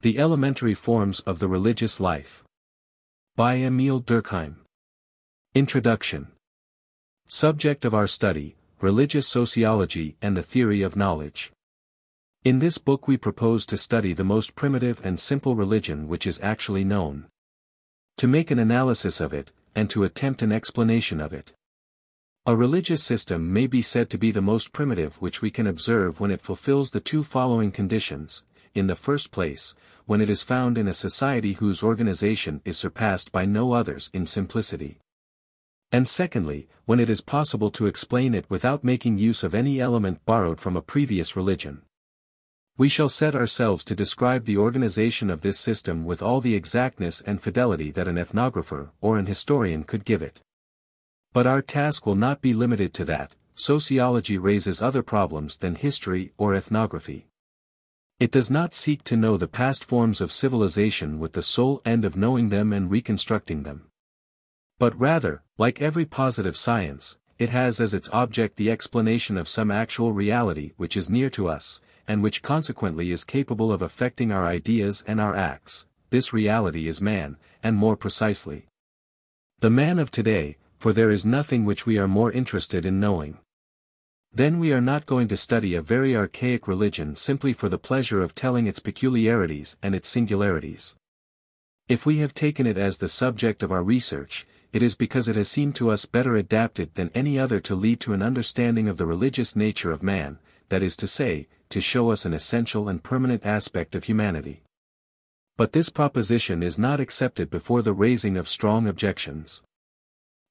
The Elementary Forms of the Religious Life. By Emile Durkheim. Introduction. Subject of our study, Religious Sociology and the Theory of Knowledge. In this book we propose to study the most primitive and simple religion which is actually known. To make an analysis of it, and to attempt an explanation of it. A religious system may be said to be the most primitive which we can observe when it fulfills the two following conditions. In the first place, when it is found in a society whose organization is surpassed by no others in simplicity. And secondly, when it is possible to explain it without making use of any element borrowed from a previous religion. We shall set ourselves to describe the organization of this system with all the exactness and fidelity that an ethnographer or an historian could give it. But our task will not be limited to that. Sociology raises other problems than history or ethnography. It does not seek to know the past forms of civilization with the sole end of knowing them and reconstructing them. But rather, like every positive science, it has as its object the explanation of some actual reality which is near to us, and which consequently is capable of affecting our ideas and our acts. This reality is man, and more precisely, the man of today, for there is nothing which we are more interested in knowing. Then we are not going to study a very archaic religion simply for the pleasure of telling its peculiarities and its singularities. If we have taken it as the subject of our research, it is because it has seemed to us better adapted than any other to lead to an understanding of the religious nature of man, that is to say, to show us an essential and permanent aspect of humanity. But this proposition is not accepted before the raising of strong objections.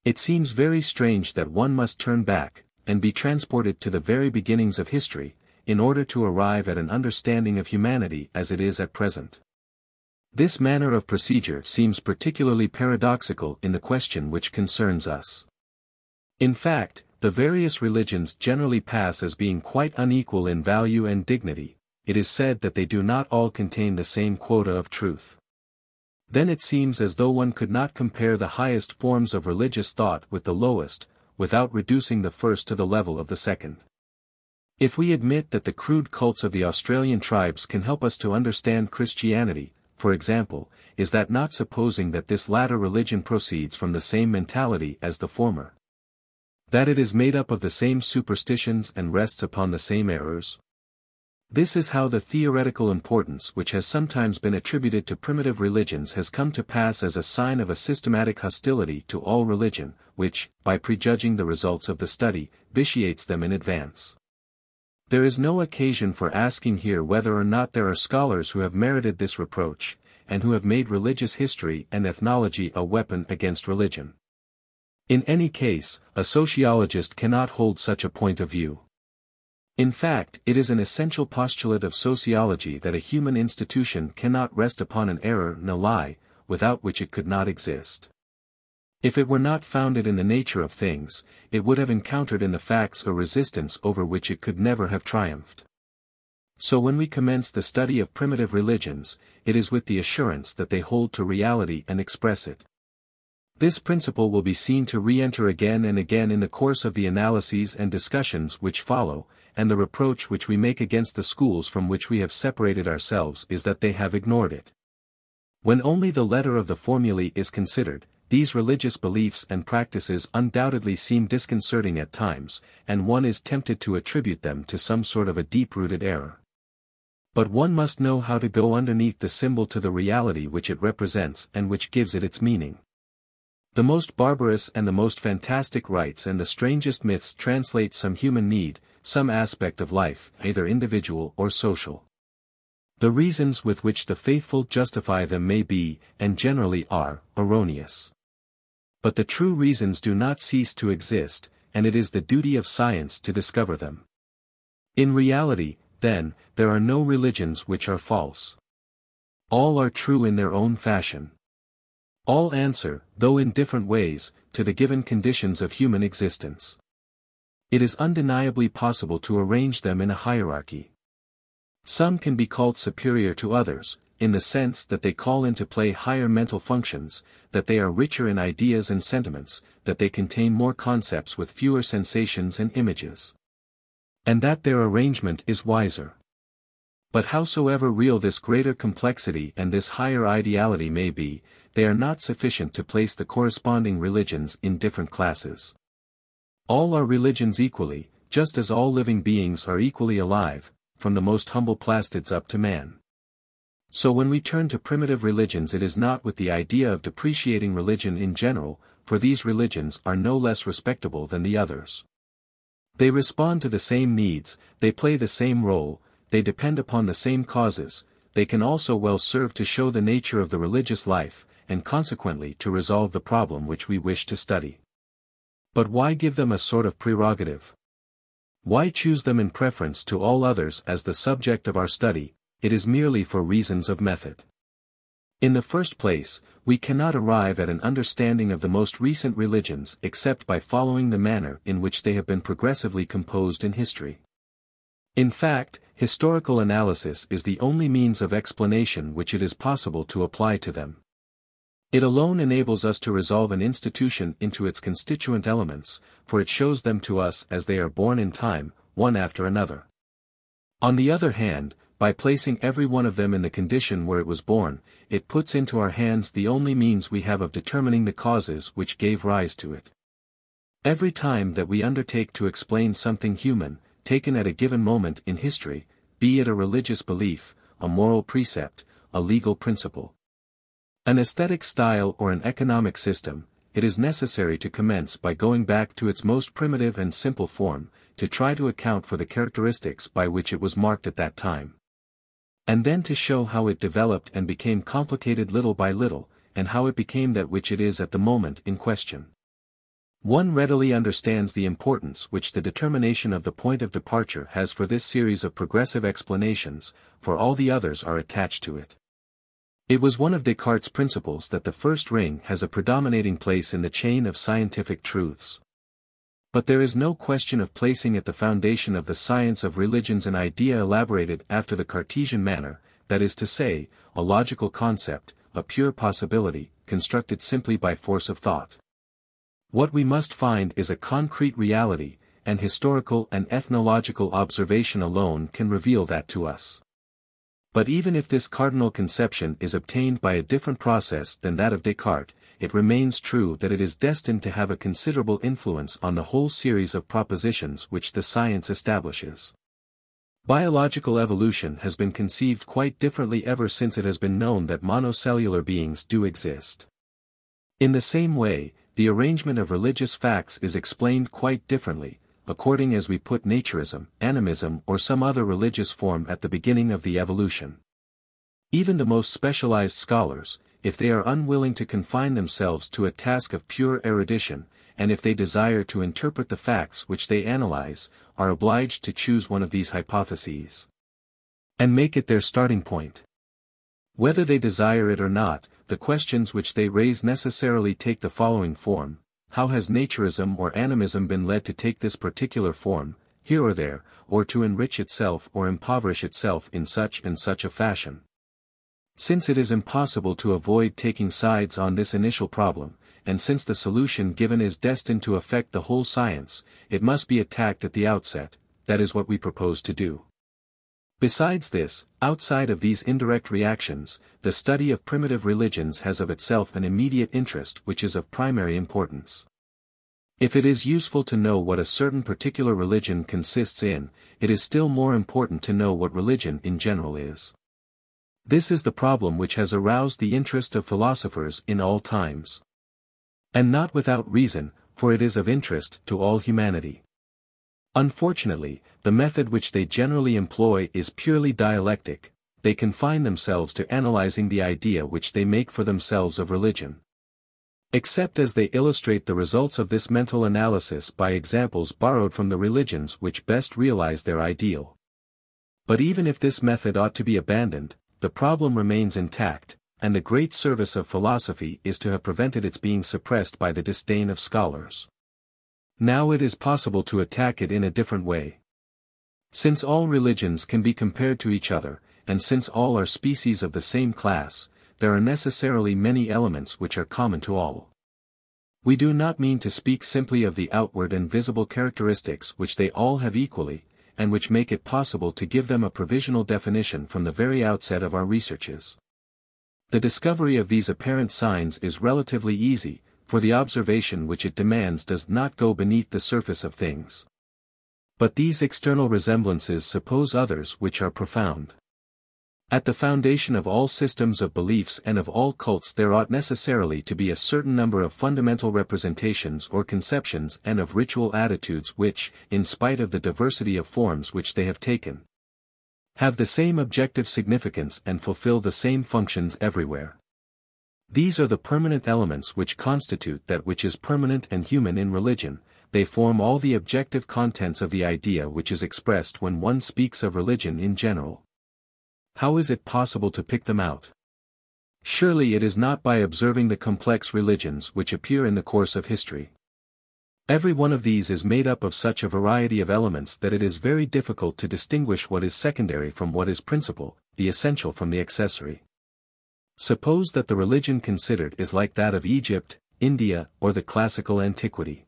It seems very strange that one must turn back, and be transported to the very beginnings of history, in order to arrive at an understanding of humanity as it is at present. This manner of procedure seems particularly paradoxical in the question which concerns us. In fact, the various religions generally pass as being quite unequal in value and dignity. It is said that they do not all contain the same quota of truth. Then it seems as though one could not compare the highest forms of religious thought with the lowest, without reducing the first to the level of the second. If we admit that the crude cults of the Australian tribes can help us to understand Christianity, for example, is that not supposing that this latter religion proceeds from the same mentality as the former? That it is made up of the same superstitions and rests upon the same errors? This is how the theoretical importance which has sometimes been attributed to primitive religions has come to pass as a sign of a systematic hostility to all religion, which, by prejudging the results of the study, vitiates them in advance. There is no occasion for asking here whether or not there are scholars who have merited this reproach, and who have made religious history and ethnology a weapon against religion. In any case, a sociologist cannot hold such a point of view. In fact, it is an essential postulate of sociology that a human institution cannot rest upon an error and a lie, without which it could not exist. If it were not founded in the nature of things, it would have encountered in the facts a resistance over which it could never have triumphed. So when we commence the study of primitive religions, it is with the assurance that they hold to reality and express it. This principle will be seen to re-enter again and again in the course of the analyses and discussions which follow, and the reproach which we make against the schools from which we have separated ourselves is that they have ignored it. When only the letter of the formulae is considered, these religious beliefs and practices undoubtedly seem disconcerting at times, and one is tempted to attribute them to some sort of a deep-rooted error. But one must know how to go underneath the symbol to the reality which it represents and which gives it its meaning. The most barbarous and the most fantastic rites and the strangest myths translate some human need, some aspect of life, either individual or social. The reasons with which the faithful justify them may be, and generally are, erroneous. But the true reasons do not cease to exist, and it is the duty of science to discover them. In reality, then, there are no religions which are false. All are true in their own fashion. All answer, though in different ways, to the given conditions of human existence. It is undeniably possible to arrange them in a hierarchy. Some can be called superior to others, in the sense that they call into play higher mental functions, that they are richer in ideas and sentiments, that they contain more concepts with fewer sensations and images. And that their arrangement is wiser. But howsoever real this greater complexity and this higher ideality may be, they are not sufficient to place the corresponding religions in different classes. All are religions equally, just as all living beings are equally alive, from the most humble plastids up to man. So when we turn to primitive religions, it is not with the idea of depreciating religion in general, for these religions are no less respectable than the others. They respond to the same needs, they play the same role, they depend upon the same causes, they can also well serve to show the nature of the religious life, and consequently to resolve the problem which we wish to study. But why give them a sort of prerogative? Why choose them in preference to all others as the subject of our study? It is merely for reasons of method. In the first place, we cannot arrive at an understanding of the most recent religions except by following the manner in which they have been progressively composed in history. In fact, historical analysis is the only means of explanation which it is possible to apply to them. It alone enables us to resolve an institution into its constituent elements, for it shows them to us as they are born in time, one after another. On the other hand, by placing every one of them in the condition where it was born, it puts into our hands the only means we have of determining the causes which gave rise to it. Every time that we undertake to explain something human, taken at a given moment in history, be it a religious belief, a moral precept, a legal principle, an aesthetic style or an economic system, it is necessary to commence by going back to its most primitive and simple form, to try to account for the characteristics by which it was marked at that time. And then to show how it developed and became complicated little by little, and how it became that which it is at the moment in question. One readily understands the importance which the determination of the point of departure has for this series of progressive explanations, for all the others are attached to it. It was one of Descartes' principles that the first ring has a predominating place in the chain of scientific truths. But there is no question of placing at the foundation of the science of religions an idea elaborated after the Cartesian manner, that is to say, a logical concept, a pure possibility, constructed simply by force of thought. What we must find is a concrete reality, and historical and ethnological observation alone can reveal that to us. But even if this cardinal conception is obtained by a different process than that of Descartes, it remains true that it is destined to have a considerable influence on the whole series of propositions which the science establishes. Biological evolution has been conceived quite differently ever since it has been known that monocellular beings do exist. In the same way, the arrangement of religious facts is explained quite differently, according as we put naturism, animism or some other religious form at the beginning of the evolution. Even the most specialized scholars, if they are unwilling to confine themselves to a task of pure erudition, and if they desire to interpret the facts which they analyze, are obliged to choose one of these hypotheses, and make it their starting point. Whether they desire it or not, the questions which they raise necessarily take the following form: how has naturism or animism been led to take this particular form, here or there, or to enrich itself or impoverish itself in such and such a fashion? Since it is impossible to avoid taking sides on this initial problem, and since the solution given is destined to affect the whole science, it must be attacked at the outset. That is what we propose to do. Besides this, outside of these indirect reactions, the study of primitive religions has of itself an immediate interest which is of primary importance. If it is useful to know what a certain particular religion consists in, it is still more important to know what religion in general is. This is the problem which has aroused the interest of philosophers in all times. And not without reason, for it is of interest to all humanity. Unfortunately, the method which they generally employ is purely dialectic. They confine themselves to analyzing the idea which they make for themselves of religion. Except as they illustrate the results of this mental analysis by examples borrowed from the religions which best realize their ideal. But even if this method ought to be abandoned, the problem remains intact, and the great service of philosophy is to have prevented its being suppressed by the disdain of scholars. Now it is possible to attack it in a different way. Since all religions can be compared to each other, and since all are species of the same class, there are necessarily many elements which are common to all. We do not mean to speak simply of the outward and visible characteristics which they all have equally, and which make it possible to give them a provisional definition from the very outset of our researches. The discovery of these apparent signs is relatively easy, for the observation which it demands does not go beneath the surface of things. But these external resemblances suppose others which are profound. At the foundation of all systems of beliefs and of all cults there ought necessarily to be a certain number of fundamental representations or conceptions and of ritual attitudes which, in spite of the diversity of forms which they have taken, have the same objective significance and fulfill the same functions everywhere. These are the permanent elements which constitute that which is permanent and human in religion. They form all the objective contents of the idea which is expressed when one speaks of religion in general. How is it possible to pick them out? Surely it is not by observing the complex religions which appear in the course of history. Every one of these is made up of such a variety of elements that it is very difficult to distinguish what is secondary from what is principal, the essential from the accessory. Suppose that the religion considered is like that of Egypt, India, or the classical antiquity.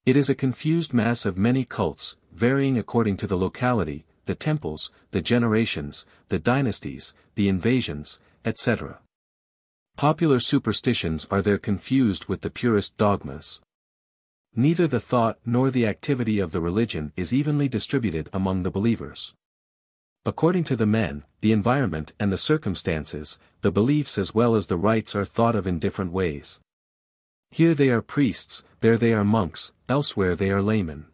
It is a confused mass of many cults, varying according to the locality, the temples, the generations, the dynasties, the invasions, etc. Popular superstitions are there confused with the purest dogmas. Neither the thought nor the activity of the religion is evenly distributed among the believers. According to the men, the environment and the circumstances, the beliefs as well as the rites are thought of in different ways. Here they are priests, there they are monks, elsewhere they are laymen.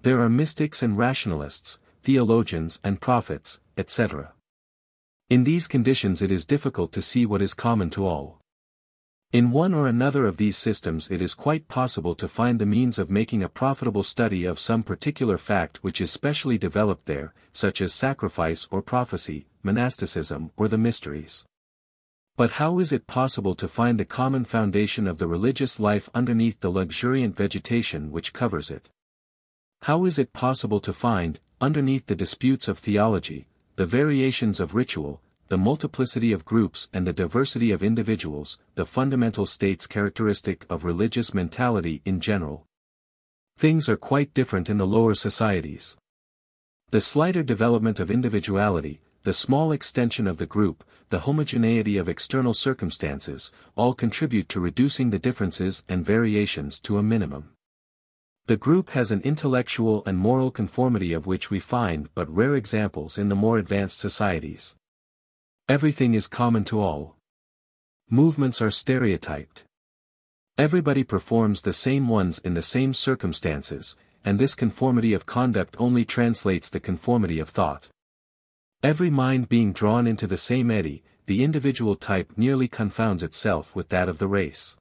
There are mystics and rationalists, theologians and prophets, etc. In these conditions it is difficult to see what is common to all. In one or another of these systems it is quite possible to find the means of making a profitable study of some particular fact which is specially developed there, such as sacrifice or prophecy, monasticism or the mysteries. But how is it possible to find the common foundation of the religious life underneath the luxuriant vegetation which covers it? How is it possible to find, underneath the disputes of theology, the variations of ritual, the multiplicity of groups and the diversity of individuals, the fundamental states characteristic of religious mentality in general? Things are quite different in the lower societies. The slighter development of individuality, the small extension of the group, the homogeneity of external circumstances, all contribute to reducing the differences and variations to a minimum. The group has an intellectual and moral conformity of which we find but rare examples in the more advanced societies. Everything is common to all. Movements are stereotyped. Everybody performs the same ones in the same circumstances, and this conformity of conduct only translates the conformity of thought. Every mind being drawn into the same eddy, the individual type nearly confounds itself with that of the race.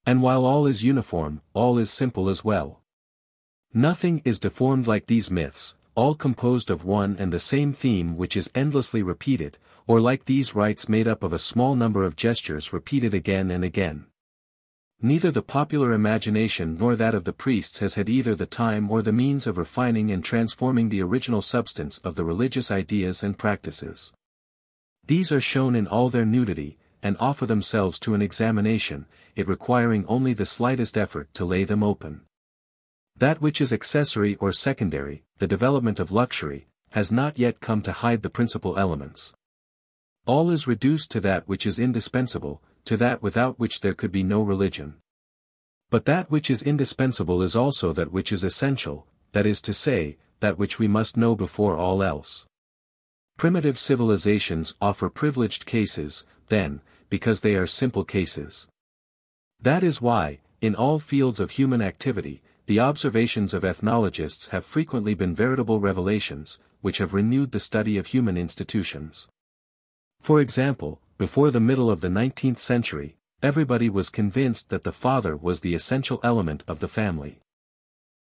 And while all is uniform, all is simple as well. Nothing is deformed like these myths, all composed of one and the same theme which is endlessly repeated, or like these rites made up of a small number of gestures repeated again and again. Neither the popular imagination nor that of the priests has had either the time or the means of refining and transforming the original substance of the religious ideas and practices. These are shown in all their nudity, and offer themselves to an examination, it requiring only the slightest effort to lay them open. That which is accessory or secondary, the development of luxury, has not yet come to hide the principal elements. All is reduced to that which is indispensable, to that without which there could be no religion. But that which is indispensable is also that which is essential, that is to say, that which we must know before all else. Primitive civilizations offer privileged cases, then, because they are simple cases. That is why, in all fields of human activity, the observations of ethnologists have frequently been veritable revelations, which have renewed the study of human institutions. For example, before the middle of the 19th century, everybody was convinced that the father was the essential element of the family.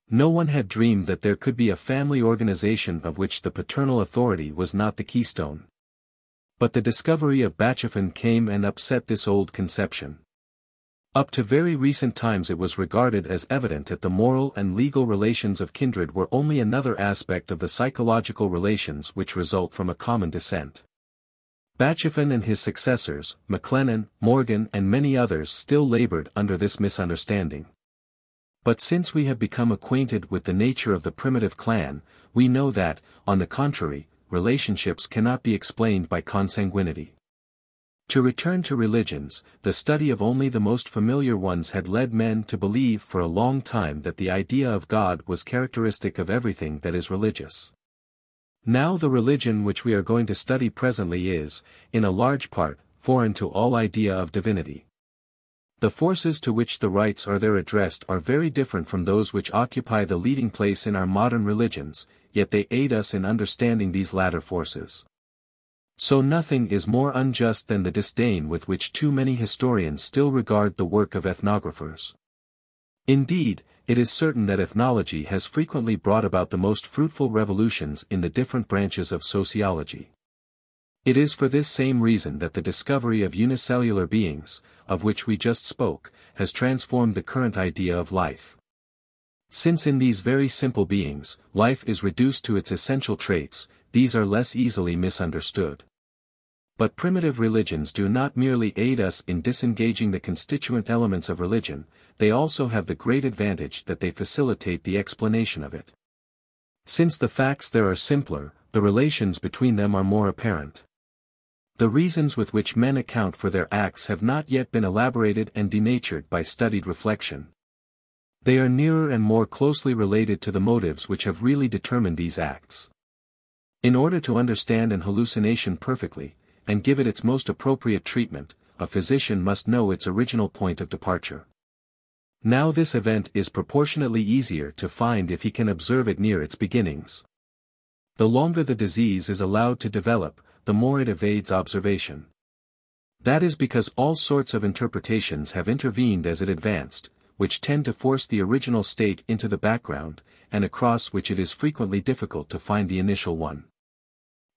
No one had dreamed that there could be a family organization of which the paternal authority was not the keystone. But the discovery of Bachofen came and upset this old conception. Up to very recent times it was regarded as evident that the moral and legal relations of kindred were only another aspect of the psychological relations which result from a common descent. Bachofen and his successors, MacLennan, Morgan and many others still labored under this misunderstanding. But since we have become acquainted with the nature of the primitive clan, we know that, on the contrary, relationships cannot be explained by consanguinity. To return to religions, the study of only the most familiar ones had led men to believe for a long time that the idea of God was characteristic of everything that is religious. Now the religion which we are going to study presently is, in a large part, foreign to all idea of divinity. The forces to which the rites are there addressed are very different from those which occupy the leading place in our modern religions, yet they aid us in understanding these latter forces. So nothing is more unjust than the disdain with which too many historians still regard the work of ethnographers. Indeed, it is certain that ethnology has frequently brought about the most fruitful revolutions in the different branches of sociology. It is for this same reason that the discovery of unicellular beings, of which we just spoke, has transformed the current idea of life. Since in these very simple beings, life is reduced to its essential traits, these are less easily misunderstood. But primitive religions do not merely aid us in disengaging the constituent elements of religion, they also have the great advantage that they facilitate the explanation of it. Since the facts there are simpler, the relations between them are more apparent. The reasons with which men account for their acts have not yet been elaborated and denatured by studied reflection. They are nearer and more closely related to the motives which have really determined these acts. In order to understand an hallucination perfectly, and give it its most appropriate treatment, a physician must know its original point of departure. Now this event is proportionately easier to find if he can observe it near its beginnings. The longer the disease is allowed to develop, the more it evades observation. That is because all sorts of interpretations have intervened as it advanced, which tend to force the original state into the background, and across which it is frequently difficult to find the initial one.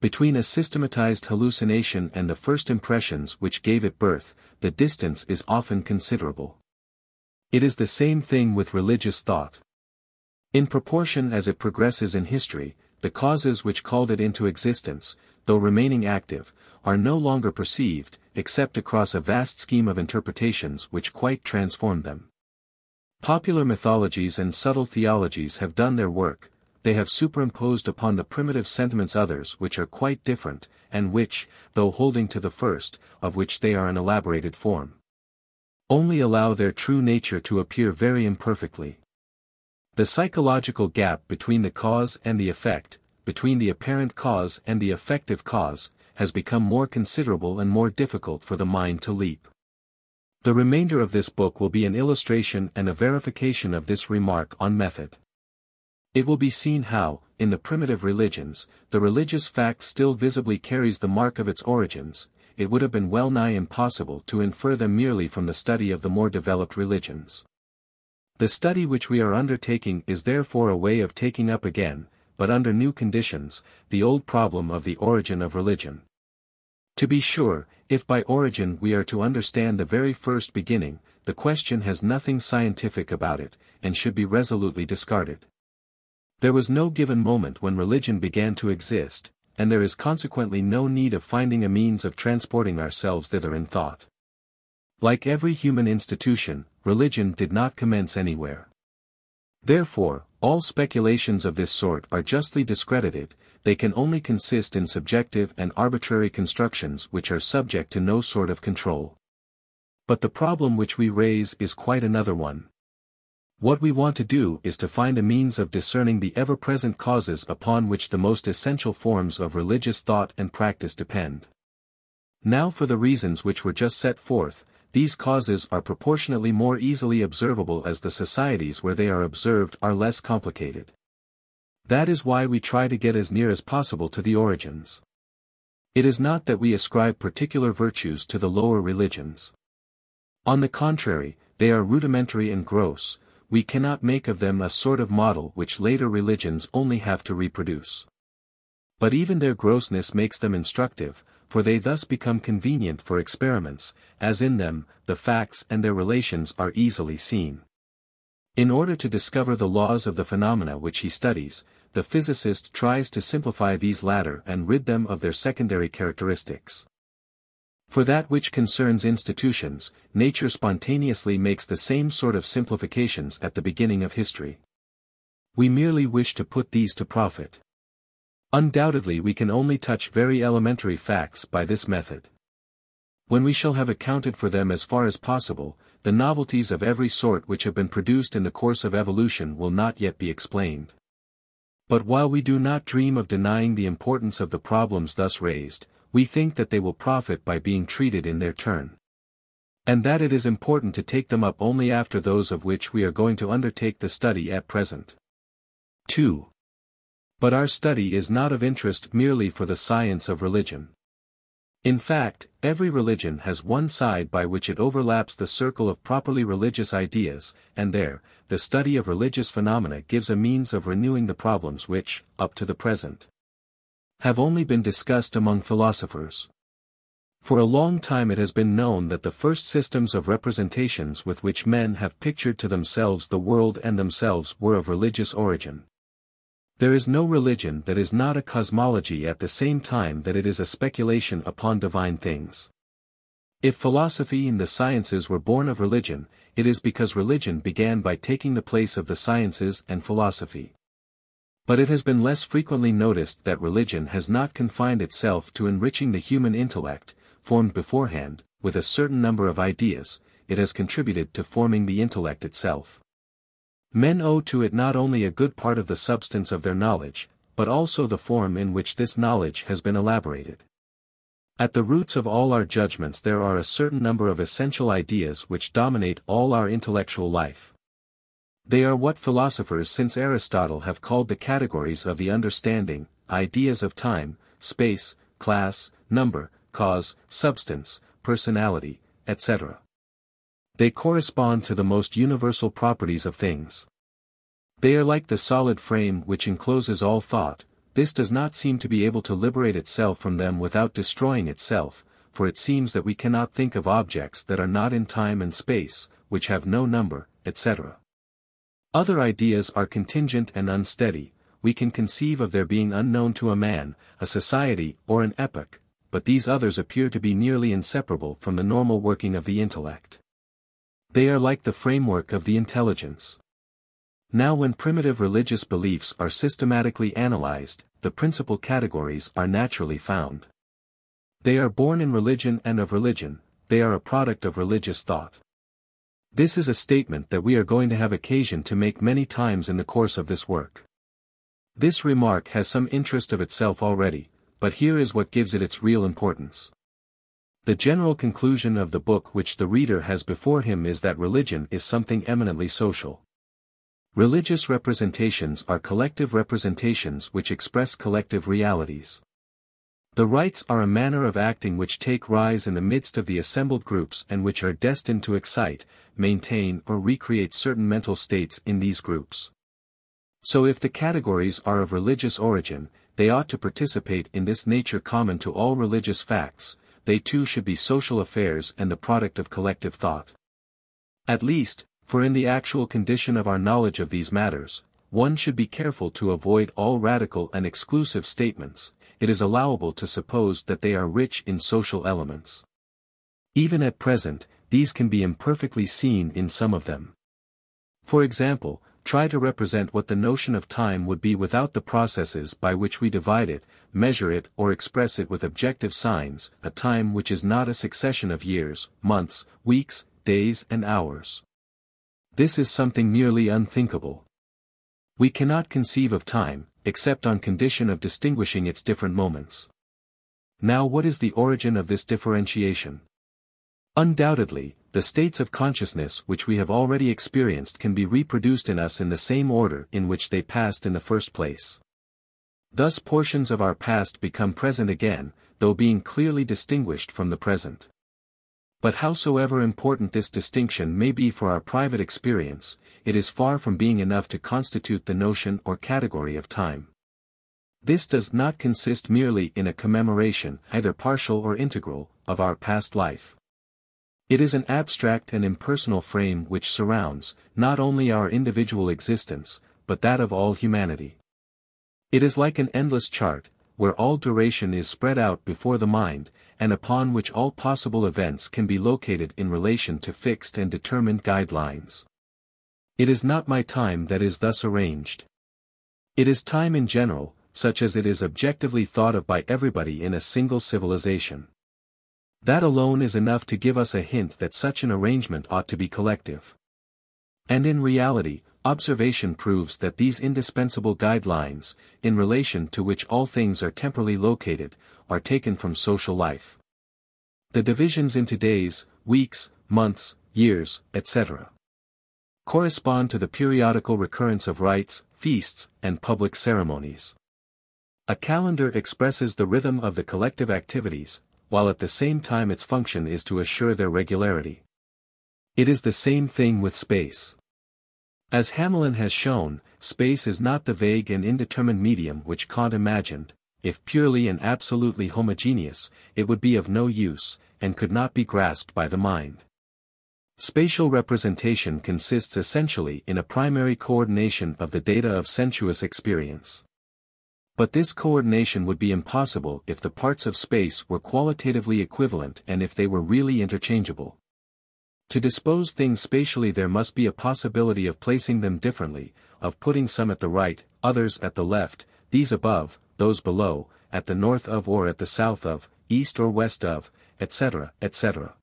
Between a systematized hallucination and the first impressions which gave it birth, the distance is often considerable. It is the same thing with religious thought. In proportion as it progresses in history, the causes which called it into existence, though remaining active, are no longer perceived, except across a vast scheme of interpretations which quite transform them. Popular mythologies and subtle theologies have done their work, they have superimposed upon the primitive sentiments others which are quite different, and which, though holding to the first, of which they are an elaborated form, only allow their true nature to appear very imperfectly. The psychological gap between the cause and the effect, between the apparent cause and the effective cause, has become more considerable and more difficult for the mind to leap. The remainder of this book will be an illustration and a verification of this remark on method. It will be seen how, in the primitive religions, the religious fact still visibly carries the mark of its origins. It would have been well nigh impossible to infer them merely from the study of the more developed religions. The study which we are undertaking is therefore a way of taking up again, but under new conditions, the old problem of the origin of religion. To be sure, if by origin we are to understand the very first beginning, the question has nothing scientific about it, and should be resolutely discarded. There was no given moment when religion began to exist, and there is consequently no need of finding a means of transporting ourselves thither in thought. Like every human institution, religion did not commence anywhere. Therefore, all speculations of this sort are justly discredited, they can only consist in subjective and arbitrary constructions which are subject to no sort of control. But the problem which we raise is quite another one. What we want to do is to find a means of discerning the ever-present causes upon which the most essential forms of religious thought and practice depend. Now for the reasons which were just set forth, these causes are proportionately more easily observable as the societies where they are observed are less complicated. That is why we try to get as near as possible to the origins. It is not that we ascribe particular virtues to the lower religions. On the contrary, they are rudimentary and gross. We cannot make of them a sort of model which later religions only have to reproduce. But even their grossness makes them instructive, for they thus become convenient for experiments, as in them, the facts and their relations are easily seen. In order to discover the laws of the phenomena which he studies, the physicist tries to simplify these latter and rid them of their secondary characteristics. For that which concerns institutions, nature spontaneously makes the same sort of simplifications at the beginning of history. We merely wish to put these to profit. Undoubtedly we can only touch very elementary facts by this method. When we shall have accounted for them as far as possible, the novelties of every sort which have been produced in the course of evolution will not yet be explained. But while we do not dream of denying the importance of the problems thus raised, we think that they will profit by being treated in their turn. And that it is important to take them up only after those of which we are going to undertake the study at present. 2. But our study is not of interest merely for the science of religion. In fact, every religion has one side by which it overlaps the circle of properly religious ideas, and there, the study of religious phenomena gives a means of renewing the problems which, up to the present, have only been discussed among philosophers. For a long time it has been known that the first systems of representations with which men have pictured to themselves the world and themselves were of religious origin. There is no religion that is not a cosmology at the same time that it is a speculation upon divine things. If philosophy and the sciences were born of religion, it is because religion began by taking the place of the sciences and philosophy. But it has been less frequently noticed that religion has not confined itself to enriching the human intellect, formed beforehand, with a certain number of ideas, it has contributed to forming the intellect itself. Men owe to it not only a good part of the substance of their knowledge, but also the form in which this knowledge has been elaborated. At the roots of all our judgments there are a certain number of essential ideas which dominate all our intellectual life. They are what philosophers since Aristotle have called the categories of the understanding, ideas of time, space, class, number, cause, substance, personality, etc. They correspond to the most universal properties of things. They are like the solid frame which encloses all thought. This does not seem to be able to liberate itself from them without destroying itself, for it seems that we cannot think of objects that are not in time and space, which have no number, etc. Other ideas are contingent and unsteady. We can conceive of their being unknown to a man, a society, or an epoch, but these others appear to be nearly inseparable from the normal working of the intellect. They are like the framework of the intelligence. Now when primitive religious beliefs are systematically analyzed, the principal categories are naturally found. They are born in religion and of religion, they are a product of religious thought. This is a statement that we are going to have occasion to make many times in the course of this work. This remark has some interest of itself already, but here is what gives it its real importance. The general conclusion of the book which the reader has before him is that religion is something eminently social. Religious representations are collective representations which express collective realities. The rites are a manner of acting which take rise in the midst of the assembled groups and which are destined to excite, maintain or recreate certain mental states in these groups. So if the categories are of religious origin, they ought to participate in this nature common to all religious facts. They too should be social affairs and the product of collective thought. At least, for in the actual condition of our knowledge of these matters, one should be careful to avoid all radical and exclusive statements. It is allowable to suppose that they are rich in social elements. Even at present, these can be imperfectly seen in some of them. For example, try to represent what the notion of time would be without the processes by which we divide it, measure it or express it with objective signs, a time which is not a succession of years, months, weeks, days and hours. This is something nearly unthinkable. We cannot conceive of time, except on condition of distinguishing its different moments. Now what is the origin of this differentiation? Undoubtedly, the states of consciousness which we have already experienced can be reproduced in us in the same order in which they passed in the first place. Thus portions of our past become present again, though being clearly distinguished from the present. But howsoever important this distinction may be for our private experience, it is far from being enough to constitute the notion or category of time. This does not consist merely in a commemoration, either partial or integral, of our past life. It is an abstract and impersonal frame which surrounds, not only our individual existence, but that of all humanity. It is like an endless chart, where all duration is spread out before the mind, and upon which all possible events can be located in relation to fixed and determined guidelines. It is not my time that is thus arranged. It is time in general, such as it is objectively thought of by everybody in a single civilization. That alone is enough to give us a hint that such an arrangement ought to be collective. And in reality, observation proves that these indispensable guidelines, in relation to which all things are temporally located, are taken from social life. The divisions into days, weeks, months, years, etc. correspond to the periodical recurrence of rites, feasts, and public ceremonies. A calendar expresses the rhythm of the collective activities, while at the same time its function is to assure their regularity. It is the same thing with space. As Hamelin has shown, space is not the vague and indeterminate medium which Kant imagined. If purely and absolutely homogeneous, it would be of no use, and could not be grasped by the mind. Spatial representation consists essentially in a primary coordination of the data of sensuous experience. But this coordination would be impossible if the parts of space were qualitatively equivalent and if they were really interchangeable. To dispose things spatially there must be a possibility of placing them differently, of putting some at the right, others at the left, these above, those below, at the north of or at the south of, east or west of, etc., etc.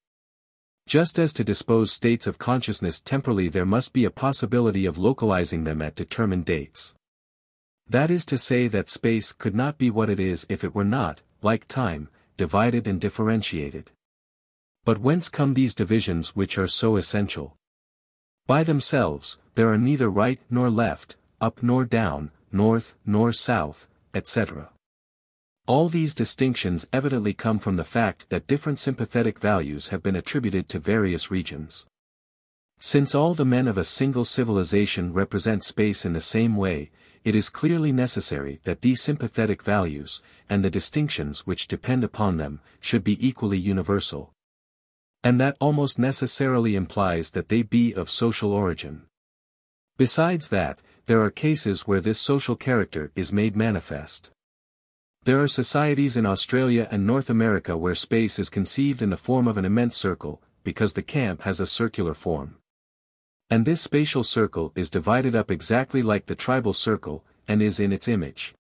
Just as to dispose states of consciousness temporally there must be a possibility of localizing them at determined dates. That is to say that space could not be what it is if it were not, like time, divided and differentiated. But whence come these divisions which are so essential? By themselves, there are neither right nor left, up nor down, north nor south, etc. All these distinctions evidently come from the fact that different sympathetic values have been attributed to various regions. Since all the men of a single civilization represent space in the same way, it is clearly necessary that these sympathetic values, and the distinctions which depend upon them, should be equally universal. And that almost necessarily implies that they be of social origin. Besides that, there are cases where this social character is made manifest. There are societies in Australia and North America where space is conceived in the form of an immense circle, because the camp has a circular form. And this spatial circle is divided up exactly like the tribal circle, and is in its image.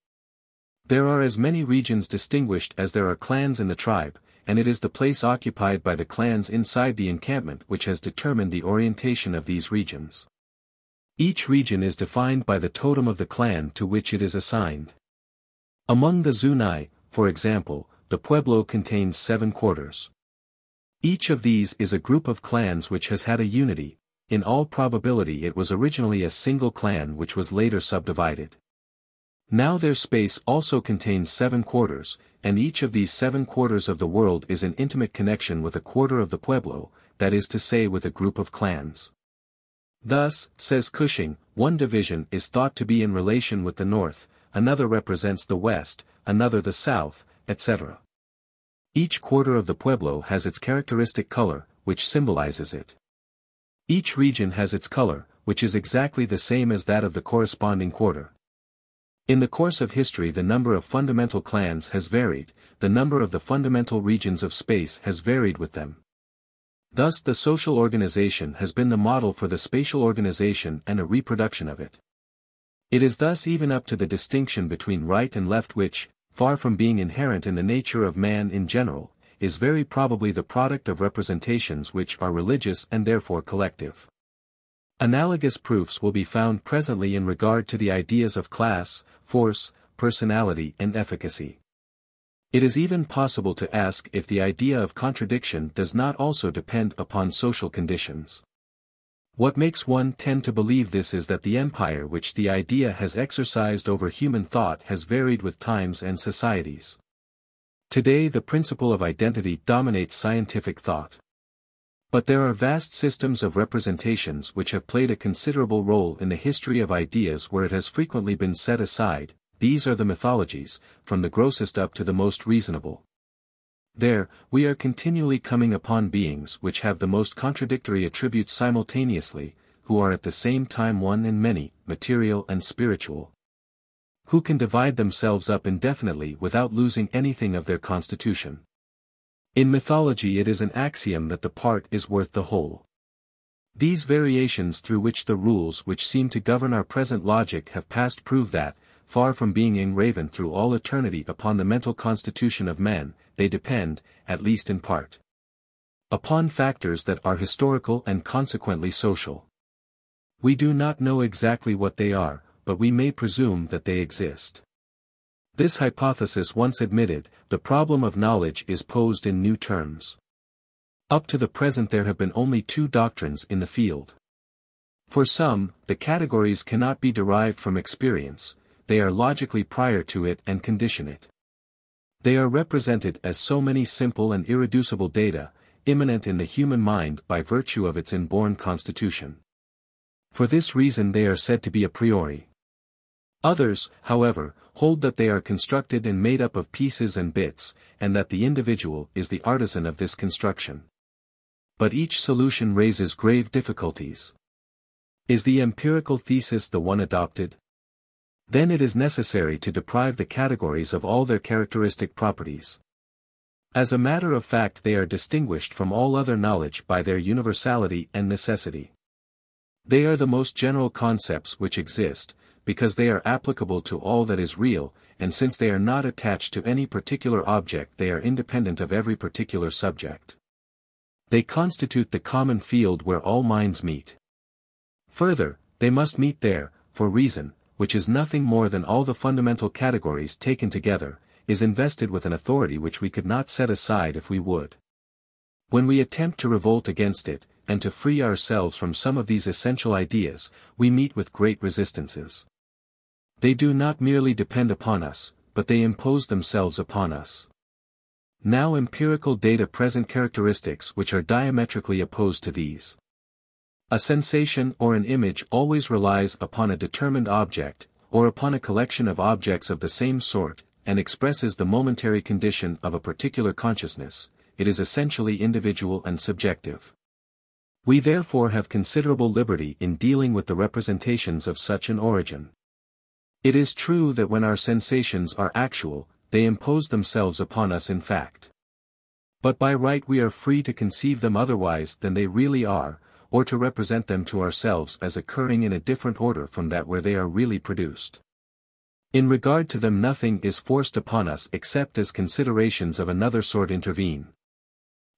There are as many regions distinguished as there are clans in the tribe, and it is the place occupied by the clans inside the encampment which has determined the orientation of these regions. Each region is defined by the totem of the clan to which it is assigned. Among the Zuni, for example, the pueblo contains 7 quarters. Each of these is a group of clans which has had a unity. In all probability it was originally a single clan which was later subdivided. Now their space also contains 7 quarters, and each of these 7 quarters of the world is in intimate connection with a quarter of the pueblo, that is to say with a group of clans. Thus, says Cushing, one division is thought to be in relation with the north, another represents the west, another the south, etc. Each quarter of the pueblo has its characteristic color, which symbolizes it. Each region has its color, which is exactly the same as that of the corresponding quarter. In the course of history the number of fundamental clans has varied, the number of the fundamental regions of space has varied with them. Thus the social organization has been the model for the spatial organization and a reproduction of it. It is thus even up to the distinction between right and left which, far from being inherent in the nature of man in general, is very probably the product of representations which are religious and therefore collective. Analogous proofs will be found presently in regard to the ideas of class, force, personality and efficacy. It is even possible to ask if the idea of contradiction does not also depend upon social conditions. What makes one tend to believe this is that the empire which the idea has exercised over human thought has varied with times and societies. Today the principle of identity dominates scientific thought. But there are vast systems of representations which have played a considerable role in the history of ideas where it has frequently been set aside. These are the mythologies, from the grossest up to the most reasonable. There, we are continually coming upon beings which have the most contradictory attributes simultaneously, who are at the same time one and many, material and spiritual. who can divide themselves up indefinitely without losing anything of their constitution. In mythology it is an axiom that the part is worth the whole. These variations through which the rules which seem to govern our present logic have passed prove that, far from being engraven through all eternity upon the mental constitution of men, they depend, at least in part, upon factors that are historical and consequently social. We do not know exactly what they are, but we may presume that they exist. This hypothesis once admitted, the problem of knowledge is posed in new terms. Up to the present there have been only two doctrines in the field. For some, the categories cannot be derived from experience, they are logically prior to it and condition it. They are represented as so many simple and irreducible data, immanent in the human mind by virtue of its inborn constitution. For this reason they are said to be a priori. Others, however, hold that they are constructed and made up of pieces and bits, and that the individual is the artisan of this construction. But each solution raises grave difficulties. Is the empirical thesis the one adopted? Then it is necessary to deprive the categories of all their characteristic properties. As a matter of fact they are distinguished from all other knowledge by their universality and necessity. They are the most general concepts which exist, because they are applicable to all that is real, and since they are not attached to any particular object they are independent of every particular subject. They constitute the common field where all minds meet. Further, they must meet there, for reason, which is nothing more than all the fundamental categories taken together, is invested with an authority which we could not set aside if we would. When we attempt to revolt against it, and to free ourselves from some of these essential ideas, we meet with great resistances. They do not merely depend upon us, but they impose themselves upon us. Now empirical data present characteristics which are diametrically opposed to these. A sensation or an image always relies upon a determined object, or upon a collection of objects of the same sort, and expresses the momentary condition of a particular consciousness. It is essentially individual and subjective. We therefore have considerable liberty in dealing with the representations of such an origin. It is true that when our sensations are actual, they impose themselves upon us in fact. But by right we are free to conceive them otherwise than they really are, or to represent them to ourselves as occurring in a different order from that where they are really produced. In regard to them nothing is forced upon us except as considerations of another sort intervene.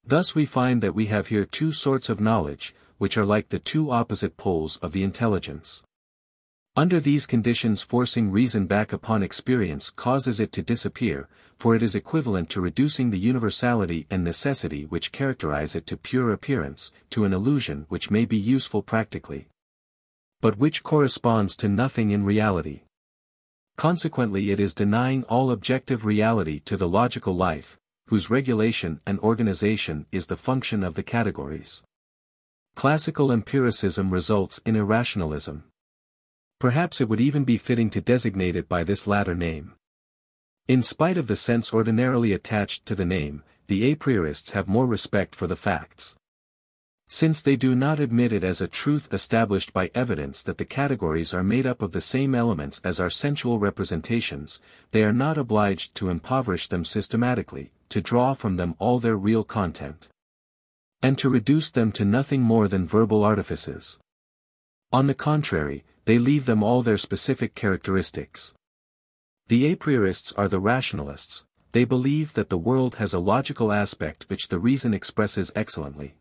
Thus we find that we have here two sorts of knowledge, which are like the two opposite poles of the intelligence. Under these conditions forcing reason back upon experience causes it to disappear, for it is equivalent to reducing the universality and necessity which characterize it to pure appearance, to an illusion which may be useful practically, but which corresponds to nothing in reality. Consequently it is denying all objective reality to the logical life, whose regulation and organization is the function of the categories. Classical empiricism results in irrationalism. Perhaps it would even be fitting to designate it by this latter name. In spite of the sense ordinarily attached to the name, the a priorists have more respect for the facts. Since they do not admit it as a truth established by evidence that the categories are made up of the same elements as our sensual representations, they are not obliged to impoverish them systematically, to draw from them all their real content, and to reduce them to nothing more than verbal artifices. On the contrary, they leave them all their specific characteristics. The a priorists are the rationalists. They believe that the world has a logical aspect which the reason expresses excellently.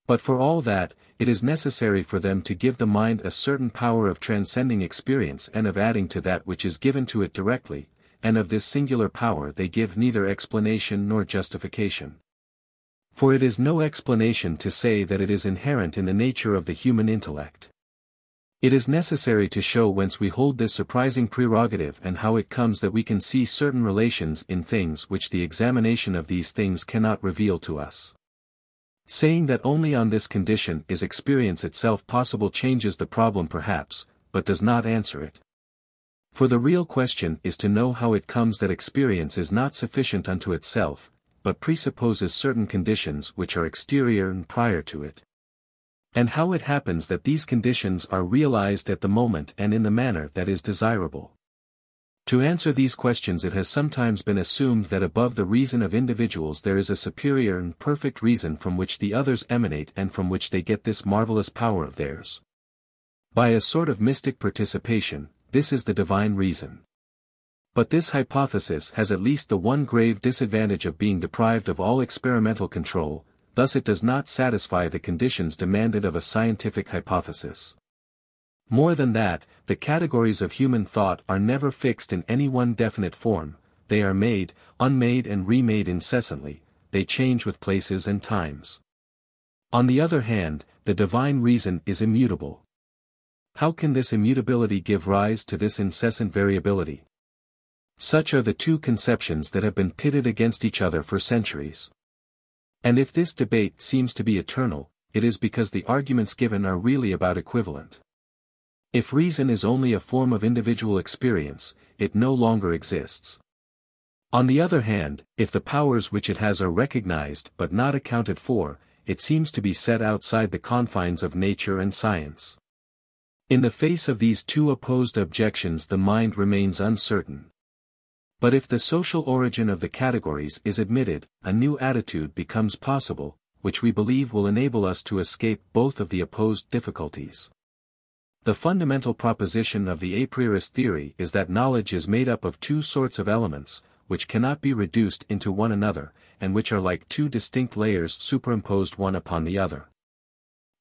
But for all that, it is necessary for them to give the mind a certain power of transcending experience and of adding to that which is given to it directly, and of this singular power they give neither explanation nor justification. For it is no explanation to say that it is inherent in the nature of the human intellect. It is necessary to show whence we hold this surprising prerogative and how it comes that we can see certain relations in things which the examination of these things cannot reveal to us. Saying that only on this condition is experience itself possible changes the problem perhaps, but does not answer it. For the real question is to know how it comes that experience is not sufficient unto itself, but presupposes certain conditions which are exterior and prior to it. And how it happens that these conditions are realized at the moment and in the manner that is desirable. To answer these questions, it has sometimes been assumed that above the reason of individuals there is a superior and perfect reason from which the others emanate and from which they get this marvelous power of theirs. By a sort of mystic participation, this is the divine reason. But this hypothesis has at least the one grave disadvantage of being deprived of all experimental control, thus it does not satisfy the conditions demanded of a scientific hypothesis. More than that, the categories of human thought are never fixed in any one definite form, they are made, unmade and remade incessantly, they change with places and times. On the other hand, the divine reason is immutable. How can this immutability give rise to this incessant variability? Such are the two conceptions that have been pitted against each other for centuries. And if this debate seems to be eternal, it is because the arguments given are really about equivalent. If reason is only a form of individual experience, it no longer exists. On the other hand, if the powers which it has are recognized but not accounted for, it seems to be set outside the confines of nature and science. In the face of these two opposed objections, the mind remains uncertain. But if the social origin of the categories is admitted, a new attitude becomes possible, which we believe will enable us to escape both of the opposed difficulties. The fundamental proposition of the a priorist theory is that knowledge is made up of two sorts of elements, which cannot be reduced into one another, and which are like two distinct layers superimposed one upon the other.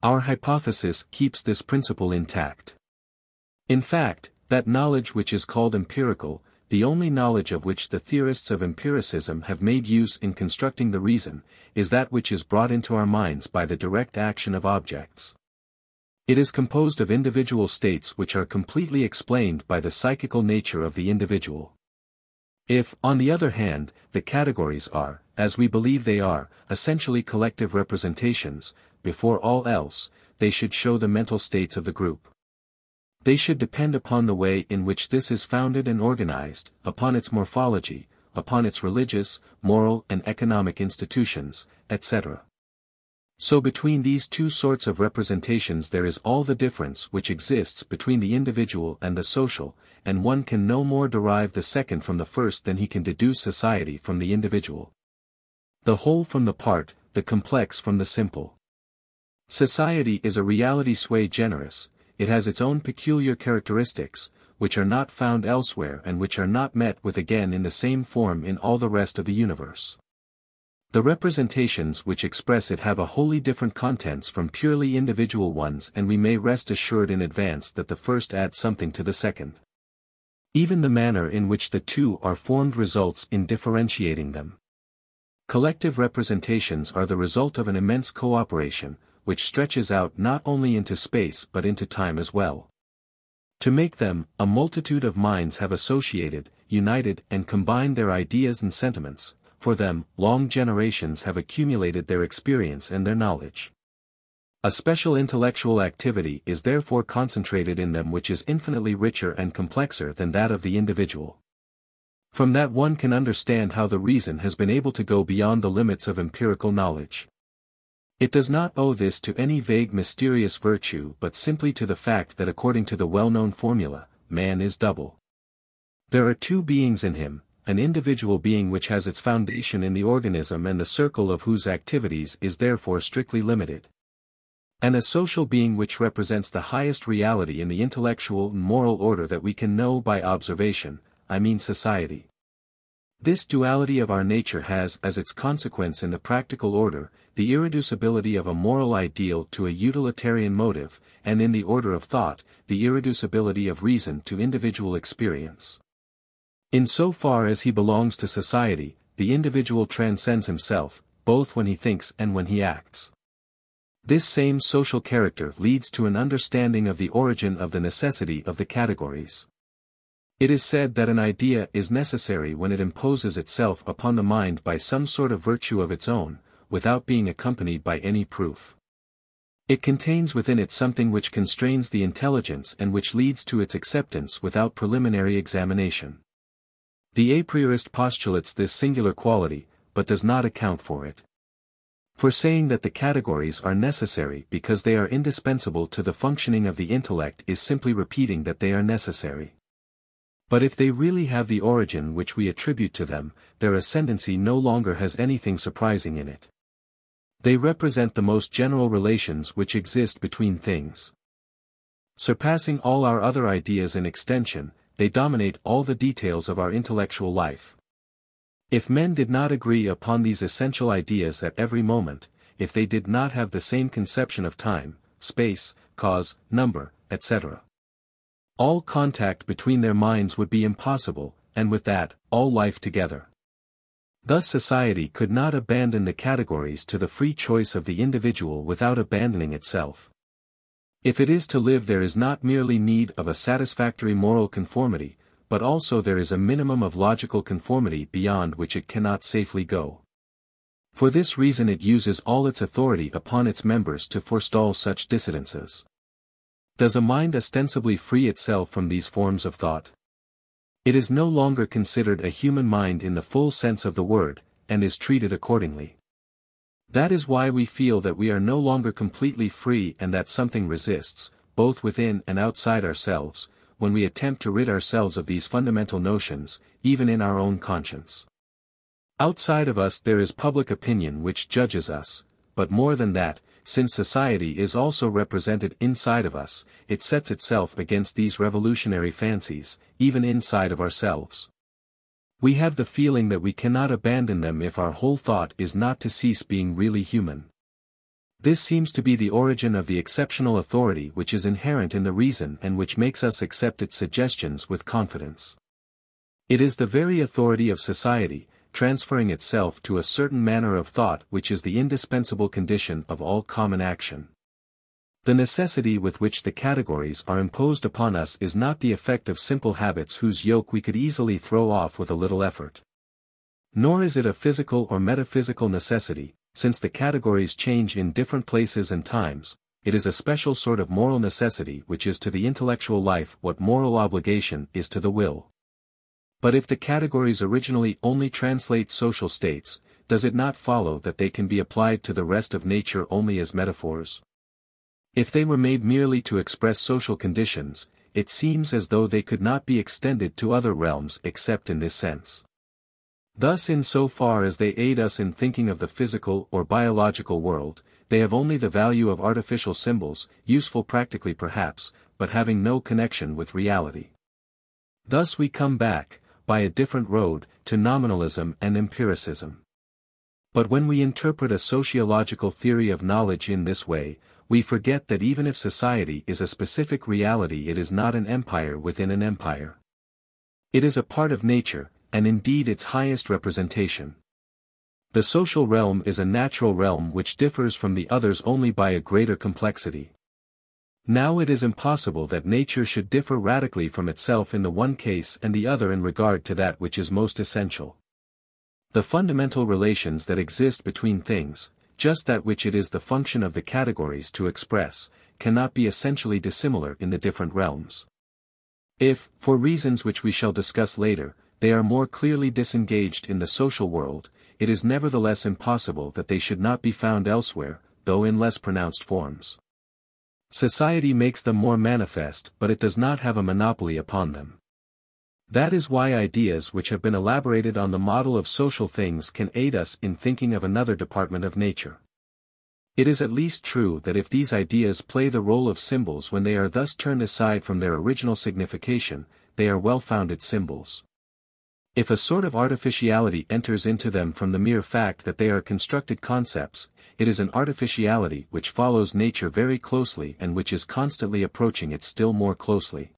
Our hypothesis keeps this principle intact. In fact, that knowledge which is called empirical, the only knowledge of which the theorists of empiricism have made use in constructing the reason, is that which is brought into our minds by the direct action of objects. It is composed of individual states which are completely explained by the psychical nature of the individual. If, on the other hand, the categories are, as we believe they are, essentially collective representations, before all else, they should show the mental states of the group. They should depend upon the way in which this is founded and organized, upon its morphology, upon its religious, moral and economic institutions, etc. So between these two sorts of representations there is all the difference which exists between the individual and the social, and one can no more derive the second from the first than he can deduce society from the individual. The whole from the part, the complex from the simple. Society is a reality sui generis, it has its own peculiar characteristics, which are not found elsewhere and which are not met with again in the same form in all the rest of the universe. The representations which express it have a wholly different contents from purely individual ones, and we may rest assured in advance that the first adds something to the second. Even the manner in which the two are formed results in differentiating them. Collective representations are the result of an immense cooperation, which stretches out not only into space but into time as well. To make them, a multitude of minds have associated, united and combined their ideas and sentiments. For them, long generations have accumulated their experience and their knowledge. A special intellectual activity is therefore concentrated in them which is infinitely richer and complexer than that of the individual. From that one can understand how the reason has been able to go beyond the limits of empirical knowledge. It does not owe this to any vague mysterious virtue but simply to the fact that according to the well-known formula, man is double. There are two beings in him, an individual being which has its foundation in the organism and the circle of whose activities is therefore strictly limited. And a social being which represents the highest reality in the intellectual and moral order that we can know by observation, I mean society. This duality of our nature has as its consequence in the practical order, the irreducibility of a moral ideal to a utilitarian motive, and in the order of thought, the irreducibility of reason to individual experience. In so far as he belongs to society, the individual transcends himself, both when he thinks and when he acts. This same social character leads to an understanding of the origin of the necessity of the categories. It is said that an idea is necessary when it imposes itself upon the mind by some sort of virtue of its own, without being accompanied by any proof. It contains within it something which constrains the intelligence and which leads to its acceptance without preliminary examination. The a priorist postulates this singular quality, but does not account for it. For saying that the categories are necessary because they are indispensable to the functioning of the intellect is simply repeating that they are necessary. But if they really have the origin which we attribute to them, their ascendancy no longer has anything surprising in it. They represent the most general relations which exist between things. Surpassing all our other ideas in extension, they dominate all the details of our intellectual life. If men did not agree upon these essential ideas at every moment, if they did not have the same conception of time, space, cause, number, etc., all contact between their minds would be impossible, and with that, all life together. Thus society could not abandon the categories to the free choice of the individual without abandoning itself. If it is to live, there is not merely need of a satisfactory moral conformity, but also there is a minimum of logical conformity beyond which it cannot safely go. For this reason it uses all its authority upon its members to forestall such dissidences. Does a mind ostensibly free itself from these forms of thought? It is no longer considered a human mind in the full sense of the word, and is treated accordingly. That is why we feel that we are no longer completely free and that something resists, both within and outside ourselves, when we attempt to rid ourselves of these fundamental notions, even in our own conscience. Outside of us there is public opinion which judges us, but more than that, since society is also represented inside of us, it sets itself against these revolutionary fancies, even inside of ourselves. We have the feeling that we cannot abandon them if our whole thought is not to cease being really human. This seems to be the origin of the exceptional authority which is inherent in the reason and which makes us accept its suggestions with confidence. It is the very authority of society, transferring itself to a certain manner of thought which is the indispensable condition of all common action. The necessity with which the categories are imposed upon us is not the effect of simple habits whose yoke we could easily throw off with a little effort. Nor is it a physical or metaphysical necessity, since the categories change in different places and times. It is a special sort of moral necessity which is to the intellectual life what moral obligation is to the will. But if the categories originally only translate social states, does it not follow that they can be applied to the rest of nature only as metaphors? If they were made merely to express social conditions, it seems as though they could not be extended to other realms except in this sense. Thus in so far as they aid us in thinking of the physical or biological world, they have only the value of artificial symbols, useful practically perhaps, but having no connection with reality. Thus we come back, by a different road, to nominalism and empiricism. But when we interpret a sociological theory of knowledge in this way, we forget that even if society is a specific reality, it is not an empire within an empire. It is a part of nature, and indeed its highest representation. The social realm is a natural realm which differs from the others only by a greater complexity. Now it is impossible that nature should differ radically from itself in the one case and the other in regard to that which is most essential. The fundamental relations that exist between things, just that which it is the function of the categories to express, cannot be essentially dissimilar in the different realms. If, for reasons which we shall discuss later, they are more clearly disengaged in the social world, it is nevertheless impossible that they should not be found elsewhere, though in less pronounced forms. Society makes them more manifest, but it does not have a monopoly upon them. That is why ideas which have been elaborated on the model of social things can aid us in thinking of another department of nature. It is at least true that if these ideas play the role of symbols when they are thus turned aside from their original signification, they are well-founded symbols. If a sort of artificiality enters into them from the mere fact that they are constructed concepts, it is an artificiality which follows nature very closely and which is constantly approaching it still more closely.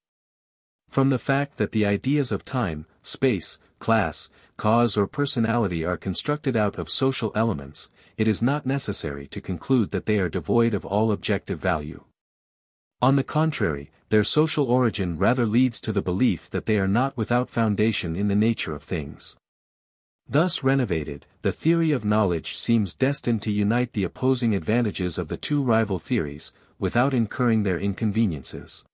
From the fact that the ideas of time, space, class, cause or personality are constructed out of social elements, it is not necessary to conclude that they are devoid of all objective value. On the contrary, their social origin rather leads to the belief that they are not without foundation in the nature of things. Thus renovated, the theory of knowledge seems destined to unite the opposing advantages of the two rival theories, without incurring their inconveniences.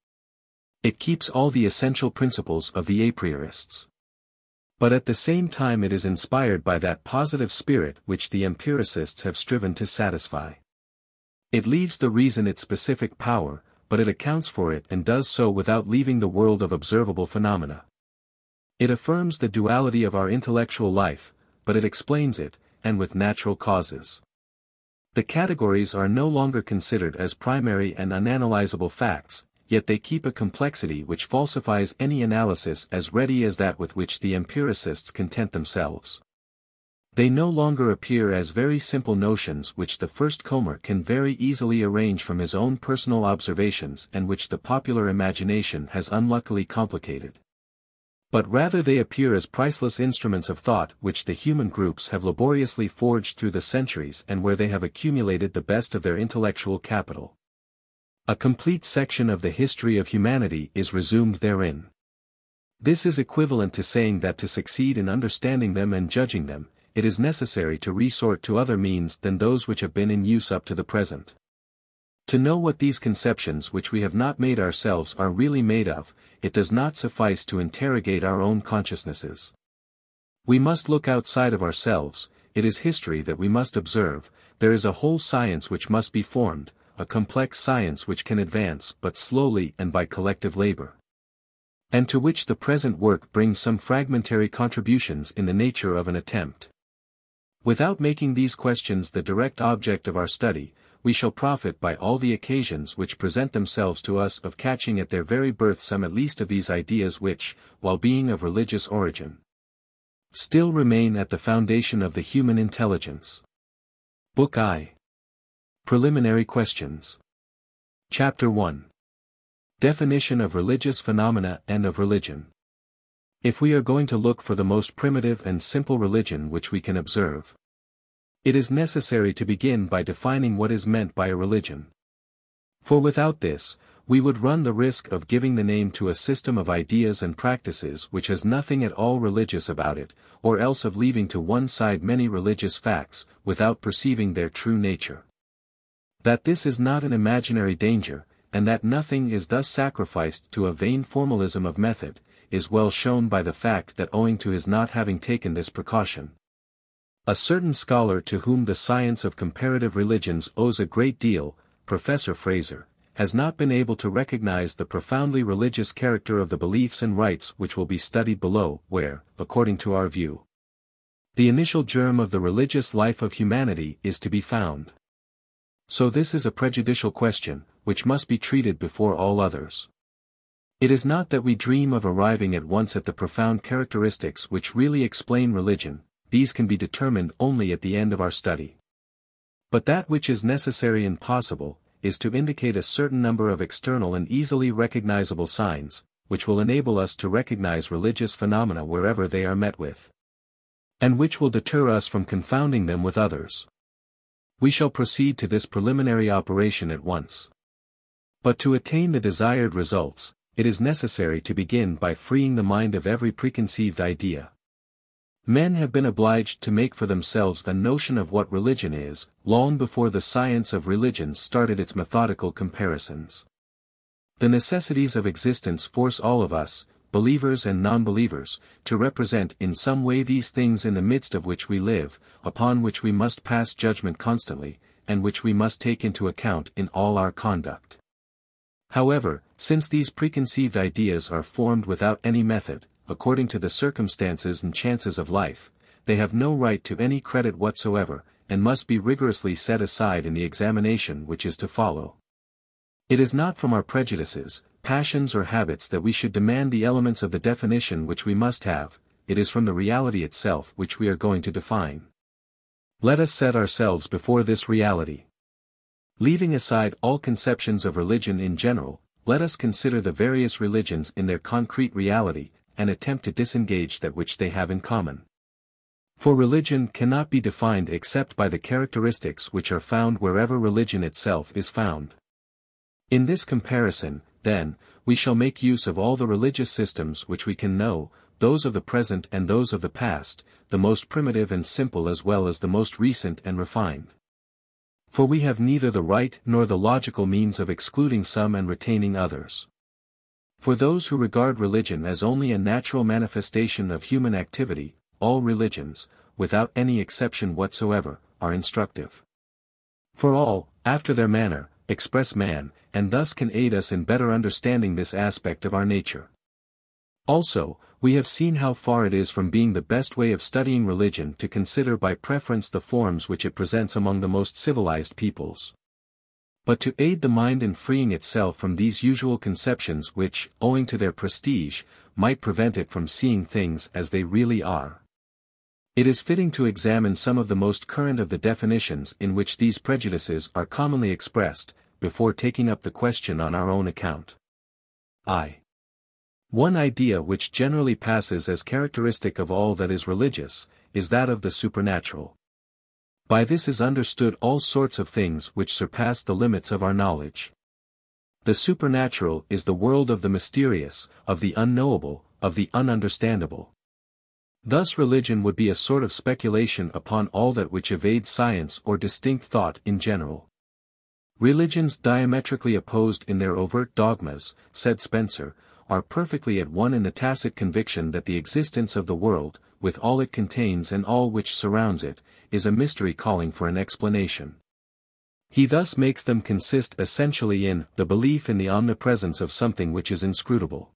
It keeps all the essential principles of the a priorists. But at the same time it is inspired by that positive spirit which the empiricists have striven to satisfy. It leaves the reason its specific power, but it accounts for it and does so without leaving the world of observable phenomena. It affirms the duality of our intellectual life, but it explains it, and with natural causes. The categories are no longer considered as primary and unanalyzable facts, yet they keep a complexity which falsifies any analysis as ready as that with which the empiricists content themselves. They no longer appear as very simple notions which the first comer can very easily arrange from his own personal observations and which the popular imagination has unluckily complicated. But rather they appear as priceless instruments of thought which the human groups have laboriously forged through the centuries and where they have accumulated the best of their intellectual capital. A complete section of the history of humanity is resumed therein. This is equivalent to saying that to succeed in understanding them and judging them, it is necessary to resort to other means than those which have been in use up to the present. To know what these conceptions which we have not made ourselves are really made of, it does not suffice to interrogate our own consciousnesses. We must look outside of ourselves, it is history that we must observe, there is a whole science which must be formed, a complex science which can advance but slowly and by collective labor, and to which the present work brings some fragmentary contributions in the nature of an attempt. Without making these questions the direct object of our study, we shall profit by all the occasions which present themselves to us of catching at their very birth some at least of these ideas which, while being of religious origin, still remain at the foundation of the human intelligence. Book I. Preliminary Questions. Chapter 1. Definition of religious phenomena and of religion. If we are going to look for the most primitive and simple religion which we can observe, it is necessary to begin by defining what is meant by a religion. For without this, we would run the risk of giving the name to a system of ideas and practices which has nothing at all religious about it, or else of leaving to one side many religious facts, without perceiving their true nature. That this is not an imaginary danger, and that nothing is thus sacrificed to a vain formalism of method, is well shown by the fact that owing to his not having taken this precaution, a certain scholar to whom the science of comparative religions owes a great deal, Professor Fraser, has not been able to recognize the profoundly religious character of the beliefs and rites which will be studied below, where, according to our view, the initial germ of the religious life of humanity is to be found. So this is a prejudicial question, which must be treated before all others. It is not that we dream of arriving at once at the profound characteristics which really explain religion, these can be determined only at the end of our study. But that which is necessary and possible, is to indicate a certain number of external and easily recognizable signs, which will enable us to recognize religious phenomena wherever they are met with, and which will deter us from confounding them with others. We shall proceed to this preliminary operation at once. But to attain the desired results, it is necessary to begin by freeing the mind of every preconceived idea. Men have been obliged to make for themselves a notion of what religion is, long before the science of religion started its methodical comparisons. The necessities of existence force all of us, believers and non-believers, to represent in some way these things in the midst of which we live, upon which we must pass judgment constantly, and which we must take into account in all our conduct. However, since these preconceived ideas are formed without any method, according to the circumstances and chances of life, they have no right to any credit whatsoever, and must be rigorously set aside in the examination which is to follow. It is not from our prejudices, passions or habits that we should demand the elements of the definition which we must have, it is from the reality itself which we are going to define. Let us set ourselves before this reality. Leaving aside all conceptions of religion in general, let us consider the various religions in their concrete reality, and attempt to disengage that which they have in common. For religion cannot be defined except by the characteristics which are found wherever religion itself is found. In this comparison, then, we shall make use of all the religious systems which we can know, those of the present and those of the past, the most primitive and simple as well as the most recent and refined. For we have neither the right nor the logical means of excluding some and retaining others. For those who regard religion as only a natural manifestation of human activity, all religions, without any exception whatsoever, are instructive. For all, after their manner, express man, and thus can aid us in better understanding this aspect of our nature. Also, We have seen how far it is from being the best way of studying religion to consider by preference the forms which it presents among the most civilized peoples. But to aid the mind in freeing itself from these usual conceptions which, owing to their prestige, might prevent it from seeing things as they really are, it is fitting to examine some of the most current of the definitions in which these prejudices are commonly expressed, before taking up the question on our own account. One idea which generally passes as characteristic of all that is religious, is that of the supernatural. By this is understood all sorts of things which surpass the limits of our knowledge. The supernatural is the world of the mysterious, of the unknowable, of the ununderstandable. Thus religion would be a sort of speculation upon all that which evades science or distinct thought in general. Religions diametrically opposed in their overt dogmas, said Spencer, are perfectly at one in the tacit conviction that the existence of the world, with all it contains and all which surrounds it, is a mystery calling for an explanation. He thus makes them consist essentially in the belief in the omnipresence of something which is inscrutable.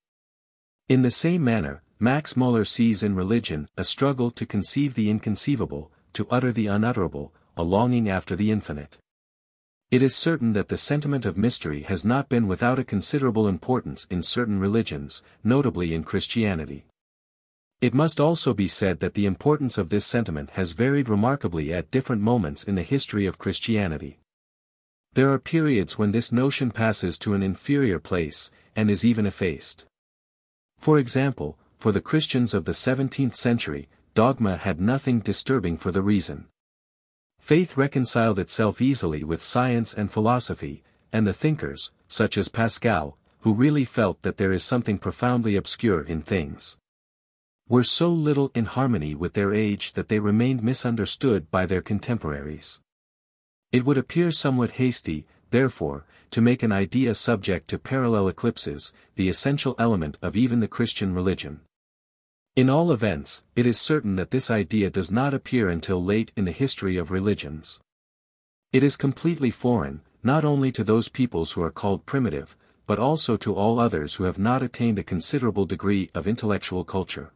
In the same manner, Max Muller sees in religion a struggle to conceive the inconceivable, to utter the unutterable, a longing after the infinite. It is certain that the sentiment of mystery has not been without a considerable importance in certain religions, notably in Christianity. It must also be said that the importance of this sentiment has varied remarkably at different moments in the history of Christianity. There are periods when this notion passes to an inferior place, and is even effaced. For example, for the Christians of the 17th century, dogma had nothing disturbing for the reason. Faith reconciled itself easily with science and philosophy, and the thinkers, such as Pascal, who really felt that there is something profoundly obscure in things, were so little in harmony with their age that they remained misunderstood by their contemporaries. It would appear somewhat hasty, therefore, to make an idea subject to parallel eclipses, the essential element of even the Christian religion. In all events, it is certain that this idea does not appear until late in the history of religions. It is completely foreign, not only to those peoples who are called primitive, but also to all others who have not attained a considerable degree of intellectual culture.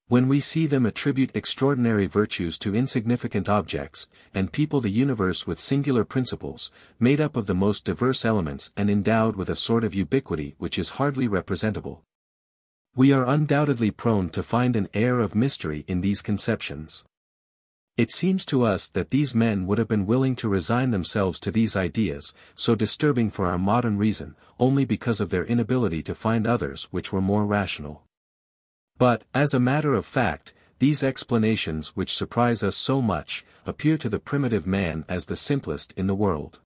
When we see them attribute extraordinary virtues to insignificant objects, and people the universe with singular principles, made up of the most diverse elements and endowed with a sort of ubiquity which is hardly representable, we are undoubtedly prone to find an air of mystery in these conceptions. It seems to us that these men would have been willing to resign themselves to these ideas, so disturbing for our modern reason, only because of their inability to find others which were more rational. But, as a matter of fact, these explanations which surprise us so much, appear to the primitive man as the simplest in the world.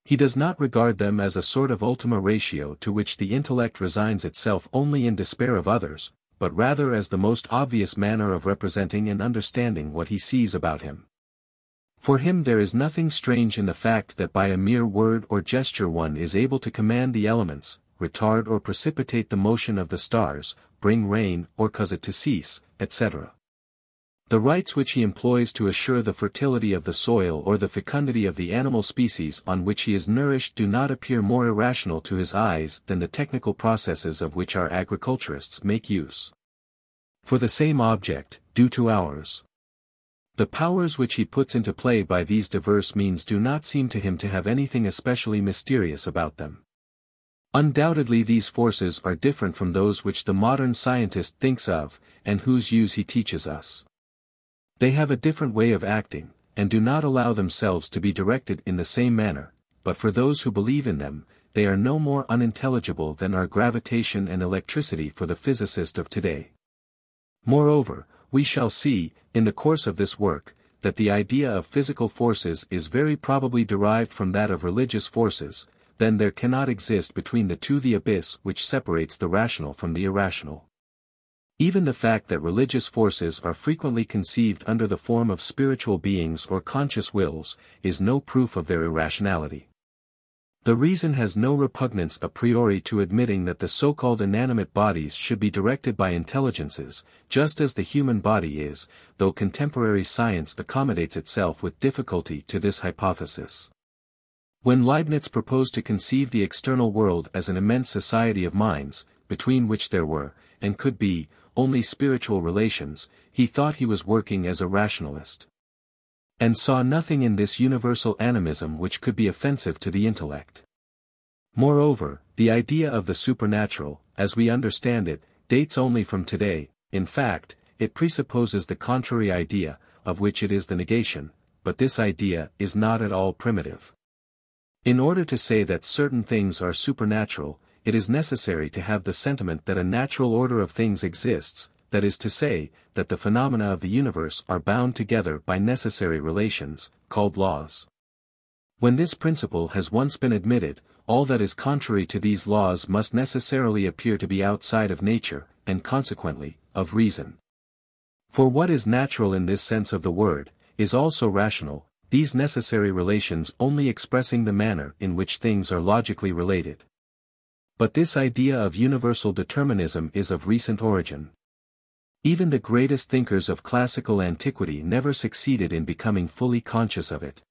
He does not regard them as a sort of ultima ratio to which the intellect resigns itself only in despair of others, but rather as the most obvious manner of representing and understanding what he sees about him. For him there is nothing strange in the fact that by a mere word or gesture one is able to command the elements, retard or precipitate the motion of the stars, bring rain or cause it to cease, etc. The rites which he employs to assure the fertility of the soil or the fecundity of the animal species on which he is nourished do not appear more irrational to his eyes than the technical processes of which our agriculturists make use for the same object, due to ours. The powers which he puts into play by these diverse means do not seem to him to have anything especially mysterious about them. Undoubtedly these forces are different from those which the modern scientist thinks of, and whose use he teaches us. They have a different way of acting, and do not allow themselves to be directed in the same manner, but for those who believe in them, they are no more unintelligible than are gravitation and electricity for the physicist of today. Moreover, we shall see, in the course of this work, that the idea of physical forces is very probably derived from that of religious forces. Then there cannot exist between the two the abyss which separates the rational from the irrational. Even the fact that religious forces are frequently conceived under the form of spiritual beings or conscious wills, is no proof of their irrationality. The reason has no repugnance a priori to admitting that the so-called inanimate bodies should be directed by intelligences, just as the human body is, though contemporary science accommodates itself with difficulty to this hypothesis. When Leibniz proposed to conceive the external world as an immense society of minds, between which there were, and could be, only spiritual relations, he thought he was working as a rationalist. And saw nothing in this universal animism which could be offensive to the intellect. Moreover, the idea of the supernatural, as we understand it, dates only from today. In fact, it presupposes the contrary idea, of which it is the negation, but this idea is not at all primitive. In order to say that certain things are supernatural, it is necessary to have the sentiment that a natural order of things exists, that is to say, that the phenomena of the universe are bound together by necessary relations, called laws. When this principle has once been admitted, all that is contrary to these laws must necessarily appear to be outside of nature, and consequently, of reason. For what is natural in this sense of the word, is also rational, these necessary relations only expressing the manner in which things are logically related. But this idea of universal determinism is of recent origin. Even the greatest thinkers of classical antiquity never succeeded in becoming fully conscious of it.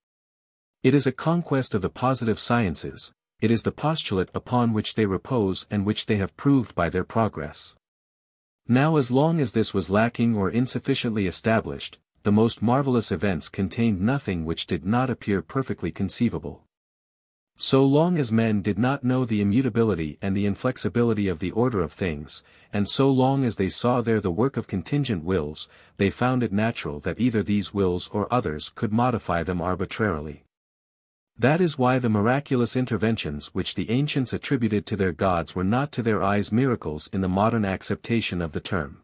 It is a conquest of the positive sciences, it is the postulate upon which they repose and which they have proved by their progress. Now, as long as this was lacking or insufficiently established, the most marvelous events contained nothing which did not appear perfectly conceivable. So long as men did not know the immutability and the inflexibility of the order of things, and so long as they saw there the work of contingent wills, they found it natural that either these wills or others could modify them arbitrarily. That is why the miraculous interventions which the ancients attributed to their gods were not to their eyes miracles in the modern acceptation of the term.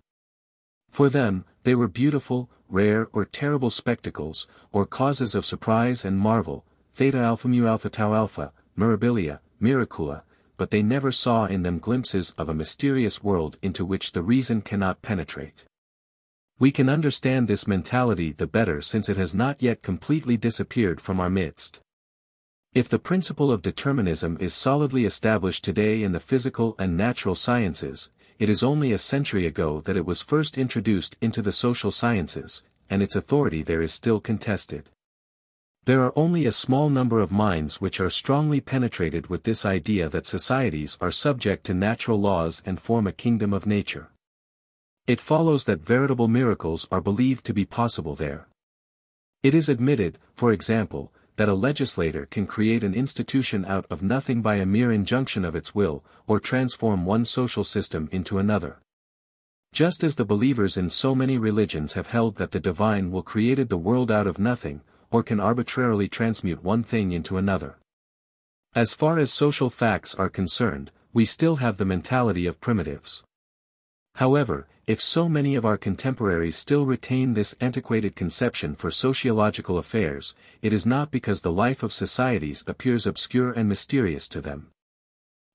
For them, they were beautiful, rare or terrible spectacles, or causes of surprise and marvel, theta alpha mu alpha tau alpha, mirabilia, miracula, but they never saw in them glimpses of a mysterious world into which the reason cannot penetrate. We can understand this mentality the better since it has not yet completely disappeared from our midst. If the principle of determinism is solidly established today in the physical and natural sciences, it is only a century ago that it was first introduced into the social sciences, and its authority there is still contested. There are only a small number of minds which are strongly penetrated with this idea that societies are subject to natural laws and form a kingdom of nature. It follows that veritable miracles are believed to be possible there. It is admitted, for example, that a legislator can create an institution out of nothing by a mere injunction of its will, or transform one social system into another. Just as the believers in so many religions have held that the divine will created the world out of nothing, or can arbitrarily transmute one thing into another. As far as social facts are concerned, we still have the mentality of primitives. However, if so many of our contemporaries still retain this antiquated conception for sociological affairs, it is not because the life of societies appears obscure and mysterious to them.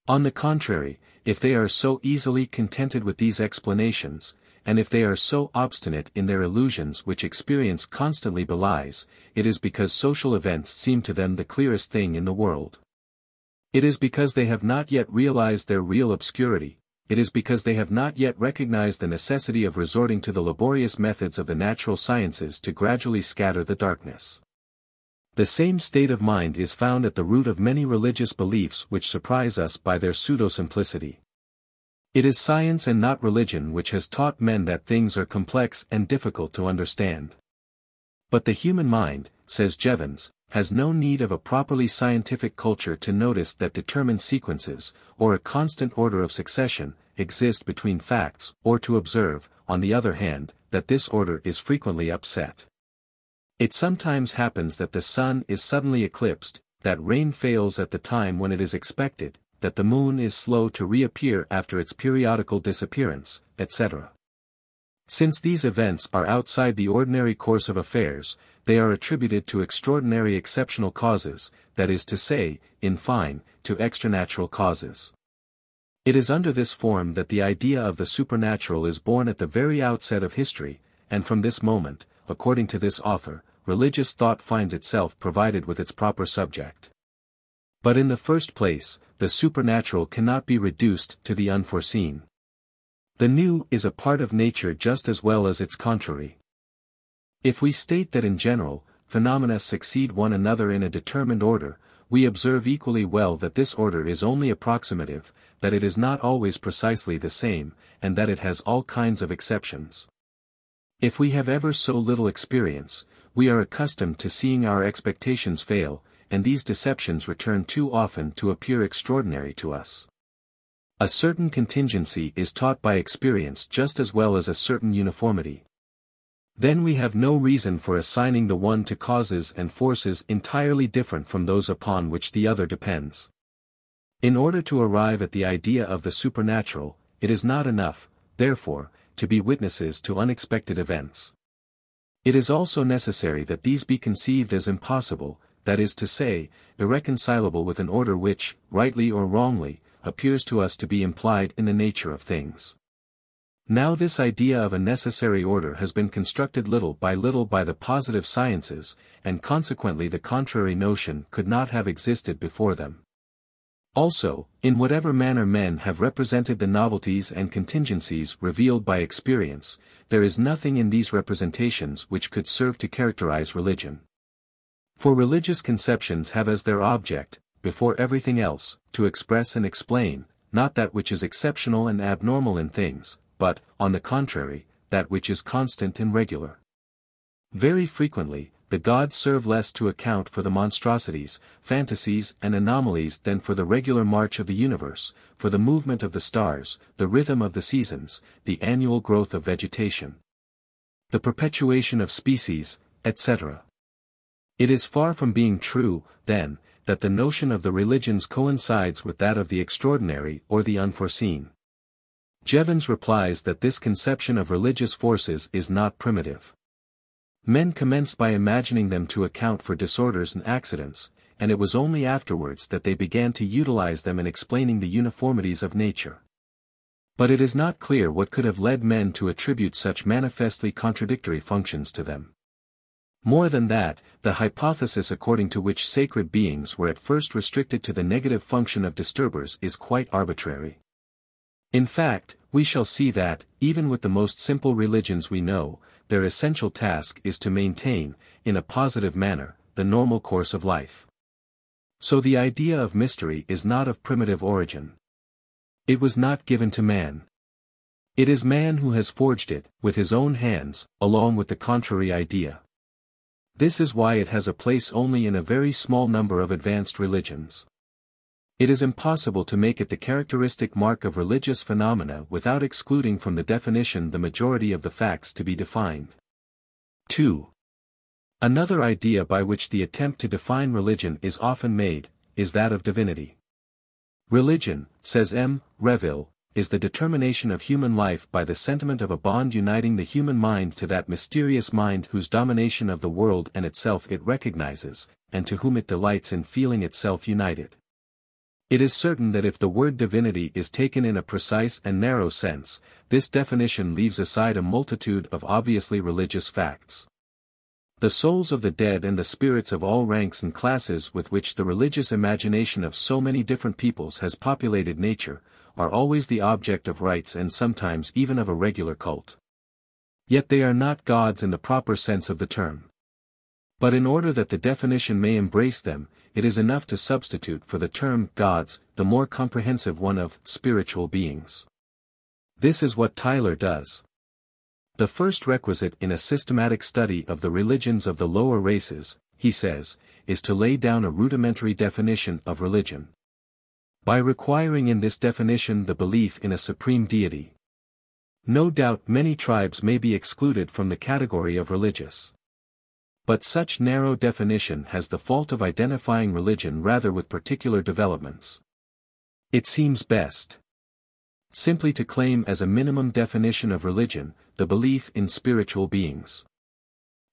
On the contrary, if they are so easily contented with these explanations, and if they are so obstinate in their illusions which experience constantly belies, it is because social events seem to them the clearest thing in the world. It is because they have not yet realized their real obscurity. It is because they have not yet recognized the necessity of resorting to the laborious methods of the natural sciences to gradually scatter the darkness. The same state of mind is found at the root of many religious beliefs which surprise us by their pseudo-simplicity. It is science and not religion which has taught men that things are complex and difficult to understand. But the human mind, says Jevons, has no need of a properly scientific culture to notice that determined sequences, or a constant order of succession, exist between facts, or to observe, on the other hand, that this order is frequently upset. It sometimes happens that the sun is suddenly eclipsed, that rain fails at the time when it is expected, that the moon is slow to reappear after its periodical disappearance, etc. Since these events are outside the ordinary course of affairs, they are attributed to extraordinary exceptional causes, that is to say, in fine, to extranatural causes. It is under this form that the idea of the supernatural is born at the very outset of history, and from this moment, according to this author, religious thought finds itself provided with its proper subject. But in the first place, the supernatural cannot be reduced to the unforeseen. The new is a part of nature just as well as its contrary. If we state that in general, phenomena succeed one another in a determined order, we observe equally well that this order is only approximative, that it is not always precisely the same, and that it has all kinds of exceptions. If we have ever so little experience, we are accustomed to seeing our expectations fail, and these deceptions return too often to appear extraordinary to us. A certain contingency is taught by experience just as well as a certain uniformity. Then we have no reason for assigning the one to causes and forces entirely different from those upon which the other depends. In order to arrive at the idea of the supernatural, it is not enough, therefore, to be witnesses to unexpected events. It is also necessary that these be conceived as impossible, that is to say, irreconcilable with an order which, rightly or wrongly, appears to us to be implied in the nature of things. Now this idea of a necessary order has been constructed little by the positive sciences, and consequently the contrary notion could not have existed before them. Also, in whatever manner men have represented the novelties and contingencies revealed by experience, there is nothing in these representations which could serve to characterize religion. For religious conceptions have as their object, before everything else, to express and explain, not that which is exceptional and abnormal in things, but, on the contrary, that which is constant and regular. Very frequently, the gods serve less to account for the monstrosities, fantasies and anomalies than for the regular march of the universe, for the movement of the stars, the rhythm of the seasons, the annual growth of vegetation, the perpetuation of species, etc. It is far from being true, then, that the notion of the religions coincides with that of the extraordinary or the unforeseen. Jevons replies that this conception of religious forces is not primitive. Men commenced by imagining them to account for disorders and accidents, and it was only afterwards that they began to utilize them in explaining the uniformities of nature. But it is not clear what could have led men to attribute such manifestly contradictory functions to them. More than that, the hypothesis according to which sacred beings were at first restricted to the negative function of disturbers is quite arbitrary. In fact, we shall see that, even with the most simple religions we know, their essential task is to maintain, in a positive manner, the normal course of life. So the idea of mystery is not of primitive origin. It was not given to man. It is man who has forged it, with his own hands, along with the contrary idea. This is why it has a place only in a very small number of advanced religions. It is impossible to make it the characteristic mark of religious phenomena without excluding from the definition the majority of the facts to be defined. 2. Another idea by which the attempt to define religion is often made, is that of divinity. Religion, says M. Reville, is the determination of human life by the sentiment of a bond uniting the human mind to that mysterious mind whose domination of the world and itself it recognizes, and to whom it delights in feeling itself united. It is certain that if the word divinity is taken in a precise and narrow sense, this definition leaves aside a multitude of obviously religious facts. The souls of the dead and the spirits of all ranks and classes with which the religious imagination of so many different peoples has populated nature, are always the object of rites and sometimes even of a regular cult. Yet they are not gods in the proper sense of the term. But in order that the definition may embrace them, it is enough to substitute for the term gods the more comprehensive one of spiritual beings. This is what Tylor does. The first requisite in a systematic study of the religions of the lower races, he says, is to lay down a rudimentary definition of religion. By requiring in this definition the belief in a supreme deity. No doubt many tribes may be excluded from the category of religious. But such narrow definition has the fault of identifying religion rather with particular developments. It seems best simply to claim as a minimum definition of religion, the belief in spiritual beings.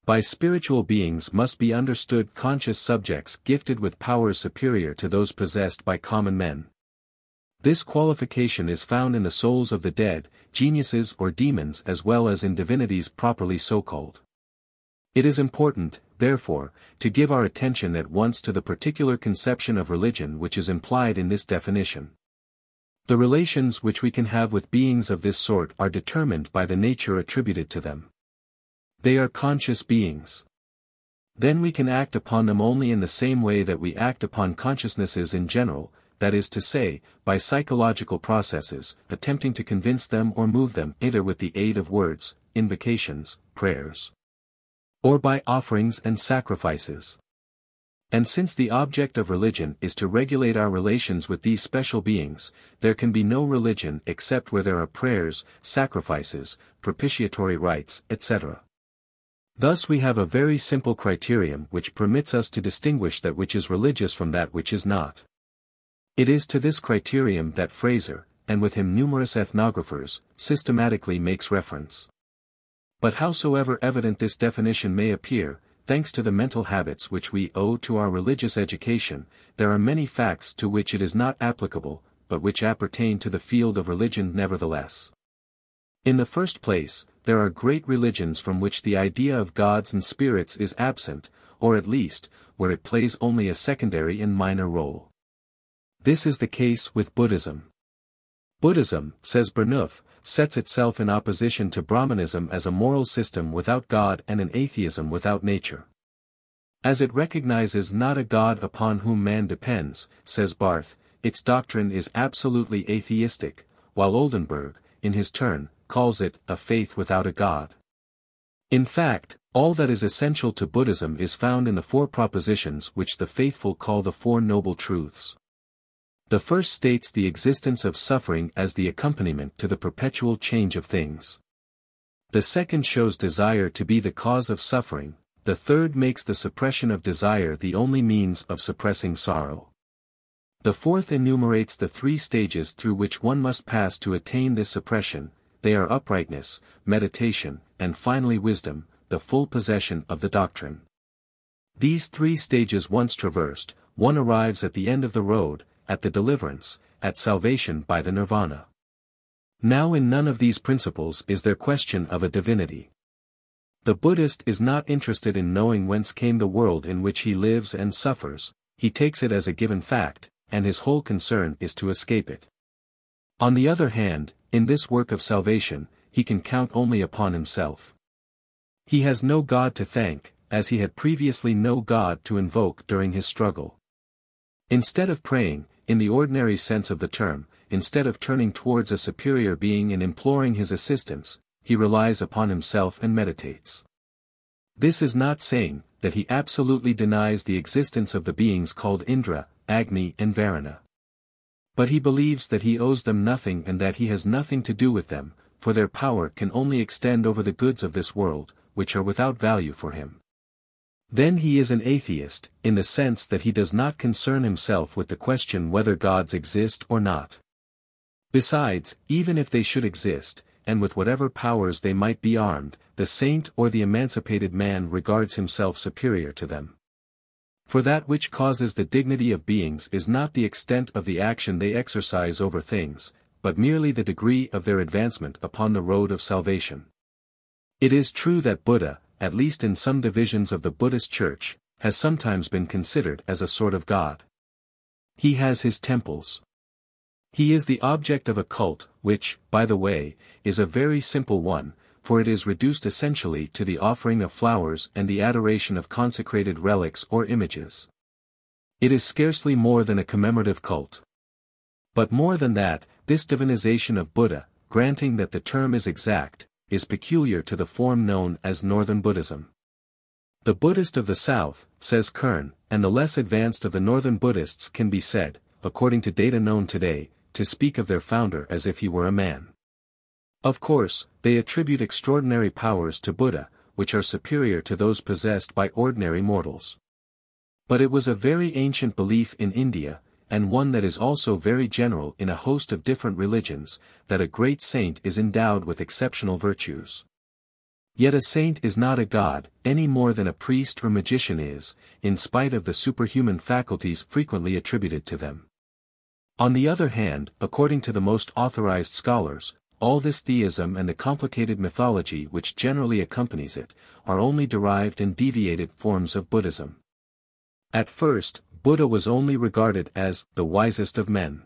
By spiritual beings must be understood conscious subjects gifted with powers superior to those possessed by common men. This qualification is found in the souls of the dead, geniuses or demons as well as in divinities properly so-called. It is important, therefore, to give our attention at once to the particular conception of religion which is implied in this definition. The relations which we can have with beings of this sort are determined by the nature attributed to them. They are conscious beings. Then we can act upon them only in the same way that we act upon consciousnesses in general, that is to say, by psychological processes, attempting to convince them or move them either with the aid of words, invocations, prayers, or by offerings and sacrifices. And since the object of religion is to regulate our relations with these special beings, there can be no religion except where there are prayers, sacrifices, propitiatory rites, etc. Thus we have a very simple criterion which permits us to distinguish that which is religious from that which is not. It is to this criterion that Fraser, and with him numerous ethnographers, systematically makes reference. But howsoever evident this definition may appear, thanks to the mental habits which we owe to our religious education, there are many facts to which it is not applicable, but which appertain to the field of religion nevertheless. In the first place, there are great religions from which the idea of gods and spirits is absent, or at least, where it plays only a secondary and minor role. This is the case with Buddhism. Buddhism, says Burnouf, sets itself in opposition to Brahmanism as a moral system without God and an atheism without nature. As it recognizes not a God upon whom man depends, says Barth, its doctrine is absolutely atheistic, while Oldenburg, in his turn, calls it a faith without a God. In fact, all that is essential to Buddhism is found in the four propositions which the faithful call the Four Noble Truths. The first states the existence of suffering as the accompaniment to the perpetual change of things. The second shows desire to be the cause of suffering, the third makes the suppression of desire the only means of suppressing sorrow. The fourth enumerates the three stages through which one must pass to attain this suppression. They are uprightness, meditation, and finally wisdom, the full possession of the doctrine. These three stages once traversed, one arrives at the end of the road, at the deliverance, at salvation by the nirvana. Now in none of these principles is there question of a divinity. The Buddhist is not interested in knowing whence came the world in which he lives and suffers, he takes it as a given fact, and his whole concern is to escape it. On the other hand, in this work of salvation, he can count only upon himself. He has no God to thank, as he had previously no God to invoke during his struggle. Instead of praying, in the ordinary sense of the term, instead of turning towards a superior being and imploring his assistance, he relies upon himself and meditates. This is not saying that he absolutely denies the existence of the beings called Indra, Agni and Varuna. But he believes that he owes them nothing and that he has nothing to do with them, for their power can only extend over the goods of this world, which are without value for him. Then he is an atheist, in the sense that he does not concern himself with the question whether gods exist or not. Besides, even if they should exist, and with whatever powers they might be armed, the saint or the emancipated man regards himself superior to them. For that which causes the dignity of beings is not the extent of the action they exercise over things, but merely the degree of their advancement upon the road of salvation. It is true that Buddha, at least in some divisions of the Buddhist Church, has sometimes been considered as a sort of god. He has his temples. He is the object of a cult, which, by the way, is a very simple one, for it is reduced essentially to the offering of flowers and the adoration of consecrated relics or images. It is scarcely more than a commemorative cult. But more than that, this divinization of Buddha, granting that the term is exact, is peculiar to the form known as Northern Buddhism. The Buddhist of the South, says Kern, and the less advanced of the Northern Buddhists can be said, according to data known today, to speak of their founder as if he were a man. Of course, they attribute extraordinary powers to Buddha, which are superior to those possessed by ordinary mortals. But it was a very ancient belief in India, and one that is also very general in a host of different religions, that a great saint is endowed with exceptional virtues. Yet a saint is not a god, any more than a priest or magician is, in spite of the superhuman faculties frequently attributed to them. On the other hand, according to the most authorized scholars, all this theism and the complicated mythology which generally accompanies it, are only derived and deviated forms of Buddhism. At first, Buddha was only regarded as the wisest of men.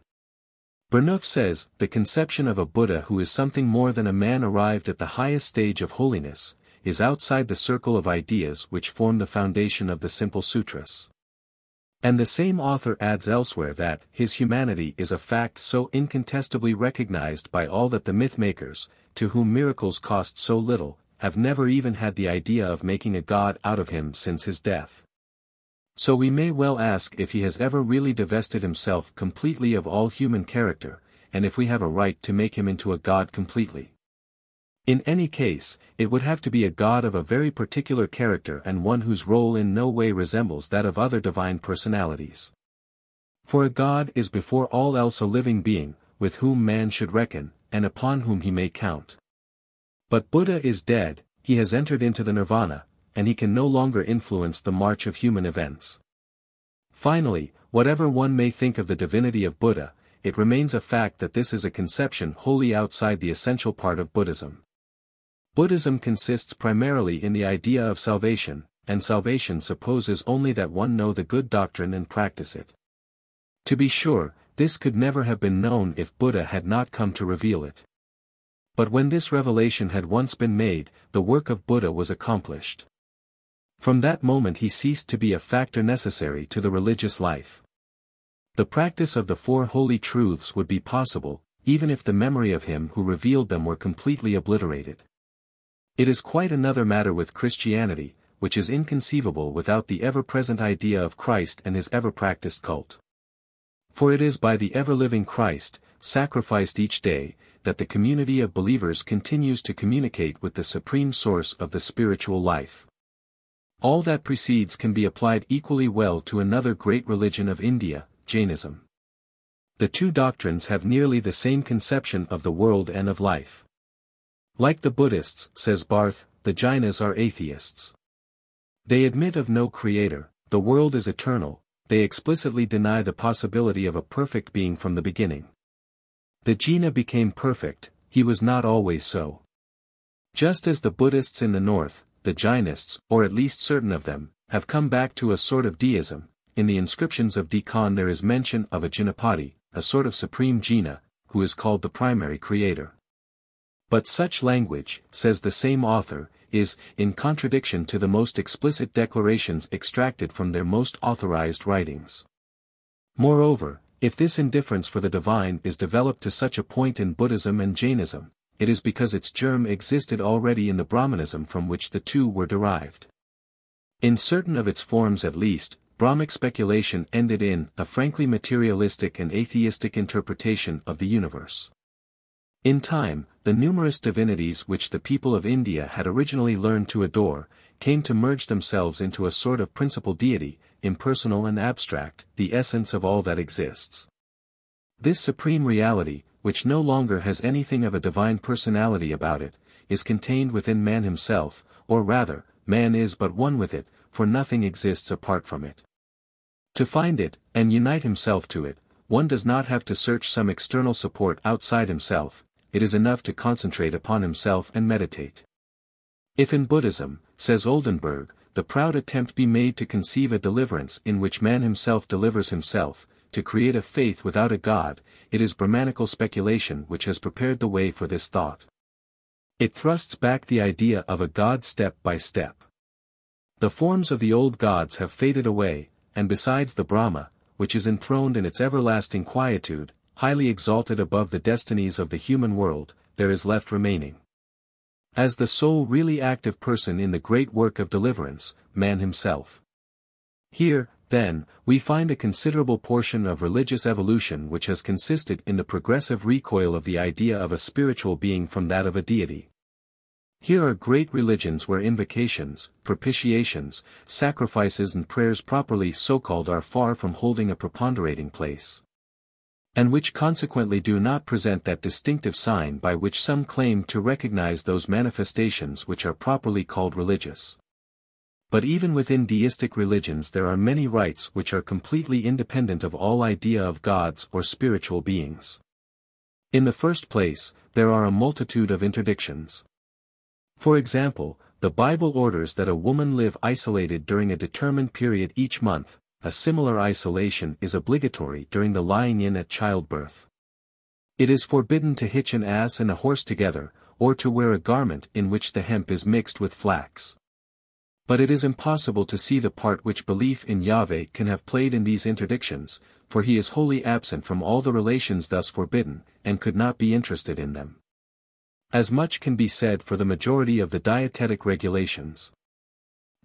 Burnouf says, the conception of a Buddha who is something more than a man arrived at the highest stage of holiness, is outside the circle of ideas which form the foundation of the simple sutras. And the same author adds elsewhere that his humanity is a fact so incontestably recognized by all that the myth-makers, to whom miracles cost so little, have never even had the idea of making a god out of him since his death. So we may well ask if he has ever really divested himself completely of all human character, and if we have a right to make him into a god completely. In any case, it would have to be a god of a very particular character and one whose role in no way resembles that of other divine personalities. For a god is before all else a living being, with whom man should reckon, and upon whom he may count. But Buddha is dead, he has entered into the nirvana, and he can no longer influence the march of human events. Finally, whatever one may think of the divinity of Buddha, it remains a fact that this is a conception wholly outside the essential part of Buddhism. Buddhism consists primarily in the idea of salvation, and salvation supposes only that one know the good doctrine and practice it. To be sure, this could never have been known if Buddha had not come to reveal it. But when this revelation had once been made, the work of Buddha was accomplished. From that moment he ceased to be a factor necessary to the religious life. The practice of the four holy truths would be possible, even if the memory of him who revealed them were completely obliterated. It is quite another matter with Christianity, which is inconceivable without the ever-present idea of Christ and his ever-practiced cult. For it is by the ever-living Christ, sacrificed each day, that the community of believers continues to communicate with the supreme source of the spiritual life. All that precedes can be applied equally well to another great religion of India, Jainism. The two doctrines have nearly the same conception of the world and of life. Like the Buddhists, says Barth, the Jainas are atheists. They admit of no creator, the world is eternal, they explicitly deny the possibility of a perfect being from the beginning. The Jina became perfect, he was not always so. Just as the Buddhists in the north, the Jainists, or at least certain of them, have come back to a sort of deism. In the inscriptions of Deccan there is mention of a Jinapati, a sort of supreme Jina, who is called the primary creator. But such language, says the same author, is in contradiction to the most explicit declarations extracted from their most authorized writings. Moreover, if this indifference for the divine is developed to such a point in Buddhism and Jainism, it is because its germ existed already in the Brahmanism from which the two were derived. In certain of its forms at least, Brahmic speculation ended in a frankly materialistic and atheistic interpretation of the universe. In time, the numerous divinities which the people of India had originally learned to adore, came to merge themselves into a sort of principal deity, impersonal and abstract, the essence of all that exists. This supreme reality, which no longer has anything of a divine personality about it, is contained within man himself, or rather, man is but one with it, for nothing exists apart from it. To find it, and unite himself to it, one does not have to search some external support outside himself, it is enough to concentrate upon himself and meditate. If in Buddhism, says Oldenburg, the proud attempt be made to conceive a deliverance in which man himself delivers himself, to create a faith without a god, it is Brahmanical speculation which has prepared the way for this thought. It thrusts back the idea of a god step by step. The forms of the old gods have faded away, and besides the Brahma, which is enthroned in its everlasting quietude, highly exalted above the destinies of the human world, there is left remaining, as the sole really active person in the great work of deliverance, man himself. Here, then, we find a considerable portion of religious evolution which has consisted in the progressive recoil of the idea of a spiritual being from that of a deity. Here are great religions where invocations, propitiations, sacrifices and prayers properly so-called are far from holding a preponderating place, and which consequently do not present that distinctive sign by which some claim to recognize those manifestations which are properly called religious. But even within deistic religions there are many rites which are completely independent of all idea of gods or spiritual beings. In the first place, there are a multitude of interdictions. For example, the Bible orders that a woman live isolated during a determined period each month. A similar isolation is obligatory during the lying in at childbirth. It is forbidden to hitch an ass and a horse together, or to wear a garment in which the hemp is mixed with flax. But it is impossible to see the part which belief in Yahweh can have played in these interdictions, for he is wholly absent from all the relations thus forbidden, and could not be interested in them. As much can be said for the majority of the dietetic regulations.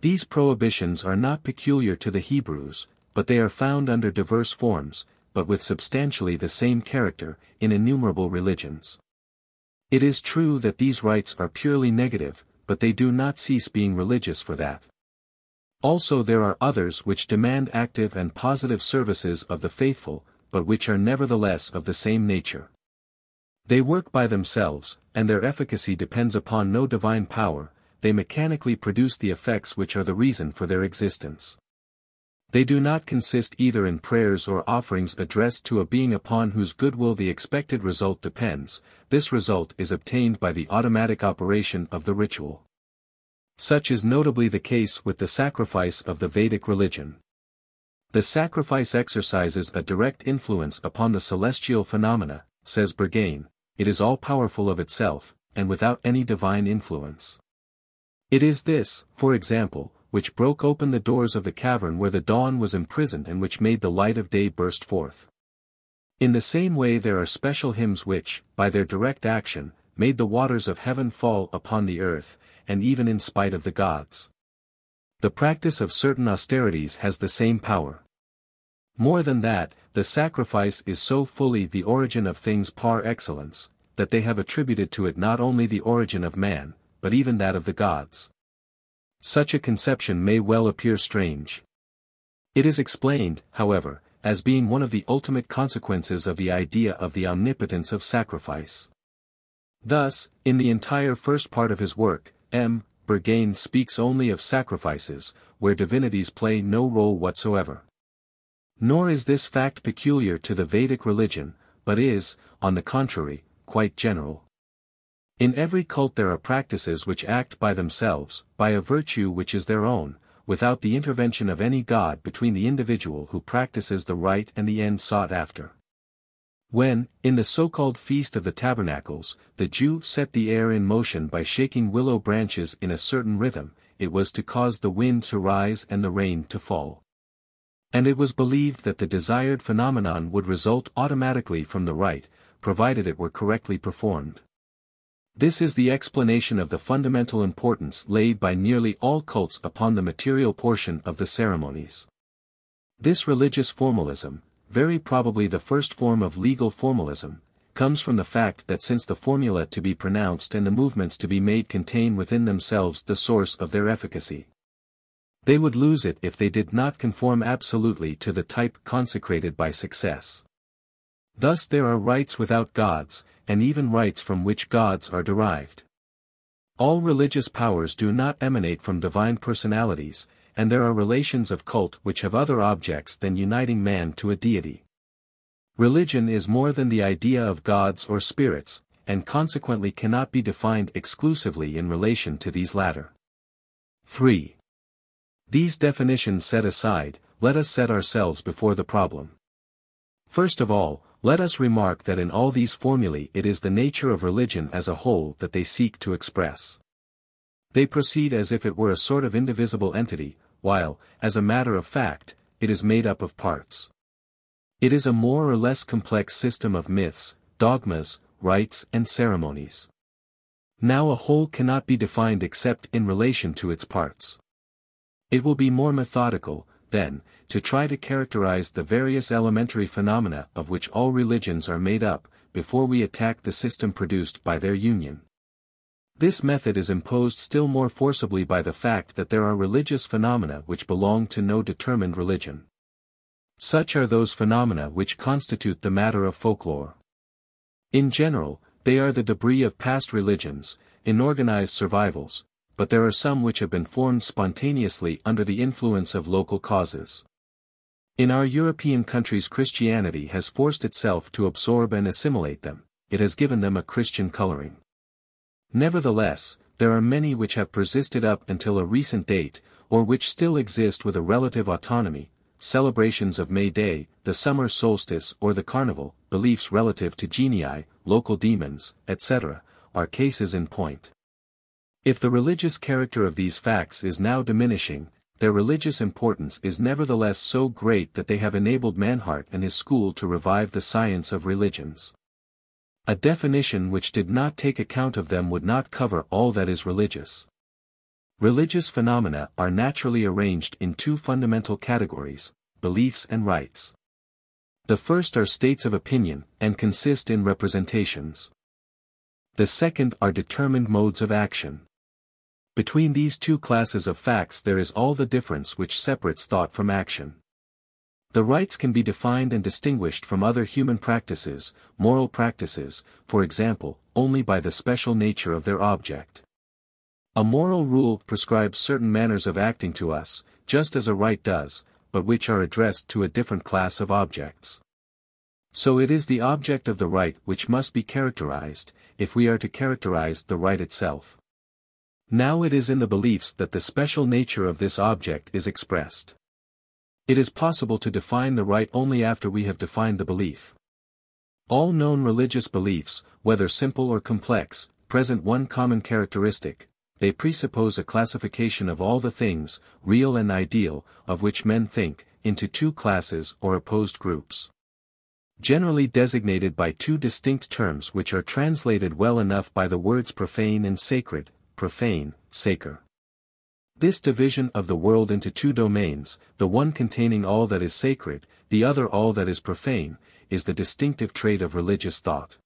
These prohibitions are not peculiar to the Hebrews, but they are found under diverse forms, but with substantially the same character, in innumerable religions. It is true that these rites are purely negative, but they do not cease being religious for that. Also there are others which demand active and positive services of the faithful, but which are nevertheless of the same nature. They work by themselves, and their efficacy depends upon no divine power, they mechanically produce the effects which are the reason for their existence. They do not consist either in prayers or offerings addressed to a being upon whose goodwill the expected result depends. This result is obtained by the automatic operation of the ritual. Such is notably the case with the sacrifice of the Vedic religion. The sacrifice exercises a direct influence upon the celestial phenomena, says Durkheim. It is all-powerful of itself, and without any divine influence. It is this, for example, which broke open the doors of the cavern where the dawn was imprisoned and which made the light of day burst forth. In the same way there are special hymns which, by their direct action, made the waters of heaven fall upon the earth, and even in spite of the gods. The practice of certain austerities has the same power. More than that, the sacrifice is so fully the origin of things par excellence, that they have attributed to it not only the origin of man, but even that of the gods. Such a conception may well appear strange. It is explained, however, as being one of the ultimate consequences of the idea of the omnipotence of sacrifice. Thus, in the entire first part of his work, M. Durkheim speaks only of sacrifices, where divinities play no role whatsoever. Nor is this fact peculiar to the Vedic religion, but is, on the contrary, quite general. In every cult there are practices which act by themselves, by a virtue which is their own, without the intervention of any god between the individual who practices the rite and the end sought after. When, in the so-called Feast of the Tabernacles, the Jew set the air in motion by shaking willow branches in a certain rhythm, it was to cause the wind to rise and the rain to fall. And it was believed that the desired phenomenon would result automatically from the rite, provided it were correctly performed. This is the explanation of the fundamental importance laid by nearly all cults upon the material portion of the ceremonies. This religious formalism, very probably the first form of legal formalism, comes from the fact that since the formula to be pronounced and the movements to be made contain within themselves the source of their efficacy, they would lose it if they did not conform absolutely to the type consecrated by success. Thus there are rites without gods, and even rites from which gods are derived. All religious powers do not emanate from divine personalities, and there are relations of cult which have other objects than uniting man to a deity. Religion is more than the idea of gods or spirits, and consequently cannot be defined exclusively in relation to these latter. 3. These definitions set aside, let us set ourselves before the problem. First of all, let us remark that in all these formulae it is the nature of religion as a whole that they seek to express. They proceed as if it were a sort of indivisible entity, while, as a matter of fact, it is made up of parts. It is a more or less complex system of myths, dogmas, rites and ceremonies. Now a whole cannot be defined except in relation to its parts. It will be more methodical, then, to try to characterize the various elementary phenomena of which all religions are made up, before we attack the system produced by their union. This method is imposed still more forcibly by the fact that there are religious phenomena which belong to no determined religion. Such are those phenomena which constitute the matter of folklore. In general, they are the debris of past religions, inorganized survivals, but there are some which have been formed spontaneously under the influence of local causes. In our European countries Christianity has forced itself to absorb and assimilate them, it has given them a Christian coloring. Nevertheless, there are many which have persisted up until a recent date, or which still exist with a relative autonomy, celebrations of May Day, the summer solstice or the carnival, beliefs relative to genii, local demons, etc., are cases in point. If the religious character of these facts is now diminishing, their religious importance is nevertheless so great that they have enabled Manhart and his school to revive the science of religions. A definition which did not take account of them would not cover all that is religious. Religious phenomena are naturally arranged in two fundamental categories, beliefs and rites. The first are states of opinion, and consist in representations. The second are determined modes of action. Between these two classes of facts there is all the difference which separates thought from action. The rites can be defined and distinguished from other human practices, moral practices, for example, only by the special nature of their object. A moral rule prescribes certain manners of acting to us, just as a rite does, but which are addressed to a different class of objects. So it is the object of the rite which must be characterized, if we are to characterize the rite itself. Now it is in the beliefs that the special nature of this object is expressed. It is possible to define the rite only after we have defined the belief. All known religious beliefs, whether simple or complex, present one common characteristic: they presuppose a classification of all the things, real and ideal, of which men think, into two classes or opposed groups. Generally designated by two distinct terms which are translated well enough by the words profane and sacred, profane, sacred. This division of the world into two domains, the one containing all that is sacred, the other all that is profane, is the distinctive trait of religious thought.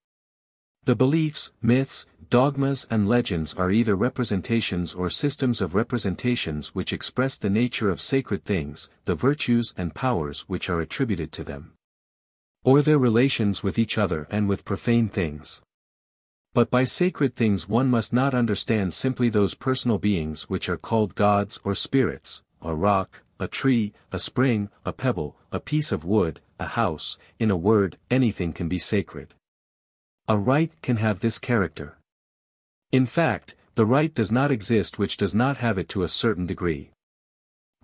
The beliefs, myths, dogmas and legends are either representations or systems of representations which express the nature of sacred things, the virtues and powers which are attributed to them, or their relations with each other and with profane things. But by sacred things one must not understand simply those personal beings which are called gods or spirits, a rock, a tree, a spring, a pebble, a piece of wood, a house, in a word, anything can be sacred. A rite can have this character. In fact, the rite does not exist which does not have it to a certain degree.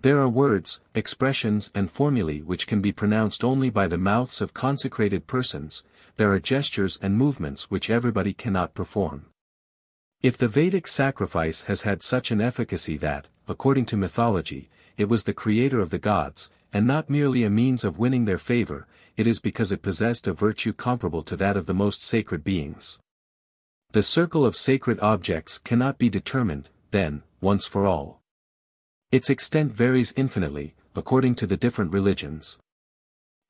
There are words, expressions and formulae which can be pronounced only by the mouths of consecrated persons, there are gestures and movements which everybody cannot perform. If the Vedic sacrifice has had such an efficacy that, according to mythology, it was the creator of the gods, and not merely a means of winning their favor, it is because it possessed a virtue comparable to that of the most sacred beings. The circle of sacred objects cannot be determined, then, once for all. Its extent varies infinitely, according to the different religions.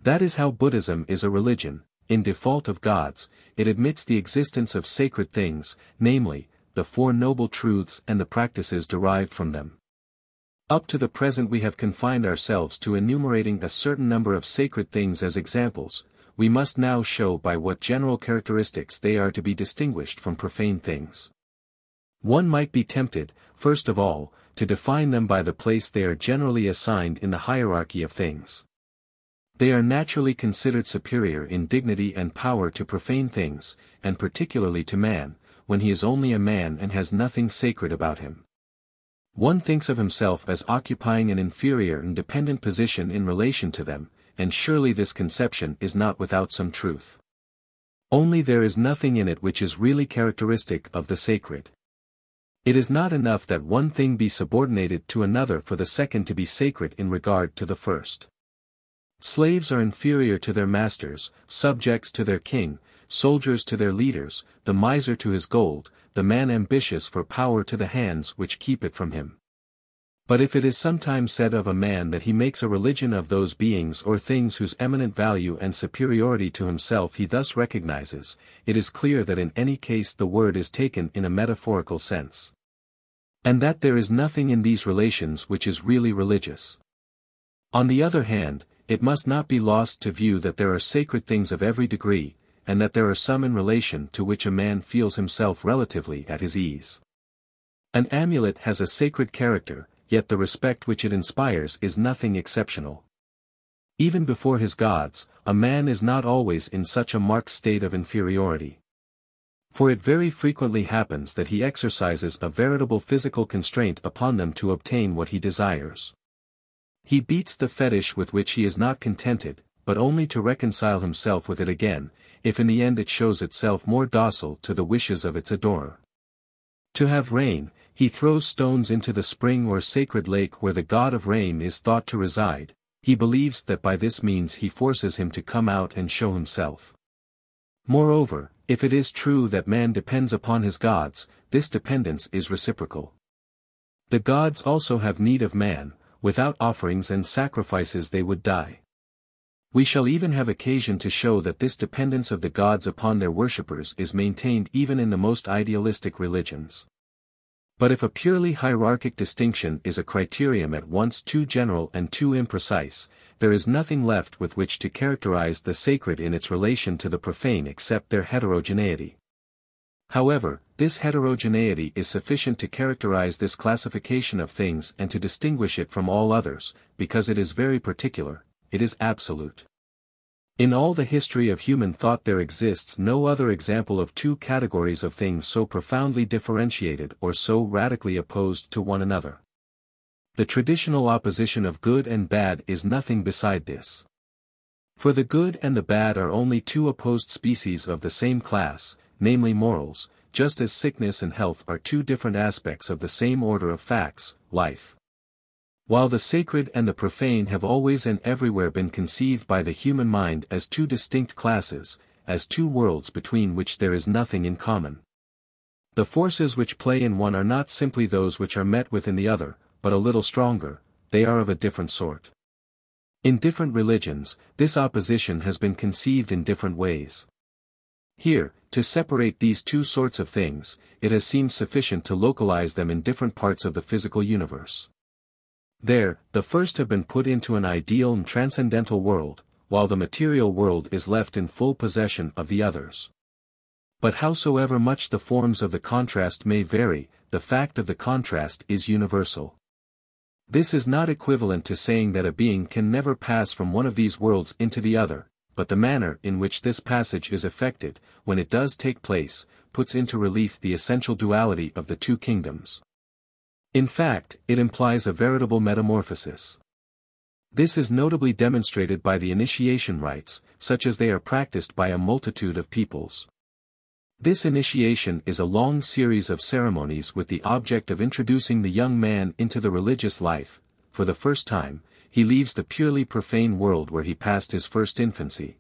That is how Buddhism is a religion. In default of gods, it admits the existence of sacred things, namely, the Four Noble Truths and the practices derived from them. Up to the present we have confined ourselves to enumerating a certain number of sacred things as examples. We must now show by what general characteristics they are to be distinguished from profane things. One might be tempted, first of all, to define them by the place they are generally assigned in the hierarchy of things. They are naturally considered superior in dignity and power to profane things, and particularly to man, when he is only a man and has nothing sacred about him. One thinks of himself as occupying an inferior and dependent position in relation to them, and surely this conception is not without some truth. Only there is nothing in it which is really characteristic of the sacred. It is not enough that one thing be subordinated to another for the second to be sacred in regard to the first. Slaves are inferior to their masters, subjects to their king, soldiers to their leaders, the miser to his gold, the man ambitious for power to the hands which keep it from him. But if it is sometimes said of a man that he makes a religion of those beings or things whose eminent value and superiority to himself he thus recognizes, it is clear that in any case the word is taken in a metaphorical sense. And that there is nothing in these relations which is really religious. On the other hand, it must not be lost to view that there are sacred things of every degree, and that there are some in relation to which a man feels himself relatively at his ease. An amulet has a sacred character, yet the respect which it inspires is nothing exceptional. Even before his gods, a man is not always in such a marked state of inferiority. For it very frequently happens that he exercises a veritable physical constraint upon them to obtain what he desires. He beats the fetish with which he is not contented, but only to reconcile himself with it again, if in the end it shows itself more docile to the wishes of its adorer. To have rain, he throws stones into the spring or sacred lake where the god of rain is thought to reside. He believes that by this means he forces him to come out and show himself. Moreover, if it is true that man depends upon his gods, this dependence is reciprocal. The gods also have need of man, without offerings and sacrifices they would die. We shall even have occasion to show that this dependence of the gods upon their worshippers is maintained even in the most idealistic religions. But if a purely hierarchic distinction is a criterion at once too general and too imprecise, there is nothing left with which to characterize the sacred in its relation to the profane except their heterogeneity. However, this heterogeneity is sufficient to characterize this classification of things and to distinguish it from all others, because it is very particular, it is absolute. In all the history of human thought there exists no other example of two categories of things so profoundly differentiated or so radically opposed to one another. The traditional opposition of good and bad is nothing beside this. For the good and the bad are only two opposed species of the same class, namely morals, just as sickness and health are two different aspects of the same order of facts, life. While the sacred and the profane have always and everywhere been conceived by the human mind as two distinct classes, as two worlds between which there is nothing in common. The forces which play in one are not simply those which are met with in the other, but a little stronger, they are of a different sort. In different religions, this opposition has been conceived in different ways. Here, to separate these two sorts of things, it has seemed sufficient to localize them in different parts of the physical universe. There, the first have been put into an ideal and transcendental world, while the material world is left in full possession of the others. But howsoever much the forms of the contrast may vary, the fact of the contrast is universal. This is not equivalent to saying that a being can never pass from one of these worlds into the other, but the manner in which this passage is effected, when it does take place, puts into relief the essential duality of the two kingdoms. In fact, it implies a veritable metamorphosis. This is notably demonstrated by the initiation rites, such as they are practiced by a multitude of peoples. This initiation is a long series of ceremonies with the object of introducing the young man into the religious life. For the first time, he leaves the purely profane world where he passed his first infancy,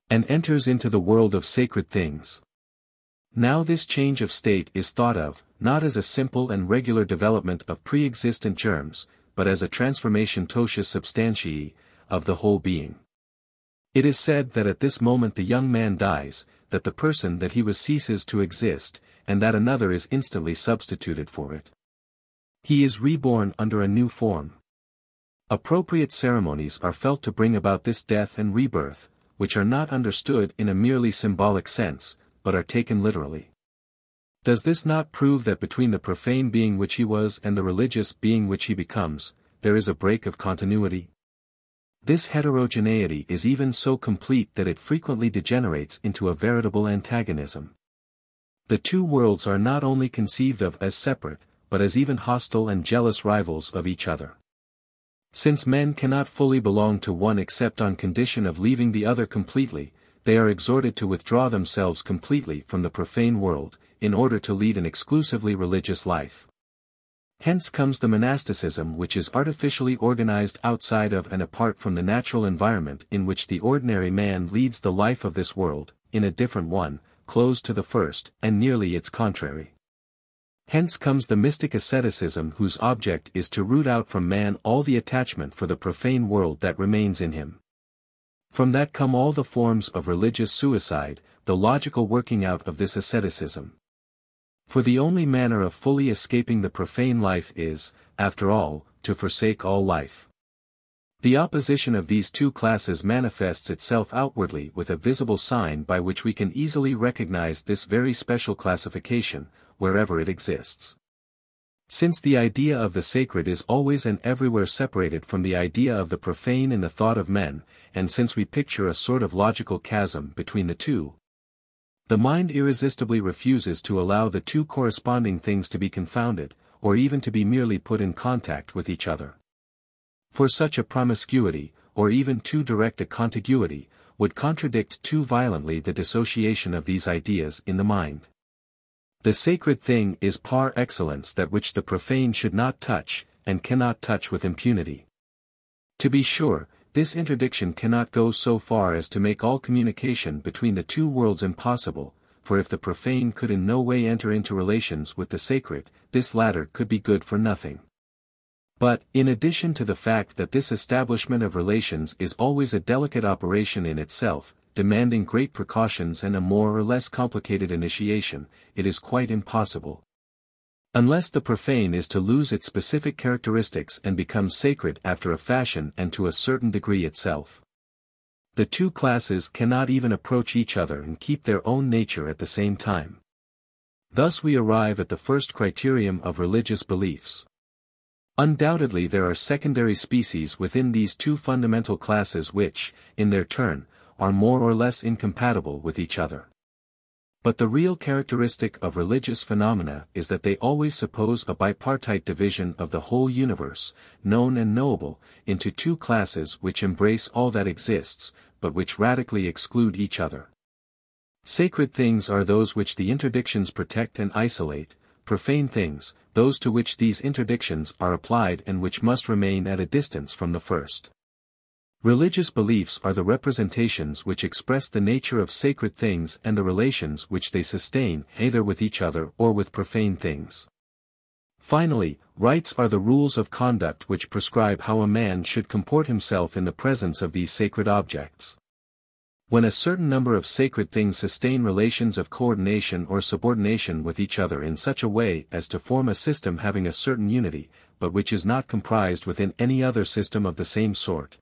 and enters into the world of sacred things. Now this change of state is thought of, not as a simple and regular development of pre-existent germs, but as a transformation totius substantiae, of the whole being. It is said that at this moment the young man dies, that the person that he was ceases to exist, and that another is instantly substituted for it. He is reborn under a new form. Appropriate ceremonies are felt to bring about this death and rebirth, which are not understood in a merely symbolic sense, but are taken literally. Does this not prove that between the profane being which he was and the religious being which he becomes, there is a break of continuity? This heterogeneity is even so complete that it frequently degenerates into a veritable antagonism. The two worlds are not only conceived of as separate, but as even hostile and jealous rivals of each other. Since men cannot fully belong to one except on condition of leaving the other completely, they are exhorted to withdraw themselves completely from the profane world, in order to lead an exclusively religious life. Hence comes the monasticism which is artificially organized outside of and apart from the natural environment in which the ordinary man leads the life of this world, in a different one, closed to the first, and nearly its contrary. Hence comes the mystic asceticism whose object is to root out from man all the attachment for the profane world that remains in him. From that come all the forms of religious suicide, the logical working out of this asceticism. For the only manner of fully escaping the profane life is, after all, to forsake all life. The opposition of these two classes manifests itself outwardly with a visible sign by which we can easily recognize this very special classification, wherever it exists. Since the idea of the sacred is always and everywhere separated from the idea of the profane in the thought of men, and since we picture a sort of logical chasm between the two, the mind irresistibly refuses to allow the two corresponding things to be confounded, or even to be merely put in contact with each other. For such a promiscuity, or even too direct a contiguity, would contradict too violently the dissociation of these ideas in the mind. The sacred thing is par excellence that which the profane should not touch, and cannot touch with impunity. To be sure, this interdiction cannot go so far as to make all communication between the two worlds impossible, for if the profane could in no way enter into relations with the sacred, this latter could be good for nothing. But, in addition to the fact that this establishment of relations is always a delicate operation in itself, demanding great precautions and a more or less complicated initiation, it is quite impossible. Unless the profane is to lose its specific characteristics and become sacred after a fashion and to a certain degree itself. The two classes cannot even approach each other and keep their own nature at the same time. Thus we arrive at the first criterion of religious beliefs. Undoubtedly there are secondary species within these two fundamental classes which, in their turn, are more or less incompatible with each other. But the real characteristic of religious phenomena is that they always suppose a bipartite division of the whole universe, known and knowable, into two classes which embrace all that exists, but which radically exclude each other. Sacred things are those which the interdictions protect and isolate, profane things, those to which these interdictions are applied and which must remain at a distance from the first. Religious beliefs are the representations which express the nature of sacred things and the relations which they sustain either with each other or with profane things. Finally, rites are the rules of conduct which prescribe how a man should comport himself in the presence of these sacred objects. When a certain number of sacred things sustain relations of coordination or subordination with each other in such a way as to form a system having a certain unity, but which is not comprised within any other system of the same sort,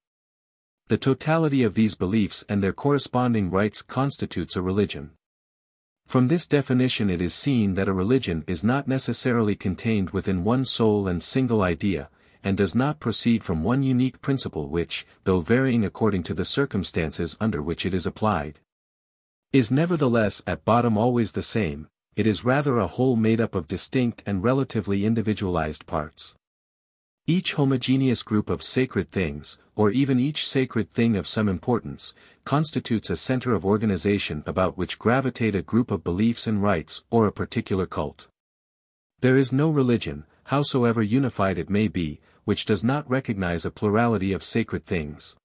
the totality of these beliefs and their corresponding rites constitutes a religion. From this definition it is seen that a religion is not necessarily contained within one sole and single idea, and does not proceed from one unique principle which, though varying according to the circumstances under which it is applied, is nevertheless at bottom always the same. It is rather a whole made up of distinct and relatively individualized parts. Each homogeneous group of sacred things, or even each sacred thing of some importance, constitutes a center of organization about which gravitate a group of beliefs and rites or a particular cult. There is no religion, howsoever unified it may be, which does not recognize a plurality of sacred things.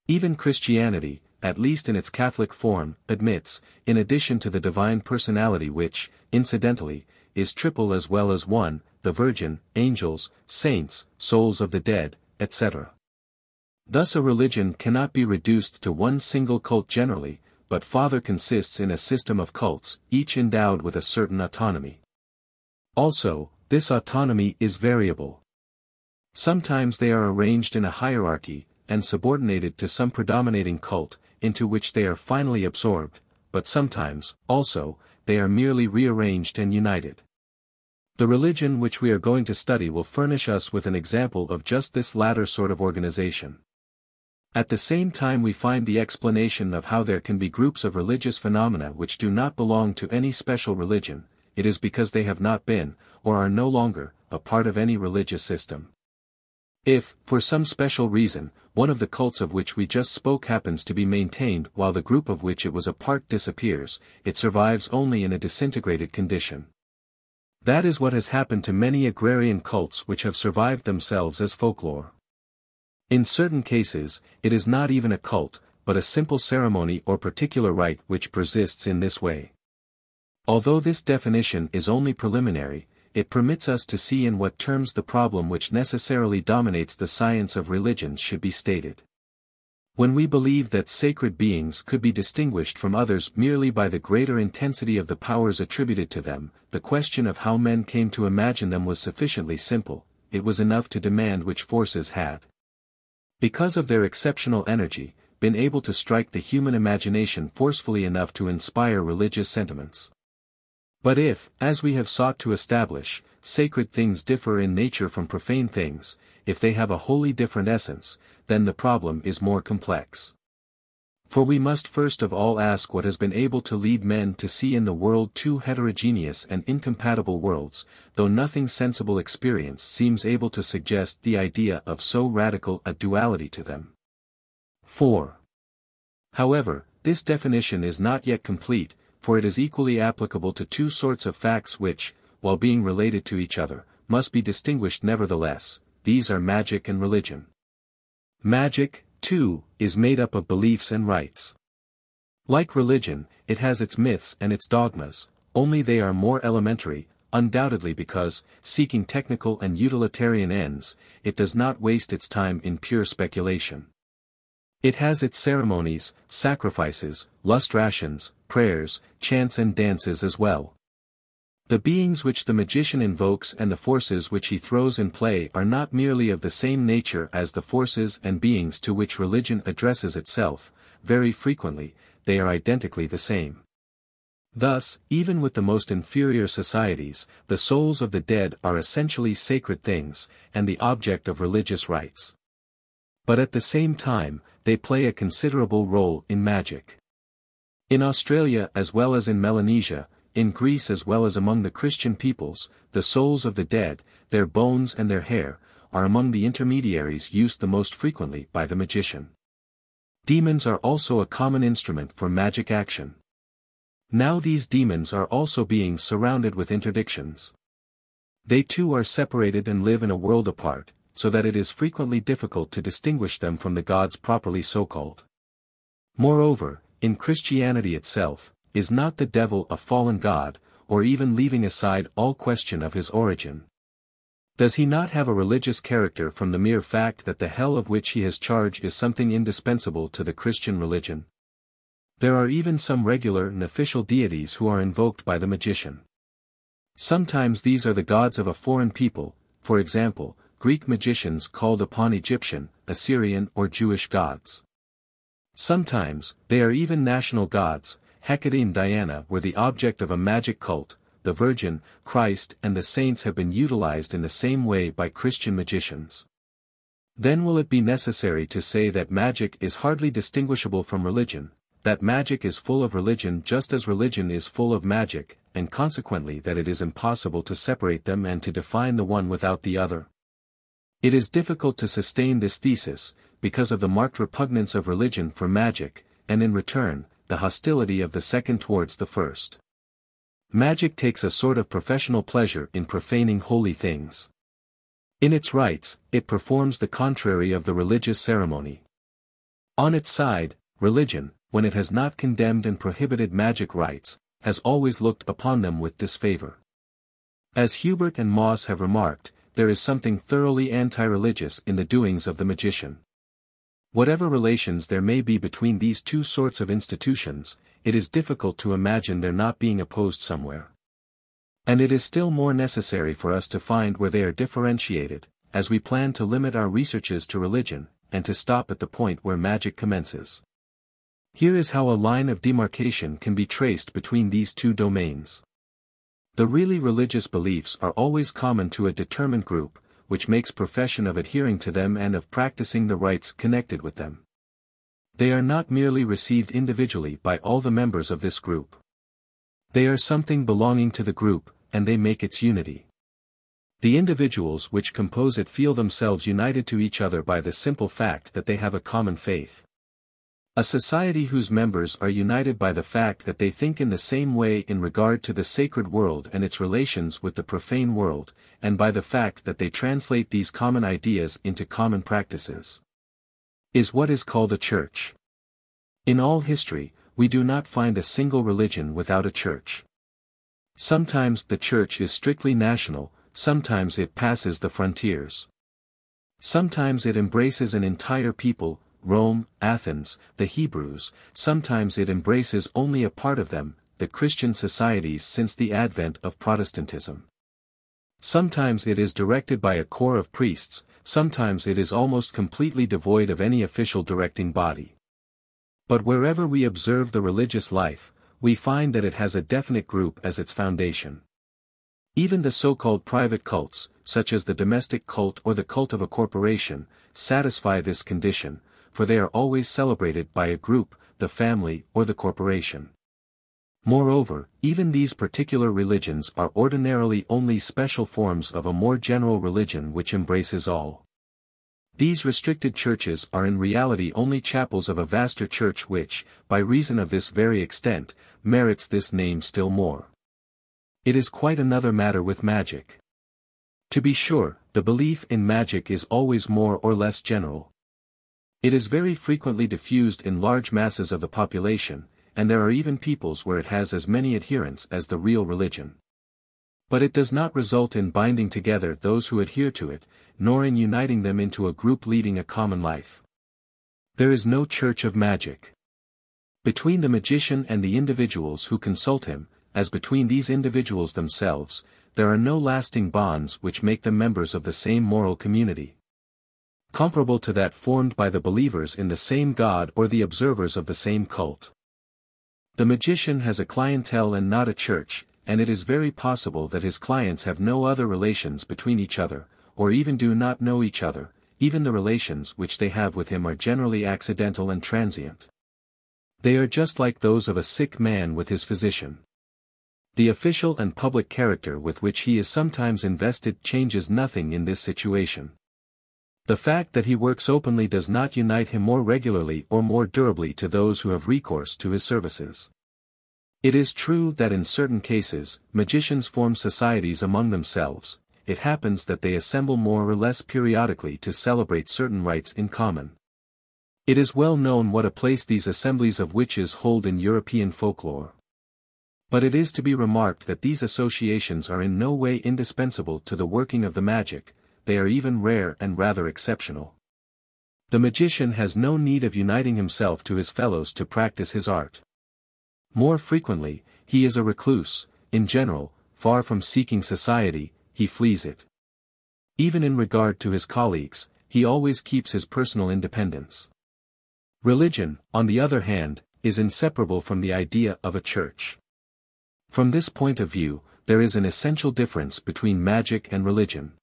Even Christianity, at least in its Catholic form, admits, in addition to the divine personality which, incidentally, is triple as well as one, the Virgin, angels, saints, souls of the dead, etc. Thus a religion cannot be reduced to one single cult generally, but rather consists in a system of cults, each endowed with a certain autonomy. Also, this autonomy is variable. Sometimes they are arranged in a hierarchy, and subordinated to some predominating cult, into which they are finally absorbed, but sometimes, also, they are merely rearranged and united. The religion which we are going to study will furnish us with an example of just this latter sort of organization. At the same time we find the explanation of how there can be groups of religious phenomena which do not belong to any special religion. It is because they have not been, or are no longer, a part of any religious system. If, for some special reason, one of the cults of which we just spoke happens to be maintained while the group of which it was a part disappears, it survives only in a disintegrated condition. That is what has happened to many agrarian cults which have survived themselves as folklore. In certain cases, it is not even a cult, but a simple ceremony or particular rite which persists in this way. Although this definition is only preliminary, it permits us to see in what terms the problem which necessarily dominates the science of religions should be stated. When we believe that sacred beings could be distinguished from others merely by the greater intensity of the powers attributed to them, the question of how men came to imagine them was sufficiently simple. It was enough to demand which forces had, because of their exceptional energy, been able to strike the human imagination forcefully enough to inspire religious sentiments. But if, as we have sought to establish, sacred things differ in nature from profane things, if they have a wholly different essence, then the problem is more complex. For we must first of all ask what has been able to lead men to see in the world two heterogeneous and incompatible worlds, though nothing sensible experience seems able to suggest the idea of so radical a duality to them. 4. However, this definition is not yet complete, for it is equally applicable to two sorts of facts which, while being related to each other, must be distinguished nevertheless. These are magic and religion. Magic, too, is made up of beliefs and rites. Like religion, it has its myths and its dogmas, only they are more elementary, undoubtedly because, seeking technical and utilitarian ends, it does not waste its time in pure speculation. It has its ceremonies, sacrifices, lustrations, prayers, chants and dances as well. The beings which the magician invokes and the forces which he throws in play are not merely of the same nature as the forces and beings to which religion addresses itself, very frequently, they are identically the same. Thus, even with the most inferior societies, the souls of the dead are essentially sacred things, and the object of religious rites. But at the same time, they play a considerable role in magic. In Australia as well as in Melanesia, in Greece as well as among the Christian peoples, the souls of the dead, their bones and their hair, are among the intermediaries used the most frequently by the magician. Demons are also a common instrument for magic action. Now these demons are also being surrounded with interdictions. They too are separated and live in a world apart, so that it is frequently difficult to distinguish them from the gods properly so-called. Moreover, in Christianity itself, is not the devil a fallen god, or even leaving aside all question of his origin? Does he not have a religious character from the mere fact that the hell of which he has charge is something indispensable to the Christian religion? There are even some regular and official deities who are invoked by the magician. Sometimes these are the gods of a foreign people, for example, Greek magicians called upon Egyptian, Assyrian or Jewish gods. Sometimes, they are even national gods. Hecate and Diana were the object of a magic cult, the Virgin, Christ and the saints have been utilized in the same way by Christian magicians. Then will it be necessary to say that magic is hardly distinguishable from religion, that magic is full of religion just as religion is full of magic, and consequently that it is impossible to separate them and to define the one without the other? It is difficult to sustain this thesis, because of the marked repugnance of religion for magic, and in return, the hostility of the second towards the first. Magic takes a sort of professional pleasure in profaning holy things. In its rites, it performs the contrary of the religious ceremony. On its side, religion, when it has not condemned and prohibited magic rites, has always looked upon them with disfavor. As Hubert and Moss have remarked, there is something thoroughly anti-religious in the doings of the magician. Whatever relations there may be between these two sorts of institutions, it is difficult to imagine their not being opposed somewhere. And it is still more necessary for us to find where they are differentiated, as we plan to limit our researches to religion, and to stop at the point where magic commences. Here is how a line of demarcation can be traced between these two domains. The really religious beliefs are always common to a determined group, which makes profession of adhering to them and of practicing the rites connected with them. They are not merely received individually by all the members of this group. They are something belonging to the group, and they make its unity. The individuals which compose it feel themselves united to each other by the simple fact that they have a common faith. A society whose members are united by the fact that they think in the same way in regard to the sacred world and its relations with the profane world, and by the fact that they translate these common ideas into common practices, is what is called a church. In all history, we do not find a single religion without a church. Sometimes the church is strictly national, sometimes it passes the frontiers. Sometimes it embraces an entire people, Rome, Athens, the Hebrews, sometimes it embraces only a part of them, the Christian societies since the advent of Protestantism. Sometimes it is directed by a corps of priests, sometimes it is almost completely devoid of any official directing body. But wherever we observe the religious life, we find that it has a definite group as its foundation. Even the so-called private cults, such as the domestic cult or the cult of a corporation, satisfy this condition, for they are always celebrated by a group, the family or the corporation. Moreover, even these particular religions are ordinarily only special forms of a more general religion which embraces all. These restricted churches are in reality only chapels of a vaster church which, by reason of this very extent, merits this name still more. It is quite another matter with magic. To be sure, the belief in magic is always more or less general. It is very frequently diffused in large masses of the population, and there are even peoples where it has as many adherents as the real religion. But it does not result in binding together those who adhere to it, nor in uniting them into a group leading a common life. There is no church of magic. Between the magician and the individuals who consult him, as between these individuals themselves, there are no lasting bonds which make them members of the same moral community, comparable to that formed by the believers in the same God or the observers of the same cult. The magician has a clientele and not a church, and it is very possible that his clients have no other relations between each other, or even do not know each other. Even the relations which they have with him are generally accidental and transient. They are just like those of a sick man with his physician. The official and public character with which he is sometimes invested changes nothing in this situation. The fact that he works openly does not unite him more regularly or more durably to those who have recourse to his services. It is true that in certain cases, magicians form societies among themselves. It happens that they assemble more or less periodically to celebrate certain rites in common. It is well known what a place these assemblies of witches hold in European folklore. But it is to be remarked that these associations are in no way indispensable to the working of the magic, they are even rare and rather exceptional. The magician has no need of uniting himself to his fellows to practice his art. More frequently, he is a recluse, in general, far from seeking society, he flees it. Even in regard to his colleagues, he always keeps his personal independence. Religion, on the other hand, is inseparable from the idea of a church. From this point of view, there is an essential difference between magic and religion.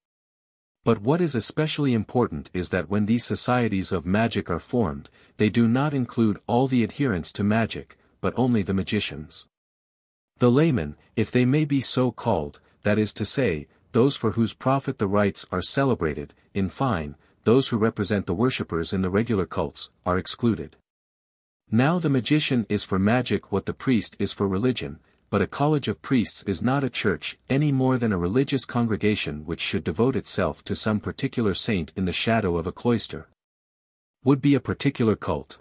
But what is especially important is that when these societies of magic are formed, they do not include all the adherents to magic, but only the magicians. The laymen, if they may be so called, that is to say, those for whose profit the rites are celebrated, in fine, those who represent the worshippers in the regular cults, are excluded. Now the magician is for magic what the priest is for religion, but a college of priests is not a church any more than a religious congregation which should devote itself to some particular saint in the shadow of a cloister would be a particular cult.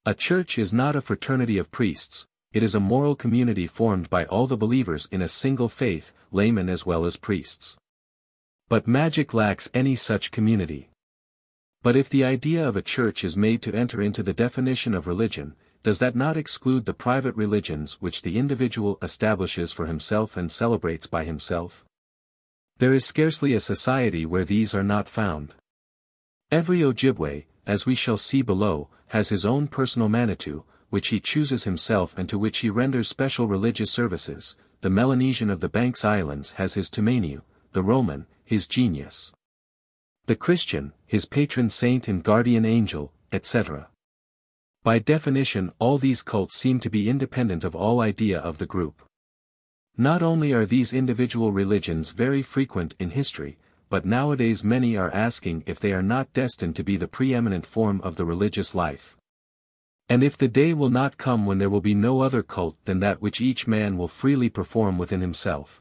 A church is not a fraternity of priests, it is a moral community formed by all the believers in a single faith, laymen as well as priests. But magic lacks any such community. But if the idea of a church is made to enter into the definition of religion, does that not exclude the private religions which the individual establishes for himself and celebrates by himself? There is scarcely a society where these are not found. Every Ojibwe, as we shall see below, has his own personal Manitou, which he chooses himself and to which he renders special religious services. The Melanesian of the Banks Islands has his Tumeniu, the Roman, his genius. The Christian, his patron saint and guardian angel, etc. By definition all these cults seem to be independent of all idea of the group. Not only are these individual religions very frequent in history, but nowadays many are asking if they are not destined to be the preeminent form of the religious life. And if the day will not come when there will be no other cult than that which each man will freely perform within himself.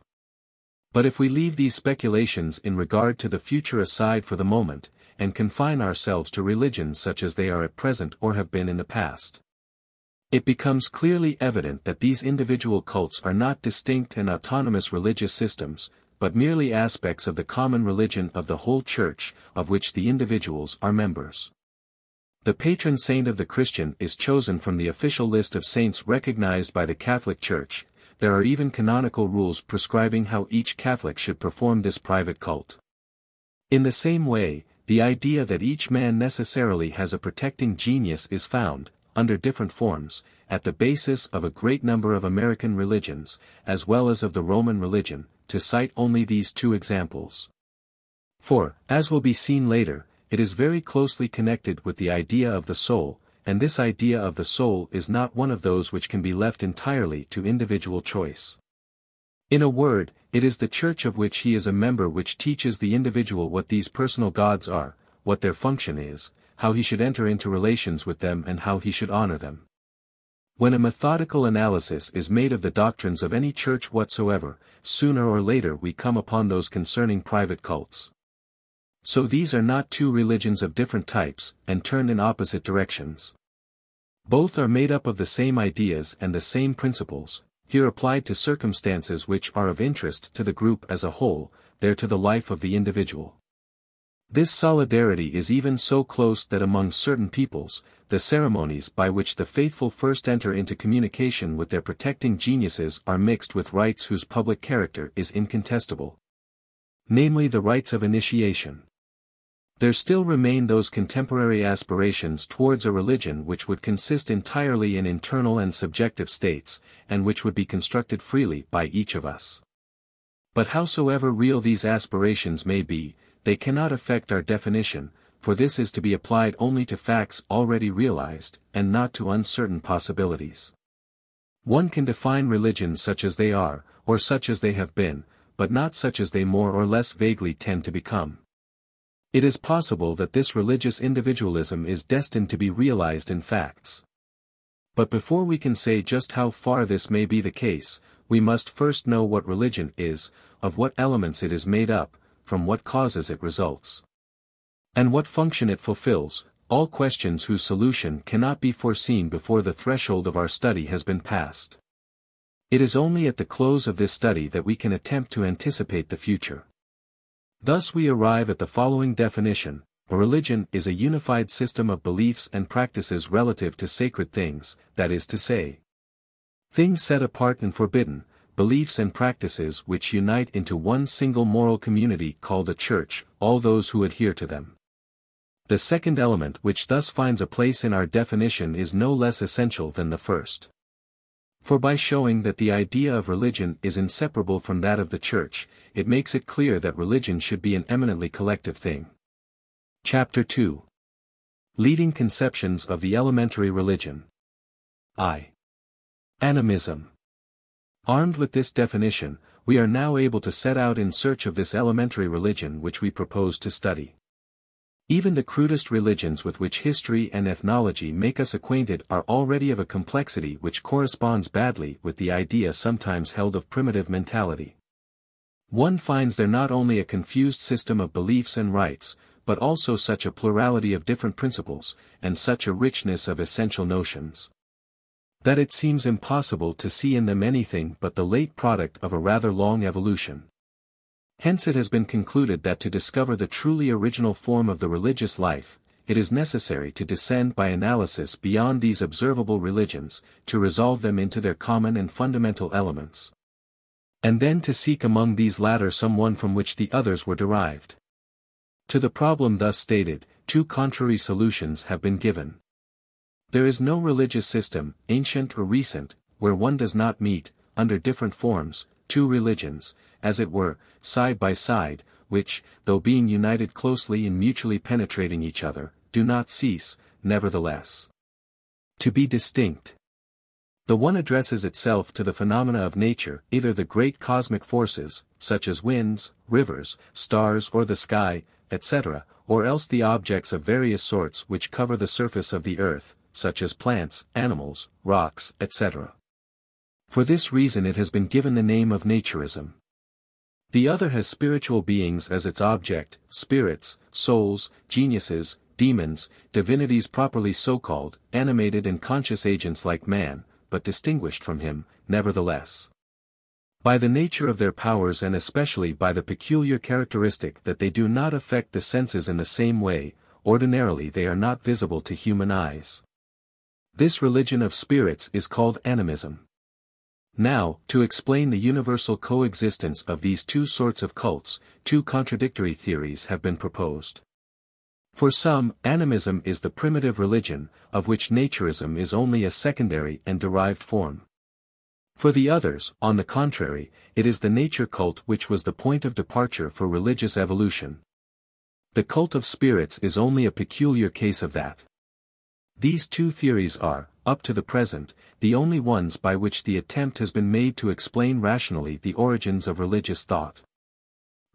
But if we leave these speculations in regard to the future aside for the moment, and confine ourselves to religions such as they are at present or have been in the past, it becomes clearly evident that these individual cults are not distinct and autonomous religious systems, but merely aspects of the common religion of the whole Church, of which the individuals are members. The patron saint of the Christian is chosen from the official list of saints recognized by the Catholic Church. There are even canonical rules prescribing how each Catholic should perform this private cult. In the same way, the idea that each man necessarily has a protecting genius is found, under different forms, at the basis of a great number of American religions, as well as of the Roman religion, to cite only these two examples. For, as will be seen later, it is very closely connected with the idea of the soul, and this idea of the soul is not one of those which can be left entirely to individual choice. In a word, it is the church of which he is a member which teaches the individual what these personal gods are, what their function is, how he should enter into relations with them and how he should honor them. When a methodical analysis is made of the doctrines of any church whatsoever, sooner or later we come upon those concerning private cults. So these are not two religions of different types, and turned in opposite directions. Both are made up of the same ideas and the same principles, here applied to circumstances which are of interest to the group as a whole, there to the life of the individual. This solidarity is even so close that among certain peoples, the ceremonies by which the faithful first enter into communication with their protecting geniuses are mixed with rites whose public character is incontestable. Namely the rites of initiation. There still remain those contemporary aspirations towards a religion which would consist entirely in internal and subjective states, and which would be constructed freely by each of us. But howsoever real these aspirations may be, they cannot affect our definition, for this is to be applied only to facts already realized, and not to uncertain possibilities. One can define religions such as they are, or such as they have been, but not such as they more or less vaguely tend to become. It is possible that this religious individualism is destined to be realized in facts. But before we can say just how far this may be the case, we must first know what religion is, of what elements it is made up, from what causes it results, and what function it fulfills, all questions whose solution cannot be foreseen before the threshold of our study has been passed. It is only at the close of this study that we can attempt to anticipate the future. Thus we arrive at the following definition: a religion is a unified system of beliefs and practices relative to sacred things, that is to say, things set apart and forbidden, beliefs and practices which unite into one single moral community called a church, all those who adhere to them. The second element which thus finds a place in our definition is no less essential than the first. For by showing that the idea of religion is inseparable from that of the church, it makes it clear that religion should be an eminently collective thing. Chapter 2. Leading conceptions of the elementary religion. I. Animism. Armed with this definition, we are now able to set out in search of this elementary religion which we propose to study. Even the crudest religions with which history and ethnology make us acquainted are already of a complexity which corresponds badly with the idea sometimes held of primitive mentality. One finds there not only a confused system of beliefs and rites, but also such a plurality of different principles, and such a richness of essential notions, that it seems impossible to see in them anything but the late product of a rather long evolution. Hence it has been concluded that to discover the truly original form of the religious life, it is necessary to descend by analysis beyond these observable religions, to resolve them into their common and fundamental elements, and then to seek among these latter some one from which the others were derived. To the problem thus stated, two contrary solutions have been given. There is no religious system, ancient or recent, where one does not meet, under different forms, two religions, as it were, side by side, which, though being united closely and mutually penetrating each other, do not cease, nevertheless, to be distinct. The one addresses itself to the phenomena of nature, either the great cosmic forces, such as winds, rivers, stars or the sky, etc., or else the objects of various sorts which cover the surface of the earth, such as plants, animals, rocks, etc. For this reason it has been given the name of naturism. The other has spiritual beings as its object, spirits, souls, geniuses, demons, divinities properly so called, animated and conscious agents like man, but distinguished from him, nevertheless, by the nature of their powers and especially by the peculiar characteristic that they do not affect the senses in the same way. Ordinarily they are not visible to human eyes. This religion of spirits is called animism. Now, to explain the universal coexistence of these two sorts of cults, two contradictory theories have been proposed. For some, animism is the primitive religion, of which naturism is only a secondary and derived form. For the others, on the contrary, it is the nature cult which was the point of departure for religious evolution. The cult of spirits is only a peculiar case of that. These two theories are, up to the present, the only ones by which the attempt has been made to explain rationally the origins of religious thought.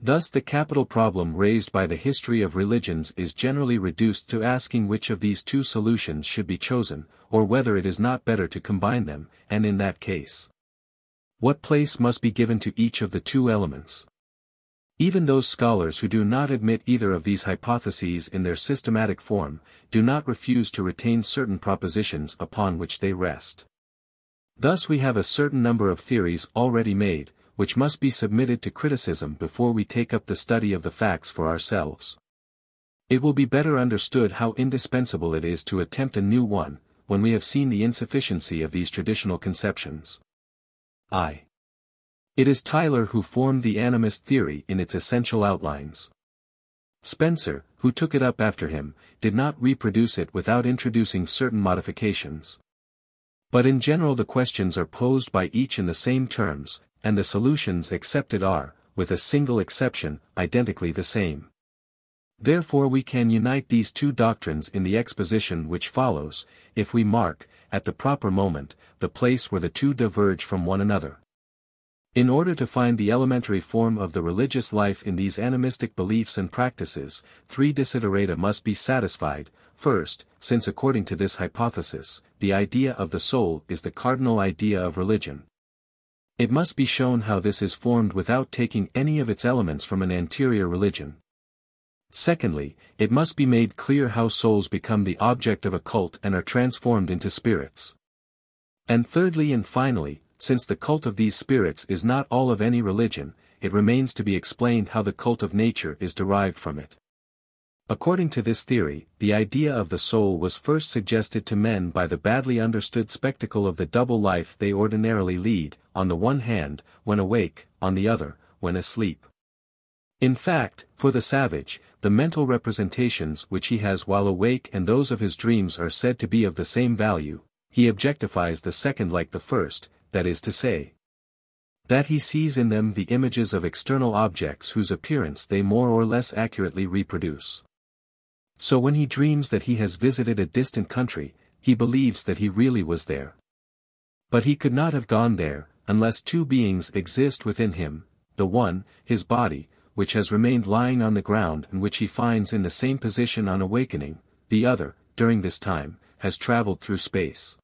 Thus the capital problem raised by the history of religions is generally reduced to asking which of these two solutions should be chosen, or whether it is not better to combine them, and in that case, what place must be given to each of the two elements. Even those scholars who do not admit either of these hypotheses in their systematic form, do not refuse to retain certain propositions upon which they rest. Thus we have a certain number of theories already made, which must be submitted to criticism before we take up the study of the facts for ourselves. It will be better understood how indispensable it is to attempt a new one, when we have seen the insufficiency of these traditional conceptions. It is Tyler who formed the animist theory in its essential outlines. Spencer, who took it up after him, did not reproduce it without introducing certain modifications. But in general the questions are posed by each in the same terms, and the solutions accepted are, with a single exception, identically the same. Therefore we can unite these two doctrines in the exposition which follows, if we mark, at the proper moment, the place where the two diverge from one another. In order to find the elementary form of the religious life in these animistic beliefs and practices, three desiderata must be satisfied. First, since according to this hypothesis, the idea of the soul is the cardinal idea of religion, it must be shown how this is formed without taking any of its elements from an anterior religion. Secondly, it must be made clear how souls become the object of a cult and are transformed into spirits. And thirdly and finally, since the cult of these spirits is not all of any religion, it remains to be explained how the cult of nature is derived from it. According to this theory, the idea of the soul was first suggested to men by the badly understood spectacle of the double life they ordinarily lead, on the one hand, when awake, on the other, when asleep. In fact, for the savage, the mental representations which he has while awake and those of his dreams are said to be of the same value. He objectifies the second like the first, that is to say, that he sees in them the images of external objects whose appearance they more or less accurately reproduce. So when he dreams that he has visited a distant country, he believes that he really was there. But he could not have gone there, unless two beings exist within him, the one, his body, which has remained lying on the ground and which he finds in the same position on awakening, the other, during this time, has traveled through space.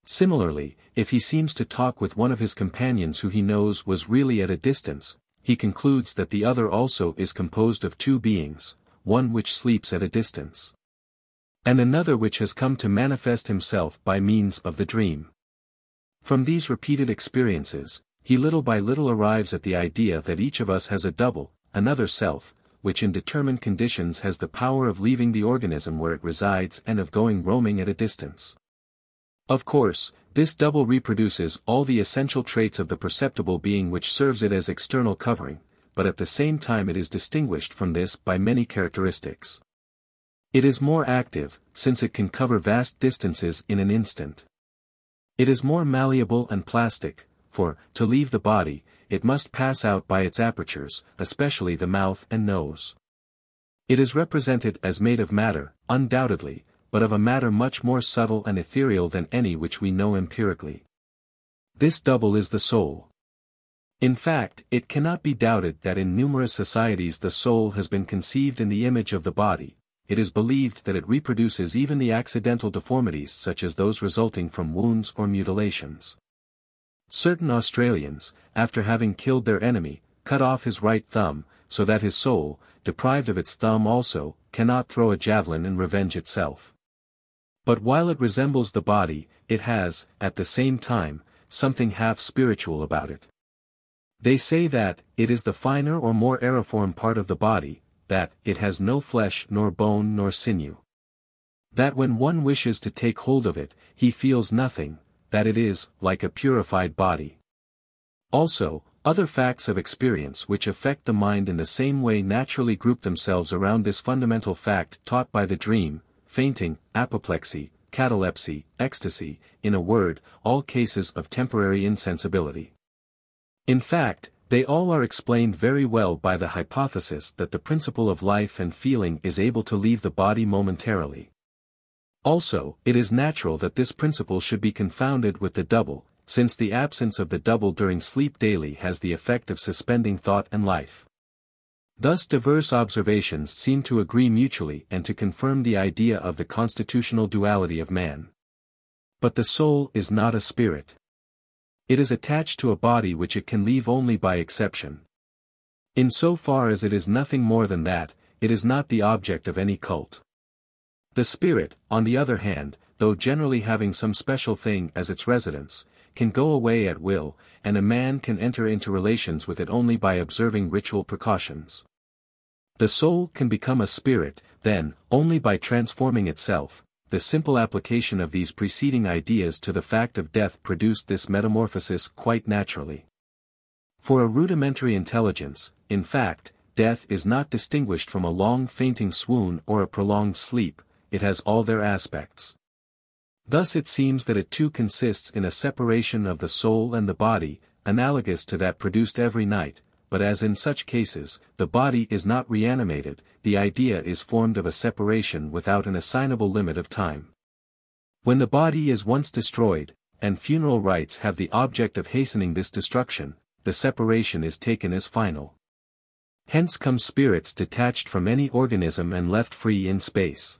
Similarly, if he seems to talk with one of his companions who he knows was really at a distance, he concludes that the other also is composed of two beings, one which sleeps at a distance, and another which has come to manifest himself by means of the dream. From these repeated experiences, he little by little arrives at the idea that each of us has a double, another self, which in determined conditions has the power of leaving the organism where it resides and of going roaming at a distance. Of course, this double reproduces all the essential traits of the perceptible being which serves it as external covering, but at the same time it is distinguished from this by many characteristics. It is more active, since it can cover vast distances in an instant. It is more malleable and plastic, for, to leave the body, it must pass out by its apertures, especially the mouth and nose. It is represented as made of matter, undoubtedly, but of a matter much more subtle and ethereal than any which we know empirically. This double is the soul. In fact, it cannot be doubted that in numerous societies the soul has been conceived in the image of the body. It is believed that it reproduces even the accidental deformities such as those resulting from wounds or mutilations. Certain Australians, after having killed their enemy, cut off his right thumb, so that his soul, deprived of its thumb also, cannot throw a javelin and revenge itself. But while it resembles the body, it has, at the same time, something half spiritual about it. They say that, it is the finer or more aeriform part of the body, that, it has no flesh nor bone nor sinew. That when one wishes to take hold of it, he feels nothing, that it is, like a purified body. Also, other facts of experience which affect the mind in the same way naturally group themselves around this fundamental fact taught by the dream, fainting, apoplexy, catalepsy, ecstasy, in a word, all cases of temporary insensibility. In fact, they all are explained very well by the hypothesis that the principle of life and feeling is able to leave the body momentarily. Also, it is natural that this principle should be confounded with the double, since the absence of the double during sleep daily has the effect of suspending thought and life. Thus diverse observations seem to agree mutually and to confirm the idea of the constitutional duality of man. But the soul is not a spirit. It is attached to a body which it can leave only by exception. In so far as it is nothing more than that, it is not the object of any cult. The spirit, on the other hand, though generally having some special thing as its residence, can go away at will, and a man can enter into relations with it only by observing ritual precautions. The soul can become a spirit, then, only by transforming itself. The simple application of these preceding ideas to the fact of death produced this metamorphosis quite naturally. For a rudimentary intelligence, in fact, death is not distinguished from a long fainting swoon or a prolonged sleep, it has all their aspects. Thus it seems that it too consists in a separation of the soul and the body, analogous to that produced every night, but as in such cases, the body is not reanimated, the idea is formed of a separation without an assignable limit of time. When the body is once destroyed, and funeral rites have the object of hastening this destruction, the separation is taken as final. Hence come spirits detached from any organism and left free in space.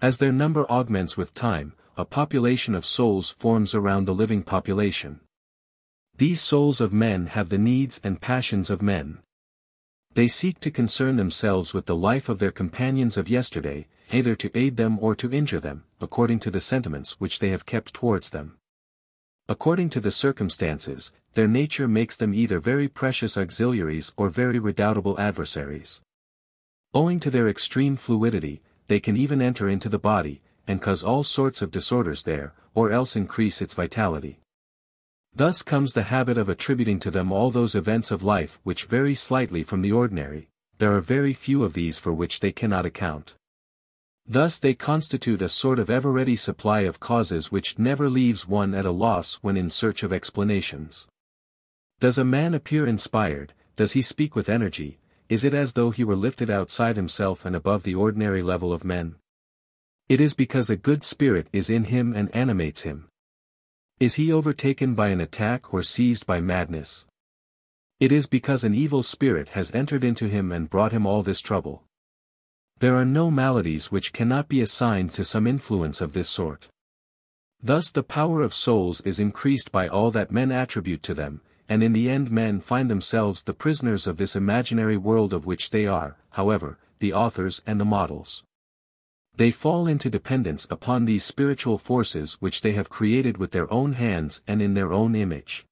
As their number augments with time, a population of souls forms around the living population. These souls of men have the needs and passions of men. They seek to concern themselves with the life of their companions of yesterday, either to aid them or to injure them, according to the sentiments which they have kept towards them. According to the circumstances, their nature makes them either very precious auxiliaries or very redoubtable adversaries. Owing to their extreme fluidity, they can even enter into the body, and cause all sorts of disorders there, or else increase its vitality. Thus comes the habit of attributing to them all those events of life which vary slightly from the ordinary. There are very few of these for which they cannot account. Thus they constitute a sort of ever-ready supply of causes which never leaves one at a loss when in search of explanations. Does a man appear inspired, does he speak with energy, is it as though he were lifted outside himself and above the ordinary level of men? It is because a good spirit is in him and animates him. Is he overtaken by an attack or seized by madness? It is because an evil spirit has entered into him and brought him all this trouble. There are no maladies which cannot be assigned to some influence of this sort. Thus the power of souls is increased by all that men attribute to them, and in the end men find themselves the prisoners of this imaginary world of which they are, however, the authors and the models. They fall into dependence upon these spiritual forces which they have created with their own hands and in their own image.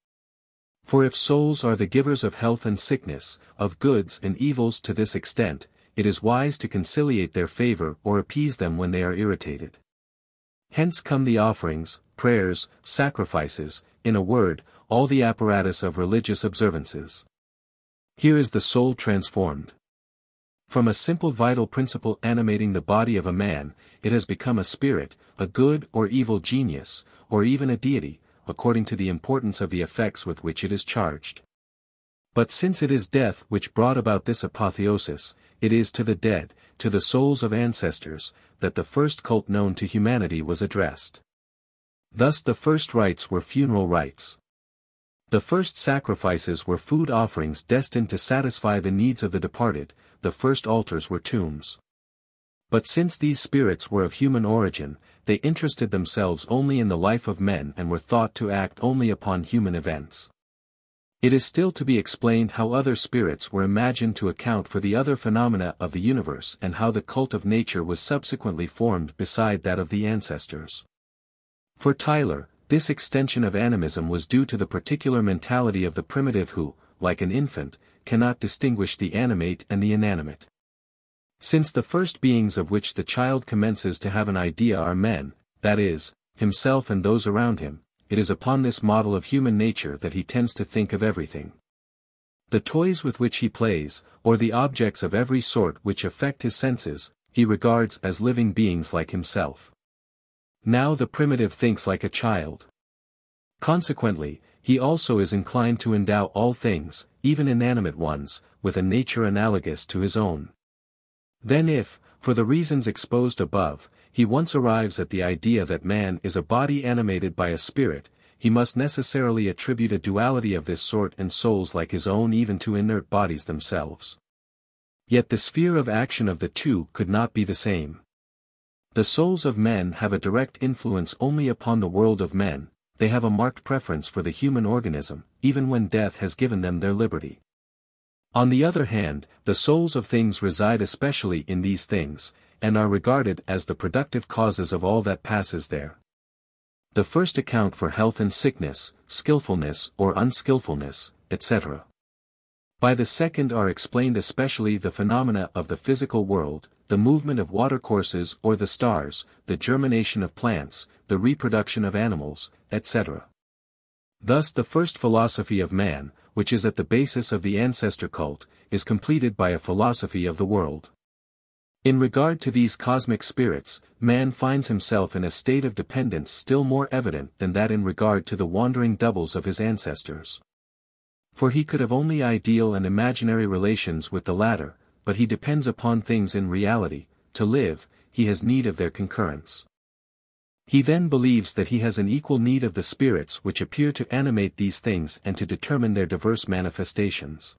For if souls are the givers of health and sickness, of goods and evils to this extent, it is wise to conciliate their favor or appease them when they are irritated. Hence come the offerings, prayers, sacrifices, in a word, all the apparatus of religious observances. Here is the soul transformed. From a simple vital principle animating the body of a man, it has become a spirit, a good or evil genius, or even a deity, according to the importance of the effects with which it is charged. But since it is death which brought about this apotheosis, it is to the dead, to the souls of ancestors, that the first cult known to humanity was addressed. Thus the first rites were funeral rites. The first sacrifices were food offerings destined to satisfy the needs of the departed, the first altars were tombs. But since these spirits were of human origin, they interested themselves only in the life of men and were thought to act only upon human events. It is still to be explained how other spirits were imagined to account for the other phenomena of the universe and how the cult of nature was subsequently formed beside that of the ancestors. For Tyler, this extension of animism was due to the particular mentality of the primitive who, like an infant, cannot distinguish the animate and the inanimate. Since the first beings of which the child commences to have an idea are men, that is, himself and those around him, it is upon this model of human nature that he tends to think of everything. The toys with which he plays, or the objects of every sort which affect his senses, he regards as living beings like himself. Now the primitive thinks like a child. Consequently, he also is inclined to endow all things, even inanimate ones, with a nature analogous to his own. Then if, for the reasons exposed above, he once arrives at the idea that man is a body animated by a spirit, he must necessarily attribute a duality of this sort and souls like his own even to inert bodies themselves. Yet the sphere of action of the two could not be the same. The souls of men have a direct influence only upon the world of men, they have a marked preference for the human organism, even when death has given them their liberty. On the other hand, the souls of things reside especially in these things, and are regarded as the productive causes of all that passes there. The first account for health and sickness, skillfulness or unskillfulness, etc. By the second are explained especially the phenomena of the physical world, the movement of watercourses or the stars, the germination of plants, the reproduction of animals, etc. Thus the first philosophy of man, which is at the basis of the ancestor cult, is completed by a philosophy of the world. In regard to these cosmic spirits, man finds himself in a state of dependence still more evident than that in regard to the wandering doubles of his ancestors. For he could have only ideal and imaginary relations with the latter, but he depends upon things in reality. To live, he has need of their concurrence. He then believes that he has an equal need of the spirits which appear to animate these things and to determine their diverse manifestations.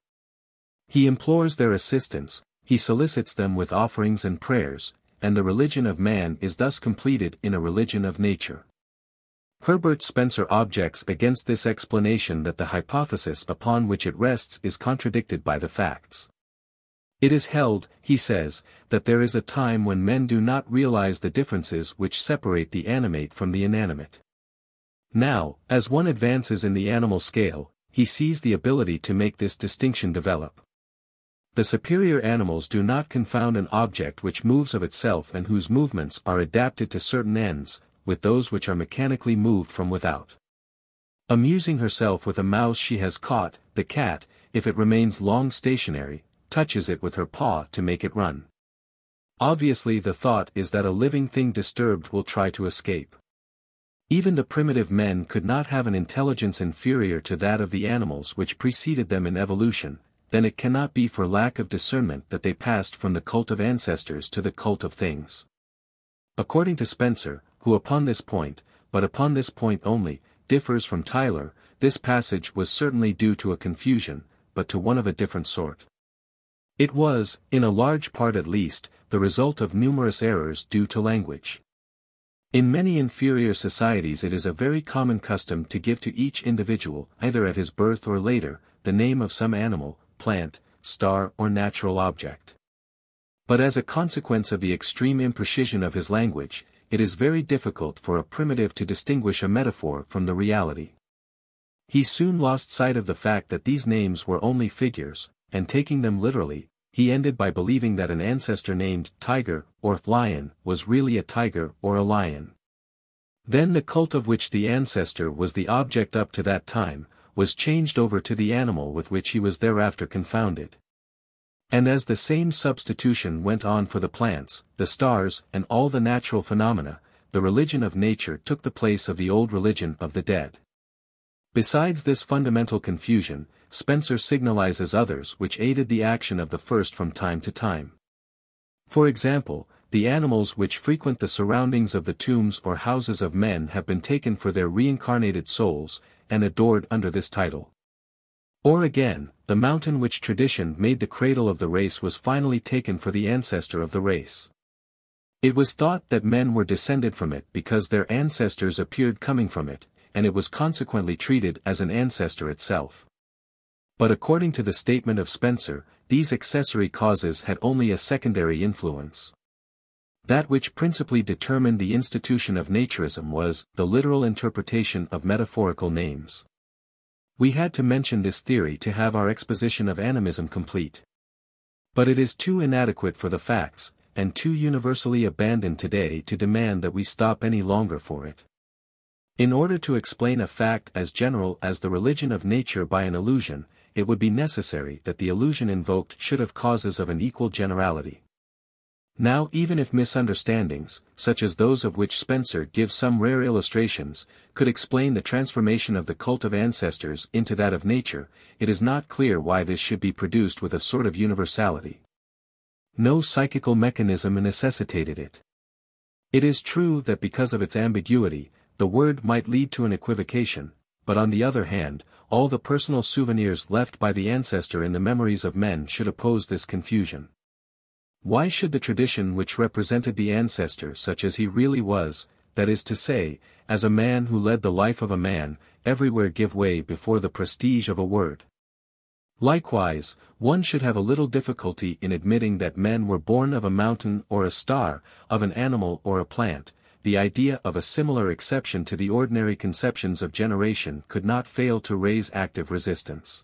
He implores their assistance, he solicits them with offerings and prayers, and the religion of man is thus completed in a religion of nature. Herbert Spencer objects against this explanation that the hypothesis upon which it rests is contradicted by the facts. It is held, he says, that there is a time when men do not realize the differences which separate the animate from the inanimate. Now, as one advances in the animal scale, he sees the ability to make this distinction develop. The superior animals do not confound an object which moves of itself and whose movements are adapted to certain ends, with those which are mechanically moved from without. Amusing herself with a mouse she has caught, the cat, if it remains long stationary, touches it with her paw to make it run. Obviously the thought is that a living thing disturbed will try to escape. Even the primitive men could not have an intelligence inferior to that of the animals which preceded them in evolution, then it cannot be for lack of discernment that they passed from the cult of ancestors to the cult of things. According to Spencer, who upon this point, but upon this point only, differs from Tyler, this passage was certainly due to a confusion, but to one of a different sort. It was, in a large part at least, the result of numerous errors due to language. In many inferior societies it is a very common custom to give to each individual, either at his birth or later, the name of some animal, plant, star or natural object. But as a consequence of the extreme imprecision of his language, it is very difficult for a primitive to distinguish a metaphor from the reality. He soon lost sight of the fact that these names were only figures, and taking them literally, he ended by believing that an ancestor named tiger or lion was really a tiger or a lion. Then the cult of which the ancestor was the object up to that time, was changed over to the animal with which he was thereafter confounded. And as the same substitution went on for the plants, the stars, and all the natural phenomena, the religion of nature took the place of the old religion of the dead. Besides this fundamental confusion, Spencer signalizes others which aided the action of the first from time to time. For example, the animals which frequent the surroundings of the tombs or houses of men have been taken for their reincarnated souls, and adored under this title. Or again, the mountain which tradition made the cradle of the race was finally taken for the ancestor of the race. It was thought that men were descended from it because their ancestors appeared coming from it, and it was consequently treated as an ancestor itself. But according to the statement of Spencer, these accessory causes had only a secondary influence. That which principally determined the institution of naturism was the literal interpretation of metaphorical names. We had to mention this theory to have our exposition of animism complete. But it is too inadequate for the facts, and too universally abandoned today to demand that we stop any longer for it. In order to explain a fact as general as the religion of nature by an illusion, it would be necessary that the illusion invoked should have causes of an equal generality. Now even if misunderstandings, such as those of which Spencer gives some rare illustrations, could explain the transformation of the cult of ancestors into that of nature, it is not clear why this should be produced with a sort of universality. No psychical mechanism necessitated it. It is true that because of its ambiguity, the word might lead to an equivocation, but on the other hand, all the personal souvenirs left by the ancestor in the memories of men should oppose this confusion. Why should the tradition which represented the ancestor such as he really was, that is to say, as a man who led the life of a man, everywhere give way before the prestige of a word? Likewise, one should have a little difficulty in admitting that men were born of a mountain or a star, of an animal or a plant. The idea of a similar exception to the ordinary conceptions of generation could not fail to raise active resistance.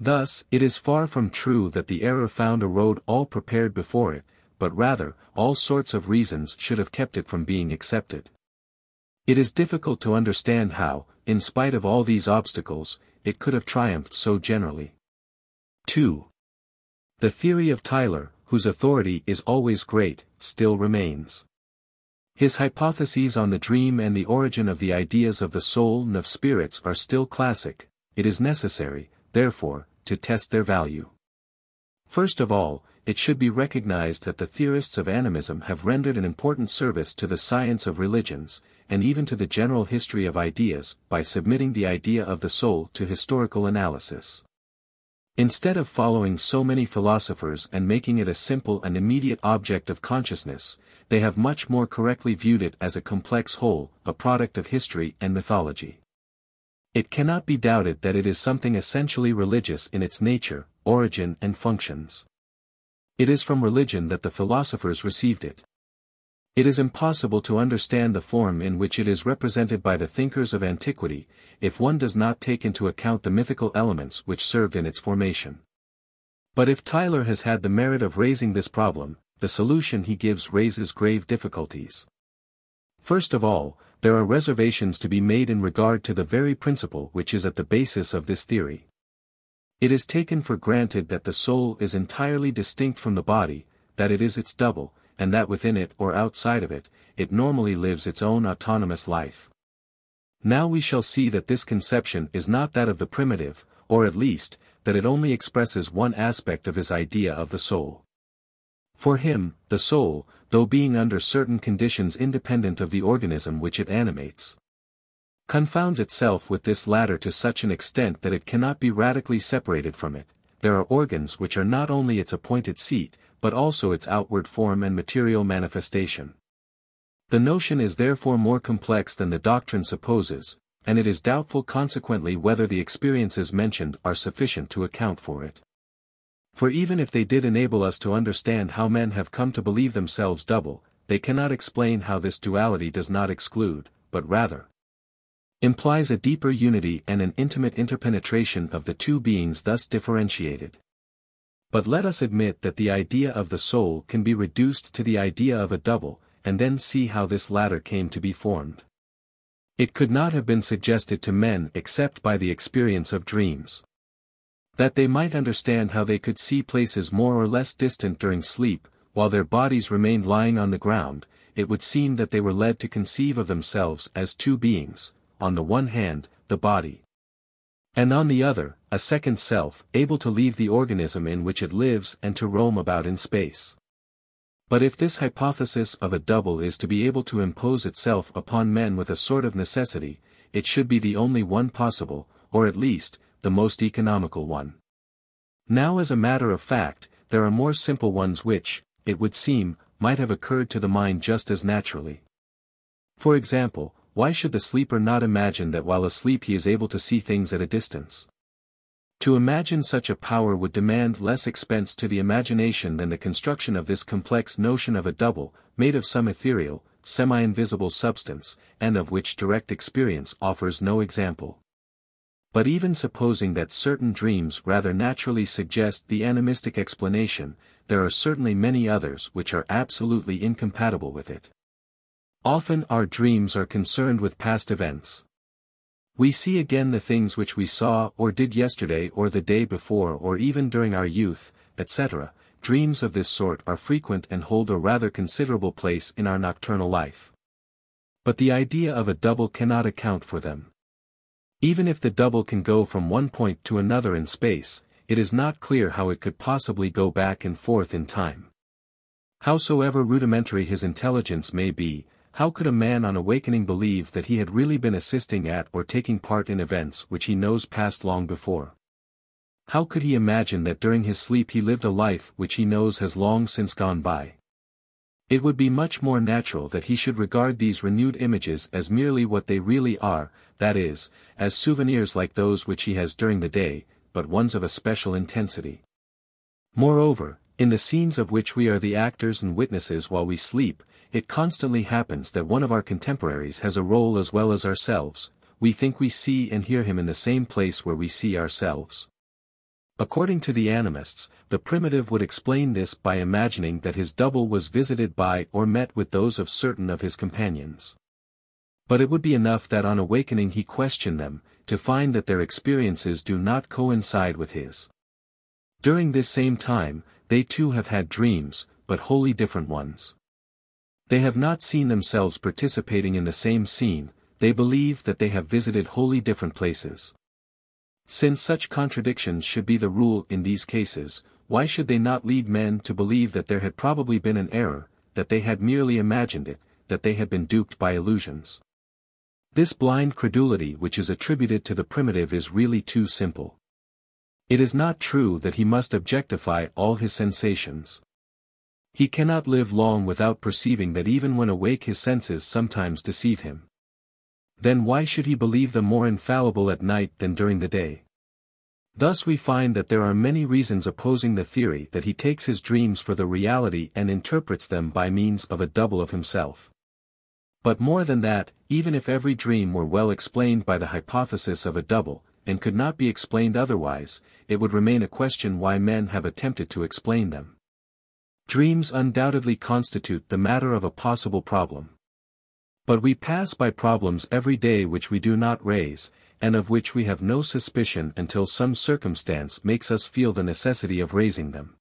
Thus, it is far from true that the error found a road all prepared before it, but rather, all sorts of reasons should have kept it from being accepted. It is difficult to understand how, in spite of all these obstacles, it could have triumphed so generally. 2. The theory of Tylor, whose authority is always great, still remains. His hypotheses on the dream and the origin of the ideas of the soul and of spirits are still classic. It is necessary, therefore, to test their value. First of all, it should be recognized that the theorists of animism have rendered an important service to the science of religions, and even to the general history of ideas, by submitting the idea of the soul to historical analysis. Instead of following so many philosophers and making it a simple and immediate object of consciousness, they have much more correctly viewed it as a complex whole, a product of history and mythology. It cannot be doubted that it is something essentially religious in its nature, origin and functions. It is from religion that the philosophers received it. It is impossible to understand the form in which it is represented by the thinkers of antiquity, if one does not take into account the mythical elements which served in its formation. But if Tylor has had the merit of raising this problem, the solution he gives raises grave difficulties. First of all, there are reservations to be made in regard to the very principle which is at the basis of this theory. It is taken for granted that the soul is entirely distinct from the body, that it is its double, and that within it or outside of it, it normally lives its own autonomous life. Now we shall see that this conception is not that of the primitive, or at least, that it only expresses one aspect of his idea of the soul. For him, the soul, though being under certain conditions independent of the organism which it animates, confounds itself with this latter to such an extent that it cannot be radically separated from it. There are organs which are not only its appointed seat, but also its outward form and material manifestation. The notion is therefore more complex than the doctrine supposes, and it is doubtful consequently whether the experiences mentioned are sufficient to account for it. For even if they did enable us to understand how men have come to believe themselves double, they cannot explain how this duality does not exclude, but rather implies a deeper unity and an intimate interpenetration of the two beings thus differentiated. But let us admit that the idea of the soul can be reduced to the idea of a double, and then see how this latter came to be formed. It could not have been suggested to men except by the experience of dreams. That they might understand how they could see places more or less distant during sleep, while their bodies remained lying on the ground, it would seem that they were led to conceive of themselves as two beings, on the one hand, the body, and on the other, a second self, able to leave the organism in which it lives and to roam about in space. But if this hypothesis of a double is to be able to impose itself upon men with a sort of necessity, it should be the only one possible, or at least, the most economical one. Now as a matter of fact, there are more simple ones which, it would seem, might have occurred to the mind just as naturally. For example, why should the sleeper not imagine that while asleep he is able to see things at a distance? To imagine such a power would demand less expense to the imagination than the construction of this complex notion of a double, made of some ethereal, semi-invisible substance, and of which direct experience offers no example. But even supposing that certain dreams rather naturally suggest the animistic explanation, there are certainly many others which are absolutely incompatible with it. Often our dreams are concerned with past events. We see again the things which we saw or did yesterday or the day before or even during our youth, etc. Dreams of this sort are frequent and hold a rather considerable place in our nocturnal life. But the idea of a double cannot account for them. Even if the double can go from one point to another in space, it is not clear how it could possibly go back and forth in time. Howsoever rudimentary his intelligence may be, how could a man on awakening believe that he had really been assisting at or taking part in events which he knows passed long before? How could he imagine that during his sleep he lived a life which he knows has long since gone by? It would be much more natural that he should regard these renewed images as merely what they really are, that is, as souvenirs like those which he has during the day, but ones of a special intensity. Moreover, in the scenes of which we are the actors and witnesses while we sleep, it constantly happens that one of our contemporaries has a role as well as ourselves. We think we see and hear him in the same place where we see ourselves. According to the animists, the primitive would explain this by imagining that his double was visited by or met with those of certain of his companions. But it would be enough that on awakening he question them, to find that their experiences do not coincide with his. During this same time, they too have had dreams, but wholly different ones. They have not seen themselves participating in the same scene, they believe that they have visited wholly different places. Since such contradictions should be the rule in these cases, why should they not lead men to believe that there had probably been an error, that they had merely imagined it, that they had been duped by illusions? This blind credulity which is attributed to the primitive is really too simple. It is not true that he must objectify all his sensations. He cannot live long without perceiving that even when awake his senses sometimes deceive him. Then why should he believe them more infallible at night than during the day? Thus we find that there are many reasons opposing the theory that he takes his dreams for the reality and interprets them by means of a double of himself. But more than that, even if every dream were well explained by the hypothesis of a double, and could not be explained otherwise, it would remain a question why men have attempted to explain them. Dreams undoubtedly constitute the matter of a possible problem. But we pass by problems every day which we do not raise, and of which we have no suspicion until some circumstance makes us feel the necessity of raising them.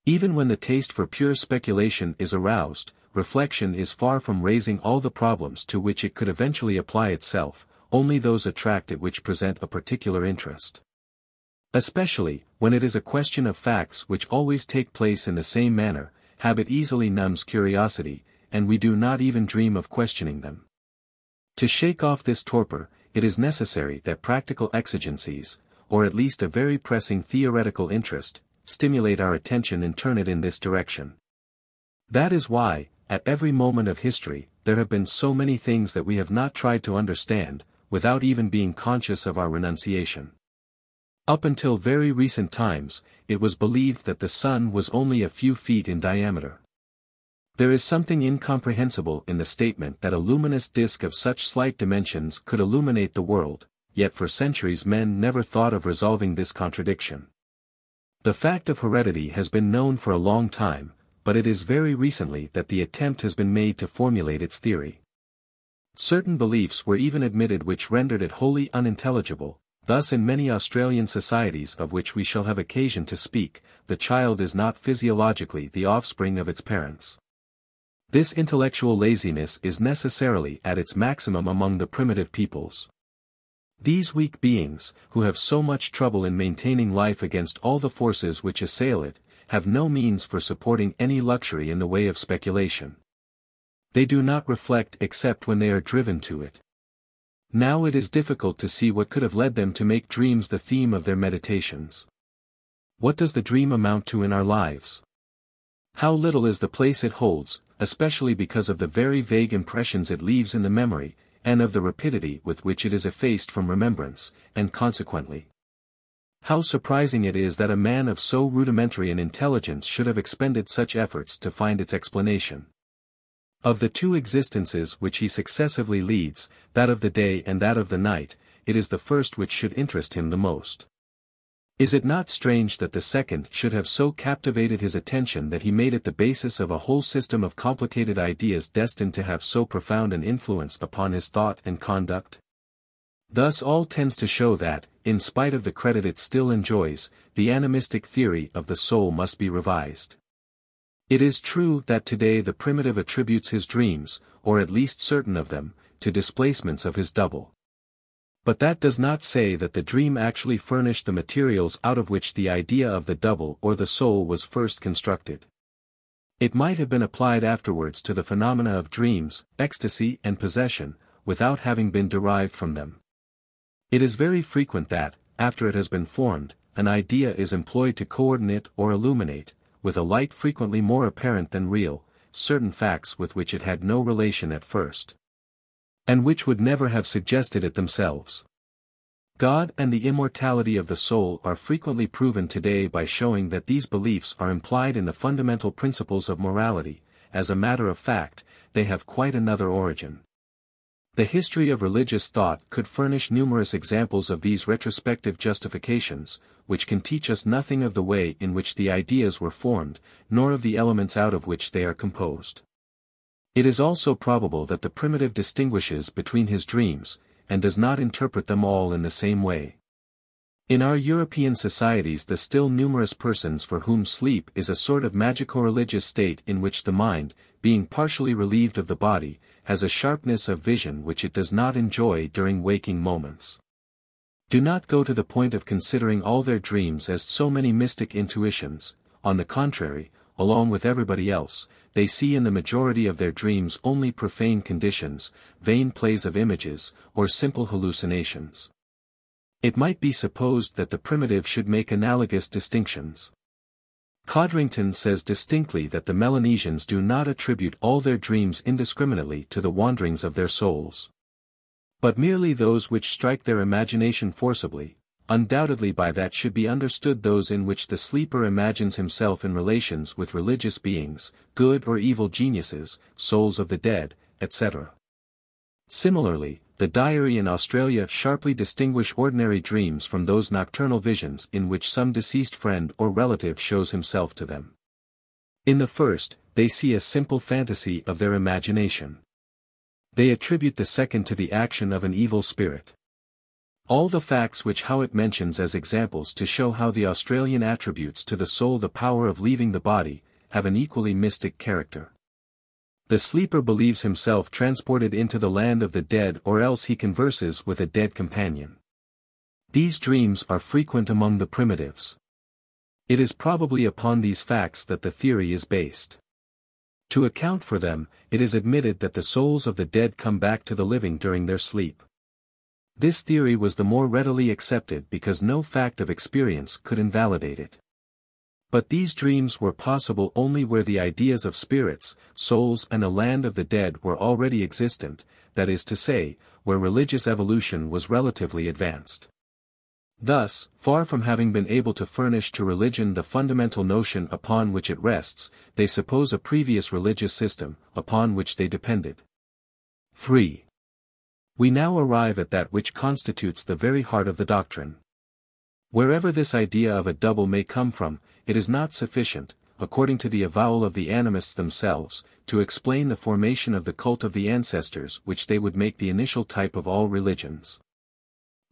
Even when the taste for pure speculation is aroused, reflection is far from raising all the problems to which it could eventually apply itself, only those attract it which present a particular interest. Especially, when it is a question of facts which always take place in the same manner, habit easily numbs curiosity, and we do not even dream of questioning them. To shake off this torpor, it is necessary that practical exigencies, or at least a very pressing theoretical interest, stimulate our attention and turn it in this direction. That is why, at every moment of history, there have been so many things that we have not tried to understand, without even being conscious of our renunciation. Up until very recent times, it was believed that the sun was only a few feet in diameter. There is something incomprehensible in the statement that a luminous disk of such slight dimensions could illuminate the world, yet for centuries men never thought of resolving this contradiction. The fact of heredity has been known for a long time, but it is very recently that the attempt has been made to formulate its theory. Certain beliefs were even admitted which rendered it wholly unintelligible. Thus in many Australian societies of which we shall have occasion to speak, the child is not physiologically the offspring of its parents. This intellectual laziness is necessarily at its maximum among the primitive peoples. These weak beings, who have so much trouble in maintaining life against all the forces which assail it, have no means for supporting any luxury in the way of speculation. They do not reflect except when they are driven to it. Now it is difficult to see what could have led them to make dreams the theme of their meditations. What does the dream amount to in our lives? How little is the place it holds, especially because of the very vague impressions it leaves in the memory, and of the rapidity with which it is effaced from remembrance, and consequently. How surprising it is that a man of so rudimentary an intelligence should have expended such efforts to find its explanation. Of the two existences which he successively leads, that of the day and that of the night, it is the first which should interest him the most. Is it not strange that the second should have so captivated his attention that he made it the basis of a whole system of complicated ideas destined to have so profound an influence upon his thought and conduct? Thus all tends to show that, in spite of the credit it still enjoys, the animistic theory of the soul must be revised. It is true that today the primitive attributes his dreams, or at least certain of them, to displacements of his double. But that does not say that the dream actually furnished the materials out of which the idea of the double or the soul was first constructed. It might have been applied afterwards to the phenomena of dreams, ecstasy and possession, without having been derived from them. It is very frequent that, after it has been formed, an idea is employed to coordinate or illuminate, with a light frequently more apparent than real, certain facts with which it had no relation at first, and which would never have suggested it themselves. God and the immortality of the soul are frequently proven today by showing that these beliefs are implied in the fundamental principles of morality. As a matter of fact, they have quite another origin. The history of religious thought could furnish numerous examples of these retrospective justifications, which can teach us nothing of the way in which the ideas were formed, nor of the elements out of which they are composed. It is also probable that the primitive distinguishes between his dreams, and does not interpret them all in the same way. In our European societies, the still numerous persons for whom sleep is a sort of magico-religious state in which the mind, being partially relieved of the body, has a sharpness of vision which it does not enjoy during waking moments. Do not go to the point of considering all their dreams as so many mystic intuitions. On the contrary, along with everybody else, they see in the majority of their dreams only profane conditions, vain plays of images, or simple hallucinations. It might be supposed that the primitive should make analogous distinctions. Codrington says distinctly that the Melanesians do not attribute all their dreams indiscriminately to the wanderings of their souls, but merely those which strike their imagination forcibly. Undoubtedly by that should be understood those in which the sleeper imagines himself in relations with religious beings, good or evil geniuses, souls of the dead, etc. Similarly, the diary in Australia sharply distinguish ordinary dreams from those nocturnal visions in which some deceased friend or relative shows himself to them. In the first, they see a simple fantasy of their imagination. They attribute the second to the action of an evil spirit. All the facts which Howitt mentions as examples to show how the Australian attributes to the soul the power of leaving the body, have an equally mystic character. The sleeper believes himself transported into the land of the dead, or else he converses with a dead companion. These dreams are frequent among the primitives. It is probably upon these facts that the theory is based. To account for them, it is admitted that the souls of the dead come back to the living during their sleep. This theory was the more readily accepted because no fact of experience could invalidate it. But these dreams were possible only where the ideas of spirits, souls and a land of the dead were already existent, that is to say, where religious evolution was relatively advanced. Thus, far from having been able to furnish to religion the fundamental notion upon which it rests, they suppose a previous religious system, upon which they depended. 3. We now arrive at that which constitutes the very heart of the doctrine. Wherever this idea of a double may come from, it is not sufficient, according to the avowal of the animists themselves, to explain the formation of the cult of the ancestors which they would make the initial type of all religions.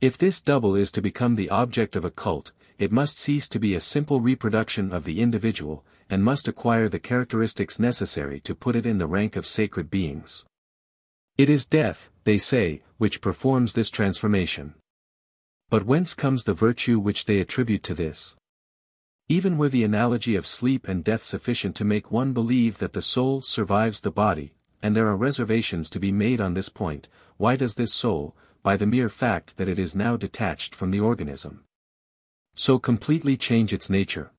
If this double is to become the object of a cult, it must cease to be a simple reproduction of the individual, and must acquire the characteristics necessary to put it in the rank of sacred beings. It is death, they say, which performs this transformation. But whence comes the virtue which they attribute to this? Even were the analogy of sleep and death sufficient to make one believe that the soul survives the body, and there are reservations to be made on this point, why does this soul, by the mere fact that it is now detached from the organism, so completely change its nature?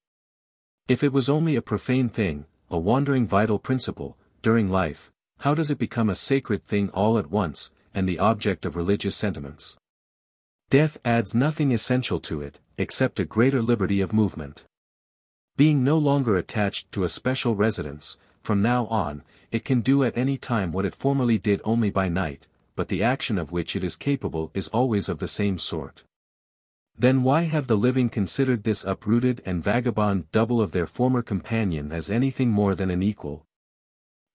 If it was only a profane thing, a wandering vital principle, during life, how does it become a sacred thing all at once, and the object of religious sentiments? Death adds nothing essential to it, except a greater liberty of movement. Being no longer attached to a special residence, from now on, it can do at any time what it formerly did only by night, but the action of which it is capable is always of the same sort. Then why have the living considered this uprooted and vagabond double of their former companion as anything more than an equal?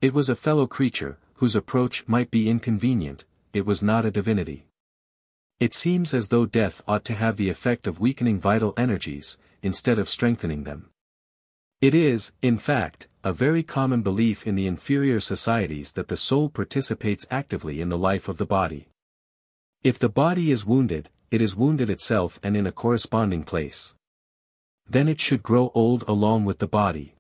It was a fellow creature, whose approach might be inconvenient, it was not a divinity. It seems as though death ought to have the effect of weakening vital energies, instead of strengthening them. It is, in fact, a very common belief in the inferior societies that the soul participates actively in the life of the body. If the body is wounded, it is wounded itself and in a corresponding place. Then it should grow old along with the body.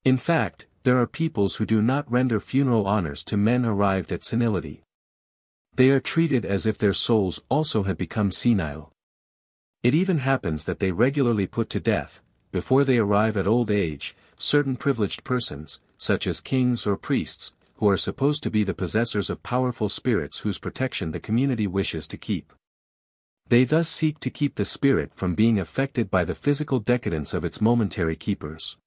In fact, there are peoples who do not render funeral honors to men arrived at senility. They are treated as if their souls also had become senile. It even happens that they regularly put to death, before they arrive at old age, certain privileged persons, such as kings or priests, who are supposed to be the possessors of powerful spirits whose protection the community wishes to keep. They thus seek to keep the spirit from being affected by the physical decadence of its momentary keepers.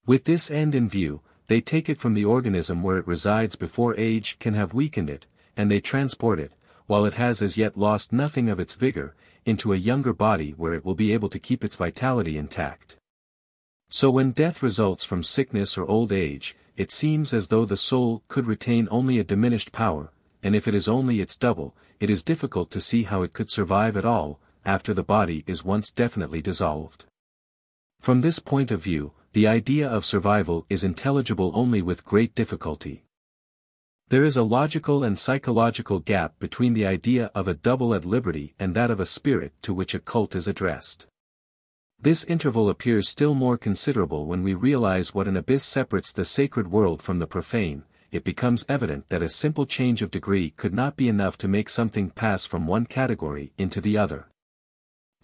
With this end in view, they take it from the organism where it resides before age can have weakened it, and they transport it, while it has as yet lost nothing of its vigor, into a younger body where it will be able to keep its vitality intact. So when death results from sickness or old age, it seems as though the soul could retain only a diminished power, and if it is only its double, it is difficult to see how it could survive at all, after the body is once definitely dissolved. From this point of view, the idea of survival is intelligible only with great difficulty. There is a logical and psychological gap between the idea of a double at liberty and that of a spirit to which a cult is addressed. This interval appears still more considerable when we realize what an abyss separates the sacred world from the profane. It becomes evident that a simple change of degree could not be enough to make something pass from one category into the other.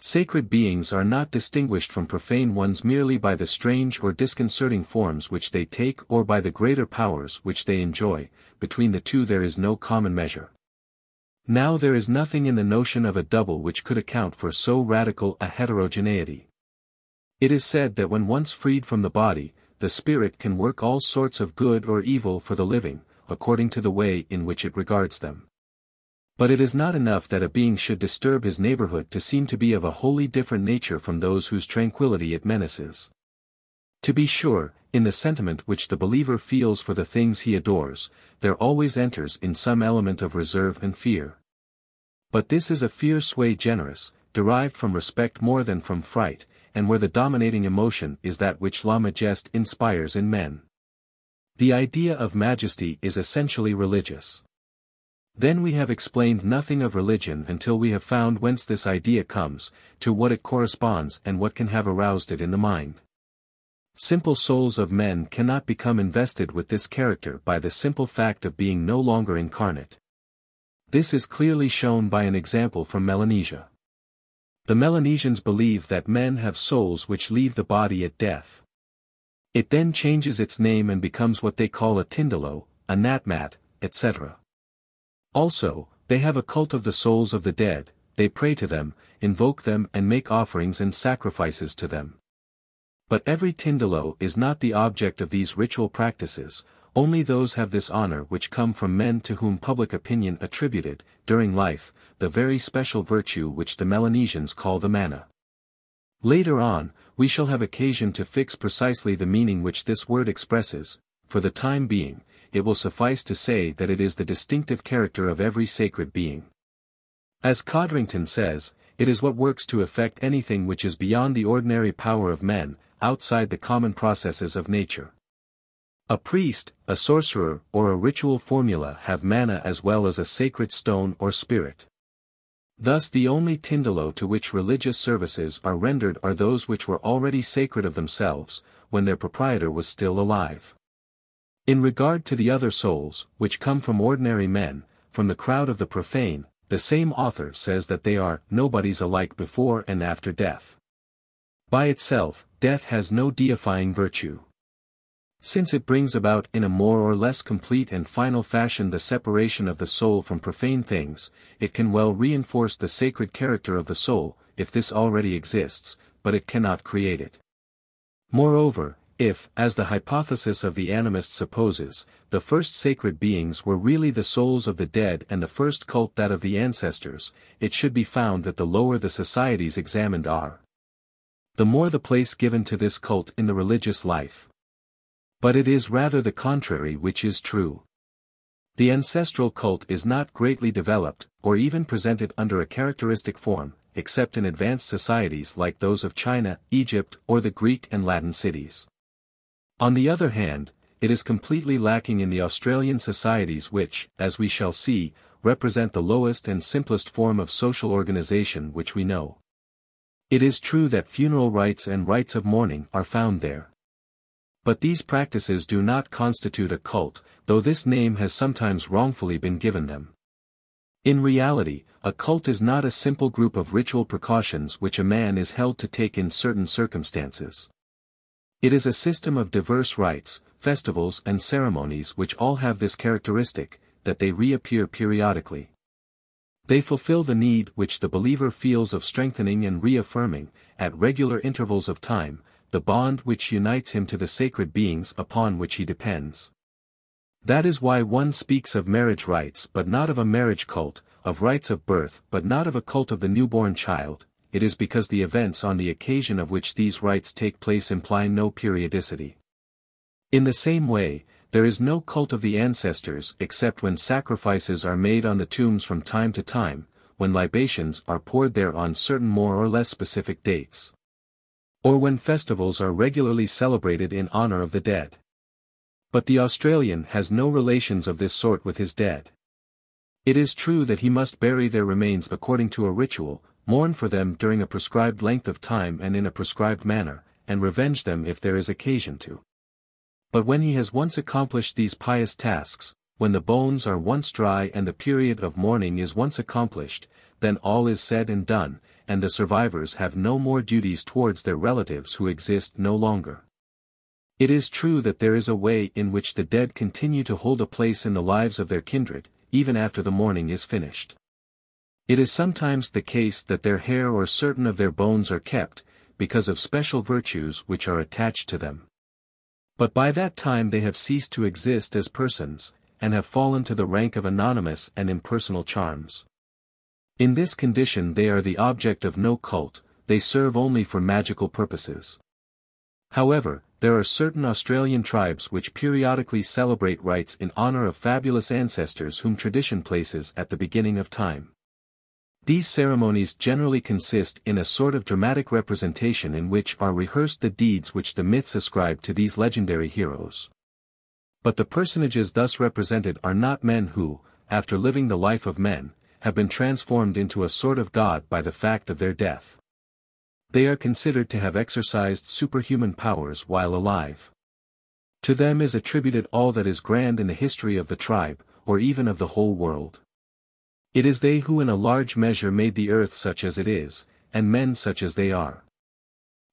Sacred beings are not distinguished from profane ones merely by the strange or disconcerting forms which they take or by the greater powers which they enjoy. Between the two there is no common measure. Now there is nothing in the notion of a double which could account for so radical a heterogeneity. It is said that when once freed from the body, the spirit can work all sorts of good or evil for the living, according to the way in which it regards them. But it is not enough that a being should disturb his neighborhood to seem to be of a wholly different nature from those whose tranquility it menaces. To be sure, in the sentiment which the believer feels for the things he adores, there always enters in some element of reserve and fear. But this is a fear sui generis, derived from respect more than from fright, and where the dominating emotion is that which la majesté inspires in men. The idea of majesty is essentially religious. Then we have explained nothing of religion until we have found whence this idea comes, to what it corresponds and what can have aroused it in the mind. Simple souls of men cannot become invested with this character by the simple fact of being no longer incarnate. This is clearly shown by an example from Melanesia. The Melanesians believe that men have souls which leave the body at death. It then changes its name and becomes what they call a tindalo, a natmat, etc. Also, they have a cult of the souls of the dead. They pray to them, invoke them and make offerings and sacrifices to them. But every tindalo is not the object of these ritual practices, only those have this honor which come from men to whom public opinion attributed, during life, the very special virtue which the Melanesians call the mana. Later on, we shall have occasion to fix precisely the meaning which this word expresses. For the time being, it will suffice to say that it is the distinctive character of every sacred being. As Codrington says, it is what works to effect anything which is beyond the ordinary power of men, outside the common processes of nature. A priest, a sorcerer, or a ritual formula have mana as well as a sacred stone or spirit. Thus the only tindalo to which religious services are rendered are those which were already sacred of themselves, when their proprietor was still alive. In regard to the other souls, which come from ordinary men, from the crowd of the profane, the same author says that they are nobodies alike before and after death. By itself, death has no deifying virtue. Since it brings about in a more or less complete and final fashion the separation of the soul from profane things, it can well reinforce the sacred character of the soul, if this already exists, but it cannot create it. Moreover, if, as the hypothesis of the animists supposes, the first sacred beings were really the souls of the dead and the first cult that of the ancestors, it should be found that the lower the societies examined are, the more the place given to this cult in the religious life. But it is rather the contrary which is true. The ancestral cult is not greatly developed, or even presented under a characteristic form, except in advanced societies like those of China, Egypt, or the Greek and Latin cities. On the other hand, it is completely lacking in the Australian societies which, as we shall see, represent the lowest and simplest form of social organization which we know. It is true that funeral rites and rites of mourning are found there. But these practices do not constitute a cult, though this name has sometimes wrongfully been given them. In reality, a cult is not a simple group of ritual precautions which a man is held to take in certain circumstances. It is a system of diverse rites, festivals and ceremonies which all have this characteristic, that they reappear periodically. They fulfill the need which the believer feels of strengthening and reaffirming, at regular intervals of time, the bond which unites him to the sacred beings upon which he depends. That is why one speaks of marriage rites but not of a marriage cult, of rites of birth but not of a cult of the newborn child. It is because the events on the occasion of which these rites take place imply no periodicity. In the same way, there is no cult of the ancestors except when sacrifices are made on the tombs from time to time, when libations are poured there on certain more or less specific dates. Or when festivals are regularly celebrated in honor of the dead. But the Australian has no relations of this sort with his dead. It is true that he must bury their remains according to a ritual, mourn for them during a prescribed length of time and in a prescribed manner, and revenge them if there is occasion to. But when he has once accomplished these pious tasks, when the bones are once dry and the period of mourning is once accomplished, then all is said and done, and the survivors have no more duties towards their relatives who exist no longer. It is true that there is a way in which the dead continue to hold a place in the lives of their kindred, even after the mourning is finished. It is sometimes the case that their hair or certain of their bones are kept, because of special virtues which are attached to them. But by that time they have ceased to exist as persons, and have fallen to the rank of anonymous and impersonal charms. In this condition they are the object of no cult, they serve only for magical purposes. However, there are certain Australian tribes which periodically celebrate rites in honor of fabulous ancestors whom tradition places at the beginning of time. These ceremonies generally consist in a sort of dramatic representation in which are rehearsed the deeds which the myths ascribe to these legendary heroes. But the personages thus represented are not men who, after living the life of men, have been transformed into a sort of god by the fact of their death. They are considered to have exercised superhuman powers while alive. To them is attributed all that is grand in the history of the tribe, or even of the whole world. It is they who in a large measure made the earth such as it is, and men such as they are.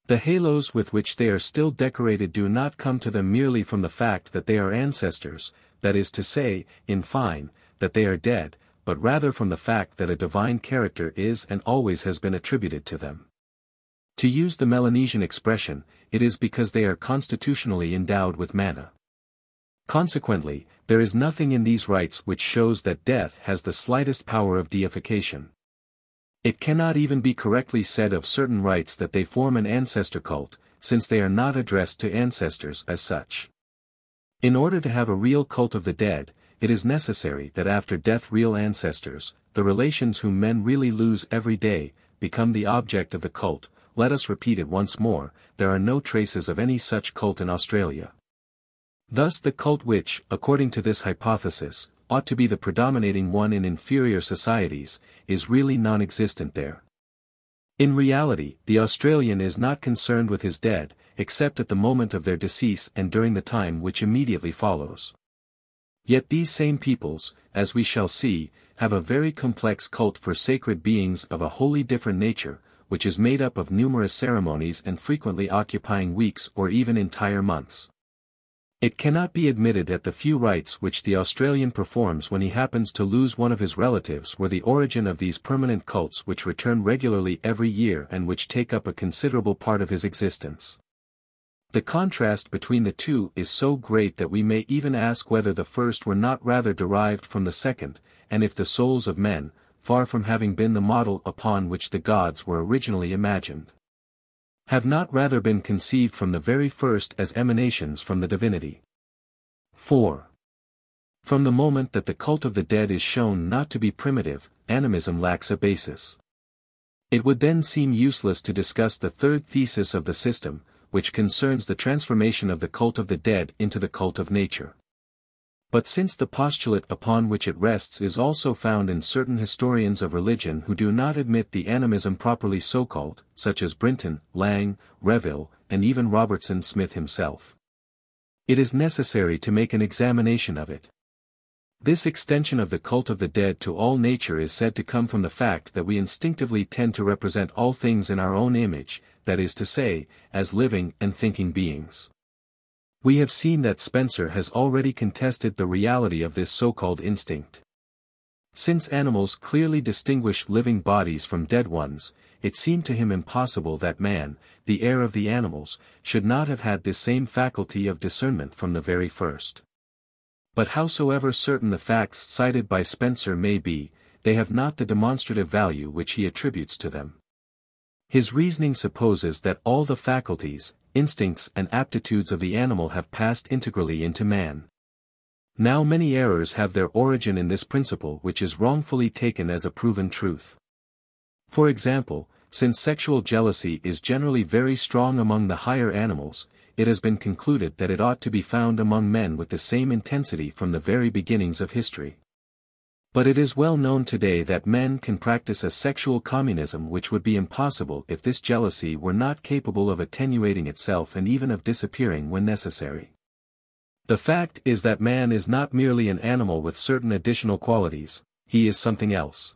The halos with which they are still decorated do not come to them merely from the fact that they are ancestors, that is to say, in fine, that they are dead, but rather from the fact that a divine character is and always has been attributed to them. To use the Melanesian expression, it is because they are constitutionally endowed with mana. Consequently, there is nothing in these rites which shows that death has the slightest power of deification. It cannot even be correctly said of certain rites that they form an ancestor cult, since they are not addressed to ancestors as such. In order to have a real cult of the dead, it is necessary that after death real ancestors, the relations whom men really lose every day, become the object of the cult. Let us repeat it once more, there are no traces of any such cult in Australia. Thus the cult which, according to this hypothesis, ought to be the predominating one in inferior societies, is really non-existent there. In reality, the Australian is not concerned with his dead, except at the moment of their decease and during the time which immediately follows. Yet these same peoples, as we shall see, have a very complex cult for sacred beings of a wholly different nature, which is made up of numerous ceremonies and frequently occupying weeks or even entire months. It cannot be admitted that the few rites which the Australian performs when he happens to lose one of his relatives were the origin of these permanent cults which return regularly every year and which take up a considerable part of his existence. The contrast between the two is so great that we may even ask whether the first were not rather derived from the second, and if the souls of men, far from having been the model upon which the gods were originally imagined, have not rather been conceived from the very first as emanations from the divinity. 4. From the moment that the cult of the dead is shown not to be primitive, animism lacks a basis. It would then seem useless to discuss the third thesis of the system, which concerns the transformation of the cult of the dead into the cult of nature. But since the postulate upon which it rests is also found in certain historians of religion who do not admit the animism properly so-called, such as Brinton, Lang, Reville, and even Robertson Smith himself, it is necessary to make an examination of it. This extension of the cult of the dead to all nature is said to come from the fact that we instinctively tend to represent all things in our own image, that is to say, as living and thinking beings. We have seen that Spencer has already contested the reality of this so-called instinct. Since animals clearly distinguish living bodies from dead ones, it seemed to him impossible that man, the heir of the animals, should not have had this same faculty of discernment from the very first. But howsoever certain the facts cited by Spencer may be, they have not the demonstrative value which he attributes to them. His reasoning supposes that all the faculties, instincts and aptitudes of the animal have passed integrally into man. Now many errors have their origin in this principle which is wrongfully taken as a proven truth. For example, since sexual jealousy is generally very strong among the higher animals, it has been concluded that it ought to be found among men with the same intensity from the very beginnings of history. But it is well known today that men can practice a sexual communism which would be impossible if this jealousy were not capable of attenuating itself and even of disappearing when necessary. The fact is that man is not merely an animal with certain additional qualities, he is something else.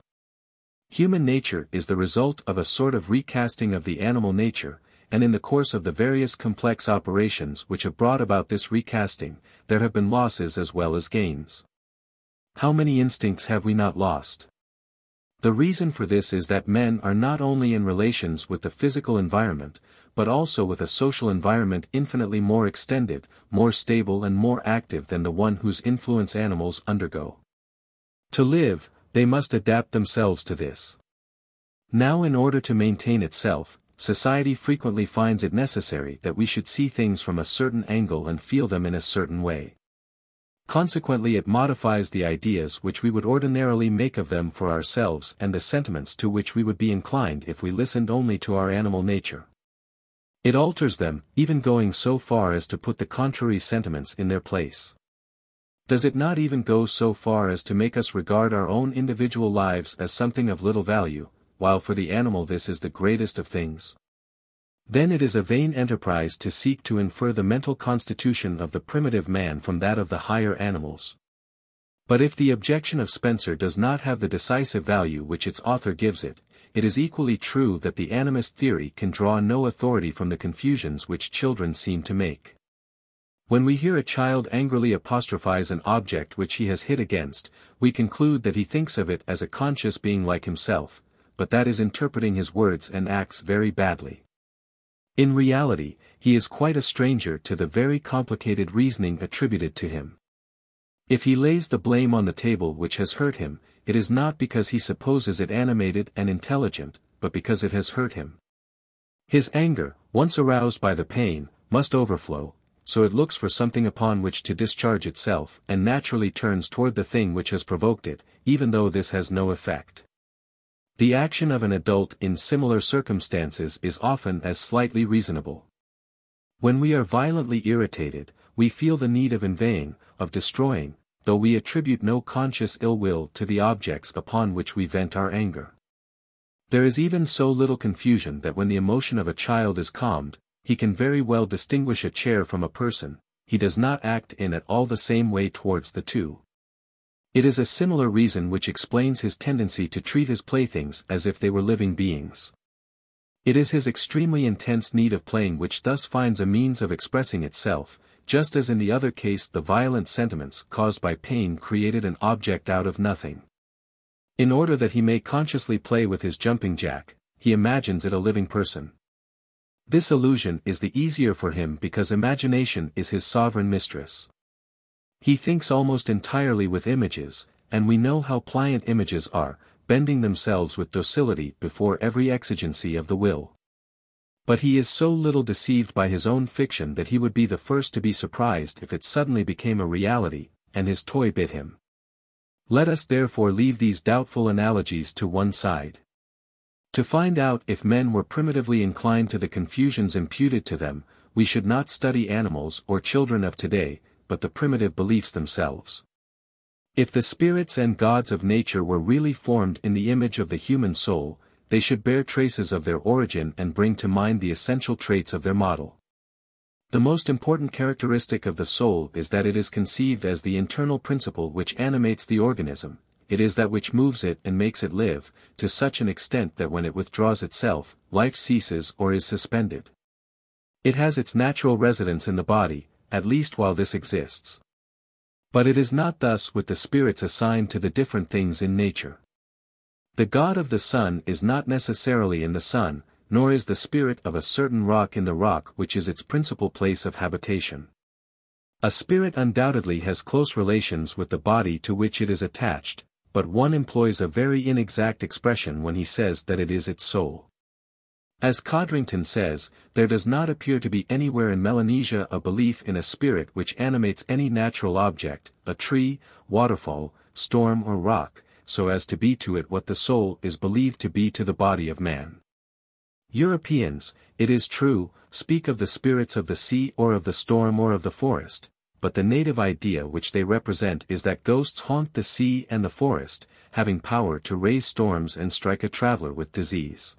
Human nature is the result of a sort of recasting of the animal nature, and in the course of the various complex operations which have brought about this recasting, there have been losses as well as gains. How many instincts have we not lost? The reason for this is that men are not only in relations with the physical environment, but also with a social environment infinitely more extended, more stable and more active than the one whose influence animals undergo. To live, they must adapt themselves to this. Now in order to maintain itself, society frequently finds it necessary that we should see things from a certain angle and feel them in a certain way. Consequently it modifies the ideas which we would ordinarily make of them for ourselves and the sentiments to which we would be inclined if we listened only to our animal nature. It alters them, even going so far as to put the contrary sentiments in their place. Does it not even go so far as to make us regard our own individual lives as something of little value, while for the animal this is the greatest of things? Then it is a vain enterprise to seek to infer the mental constitution of the primitive man from that of the higher animals. But if the objection of Spencer does not have the decisive value which its author gives it, it is equally true that the animist theory can draw no authority from the confusions which children seem to make. When we hear a child angrily apostrophize an object which he has hit against, we conclude that he thinks of it as a conscious being like himself, but that is interpreting his words and acts very badly. In reality, he is quite a stranger to the very complicated reasoning attributed to him. If he lays the blame on the table which has hurt him, it is not because he supposes it animated and intelligent, but because it has hurt him. His anger, once aroused by the pain, must overflow, so it looks for something upon which to discharge itself and naturally turns toward the thing which has provoked it, even though this has no effect. The action of an adult in similar circumstances is often as slightly reasonable. When we are violently irritated, we feel the need of inveighing, of destroying, though we attribute no conscious ill will to the objects upon which we vent our anger. There is even so little confusion that when the emotion of a child is calmed, he can very well distinguish a chair from a person, he does not act in at all the same way towards the two. It is a similar reason which explains his tendency to treat his playthings as if they were living beings. It is his extremely intense need of playing which thus finds a means of expressing itself, just as in the other case the violent sentiments caused by pain created an object out of nothing. In order that he may consciously play with his jumping jack, he imagines it a living person. This illusion is the easier for him because imagination is his sovereign mistress. He thinks almost entirely with images, and we know how pliant images are, bending themselves with docility before every exigency of the will. But he is so little deceived by his own fiction that he would be the first to be surprised if it suddenly became a reality, and his toy bit him. Let us therefore leave these doubtful analogies to one side. To find out if men were primitively inclined to the confusions imputed to them, we should not study animals or children of today, but the primitive beliefs themselves. If the spirits and gods of nature were really formed in the image of the human soul, they should bear traces of their origin and bring to mind the essential traits of their model. The most important characteristic of the soul is that it is conceived as the internal principle which animates the organism. It is that which moves it and makes it live, to such an extent that when it withdraws itself, life ceases or is suspended. It has its natural residence in the body, at least while this exists. But it is not thus with the spirits assigned to the different things in nature. The God of the sun is not necessarily in the sun, nor is the spirit of a certain rock in the rock which is its principal place of habitation. A spirit undoubtedly has close relations with the body to which it is attached, but one employs a very inexact expression when he says that it is its soul. As Codrington says, there does not appear to be anywhere in Melanesia a belief in a spirit which animates any natural object, a tree, waterfall, storm or rock, so as to be to it what the soul is believed to be to the body of man. Europeans, it is true, speak of the spirits of the sea or of the storm or of the forest, but the native idea which they represent is that ghosts haunt the sea and the forest, having power to raise storms and strike a traveler with disease.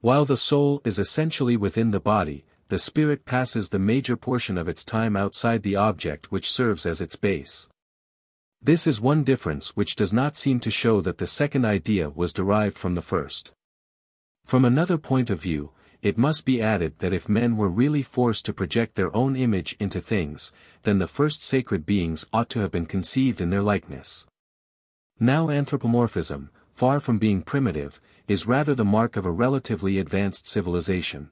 While the soul is essentially within the body, the spirit passes the major portion of its time outside the object which serves as its base. This is one difference which does not seem to show that the second idea was derived from the first. From another point of view, it must be added that if men were really forced to project their own image into things, then the first sacred beings ought to have been conceived in their likeness. Now anthropomorphism, far from being primitive, is rather the mark of a relatively advanced civilization.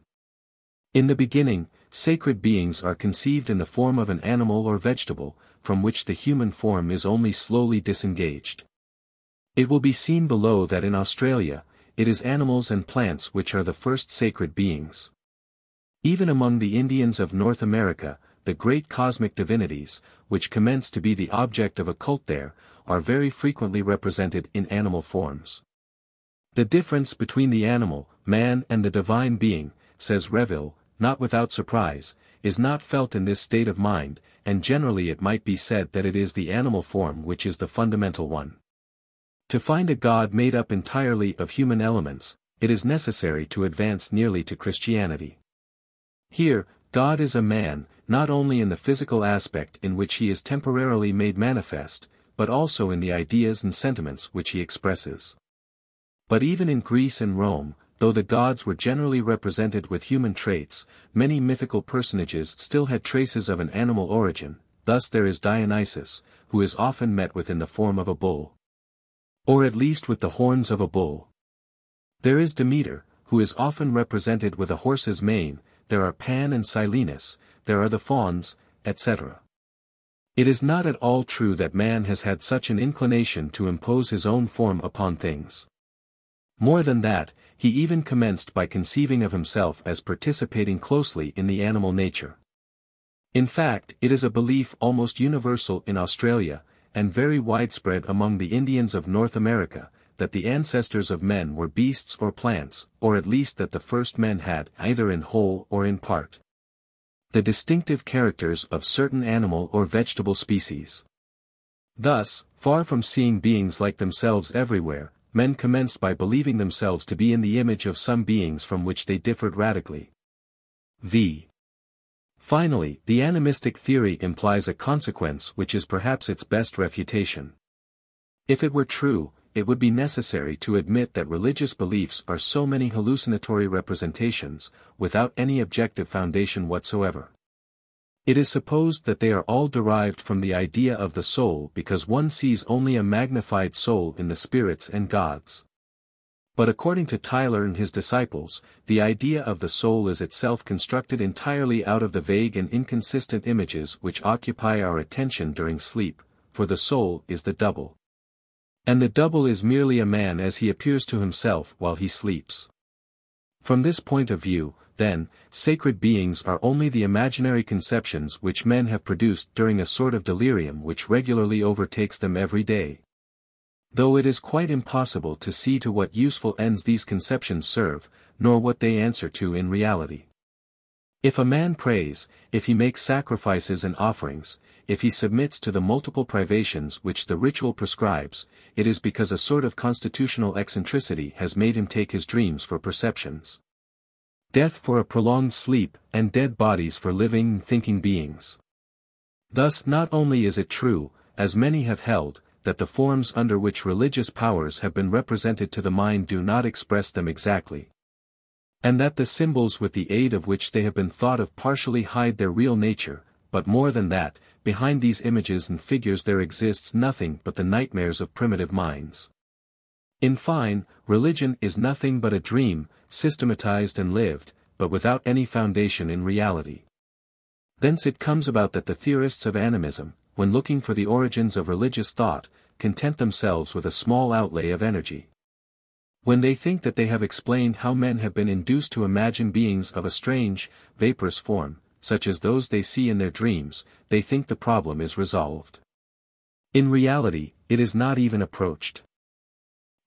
In the beginning, sacred beings are conceived in the form of an animal or vegetable, from which the human form is only slowly disengaged. It will be seen below that in Australia, it is animals and plants which are the first sacred beings. Even among the Indians of North America, the great cosmic divinities, which commence to be the object of a cult there, are very frequently represented in animal forms. The difference between the animal, man and the divine being, says Reville, not without surprise, is not felt in this state of mind, and generally it might be said that it is the animal form which is the fundamental one. To find a God made up entirely of human elements, it is necessary to advance nearly to Christianity. Here, God is a man, not only in the physical aspect in which he is temporarily made manifest, but also in the ideas and sentiments which he expresses. But even in Greece and Rome, though the gods were generally represented with human traits, many mythical personages still had traces of an animal origin. Thus there is Dionysus, who is often met with in the form of a bull, or at least with the horns of a bull. There is Demeter, who is often represented with a horse's mane. There are Pan and Silenus, there are the fauns, etc. It is not at all true that man has had such an inclination to impose his own form upon things. More than that, he even commenced by conceiving of himself as participating closely in the animal nature. In fact, it is a belief almost universal in Australia, and very widespread among the Indians of North America, that the ancestors of men were beasts or plants, or at least that the first men had, either in whole or in part, the distinctive characters of certain animal or vegetable species. Thus, far from seeing beings like themselves everywhere, men commenced by believing themselves to be in the image of some beings from which they differed radically. Finally, the animistic theory implies a consequence which is perhaps its best refutation. If it were true, it would be necessary to admit that religious beliefs are so many hallucinatory representations, without any objective foundation whatsoever. It is supposed that they are all derived from the idea of the soul because one sees only a magnified soul in the spirits and gods. But according to Tyler and his disciples, the idea of the soul is itself constructed entirely out of the vague and inconsistent images which occupy our attention during sleep, for the soul is the double. And the double is merely a man as he appears to himself while he sleeps. From this point of view, then, sacred beings are only the imaginary conceptions which men have produced during a sort of delirium which regularly overtakes them every day. Though it is quite impossible to see to what useful ends these conceptions serve, nor what they answer to in reality. If a man prays, if he makes sacrifices and offerings, if he submits to the multiple privations which the ritual prescribes, it is because a sort of constitutional eccentricity has made him take his dreams for perceptions. death for a prolonged sleep, and dead bodies for living, thinking beings. Thus not only is it true, as many have held, that the forms under which religious powers have been represented to the mind do not express them exactly, and that the symbols with the aid of which they have been thought of partially hide their real nature, but more than that, behind these images and figures there exists nothing but the nightmares of primitive minds. In fine, religion is nothing but a dream, systematized and lived, but without any foundation in reality. Thence it comes about that the theorists of animism, when looking for the origins of religious thought, content themselves with a small outlay of energy. When they think that they have explained how men have been induced to imagine beings of a strange, vaporous form, such as those they see in their dreams, they think the problem is resolved. In reality, it is not even approached.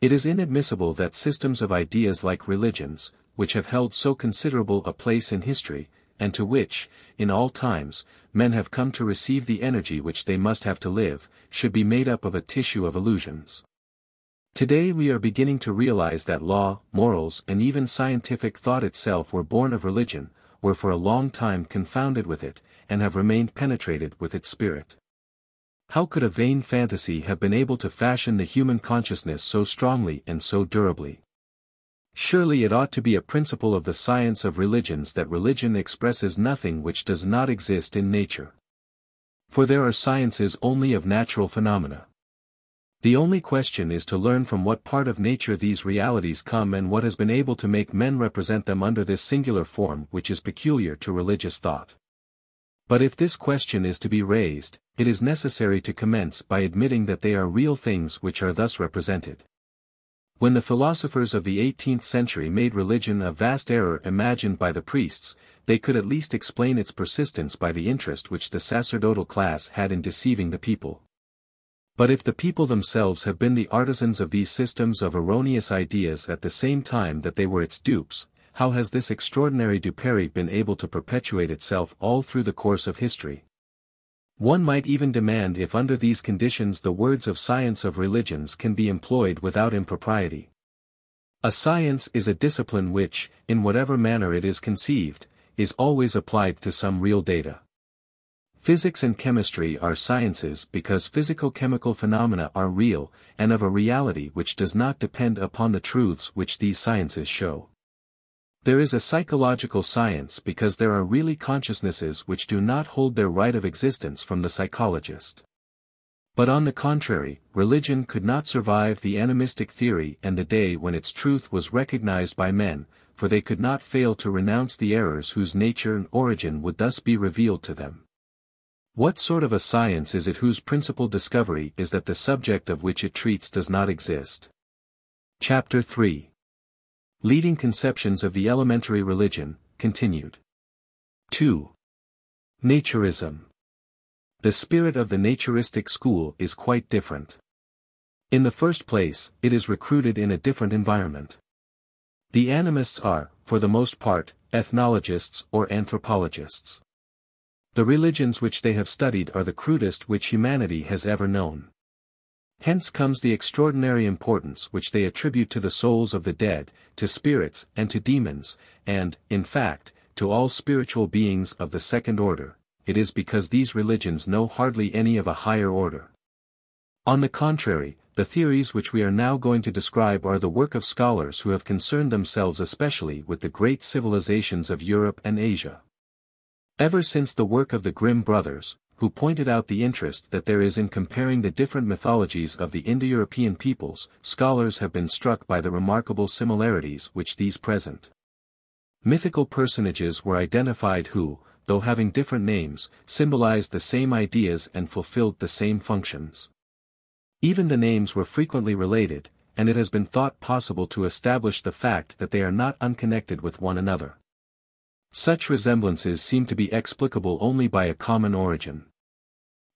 It is inadmissible that systems of ideas like religions, which have held so considerable a place in history, and to which, in all times, men have come to receive the energy which they must have to live, should be made up of a tissue of illusions. Today we are beginning to realize that law, morals and even scientific thought itself were born of religion, were for a long time confounded with it, and have remained penetrated with its spirit. How could a vain fantasy have been able to fashion the human consciousness so strongly and so durably? Surely it ought to be a principle of the science of religions that religion expresses nothing which does not exist in nature. For there are sciences only of natural phenomena. The only question is to learn from what part of nature these realities come and what has been able to make men represent them under this singular form which is peculiar to religious thought. But if this question is to be raised, it is necessary to commence by admitting that they are real things which are thus represented. When the philosophers of the 18th century made religion a vast error imagined by the priests, they could at least explain its persistence by the interest which the sacerdotal class had in deceiving the people. But if the people themselves have been the artisans of these systems of erroneous ideas at the same time that they were its dupes, how has this extraordinary dupery been able to perpetuate itself all through the course of history? One might even demand if under these conditions the words of science of religions can be employed without impropriety. A science is a discipline which, in whatever manner it is conceived, is always applied to some real data. Physics and chemistry are sciences because physico-chemical phenomena are real, and of a reality which does not depend upon the truths which these sciences show. There is a psychological science because there are really consciousnesses which do not hold their right of existence from the psychologist. But on the contrary, religion could not survive the animistic theory and the day when its truth was recognized by men, for they could not fail to renounce the errors whose nature and origin would thus be revealed to them. What sort of a science is it whose principal discovery is that the subject of which it treats does not exist? Chapter 3. Leading conceptions of the elementary religion, continued. 2. Naturism. The spirit of the naturistic school is quite different. In the first place, it is recruited in a different environment. The animists are, for the most part, ethnologists or anthropologists. The religions which they have studied are the crudest which humanity has ever known. Hence comes the extraordinary importance which they attribute to the souls of the dead, to spirits and to demons, and, in fact, to all spiritual beings of the second order. It is because these religions know hardly any of a higher order. On the contrary, the theories which we are now going to describe are the work of scholars who have concerned themselves especially with the great civilizations of Europe and Asia. Ever since the work of the Grimm brothers, who pointed out the interest that there is in comparing the different mythologies of the Indo-European peoples, scholars have been struck by the remarkable similarities which these present. Mythical personages were identified who, though having different names, symbolized the same ideas and fulfilled the same functions. Even the names were frequently related, and it has been thought possible to establish the fact that they are not unconnected with one another. Such resemblances seem to be explicable only by a common origin.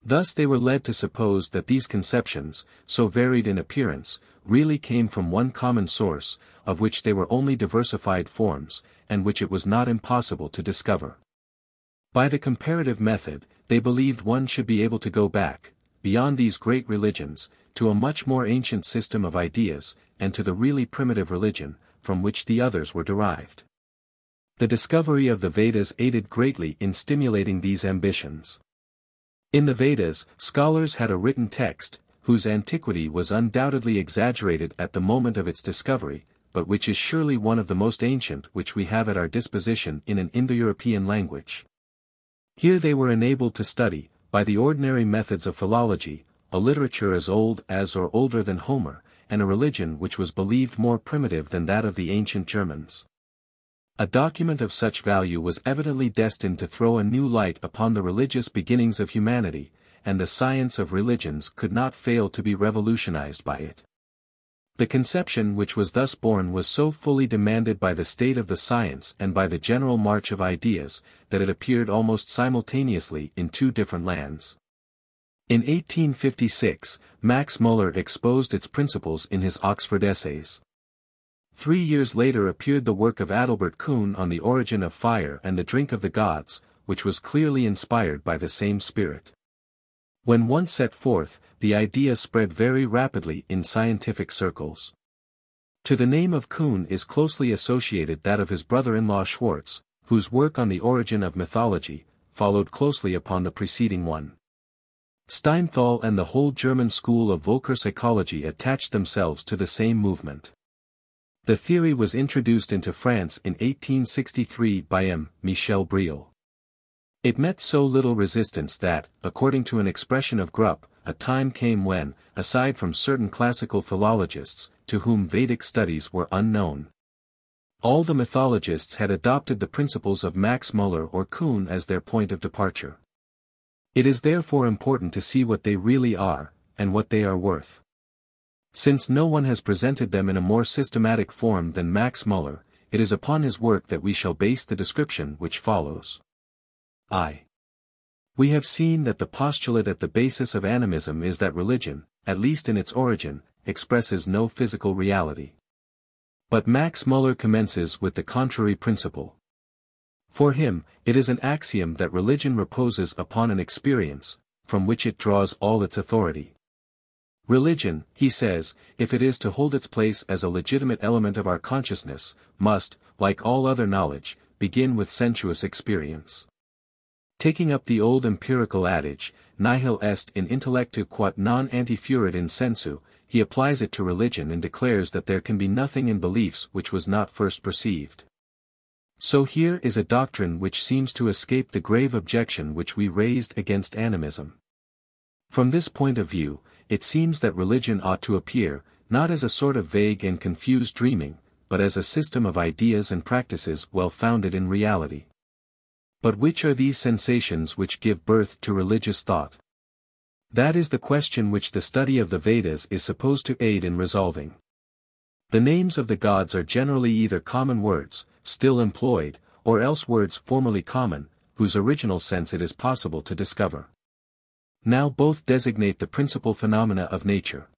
Thus they were led to suppose that these conceptions, so varied in appearance, really came from one common source, of which they were only diversified forms, and which it was not impossible to discover. By the comparative method, they believed one should be able to go back, beyond these great religions, to a much more ancient system of ideas, and to the really primitive religion, from which the others were derived. The discovery of the Vedas aided greatly in stimulating these ambitions. In the Vedas, scholars had a written text, whose antiquity was undoubtedly exaggerated at the moment of its discovery, but which is surely one of the most ancient which we have at our disposition in an Indo-European language. Here they were enabled to study, by the ordinary methods of philology, a literature as old as or older than Homer, and a religion which was believed more primitive than that of the ancient Germans. A document of such value was evidently destined to throw a new light upon the religious beginnings of humanity, and the science of religions could not fail to be revolutionized by it. The conception which was thus born was so fully demanded by the state of the science and by the general march of ideas, that it appeared almost simultaneously in two different lands. In 1856, Max Müller exposed its principles in his Oxford Essays. 3 years later appeared the work of Adalbert Kuhn on the origin of fire and the drink of the gods, which was clearly inspired by the same spirit. When once set forth, the idea spread very rapidly in scientific circles. To the name of Kuhn is closely associated that of his brother-in-law Schwartz, whose work on the origin of mythology followed closely upon the preceding one. Steinthal and the whole German school of Völkerpsychology attached themselves to the same movement. The theory was introduced into France in 1863 by M. Michel Briel. It met so little resistance that, according to an expression of Grupp, a time came when, aside from certain classical philologists, to whom Vedic studies were unknown, all the mythologists had adopted the principles of Max Müller or Kuhn as their point of departure. It is therefore important to see what they really are, and what they are worth. Since no one has presented them in a more systematic form than Max Müller, it is upon his work that we shall base the description which follows. We have seen that the postulate at the basis of animism is that religion, at least in its origin, expresses no physical reality. But Max Müller commences with the contrary principle. For him, it is an axiom that religion reposes upon an experience, from which it draws all its authority. Religion, he says, if it is to hold its place as a legitimate element of our consciousness, must, like all other knowledge, begin with sensuous experience. Taking up the old empirical adage, nihil est in intellectu quod non antefuerit in sensu, he applies it to religion and declares that there can be nothing in beliefs which was not first perceived. So here is a doctrine which seems to escape the grave objection which we raised against animism. From this point of view, it seems that religion ought to appear, not as a sort of vague and confused dreaming, but as a system of ideas and practices well founded in reality. But which are these sensations which give birth to religious thought? That is the question which the study of the Vedas is supposed to aid in resolving. The names of the gods are generally either common words, still employed, or else words formerly common, whose original sense it is possible to discover. Now both designate the principal phenomena of nature.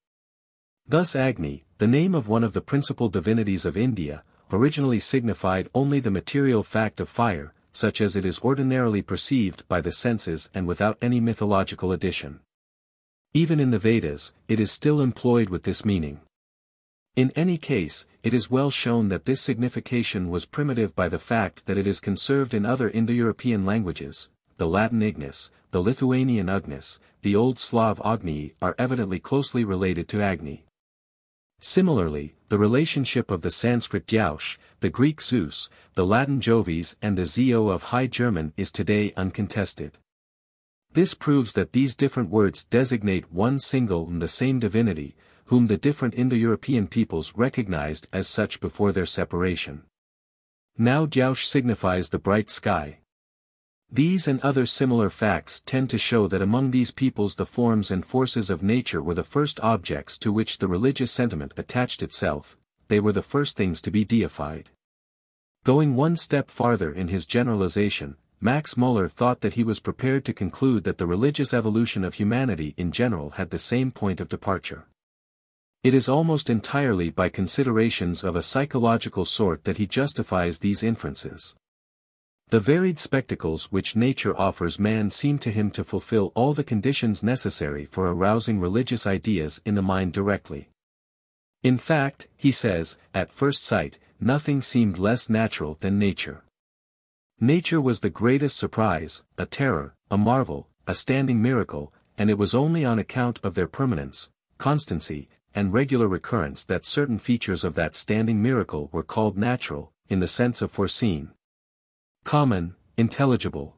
Thus Agni, the name of one of the principal divinities of India, originally signified only the material fact of fire, such as it is ordinarily perceived by the senses and without any mythological addition. Even in the Vedas, it is still employed with this meaning. In any case, it is well shown that this signification was primitive by the fact that it is conserved in other Indo-European languages. The Latin ignis, the Lithuanian ugnis, the Old Slav Agni are evidently closely related to Agni. Similarly, the relationship of the Sanskrit Dyaush, the Greek Zeus, the Latin Jovis and the Zeo of High German is today uncontested. This proves that these different words designate one single and the same divinity, whom the different Indo-European peoples recognized as such before their separation. Now Dyaush signifies the bright sky. These and other similar facts tend to show that among these peoples the forms and forces of nature were the first objects to which the religious sentiment attached itself, they were the first things to be deified. Going one step farther in his generalization, Max Müller thought that he was prepared to conclude that the religious evolution of humanity in general had the same point of departure. It is almost entirely by considerations of a psychological sort that he justifies these inferences. The varied spectacles which nature offers man seem to him to fulfill all the conditions necessary for arousing religious ideas in the mind directly. In fact, he says, at first sight, nothing seemed less natural than nature. Nature was the greatest surprise, a terror, a marvel, a standing miracle, and it was only on account of their permanence, constancy, and regular recurrence that certain features of that standing miracle were called natural, in the sense of foreseen, common, intelligible.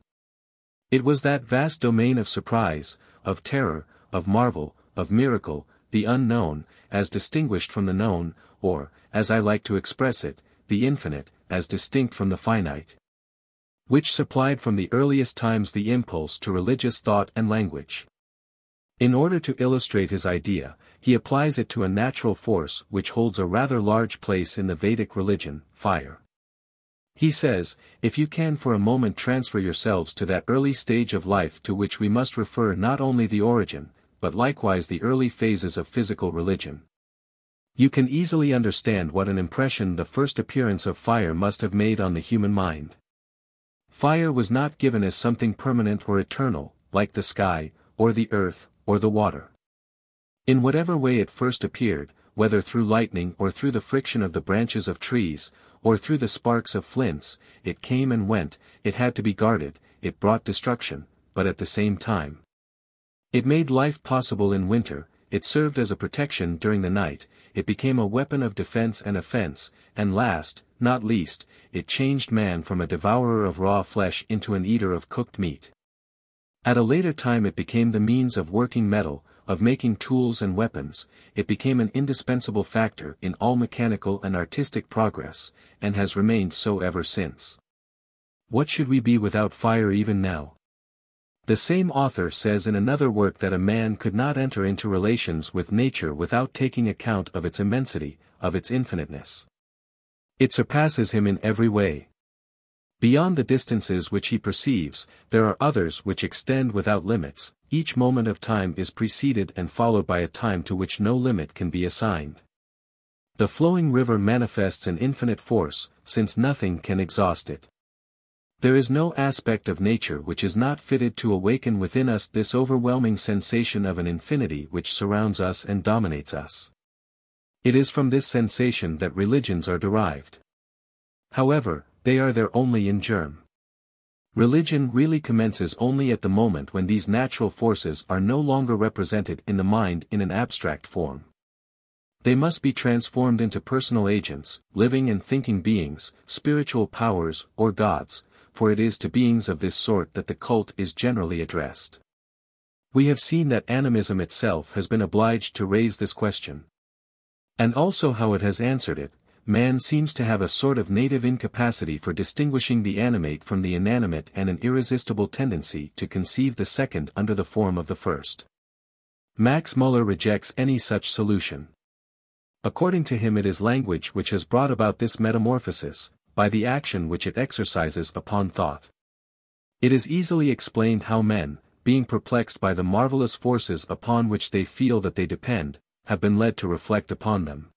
It was that vast domain of surprise, of terror, of marvel, of miracle, the unknown, as distinguished from the known, or, as I like to express it, the infinite, as distinct from the finite, which supplied from the earliest times the impulse to religious thought and language. In order to illustrate his idea, he applies it to a natural force which holds a rather large place in the Vedic religion, fire. He says, if you can for a moment transfer yourselves to that early stage of life to which we must refer not only the origin, but likewise the early phases of physical religion, you can easily understand what an impression the first appearance of fire must have made on the human mind. Fire was not given as something permanent or eternal, like the sky, or the earth, or the water. In whatever way it first appeared, whether through lightning or through the friction of the branches of trees, or through the sparks of flints, it came and went, it had to be guarded, it brought destruction, but at the same time, it made life possible in winter, it served as a protection during the night, it became a weapon of defense and offense, and last, not least, it changed man from a devourer of raw flesh into an eater of cooked meat. At a later time it became the means of working metal, of making tools and weapons, it became an indispensable factor in all mechanical and artistic progress, and has remained so ever since. What should we be without fire even now? The same author says in another work that a man could not enter into relations with nature without taking account of its immensity, of its infiniteness. It surpasses him in every way. Beyond the distances which he perceives, there are others which extend without limits, each moment of time is preceded and followed by a time to which no limit can be assigned. The flowing river manifests an infinite force, since nothing can exhaust it. There is no aspect of nature which is not fitted to awaken within us this overwhelming sensation of an infinity which surrounds us and dominates us. It is from this sensation that religions are derived. However, they are there only in germ. Religion really commences only at the moment when these natural forces are no longer represented in the mind in an abstract form. They must be transformed into personal agents, living and thinking beings, spiritual powers, or gods, for it is to beings of this sort that the cult is generally addressed. We have seen that animism itself has been obliged to raise this question. And also how it has answered it. Man seems to have a sort of native incapacity for distinguishing the animate from the inanimate and an irresistible tendency to conceive the second under the form of the first. Max Muller rejects any such solution. According to him it is language which has brought about this metamorphosis, by the action which it exercises upon thought. It is easily explained how men, being perplexed by the marvelous forces upon which they feel that they depend, have been led to reflect upon them.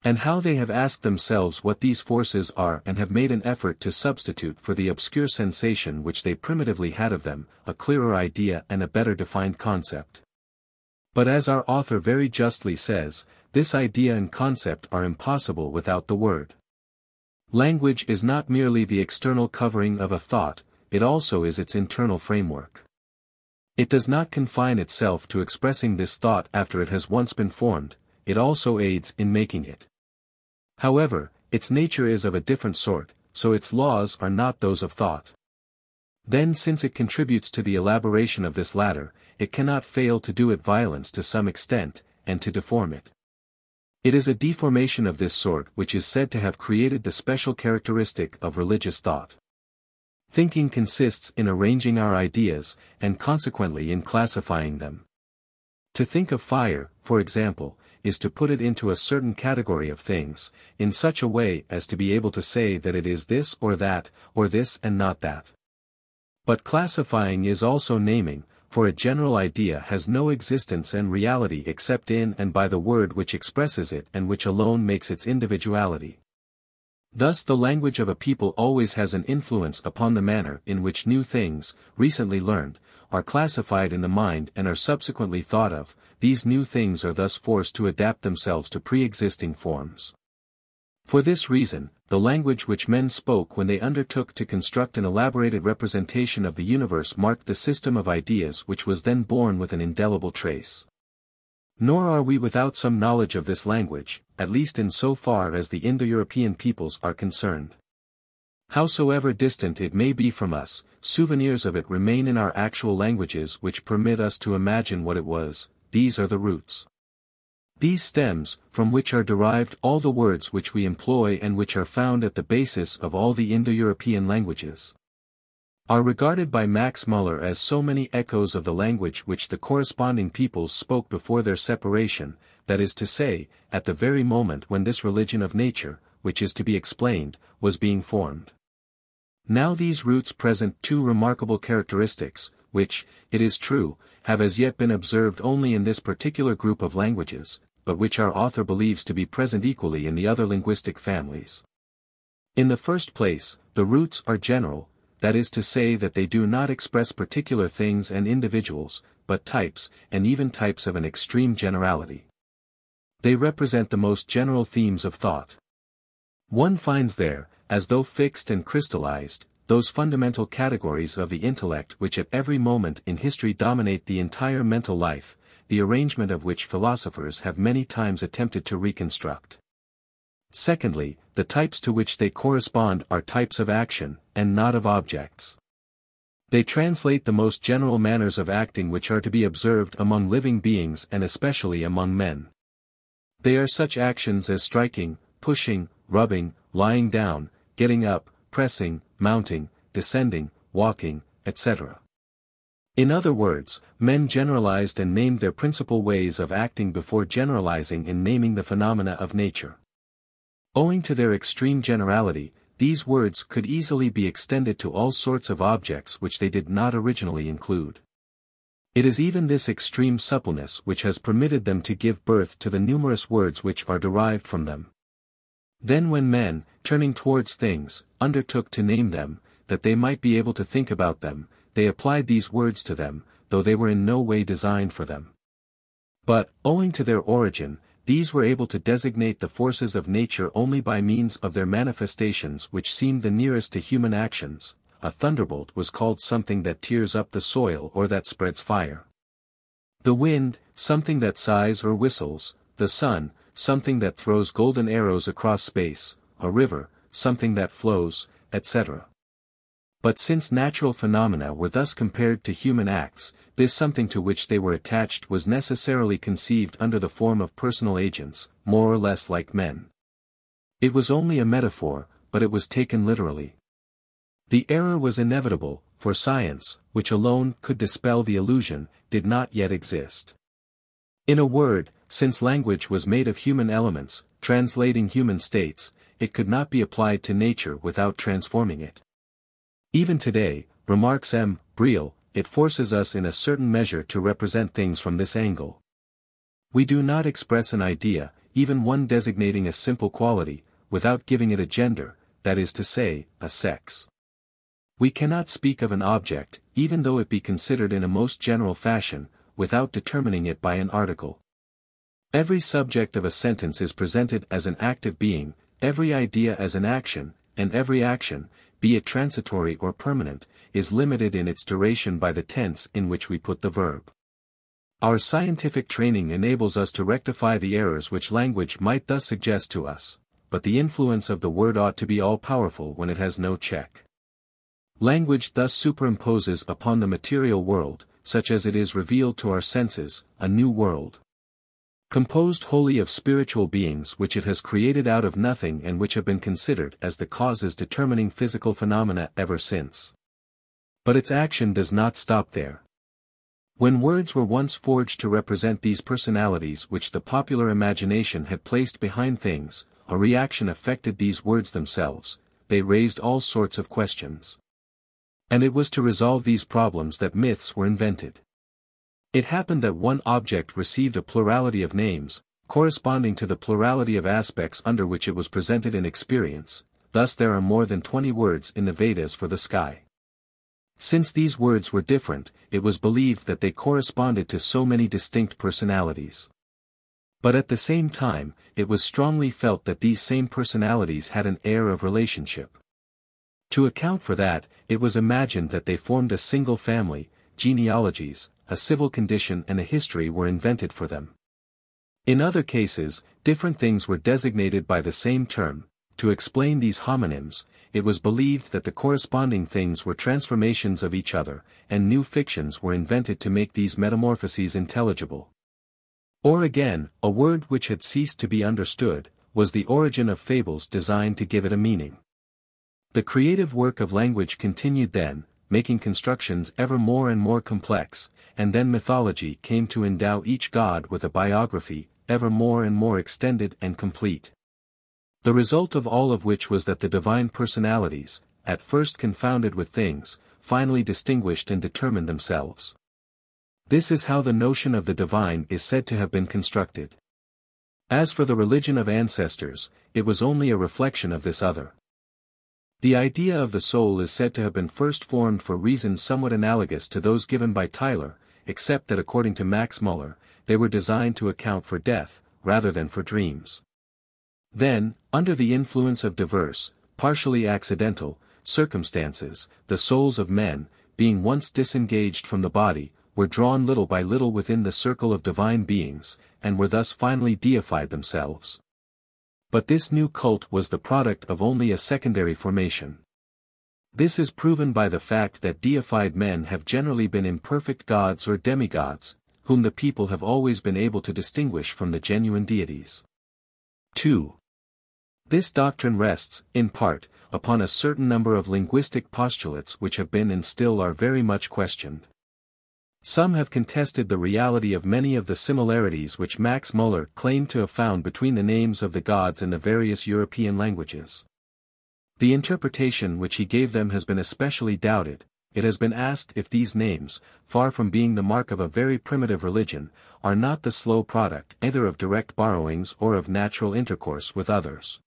And how they have asked themselves what these forces are and have made an effort to substitute for the obscure sensation which they primitively had of them, a clearer idea and a better defined concept. But as our author very justly says, this idea and concept are impossible without the word. Language is not merely the external covering of a thought, it also is its internal framework. It does not confine itself to expressing this thought after it has once been formed, it also aids in making it. However, its nature is of a different sort, so its laws are not those of thought. Then since it contributes to the elaboration of this latter, it cannot fail to do it violence to some extent, and to deform it. It is a deformation of this sort which is said to have created the special characteristic of religious thought. Thinking consists in arranging our ideas, and consequently in classifying them. To think of fire, for example, is to put it into a certain category of things, in such a way as to be able to say that it is this or this and not that. But classifying is also naming, for a general idea has no existence and reality except in and by the word which expresses it and which alone makes its individuality. Thus the language of a people always has an influence upon the manner in which new things, recently learned, are classified in the mind and are subsequently thought of. These new things are thus forced to adapt themselves to pre-existing forms. For this reason, the language which men spoke when they undertook to construct an elaborated representation of the universe marked the system of ideas which was then born with an indelible trace. Nor are we without some knowledge of this language, at least in so far as the Indo-European peoples are concerned. Howsoever distant it may be from us, souvenirs of it remain in our actual languages which permit us to imagine what it was. These are the roots. These stems, from which are derived all the words which we employ and which are found at the basis of all the Indo-European languages, are regarded by Max Müller as so many echoes of the language which the corresponding peoples spoke before their separation, that is to say, at the very moment when this religion of nature, which is to be explained, was being formed. Now these roots present two remarkable characteristics, which, it is true, have as yet been observed only in this particular group of languages, but which our author believes to be present equally in the other linguistic families. In the first place, the roots are general, that is to say that they do not express particular things and individuals, but types, and even types of an extreme generality. They represent the most general themes of thought. One finds there, as though fixed and crystallized, those fundamental categories of the intellect which at every moment in history dominate the entire mental life, the arrangement of which philosophers have many times attempted to reconstruct. Secondly, the types to which they correspond are types of action, and not of objects. They translate the most general manners of acting which are to be observed among living beings and especially among men. They are such actions as striking, pushing, rubbing, lying down, getting up, pressing, mounting, descending, walking, etc. In other words, men generalized and named their principal ways of acting before generalizing and naming the phenomena of nature. Owing to their extreme generality, these words could easily be extended to all sorts of objects which they did not originally include. It is even this extreme suppleness which has permitted them to give birth to the numerous words which are derived from them. Then when men, turning towards things, undertook to name them, that they might be able to think about them, they applied these words to them, though they were in no way designed for them. But, owing to their origin, these were able to designate the forces of nature only by means of their manifestations which seemed the nearest to human actions. A thunderbolt was called something that tears up the soil or that spreads fire. The wind, something that sighs or whistles, the sun, something that throws golden arrows across space, a river, something that flows, etc. But since natural phenomena were thus compared to human acts, this something to which they were attached was necessarily conceived under the form of personal agents, more or less like men. It was only a metaphor, but it was taken literally. The error was inevitable, for science, which alone could dispel the illusion, did not yet exist. In a word, since language was made of human elements, translating human states, it could not be applied to nature without transforming it. Even today, remarks M. Briel, it forces us in a certain measure to represent things from this angle. We do not express an idea, even one designating a simple quality, without giving it a gender, that is to say, a sex. We cannot speak of an object, even though it be considered in a most general fashion, without determining it by an article. Every subject of a sentence is presented as an active being, every idea as an action, and every action, be it transitory or permanent, is limited in its duration by the tense in which we put the verb. Our scientific training enables us to rectify the errors which language might thus suggest to us, but the influence of the word ought to be all-powerful when it has no check. Language thus superimposes upon the material world, such as it is revealed to our senses, a new world, composed wholly of spiritual beings which it has created out of nothing and which have been considered as the causes determining physical phenomena ever since. But its action does not stop there. When words were once forged to represent these personalities which the popular imagination had placed behind things, a reaction affected these words themselves, they raised all sorts of questions. And it was to resolve these problems that myths were invented. It happened that one object received a plurality of names, corresponding to the plurality of aspects under which it was presented in experience, thus there are more than 20 words in the Vedas for the sky. Since these words were different, it was believed that they corresponded to so many distinct personalities. But at the same time, it was strongly felt that these same personalities had an air of relationship. To account for that, it was imagined that they formed a single family, genealogies, a civil condition and a history were invented for them. In other cases, different things were designated by the same term. To explain these homonyms, it was believed that the corresponding things were transformations of each other, and new fictions were invented to make these metamorphoses intelligible. Or again, a word which had ceased to be understood, was the origin of fables designed to give it a meaning. The creative work of language continued then, making constructions ever more and more complex, and then mythology came to endow each god with a biography, ever more and more extended and complete. The result of all of which was that the divine personalities, at first confounded with things, finally distinguished and determined themselves. This is how the notion of the divine is said to have been constructed. As for the religion of ancestors, it was only a reflection of this other. The idea of the soul is said to have been first formed for reasons somewhat analogous to those given by Tyler, except that according to Max Muller, they were designed to account for death, rather than for dreams. Then, under the influence of diverse, partially accidental, circumstances, the souls of men, being once disengaged from the body, were drawn little by little within the circle of divine beings, and were thus finally deified themselves. But this new cult was the product of only a secondary formation. This is proven by the fact that deified men have generally been imperfect gods or demigods, whom the people have always been able to distinguish from the genuine deities. 2. This doctrine rests, in part, upon a certain number of linguistic postulates which have been and still are very much questioned. Some have contested the reality of many of the similarities which Max Muller claimed to have found between the names of the gods in the various European languages. The interpretation which he gave them has been especially doubted. It has been asked if these names, far from being the mark of a very primitive religion, are not the slow product either of direct borrowings or of natural intercourse with others.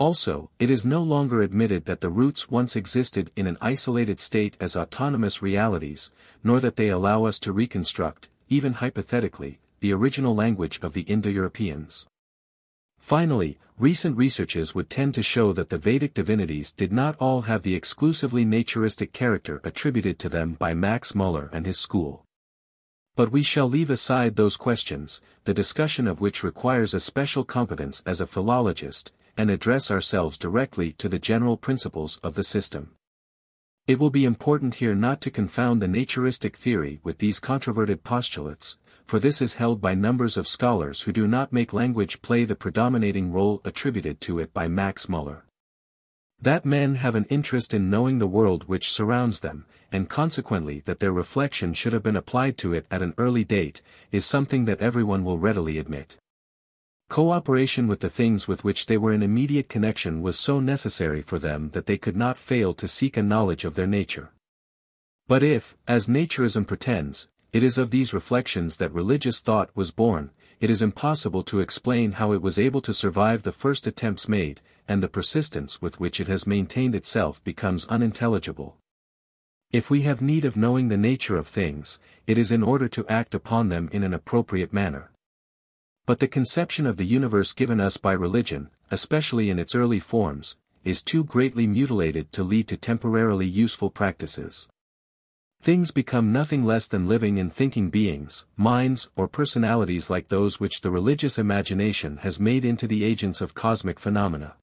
Also, it is no longer admitted that the roots once existed in an isolated state as autonomous realities, nor that they allow us to reconstruct, even hypothetically, the original language of the Indo-Europeans. Finally, recent researches would tend to show that the Vedic divinities did not all have the exclusively naturistic character attributed to them by Max Muller and his school. But we shall leave aside those questions, the discussion of which requires a special competence as a philologist, and address ourselves directly to the general principles of the system. It will be important here not to confound the naturistic theory with these controverted postulates, for this is held by numbers of scholars who do not make language play the predominating role attributed to it by Max Muller. That men have an interest in knowing the world which surrounds them, and consequently that their reflection should have been applied to it at an early date, is something that everyone will readily admit. Cooperation with the things with which they were in immediate connection was so necessary for them that they could not fail to seek a knowledge of their nature. But if, as naturism pretends, it is of these reflections that religious thought was born, it is impossible to explain how it was able to survive the first attempts made, and the persistence with which it has maintained itself becomes unintelligible. If we have need of knowing the nature of things, it is in order to act upon them in an appropriate manner. But the conception of the universe given us by religion, especially in its early forms, is too greatly mutilated to lead to temporarily useful practices. Things become nothing less than living and thinking beings, minds or personalities like those which the religious imagination has made into the agents of cosmic phenomena.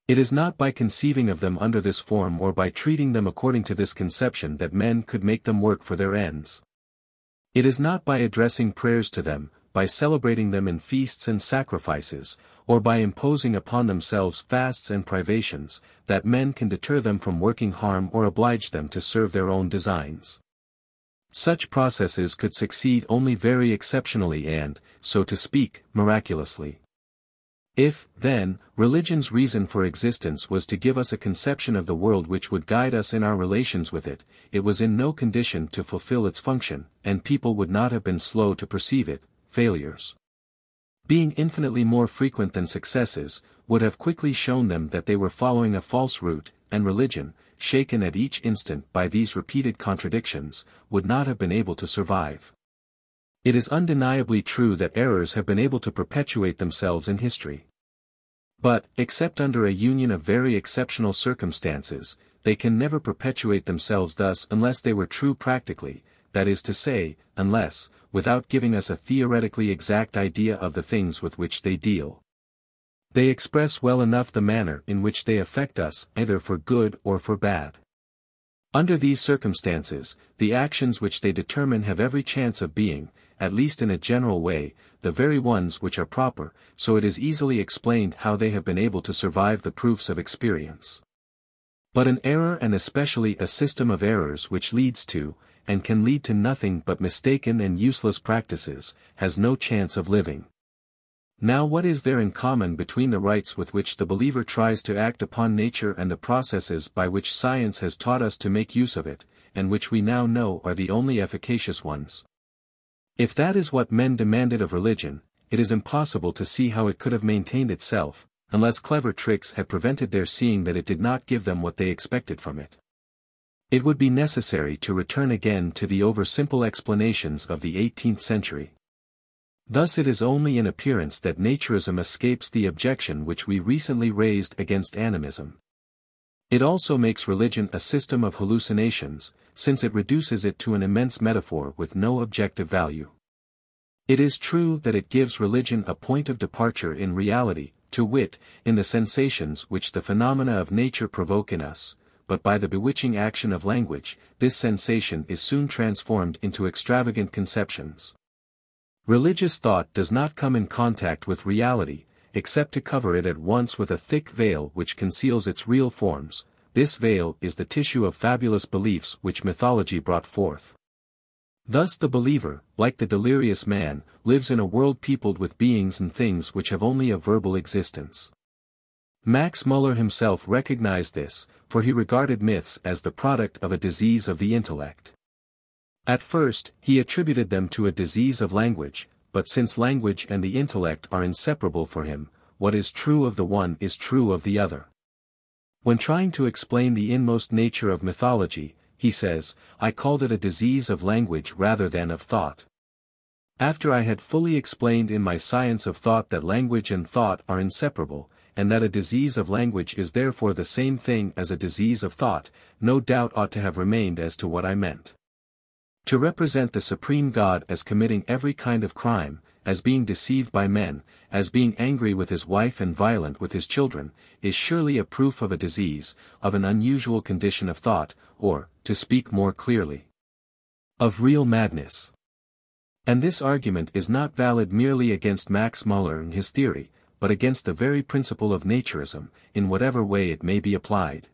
It is not by conceiving of them under this form or by treating them according to this conception that men could make them work for their ends. It is not by addressing prayers to them, by celebrating them in feasts and sacrifices, or by imposing upon themselves fasts and privations, that men can deter them from working harm or oblige them to serve their own designs. Such processes could succeed only very exceptionally and, so to speak, miraculously. If, then, religion's reason for existence was to give us a conception of the world which would guide us in our relations with it, it was in no condition to fulfill its function, and people would not have been slow to perceive it. Failures, being infinitely more frequent than successes, would have quickly shown them that they were following a false route, and religion, shaken at each instant by these repeated contradictions, would not have been able to survive. It is undeniably true that errors have been able to perpetuate themselves in history. But, except under a union of very exceptional circumstances, they can never perpetuate themselves thus unless they were true practically, that is to say, unless, without giving us a theoretically exact idea of the things with which they deal, they express well enough the manner in which they affect us, either for good or for bad. Under these circumstances, the actions which they determine have every chance of being, at least in a general way, the very ones which are proper, so it is easily explained how they have been able to survive the proofs of experience. But an error, and especially a system of errors which leads to, and can lead to nothing but mistaken and useless practices, has no chance of living. Now what is there in common between the rights with which the believer tries to act upon nature and the processes by which science has taught us to make use of it, and which we now know are the only efficacious ones? If that is what men demanded of religion, it is impossible to see how it could have maintained itself, unless clever tricks had prevented their seeing that it did not give them what they expected from it. It would be necessary to return again to the over-simple explanations of the 18th century. Thus it is only in appearance that naturism escapes the objection which we recently raised against animism. It also makes religion a system of hallucinations, since it reduces it to an immense metaphor with no objective value. It is true that it gives religion a point of departure in reality, to wit, in the sensations which the phenomena of nature provoke in us, but by the bewitching action of language, this sensation is soon transformed into extravagant conceptions. Religious thought does not come in contact with reality, except to cover it at once with a thick veil which conceals its real forms. This veil is the tissue of fabulous beliefs which mythology brought forth. Thus the believer, like the delirious man, lives in a world peopled with beings and things which have only a verbal existence. Max Muller himself recognized this, for he regarded myths as the product of a disease of the intellect. At first, he attributed them to a disease of language, but since language and the intellect are inseparable for him, what is true of the one is true of the other. When trying to explain the inmost nature of mythology, he says, I called it a disease of language rather than of thought. After I had fully explained in my science of thought that language and thought are inseparable, and that a disease of language is therefore the same thing as a disease of thought, no doubt ought to have remained as to what I meant. To represent the supreme God as committing every kind of crime, as being deceived by men, as being angry with his wife and violent with his children, is surely a proof of a disease, of an unusual condition of thought, or, to speak more clearly, of real madness. And this argument is not valid merely against Max Muller and his theory, but against the very principle of naturism, in whatever way it may be applied.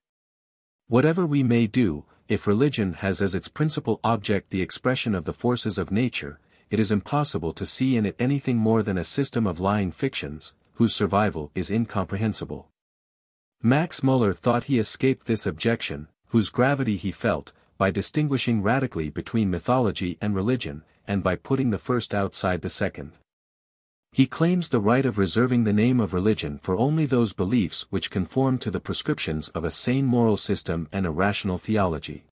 Whatever we may do, if religion has as its principal object the expression of the forces of nature, it is impossible to see in it anything more than a system of lying fictions, whose survival is incomprehensible. Max Muller thought he escaped this objection, whose gravity he felt, by distinguishing radically between mythology and religion, and by putting the first outside the second. He claims the right of reserving the name of religion for only those beliefs which conform to the prescriptions of a sane moral system and a rational theology.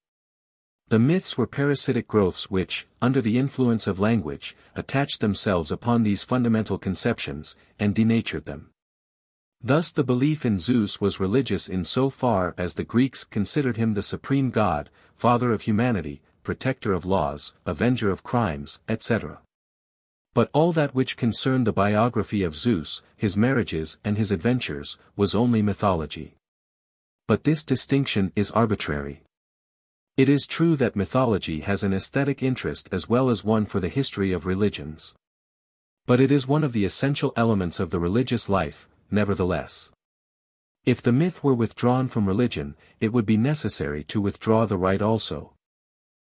The myths were parasitic growths which, under the influence of language, attached themselves upon these fundamental conceptions, and denatured them. Thus the belief in Zeus was religious in so far as the Greeks considered him the supreme god, father of humanity, protector of laws, avenger of crimes, etc. But all that which concerned the biography of Zeus, his marriages and his adventures, was only mythology. But this distinction is arbitrary. It is true that mythology has an aesthetic interest as well as one for the history of religions. But it is one of the essential elements of the religious life, nevertheless. If the myth were withdrawn from religion, it would be necessary to withdraw the rite also.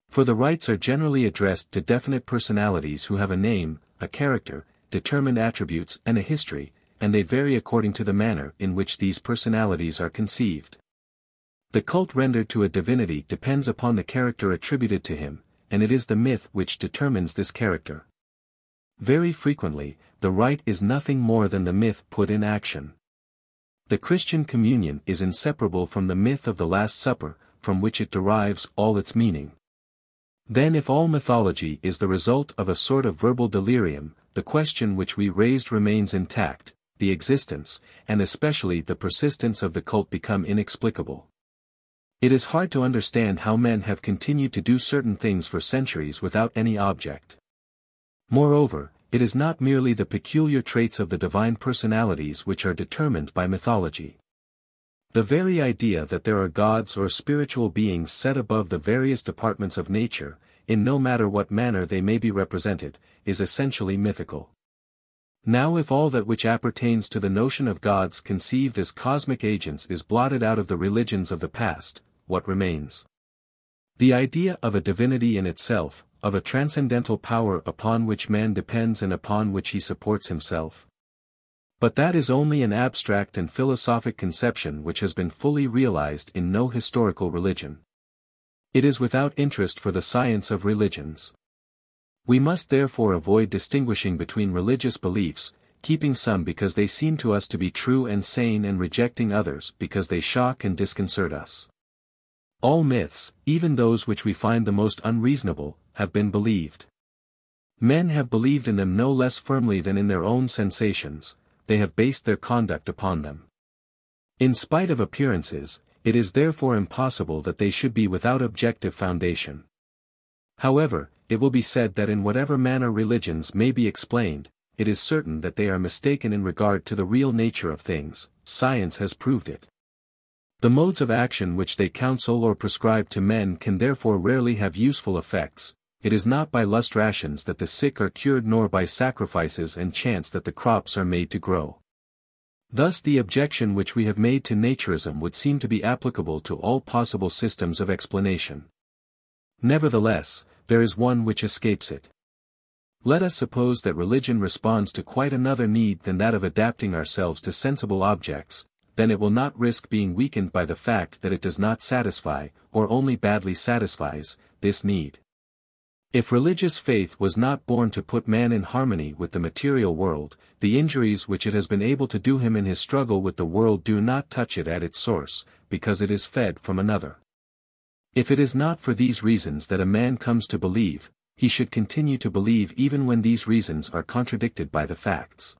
For the rites are generally addressed to definite personalities who have a name, a character, determined attributes and a history, and they vary according to the manner in which these personalities are conceived. The cult rendered to a divinity depends upon the character attributed to him, and it is the myth which determines this character. Very frequently, the rite is nothing more than the myth put in action. The Christian communion is inseparable from the myth of the Last Supper, from which it derives all its meaning. Then if all mythology is the result of a sort of verbal delirium, the question which we raised remains intact, the existence, and especially the persistence of the cult become inexplicable. It is hard to understand how men have continued to do certain things for centuries without any object. Moreover, it is not merely the peculiar traits of the divine personalities which are determined by mythology. The very idea that there are gods or spiritual beings set above the various departments of nature, in no matter what manner they may be represented, is essentially mythical. Now if all that which appertains to the notion of gods conceived as cosmic agents is blotted out of the religions of the past, what remains? The idea of a divinity in itself, of a transcendental power upon which man depends and upon which he supports himself. But that is only an abstract and philosophic conception which has been fully realized in no historical religion. It is without interest for the science of religions. We must therefore avoid distinguishing between religious beliefs, keeping some because they seem to us to be true and sane and rejecting others because they shock and disconcert us. All myths, even those which we find the most unreasonable, have been believed. Men have believed in them no less firmly than in their own sensations, they have based their conduct upon them. In spite of appearances, it is therefore impossible that they should be without objective foundation. However, it will be said that in whatever manner religions may be explained, it is certain that they are mistaken in regard to the real nature of things. Science has proved it. The modes of action which they counsel or prescribe to men can therefore rarely have useful effects. It is not by lust rations that the sick are cured nor by sacrifices and chance that the crops are made to grow. Thus the objection which we have made to naturism would seem to be applicable to all possible systems of explanation. Nevertheless, there is one which escapes it. Let us suppose that religion responds to quite another need than that of adapting ourselves to sensible objects, then it will not risk being weakened by the fact that it does not satisfy, or only badly satisfies, this need. If religious faith was not born to put man in harmony with the material world, the injuries which it has been able to do him in his struggle with the world do not touch it at its source, because it is fed from another. If it is not for these reasons that a man comes to believe, he should continue to believe even when these reasons are contradicted by the facts.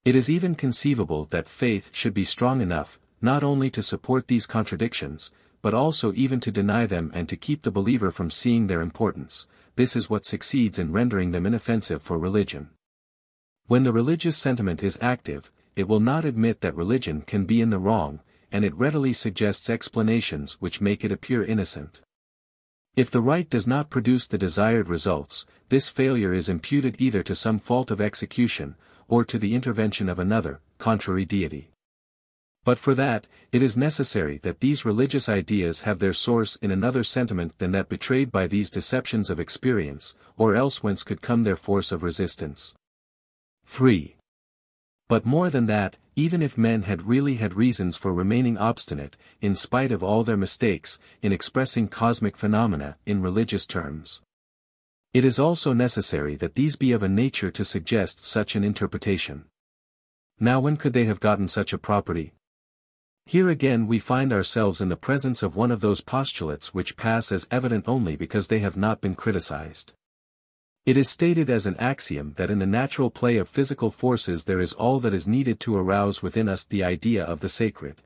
It is even conceivable that faith should be strong enough, not only to support these contradictions, but also even to deny them and to keep the believer from seeing their importance. This is what succeeds in rendering them inoffensive for religion. When the religious sentiment is active, it will not admit that religion can be in the wrong, and it readily suggests explanations which make it appear innocent. If the right does not produce the desired results, this failure is imputed either to some fault of execution, or to the intervention of another, contrary deity. But for that, it is necessary that these religious ideas have their source in another sentiment than that betrayed by these deceptions of experience, or else whence could come their force of resistance. 3. But more than that, even if men had really had reasons for remaining obstinate, in spite of all their mistakes, in expressing cosmic phenomena in religious terms, it is also necessary that these be of a nature to suggest such an interpretation. Now when could they have gotten such a property? Here again we find ourselves in the presence of one of those postulates which pass as evident only because they have not been criticized. It is stated as an axiom that in the natural play of physical forces there is all that is needed to arouse within us the idea of the sacred.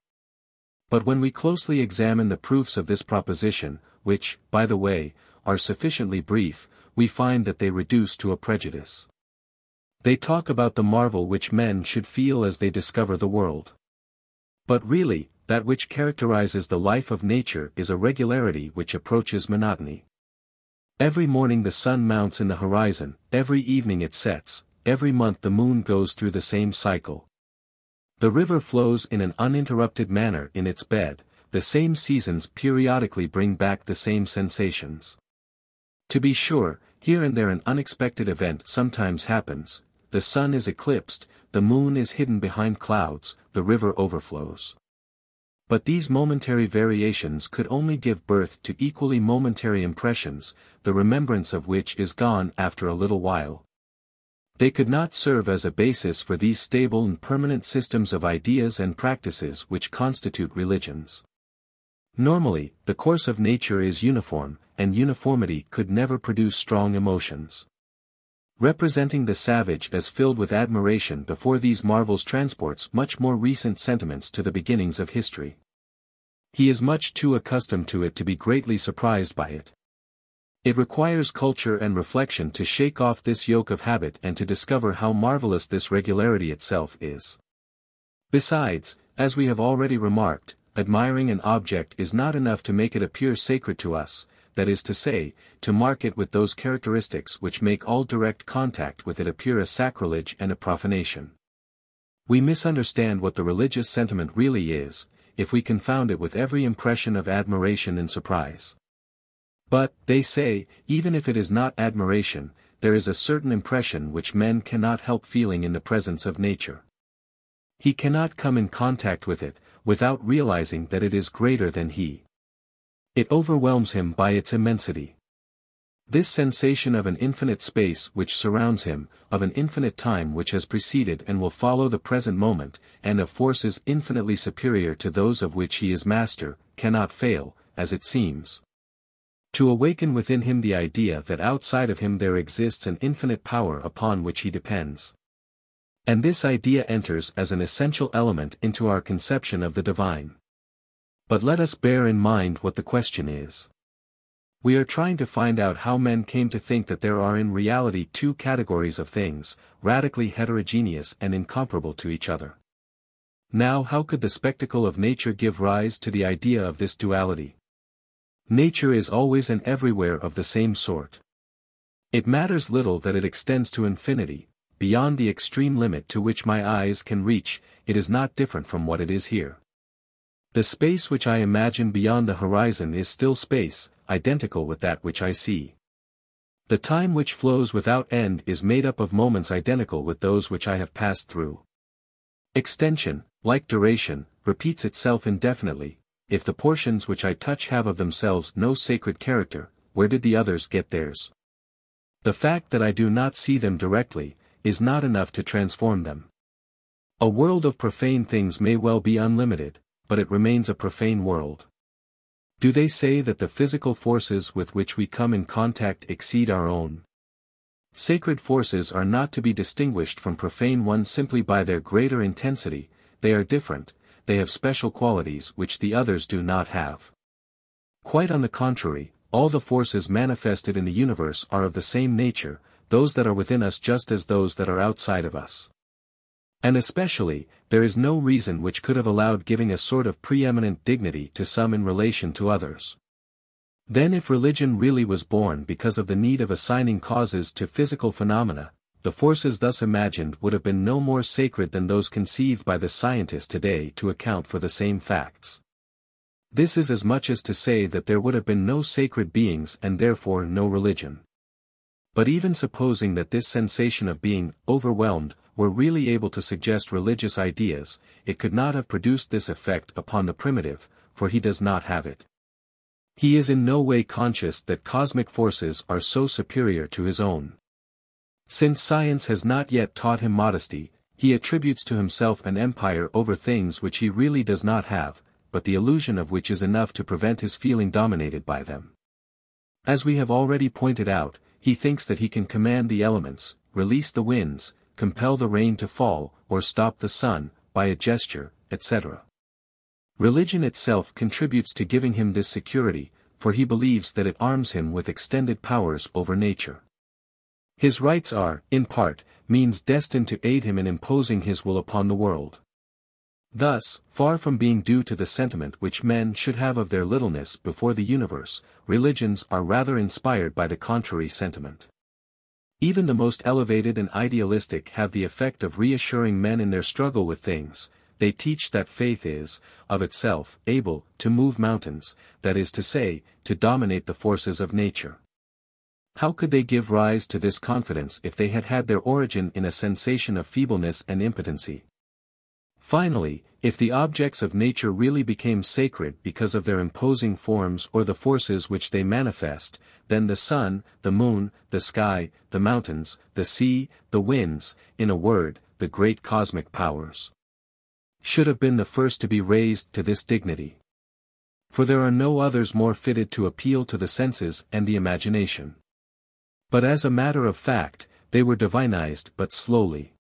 But when we closely examine the proofs of this proposition, which, by the way, are sufficiently brief, we find that they reduce to a prejudice. They talk about the marvel which men should feel as they discover the world. But really, that which characterizes the life of nature is a regularity which approaches monotony. Every morning the sun mounts in the horizon, every evening it sets, every month the moon goes through the same cycle. The river flows in an uninterrupted manner in its bed, the same seasons periodically bring back the same sensations. To be sure, here and there an unexpected event sometimes happens, the sun is eclipsed, the moon is hidden behind clouds, the river overflows. But these momentary variations could only give birth to equally momentary impressions, the remembrance of which is gone after a little while. They could not serve as a basis for these stable and permanent systems of ideas and practices which constitute religions. Normally, the course of nature is uniform, and uniformity could never produce strong emotions. Representing the savage as filled with admiration before these marvels transports much more recent sentiments to the beginnings of history. He is much too accustomed to it to be greatly surprised by it. It requires culture and reflection to shake off this yoke of habit and to discover how marvelous this regularity itself is. Besides, as we have already remarked, admiring an object is not enough to make it appear sacred to us, that is to say, to mark it with those characteristics which make all direct contact with it appear a sacrilege and a profanation. We misunderstand what the religious sentiment really is, if we confound it with every impression of admiration and surprise. But, they say, even if it is not admiration, there is a certain impression which men cannot help feeling in the presence of nature. He cannot come in contact with it, without realizing that it is greater than he. It overwhelms him by its immensity. This sensation of an infinite space which surrounds him, of an infinite time which has preceded and will follow the present moment, and of forces infinitely superior to those of which he is master, cannot fail, as it seems, to awaken within him the idea that outside of him there exists an infinite power upon which he depends. And this idea enters as an essential element into our conception of the divine. But let us bear in mind what the question is. We are trying to find out how men came to think that there are in reality two categories of things, radically heterogeneous and incomparable to each other. Now how could the spectacle of nature give rise to the idea of this duality? Nature is always and everywhere of the same sort. It matters little that it extends to infinity, beyond the extreme limit to which my eyes can reach, it is not different from what it is here. The space which I imagine beyond the horizon is still space, identical with that which I see. The time which flows without end is made up of moments identical with those which I have passed through. Extension, like duration, repeats itself indefinitely. If the portions which I touch have of themselves no sacred character, where did the others get theirs? The fact that I do not see them directly, is not enough to transform them. A world of profane things may well be unlimited, but it remains a profane world. Do they say that the physical forces with which we come in contact exceed our own? Sacred forces are not to be distinguished from profane ones simply by their greater intensity, they are different, they have special qualities which the others do not have. Quite on the contrary, all the forces manifested in the universe are of the same nature, those that are within us just as those that are outside of us. And especially, there is no reason which could have allowed giving a sort of preeminent dignity to some in relation to others. Then if religion really was born because of the need of assigning causes to physical phenomena, the forces thus imagined would have been no more sacred than those conceived by the scientist today to account for the same facts. This is as much as to say that there would have been no sacred beings and therefore no religion. But even supposing that this sensation of being overwhelmed were really able to suggest religious ideas, it could not have produced this effect upon the primitive, for he does not have it. He is in no way conscious that cosmic forces are so superior to his own. Since science has not yet taught him modesty, he attributes to himself an empire over things which he really does not have, but the illusion of which is enough to prevent his feeling dominated by them. As we have already pointed out, he thinks that he can command the elements, release the winds, compel the rain to fall, or stop the sun, by a gesture, etc. Religion itself contributes to giving him this security, for he believes that it arms him with extended powers over nature. His rites are, in part, means destined to aid him in imposing his will upon the world. Thus, far from being due to the sentiment which men should have of their littleness before the universe, religions are rather inspired by the contrary sentiment. Even the most elevated and idealistic have the effect of reassuring men in their struggle with things. They teach that faith is, of itself, able to move mountains, that is to say, to dominate the forces of nature. How could they give rise to this confidence if they had had their origin in a sensation of feebleness and impotency? Finally, if the objects of nature really became sacred because of their imposing forms or the forces which they manifest, then the sun, the moon, the sky, the mountains, the sea, the winds, in a word, the great cosmic powers, should have been the first to be raised to this dignity. for there are no others more fitted to appeal to the senses and the imagination. But as a matter of fact, they were divinized but slowly.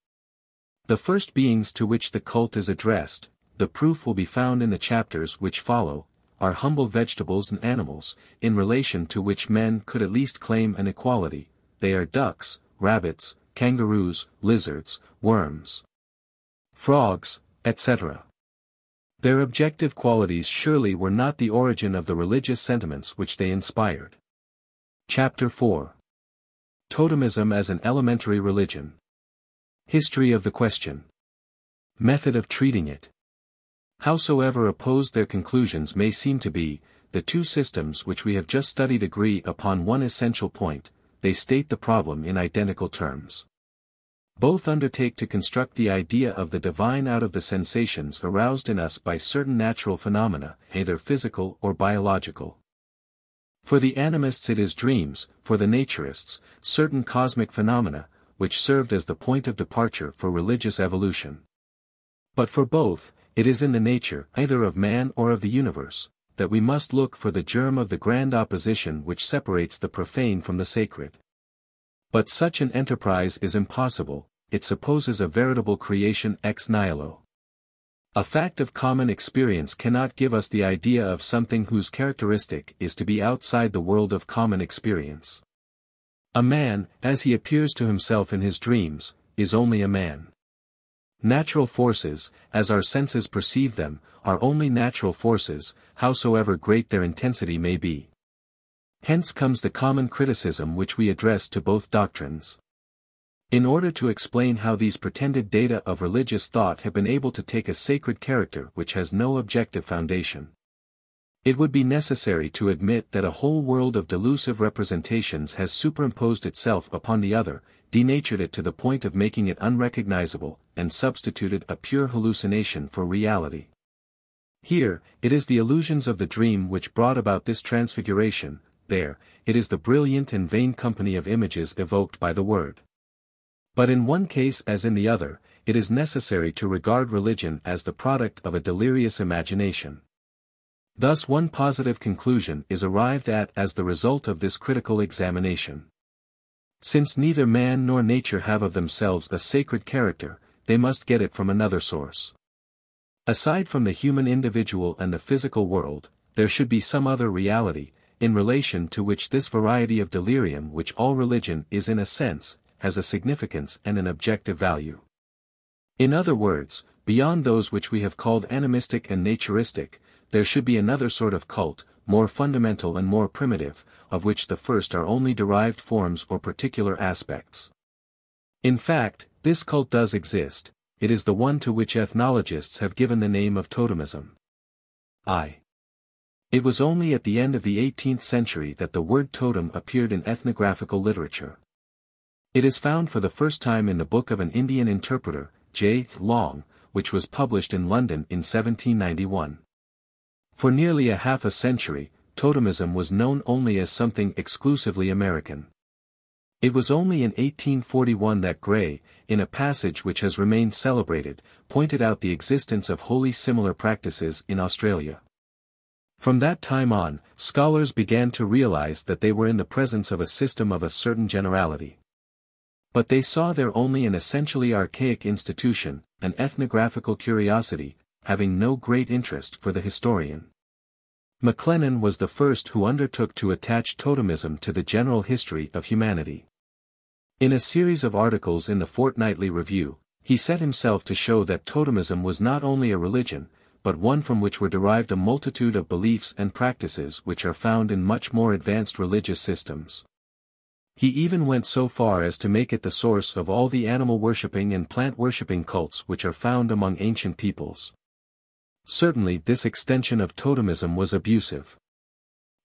The first beings to which the cult is addressed, the proof will be found in the chapters which follow, are humble vegetables and animals, in relation to which men could at least claim an equality. They are ducks, rabbits, kangaroos, lizards, worms, frogs, etc. Their objective qualities surely were not the origin of the religious sentiments which they inspired. Chapter 4. Totemism as an elementary religion. History of the question. Method of treating it. Howsoever opposed their conclusions may seem to be, the two systems which we have just studied agree upon one essential point: they state the problem in identical terms. Both undertake to construct the idea of the divine out of the sensations aroused in us by certain natural phenomena, either physical or biological. For the animists it is dreams, for the naturists, certain cosmic phenomena, which served as the point of departure for religious evolution. But for both, it is in the nature, either of man or of the universe, that we must look for the germ of the grand opposition which separates the profane from the sacred. But such an enterprise is impossible, it supposes a veritable creation ex nihilo. A fact of common experience cannot give us the idea of something whose characteristic is to be outside the world of common experience. A man, as he appears to himself in his dreams, is only a man. Natural forces, as our senses perceive them, are only natural forces, howsoever great their intensity may be. Hence comes the common criticism which we address to both doctrines. In order to explain how these pretended data of religious thought have been able to take a sacred character which has no objective foundation, it would be necessary to admit that a whole world of delusive representations has superimposed itself upon the other, denatured it to the point of making it unrecognizable, and substituted a pure hallucination for reality. Here, it is the illusions of the dream which brought about this transfiguration; there, it is the brilliant and vain company of images evoked by the word. But in one case as in the other, it is necessary to regard religion as the product of a delirious imagination. Thus one positive conclusion is arrived at as the result of this critical examination. Since neither man nor nature have of themselves a sacred character, they must get it from another source. Aside from the human individual and the physical world, there should be some other reality, in relation to which this variety of delirium which all religion is in a sense, has a significance and an objective value. In other words, beyond those which we have called animistic and naturistic, there should be another sort of cult, more fundamental and more primitive, of which the first are only derived forms or particular aspects. In fact, this cult does exist; it is the one to which ethnologists have given the name of totemism. It was only at the end of the 18th century that the word totem appeared in ethnographical literature. It is found for the first time in the book of an Indian interpreter, J. Long, which was published in London in 1791. For nearly a half a century, totemism was known only as something exclusively American. It was only in 1841 that Gray, in a passage which has remained celebrated, pointed out the existence of wholly similar practices in Australia. From that time on, scholars began to realize that they were in the presence of a system of a certain generality. But they saw there only an essentially archaic institution, an ethnographical curiosity, having no great interest for the historian. McLennan was the first who undertook to attach totemism to the general history of humanity. In a series of articles in the Fortnightly Review, he set himself to show that totemism was not only a religion, but one from which were derived a multitude of beliefs and practices which are found in much more advanced religious systems. He even went so far as to make it the source of all the animal-worshipping and plant-worshipping cults which are found among ancient peoples. Certainly this extension of totemism was abusive.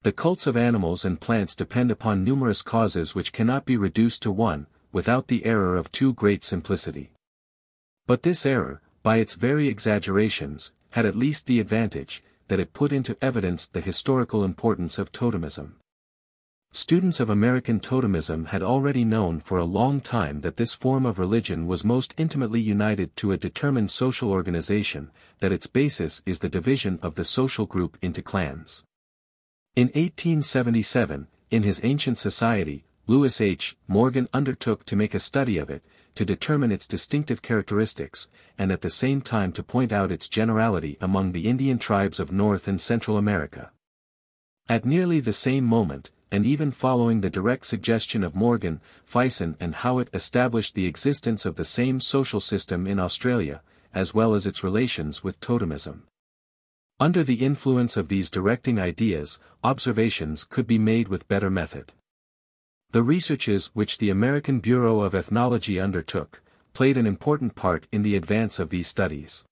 The cults of animals and plants depend upon numerous causes which cannot be reduced to one, without the error of too great simplicity. But this error, by its very exaggerations, had at least the advantage, that it put into evidence the historical importance of totemism. Students of American totemism had already known for a long time that this form of religion was most intimately united to a determined social organization, that its basis is the division of the social group into clans. In 1877, in his Ancient Society, Lewis H. Morgan undertook to make a study of it, to determine its distinctive characteristics, and at the same time to point out its generality among the Indian tribes of North and Central America. At nearly the same moment, and even following the direct suggestion of Morgan, VIII and Howitt established the existence of the same social system in Australia, as well as its relations with totemism. Under the influence of these directing ideas, observations could be made with better method. The researches which the American Bureau of Ethnology undertook, played an important part in the advance of these studies.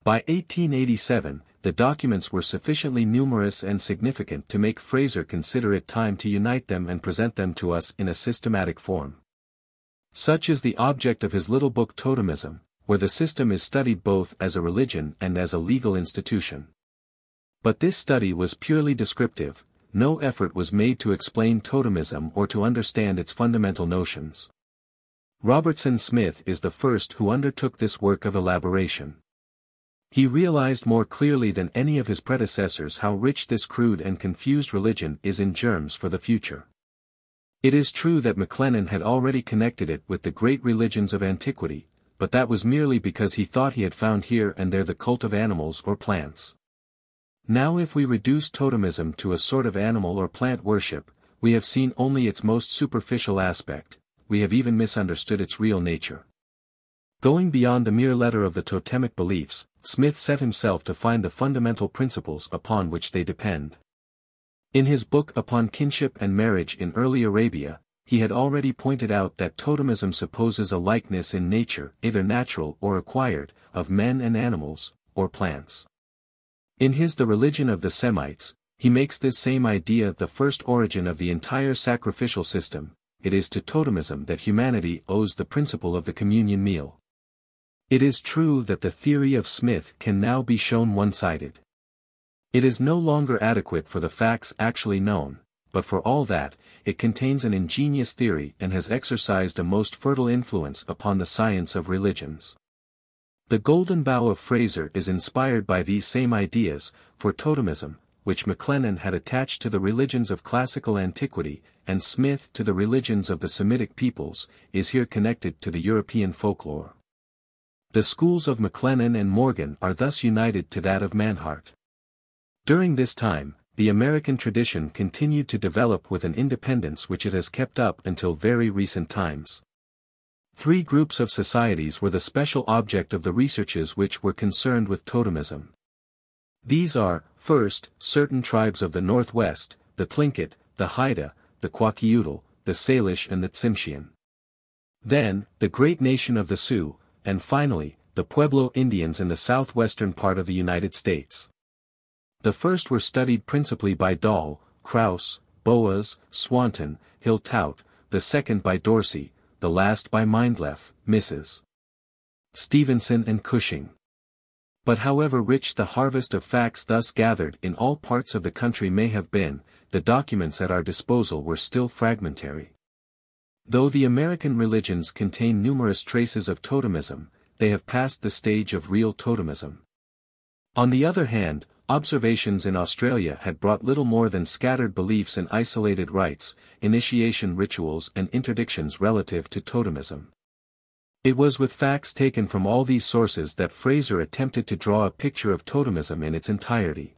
By 1887, the documents were sufficiently numerous and significant to make Fraser consider it time to unite them and present them to us in a systematic form. Such is the object of his little book Totemism, where the system is studied both as a religion and as a legal institution. But this study was purely descriptive, no effort was made to explain totemism or to understand its fundamental notions. Robertson Smith is the first who undertook this work of elaboration. He realized more clearly than any of his predecessors how rich this crude and confused religion is in germs for the future. It is true that McLennan had already connected it with the great religions of antiquity, but that was merely because he thought he had found here and there the cult of animals or plants. Now if we reduce totemism to a sort of animal or plant worship, we have seen only its most superficial aspect, we have even misunderstood its real nature. Going beyond the mere letter of the totemic beliefs, Smith set himself to find the fundamental principles upon which they depend. In his book Upon Kinship and Marriage in Early Arabia, he had already pointed out that totemism supposes a likeness in nature, either natural or acquired, of men and animals, or plants. In his The Religion of the Semites, he makes this same idea the first origin of the entire sacrificial system. It is to totemism that humanity owes the principle of the communion meal. It is true that the theory of Smith can now be shown one-sided. It is no longer adequate for the facts actually known, but for all that, it contains an ingenious theory and has exercised a most fertile influence upon the science of religions. The Golden Bough of Fraser is inspired by these same ideas, for totemism, which McLennan had attached to the religions of classical antiquity, and Smith to the religions of the Semitic peoples, is here connected to the European folklore. The schools of McLennan and Morgan are thus united to that of Manhart. During this time, the American tradition continued to develop with an independence which it has kept up until very recent times. Three groups of societies were the special object of the researches which were concerned with totemism. These are, first, certain tribes of the Northwest, the Tlingit, the Haida, the Kwakiutl, the Salish and the Tsimshian. Then, the great nation of the Sioux, and finally, the Pueblo Indians in the southwestern part of the United States. The first were studied principally by Dahl, Krauss, Boas, Swanton, Hill-Tout, the second by Dorsey, the last by Mindlef, Mrs. Stevenson and Cushing. But however rich the harvest of facts thus gathered in all parts of the country may have been, the documents at our disposal were still fragmentary. Though the American religions contain numerous traces of totemism, they have passed the stage of real totemism. On the other hand, observations in Australia had brought little more than scattered beliefs and isolated rites, initiation rituals and interdictions relative to totemism. It was with facts taken from all these sources that Fraser attempted to draw a picture of totemism in its entirety.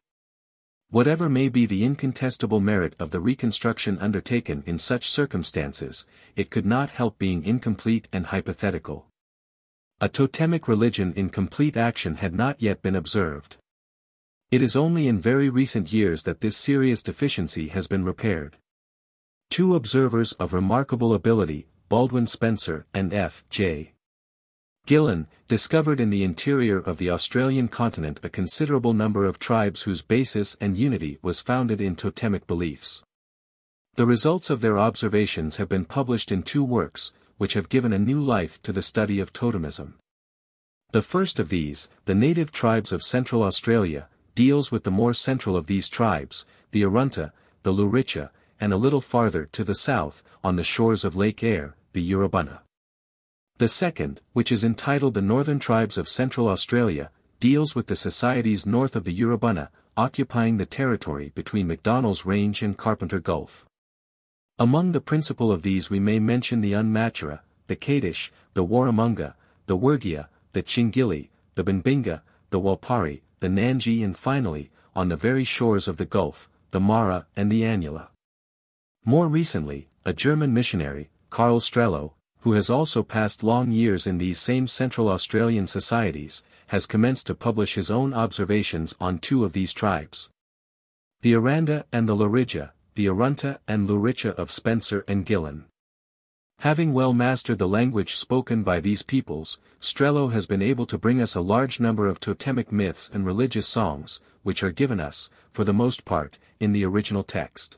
Whatever may be the incontestable merit of the reconstruction undertaken in such circumstances, it could not help being incomplete and hypothetical. A totemic religion in complete action had not yet been observed. It is only in very recent years that this serious deficiency has been repaired. Two observers of remarkable ability, Baldwin Spencer and F.J. Gillen, discovered in the interior of the Australian continent a considerable number of tribes whose basis and unity was founded in totemic beliefs. The results of their observations have been published in two works, which have given a new life to the study of totemism. The first of these, The Native Tribes of Central Australia, deals with the more central of these tribes, the Arunta, the Luritja, and a little farther to the south, on the shores of Lake Eyre, the Urubana. The second, which is entitled The Northern Tribes of Central Australia, deals with the societies north of the Urubana, occupying the territory between McDonnell's Range and Carpenter Gulf. Among the principal of these we may mention the Unmatjara, the Kadish, the Warramunga, the Wergia, the Chingili, the Binbinga, the Walpari, the Nanji, and finally, on the very shores of the Gulf, the Mara and the Anula. More recently, a German missionary, Karl Strello, who has also passed long years in these same Central Australian societies, has commenced to publish his own observations on two of these tribes. The Aranda and the Larija, the Arunta and Luricha of Spencer and Gillen. Having well mastered the language spoken by these peoples, Strello has been able to bring us a large number of totemic myths and religious songs, which are given us, for the most part, in the original text.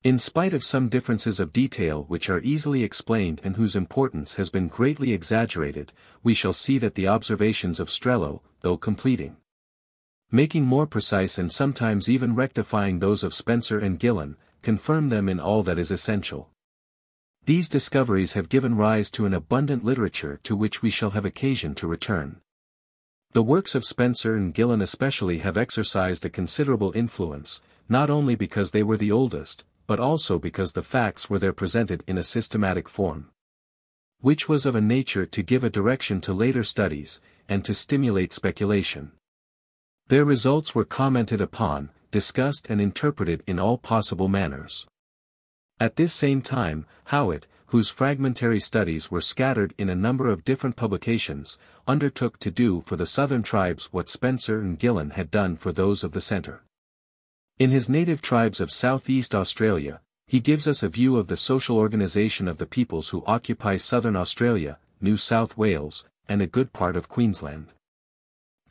In spite of some differences of detail which are easily explained and whose importance has been greatly exaggerated, we shall see that the observations of Strello, though completing, making more precise and sometimes even rectifying those of Spencer and Gillen, confirm them in all that is essential. These discoveries have given rise to an abundant literature to which we shall have occasion to return. The works of Spencer and Gillen especially have exercised a considerable influence, not only because they were the oldest, but also because the facts were there presented in a systematic form, which was of a nature to give a direction to later studies, and to stimulate speculation. Their results were commented upon, discussed and interpreted in all possible manners. At this same time, Howitt, whose fragmentary studies were scattered in a number of different publications, undertook to do for the southern tribes what Spencer and Gillen had done for those of the centre. In his native tribes of southeast Australia, he gives us a view of the social organisation of the peoples who occupy southern Australia, New South Wales, and a good part of Queensland.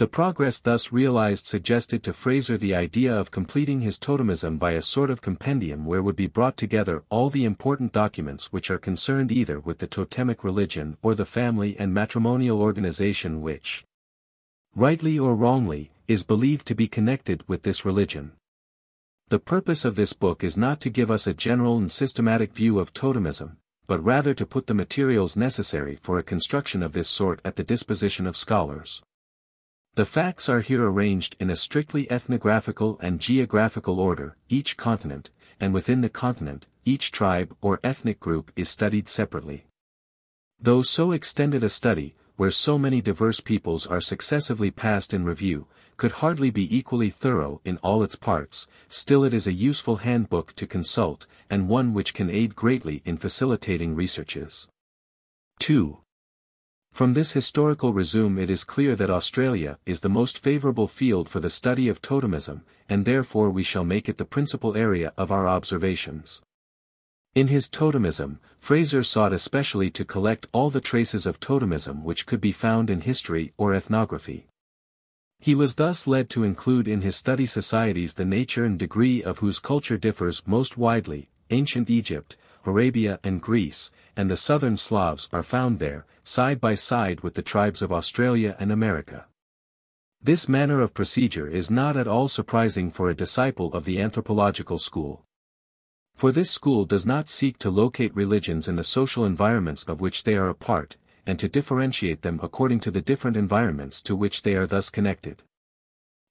The progress thus realized suggested to Fraser the idea of completing his totemism by a sort of compendium where would be brought together all the important documents which are concerned either with the totemic religion or the family and matrimonial organization which, rightly or wrongly, is believed to be connected with this religion. The purpose of this book is not to give us a general and systematic view of totemism, but rather to put the materials necessary for a construction of this sort at the disposition of scholars. The facts are here arranged in a strictly ethnographical and geographical order. Each continent, and within the continent, each tribe or ethnic group is studied separately. Though so extended a study, where so many diverse peoples are successively passed in review, could hardly be equally thorough in all its parts, still it is a useful handbook to consult, and one which can aid greatly in facilitating researches. 2. From this historical resume it is clear that Australia is the most favourable field for the study of totemism, and therefore we shall make it the principal area of our observations. In his totemism, Fraser sought especially to collect all the traces of totemism which could be found in history or ethnography. He was thus led to include in his study societies the nature and degree of whose culture differs most widely. Ancient Egypt, Arabia and Greece, and the southern Slavs are found there, side by side with the tribes of Australia and America. This manner of procedure is not at all surprising for a disciple of the anthropological school. For this school does not seek to locate religions in the social environments of which they are a part, and to differentiate them according to the different environments to which they are thus connected.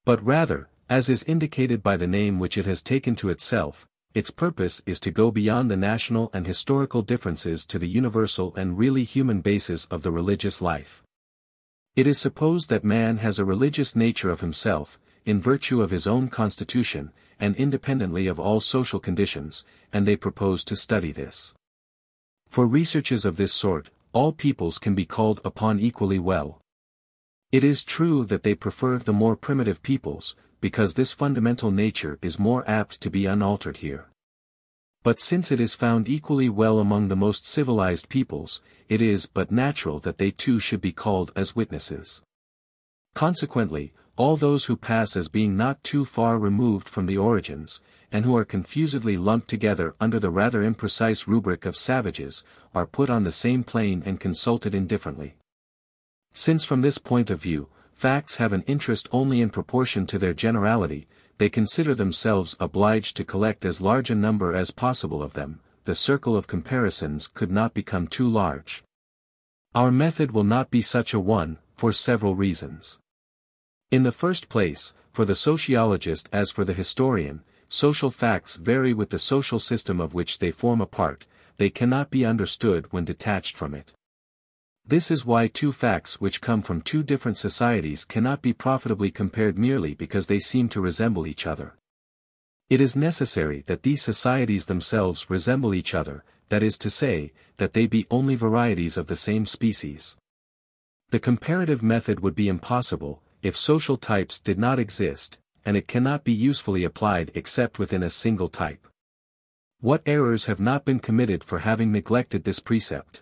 But rather, as is indicated by the name which it has taken to itself, its purpose is to go beyond the national and historical differences to the universal and really human basis of the religious life. It is supposed that man has a religious nature of himself, in virtue of his own constitution, and independently of all social conditions, and they propose to study this. For researches of this sort, all peoples can be called upon equally well. It is true that they prefer the more primitive peoples, because this fundamental nature is more apt to be unaltered here. But since it is found equally well among the most civilized peoples, it is but natural that they too should be called as witnesses. Consequently, all those who pass as being not too far removed from the origins, and who are confusedly lumped together under the rather imprecise rubric of savages, are put on the same plane and consulted indifferently. Since from this point of view, facts have an interest only in proportion to their generality, they consider themselves obliged to collect as large a number as possible of them. The circle of comparisons could not become too large. Our method will not be such a one, for several reasons. In the first place, for the sociologist as for the historian, social facts vary with the social system of which they form a part, they cannot be understood when detached from it. This is why two facts which come from two different societies cannot be profitably compared merely because they seem to resemble each other. It is necessary that these societies themselves resemble each other, that is to say, that they be only varieties of the same species. The comparative method would be impossible, if social types did not exist, and it cannot be usefully applied except within a single type. What errors have not been committed for having neglected this precept?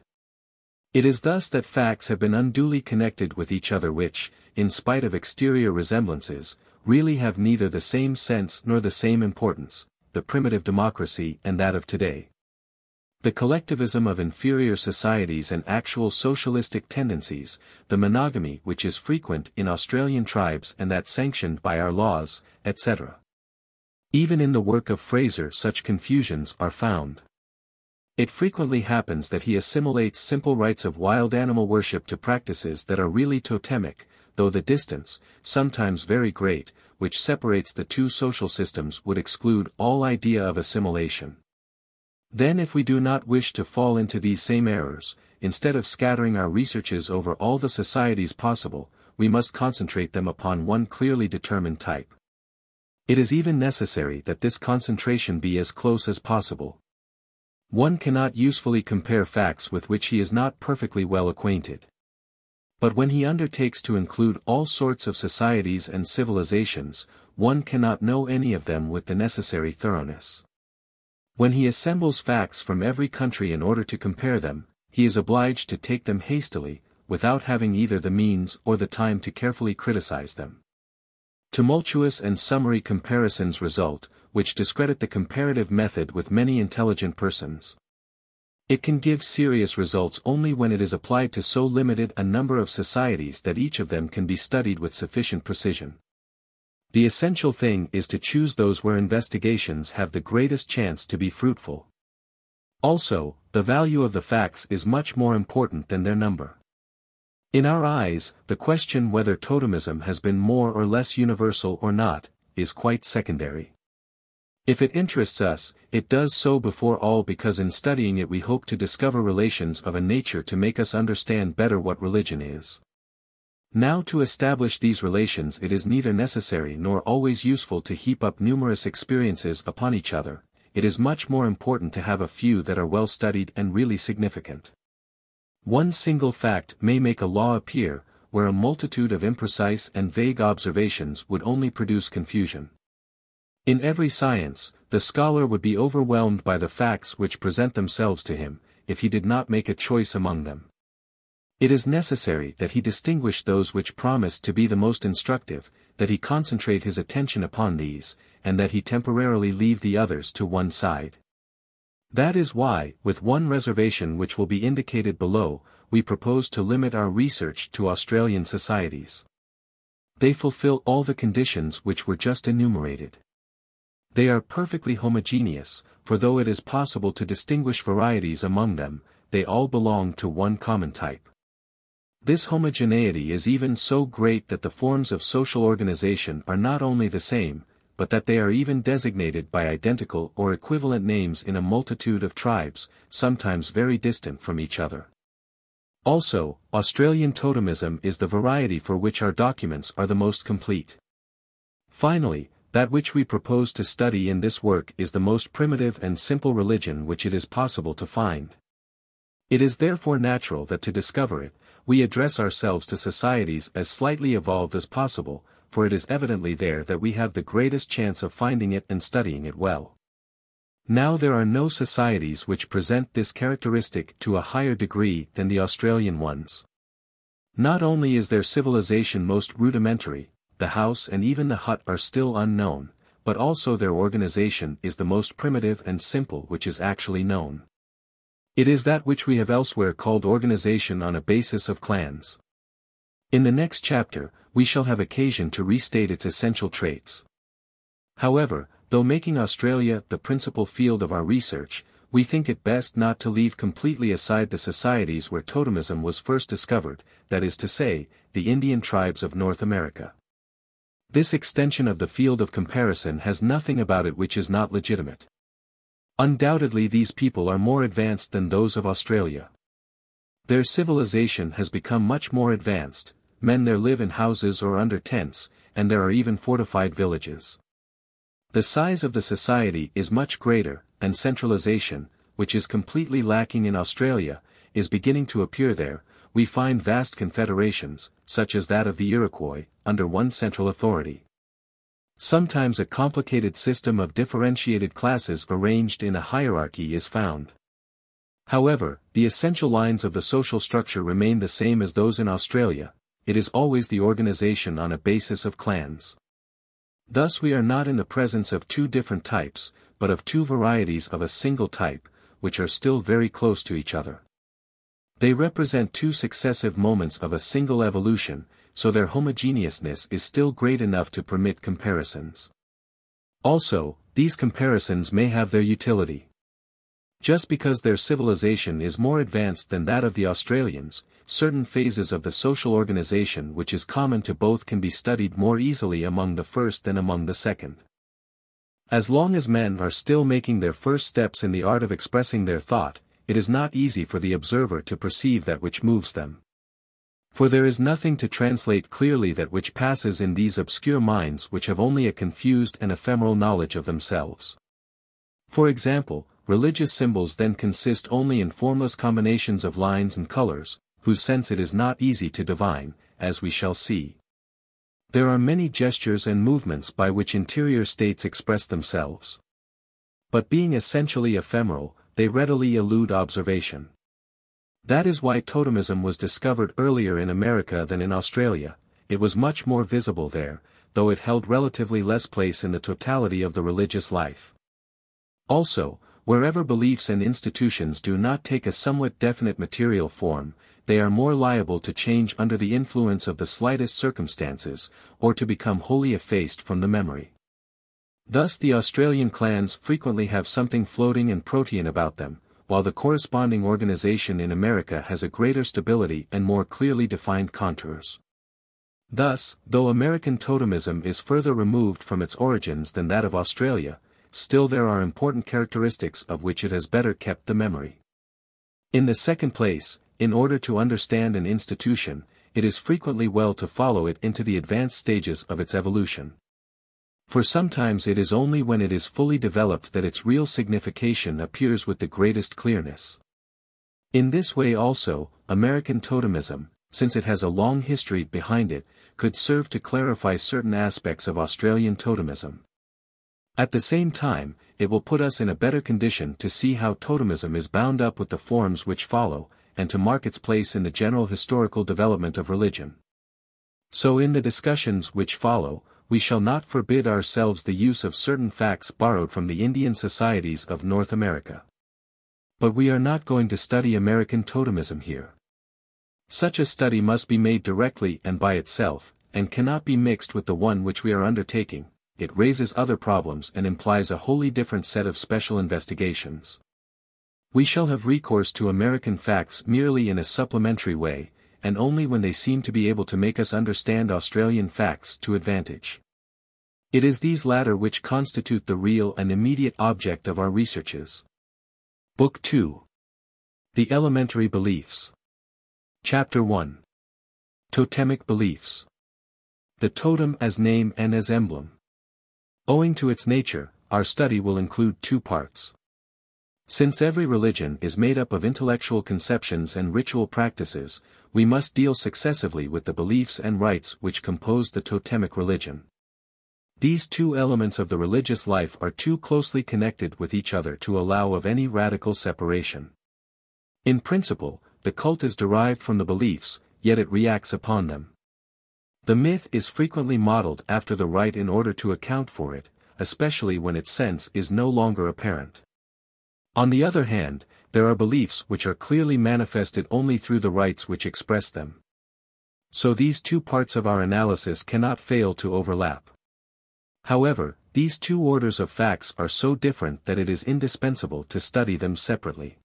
It is thus that facts have been unduly connected with each other which, in spite of exterior resemblances, really have neither the same sense nor the same importance, the primitive democracy and that of today. The collectivism of inferior societies and actual socialistic tendencies, the monogamy which is frequent in Australian tribes and that sanctioned by our laws, etc. Even in the work of Fraser such confusions are found. It frequently happens that he assimilates simple rites of wild animal worship to practices that are really totemic, though the distance, sometimes very great, which separates the two social systems would exclude all idea of assimilation. Then if we do not wish to fall into these same errors, instead of scattering our researches over all the societies possible, we must concentrate them upon one clearly determined type. It is even necessary that this concentration be as close as possible. One cannot usefully compare facts with which he is not perfectly well acquainted. But when he undertakes to include all sorts of societies and civilizations, one cannot know any of them with the necessary thoroughness. When he assembles facts from every country in order to compare them, he is obliged to take them hastily, without having either the means or the time to carefully criticize them. Tumultuous and summary comparisons result, which discredit the comparative method with many intelligent persons. It can give serious results only when it is applied to so limited a number of societies that each of them can be studied with sufficient precision. The essential thing is to choose those where investigations have the greatest chance to be fruitful. Also, the value of the facts is much more important than their number. In our eyes, the question whether totemism has been more or less universal or not, is quite secondary. If it interests us, it does so before all because in studying it we hope to discover relations of a nature to make us understand better what religion is. Now to establish these relations it is neither necessary nor always useful to heap up numerous experiences upon each other, it is much more important to have a few that are well studied and really significant. One single fact may make a law appear, where a multitude of imprecise and vague observations would only produce confusion. In every science, the scholar would be overwhelmed by the facts which present themselves to him, if he did not make a choice among them. It is necessary that he distinguish those which promise to be the most instructive, that he concentrate his attention upon these, and that he temporarily leave the others to one side. That is why, with one reservation which will be indicated below, we propose to limit our research to Australian societies. They fulfill all the conditions which were just enumerated. They are perfectly homogeneous, for though it is possible to distinguish varieties among them, they all belong to one common type. This homogeneity is even so great that the forms of social organization are not only the same, but that they are even designated by identical or equivalent names in a multitude of tribes, sometimes very distant from each other. Also, Australian totemism is the variety for which our documents are the most complete. Finally, that which we propose to study in this work is the most primitive and simple religion which it is possible to find. It is therefore natural that to discover it, we address ourselves to societies as slightly evolved as possible, for it is evidently there that we have the greatest chance of finding it and studying it well. Now there are no societies which present this characteristic to a higher degree than the Australian ones. Not only is their civilization most rudimentary, the house and even the hut are still unknown, but also their organization is the most primitive and simple which is actually known. It is that which we have elsewhere called organization on a basis of clans. In the next chapter, we shall have occasion to restate its essential traits. However, though making Australia the principal field of our research, we think it best not to leave completely aside the societies where totemism was first discovered, that is to say, the Indian tribes of North America. This extension of the field of comparison has nothing about it which is not legitimate. Undoubtedly these people are more advanced than those of Australia. Their civilization has become much more advanced, men there live in houses or under tents, and there are even fortified villages. The size of the society is much greater, and centralization, which is completely lacking in Australia, is beginning to appear there. We find vast confederations, such as that of the Iroquois, under one central authority. Sometimes a complicated system of differentiated classes arranged in a hierarchy is found. However, the essential lines of the social structure remain the same as those in Australia. It is always the organization on a basis of clans. Thus we are not in the presence of two different types, but of two varieties of a single type, which are still very close to each other. They represent two successive moments of a single evolution, so their homogeneousness is still great enough to permit comparisons. Also, these comparisons may have their utility. Just because their civilization is more advanced than that of the Australians, certain phases of the social organization which is common to both can be studied more easily among the first than among the second. As long as men are still making their first steps in the art of expressing their thought, it is not easy for the observer to perceive that which moves them. For there is nothing to translate clearly that which passes in these obscure minds which have only a confused and ephemeral knowledge of themselves. For example, religious symbols then consist only in formless combinations of lines and colors, whose sense it is not easy to divine, as we shall see. There are many gestures and movements by which interior states express themselves. But being essentially ephemeral, they readily elude observation. That is why totemism was discovered earlier in America than in Australia. It was much more visible there, though it held relatively less place in the totality of the religious life. Also, wherever beliefs and institutions do not take a somewhat definite material form, they are more liable to change under the influence of the slightest circumstances, or to become wholly effaced from the memory. Thus the Australian clans frequently have something floating and protean about them, while the corresponding organization in America has a greater stability and more clearly defined contours. Thus, though American totemism is further removed from its origins than that of Australia, still there are important characteristics of which it has better kept the memory. In the second place, in order to understand an institution, it is frequently well to follow it into the advanced stages of its evolution. For sometimes it is only when it is fully developed that its real signification appears with the greatest clearness. In this way also, American totemism, since it has a long history behind it, could serve to clarify certain aspects of Australian totemism. At the same time, it will put us in a better condition to see how totemism is bound up with the forms which follow, and to mark its place in the general historical development of religion. So in the discussions which follow, we shall not forbid ourselves the use of certain facts borrowed from the Indian societies of North America. But we are not going to study American totemism here. Such a study must be made directly and by itself, and cannot be mixed with the one which we are undertaking. It raises other problems and implies a wholly different set of special investigations. We shall have recourse to American facts merely in a supplementary way, and only when they seem to be able to make us understand Australian facts to advantage. It is these latter which constitute the real and immediate object of our researches. Book 2. The Elementary Beliefs. Chapter 1. Totemic Beliefs. The totem as name and as emblem. Owing to its nature, our study will include two parts. Since every religion is made up of intellectual conceptions and ritual practices, we must deal successively with the beliefs and rites which compose the totemic religion. These two elements of the religious life are too closely connected with each other to allow of any radical separation. In principle, the cult is derived from the beliefs, yet it reacts upon them. The myth is frequently modeled after the rite in order to account for it, especially when its sense is no longer apparent. On the other hand, there are beliefs which are clearly manifested only through the rites which express them. So these two parts of our analysis cannot fail to overlap. However, these two orders of facts are so different that it is indispensable to study them separately.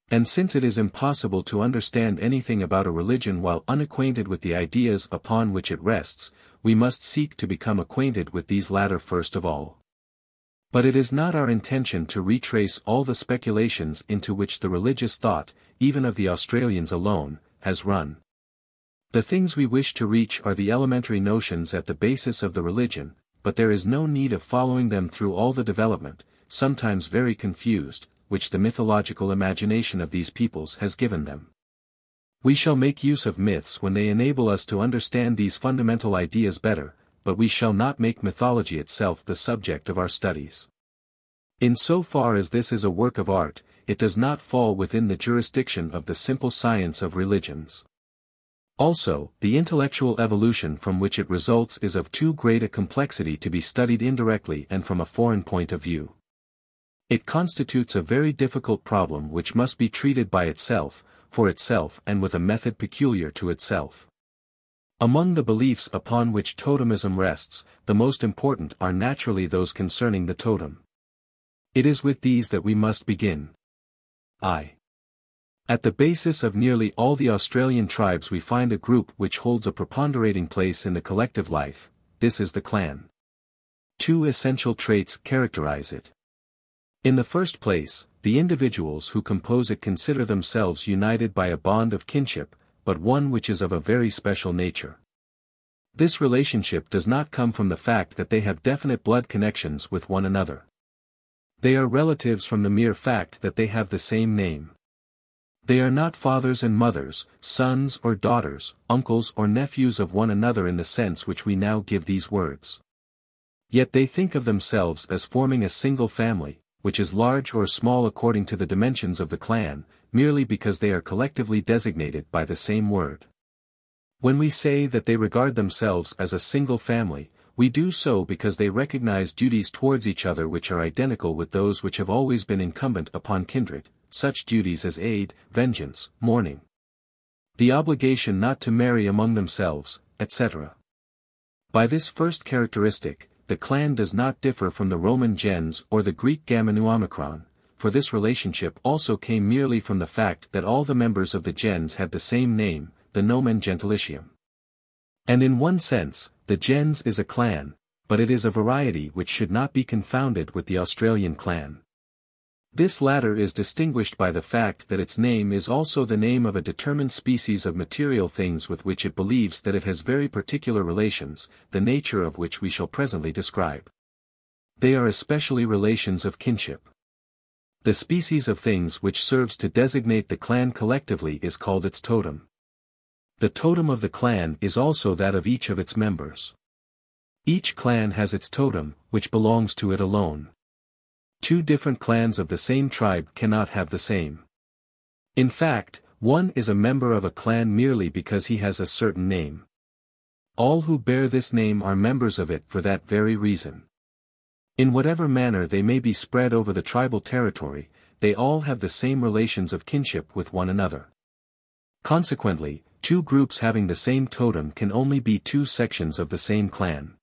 And since it is impossible to understand anything about a religion while unacquainted with the ideas upon which it rests, we must seek to become acquainted with these latter first of all. But it is not our intention to retrace all the speculations into which the religious thought, even of the Australians alone, has run. The things we wish to reach are the elementary notions at the basis of the religion, but there is no need of following them through all the development, sometimes very confused, which the mythological imagination of these peoples has given them. We shall make use of myths when they enable us to understand these fundamental ideas better, but we shall not make mythology itself the subject of our studies. In so far as this is a work of art, it does not fall within the jurisdiction of the simple science of religions. Also, the intellectual evolution from which it results is of too great a complexity to be studied indirectly and from a foreign point of view. It constitutes a very difficult problem which must be treated by itself, for itself and with a method peculiar to itself. Among the beliefs upon which totemism rests, the most important are naturally those concerning the totem. It is with these that we must begin. At the basis of nearly all the Australian tribes we find a group which holds a preponderating place in the collective life. This is the clan. Two essential traits characterize it. In the first place, the individuals who compose it consider themselves united by a bond of kinship, but one which is of a very special nature. This relationship does not come from the fact that they have definite blood connections with one another. They are relatives from the mere fact that they have the same name. They are not fathers and mothers, sons or daughters, uncles or nephews of one another in the sense which we now give these words. Yet they think of themselves as forming a single family, which is large or small according to the dimensions of the clan, merely because they are collectively designated by the same word. When we say that they regard themselves as a single family, we do so because they recognize duties towards each other which are identical with those which have always been incumbent upon kindred, such duties as aid, vengeance, mourning, the obligation not to marry among themselves, etc. By this first characteristic, the clan does not differ from the Roman gens or the Greek gamma nu omicron, for this relationship also came merely from the fact that all the members of the gens had the same name, the nomen gentilicium. And in one sense, the gens is a clan, but it is a variety which should not be confounded with the Australian clan. This latter is distinguished by the fact that its name is also the name of a determined species of material things with which it believes that it has very particular relations, the nature of which we shall presently describe. They are especially relations of kinship. The species of things which serves to designate the clan collectively is called its totem. The totem of the clan is also that of each of its members. Each clan has its totem, which belongs to it alone. Two different clans of the same tribe cannot have the same. In fact, one is a member of a clan merely because he has a certain name. All who bear this name are members of it for that very reason. In whatever manner they may be spread over the tribal territory, they all have the same relations of kinship with one another. Consequently, two groups having the same totem can only be two sections of the same clan.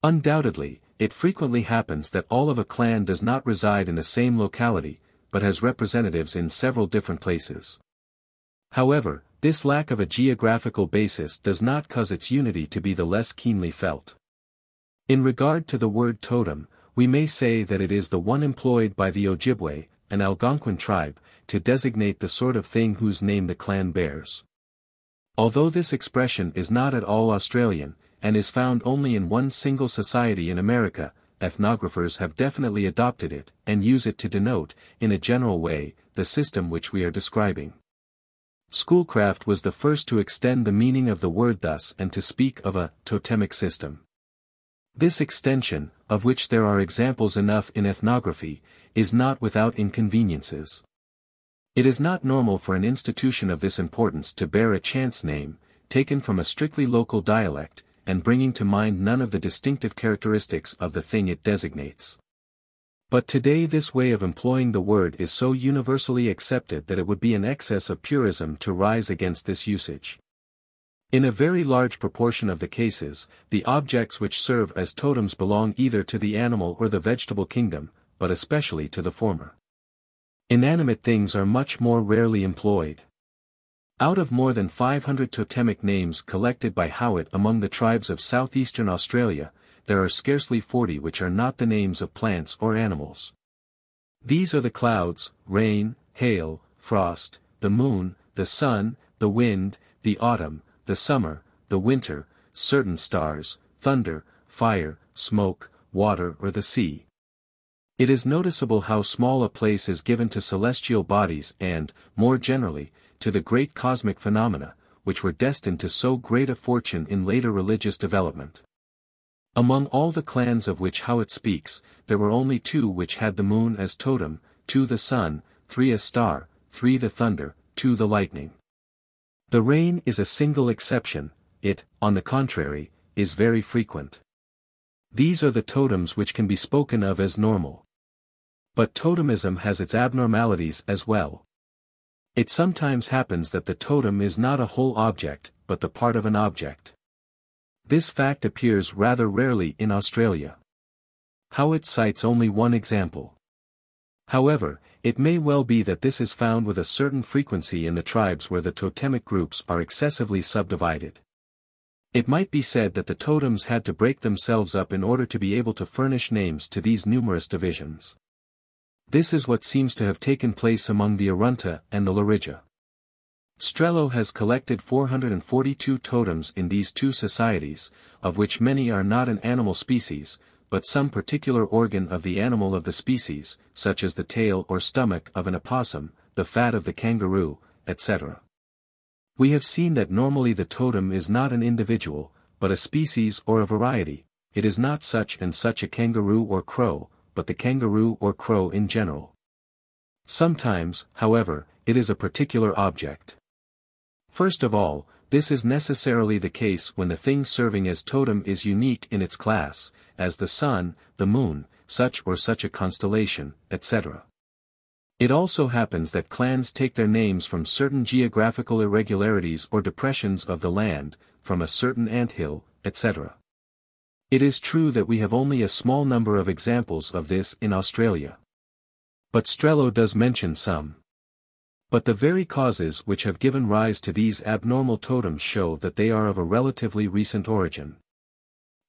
Undoubtedly, it frequently happens that all of a clan does not reside in the same locality, but has representatives in several different places. However, this lack of a geographical basis does not cause its unity to be the less keenly felt. In regard to the word totem, we may say that it is the one employed by the Ojibwe, an Algonquin tribe, to designate the sort of thing whose name the clan bears. Although this expression is not at all Australian, and is found only in one single society in America, ethnographers have definitely adopted it, and use it to denote, in a general way, the system which we are describing. Schoolcraft was the first to extend the meaning of the word thus and to speak of a totemic system. This extension, of which there are examples enough in ethnography, is not without inconveniences. It is not normal for an institution of this importance to bear a chance name, taken from a strictly local dialect, and bringing to mind none of the distinctive characteristics of the thing it designates. But today this way of employing the word is so universally accepted that it would be an excess of purism to rise against this usage. In a very large proportion of the cases, the objects which serve as totems belong either to the animal or the vegetable kingdom, but especially to the former. Inanimate things are much more rarely employed. Out of more than 500 totemic names collected by Howitt among the tribes of southeastern Australia, there are scarcely 40 which are not the names of plants or animals. These are the clouds, rain, hail, frost, the moon, the sun, the wind, the autumn, the summer, the winter, certain stars, thunder, fire, smoke, water or the sea. It is noticeable how small a place is given to celestial bodies and, more generally, to the great cosmic phenomena, which were destined to so great a fortune in later religious development. Among all the clans of which Howitt speaks, there were only 2 which had the moon as totem, 2 the sun, 3 a star, 3 the thunder, 2 the lightning. The rain is a single exception, it, on the contrary, is very frequent. These are the totems which can be spoken of as normal. But totemism has its abnormalities as well. It sometimes happens that the totem is not a whole object, but the part of an object. This fact appears rather rarely in Australia. Howitt cites only one example. However, it may well be that this is found with a certain frequency in the tribes where the totemic groups are excessively subdivided. It might be said that the totems had to break themselves up in order to be able to furnish names to these numerous divisions. This is what seems to have taken place among the Arunta and the Larija. Strello has collected 442 totems in these 2 societies, of which many are not an animal species, but some particular organ of the animal of the species, such as the tail or stomach of an opossum, the fat of the kangaroo, etc. We have seen that normally the totem is not an individual, but a species or a variety. It is not such and such a kangaroo or crow, but the kangaroo or crow in general. Sometimes, however, it is a particular object. First of all, this is necessarily the case when the thing serving as totem is unique in its class, as the sun, the moon, such or such a constellation, etc. It also happens that clans take their names from certain geographical irregularities or depressions of the land, from a certain anthill, etc. It is true that we have only a small number of examples of this in Australia. But Strello does mention some. But the very causes which have given rise to these abnormal totems show that they are of a relatively recent origin.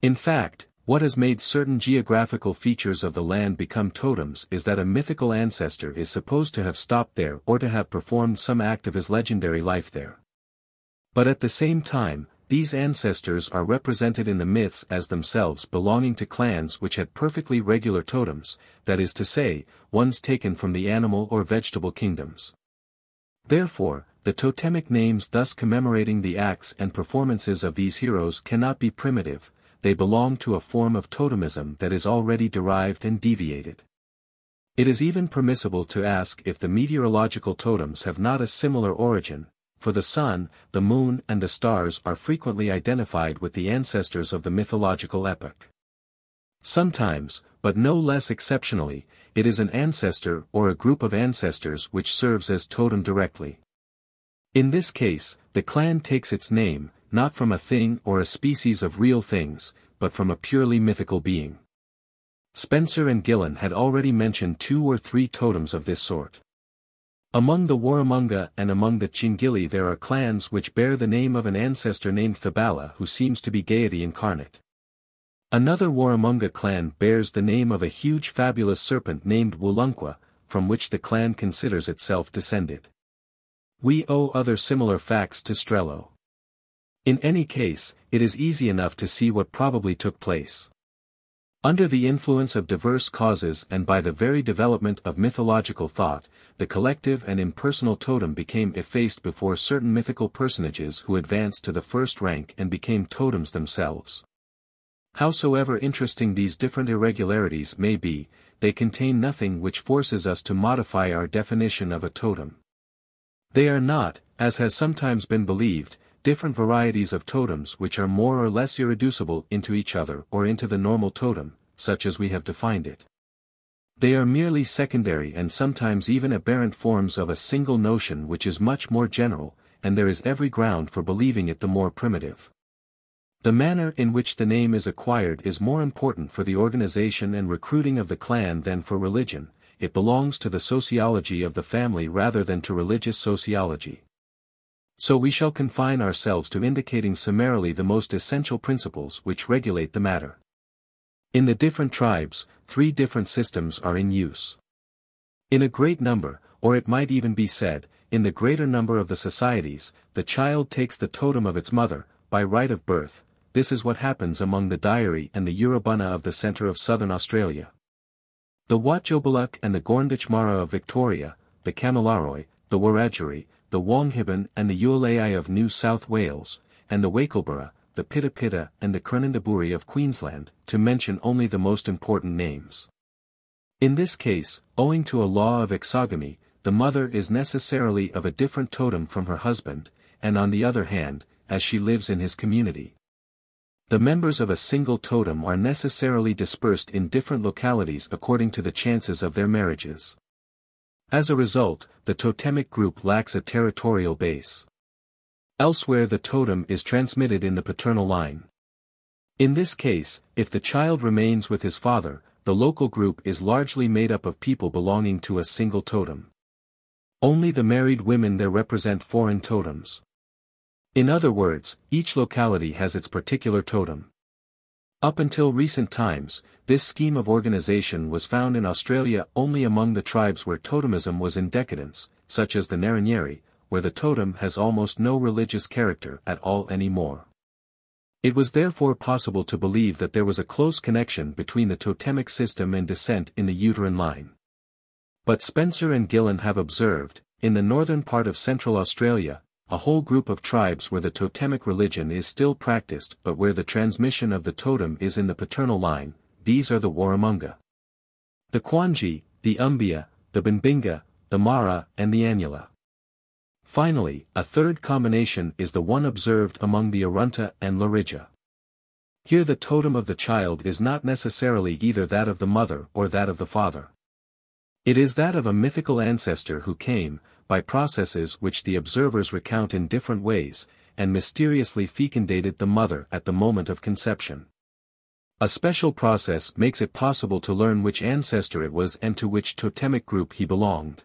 In fact, what has made certain geographical features of the land become totems is that a mythical ancestor is supposed to have stopped there or to have performed some act of his legendary life there. But at the same time, these ancestors are represented in the myths as themselves belonging to clans which had perfectly regular totems, that is to say, ones taken from the animal or vegetable kingdoms. Therefore, the totemic names thus commemorating the acts and performances of these heroes cannot be primitive, they belong to a form of totemism that is already derived and deviated. It is even permissible to ask if the meteorological totems have not a similar origin, for the sun, the moon and the stars are frequently identified with the ancestors of the mythological epoch. Sometimes, but no less exceptionally, it is an ancestor or a group of ancestors which serves as totem directly. In this case, the clan takes its name, not from a thing or a species of real things, but from a purely mythical being. Spencer and Gillen had already mentioned 2 or 3 totems of this sort. Among the Warramunga and among the Chinggilli there are clans which bear the name of an ancestor named Thabala who seems to be deity incarnate. Another Warramunga clan bears the name of a huge fabulous serpent named Woolunqua, from which the clan considers itself descended. We owe other similar facts to Strello. In any case, it is easy enough to see what probably took place. Under the influence of diverse causes and by the very development of mythological thought, the collective and impersonal totem became effaced before certain mythical personages who advanced to the first rank and became totems themselves. Howsoever interesting these different irregularities may be, they contain nothing which forces us to modify our definition of a totem. They are not, as has sometimes been believed, different varieties of totems which are more or less irreducible into each other or into the normal totem, such as we have defined it. They are merely secondary and sometimes even aberrant forms of a single notion which is much more general, and there is every ground for believing it the more primitive. The manner in which the name is acquired is more important for the organization and recruiting of the clan than for religion. It belongs to the sociology of the family rather than to religious sociology. So we shall confine ourselves to indicating summarily the most essential principles which regulate the matter. In the different tribes, 3 different systems are in use. In a great number, or it might even be said, in the greater number of the societies, the child takes the totem of its mother, by right of birth. This is what happens among the Diary and the Urubuna of the centre of southern Australia. The Audiobook and the Gorndich Mara of Victoria, the Kamilaroi, the Wiradjuri, the Wonghibban and the Ualai of New South Wales, and the Wakelborough, the Pitta Pitta and the Kernindaburi of Queensland, to mention only the most important names. In this case, owing to a law of exogamy, the mother is necessarily of a different totem from her husband, and on the other hand, as she lives in his community, the members of a single totem are necessarily dispersed in different localities according to the chances of their marriages. As a result, the totemic group lacks a territorial base. Elsewhere the totem is transmitted in the paternal line. In this case, if the child remains with his father, the local group is largely made up of people belonging to a single totem. Only the married women there represent foreign totems. In other words, each locality has its particular totem. Up until recent times, this scheme of organization was found in Australia only among the tribes where totemism was in decadence, such as the Ngarrindjeri, where the totem has almost no religious character at all anymore. It was therefore possible to believe that there was a close connection between the totemic system and descent in the uterine line. But Spencer and Gillen have observed, in the northern part of Central Australia, a whole group of tribes where the totemic religion is still practiced but where the transmission of the totem is in the paternal line. These are the Warramunga, the Kwanji, the Umbia, the Binbinga, the Mara and the Anula. Finally, a third combination is the one observed among the Arunta and Larija. Here the totem of the child is not necessarily either that of the mother or that of the father. It is that of a mythical ancestor who came, by processes which the observers recount in different ways, and mysteriously fecundated the mother at the moment of conception. A special process makes it possible to learn which ancestor it was and to which totemic group he belonged.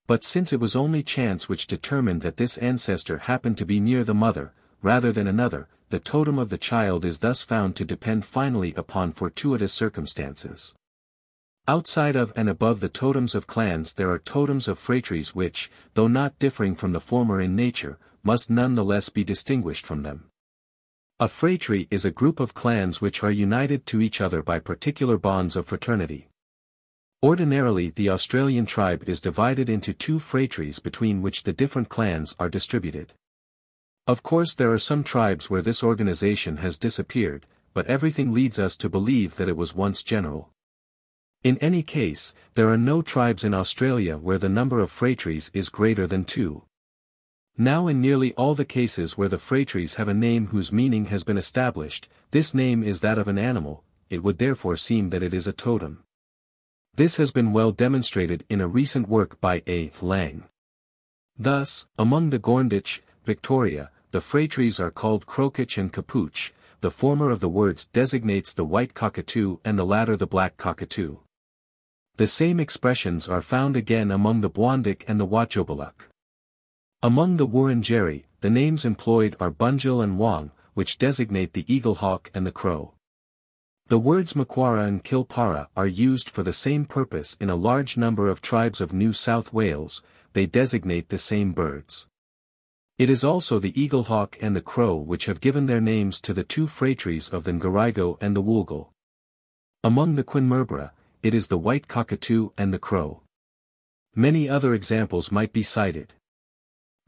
But since it was only chance which determined that this ancestor happened to be near the mother, rather than another, the totem of the child is thus found to depend finally upon fortuitous circumstances. Outside of and above the totems of clans there are totems of phratries which, though not differing from the former in nature, must nonetheless be distinguished from them. A phratry is a group of clans which are united to each other by particular bonds of fraternity. Ordinarily the Australian tribe is divided into 2 phratries between which the different clans are distributed. Of course there are some tribes where this organization has disappeared, but everything leads us to believe that it was once general. In any case, there are no tribes in Australia where the number of phratries is greater than 2. Now in nearly all the cases where the phratries have a name whose meaning has been established, this name is that of an animal, it would therefore seem that it is a totem. This has been well demonstrated in a recent work by A. Lang. Thus, among the Gorndich, Victoria, the phratries are called Crokich and Capuch, the former of the words designates the white cockatoo and the latter the black cockatoo. The same expressions are found again among the Bwandik and the Wachobaluk. Among the Wurundjeri, the names employed are Bunjil and Wang, which designate the eaglehawk and the crow. The words Makwara and Kilpara are used for the same purpose in a large number of tribes of New South Wales, they designate the same birds. It is also the eaglehawk and the crow which have given their names to the 2 phratries of the Ngarigo and the Woolgal. Among the Quinmerbera, it is the white cockatoo and the crow. Many other examples might be cited.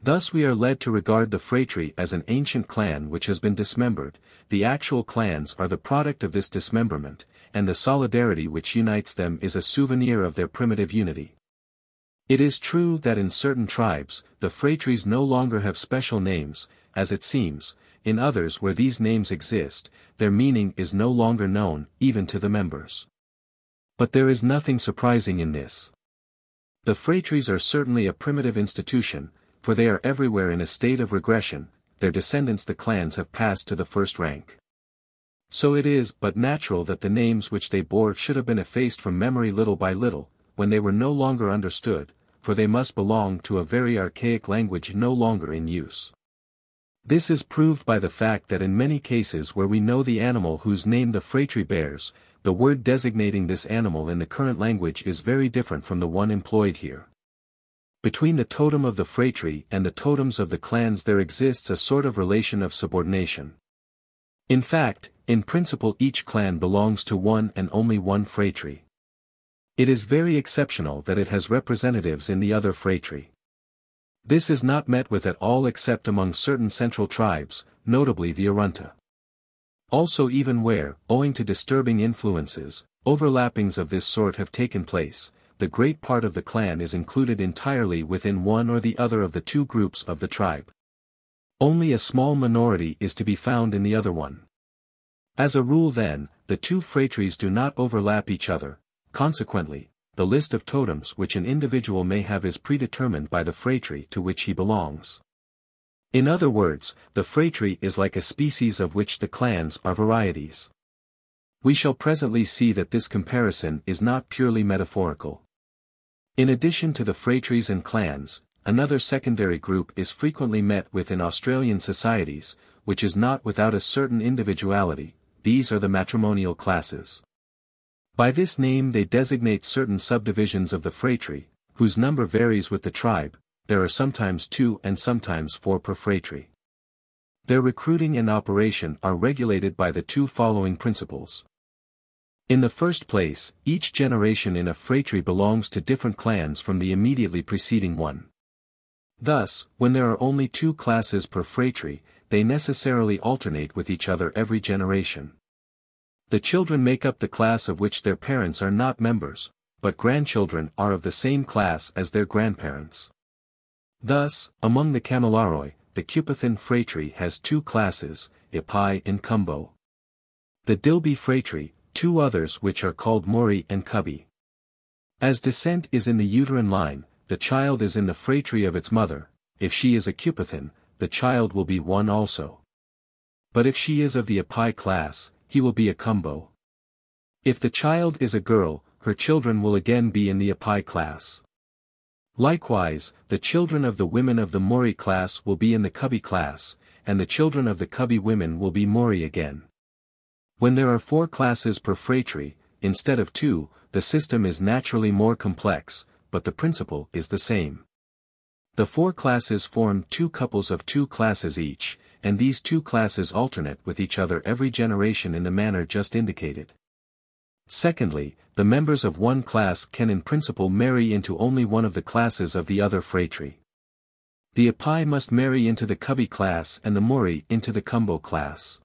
Thus we are led to regard the phratry as an ancient clan which has been dismembered. The actual clans are the product of this dismemberment, and the solidarity which unites them is a souvenir of their primitive unity. It is true that in certain tribes, the phratries no longer have special names, as it seems. In others where these names exist, their meaning is no longer known, even to the members. But there is nothing surprising in this. The phratries are certainly a primitive institution, for they are everywhere in a state of regression, their descendants the clans have passed to the first rank. So it is but natural that the names which they bore should have been effaced from memory little by little, when they were no longer understood, for they must belong to a very archaic language no longer in use. This is proved by the fact that in many cases where we know the animal whose name the phratry bears, the word designating this animal in the current language is very different from the one employed here. Between the totem of the phratry and the totems of the clans there exists a sort of relation of subordination. In fact, in principle each clan belongs to one and only one phratry. It is very exceptional that it has representatives in the other phratry. This is not met with at all except among certain central tribes, notably the Arunta. Also even where, owing to disturbing influences, overlappings of this sort have taken place, the great part of the clan is included entirely within one or the other of the two groups of the tribe. Only a small minority is to be found in the other one. As a rule then, the two phratries do not overlap each other, consequently, the list of totems which an individual may have is predetermined by the phratry to which he belongs. In other words, the phratry is like a species of which the clans are varieties. We shall presently see that this comparison is not purely metaphorical. In addition to the phratries and clans, another secondary group is frequently met with in Australian societies, which is not without a certain individuality. These are the matrimonial classes. By this name they designate certain subdivisions of the phratry, whose number varies with the tribe. There are sometimes 2 and sometimes 4 per phratry. Their recruiting and operation are regulated by the two following principles. In the first place, each generation in a phratry belongs to different clans from the immediately preceding one. Thus, when there are only 2 classes per phratry, they necessarily alternate with each other every generation. The children make up the class of which their parents are not members, but grandchildren are of the same class as their grandparents. Thus, among the Kamilaroi, the Cupithan phratry has 2 classes, Ipai and Kumbo. The Dilby phratry, 2 others which are called Mori and Kubi. As descent is in the uterine line, the child is in the phratry of its mother. If she is a Cupithan, the child will be one also. But if she is of the Ipai class, he will be a Kumbo. If the child is a girl, her children will again be in the Ipai class. Likewise, the children of the women of the Mori class will be in the Kubi class, and the children of the Kubi women will be Mori again. When there are 4 classes per phratry, instead of 2, the system is naturally more complex, but the principle is the same. The 4 classes form 2 couples of 2 classes each, and these 2 classes alternate with each other every generation in the manner just indicated. Secondly, the members of one class can in principle marry into only one of the classes of the other phratry. The Ipai must marry into the Kubi class and the Mori into the Kumbo class.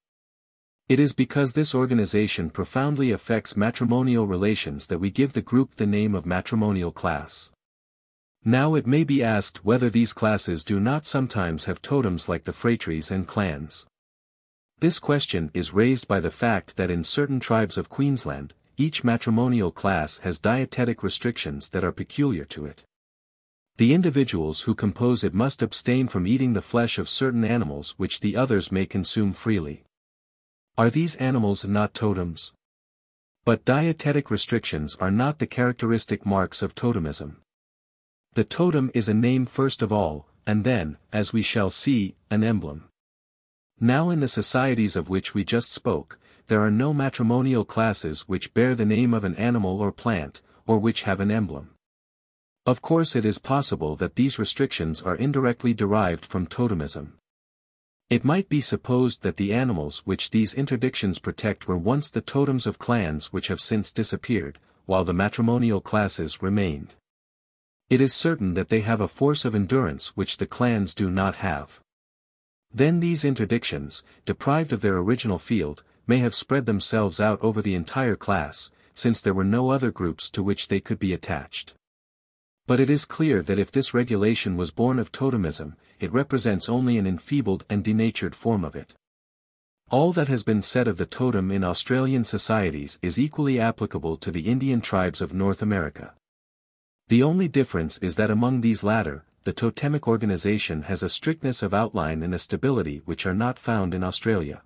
It is because this organization profoundly affects matrimonial relations that we give the group the name of matrimonial class. Now it may be asked whether these classes do not sometimes have totems like the phratries and clans. This question is raised by the fact that in certain tribes of Queensland, each matrimonial class has dietetic restrictions that are peculiar to it. The individuals who compose it must abstain from eating the flesh of certain animals which the others may consume freely. Are these animals not totems? But dietetic restrictions are not the characteristic marks of totemism. The totem is a name first of all, and then, as we shall see, an emblem. Now in the societies of which we just spoke, there are no matrimonial classes which bear the name of an animal or plant, or which have an emblem. Of course it is possible that these restrictions are indirectly derived from totemism. It might be supposed that the animals which these interdictions protect were once the totems of clans which have since disappeared, while the matrimonial classes remained. It is certain that they have a force of endurance which the clans do not have. Then these interdictions, deprived of their original field, may have spread themselves out over the entire class, since there were no other groups to which they could be attached. But it is clear that if this regulation was born of totemism, it represents only an enfeebled and denatured form of it. All that has been said of the totem in Australian societies is equally applicable to the Indian tribes of North America. The only difference is that among these latter, the totemic organization has a strictness of outline and a stability which are not found in Australia.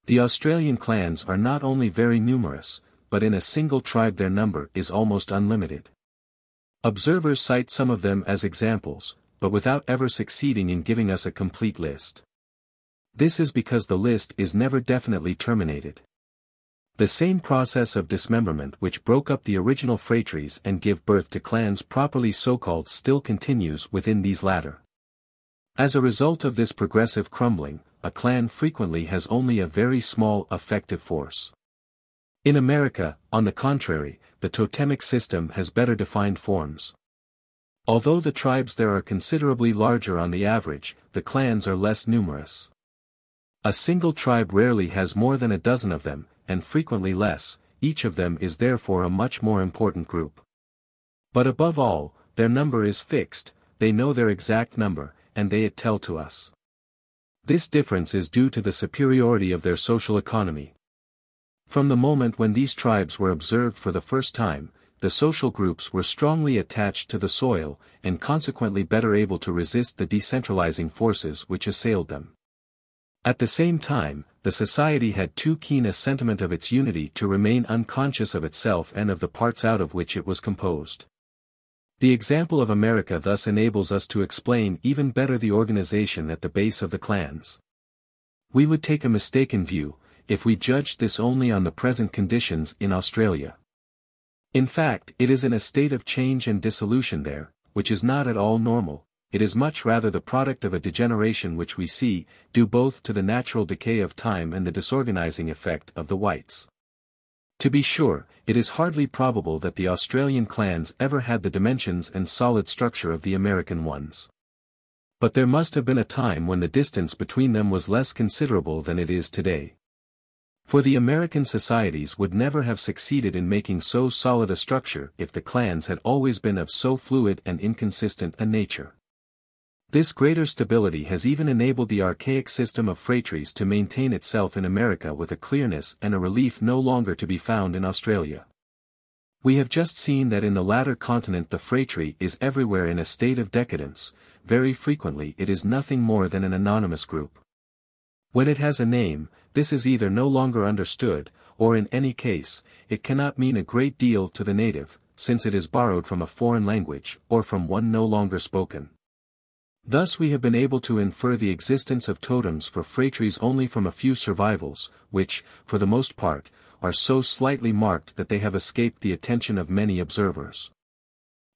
The Australian clans are not only very numerous, but in a single tribe their number is almost unlimited. Observers cite some of them as examples, but without ever succeeding in giving us a complete list. This is because the list is never definitely terminated. The same process of dismemberment which broke up the original phratries and give birth to clans properly so-called still continues within these latter. As a result of this progressive crumbling, a clan frequently has only a very small effective force. In America, on the contrary, the totemic system has better defined forms. Although the tribes there are considerably larger on the average, the clans are less numerous. A single tribe rarely has more than a dozen of them, and frequently less, each of them is therefore a much more important group. But above all, their number is fixed, they know their exact number, and they it tell to us. This difference is due to the superiority of their social economy. From the moment when these tribes were observed for the first time, the social groups were strongly attached to the soil, and consequently better able to resist the decentralizing forces which assailed them. At the same time, the society had too keen a sentiment of its unity to remain unconscious of itself and of the parts out of which it was composed. The example of America thus enables us to explain even better the organization at the base of the clans. We would take a mistaken view, if we judged this only on the present conditions in Australia. In fact, it is in a state of change and dissolution there, which is not at all normal. It is much rather the product of a degeneration which we see, due both to the natural decay of time and the disorganizing effect of the whites. To be sure, it is hardly probable that the Australian clans ever had the dimensions and solid structure of the American ones. But there must have been a time when the distance between them was less considerable than it is today. For the American societies would never have succeeded in making so solid a structure if the clans had always been of so fluid and inconsistent a nature. This greater stability has even enabled the archaic system of phratries to maintain itself in America with a clearness and a relief no longer to be found in Australia. We have just seen that in the latter continent the phratry is everywhere in a state of decadence, very frequently it is nothing more than an anonymous group. When it has a name, this is either no longer understood, or in any case, it cannot mean a great deal to the native, since it is borrowed from a foreign language, or from one no longer spoken. Thus we have been able to infer the existence of totems for phratries only from a few survivals, which, for the most part, are so slightly marked that they have escaped the attention of many observers.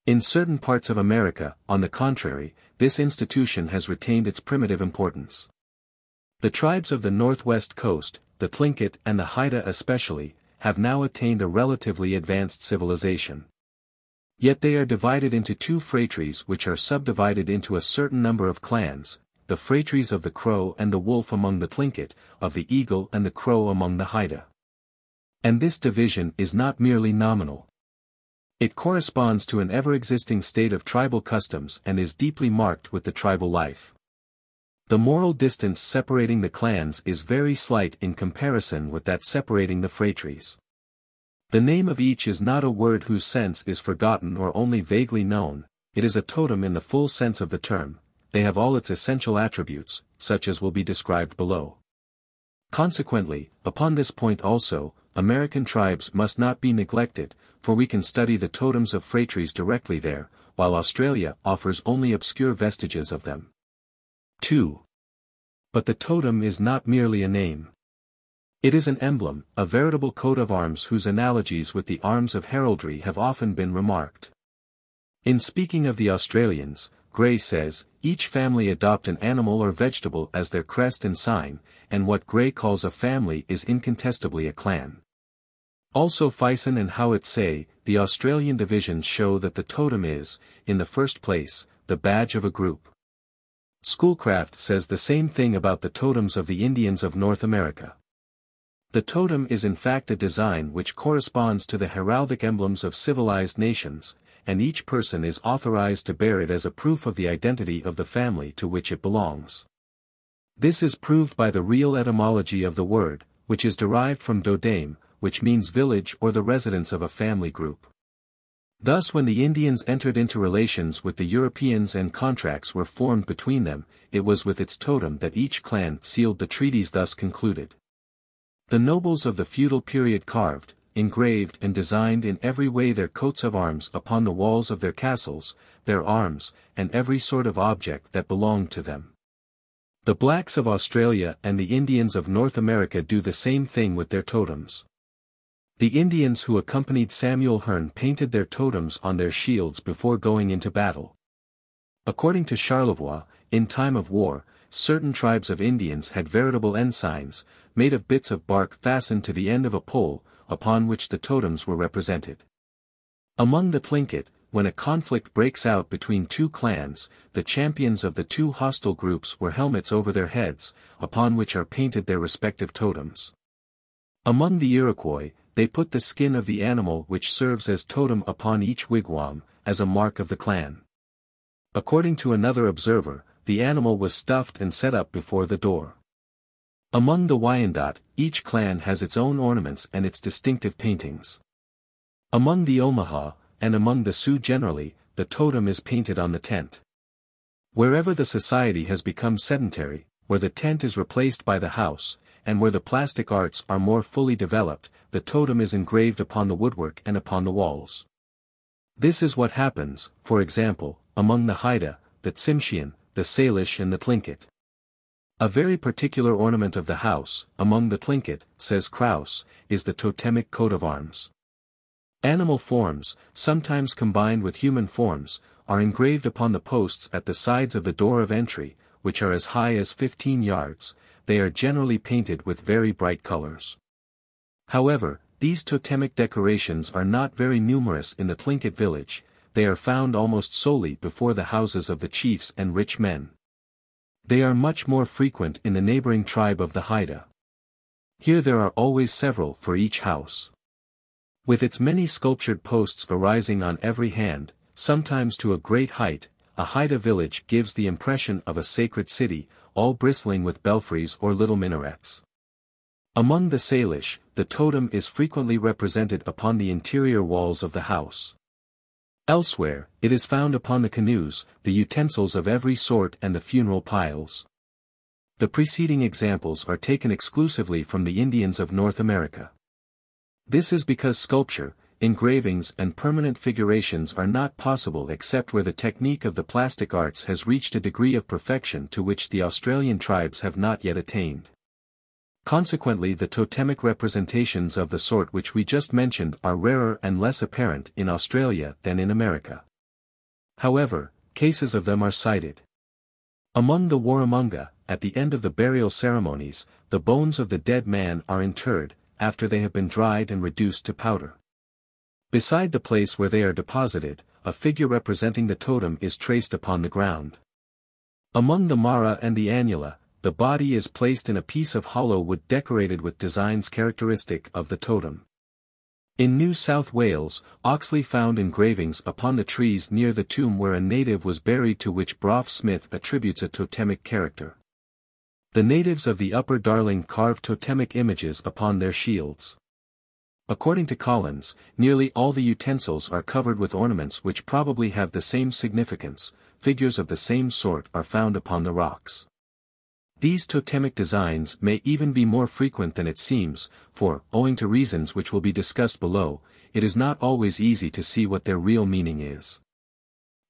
In certain parts of America, on the contrary, this institution has retained its primitive importance. The tribes of the northwest coast, the Tlingit and the Haida especially, have now attained a relatively advanced civilization. Yet they are divided into two phratries which are subdivided into a certain number of clans, the phratries of the crow and the wolf among the Tlingit, of the eagle and the crow among the Haida. And this division is not merely nominal. It corresponds to an ever-existing state of tribal customs and is deeply marked with the tribal life. The moral distance separating the clans is very slight in comparison with that separating the phratries. The name of each is not a word whose sense is forgotten or only vaguely known, it is a totem in the full sense of the term, they have all its essential attributes, such as will be described below. Consequently, upon this point also, American tribes must not be neglected, for we can study the totems of phratries directly there, while Australia offers only obscure vestiges of them. 2. But the totem is not merely a name. It is an emblem, a veritable coat of arms whose analogies with the arms of heraldry have often been remarked. In speaking of the Australians, Gray says, each family adopt an animal or vegetable as their crest and sign, and what Gray calls a family is incontestably a clan. Also Fison and Howitt say, the Australian divisions show that the totem is, in the first place, the badge of a group. Schoolcraft says the same thing about the totems of the Indians of North America. The totem is in fact a design which corresponds to the heraldic emblems of civilized nations, and each person is authorized to bear it as a proof of the identity of the family to which it belongs. This is proved by the real etymology of the word, which is derived from totem, which means village or the residence of a family group. Thus when the Indians entered into relations with the Europeans and contracts were formed between them, it was with its totem that each clan sealed the treaties thus concluded. The nobles of the feudal period carved, engraved and designed in every way their coats of arms upon the walls of their castles, their arms, and every sort of object that belonged to them. The blacks of Australia and the Indians of North America do the same thing with their totems. The Indians who accompanied Samuel Hearne painted their totems on their shields before going into battle. According to Charlevoix, in time of war, certain tribes of Indians had veritable ensigns, made of bits of bark fastened to the end of a pole, upon which the totems were represented. Among the Tlingit, when a conflict breaks out between two clans, the champions of the two hostile groups wear helmets over their heads, upon which are painted their respective totems. Among the Iroquois, they put the skin of the animal which serves as totem upon each wigwam, as a mark of the clan. According to another observer, the animal was stuffed and set up before the door. Among the Wyandot, each clan has its own ornaments and its distinctive paintings. Among the Omaha, and among the Sioux generally, the totem is painted on the tent. Wherever the society has become sedentary, where the tent is replaced by the house, and where the plastic arts are more fully developed, the totem is engraved upon the woodwork and upon the walls. This is what happens, for example, among the Haida, the Tsimshian, the Salish and the Tlingit. A very particular ornament of the house, among the Tlingit, says Krauss, is the totemic coat of arms. Animal forms, sometimes combined with human forms, are engraved upon the posts at the sides of the door of entry, which are as high as 15 yards, they are generally painted with very bright colors. However, these totemic decorations are not very numerous in the Tlingit village, they are found almost solely before the houses of the chiefs and rich men. They are much more frequent in the neighboring tribe of the Haida. Here there are always several for each house. With its many sculptured posts arising on every hand, sometimes to a great height, a Haida village gives the impression of a sacred city, all bristling with belfries or little minarets. Among the Salish, the totem is frequently represented upon the interior walls of the house. Elsewhere, it is found upon the canoes, the utensils of every sort and the funeral piles. The preceding examples are taken exclusively from the Indians of North America. This is because sculpture, engravings and permanent figurations are not possible except where the technique of the plastic arts has reached a degree of perfection to which the Australian tribes have not yet attained. Consequently, the totemic representations of the sort which we just mentioned are rarer and less apparent in Australia than in America. However, cases of them are cited. Among the Warramunga, at the end of the burial ceremonies, the bones of the dead man are interred, after they have been dried and reduced to powder. Beside the place where they are deposited, a figure representing the totem is traced upon the ground. Among the Mara and the Anula, the body is placed in a piece of hollow wood decorated with designs characteristic of the totem. In New South Wales, Oxley found engravings upon the trees near the tomb where a native was buried to which Brough Smith attributes a totemic character. The natives of the Upper Darling carved totemic images upon their shields. According to Collins, nearly all the utensils are covered with ornaments which probably have the same significance, figures of the same sort are found upon the rocks. These totemic designs may even be more frequent than it seems, for, owing to reasons which will be discussed below, it is not always easy to see what their real meaning is.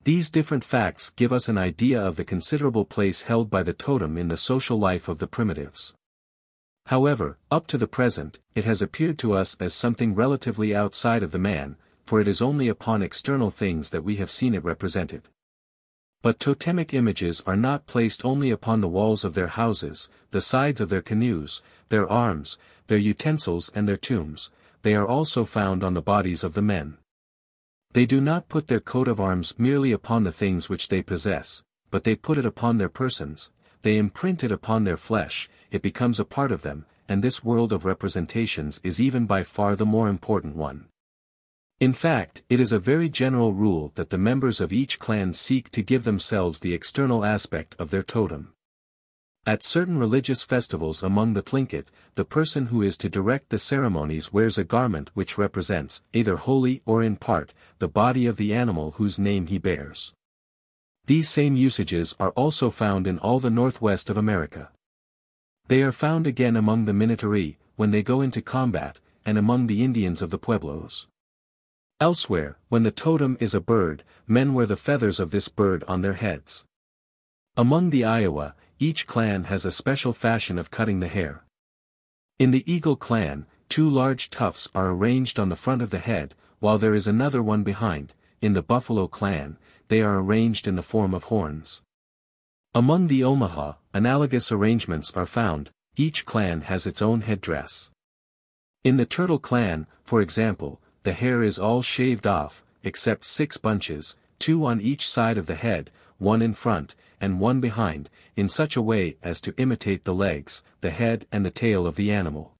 These different facts give us an idea of the considerable place held by the totem in the social life of the primitives. However, up to the present, it has appeared to us as something relatively outside of the man, for it is only upon external things that we have seen it represented. But totemic images are not placed only upon the walls of their houses, the sides of their canoes, their arms, their utensils and their tombs, they are also found on the bodies of the men. They do not put their coat of arms merely upon the things which they possess, but they put it upon their persons, they imprint it upon their flesh, it becomes a part of them, and this world of representations is even by far the more important one. In fact, it is a very general rule that the members of each clan seek to give themselves the external aspect of their totem. At certain religious festivals among the Tlingit, the person who is to direct the ceremonies wears a garment which represents, either wholly or in part, the body of the animal whose name he bears. These same usages are also found in all the northwest of America. They are found again among the Minatari, when they go into combat, and among the Indians of the Pueblos. Elsewhere, when the totem is a bird, men wear the feathers of this bird on their heads. Among the Iowa, each clan has a special fashion of cutting the hair. In the Eagle clan, 2 large tufts are arranged on the front of the head, while there is another one behind. In the Buffalo clan, they are arranged in the form of horns. Among the Omaha, analogous arrangements are found. Each clan has its own headdress. In the Turtle clan, for example, the hair is all shaved off, except 6 bunches, 2 on each side of the head, 1 in front, and 1 behind, in such a way as to imitate the legs, the head and the tail of the animal.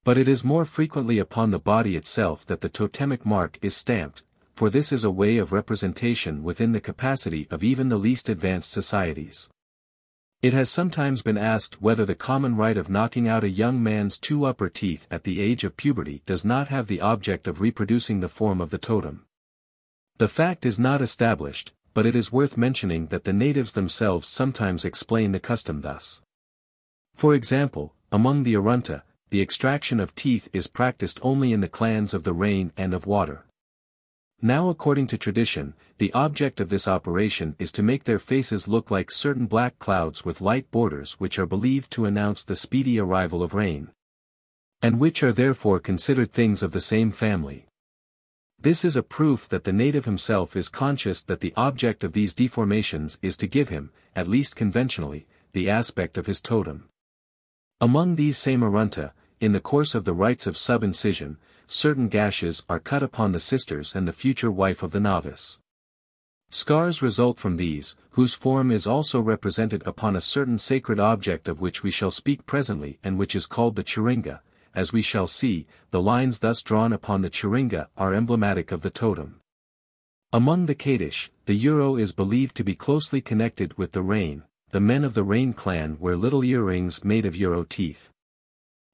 But it is more frequently upon the body itself that the totemic mark is stamped, for this is a way of representation within the capacity of even the least advanced societies. It has sometimes been asked whether the common rite of knocking out a young man's 2 upper teeth at the age of puberty does not have the object of reproducing the form of the totem. The fact is not established, but it is worth mentioning that the natives themselves sometimes explain the custom thus. For example, among the Arunta, the extraction of teeth is practiced only in the clans of the rain and of water. Now according to tradition, the object of this operation is to make their faces look like certain black clouds with light borders which are believed to announce the speedy arrival of rain, and which are therefore considered things of the same family. This is a proof that the native himself is conscious that the object of these deformations is to give him, at least conventionally, the aspect of his totem. Among these same Arunta, in the course of the rites of sub-incision, certain gashes are cut upon the sisters and the future wife of the novice. Scars result from these, whose form is also represented upon a certain sacred object of which we shall speak presently and which is called the chiringa. As we shall see, the lines thus drawn upon the chiringa are emblematic of the totem. Among the Kaddish, the euro is believed to be closely connected with the rain. The men of the Rain clan wear little earrings made of euro teeth.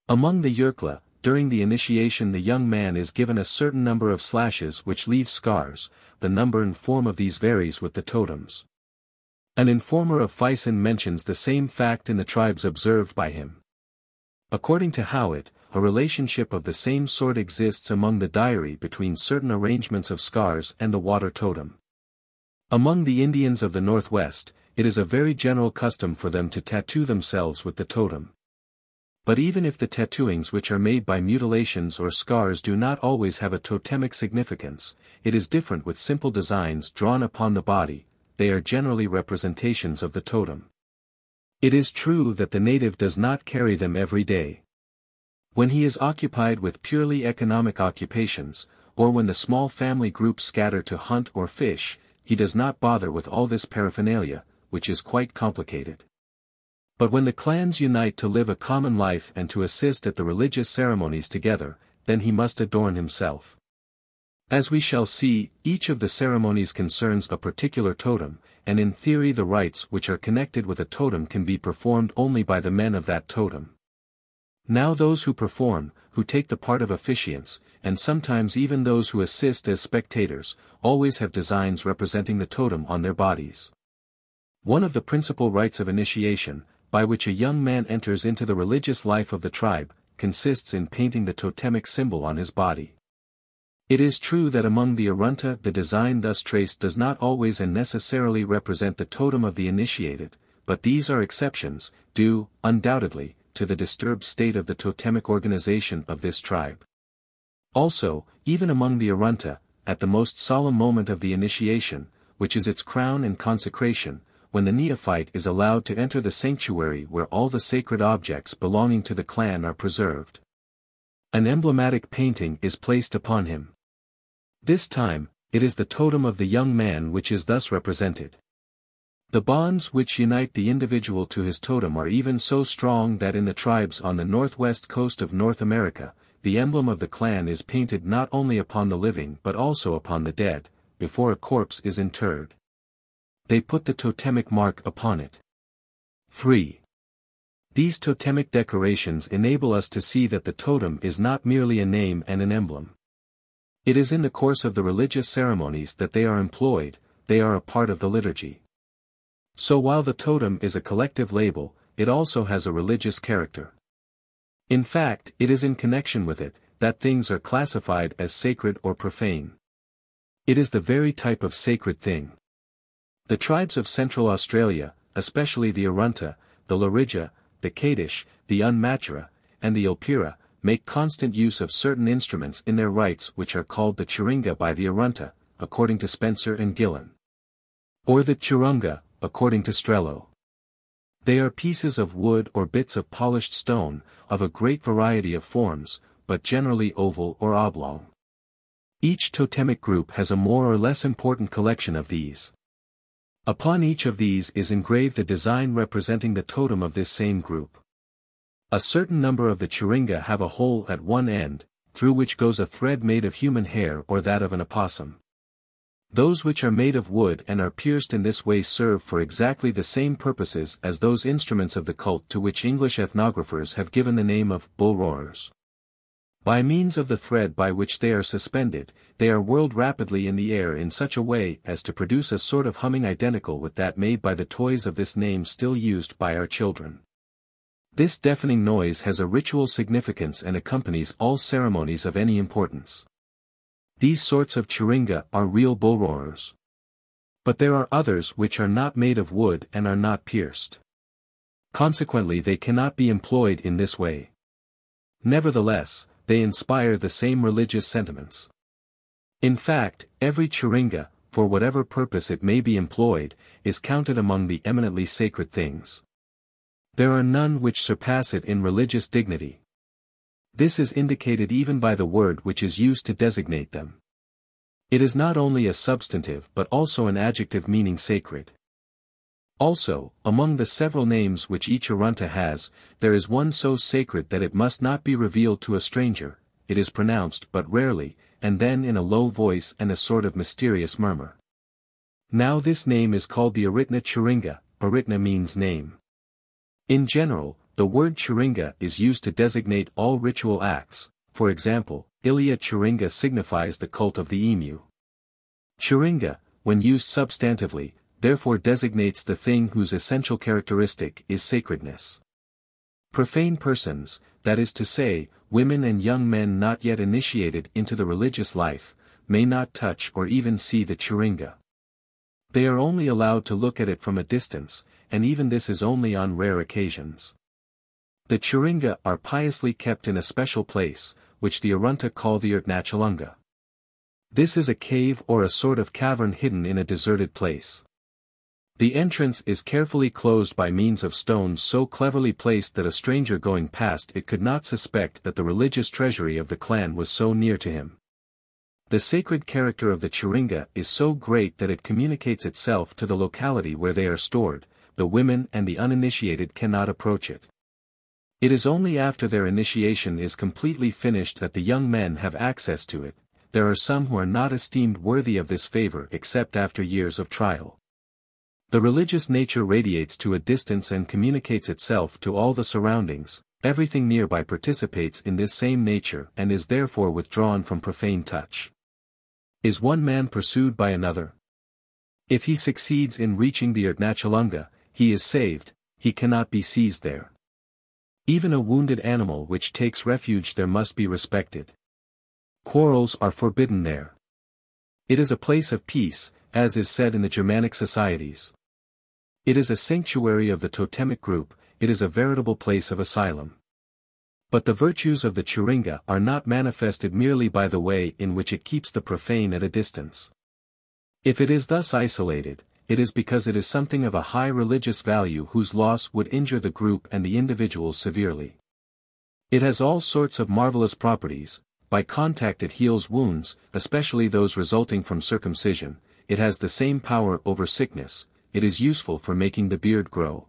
Among the Yerkla, during the initiation the young man is given a certain number of slashes which leave scars. The number and form of these varies with the totems. An informer of Fison mentions the same fact in the tribes observed by him. According to Howitt, a relationship of the same sort exists among the diary between certain arrangements of scars and the water totem. Among the Indians of the Northwest, it is a very general custom for them to tattoo themselves with the totem. But even if the tattooings which are made by mutilations or scars do not always have a totemic significance, it is different with simple designs drawn upon the body. They are generally representations of the totem. It is true that the native does not carry them every day. When he is occupied with purely economic occupations, or when the small family groups scatter to hunt or fish, he does not bother with all this paraphernalia, which is quite complicated. But when the clans unite to live a common life and to assist at the religious ceremonies together, then he must adorn himself. As we shall see, each of the ceremonies concerns a particular totem, and in theory the rites which are connected with a totem can be performed only by the men of that totem. Now those who perform, who take the part of officiants, and sometimes even those who assist as spectators, always have designs representing the totem on their bodies. One of the principal rites of initiation, by which a young man enters into the religious life of the tribe, consists in painting the totemic symbol on his body. It is true that among the Arunta the design thus traced does not always and necessarily represent the totem of the initiated, but these are exceptions, due, undoubtedly, to the disturbed state of the totemic organization of this tribe. Also, even among the Arunta, at the most solemn moment of the initiation, which is its crown and consecration, when the neophyte is allowed to enter the sanctuary where all the sacred objects belonging to the clan are preserved, an emblematic painting is placed upon him. This time, it is the totem of the young man which is thus represented. The bonds which unite the individual to his totem are even so strong that in the tribes on the northwest coast of North America, the emblem of the clan is painted not only upon the living but also upon the dead, before a corpse is interred. They put the totemic mark upon it. 3. These totemic decorations enable us to see that the totem is not merely a name and an emblem. It is in the course of the religious ceremonies that they are employed, they are a part of the liturgy. So while the totem is a collective label, it also has a religious character. In fact, it is in connection with it, that things are classified as sacred or profane. It is the very type of sacred thing. The tribes of Central Australia, especially the Arunta, the Larija, the Kadish, the Unmatjara, and the Ilpira, make constant use of certain instruments in their rites which are called the Chiringa by the Arunta, according to Spencer and Gillen. Or the Churunga, according to Strello. They are pieces of wood or bits of polished stone, of a great variety of forms, but generally oval or oblong. Each totemic group has a more or less important collection of these. Upon each of these is engraved a design representing the totem of this same group. A certain number of the Chiringa have a hole at one end, through which goes a thread made of human hair or that of an opossum. Those which are made of wood and are pierced in this way serve for exactly the same purposes as those instruments of the cult to which English ethnographers have given the name of bull roarers. By means of the thread by which they are suspended, they are whirled rapidly in the air in such a way as to produce a sort of humming identical with that made by the toys of this name still used by our children. This deafening noise has a ritual significance and accompanies all ceremonies of any importance. These sorts of chiringa are real bull roarers. But there are others which are not made of wood and are not pierced. Consequently they cannot be employed in this way. Nevertheless, they inspire the same religious sentiments. In fact, every chiringa, for whatever purpose it may be employed, is counted among the eminently sacred things. There are none which surpass it in religious dignity. This is indicated even by the word which is used to designate them. It is not only a substantive but also an adjective meaning sacred. Also, among the several names which each Arunta has, there is one so sacred that it must not be revealed to a stranger, it is pronounced but rarely, and then in a low voice and a sort of mysterious murmur. Now this name is called the Aritna Chiringa. Aritna means name. In general, the word Chiringa is used to designate all ritual acts, for example, Ilia Chiringa signifies the cult of the emu. Chiringa, when used substantively, therefore designates the thing whose essential characteristic is sacredness. Profane persons, that is to say, women and young men not yet initiated into the religious life, may not touch or even see the chiringa. They are only allowed to look at it from a distance, and even this is only on rare occasions. The chiringa are piously kept in a special place, which the Arunta call the Ertnachalunga. This is a cave or a sort of cavern hidden in a deserted place. The entrance is carefully closed by means of stones so cleverly placed that a stranger going past it could not suspect that the religious treasury of the clan was so near to him. The sacred character of the chiringa is so great that it communicates itself to the locality where they are stored, the women and the uninitiated cannot approach it. It is only after their initiation is completely finished that the young men have access to it. There are some who are not esteemed worthy of this favor except after years of trial. The religious nature radiates to a distance and communicates itself to all the surroundings, everything nearby participates in this same nature and is therefore withdrawn from profane touch. Is one man pursued by another? If he succeeds in reaching the Ertnachalunga, he is saved, he cannot be seized there. Even a wounded animal which takes refuge there must be respected. Quarrels are forbidden there. It is a place of peace, as is said in the Germanic societies. It is a sanctuary of the totemic group, it is a veritable place of asylum. But the virtues of the chiringa are not manifested merely by the way in which it keeps the profane at a distance. If it is thus isolated, it is because it is something of a high religious value whose loss would injure the group and the individual severely. It has all sorts of marvelous properties. By contact it heals wounds, especially those resulting from circumcision. It has the same power over sickness, it is useful for making the beard grow.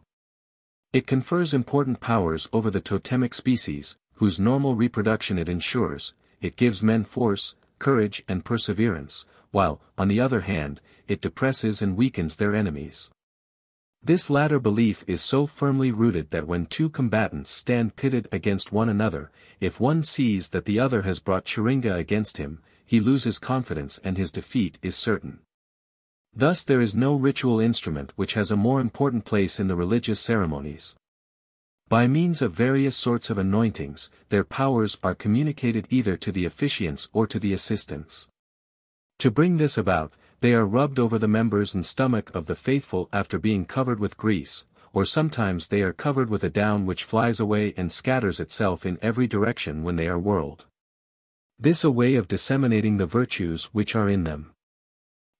It confers important powers over the totemic species, whose normal reproduction it ensures, it gives men force, courage and perseverance, while, on the other hand, it depresses and weakens their enemies. This latter belief is so firmly rooted that when two combatants stand pitted against one another, if one sees that the other has brought Chiringa against him, he loses confidence and his defeat is certain. Thus there is no ritual instrument which has a more important place in the religious ceremonies. By means of various sorts of anointings, their powers are communicated either to the officiants or to the assistants. To bring this about, they are rubbed over the members and stomach of the faithful after being covered with grease, or sometimes they are covered with a down which flies away and scatters itself in every direction when they are whirled. This a way of disseminating the virtues which are in them.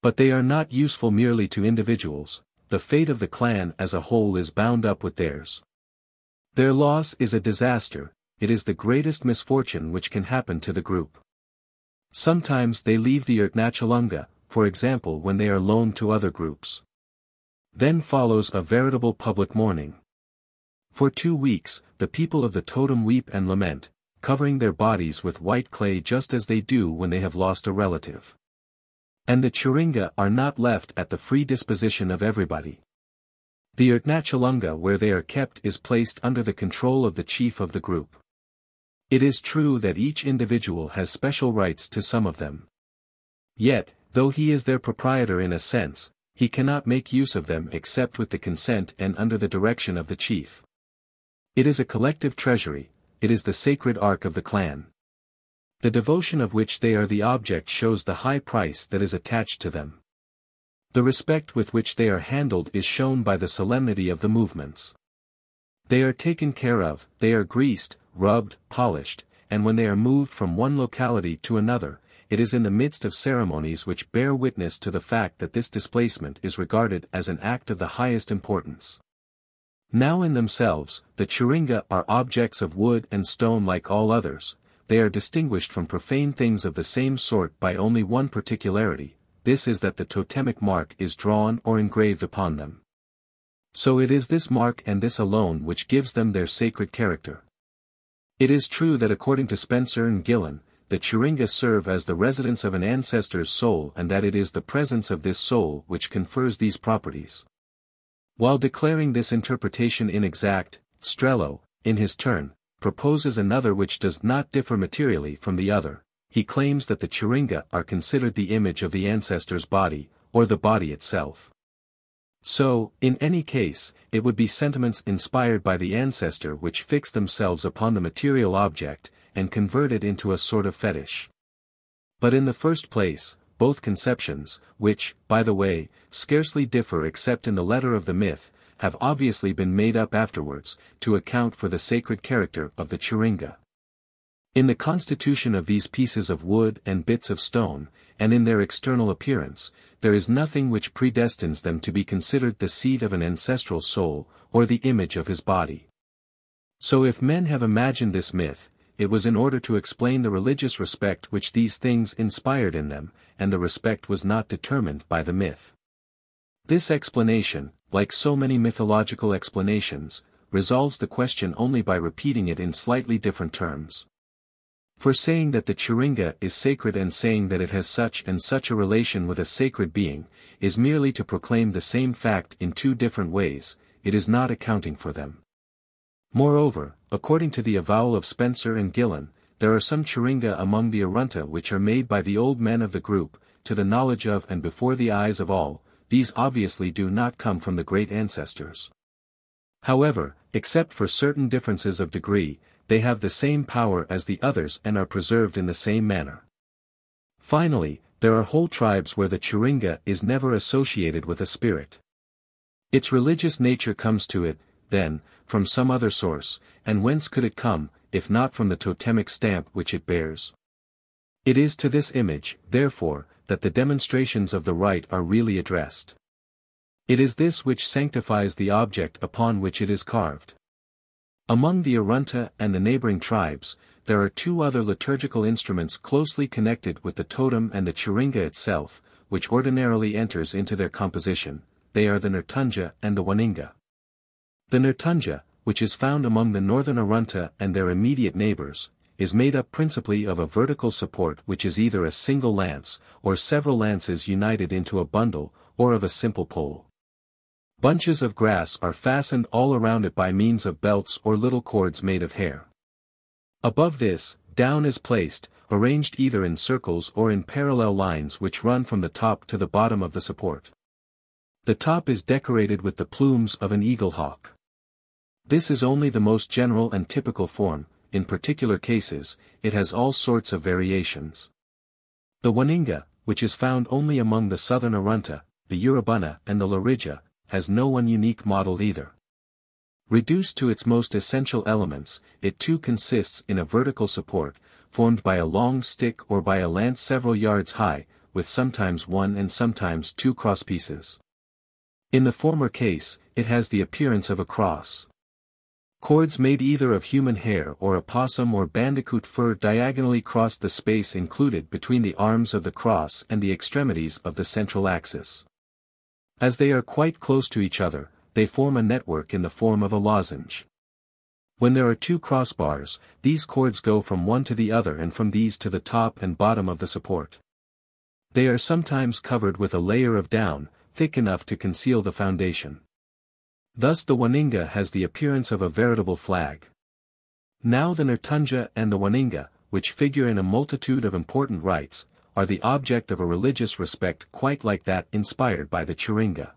But they are not useful merely to individuals, the fate of the clan as a whole is bound up with theirs. Their loss is a disaster, it is the greatest misfortune which can happen to the group. Sometimes they leave the Ernachalunga, for example when they are loaned to other groups. Then follows a veritable public mourning. For 2 weeks, the people of the totem weep and lament, covering their bodies with white clay just as they do when they have lost a relative. And the Chiringa are not left at the free disposition of everybody. The Ernachalunga where they are kept is placed under the control of the chief of the group. It is true that each individual has special rights to some of them. Yet, though he is their proprietor in a sense, he cannot make use of them except with the consent and under the direction of the chief. It is a collective treasury, it is the sacred ark of the clan. The devotion of which they are the object shows the high price that is attached to them. The respect with which they are handled is shown by the solemnity of the movements. They are taken care of, they are greased, rubbed, polished, and when they are moved from one locality to another, it is in the midst of ceremonies which bear witness to the fact that this displacement is regarded as an act of the highest importance. Now in themselves, the Chiringa are objects of wood and stone like all others, they are distinguished from profane things of the same sort by only one particularity, this is that the totemic mark is drawn or engraved upon them. So it is this mark and this alone which gives them their sacred character. It is true that according to Spencer and Gillen, the Chiringa serve as the residence of an ancestor's soul and that it is the presence of this soul which confers these properties. While declaring this interpretation inexact, Strello, in his turn, proposes another which does not differ materially from the other. He claims that the Chiringa are considered the image of the ancestor's body, or the body itself. So, in any case, it would be sentiments inspired by the ancestor which fix themselves upon the material object, and convert it into a sort of fetish. But in the first place, both conceptions, which, by the way, scarcely differ except in the letter of the myth, have obviously been made up afterwards, to account for the sacred character of the Chiringa. In the constitution of these pieces of wood and bits of stone, and in their external appearance, there is nothing which predestines them to be considered the seat of an ancestral soul, or the image of his body. So if men have imagined this myth, it was in order to explain the religious respect which these things inspired in them, and the respect was not determined by the myth. This explanation, like so many mythological explanations, resolves the question only by repeating it in slightly different terms. For saying that the Chiringa is sacred and saying that it has such and such a relation with a sacred being, is merely to proclaim the same fact in two different ways, it is not accounting for them. Moreover, according to the avowal of Spencer and Gillen, there are some Chiringa among the Arunta which are made by the old men of the group, to the knowledge of and before the eyes of all, these obviously do not come from the great ancestors. However, except for certain differences of degree, they have the same power as the others and are preserved in the same manner. Finally, there are whole tribes where the Chiringa is never associated with a spirit. Its religious nature comes to it, then, from some other source, and whence could it come, if not from the totemic stamp which it bears? It is to this image, therefore, that the demonstrations of the rite are really addressed. It is this which sanctifies the object upon which it is carved. Among the Arunta and the neighboring tribes, there are two other liturgical instruments closely connected with the totem and the Chiringa itself, which ordinarily enters into their composition, they are the Nirtunja and the Waninga. The Nirtunja, which is found among the northern Arunta and their immediate neighbors, is made up principally of a vertical support which is either a single lance, or several lances united into a bundle, or of a simple pole. Bunches of grass are fastened all around it by means of belts or little cords made of hair. Above this, down is placed, arranged either in circles or in parallel lines which run from the top to the bottom of the support. The top is decorated with the plumes of an eagle-hawk. This is only the most general and typical form. In particular cases, it has all sorts of variations. The waninga, which is found only among the southern Arunta, the Urubana and the Lariga, has no one unique model either. Reduced to its most essential elements, it too consists in a vertical support, formed by a long stick or by a lance several yards high, with sometimes one and sometimes two crosspieces. In the former case, it has the appearance of a cross. Cords made either of human hair or opossum or bandicoot fur diagonally cross the space included between the arms of the cross and the extremities of the central axis. As they are quite close to each other, they form a network in the form of a lozenge. When there are two crossbars, these cords go from one to the other and from these to the top and bottom of the support. They are sometimes covered with a layer of down, thick enough to conceal the foundation. Thus the waninga has the appearance of a veritable flag. Now the nirtunja and the waninga, which figure in a multitude of important rites, are the object of a religious respect quite like that inspired by the chiringa.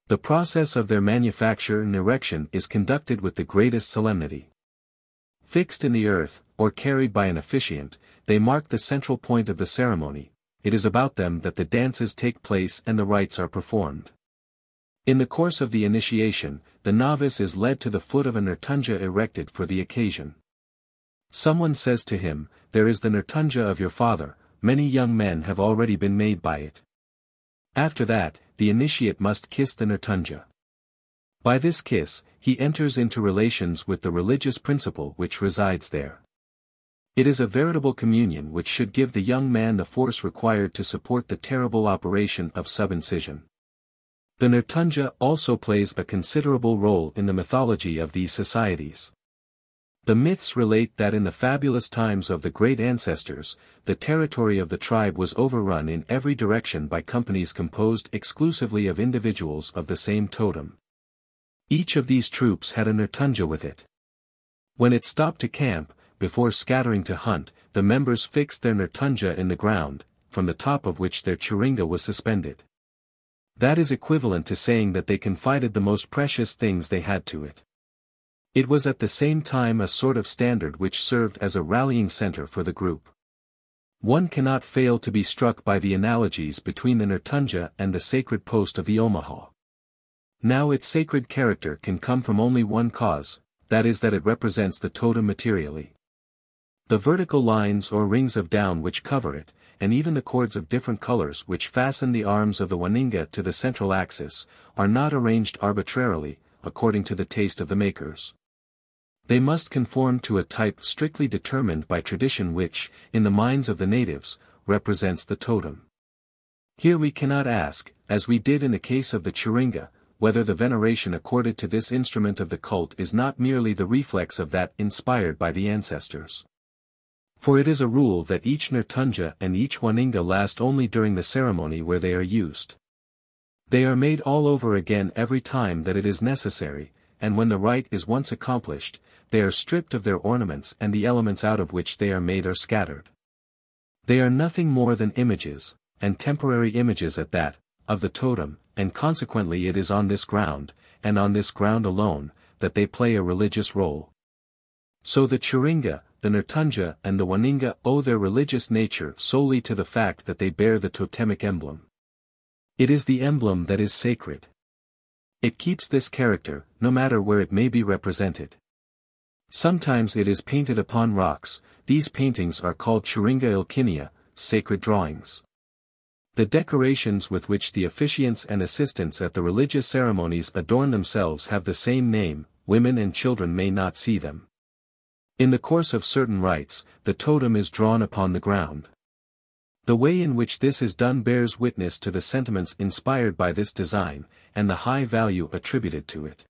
The process of their manufacture and erection is conducted with the greatest solemnity. Fixed in the earth, or carried by an officiant, they mark the central point of the ceremony. It is about them that the dances take place and the rites are performed. In the course of the initiation, the novice is led to the foot of a nirtunja erected for the occasion. Someone says to him, "There is the nirtunja of your father, many young men have already been made by it." After that, the initiate must kiss the nirtunja. By this kiss, he enters into relations with the religious principle which resides there. It is a veritable communion which should give the young man the force required to support the terrible operation of subincision. The nirtunja also plays a considerable role in the mythology of these societies. The myths relate that in the fabulous times of the great ancestors, the territory of the tribe was overrun in every direction by companies composed exclusively of individuals of the same totem. Each of these troops had a nirtunja with it. When it stopped to camp, before scattering to hunt, the members fixed their nirtunja in the ground, from the top of which their chiringa was suspended. That is equivalent to saying that they confided the most precious things they had to it. It was at the same time a sort of standard which served as a rallying center for the group. One cannot fail to be struck by the analogies between the nirtunja and the sacred post of the Omaha. Now its sacred character can come from only one cause, that is that it represents the totem materially. The vertical lines or rings of down which cover it, and even the cords of different colors which fasten the arms of the waninga to the central axis, are not arranged arbitrarily, according to the taste of the makers. They must conform to a type strictly determined by tradition which, in the minds of the natives, represents the totem. Here we cannot ask, as we did in the case of the chiringa, whether the veneration accorded to this instrument of the cult is not merely the reflex of that inspired by the ancestors. For it is a rule that each nirtunja and each waninga last only during the ceremony where they are used. They are made all over again every time that it is necessary, and when the rite is once accomplished, they are stripped of their ornaments and the elements out of which they are made are scattered. They are nothing more than images, and temporary images at that, of the totem, and consequently it is on this ground, and on this ground alone, that they play a religious role. So the chiringa, the nirtunja and the waninga owe their religious nature solely to the fact that they bear the totemic emblem. It is the emblem that is sacred. It keeps this character, no matter where it may be represented. Sometimes it is painted upon rocks. These paintings are called chiringa ilkinia, sacred drawings. The decorations with which the officiants and assistants at the religious ceremonies adorn themselves have the same name. Women and children may not see them. In the course of certain rites, the totem is drawn upon the ground. The way in which this is done bears witness to the sentiments inspired by this design, and the high value attributed to it.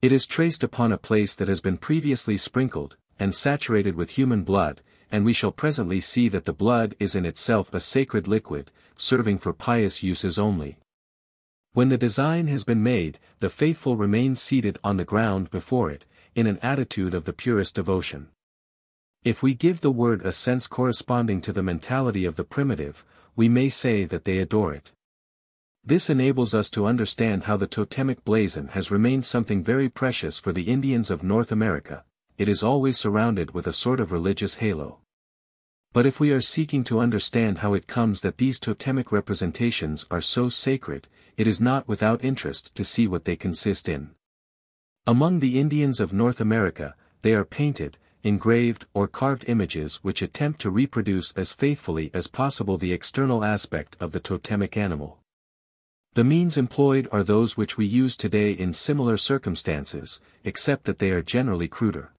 It is traced upon a place that has been previously sprinkled, and saturated with human blood, and we shall presently see that the blood is in itself a sacred liquid, serving for pious uses only. When the design has been made, the faithful remain seated on the ground before it, in an attitude of the purest devotion. If we give the word a sense corresponding to the mentality of the primitive, we may say that they adore it. This enables us to understand how the totemic blazon has remained something very precious for the Indians of North America. It is always surrounded with a sort of religious halo. But if we are seeking to understand how it comes that these totemic representations are so sacred, it is not without interest to see what they consist in. Among the Indians of North America, they are painted, engraved or carved images which attempt to reproduce as faithfully as possible the external aspect of the totemic animal. The means employed are those which we use today in similar circumstances, except that they are generally cruder.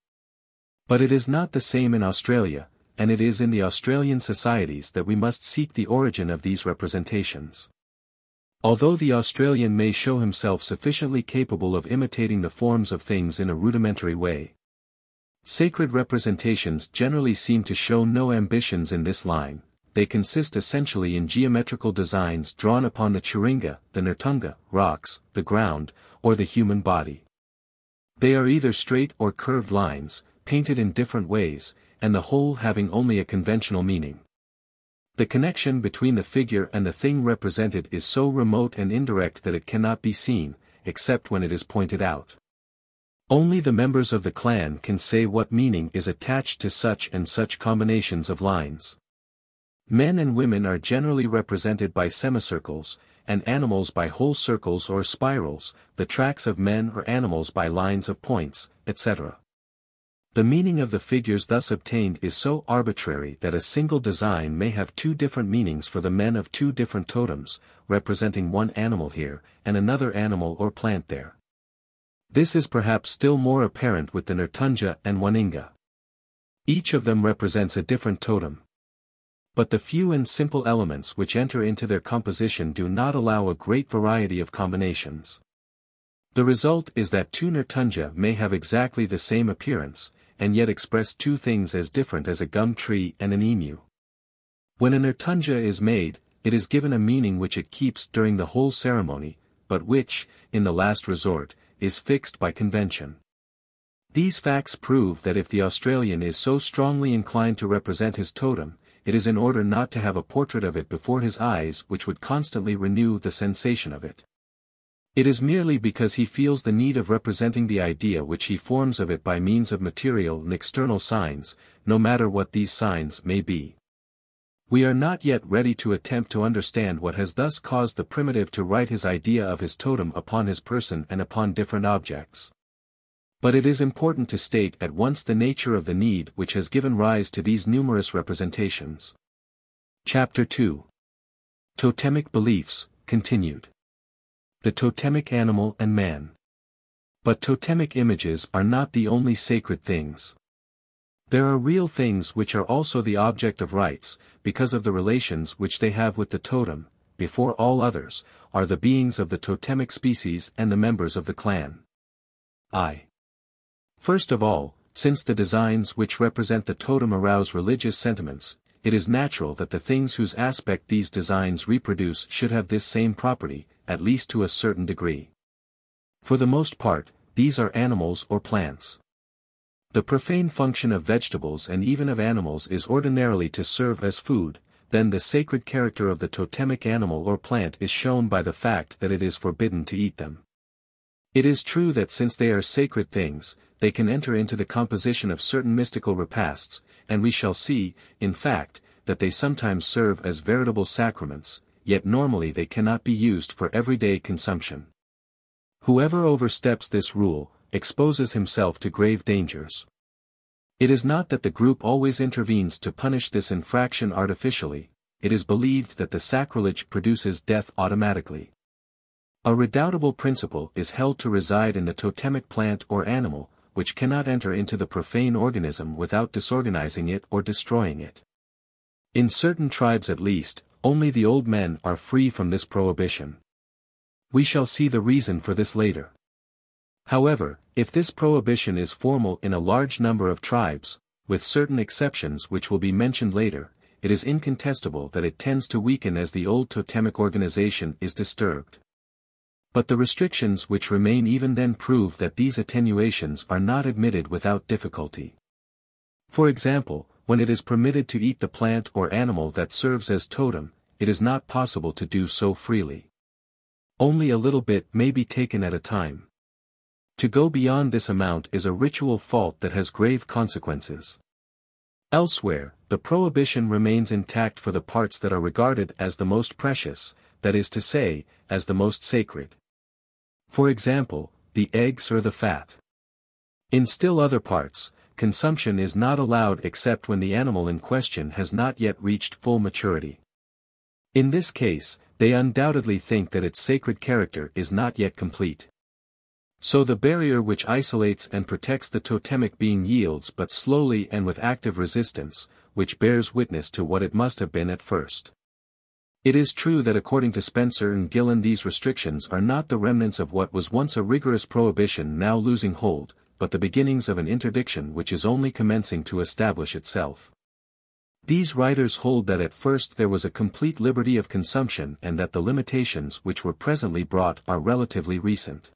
But it is not the same in Australia, and it is in the Australian societies that we must seek the origin of these representations. Although the Australian may show himself sufficiently capable of imitating the forms of things in a rudimentary way, sacred representations generally seem to show no ambitions in this line. They consist essentially in geometrical designs drawn upon the chiringa, the nirtunga, rocks, the ground, or the human body. They are either straight or curved lines, painted in different ways, and the whole having only a conventional meaning. The connection between the figure and the thing represented is so remote and indirect that it cannot be seen, except when it is pointed out. Only the members of the clan can say what meaning is attached to such and such combinations of lines. Men and women are generally represented by semicircles, and animals by whole circles or spirals, the tracks of men or animals by lines of points, etc. The meaning of the figures thus obtained is so arbitrary that a single design may have two different meanings for the men of two different totems, representing one animal here, and another animal or plant there. This is perhaps still more apparent with the nirtunja and waninga. Each of them represents a different totem. But the few and simple elements which enter into their composition do not allow a great variety of combinations. The result is that two nirtunja may have exactly the same appearance, and yet express two things as different as a gum tree and an emu. When a nirtunja is made, it is given a meaning which it keeps during the whole ceremony, but which, in the last resort, is fixed by convention. These facts prove that if the Australian is so strongly inclined to represent his totem, it is in order not to have a portrait of it before his eyes which would constantly renew the sensation of it. It is merely because he feels the need of representing the idea which he forms of it by means of material and external signs, no matter what these signs may be. We are not yet ready to attempt to understand what has thus caused the primitive to write his idea of his totem upon his person and upon different objects. But it is important to state at once the nature of the need which has given rise to these numerous representations. Chapter 2. Totemic Beliefs, continued. The totemic animal and man. But totemic images are not the only sacred things. There are real things which are also the object of rites, because of the relations which they have with the totem. Before all others, are the beings of the totemic species and the members of the clan. First of all, since the designs which represent the totem arouse religious sentiments, it is natural that the things whose aspect these designs reproduce should have this same property, at least to a certain degree. For the most part, these are animals or plants. The profane function of vegetables and even of animals is ordinarily to serve as food, then the sacred character of the totemic animal or plant is shown by the fact that it is forbidden to eat them. It is true that since they are sacred things, they can enter into the composition of certain mystical repasts, and we shall see, in fact, that they sometimes serve as veritable sacraments, yet normally they cannot be used for everyday consumption. Whoever oversteps this rule, exposes himself to grave dangers. It is not that the group always intervenes to punish this infraction artificially, it is believed that the sacrilege produces death automatically. A redoubtable principle is held to reside in the totemic plant or animal, which cannot enter into the profane organism without disorganizing it or destroying it. In certain tribes at least, only the old men are free from this prohibition. We shall see the reason for this later. However, if this prohibition is formal in a large number of tribes, with certain exceptions which will be mentioned later, it is incontestable that it tends to weaken as the old totemic organization is disturbed. But the restrictions which remain even then prove that these attenuations are not admitted without difficulty. For example, when it is permitted to eat the plant or animal that serves as totem, it is not possible to do so freely. Only a little bit may be taken at a time. To go beyond this amount is a ritual fault that has grave consequences. Elsewhere, the prohibition remains intact for the parts that are regarded as the most precious, that is to say, as the most sacred. For example, the eggs or the fat. In still other parts, consumption is not allowed except when the animal in question has not yet reached full maturity. In this case, they undoubtedly think that its sacred character is not yet complete. So the barrier which isolates and protects the totemic being yields but slowly and with active resistance, which bears witness to what it must have been at first. It is true that according to Spencer and Gillen these restrictions are not the remnants of what was once a rigorous prohibition now losing hold, but the beginnings of an interdiction which is only commencing to establish itself. These writers hold that at first there was a complete liberty of consumption and that the limitations which were presently brought are relatively recent.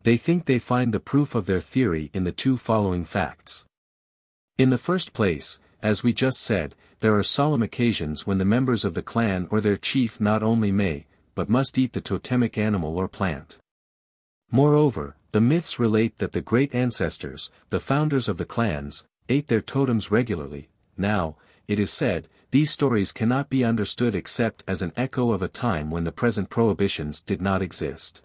They think they find the proof of their theory in the two following facts. In the first place, as we just said, there are solemn occasions when the members of the clan or their chief not only may, but must eat the totemic animal or plant. Moreover, the myths relate that the great ancestors, the founders of the clans, ate their totems regularly. Now, it is said, these stories cannot be understood except as an echo of a time when the present prohibitions did not exist.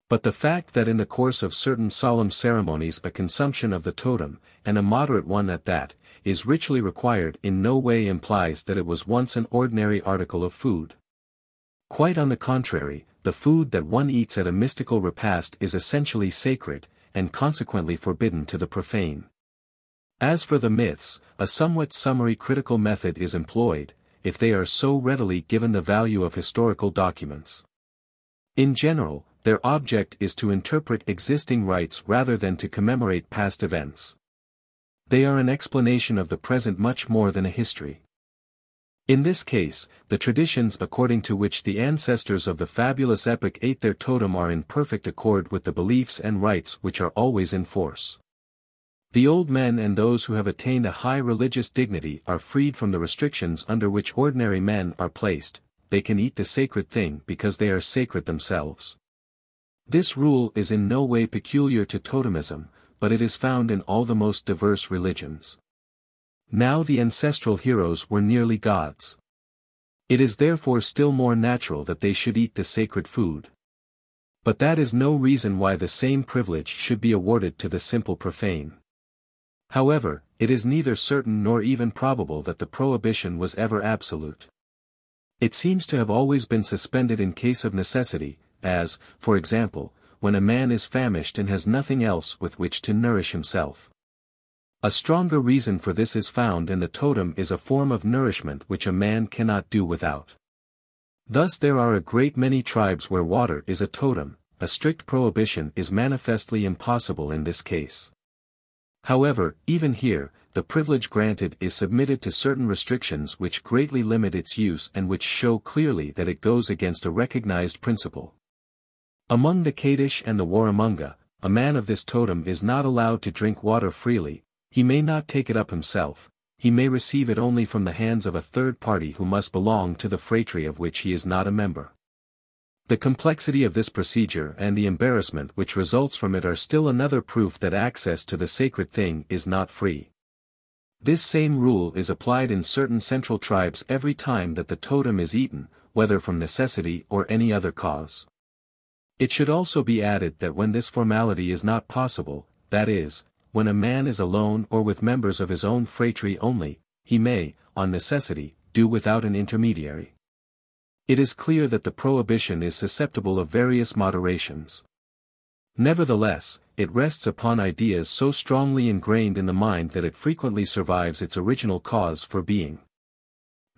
But the fact that in the course of certain solemn ceremonies a consumption of the totem, and a moderate one at that, is ritually required in no way implies that it was once an ordinary article of food. Quite on the contrary, the food that one eats at a mystical repast is essentially sacred, and consequently forbidden to the profane. As for the myths, a somewhat summary critical method is employed, if they are so readily given the value of historical documents. In general, their object is to interpret existing rites rather than to commemorate past events. They are an explanation of the present much more than a history. In this case, the traditions according to which the ancestors of the fabulous epoch ate their totem are in perfect accord with the beliefs and rites which are always in force. The old men and those who have attained a high religious dignity are freed from the restrictions under which ordinary men are placed. They can eat the sacred thing because they are sacred themselves. This rule is in no way peculiar to totemism, but it is found in all the most diverse religions. Now the ancestral heroes were nearly gods. It is therefore still more natural that they should eat the sacred food. But that is no reason why the same privilege should be awarded to the simple profane. However, it is neither certain nor even probable that the prohibition was ever absolute. It seems to have always been suspended in case of necessity, as, for example, when a man is famished and has nothing else with which to nourish himself. A stronger reason for this is found in the totem is a form of nourishment which a man cannot do without. Thus there are a great many tribes where water is a totem. A strict prohibition is manifestly impossible in this case. However, even here, the privilege granted is submitted to certain restrictions which greatly limit its use and which show clearly that it goes against a recognized principle. Among the Kaddish and the Warramunga, a man of this totem is not allowed to drink water freely. He may not take it up himself, he may receive it only from the hands of a third party who must belong to the phratry of which he is not a member. The complexity of this procedure and the embarrassment which results from it are still another proof that access to the sacred thing is not free. This same rule is applied in certain central tribes every time that the totem is eaten, whether from necessity or any other cause. It should also be added that when this formality is not possible, that is, when a man is alone or with members of his own phratry only, he may, on necessity, do without an intermediary. It is clear that the prohibition is susceptible of various moderations. Nevertheless, it rests upon ideas so strongly ingrained in the mind that it frequently survives its original cause for being.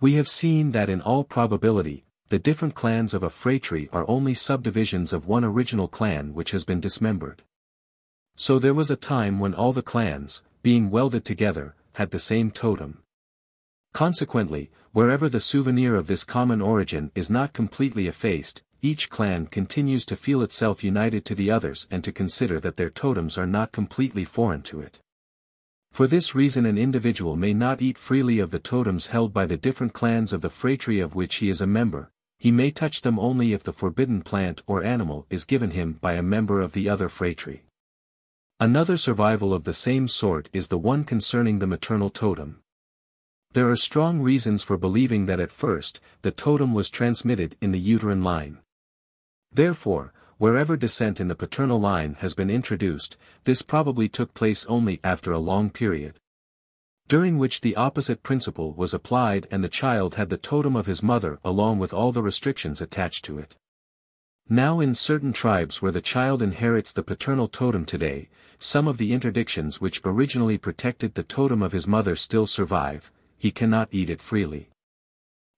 We have seen that in all probability, the different clans of a phratry are only subdivisions of one original clan which has been dismembered. So there was a time when all the clans, being welded together, had the same totem. Consequently, wherever the souvenir of this common origin is not completely effaced, each clan continues to feel itself united to the others and to consider that their totems are not completely foreign to it. For this reason an individual may not eat freely of the totems held by the different clans of the phratry of which he is a member. He may touch them only if the forbidden plant or animal is given him by a member of the other phratry. Another survival of the same sort is the one concerning the maternal totem. There are strong reasons for believing that at first, the totem was transmitted in the uterine line. Therefore, wherever descent in the paternal line has been introduced, this probably took place only after a long period, during which the opposite principle was applied and the child had the totem of his mother along with all the restrictions attached to it. Now in certain tribes where the child inherits the paternal totem today, some of the interdictions which originally protected the totem of his mother still survive. He cannot eat it freely.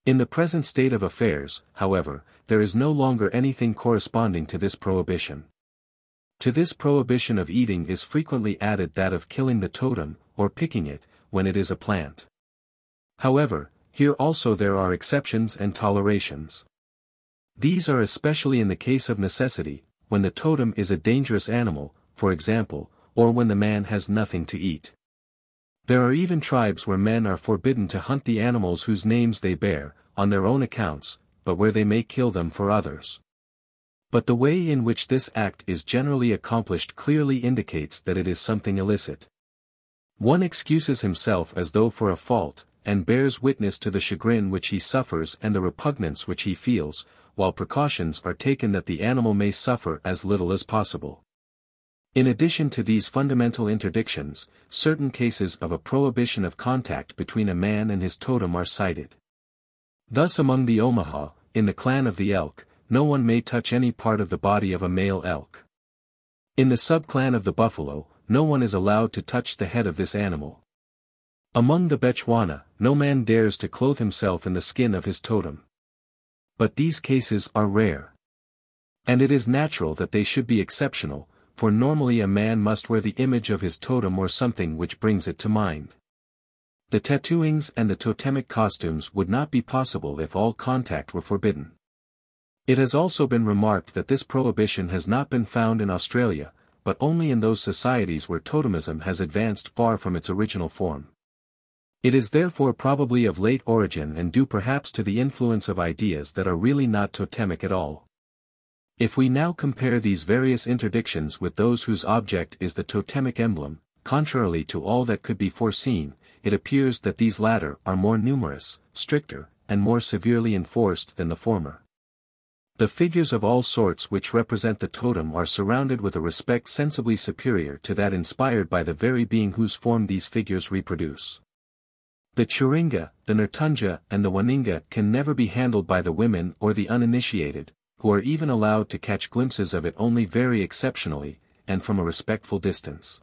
In the present state of affairs, however, there is no longer anything corresponding to this prohibition. To this prohibition of eating is frequently added that of killing the totem, or picking it, when it is a plant. However, here also there are exceptions and tolerations. These are especially in the case of necessity, when the totem is a dangerous animal, for example, or when the man has nothing to eat. There are even tribes where men are forbidden to hunt the animals whose names they bear, on their own accounts, but where they may kill them for others. But the way in which this act is generally accomplished clearly indicates that it is something illicit. One excuses himself as though for a fault, and bears witness to the chagrin which he suffers and the repugnance which he feels, while precautions are taken that the animal may suffer as little as possible. In addition to these fundamental interdictions, certain cases of a prohibition of contact between a man and his totem are cited. Thus among the Omaha, in the clan of the elk, no one may touch any part of the body of a male elk. In the subclan of the buffalo, no one is allowed to touch the head of this animal. Among the Bechuana, no man dares to clothe himself in the skin of his totem. But these cases are rare. And it is natural that they should be exceptional, for normally a man must wear the image of his totem or something which brings it to mind. The tattooings and the totemic costumes would not be possible if all contact were forbidden. It has also been remarked that this prohibition has not been found in Australia, but only in those societies where totemism has advanced far from its original form. It is therefore probably of late origin and due perhaps to the influence of ideas that are really not totemic at all. If we now compare these various interdictions with those whose object is the totemic emblem, contrarily to all that could be foreseen, it appears that these latter are more numerous, stricter, and more severely enforced than the former. The figures of all sorts which represent the totem are surrounded with a respect sensibly superior to that inspired by the very being whose form these figures reproduce. The Churinga, the Nurtunja and the Waninga can never be handled by the women or the uninitiated, who are even allowed to catch glimpses of it only very exceptionally, and from a respectful distance.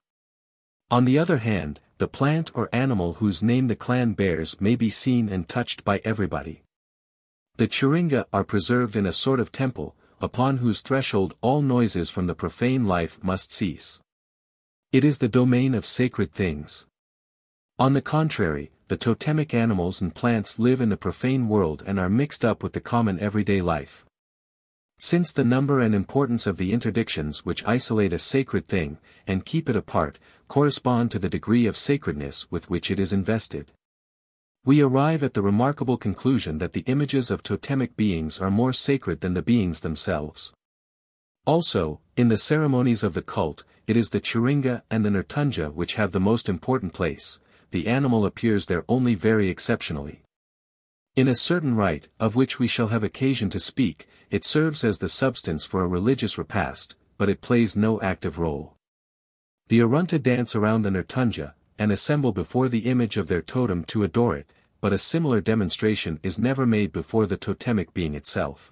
On the other hand, the plant or animal whose name the clan bears may be seen and touched by everybody. The Churinga are preserved in a sort of temple, upon whose threshold all noises from the profane life must cease. It is the domain of sacred things. On the contrary, the totemic animals and plants live in the profane world and are mixed up with the common everyday life. Since the number and importance of the interdictions which isolate a sacred thing, and keep it apart, correspond to the degree of sacredness with which it is invested, we arrive at the remarkable conclusion that the images of totemic beings are more sacred than the beings themselves. Also, in the ceremonies of the cult, it is the Churinga and the Nurtunja which have the most important place. The animal appears there only very exceptionally. In a certain rite, of which we shall have occasion to speak, it serves as the substance for a religious repast, but it plays no active role. The Arunta dance around the Nurtunja, and assemble before the image of their totem to adore it, but a similar demonstration is never made before the totemic being itself.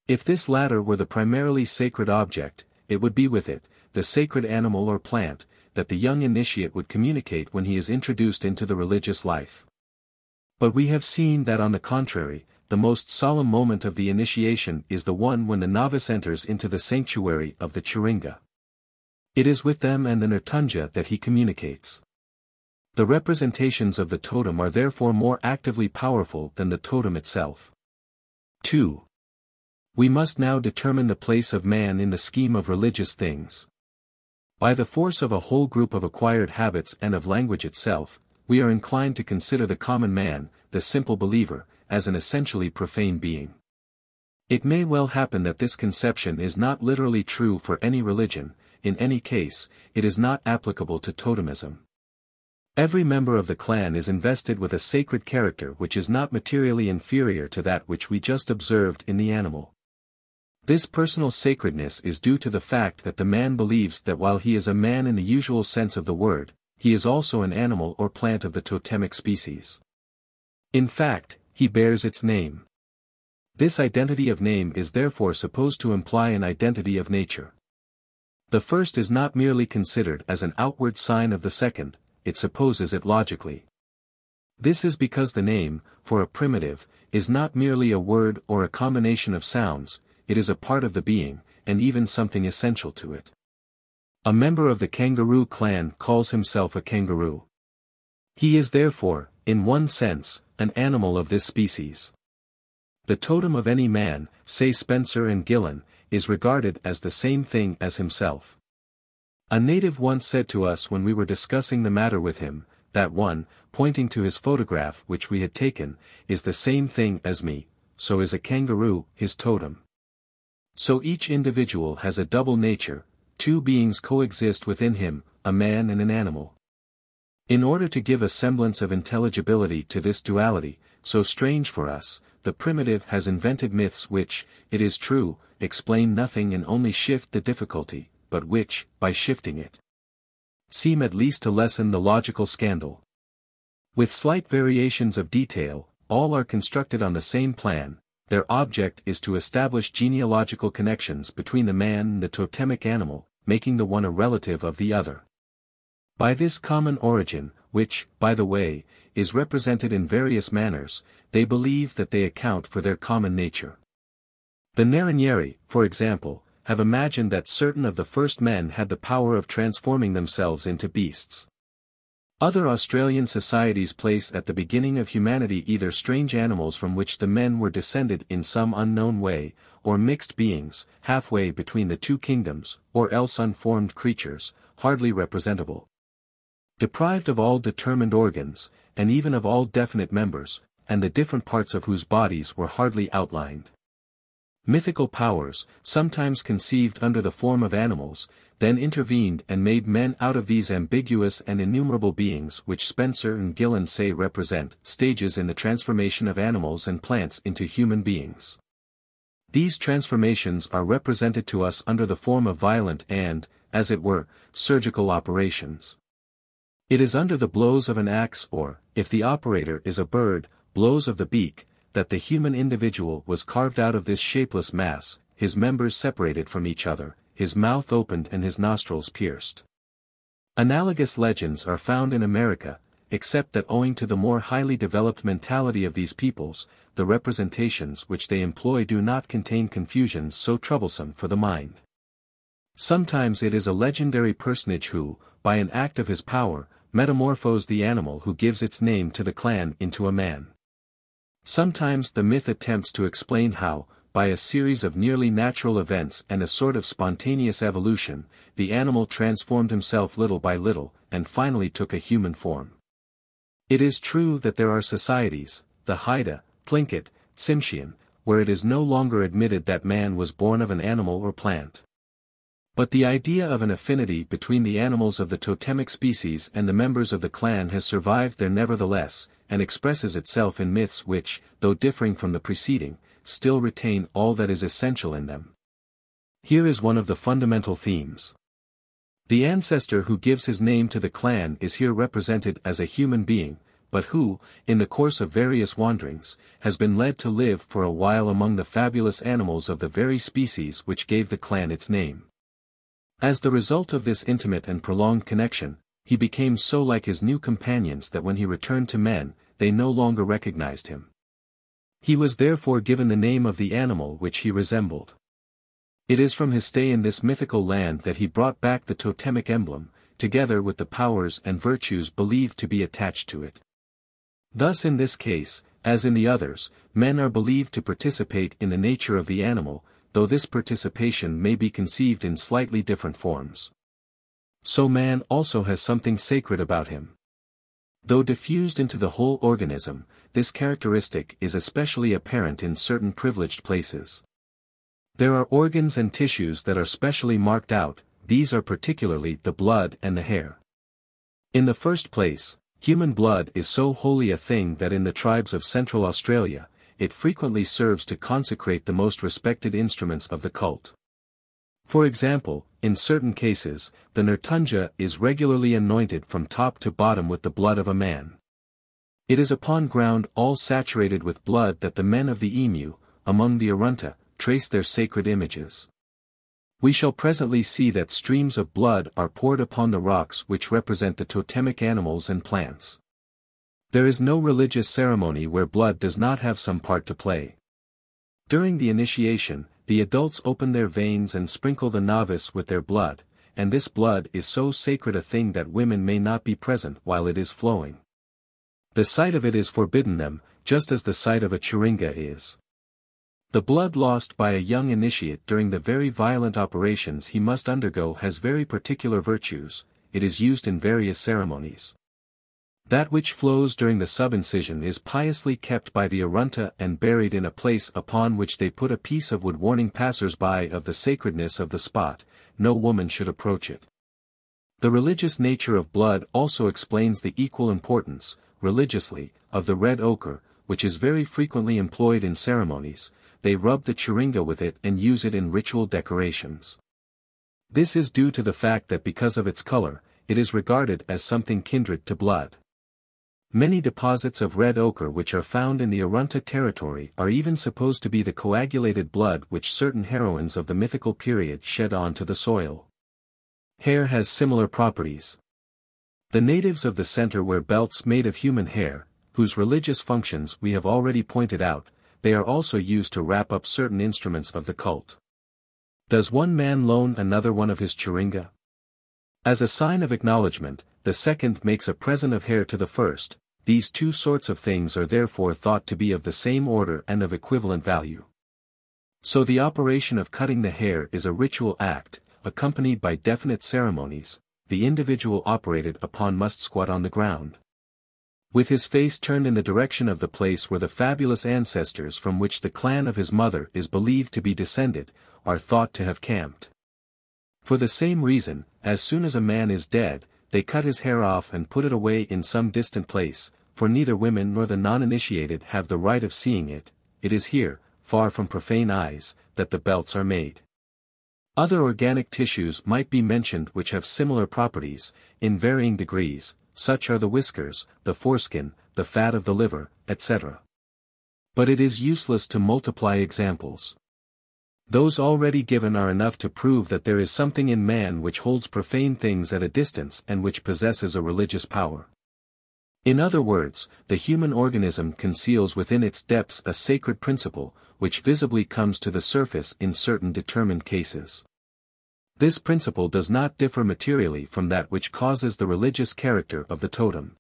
If this latter were the primarily sacred object, it would be with it, the sacred animal or plant, that the young initiate would communicate when he is introduced into the religious life. But we have seen that on the contrary, the most solemn moment of the initiation is the one when the novice enters into the sanctuary of the Churinga. It is with them and the Nurtunja that he communicates. The representations of the totem are therefore more actively powerful than the totem itself. 2. We must now determine the place of man in the scheme of religious things. By the force of a whole group of acquired habits and of language itself, we are inclined to consider the common man, the simple believer, as an essentially profane being. It may well happen that this conception is not literally true for any religion. In any case, it is not applicable to totemism. Every member of the clan is invested with a sacred character which is not materially inferior to that which we just observed in the animal. This personal sacredness is due to the fact that the man believes that while he is a man in the usual sense of the word, he is also an animal or plant of the totemic species. In fact, he bears its name. This identity of name is therefore supposed to imply an identity of nature. The first is not merely considered as an outward sign of the second, it supposes it logically. This is because the name, for a primitive, is not merely a word or a combination of sounds, it is a part of the being, and even something essential to it. A member of the kangaroo clan calls himself a kangaroo. He is therefore, in one sense, an animal of this species. The totem of any man, say Spencer and Gillen, is regarded as the same thing as himself. A native once said to us when we were discussing the matter with him, that one, pointing to his photograph which we had taken, is the same thing as me, so is a kangaroo, his totem. So each individual has a double nature, two beings coexist within him, a man and an animal. In order to give a semblance of intelligibility to this duality, so strange for us, the primitive has invented myths which, it is true, explain nothing and only shift the difficulty, but which, by shifting it, seem at least to lessen the logical scandal. With slight variations of detail, all are constructed on the same plan. Their object is to establish genealogical connections between the man and the totemic animal, making the one a relative of the other. By this common origin, which, by the way, is represented in various manners, they believe that they account for their common nature. The Nerinyeri, for example, have imagined that certain of the first men had the power of transforming themselves into beasts. Other Australian societies place at the beginning of humanity either strange animals from which the men were descended in some unknown way, or mixed beings, halfway between the two kingdoms, or else unformed creatures, hardly representable. Deprived of all determined organs, and even of all definite members, and the different parts of whose bodies were hardly outlined. Mythical powers, sometimes conceived under the form of animals, then intervened and made men out of these ambiguous and innumerable beings which Spencer and Gillen say represent stages in the transformation of animals and plants into human beings. These transformations are represented to us under the form of violent and, as it were, surgical operations. It is under the blows of an axe or, if the operator is a bird, blows of the beak, that the human individual was carved out of this shapeless mass, his members separated from each other, his mouth opened and his nostrils pierced. Analogous legends are found in America, except that owing to the more highly developed mentality of these peoples, the representations which they employ do not contain confusions so troublesome for the mind. Sometimes it is a legendary personage who, by an act of his power, metamorphosed the animal who gives its name to the clan into a man. Sometimes the myth attempts to explain how, by a series of nearly natural events and a sort of spontaneous evolution, the animal transformed himself little by little, and finally took a human form. It is true that there are societies, the Haida, Tlingit, Tsimshian, where it is no longer admitted that man was born of an animal or plant. But the idea of an affinity between the animals of the totemic species and the members of the clan has survived there nevertheless, and expresses itself in myths which, though differing from the preceding, still retain all that is essential in them. Here is one of the fundamental themes. The ancestor who gives his name to the clan is here represented as a human being, but who, in the course of various wanderings, has been led to live for a while among the fabulous animals of the very species which gave the clan its name. As the result of this intimate and prolonged connection, he became so like his new companions that when he returned to men, they no longer recognized him. He was therefore given the name of the animal which he resembled. It is from his stay in this mythical land that he brought back the totemic emblem, together with the powers and virtues believed to be attached to it. Thus in this case, as in the others, men are believed to participate in the nature of the animal, though this participation may be conceived in slightly different forms. So man also has something sacred about him. Though diffused into the whole organism, this characteristic is especially apparent in certain privileged places. There are organs and tissues that are specially marked out, these are particularly the blood and the hair. In the first place, human blood is so holy a thing that in the tribes of Central Australia, it frequently serves to consecrate the most respected instruments of the cult. For example, in certain cases, the nirtunja is regularly anointed from top to bottom with the blood of a man. It is upon ground all saturated with blood that the men of the emu, among the Arunta, trace their sacred images. We shall presently see that streams of blood are poured upon the rocks which represent the totemic animals and plants. There is no religious ceremony where blood does not have some part to play. During the initiation, the adults open their veins and sprinkle the novice with their blood, and this blood is so sacred a thing that women may not be present while it is flowing. The sight of it is forbidden them, just as the sight of a chiringa is. The blood lost by a young initiate during the very violent operations he must undergo has very particular virtues, it is used in various ceremonies. That which flows during the subincision is piously kept by the Arunta and buried in a place upon which they put a piece of wood warning passers-by of the sacredness of the spot, no woman should approach it. The religious nature of blood also explains the equal importance, religiously, of the red ochre, which is very frequently employed in ceremonies. They rub the chiringa with it and use it in ritual decorations. This is due to the fact that because of its color, it is regarded as something kindred to blood. Many deposits of red ochre which are found in the Arunta territory are even supposed to be the coagulated blood which certain heroines of the mythical period shed onto the soil. Hair has similar properties. The natives of the center wear belts made of human hair, whose religious functions we have already pointed out. They are also used to wrap up certain instruments of the cult. Does one man loan another one of his chiringa? As a sign of acknowledgement, the second makes a present of hair to the first. These two sorts of things are therefore thought to be of the same order and of equivalent value. So the operation of cutting the hair is a ritual act, accompanied by definite ceremonies. The individual operated upon must squat on the ground, with his face turned in the direction of the place where the fabulous ancestors from which the clan of his mother is believed to be descended, are thought to have camped. For the same reason, as soon as a man is dead, they cut his hair off and put it away in some distant place, for neither women nor the non-initiated have the right of seeing it. It is here, far from profane eyes, that the belts are made. Other organic tissues might be mentioned which have similar properties, in varying degrees. Such are the whiskers, the foreskin, the fat of the liver, etc. But it is useless to multiply examples. Those already given are enough to prove that there is something in man which holds profane things at a distance and which possesses a religious power. In other words, the human organism conceals within its depths a sacred principle, which visibly comes to the surface in certain determined cases. This principle does not differ materially from that which causes the religious character of the totem.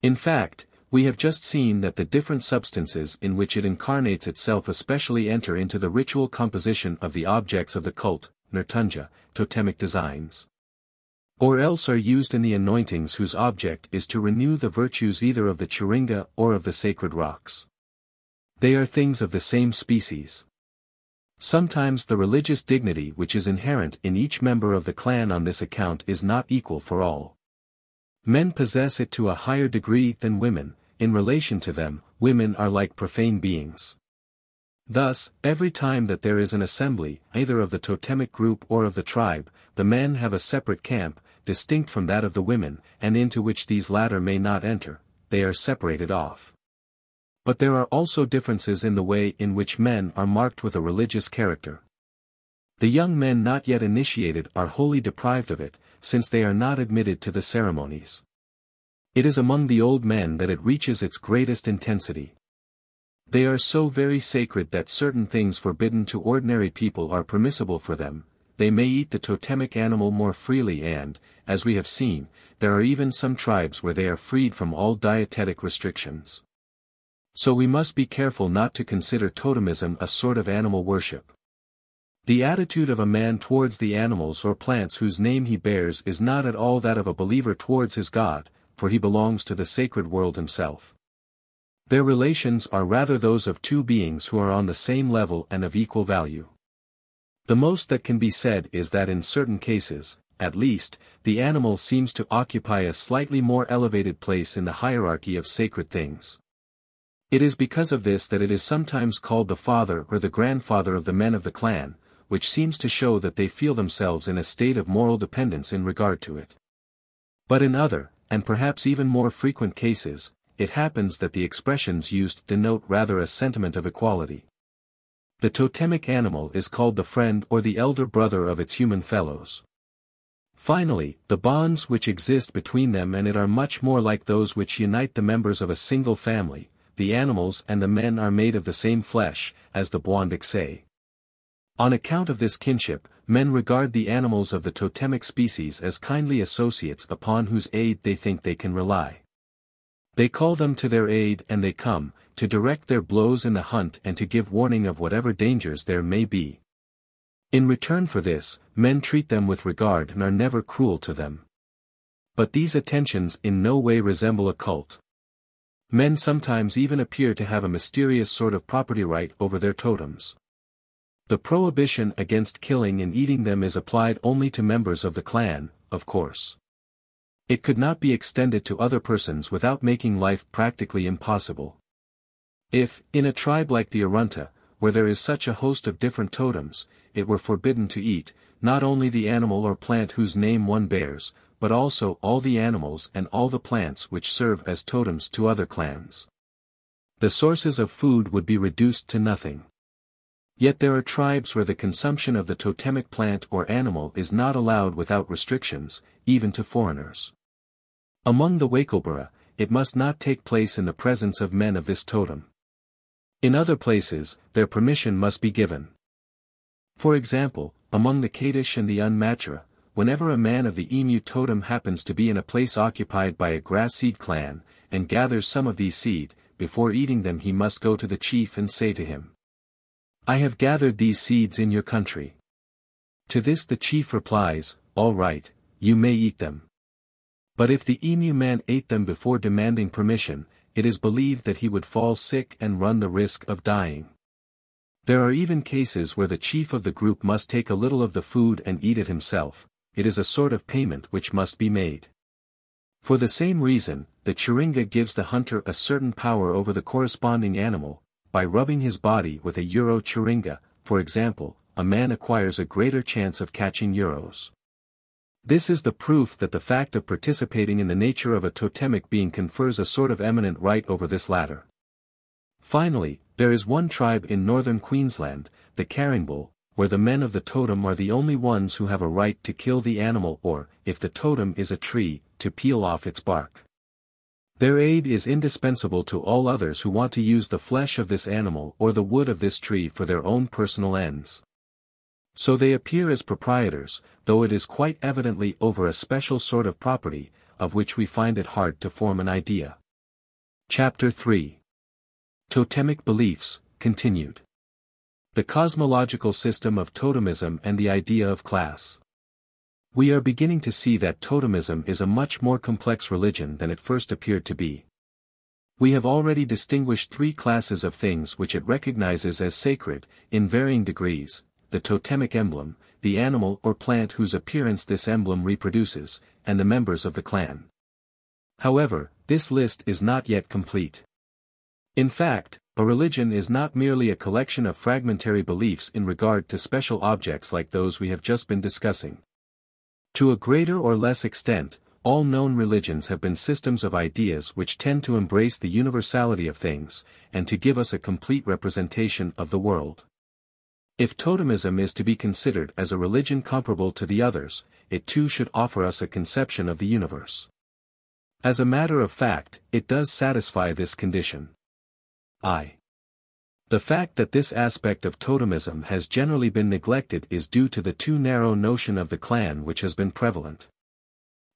In fact, we have just seen that the different substances in which it incarnates itself especially enter into the ritual composition of the objects of the cult, nirtunja, totemic designs. Or else are used in the anointings whose object is to renew the virtues either of the chiringa or of the sacred rocks. They are things of the same species. Sometimes the religious dignity which is inherent in each member of the clan on this account is not equal for all. Men possess it to a higher degree than women. In relation to them, women are like profane beings. Thus, every time that there is an assembly, either of the totemic group or of the tribe, the men have a separate camp, distinct from that of the women, and into which these latter may not enter. They are separated off. But there are also differences in the way in which men are marked with a religious character. The young men not yet initiated are wholly deprived of it, since they are not admitted to the ceremonies. It is among the old men that it reaches its greatest intensity. They are so very sacred that certain things forbidden to ordinary people are permissible for them. They may eat the totemic animal more freely and, as we have seen, there are even some tribes where they are freed from all dietetic restrictions. So we must be careful not to consider totemism a sort of animal worship. The attitude of a man towards the animals or plants whose name he bears is not at all that of a believer towards his God, for he belongs to the sacred world himself. Their relations are rather those of two beings who are on the same level and of equal value. The most that can be said is that in certain cases, at least, the animal seems to occupy a slightly more elevated place in the hierarchy of sacred things. It is because of this that it is sometimes called the father or the grandfather of the men of the clan, which seems to show that they feel themselves in a state of moral dependence in regard to it. But in other, and perhaps even more frequent cases, it happens that the expressions used denote rather a sentiment of equality. The totemic animal is called the friend or the elder brother of its human fellows. Finally, the bonds which exist between them and it are much more like those which unite the members of a single family. The animals and the men are made of the same flesh, as the Boindics say. On account of this kinship, men regard the animals of the totemic species as kindly associates upon whose aid they think they can rely. They call them to their aid and they come, to direct their blows in the hunt and to give warning of whatever dangers there may be. In return for this, men treat them with regard and are never cruel to them. But these attentions in no way resemble a cult. Men sometimes even appear to have a mysterious sort of property right over their totems. The prohibition against killing and eating them is applied only to members of the clan, of course. It could not be extended to other persons without making life practically impossible. If, in a tribe like the Arunta, where there is such a host of different totems, it were forbidden to eat, not only the animal or plant whose name one bears, but also all the animals and all the plants which serve as totems to other clans. The sources of food would be reduced to nothing. Yet there are tribes where the consumption of the totemic plant or animal is not allowed without restrictions, even to foreigners. Among the Wakelbura, it must not take place in the presence of men of this totem. In other places, their permission must be given. For example, among the Kadish and the Unmatra, whenever a man of the emu totem happens to be in a place occupied by a grass seed clan, and gathers some of these seed, before eating them he must go to the chief and say to him, "I have gathered these seeds in your country." To this the chief replies, "All right, you may eat them." But if the emu man ate them before demanding permission, it is believed that he would fall sick and run the risk of dying. There are even cases where the chief of the group must take a little of the food and eat it himself. It is a sort of payment which must be made. For the same reason, the Chiringa gives the hunter a certain power over the corresponding animal. By rubbing his body with a Euro Chiringa, for example, a man acquires a greater chance of catching Euros. This is the proof that the fact of participating in the nature of a totemic being confers a sort of eminent right over this latter. Finally, there is one tribe in northern Queensland, the Caringbul, where the men of the totem are the only ones who have a right to kill the animal or, if the totem is a tree, to peel off its bark. Their aid is indispensable to all others who want to use the flesh of this animal or the wood of this tree for their own personal ends. So they appear as proprietors, though it is quite evidently over a special sort of property, of which we find it hard to form an idea. Chapter 3. Totemic Beliefs, continued. The cosmological system of totemism and the idea of class. We are beginning to see that totemism is a much more complex religion than it first appeared to be. We have already distinguished three classes of things which it recognizes as sacred, in varying degrees: the totemic emblem, the animal or plant whose appearance this emblem reproduces, and the members of the clan. However, this list is not yet complete. In fact, a religion is not merely a collection of fragmentary beliefs in regard to special objects like those we have just been discussing. To a greater or less extent, all known religions have been systems of ideas which tend to embrace the universality of things, and to give us a complete representation of the world. If totemism is to be considered as a religion comparable to the others, it too should offer us a conception of the universe. As a matter of fact, it does satisfy this condition. The fact that this aspect of totemism has generally been neglected is due to the too narrow notion of the clan which has been prevalent.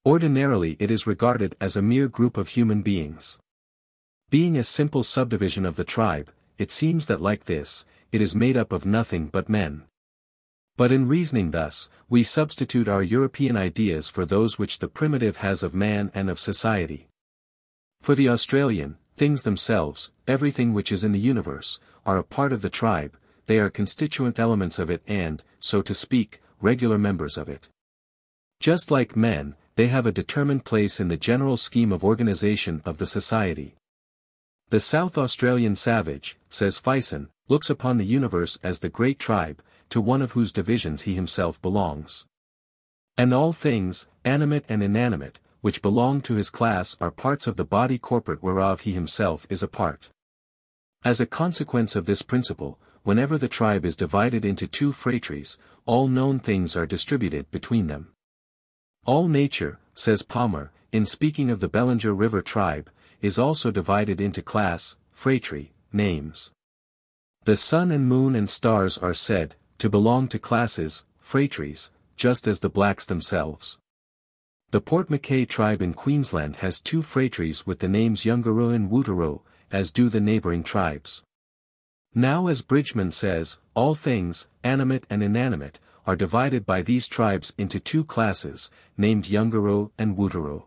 Ordinarily it is regarded as a mere group of human beings. Being a simple subdivision of the tribe, it seems that like this, it is made up of nothing but men. But in reasoning thus, we substitute our European ideas for those which the primitive has of man and of society. For the Australian, things themselves, everything which is in the universe, are a part of the tribe, they are constituent elements of it and, so to speak, regular members of it. Just like men, they have a determined place in the general scheme of organization of the society. The South Australian savage, says VIII, looks upon the universe as the great tribe, to one of whose divisions he himself belongs. And all things, animate and inanimate, which belong to his class are parts of the body corporate whereof he himself is a part. As a consequence of this principle, whenever the tribe is divided into two phratries, all known things are distributed between them. All nature, says Palmer, in speaking of the Bellinger River tribe, is also divided into class, phratry, names. The sun and moon and stars are said to belong to classes, phratries, just as the blacks themselves. The Port Mackay tribe in Queensland has two phratries with the names Yungaru and Wuturo, as do the neighboring tribes. Now as Bridgman says, all things, animate and inanimate, are divided by these tribes into two classes, named Yungaru and Wuturo.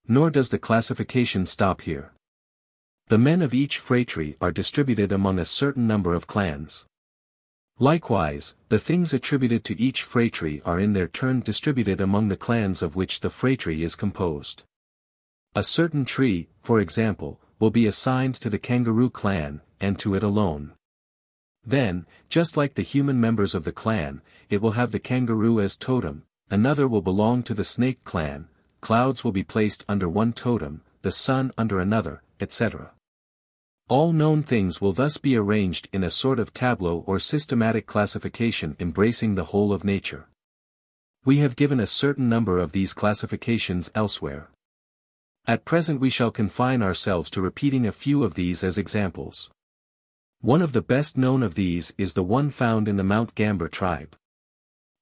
Nor does the classification stop here. The men of each phratry are distributed among a certain number of clans. Likewise, the things attributed to each phratry are in their turn distributed among the clans of which the phratry is composed. A certain tree, for example, will be assigned to the kangaroo clan, and to it alone. Then, just like the human members of the clan, it will have the kangaroo as totem, another will belong to the snake clan, clouds will be placed under one totem, the sun under another, etc. All known things will thus be arranged in a sort of tableau or systematic classification embracing the whole of nature. We have given a certain number of these classifications elsewhere. At present we shall confine ourselves to repeating a few of these as examples. One of the best known of these is the one found in the Mount Gambier tribe.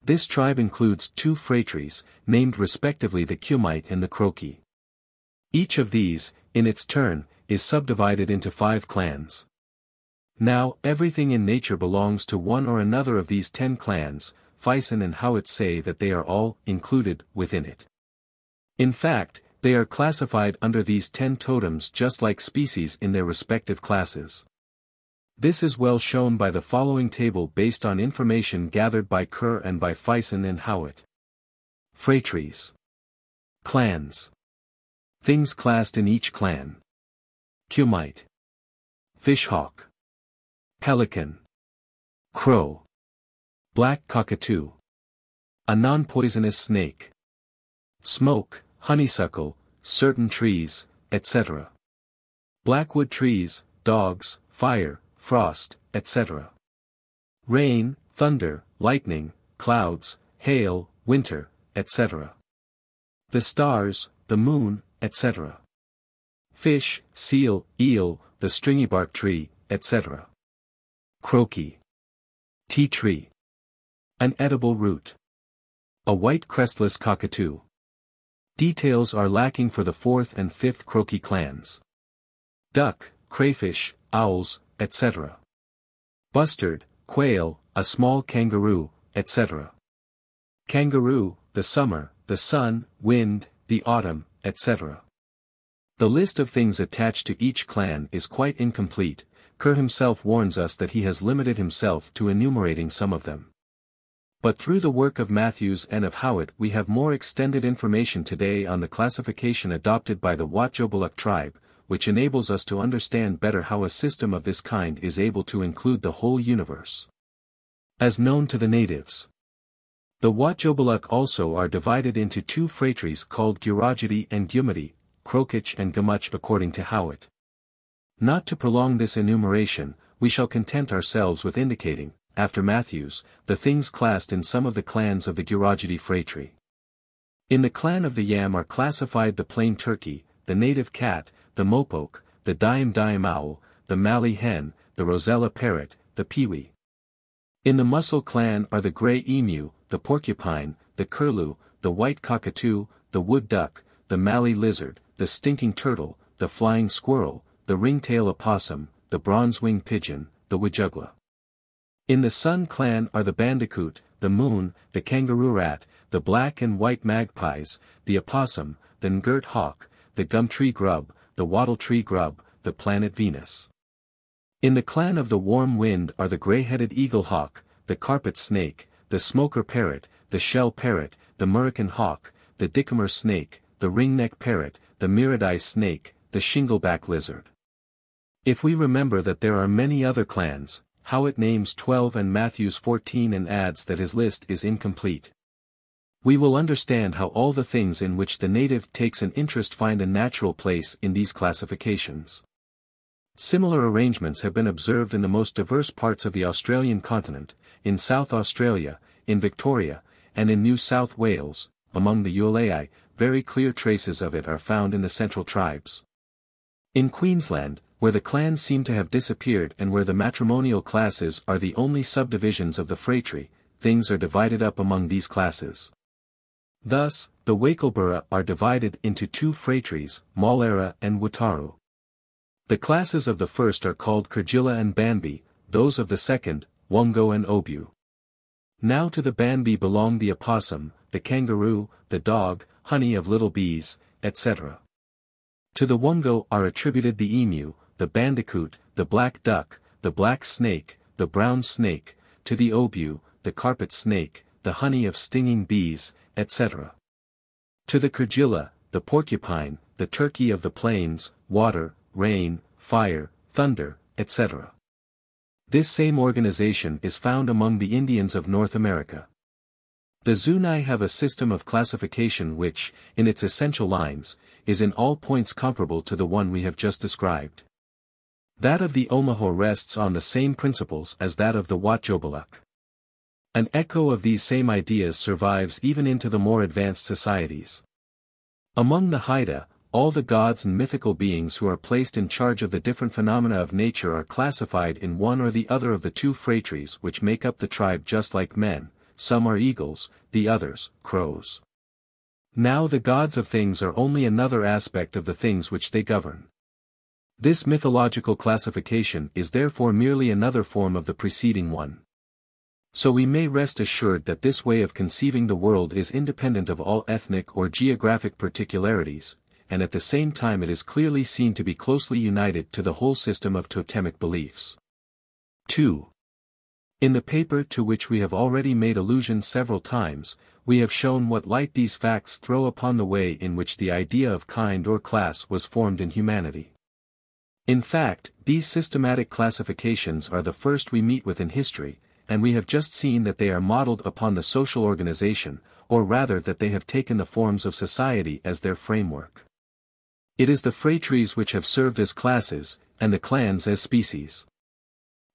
This tribe includes two phratries, named respectively the Cumite and the Croki. Each of these, in its turn, is subdivided into 5 clans. Now, everything in nature belongs to one or another of these 10 clans, VIII and Howitt say that they are all included within it. In fact, they are classified under these 10 totems just like species in their respective classes. This is well shown by the following table based on information gathered by Kerr and by VIII and Howitt. Phratries. Clans. Things classed in each clan. Cumite. Fishhawk. Pelican. Crow. Black cockatoo. A non-poisonous snake. Smoke, honeysuckle, certain trees, etc. Blackwood trees, dogs, fire, frost, etc. Rain, thunder, lightning, clouds, hail, winter, etc. The stars, the moon, etc. Fish, seal, eel, the stringybark tree, etc. Croaky. Tea tree. An edible root. A white crestless cockatoo. Details are lacking for the 4th and 5th Croaky clans. Duck, crayfish, owls, etc. Bustard, quail, a small kangaroo, etc. Kangaroo, the summer, the sun, wind, the autumn, etc. The list of things attached to each clan is quite incomplete. Kerr himself warns us that he has limited himself to enumerating some of them. But through the work of Matthews and of Howitt we have more extended information today on the classification adopted by the Wotjobaluk tribe, which enables us to understand better how a system of this kind is able to include the whole universe. As known to the natives. The Wotjobaluk also are divided into 2 phratries called Gurajati and Gumati, Krokich and Gamuch according to Howitt. Not to prolong this enumeration, we shall content ourselves with indicating, after Matthews, the things classed in some of the clans of the Gurajati phratry. In the clan of the Yam are classified the plain turkey, the native cat, the mopoke, the dime owl, the Mallee hen, the rosella parrot, the pewee. In the Mussel clan are the grey emu, the porcupine, the curlew, the white cockatoo, the wood duck, the Mallee lizard, the stinking turtle, the flying squirrel, the ringtail opossum, the bronze-winged pigeon, the wajugla. In the sun clan are the bandicoot, the moon, the kangaroo rat, the black and white magpies, the opossum, the ngurt hawk, the gumtree grub, the wattle-tree grub, the planet Venus. In the clan of the warm wind are the gray-headed eagle-hawk, the carpet snake, the smoker parrot, the shell parrot, the Murican hawk, the dickamer snake, the ringneck parrot, the miridae snake, the shingleback lizard. If we remember that there are many other clans, Howitt names 12 and Matthews 14 and adds that his list is incomplete. We will understand how all the things in which the native takes an interest find a natural place in these classifications. Similar arrangements have been observed in the most diverse parts of the Australian continent, in South Australia, in Victoria, and in New South Wales. Among the Ualai, very clear traces of it are found in the central tribes. In Queensland, where the clans seem to have disappeared and where the matrimonial classes are the only subdivisions of the phratry, things are divided up among these classes. Thus, the Wakelbura are divided into two phratries, Maulera and Wataru. The classes of the first are called Kerjilla and Banbi, those of the second, Wungo and Obu. Now to the Banbi belong the opossum, the kangaroo, the dog, honey of little bees, etc. To the Wungo are attributed the emu, the bandicoot, the black duck, the black snake, the brown snake, to the Obu, the carpet snake, the honey of stinging bees, etc. To the Kerjilla, the porcupine, the turkey of the plains, water, rain, fire, thunder, etc. This same organization is found among the Indians of North America. The Zuni have a system of classification which, in its essential lines, is in all points comparable to the one we have just described. That of the Omaha rests on the same principles as that of the Watjobaluk. An echo of these same ideas survives even into the more advanced societies. Among the Haida, all the gods and mythical beings who are placed in charge of the different phenomena of nature are classified in one or the other of the two phratries which make up the tribe, just like men. Some are eagles, the others, crows. Now the gods of things are only another aspect of the things which they govern. This mythological classification is therefore merely another form of the preceding one. So we may rest assured that this way of conceiving the world is independent of all ethnic or geographic particularities, and at the same time it is clearly seen to be closely united to the whole system of totemic beliefs. 2. In the paper to which we have already made allusion several times, we have shown what light these facts throw upon the way in which the idea of kind or class was formed in humanity. In fact, these systematic classifications are the first we meet with in history, and we have just seen that they are modeled upon the social organization, or rather that they have taken the forms of society as their framework. It is the phratries which have served as classes, and the clans as species.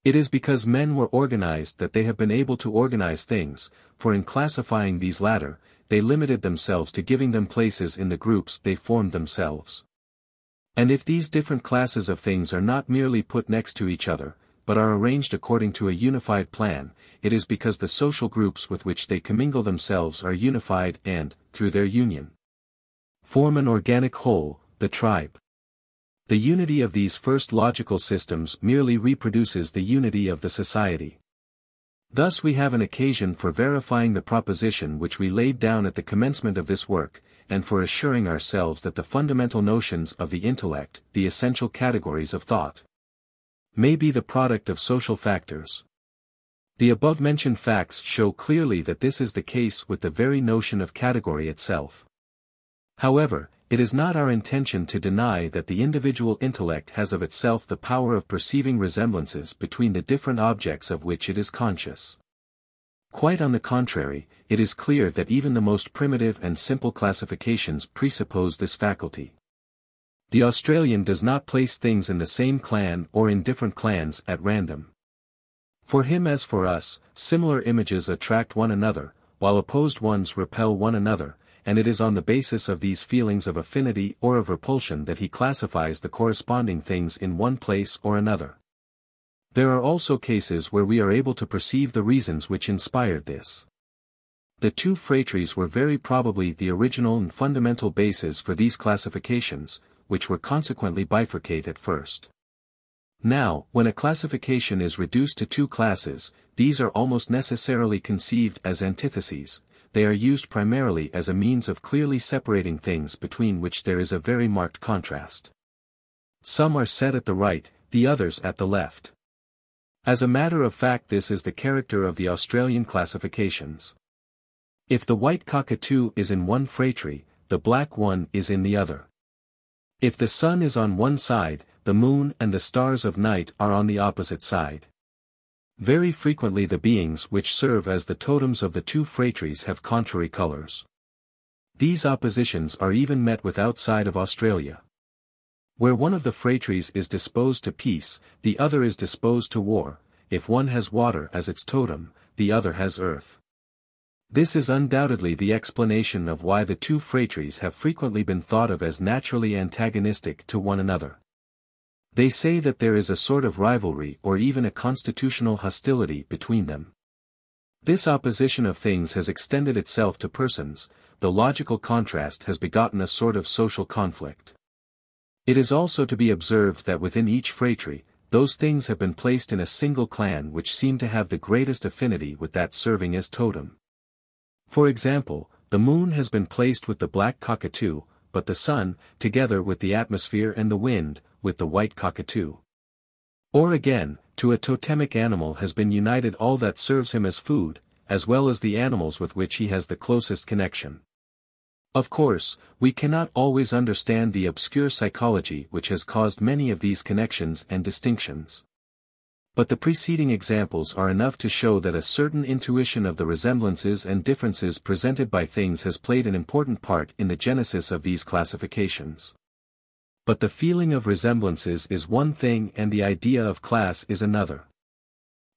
It is because men were organized that they have been able to organize things, for in classifying these latter, they limited themselves to giving them places in the groups they formed themselves. And if these different classes of things are not merely put next to each other, but are arranged according to a unified plan, it is because the social groups with which they commingle themselves are unified and, through their union, form an organic whole, the tribe. The unity of these first logical systems merely reproduces the unity of the society. Thus we have an occasion for verifying the proposition which we laid down at the commencement of this work, and for assuring ourselves that the fundamental notions of the intellect, the essential categories of thought, may be the product of social factors. The above-mentioned facts show clearly that this is the case with the very notion of category itself. However, it is not our intention to deny that the individual intellect has of itself the power of perceiving resemblances between the different objects of which it is conscious. Quite on the contrary, it is clear that even the most primitive and simple classifications presuppose this faculty. The Australian does not place things in the same clan or in different clans at random. For him as for us, similar images attract one another, while opposed ones repel one another, and it is on the basis of these feelings of affinity or of repulsion that he classifies the corresponding things in one place or another. There are also cases where we are able to perceive the reasons which inspired this. The two phratries were very probably the original and fundamental basis for these classifications, which were consequently bifurcate at first. Now, when a classification is reduced to two classes, these are almost necessarily conceived as antitheses. They are used primarily as a means of clearly separating things between which there is a very marked contrast. Some are set at the right, the others at the left. As a matter of fact, this is the character of the Australian classifications. If the white cockatoo is in one phratry, the black one is in the other. If the sun is on one side, the moon and the stars of night are on the opposite side. Very frequently the beings which serve as the totems of the two phratries have contrary colors. These oppositions are even met with outside of Australia. Where one of the phratries is disposed to peace, the other is disposed to war. If one has water as its totem, the other has earth. This is undoubtedly the explanation of why the two phratries have frequently been thought of as naturally antagonistic to one another. They say that there is a sort of rivalry or even a constitutional hostility between them. This opposition of things has extended itself to persons. The logical contrast has begotten a sort of social conflict. It is also to be observed that within each phratry, those things have been placed in a single clan which seem to have the greatest affinity with that serving as totem. For example, the moon has been placed with the black cockatoo, but the sun, together with the atmosphere and the wind, with the white cockatoo. Or again, to a totemic animal has been united all that serves him as food, as well as the animals with which he has the closest connection. Of course, we cannot always understand the obscure psychology which has caused many of these connections and distinctions. But the preceding examples are enough to show that a certain intuition of the resemblances and differences presented by things has played an important part in the genesis of these classifications. But the feeling of resemblances is one thing and the idea of class is another.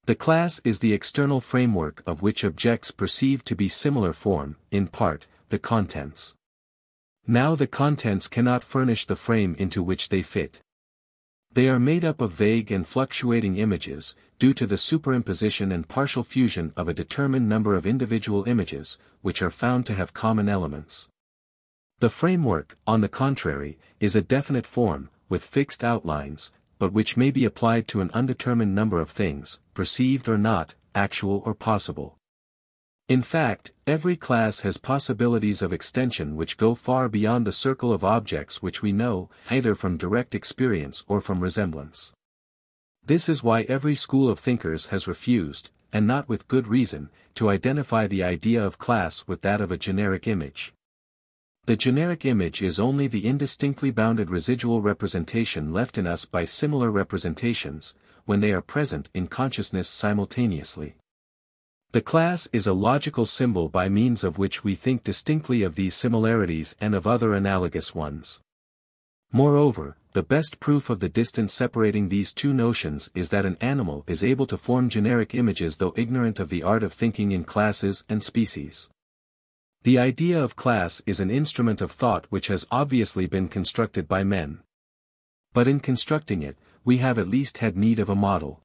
The class is the external framework of which objects perceive to be similar form, in part, the contents. Now the contents cannot furnish the frame into which they fit. They are made up of vague and fluctuating images, due to the superimposition and partial fusion of a determined number of individual images, which are found to have common elements. The framework, on the contrary, is a definite form, with fixed outlines, but which may be applied to an undetermined number of things, perceived or not, actual or possible. In fact, every class has possibilities of extension which go far beyond the circle of objects which we know, either from direct experience or from resemblance. This is why every school of thinkers has refused, and not with good reason, to identify the idea of class with that of a generic image. The generic image is only the indistinctly bounded residual representation left in us by similar representations, when they are present in consciousness simultaneously. The class is a logical symbol by means of which we think distinctly of these similarities and of other analogous ones. Moreover, the best proof of the distance separating these two notions is that an animal is able to form generic images though ignorant of the art of thinking in classes and species. The idea of class is an instrument of thought which has obviously been constructed by men. But in constructing it, we have at least had need of a model.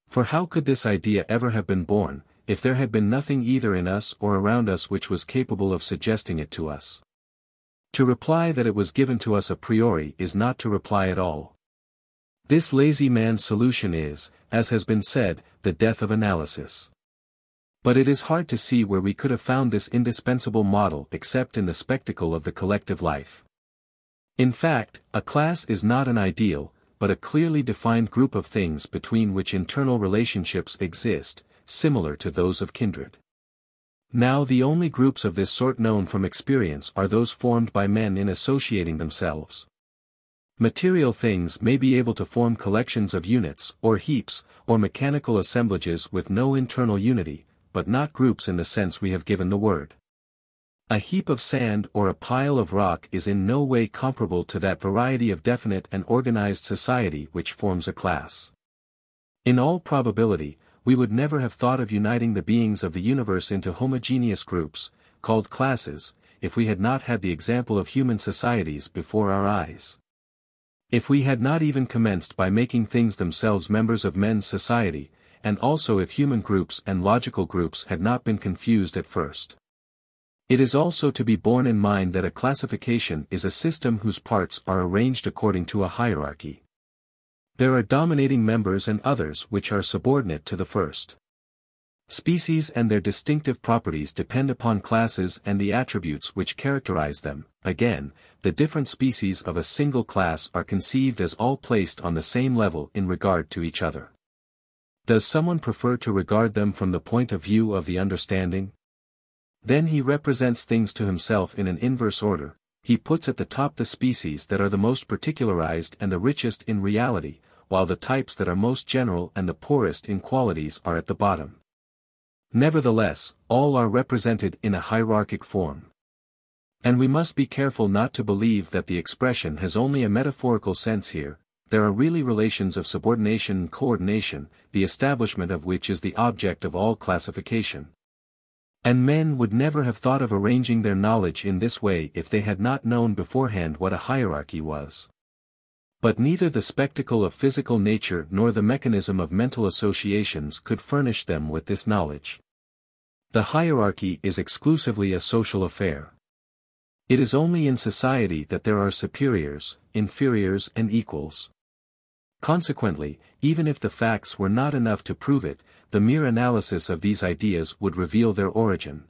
For how could this idea ever have been born, if there had been nothing either in us or around us which was capable of suggesting it to us? To reply that it was given to us a priori is not to reply at all. This lazy man's solution is, as has been said, the death of analysis. But it is hard to see where we could have found this indispensable model except in the spectacle of the collective life. In fact, a class is not an ideal, but a clearly defined group of things between which internal relationships exist, similar to those of kindred. Now the only groups of this sort known from experience are those formed by men in associating themselves. Material things may be able to form collections of units, or heaps, or mechanical assemblages with no internal unity, but not groups in the sense we have given the word. A heap of sand or a pile of rock is in no way comparable to that variety of definite and organized society which forms a class. In all probability, we would never have thought of uniting the beings of the universe into homogeneous groups, called classes, if we had not had the example of human societies before our eyes. If we had not even commenced by making things themselves members of men's society, and also if human groups and logical groups had not been confused at first. It is also to be borne in mind that a classification is a system whose parts are arranged according to a hierarchy. There are dominating members and others which are subordinate to the first. Species and their distinctive properties depend upon classes and the attributes which characterize them. Again, the different species of a single class are conceived as all placed on the same level in regard to each other. Does someone prefer to regard them from the point of view of the understanding? Then he represents things to himself in an inverse order. He puts at the top the species that are the most particularized and the richest in reality, while the types that are most general and the poorest in qualities are at the bottom. Nevertheless, all are represented in a hierarchic form. And we must be careful not to believe that the expression has only a metaphorical sense here. There are really relations of subordination and coordination, the establishment of which is the object of all classification. And men would never have thought of arranging their knowledge in this way if they had not known beforehand what a hierarchy was. But neither the spectacle of physical nature nor the mechanism of mental associations could furnish them with this knowledge. The hierarchy is exclusively a social affair. It is only in society that there are superiors, inferiors and equals. Consequently, even if the facts were not enough to prove it, the mere analysis of these ideas would reveal their origin.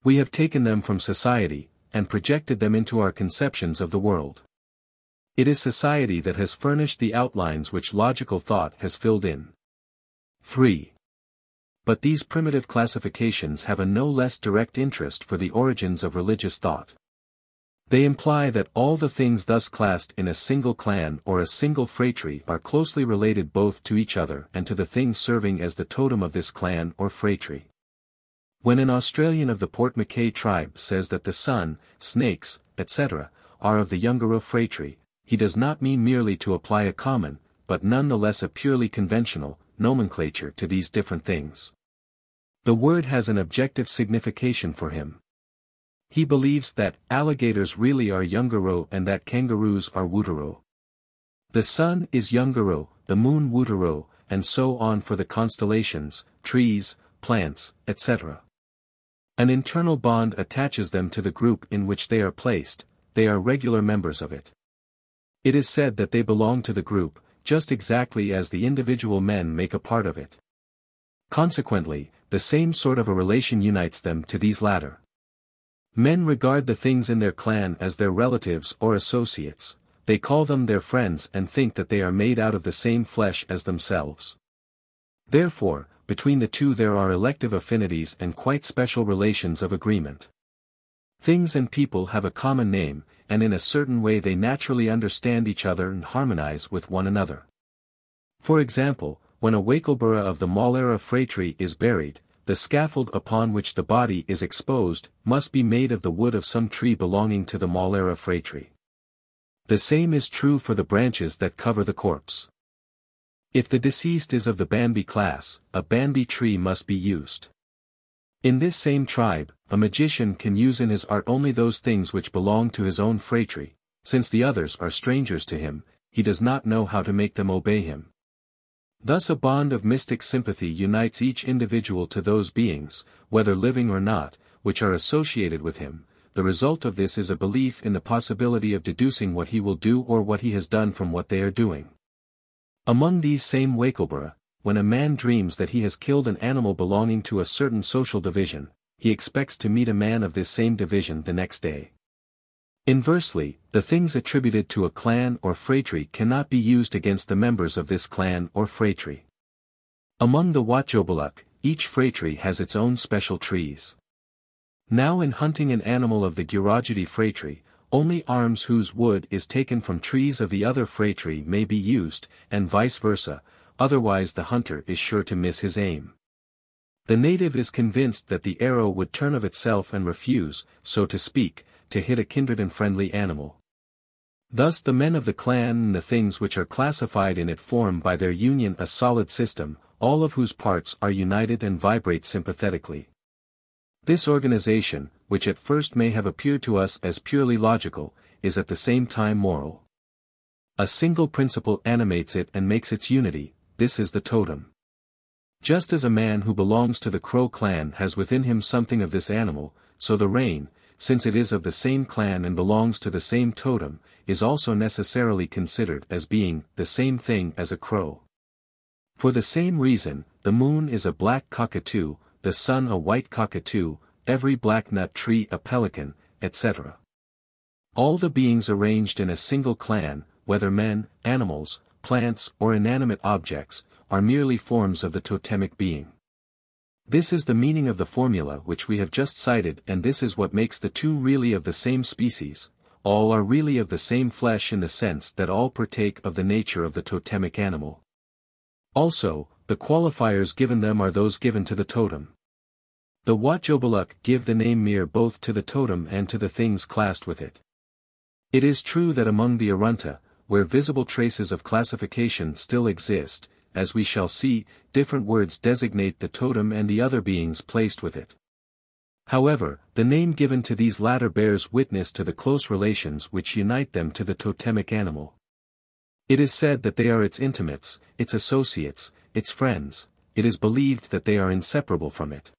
We have taken them from society, and projected them into our conceptions of the world. It is society that has furnished the outlines which logical thought has filled in. 3. But these primitive classifications have a no less direct interest for the origins of religious thought. They imply that all the things thus classed in a single clan or a single phratry are closely related both to each other and to the things serving as the totem of this clan or phratry. When an Australian of the Port Mackay tribe says that the sun, snakes, etc., are of the Yungaro phratry, he does not mean merely to apply a common, but none the less a purely conventional, nomenclature to these different things. The word has an objective signification for him. He believes that alligators really are Yungaro and that kangaroos are Wuturo. The sun is Yungaro, the moon Wuturo, and so on for the constellations, trees, plants, etc. An internal bond attaches them to the group in which they are placed, they are regular members of it. It is said that they belong to the group, just exactly as the individual men make a part of it. Consequently, the same sort of a relation unites them to these latter. Men regard the things in their clan as their relatives or associates, they call them their friends and think that they are made out of the same flesh as themselves. Therefore, between the two there are elective affinities and quite special relations of agreement. Things and people have a common name, and in a certain way they naturally understand each other and harmonize with one another. For example, when a Wakelborough of the Malera phratry is buried, the scaffold upon which the body is exposed must be made of the wood of some tree belonging to the Malera phratry. The same is true for the branches that cover the corpse. If the deceased is of the Banbi class, a Banbi tree must be used. In this same tribe, a magician can use in his art only those things which belong to his own phratry, since the others are strangers to him, he does not know how to make them obey him. Thus a bond of mystic sympathy unites each individual to those beings, whether living or not, which are associated with him. The result of this is a belief in the possibility of deducing what he will do or what he has done from what they are doing. Among these same Wakelborough, when a man dreams that he has killed an animal belonging to a certain social division, he expects to meet a man of this same division the next day. Inversely, the things attributed to a clan or phratry cannot be used against the members of this clan or phratry. Among the Watjobaluk, each phratry has its own special trees. Now in hunting an animal of the Gurajati phratry, only arms whose wood is taken from trees of the other phratry may be used, and vice versa, otherwise the hunter is sure to miss his aim. The native is convinced that the arrow would turn of itself and refuse, so to speak, to hit a kindred and friendly animal. Thus the men of the clan and the things which are classified in it form by their union a solid system, all of whose parts are united and vibrate sympathetically. This organization, which at first may have appeared to us as purely logical, is at the same time moral. A single principle animates it and makes its unity, this is the totem. Just as a man who belongs to the crow clan has within him something of this animal, so the rain, since it is of the same clan and belongs to the same totem, is also necessarily considered as being the same thing as a crow. For the same reason, the moon is a black cockatoo, the sun a white cockatoo, every black nut tree a pelican, etc. All the beings arranged in a single clan, whether men, animals, plants, or inanimate objects, are merely forms of the totemic being. This is the meaning of the formula which we have just cited, and this is what makes the two really of the same species. All are really of the same flesh in the sense that all partake of the nature of the totemic animal. Also, the qualifiers given them are those given to the totem. The Audiobook give the name mere both to the totem and to the things classed with it. It is true that among the Arunta, where visible traces of classification still exist, as we shall see, different words designate the totem and the other beings placed with it. However, the name given to these latter bears witness to the close relations which unite them to the totemic animal. It is said that they are its intimates, its associates, its friends. It is believed that they are inseparable from it.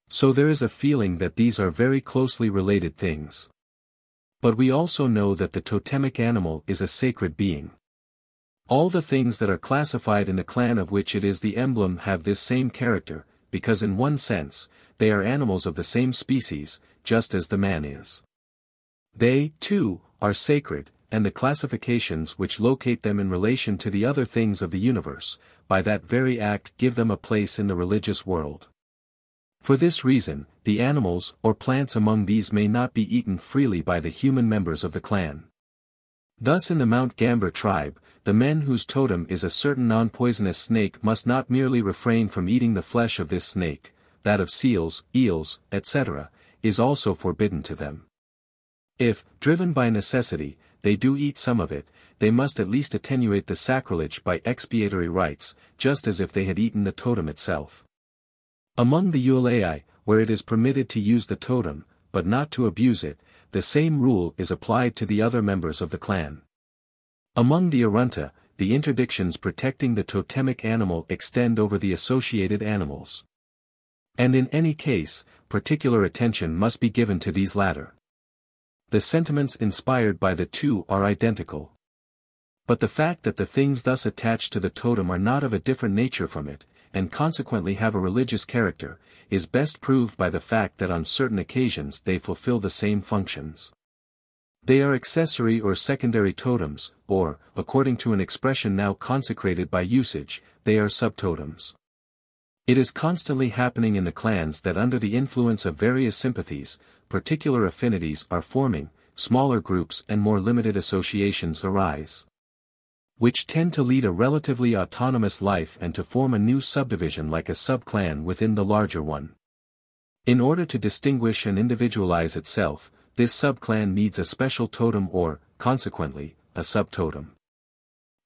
So there is a feeling that these are very closely related things. But we also know that the totemic animal is a sacred being. All the things that are classified in the clan of which it is the emblem have this same character, because in one sense, they are animals of the same species, just as the man is. They, too, are sacred, and the classifications which locate them in relation to the other things of the universe, by that very act give them a place in the religious world. For this reason, the animals or plants among these may not be eaten freely by the human members of the clan. Thus in the Mount Gambier tribe, the men whose totem is a certain non-poisonous snake must not merely refrain from eating the flesh of this snake, that of seals, eels, etc., is also forbidden to them. If, driven by necessity, they do eat some of it, they must at least attenuate the sacrilege by expiatory rites, just as if they had eaten the totem itself. Among the Ulai, where it is permitted to use the totem, but not to abuse it, the same rule is applied to the other members of the clan. Among the Arunta, the interdictions protecting the totemic animal extend over the associated animals. And in any case, particular attention must be given to these latter. The sentiments inspired by the two are identical. But the fact that the things thus attached to the totem are not of a different nature from it, and consequently have a religious character, is best proved by the fact that on certain occasions they fulfill the same functions. They are accessory or secondary totems, or, according to an expression now consecrated by usage, they are subtotems. It is constantly happening in the clans that under the influence of various sympathies, particular affinities are forming, smaller groups and more limited associations arise, which tend to lead a relatively autonomous life and to form a new subdivision like a subclan within the larger one. In order to distinguish and individualize itself, this subclan needs a special totem or, consequently, a subtotem.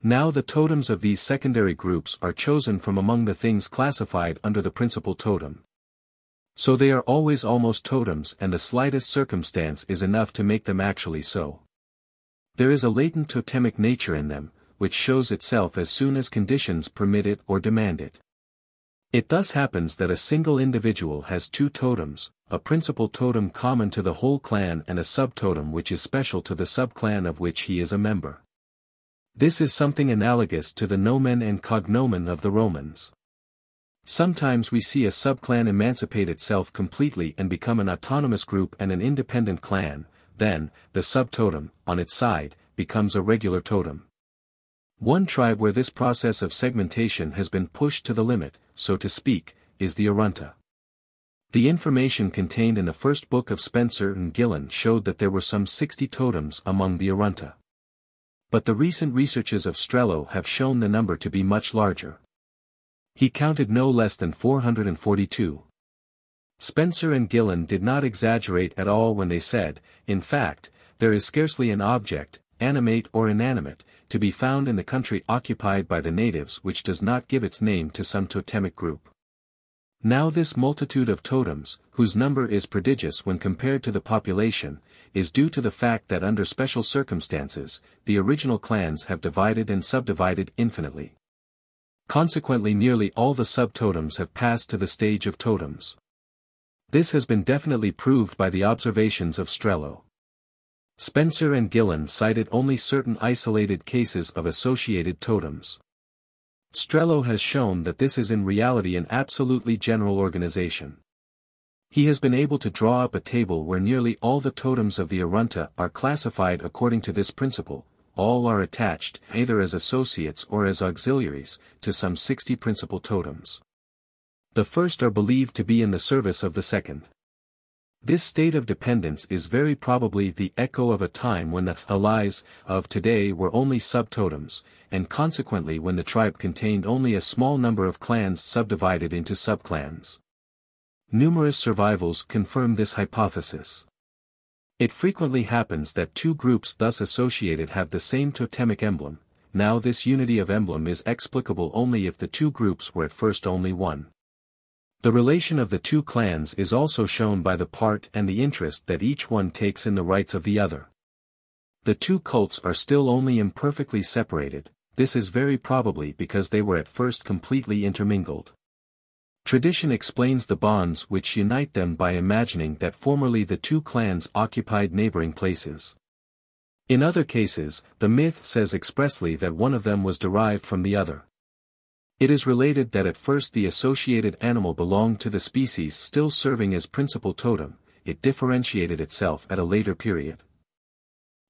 Now the totems of these secondary groups are chosen from among the things classified under the principal totem. So they are always almost totems, and the slightest circumstance is enough to make them actually so. There is a latent totemic nature in them, which shows itself as soon as conditions permit it or demand it. It thus happens that a single individual has two totems, a principal totem common to the whole clan and a subtotem which is special to the subclan of which he is a member. This is something analogous to the nomen and cognomen of the Romans. Sometimes we see a subclan emancipate itself completely and become an autonomous group and an independent clan, then, the subtotem, on its side, becomes a regular totem. One tribe where this process of segmentation has been pushed to the limit, so to speak, is the Arunta. The information contained in the first book of Spencer and Gillen showed that there were some 60 totems among the Arunta. But the recent researches of Strello have shown the number to be much larger. He counted no less than 442. Spencer and Gillen did not exaggerate at all when they said, in fact, there is scarcely an object, animate or inanimate, to be found in the country occupied by the natives which does not give its name to some totemic group. Now this multitude of totems, whose number is prodigious when compared to the population, is due to the fact that under special circumstances, the original clans have divided and subdivided infinitely. Consequently, nearly all the subtotems have passed to the stage of totems. This has been definitely proved by the observations of Strello. Spencer and Gillen cited only certain isolated cases of associated totems. Strello has shown that this is in reality an absolutely general organization. He has been able to draw up a table where nearly all the totems of the Arunta are classified according to this principle. All are attached, either as associates or as auxiliaries, to some 60 principal totems. The first are believed to be in the service of the second. This state of dependence is very probably the echo of a time when the allies of today were only subtotems, and consequently when the tribe contained only a small number of clans subdivided into subclans. Numerous survivals confirm this hypothesis. It frequently happens that two groups thus associated have the same totemic emblem. Now this unity of emblem is explicable only if the two groups were at first only one. The relation of the two clans is also shown by the part and the interest that each one takes in the rights of the other. The two cults are still only imperfectly separated. This is very probably because they were at first completely intermingled. Tradition explains the bonds which unite them by imagining that formerly the two clans occupied neighboring places. In other cases, the myth says expressly that one of them was derived from the other. It is related that at first the associated animal belonged to the species still serving as principal totem. It differentiated itself at a later period.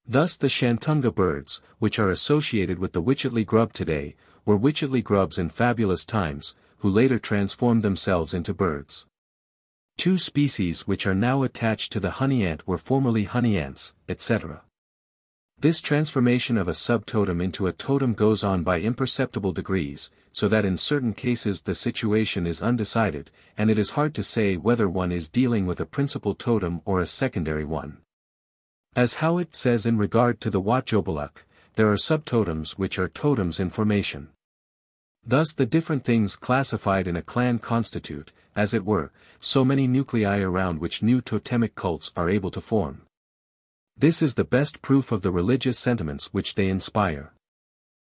Thus the Shantunga birds, which are associated with the Wycherley grub today, were Wycherley grubs in fabulous times, who later transformed themselves into birds. Two species which are now attached to the honey ant were formerly honey ants, etc. This transformation of a subtotem into a totem goes on by imperceptible degrees, so that in certain cases the situation is undecided, and it is hard to say whether one is dealing with a principal totem or a secondary one. As Howitt says in regard to the Wotjobaluk, there are subtotems which are totems in formation. Thus the different things classified in a clan constitute, as it were, so many nuclei around which new totemic cults are able to form. This is the best proof of the religious sentiments which they inspire.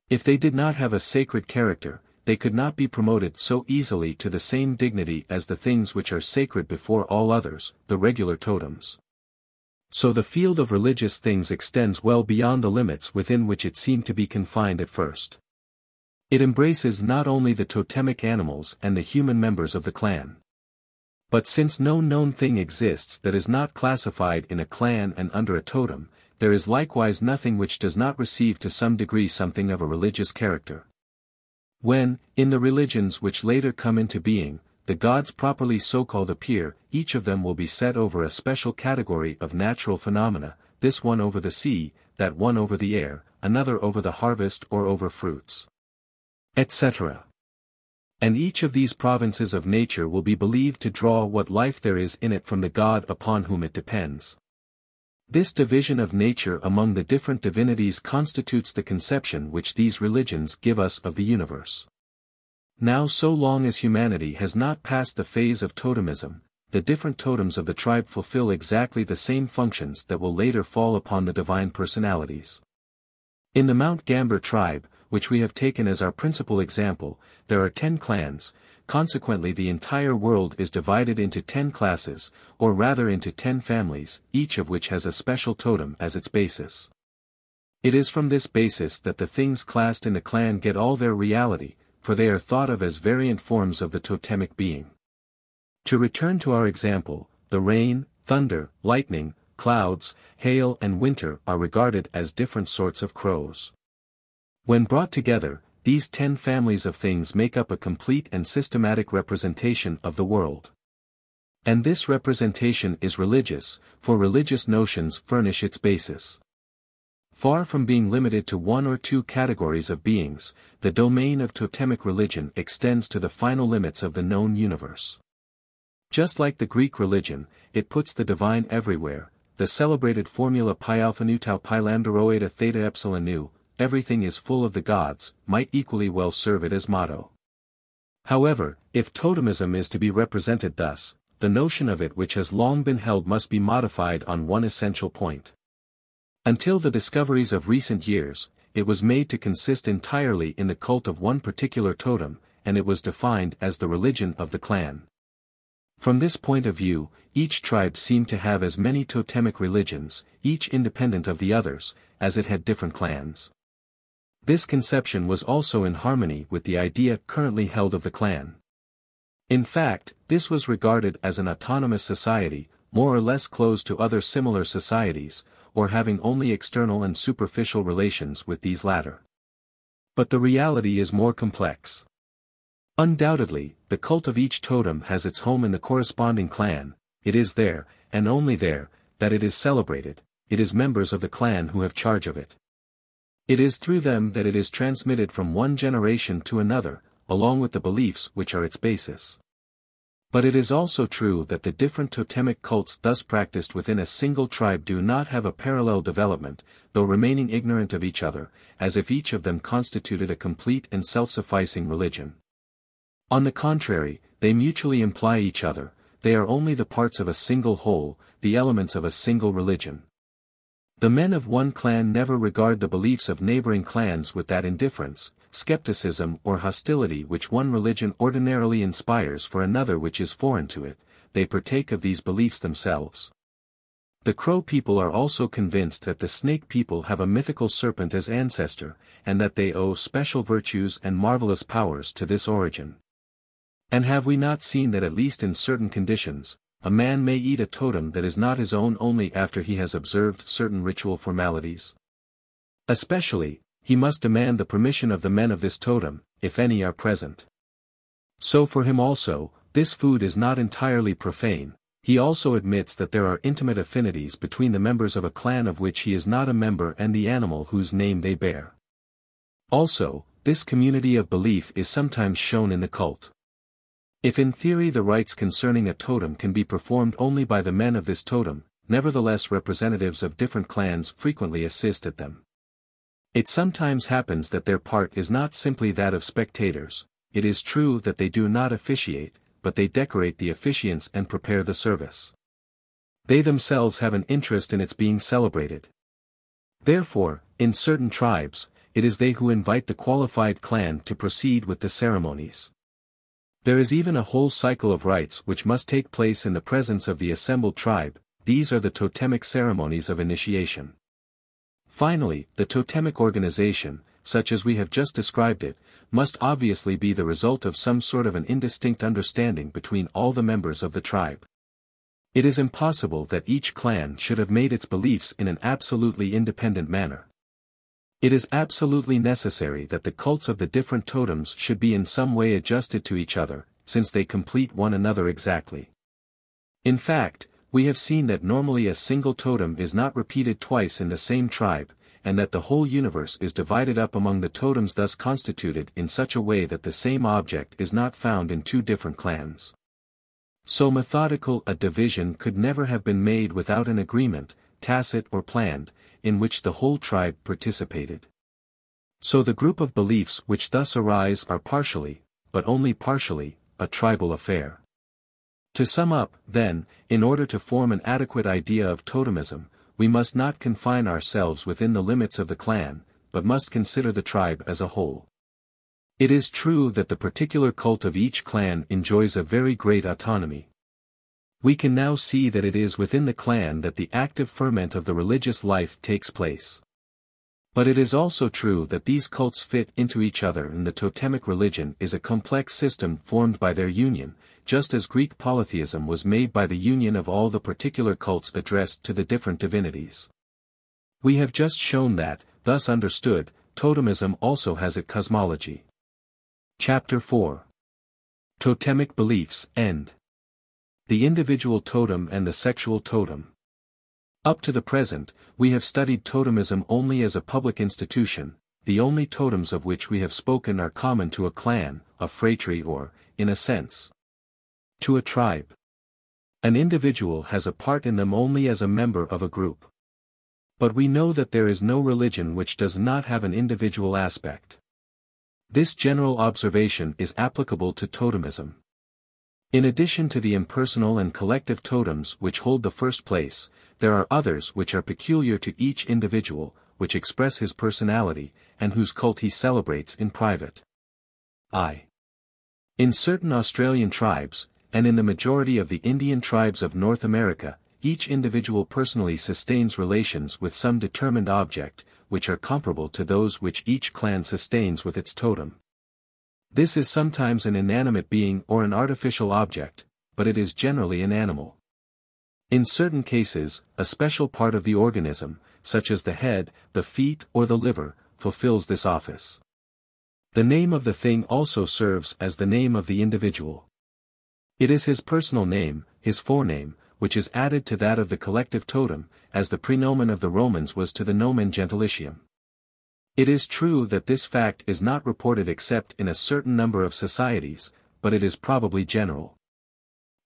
If they did not have a sacred character, they could not be promoted so easily to the same dignity as the things which are sacred before all others, the regular totems. So the field of religious things extends well beyond the limits within which it seemed to be confined at first. It embraces not only the totemic animals and the human members of the clan. But since no known thing exists that is not classified in a clan and under a totem, there is likewise nothing which does not receive to some degree something of a religious character. When, in the religions which later come into being, the gods properly so-called appear, each of them will be set over a special category of natural phenomena, this one over the sea, that one over the air, another over the harvest or over fruits, etc. And each of these provinces of nature will be believed to draw what life there is in it from the God upon whom it depends. This division of nature among the different divinities constitutes the conception which these religions give us of the universe. Now, so long as humanity has not passed the phase of totemism, the different totems of the tribe fulfill exactly the same functions that will later fall upon the divine personalities. In the Mount Gambier tribe, which we have taken as our principal example, there are 10 clans. Consequently the entire world is divided into 10 classes, or rather into 10 families, each of which has a special totem as its basis. It is from this basis that the things classed in a clan get all their reality, for they are thought of as variant forms of the totemic being. To return to our example, the rain, thunder, lightning, clouds, hail and winter are regarded as different sorts of crows. When brought together, these 10 families of things make up a complete and systematic representation of the world. And this representation is religious, for religious notions furnish its basis. Far from being limited to one or two categories of beings, the domain of totemic religion extends to the final limits of the known universe. Just like the Greek religion, it puts the divine everywhere. The celebrated formula pi alpha nu tau pi lambda rho eta theta epsilon nu, everything is full of the gods, might equally well serve it as motto. However, if totemism is to be represented thus, the notion of it which has long been held must be modified on one essential point. Until the discoveries of recent years, it was made to consist entirely in the cult of one particular totem, and it was defined as the religion of the clan. From this point of view, each tribe seemed to have as many totemic religions, each independent of the others, as it had different clans. This conception was also in harmony with the idea currently held of the clan. In fact, this was regarded as an autonomous society, more or less closed to other similar societies, or having only external and superficial relations with these latter. But the reality is more complex. Undoubtedly, the cult of each totem has its home in the corresponding clan. It is there, and only there, that it is celebrated. It is members of the clan who have charge of it. It is through them that it is transmitted from one generation to another, along with the beliefs which are its basis. But it is also true that the different totemic cults thus practiced within a single tribe do not have a parallel development, though remaining ignorant of each other, as if each of them constituted a complete and self-sufficing religion. On the contrary, they mutually imply each other. They are only the parts of a single whole, the elements of a single religion. The men of one clan never regard the beliefs of neighboring clans with that indifference, skepticism or hostility which one religion ordinarily inspires for another which is foreign to it. They partake of these beliefs themselves. The Crow people are also convinced that the Snake people have a mythical serpent as ancestor, and that they owe special virtues and marvelous powers to this origin. And have we not seen that at least in certain conditions, a man may eat a totem that is not his own only after he has observed certain ritual formalities? Especially, he must demand the permission of the men of this totem, if any are present. So for him also, this food is not entirely profane. He also admits that there are intimate affinities between the members of a clan of which he is not a member and the animal whose name they bear. Also, this community of belief is sometimes shown in the cult. If in theory the rites concerning a totem can be performed only by the men of this totem, nevertheless representatives of different clans frequently assist at them. It sometimes happens that their part is not simply that of spectators. It is true that they do not officiate, but they decorate the officiants and prepare the service. They themselves have an interest in its being celebrated. Therefore, in certain tribes, it is they who invite the qualified clan to proceed with the ceremonies. There is even a whole cycle of rites which must take place in the presence of the assembled tribe. These are the totemic ceremonies of initiation. Finally, the totemic organization, such as we have just described it, must obviously be the result of some sort of an indistinct understanding between all the members of the tribe. It is impossible that each clan should have made its beliefs in an absolutely independent manner. It is absolutely necessary that the cults of the different totems should be in some way adjusted to each other, since they complete one another exactly. In fact, we have seen that normally a single totem is not repeated twice in the same tribe, and that the whole universe is divided up among the totems thus constituted in such a way that the same object is not found in two different clans. So methodical a division could never have been made without an agreement, tacit or planned, in which the whole tribe participated. So the group of beliefs which thus arise are partially, but only partially, a tribal affair. To sum up, then, in order to form an adequate idea of totemism, we must not confine ourselves within the limits of the clan, but must consider the tribe as a whole. It is true that the particular cult of each clan enjoys a very great autonomy. We can now see that it is within the clan that the active ferment of the religious life takes place. But it is also true that these cults fit into each other, and the totemic religion is a complex system formed by their union, just as Greek polytheism was made by the union of all the particular cults addressed to the different divinities. We have just shown that, thus understood, totemism also has a cosmology. Chapter 4. Totemic Beliefs, End. The individual totem and the sexual totem. Up to the present, we have studied totemism only as a public institution. The only totems of which we have spoken are common to a clan, a phratry or, in a sense, to a tribe. An individual has a part in them only as a member of a group. But we know that there is no religion which does not have an individual aspect. This general observation is applicable to totemism. In addition to the impersonal and collective totems which hold the first place, there are others which are peculiar to each individual, which express his personality, and whose cult he celebrates in private. In certain Australian tribes, and in the majority of the Indian tribes of North America, each individual personally sustains relations with some determined object, which are comparable to those which each clan sustains with its totem. This is sometimes an inanimate being or an artificial object, but it is generally an animal. In certain cases, a special part of the organism, such as the head, the feet or the liver, fulfills this office. The name of the thing also serves as the name of the individual. It is his personal name, his forename, which is added to that of the collective totem, as the praenomen of the Romans was to the nomen gentilicium. It is true that this fact is not reported except in a certain number of societies, but it is probably general.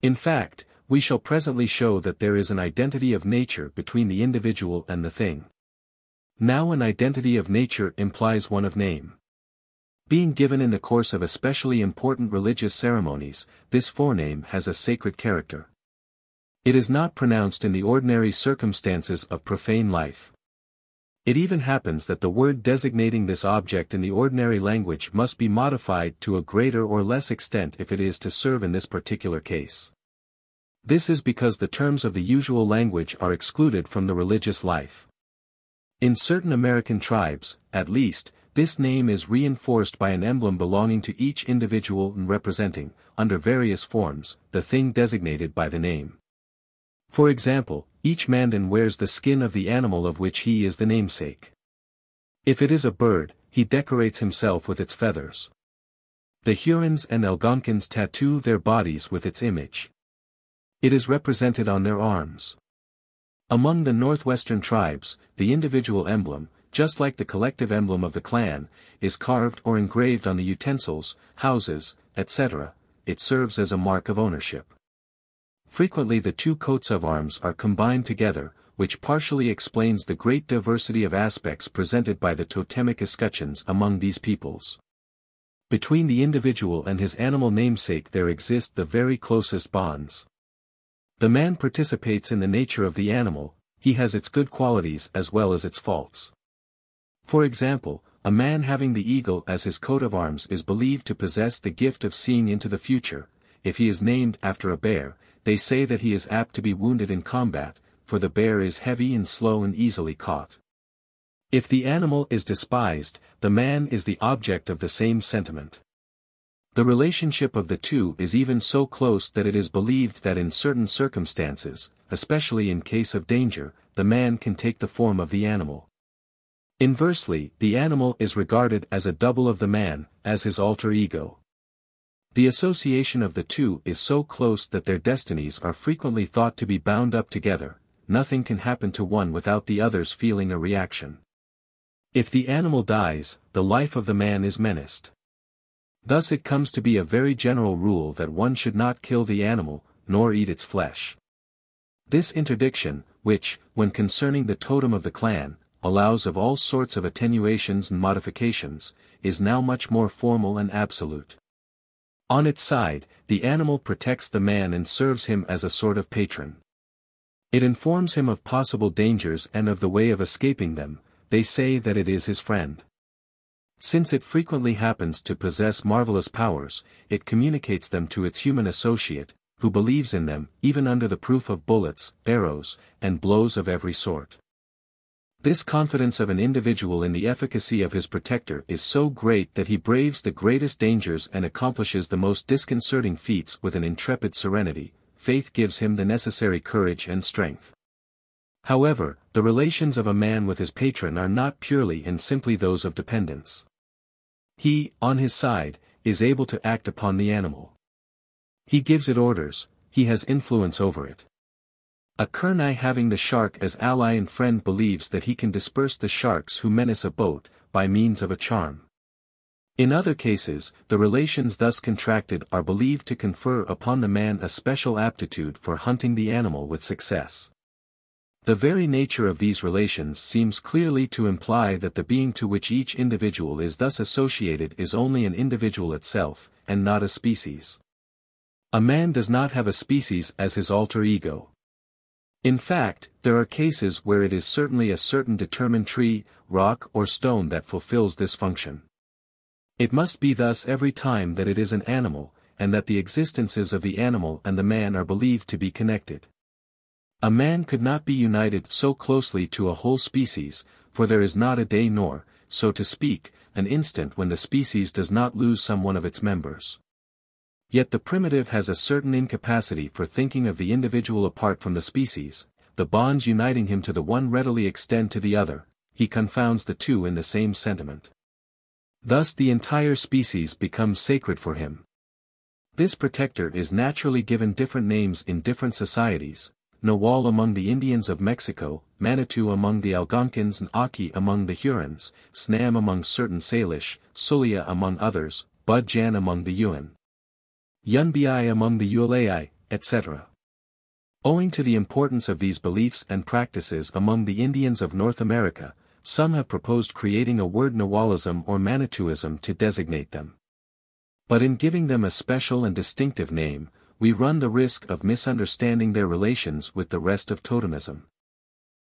In fact, we shall presently show that there is an identity of nature between the individual and the thing. Now an identity of nature implies one of name. Being given in the course of especially important religious ceremonies, this forename has a sacred character. It is not pronounced in the ordinary circumstances of profane life. It even happens that the word designating this object in the ordinary language must be modified to a greater or less extent if it is to serve in this particular case. This is because the terms of the usual language are excluded from the religious life. In certain American tribes, at least, this name is reinforced by an emblem belonging to each individual and representing, under various forms, the thing designated by the name. For example, each Mandan wears the skin of the animal of which he is the namesake. If it is a bird, he decorates himself with its feathers. The Hurons and Algonquins tattoo their bodies with its image. It is represented on their arms. Among the northwestern tribes, the individual emblem, just like the collective emblem of the clan, is carved or engraved on the utensils, houses, etc. It serves as a mark of ownership. Frequently the two coats of arms are combined together, which partially explains the great diversity of aspects presented by the totemic escutcheons among these peoples. Between the individual and his animal namesake there exist the very closest bonds. The man participates in the nature of the animal, he has its good qualities as well as its faults. For example, a man having the eagle as his coat of arms is believed to possess the gift of seeing into the future. If he is named after a bear, they say that he is apt to be wounded in combat, for the bear is heavy and slow and easily caught. If the animal is despised, the man is the object of the same sentiment. The relationship of the two is even so close that it is believed that in certain circumstances, especially in case of danger, the man can take the form of the animal. Inversely, the animal is regarded as a double of the man, as his alter ego. The association of the two is so close that their destinies are frequently thought to be bound up together. Nothing can happen to one without the others feeling a reaction. If the animal dies, the life of the man is menaced. Thus it comes to be a very general rule that one should not kill the animal, nor eat its flesh. This interdiction, which, when concerning the totem of the clan, allows of all sorts of attenuations and modifications, is now much more formal and absolute. On its side, the animal protects the man and serves him as a sort of patron. It informs him of possible dangers and of the way of escaping them. They say that it is his friend. Since it frequently happens to possess marvelous powers, it communicates them to its human associate, who believes in them, even under the proof of bullets, arrows, and blows of every sort. This confidence of an individual in the efficacy of his protector is so great that he braves the greatest dangers and accomplishes the most disconcerting feats with an intrepid serenity. Faith gives him the necessary courage and strength. However, the relations of a man with his patron are not purely and simply those of dependence. He, on his side, is able to act upon the animal. He gives it orders, he has influence over it. A Kurnai having the shark as ally and friend believes that he can disperse the sharks who menace a boat, by means of a charm. In other cases, the relations thus contracted are believed to confer upon the man a special aptitude for hunting the animal with success. The very nature of these relations seems clearly to imply that the being to which each individual is thus associated is only an individual itself, and not a species. A man does not have a species as his alter ego. In fact, there are cases where it is certainly a certain determined tree, rock or stone that fulfills this function. It must be thus every time that it is an animal, and that the existences of the animal and the man are believed to be connected. A man could not be united so closely to a whole species, for there is not a day nor, so to speak, an instant when the species does not lose some one of its members. Yet the primitive has a certain incapacity for thinking of the individual apart from the species, the bonds uniting him to the one readily extend to the other, he confounds the two in the same sentiment. Thus the entire species becomes sacred for him. This protector is naturally given different names in different societies, Nawal among the Indians of Mexico, Manitou among the Algonquins and Aki among the Hurons, Snam among certain Salish, Sulia among others, Budjan among the Yuan, Yunbi among the Ualai, etc. Owing to the importance of these beliefs and practices among the Indians of North America, some have proposed creating a word Nawalism or Manitouism to designate them. But in giving them a special and distinctive name, we run the risk of misunderstanding their relations with the rest of totemism.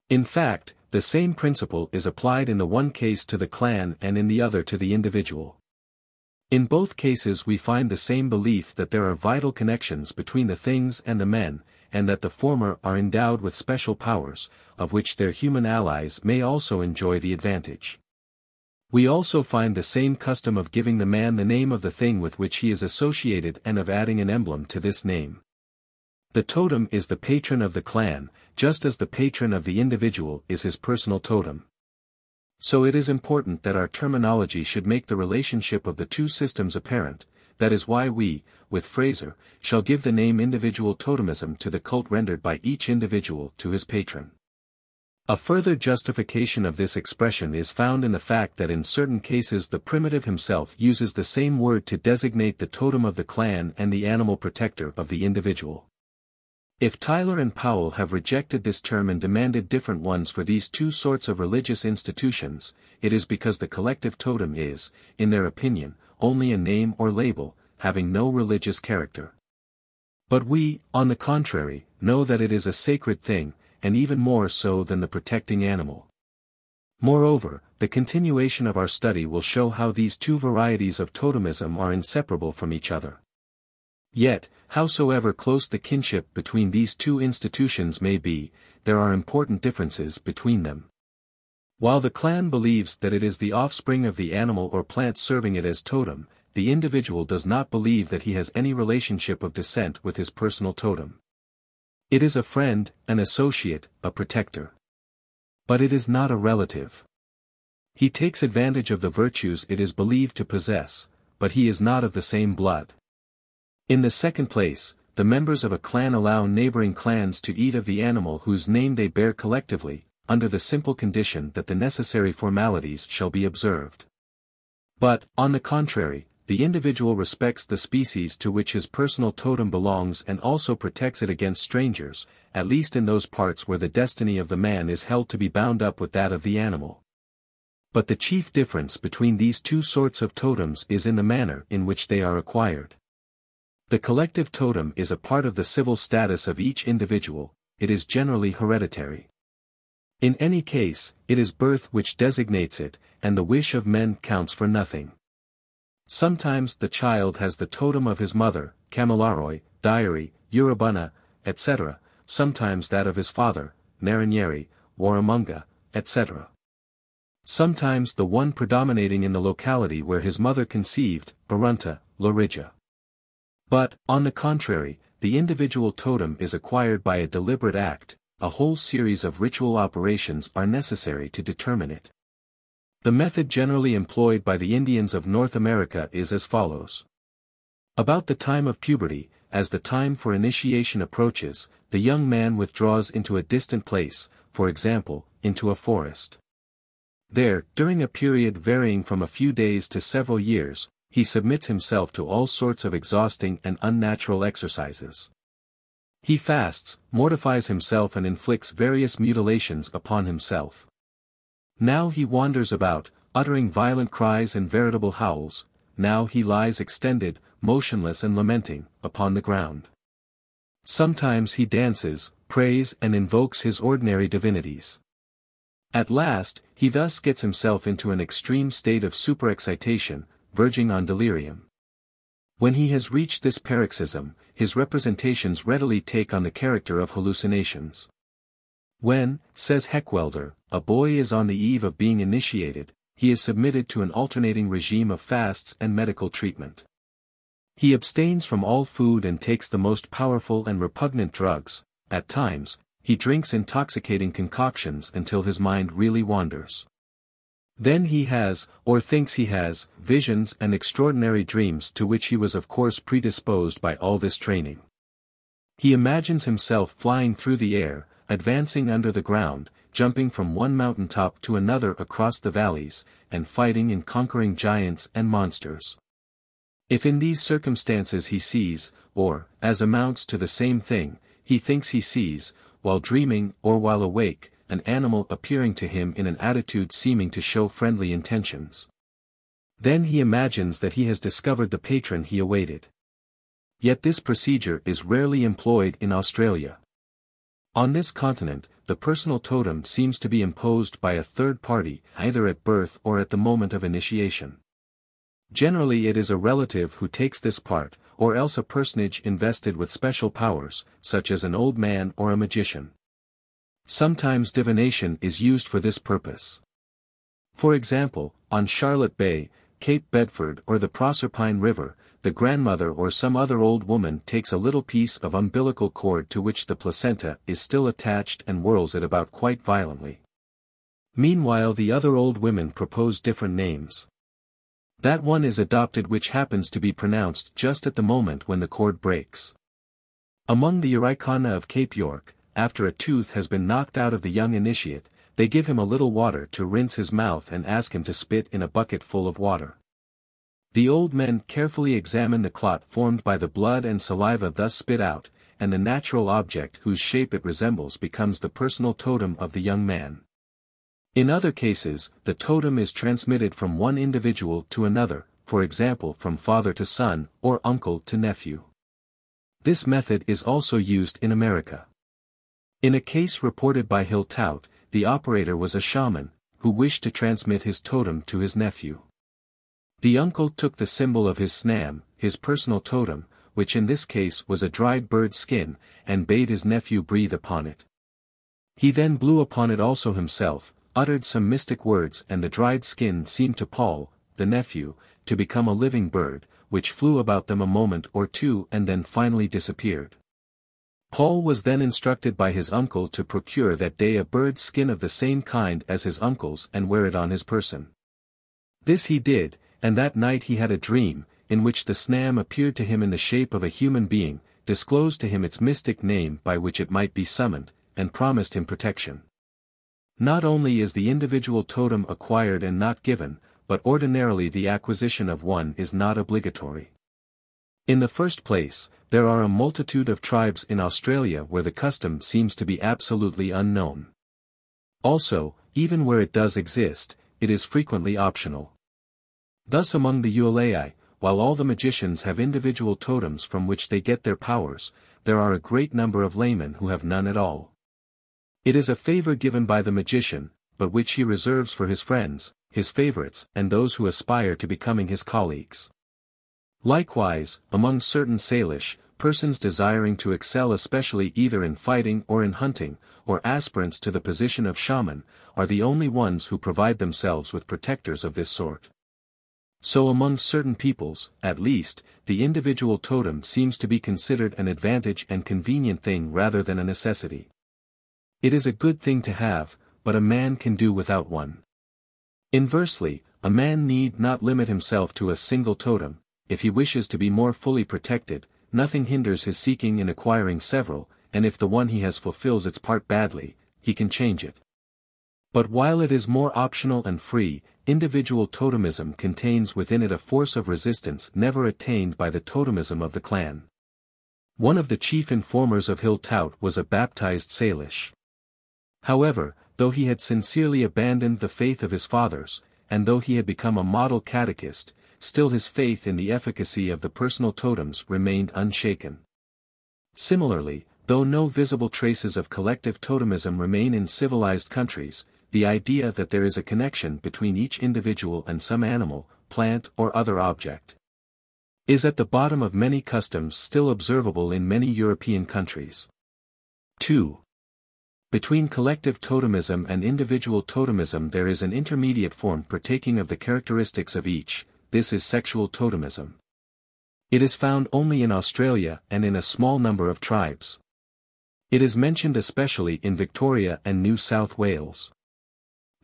In fact, the same principle is applied in the one case to the clan and in the other to the individual. In both cases we find the same belief that there are vital connections between the things and the men, and that the former are endowed with special powers, of which their human allies may also enjoy the advantage. We also find the same custom of giving the man the name of the thing with which he is associated and of adding an emblem to this name. The totem is the patron of the clan, just as the patron of the individual is his personal totem. So it is important that our terminology should make the relationship of the two systems apparent. That is why we, with Fraser, shall give the name individual totemism to the cult rendered by each individual to his patron. A further justification of this expression is found in the fact that in certain cases the primitive himself uses the same word to designate the totem of the clan and the animal protector of the individual. If Tyler and Powell have rejected this term and demanded different ones for these two sorts of religious institutions, it is because the collective totem is, in their opinion, only a name or label, having no religious character. But we, on the contrary, know that it is a sacred thing, and even more so than the protecting animal. Moreover, the continuation of our study will show how these two varieties of totemism are inseparable from each other. Yet, howsoever close the kinship between these two institutions may be, there are important differences between them. While the clan believes that it is the offspring of the animal or plant serving it as totem, the individual does not believe that he has any relationship of descent with his personal totem. It is a friend, an associate, a protector. But it is not a relative. He takes advantage of the virtues it is believed to possess, but he is not of the same blood. In the second place, the members of a clan allow neighboring clans to eat of the animal whose name they bear collectively, under the simple condition that the necessary formalities shall be observed. But, on the contrary, the individual respects the species to which his personal totem belongs and also protects it against strangers, at least in those parts where the destiny of the man is held to be bound up with that of the animal. But the chief difference between these two sorts of totems is in the manner in which they are acquired. The collective totem is a part of the civil status of each individual, it is generally hereditary. In any case, it is birth which designates it, and the wish of men counts for nothing. Sometimes the child has the totem of his mother, Kamilaroi, Diary, Urubana, etc., sometimes that of his father, Naranyeri, Waramunga, etc. Sometimes the one predominating in the locality where his mother conceived, Barunta, Lorija. But, on the contrary, the individual totem is acquired by a deliberate act, a whole series of ritual operations are necessary to determine it. The method generally employed by the Indians of North America is as follows. About the time of puberty, as the time for initiation approaches, the young man withdraws into a distant place, for example, into a forest. There, during a period varying from a few days to several years, he submits himself to all sorts of exhausting and unnatural exercises. He fasts, mortifies himself and inflicts various mutilations upon himself. Now he wanders about, uttering violent cries and veritable howls, now he lies extended, motionless and lamenting, upon the ground. Sometimes he dances, prays and invokes his ordinary divinities. At last, he thus gets himself into an extreme state of superexcitation, verging on delirium. When he has reached this paroxysm, his representations readily take on the character of hallucinations. When, says Heckwelder, a boy is on the eve of being initiated, he is submitted to an alternating regime of fasts and medical treatment. He abstains from all food and takes the most powerful and repugnant drugs. At times, he drinks intoxicating concoctions until his mind really wanders. Then he has, or thinks he has, visions and extraordinary dreams to which he was of course predisposed by all this training. He imagines himself flying through the air, advancing under the ground, jumping from one mountaintop to another across the valleys, and fighting and conquering giants and monsters. If in these circumstances he sees, or, as amounts to the same thing, he thinks he sees, while dreaming or while awake, an animal appearing to him in an attitude seeming to show friendly intentions, then he imagines that he has discovered the patron he awaited. Yet this procedure is rarely employed in Australia. On this continent, the personal totem seems to be imposed by a third party, either at birth or at the moment of initiation. Generally it is a relative who takes this part, or else a personage invested with special powers, such as an old man or a magician. Sometimes divination is used for this purpose. For example, on Charlotte Bay, Cape Bedford or the Proserpine River, the grandmother or some other old woman takes a little piece of umbilical cord to which the placenta is still attached and whirls it about quite violently. Meanwhile the other old women propose different names. That one is adopted which happens to be pronounced just at the moment when the cord breaks. Among the Eurykana of Cape York, after a tooth has been knocked out of the young initiate, they give him a little water to rinse his mouth and ask him to spit in a bucket full of water. The old men carefully examine the clot formed by the blood and saliva thus spit out, and the natural object whose shape it resembles becomes the personal totem of the young man. In other cases, the totem is transmitted from one individual to another, for example from father to son, or uncle to nephew. This method is also used in America. In a case reported by Hiltout, the operator was a shaman, who wished to transmit his totem to his nephew. The uncle took the symbol of his snam, his personal totem, which in this case was a dried bird skin, and bade his nephew breathe upon it. He then blew upon it also himself, uttered some mystic words and the dried skin seemed to Paul, the nephew, to become a living bird, which flew about them a moment or two and then finally disappeared. Paul was then instructed by his uncle to procure that day a bird skin of the same kind as his uncle's and wear it on his person. This he did, and that night he had a dream, in which the snam appeared to him in the shape of a human being, disclosed to him its mystic name by which it might be summoned, and promised him protection. Not only is the individual totem acquired and not given, but ordinarily the acquisition of one is not obligatory. In the first place, there are a multitude of tribes in Australia where the custom seems to be absolutely unknown. Also, even where it does exist, it is frequently optional. Thus among the Ualei, while all the magicians have individual totems from which they get their powers, there are a great number of laymen who have none at all. It is a favor given by the magician, but which he reserves for his friends, his favorites, and those who aspire to becoming his colleagues. Likewise, among certain Salish, persons desiring to excel especially either in fighting or in hunting, or aspirants to the position of shaman, are the only ones who provide themselves with protectors of this sort. So among certain peoples, at least, the individual totem seems to be considered an advantage and convenient thing rather than a necessity. It is a good thing to have, but a man can do without one. Inversely, a man need not limit himself to a single totem. If he wishes to be more fully protected, nothing hinders his seeking in acquiring several, and if the one he has fulfills its part badly, he can change it. But while it is more optional and free, individual totemism contains within it a force of resistance never attained by the totemism of the clan. One of the chief informers of Hiltout was a baptized Salish. However, though he had sincerely abandoned the faith of his fathers, and though he had become a model catechist, still his faith in the efficacy of the personal totems remained unshaken. Similarly, though no visible traces of collective totemism remain in civilized countries, the idea that there is a connection between each individual and some animal, plant or other object is at the bottom of many customs still observable in many European countries. 2. Between collective totemism and individual totemism there is an intermediate form partaking of the characteristics of each. This is sexual totemism. It is found only in Australia and in a small number of tribes. It is mentioned especially in Victoria and New South Wales.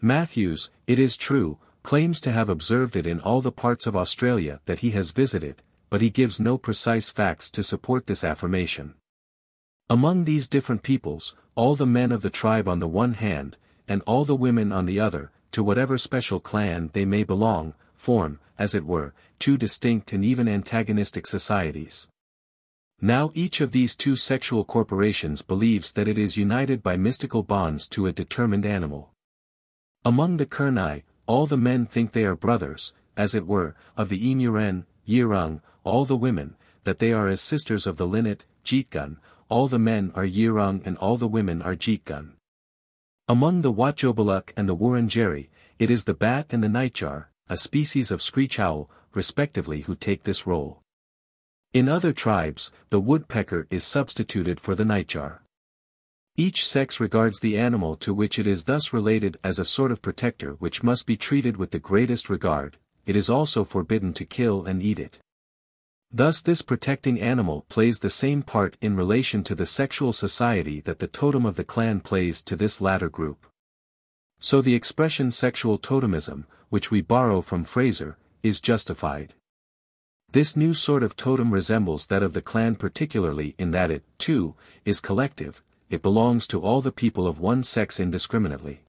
Matthews, it is true, claims to have observed it in all the parts of Australia that he has visited, but he gives no precise facts to support this affirmation. Among these different peoples, all the men of the tribe on the one hand, and all the women on the other, to whatever special clan they may belong, form, as it were, two distinct and even antagonistic societies. Now each of these two sexual corporations believes that it is united by mystical bonds to a determined animal. Among the Kurnai, all the men think they are brothers, as it were, of the Emuren, Yirung, all the women, that they are as sisters of the Linnet, Jeetgun, all the men are Yirung and all the women are Jeetgun. Among the Watjobaluk and the Wurundjeri, it is the bat and the nightjar, a species of screech owl, respectively who take this role. In other tribes, the woodpecker is substituted for the nightjar. Each sex regards the animal to which it is thus related as a sort of protector which must be treated with the greatest regard. It is also forbidden to kill and eat it. Thus this protecting animal plays the same part in relation to the sexual society that the totem of the clan plays to this latter group. So the expression sexual totemism, which we borrow from Fraser, is justified. This new sort of totem resembles that of the clan particularly in that it, too, is collective, it belongs to all the people of one sex indiscriminately.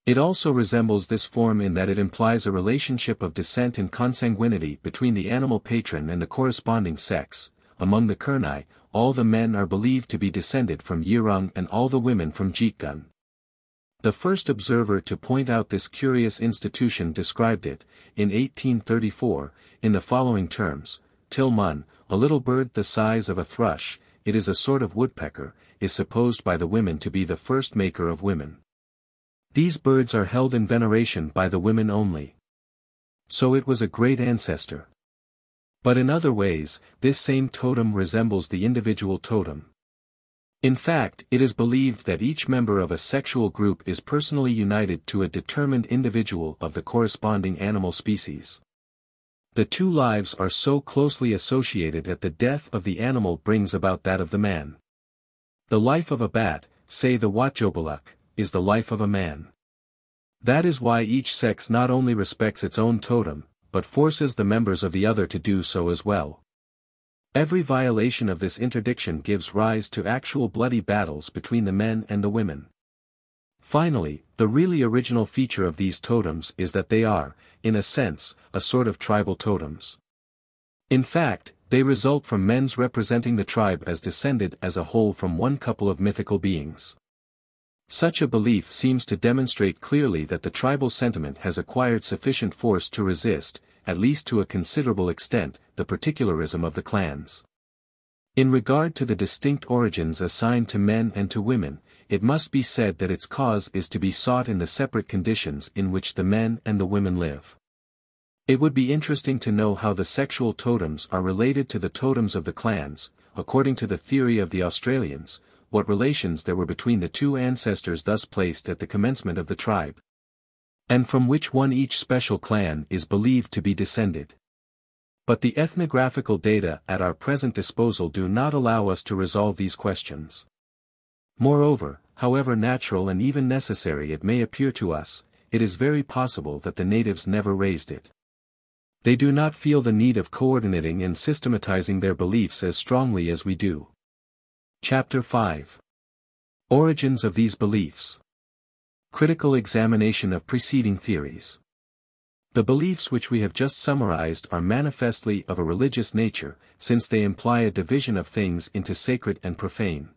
It also resembles this form in that it implies a relationship of descent and consanguinity between the animal patron and the corresponding sex. Among the Kurnai, all the men are believed to be descended from Yirung and all the women from Jeetgun. The first observer to point out this curious institution described it, in 1834, in the following terms: Tilmun, a little bird the size of a thrush, it is a sort of woodpecker, is supposed by the women to be the first maker of women. These birds are held in veneration by the women only. So it was a great ancestor. But in other ways, this same totem resembles the individual totem. In fact, it is believed that each member of a sexual group is personally united to a determined individual of the corresponding animal species. The two lives are so closely associated that the death of the animal brings about that of the man. The life of a bat, say the Watjobaluk, is the life of a man. That is why each sex not only respects its own totem, but forces the members of the other to do so as well. Every violation of this interdiction gives rise to actual bloody battles between the men and the women. Finally, the really original feature of these totems is that they are, in a sense, a sort of tribal totems. In fact, they result from men's representing the tribe as descended as a whole from one couple of mythical beings. Such a belief seems to demonstrate clearly that the tribal sentiment has acquired sufficient force to resist, at least to a considerable extent, the particularism of the clans. In regard to the distinct origins assigned to men and to women, it must be said that its cause is to be sought in the separate conditions in which the men and the women live. It would be interesting to know how the sexual totems are related to the totems of the clans, according to the theory of the Australians, what relations there were between the two ancestors thus placed at the commencement of the tribe, and from which one each special clan is believed to be descended. But the ethnographical data at our present disposal do not allow us to resolve these questions. Moreover, however natural and even necessary it may appear to us, it is very possible that the natives never raised it. They do not feel the need of coordinating and systematizing their beliefs as strongly as we do. Chapter 5. Origins of these beliefs. Critical examination of preceding theories. The beliefs which we have just summarized are manifestly of a religious nature, since they imply a division of things into sacred and profane.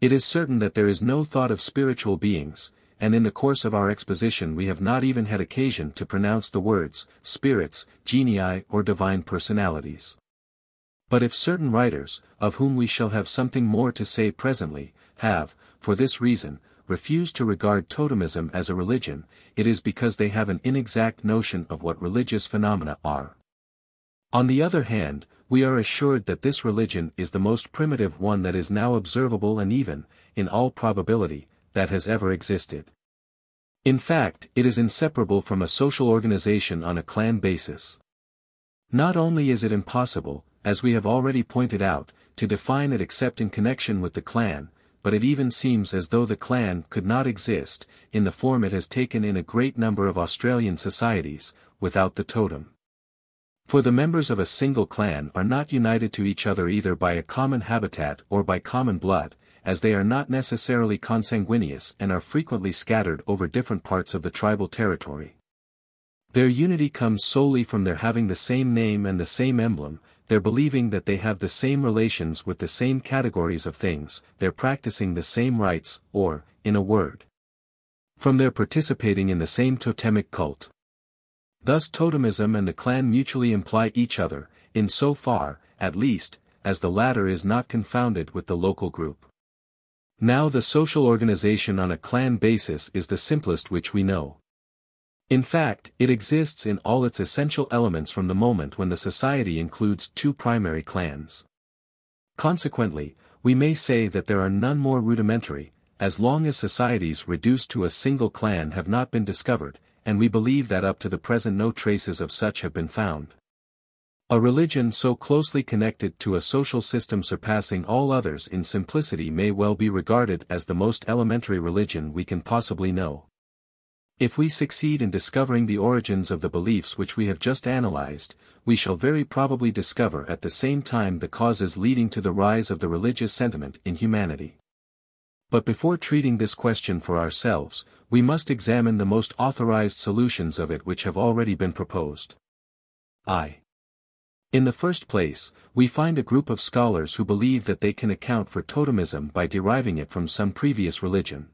It is certain that there is no thought of spiritual beings, and in the course of our exposition we have not even had occasion to pronounce the words, spirits, genii or divine personalities. But if certain writers, of whom we shall have something more to say presently, have, for this reason, refused to regard totemism as a religion, it is because they have an inexact notion of what religious phenomena are. On the other hand, we are assured that this religion is the most primitive one that is now observable and even, in all probability, that has ever existed. In fact, it is inseparable from a social organization on a clan basis. Not only is it impossible, as we have already pointed out, to define it except in connection with the clan, but it even seems as though the clan could not exist, in the form it has taken in a great number of Australian societies, without the totem. For the members of a single clan are not united to each other either by a common habitat or by common blood, as they are not necessarily consanguineous and are frequently scattered over different parts of the tribal territory. Their unity comes solely from their having the same name and the same emblem, their believing that they have the same relations with the same categories of things, their practicing the same rites, or, in a word, from their participating in the same totemic cult. Thus totemism and the clan mutually imply each other, in so far, at least, as the latter is not confounded with the local group. Now the social organization on a clan basis is the simplest which we know. In fact, it exists in all its essential elements from the moment when the society includes two primary clans. Consequently, we may say that there are none more rudimentary, as long as societies reduced to a single clan have not been discovered, and we believe that up to the present no traces of such have been found. A religion so closely connected to a social system surpassing all others in simplicity may well be regarded as the most elementary religion we can possibly know. If we succeed in discovering the origins of the beliefs which we have just analyzed, we shall very probably discover at the same time the causes leading to the rise of the religious sentiment in humanity. But before treating this question for ourselves, we must examine the most authorized solutions of it which have already been proposed. In the first place, we find a group of scholars who believe that they can account for totemism by deriving it from some previous religion.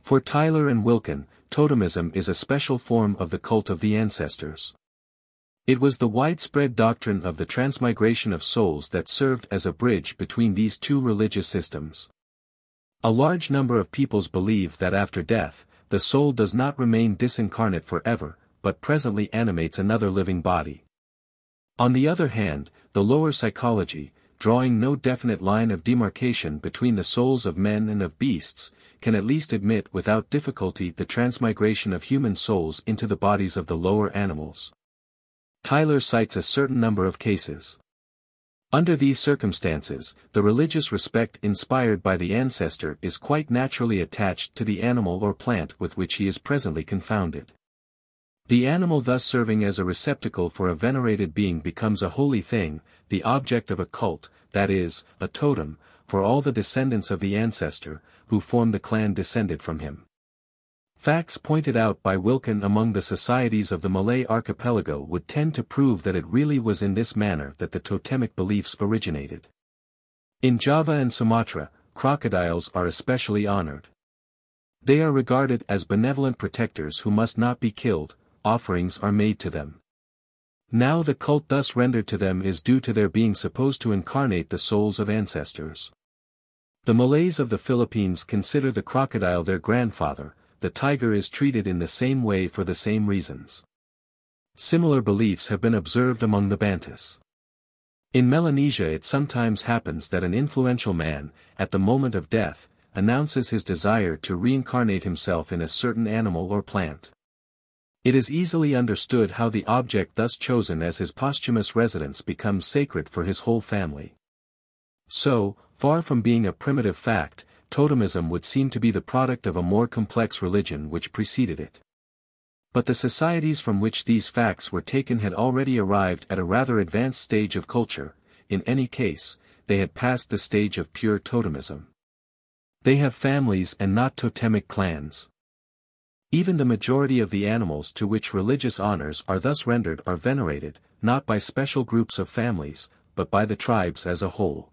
For Tyler and Wilkin, totemism is a special form of the cult of the ancestors. It was the widespread doctrine of the transmigration of souls that served as a bridge between these two religious systems. A large number of peoples believe that after death, the soul does not remain disincarnate forever, but presently animates another living body. On the other hand, the lower psychology, drawing no definite line of demarcation between the souls of men and of beasts, can at least admit without difficulty the transmigration of human souls into the bodies of the lower animals. Tyler cites a certain number of cases. Under these circumstances, the religious respect inspired by the ancestor is quite naturally attached to the animal or plant with which he is presently confounded. The animal thus serving as a receptacle for a venerated being becomes a holy thing, the object of a cult, that is, a totem, for all the descendants of the ancestor, who form the clan descended from him. Facts pointed out by Wilkin among the societies of the Malay archipelago would tend to prove that it really was in this manner that the totemic beliefs originated. In Java and Sumatra, crocodiles are especially honored. They are regarded as benevolent protectors who must not be killed, offerings are made to them. Now the cult thus rendered to them is due to their being supposed to incarnate the souls of ancestors. The Malays of the Philippines consider the crocodile their grandfather. The tiger is treated in the same way for the same reasons. Similar beliefs have been observed among the Bantus. In Melanesia it sometimes happens that an influential man, at the moment of death, announces his desire to reincarnate himself in a certain animal or plant. It is easily understood how the object thus chosen as his posthumous residence becomes sacred for his whole family. So, far from being a primitive fact, totemism would seem to be the product of a more complex religion which preceded it. But the societies from which these facts were taken had already arrived at a rather advanced stage of culture. In any case, they had passed the stage of pure totemism. They have families and not totemic clans. Even the majority of the animals to which religious honors are thus rendered are venerated, not by special groups of families, but by the tribes as a whole.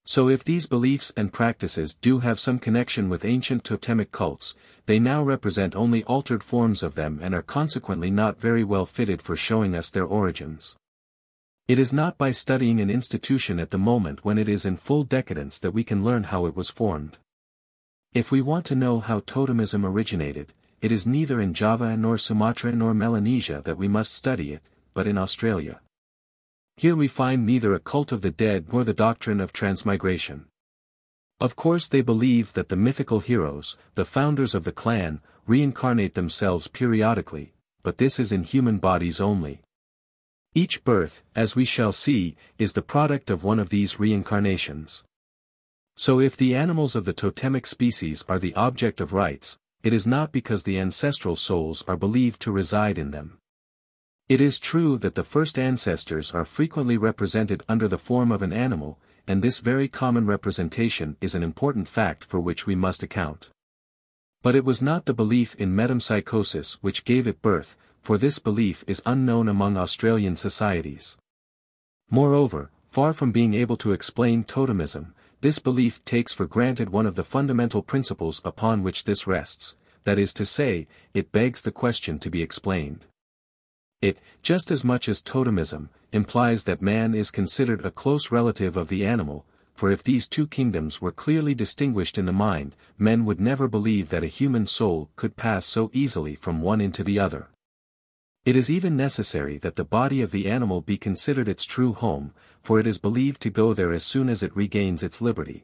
So if these beliefs and practices do have some connection with ancient totemic cults, they now represent only altered forms of them and are consequently not very well fitted for showing us their origins. It is not by studying an institution at the moment when it is in full decadence that we can learn how it was formed. If we want to know how totemism originated, it is neither in Java nor Sumatra nor Melanesia that we must study it, but in Australia. Here we find neither a cult of the dead nor the doctrine of transmigration. Of course they believe that the mythical heroes, the founders of the clan, reincarnate themselves periodically, but this is in human bodies only. Each birth, as we shall see, is the product of one of these reincarnations. So if the animals of the totemic species are the object of rites, it is not because the ancestral souls are believed to reside in them. It is true that the first ancestors are frequently represented under the form of an animal, and this very common representation is an important fact for which we must account. But it was not the belief in metempsychosis which gave it birth, for this belief is unknown among Australian societies. Moreover, far from being able to explain totemism, this belief takes for granted one of the fundamental principles upon which this rests, that is to say, it begs the question to be explained. It, just as much as totemism, implies that man is considered a close relative of the animal, for if these two kingdoms were clearly distinguished in the mind, men would never believe that a human soul could pass so easily from one into the other. It is even necessary that the body of the animal be considered its true home, for it is believed to go there as soon as it regains its liberty.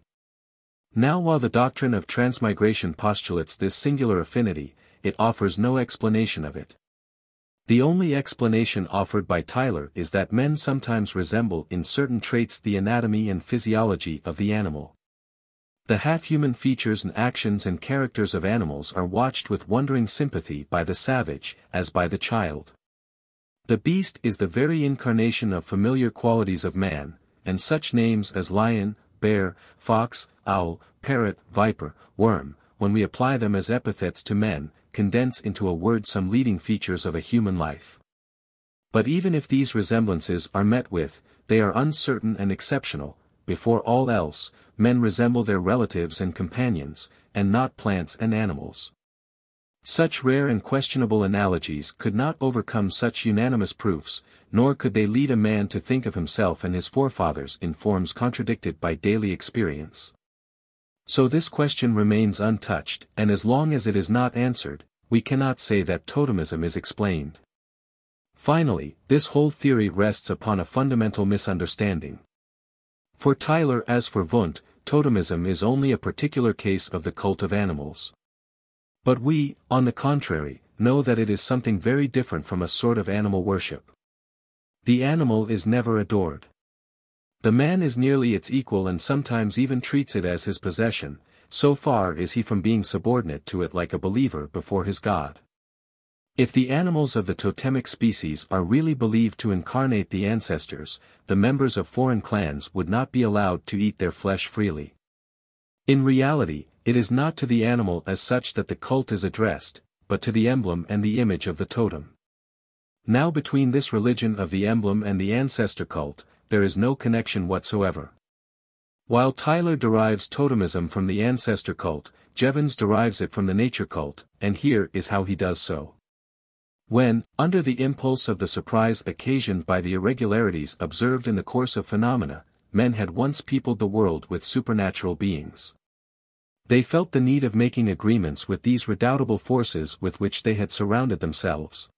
Now while the doctrine of transmigration postulates this singular affinity, it offers no explanation of it. The only explanation offered by Tyler is that men sometimes resemble in certain traits the anatomy and physiology of the animal. The half-human features and actions and characters of animals are watched with wondering sympathy by the savage, as by the child. The beast is the very incarnation of familiar qualities of man, and such names as lion, bear, fox, owl, parrot, viper, worm, when we apply them as epithets to men, condense into a word some leading features of a human life. But even if these resemblances are met with, they are uncertain and exceptional. Before all else, men resemble their relatives and companions, and not plants and animals. Such rare and questionable analogies could not overcome such unanimous proofs, nor could they lead a man to think of himself and his forefathers in forms contradicted by daily experience. So this question remains untouched, and as long as it is not answered, we cannot say that totemism is explained. Finally, this whole theory rests upon a fundamental misunderstanding. For Tyler as for Wundt, totemism is only a particular case of the cult of animals. But we, on the contrary, know that it is something very different from a sort of animal worship. The animal is never adored. The man is nearly its equal and sometimes even treats it as his possession, so far is he from being subordinate to it like a believer before his God. If the animals of the totemic species are really believed to incarnate the ancestors, the members of foreign clans would not be allowed to eat their flesh freely. In reality, it is not to the animal as such that the cult is addressed, but to the emblem and the image of the totem. Now between this religion of the emblem and the ancestor cult, there is no connection whatsoever. While Tyler derives totemism from the ancestor cult, Jevons derives it from the nature cult, and here is how he does so. When, under the impulse of the surprise occasioned by the irregularities observed in the course of phenomena, men had once peopled the world with supernatural beings. They felt the need of making agreements with these redoubtable forces with which they had surrounded themselves.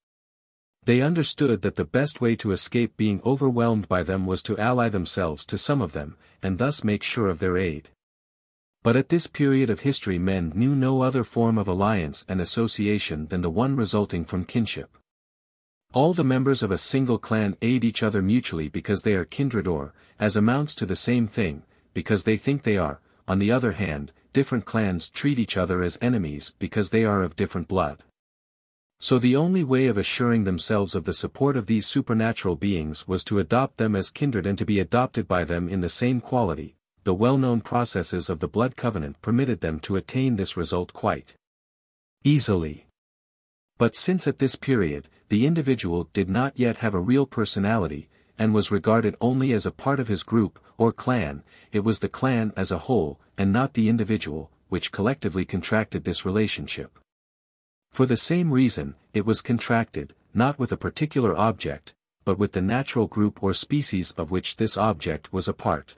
They understood that the best way to escape being overwhelmed by them was to ally themselves to some of them, and thus make sure of their aid. But at this period of history men knew no other form of alliance and association than the one resulting from kinship. All the members of a single clan aid each other mutually because they are kindred or, as amounts to the same thing, because they think they are. On the other hand, different clans treat each other as enemies because they are of different blood. So the only way of assuring themselves of the support of these supernatural beings was to adopt them as kindred and to be adopted by them in the same quality. The well-known processes of the blood covenant permitted them to attain this result quite easily. But since at this period, the individual did not yet have a real personality, and was regarded only as a part of his group, or clan, it was the clan as a whole, and not the individual, which collectively contracted this relationship. For the same reason, it was contracted, not with a particular object, but with the natural group or species of which this object was a part.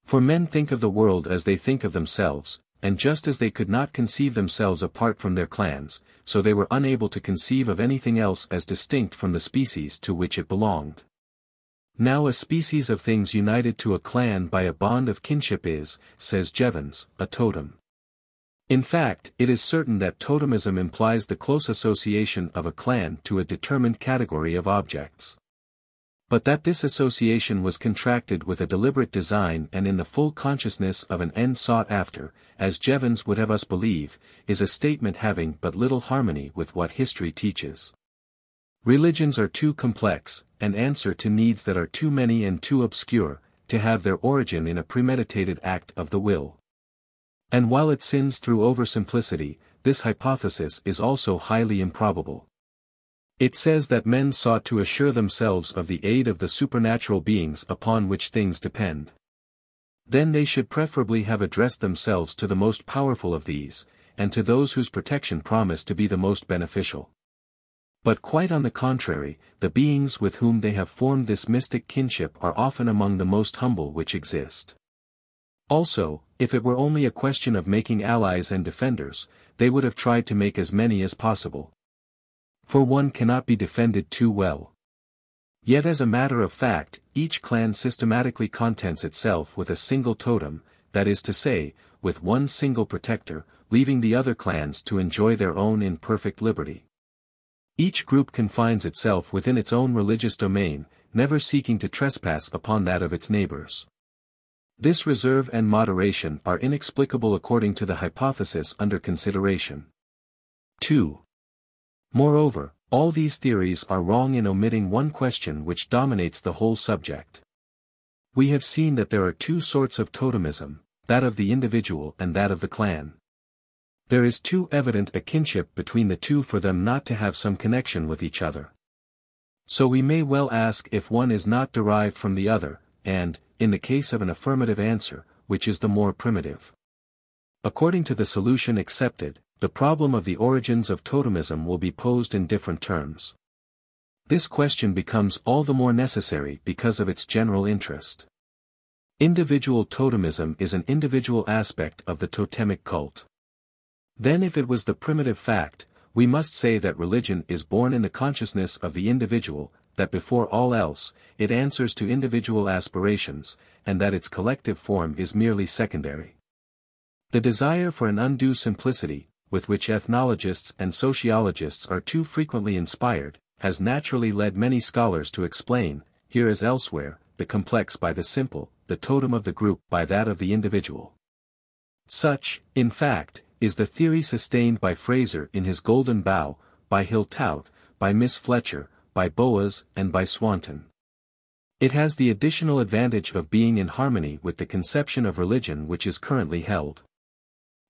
For men think of the world as they think of themselves, and just as they could not conceive themselves apart from their clans, so they were unable to conceive of anything else as distinct from the species to which it belonged. Now a species of things united to a clan by a bond of kinship is, says Jevons, a totem. In fact, it is certain that totemism implies the close association of a clan to a determined category of objects. But that this association was contracted with a deliberate design and in the full consciousness of an end sought after, as Jevons would have us believe, is a statement having but little harmony with what history teaches. Religions are too complex, and answer to needs that are too many and too obscure, to have their origin in a premeditated act of the will. And while it sins through oversimplicity, this hypothesis is also highly improbable. It says that men sought to assure themselves of the aid of the supernatural beings upon which things depend. Then they should preferably have addressed themselves to the most powerful of these, and to those whose protection promised to be the most beneficial. But quite on the contrary, the beings with whom they have formed this mystic kinship are often among the most humble which exist. Also, if it were only a question of making allies and defenders, they would have tried to make as many as possible. For one cannot be defended too well. Yet as a matter of fact, each clan systematically contents itself with a single totem, that is to say, with one single protector, leaving the other clans to enjoy their own in perfect liberty. Each group confines itself within its own religious domain, never seeking to trespass upon that of its neighbors. This reserve and moderation are inexplicable according to the hypothesis under consideration. 2. Moreover, all these theories are wrong in omitting one question which dominates the whole subject. We have seen that there are two sorts of totemism, that of the individual and that of the clan. There is too evident a kinship between the two for them not to have some connection with each other. So we may well ask if one is not derived from the other, and, in the case of an affirmative answer, which is the more primitive. According to the solution accepted, the problem of the origins of totemism will be posed in different terms. This question becomes all the more necessary because of its general interest. Individual totemism is an individual aspect of the totemic cult. Then if it was the primitive fact, we must say that religion is born in the consciousness of the individual, that before all else, it answers to individual aspirations, and that its collective form is merely secondary. The desire for an undue simplicity, with which ethnologists and sociologists are too frequently inspired, has naturally led many scholars to explain, here as elsewhere, the complex by the simple, the totem of the group by that of the individual. Such, in fact, is the theory sustained by Fraser in his Golden Bough, by Hiltout, by Miss Fletcher, by Boas, and by Swanton. It has the additional advantage of being in harmony with the conception of religion which is currently held.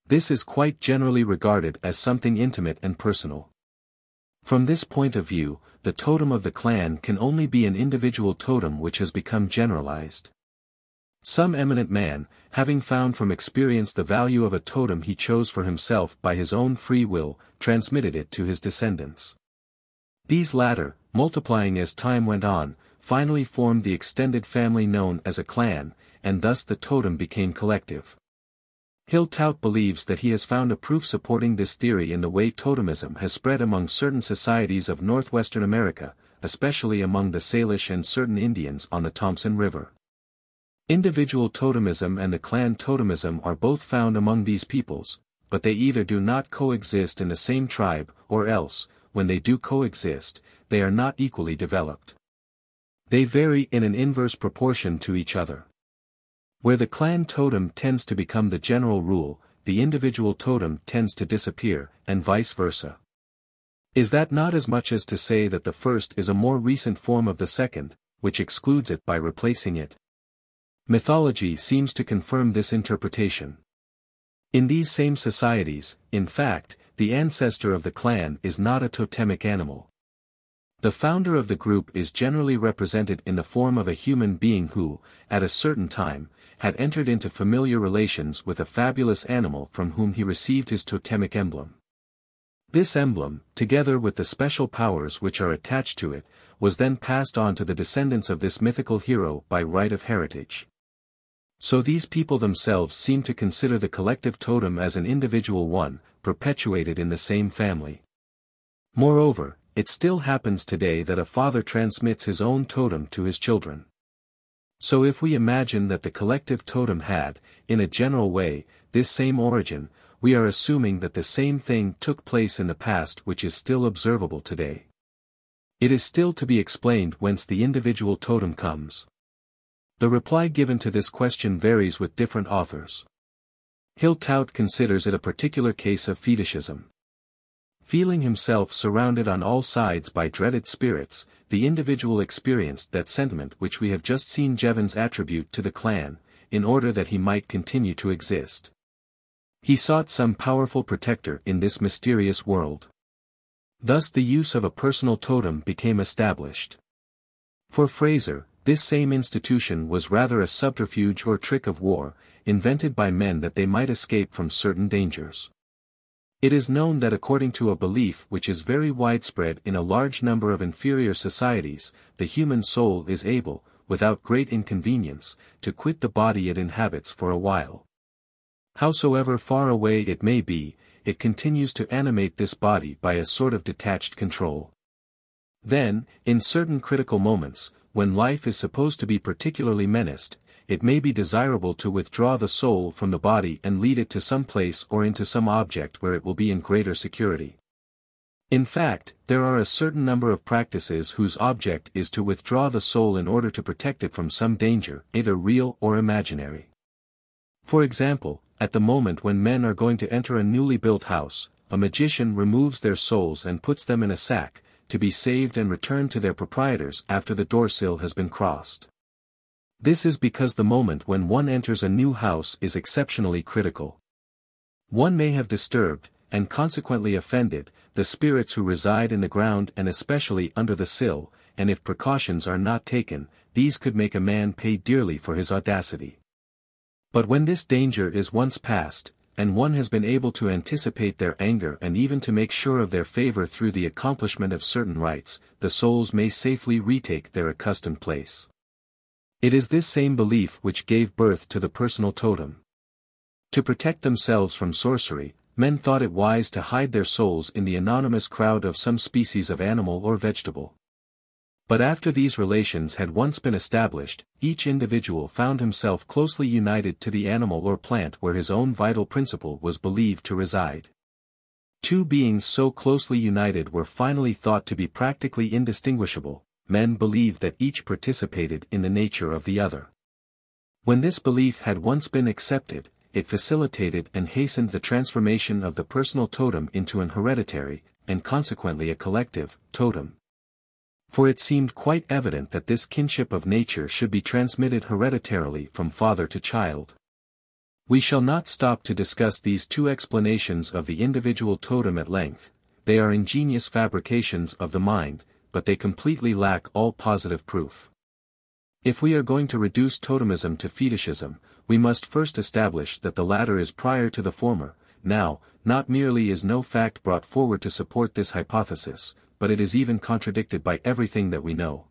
This is quite generally regarded as something intimate and personal. From this point of view, the totem of the clan can only be an individual totem which has become generalized. Some eminent man, having found from experience the value of a totem he chose for himself by his own free will, transmitted it to his descendants. These latter, multiplying as time went on, finally formed the extended family known as a clan, and thus the totem became collective. Hiltout believes that he has found a proof supporting this theory in the way totemism has spread among certain societies of northwestern America, especially among the Salish and certain Indians on the Thompson River. Individual totemism and the clan totemism are both found among these peoples, but they either do not coexist in the same tribe, or else, when they do coexist, they are not equally developed. They vary in an inverse proportion to each other. Where the clan totem tends to become the general rule, the individual totem tends to disappear, and vice versa. Is that not as much as to say that the first is a more recent form of the second, which excludes it by replacing it? Mythology seems to confirm this interpretation. In these same societies, in fact, the ancestor of the clan is not a totemic animal. The founder of the group is generally represented in the form of a human being who, at a certain time, had entered into familiar relations with a fabulous animal from whom he received his totemic emblem. This emblem, together with the special powers which are attached to it, was then passed on to the descendants of this mythical hero by right of heritage. So these people themselves seem to consider the collective totem as an individual one, perpetuated in the same family. Moreover, it still happens today that a father transmits his own totem to his children. So if we imagine that the collective totem had, in a general way, this same origin, we are assuming that the same thing took place in the past which is still observable today. It is still to be explained whence the individual totem comes. The reply given to this question varies with different authors. Hiltout considers it a particular case of fetishism. Feeling himself surrounded on all sides by dreaded spirits, the individual experienced that sentiment which we have just seen Jevons attribute to the clan, in order that he might continue to exist. He sought some powerful protector in this mysterious world. Thus the use of a personal totem became established. For Fraser, this same institution was rather a subterfuge or trick of war, invented by men that they might escape from certain dangers. It is known that according to a belief which is very widespread in a large number of inferior societies, the human soul is able, without great inconvenience, to quit the body it inhabits for a while. Howsoever far away it may be, it continues to animate this body by a sort of detached control. Then, in certain critical moments, when life is supposed to be particularly menaced, it may be desirable to withdraw the soul from the body and lead it to some place or into some object where it will be in greater security. In fact, there are a certain number of practices whose object is to withdraw the soul in order to protect it from some danger, either real or imaginary. For example, at the moment when men are going to enter a newly built house, a magician removes their souls and puts them in a sack, to be saved and returned to their proprietors after the door-sill has been crossed. This is because the moment when one enters a new house is exceptionally critical. One may have disturbed, and consequently offended, the spirits who reside in the ground and especially under the sill, and if precautions are not taken, these could make a man pay dearly for his audacity. But when this danger is once past, and one has been able to anticipate their anger and even to make sure of their favor through the accomplishment of certain rites, the souls may safely retake their accustomed place. It is this same belief which gave birth to the personal totem. To protect themselves from sorcery, men thought it wise to hide their souls in the anonymous crowd of some species of animal or vegetable. But after these relations had once been established, each individual found himself closely united to the animal or plant where his own vital principle was believed to reside. Two beings so closely united were finally thought to be practically indistinguishable. Men believed that each participated in the nature of the other. When this belief had once been accepted, it facilitated and hastened the transformation of the personal totem into an hereditary, and consequently a collective, totem. For it seemed quite evident that this kinship of nature should be transmitted hereditarily from father to child. We shall not stop to discuss these two explanations of the individual totem at length. They are ingenious fabrications of the mind, but they completely lack all positive proof. If we are going to reduce totemism to fetishism, we must first establish that the latter is prior to the former. Now, not merely is no fact brought forward to support this hypothesis, but it is even contradicted by everything that we know.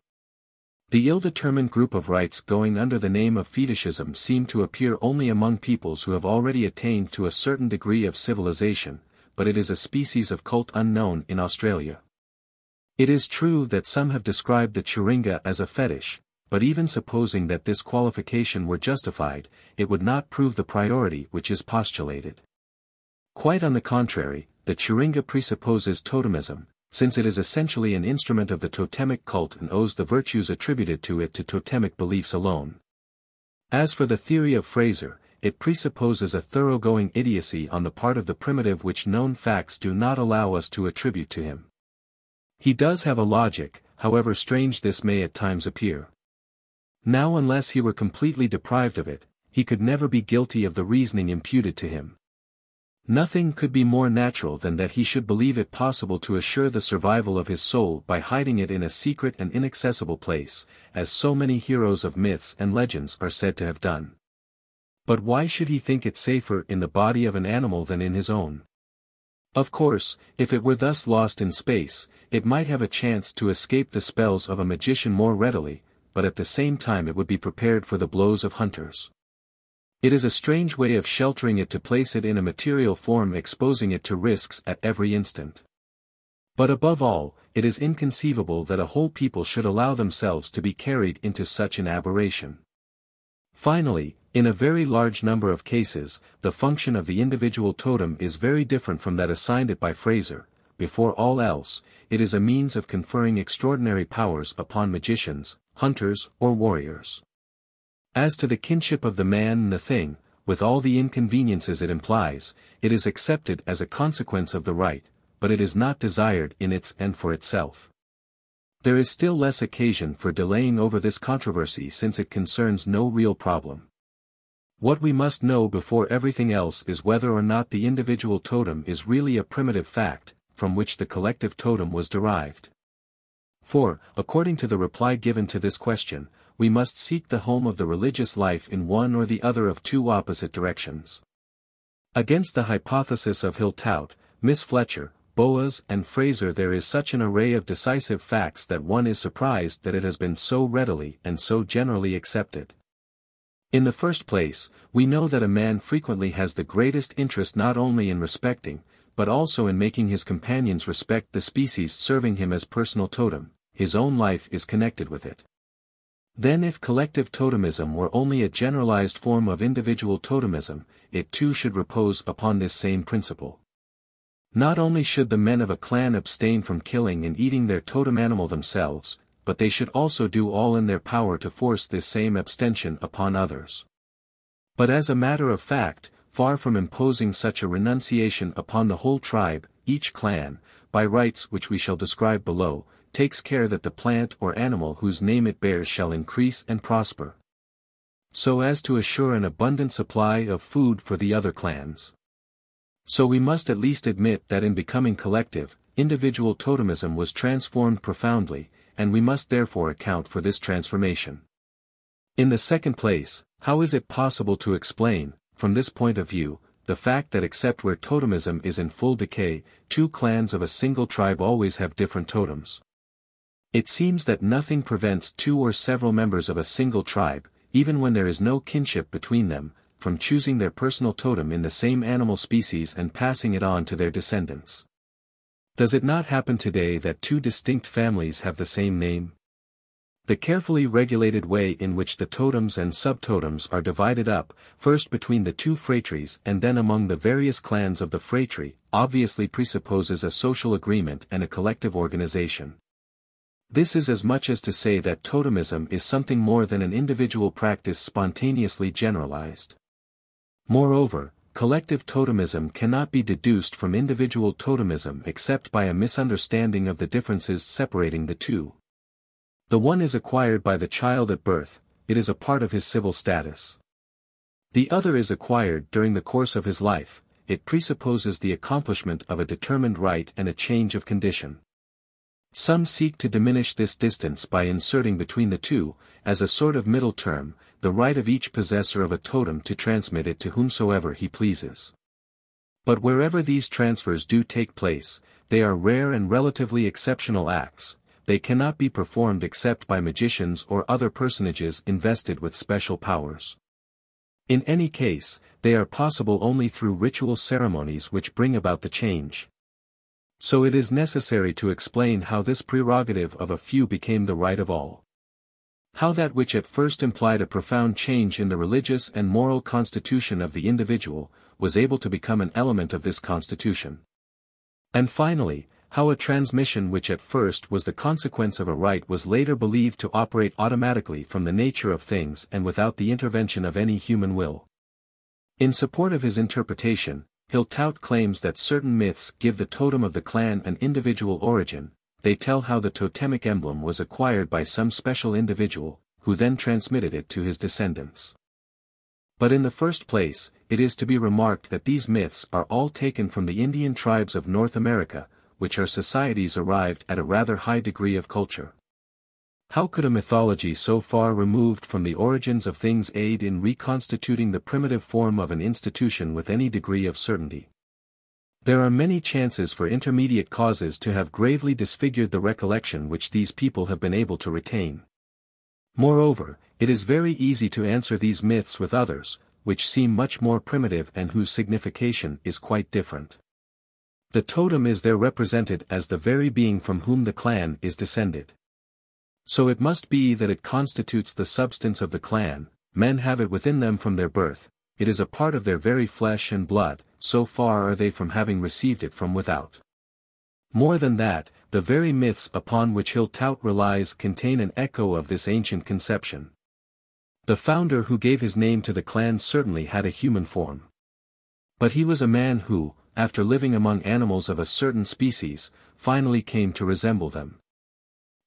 The ill-determined group of rites going under the name of fetishism seem to appear only among peoples who have already attained to a certain degree of civilization, but it is a species of cult unknown in Australia. It is true that some have described the Chiringa as a fetish, but even supposing that this qualification were justified, it would not prove the priority which is postulated. Quite on the contrary, the Chiringa presupposes totemism, since it is essentially an instrument of the totemic cult and owes the virtues attributed to it to totemic beliefs alone. As for the theory of Fraser, it presupposes a thoroughgoing idiocy on the part of the primitive which known facts do not allow us to attribute to him. He does have a logic, however strange this may at times appear. Now unless he were completely deprived of it, he could never be guilty of the reasoning imputed to him. Nothing could be more natural than that he should believe it possible to assure the survival of his soul by hiding it in a secret and inaccessible place, as so many heroes of myths and legends are said to have done. But why should he think it safer in the body of an animal than in his own? Of course, if it were thus lost in space, it might have a chance to escape the spells of a magician more readily, but at the same time it would be prepared for the blows of hunters. It is a strange way of sheltering it to place it in a material form, exposing it to risks at every instant. But above all, it is inconceivable that a whole people should allow themselves to be carried into such an aberration. Finally, in a very large number of cases, the function of the individual totem is very different from that assigned it by Fraser. Before all else, it is a means of conferring extraordinary powers upon magicians, hunters, or warriors. As to the kinship of the man and the thing, with all the inconveniences it implies, it is accepted as a consequence of the right, but it is not desired in its and for itself. There is still less occasion for delaying over this controversy since it concerns no real problem. What we must know before everything else is whether or not the individual totem is really a primitive fact, from which the collective totem was derived. For, according to the reply given to this question, we must seek the home of the religious life in one or the other of two opposite directions. Against the hypothesis of Hiltout, Miss Fletcher, Boas and Fraser there is such an array of decisive facts that one is surprised that it has been so readily and so generally accepted. In the first place, we know that a man frequently has the greatest interest not only in respecting, but also in making his companions respect the species serving him as personal totem. His own life is connected with it. Then if collective totemism were only a generalized form of individual totemism, it too should repose upon this same principle. Not only should the men of a clan abstain from killing and eating their totem animal themselves, but they should also do all in their power to force this same abstention upon others. But as a matter of fact, far from imposing such a renunciation upon the whole tribe, each clan, by rites which we shall describe below, takes care that the plant or animal whose name it bears shall increase and prosper, so as to assure an abundant supply of food for the other clans. So we must at least admit that in becoming collective, individual totemism was transformed profoundly, and we must therefore account for this transformation. In the second place, how is it possible to explain, from this point of view, the fact that except where totemism is in full decay, two clans of a single tribe always have different totems? It seems that nothing prevents two or several members of a single tribe, even when there is no kinship between them, from choosing their personal totem in the same animal species and passing it on to their descendants. Does it not happen today that two distinct families have the same name? The carefully regulated way in which the totems and subtotems are divided up, first between the two phratries and then among the various clans of the phratry, obviously presupposes a social agreement and a collective organization. This is as much as to say that totemism is something more than an individual practice spontaneously generalized. Moreover, collective totemism cannot be deduced from individual totemism except by a misunderstanding of the differences separating the two. The one is acquired by the child at birth, it is a part of his civil status. The other is acquired during the course of his life, it presupposes the accomplishment of a determined right and a change of condition. Some seek to diminish this distance by inserting between the two, as a sort of middle term, the right of each possessor of a totem to transmit it to whomsoever he pleases. But wherever these transfers do take place, they are rare and relatively exceptional acts, they cannot be performed except by magicians or other personages invested with special powers. In any case, they are possible only through ritual ceremonies which bring about the change. So it is necessary to explain how this prerogative of a few became the right of all. How that which at first implied a profound change in the religious and moral constitution of the individual, was able to become an element of this constitution. And finally, how a transmission which at first was the consequence of a right was later believed to operate automatically from the nature of things and without the intervention of any human will. In support of his interpretation, Hiltout claims that certain myths give the totem of the clan an individual origin. They tell how the totemic emblem was acquired by some special individual, who then transmitted it to his descendants. But in the first place, it is to be remarked that these myths are all taken from the Indian tribes of North America, which are societies arrived at a rather high degree of culture. How could a mythology so far removed from the origins of things aid in reconstituting the primitive form of an institution with any degree of certainty? There are many chances for intermediate causes to have gravely disfigured the recollection which these people have been able to retain. Moreover, it is very easy to answer these myths with others, which seem much more primitive and whose signification is quite different. The totem is there represented as the very being from whom the clan is descended. So it must be that it constitutes the substance of the clan, men have it within them from their birth, it is a part of their very flesh and blood, so far are they from having received it from without. More than that, the very myths upon which Hill tout relies contain an echo of this ancient conception. The founder who gave his name to the clan certainly had a human form. But he was a man who, after living among animals of a certain species, finally came to resemble them.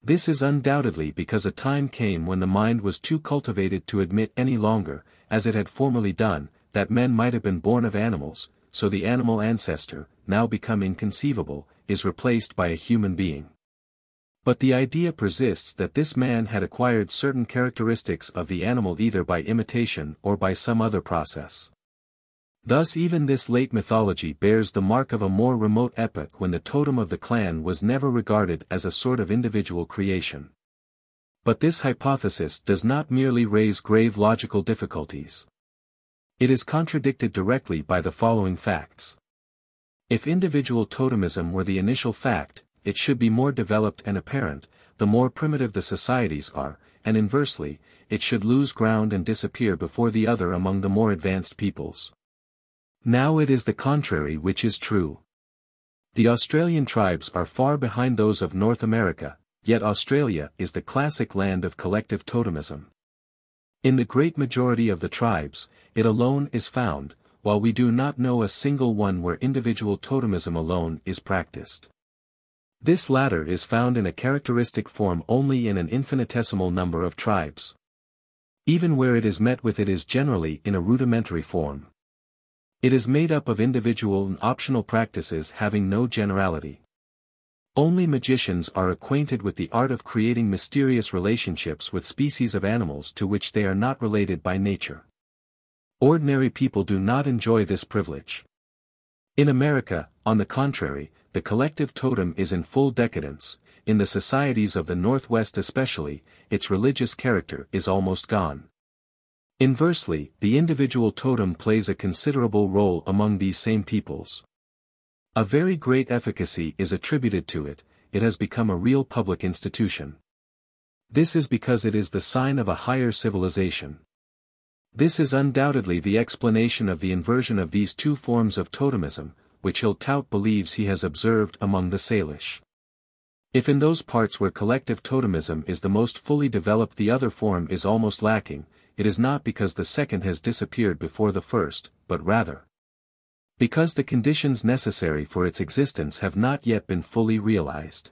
This is undoubtedly because a time came when the mind was too cultivated to admit any longer, as it had formerly done, that men might have been born of animals, so the animal ancestor, now become inconceivable, is replaced by a human being. But the idea persists that this man had acquired certain characteristics of the animal either by imitation or by some other process. Thus even this late mythology bears the mark of a more remote epoch when the totem of the clan was never regarded as a sort of individual creation. But this hypothesis does not merely raise grave logical difficulties. It is contradicted directly by the following facts. If individual totemism were the initial fact, it should be more developed and apparent, the more primitive the societies are, and inversely, it should lose ground and disappear before the other among the more advanced peoples. Now it is the contrary which is true. The Australian tribes are far behind those of North America, yet Australia is the classic land of collective totemism. In the great majority of the tribes, it alone is found, while we do not know a single one where individual totemism alone is practiced. This latter is found in a characteristic form only in an infinitesimal number of tribes. Even where it is met with, it is generally in a rudimentary form. It is made up of individual and optional practices having no generality. Only magicians are acquainted with the art of creating mysterious relationships with species of animals to which they are not related by nature. Ordinary people do not enjoy this privilege. In America, on the contrary, the collective totem is in full decadence, in the societies of the Northwest especially, its religious character is almost gone. Inversely, the individual totem plays a considerable role among these same peoples. A very great efficacy is attributed to it, it has become a real public institution. This is because it is the sign of a higher civilization. This is undoubtedly the explanation of the inversion of these two forms of totemism, which Hill tout believes he has observed among the Salish. If in those parts where collective totemism is the most fully developed the other form is almost lacking, it is not because the second has disappeared before the first, but rather because the conditions necessary for its existence have not yet been fully realized.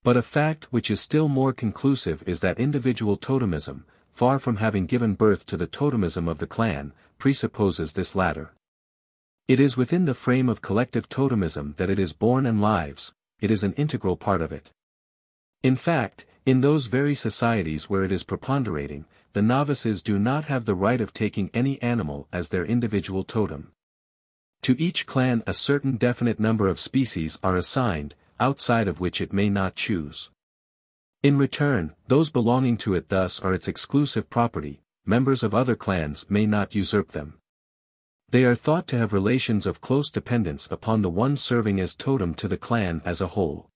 But a fact which is still more conclusive is that individual totemism, far from having given birth to the totemism of the clan, presupposes this latter. It is within the frame of collective totemism that it is born and lives, it is an integral part of it. In fact, in those very societies where it is preponderating, the novices do not have the right of taking any animal as their individual totem. To each clan a certain definite number of species are assigned, outside of which it may not choose. In return, those belonging to it thus are its exclusive property, members of other clans may not usurp them. They are thought to have relations of close dependence upon the one serving as totem to the clan as a whole.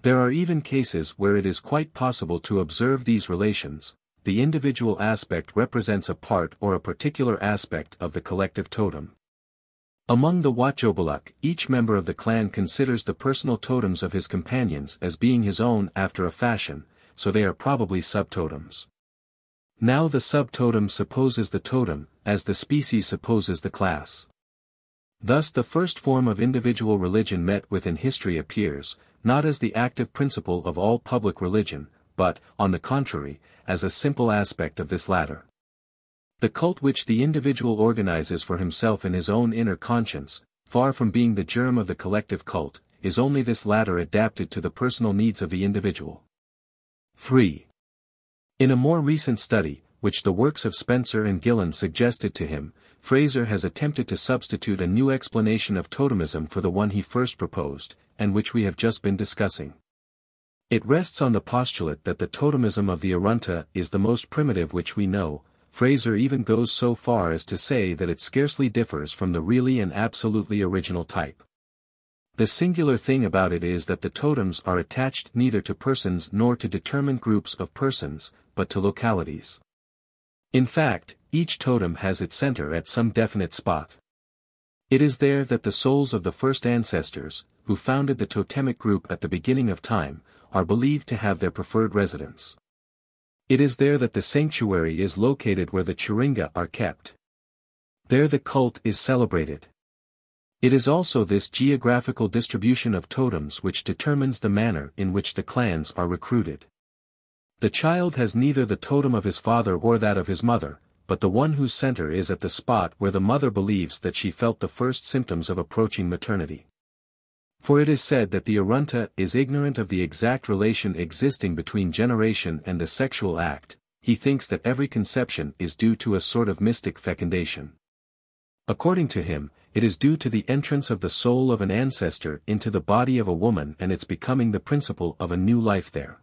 There are even cases where it is quite possible to observe these relations. The individual aspect represents a part or a particular aspect of the collective totem. Among the Wotjobaluk, each member of the clan considers the personal totems of his companions as being his own after a fashion, so they are probably subtotems. Now the subtotem supposes the totem, as the species supposes the class. Thus the first form of individual religion met with in history appears, not as the active principle of all public religion, but, on the contrary, as a simple aspect of this latter. The cult which the individual organizes for himself in his own inner conscience, far from being the germ of the collective cult, is only this latter adapted to the personal needs of the individual. 3. In a more recent study, which the works of Spencer and Gillen suggested to him, Fraser has attempted to substitute a new explanation of totemism for the one he first proposed, and which we have just been discussing. It rests on the postulate that the totemism of the Arunta is the most primitive which we know. Fraser even goes so far as to say that it scarcely differs from the really and absolutely original type. The singular thing about it is that the totems are attached neither to persons nor to determined groups of persons, but to localities. In fact, each totem has its center at some definite spot. It is there that the souls of the first ancestors, who founded the totemic group at the beginning of time, are believed to have their preferred residence. It is there that the sanctuary is located where the Chiringa are kept. There the cult is celebrated. It is also this geographical distribution of totems which determines the manner in which the clans are recruited. The child has neither the totem of his father or that of his mother, but the one whose center is at the spot where the mother believes that she felt the first symptoms of approaching maternity. For it is said that the Arunta is ignorant of the exact relation existing between generation and the sexual act. He thinks that every conception is due to a sort of mystic fecundation. According to him, it is due to the entrance of the soul of an ancestor into the body of a woman and its becoming the principle of a new life there.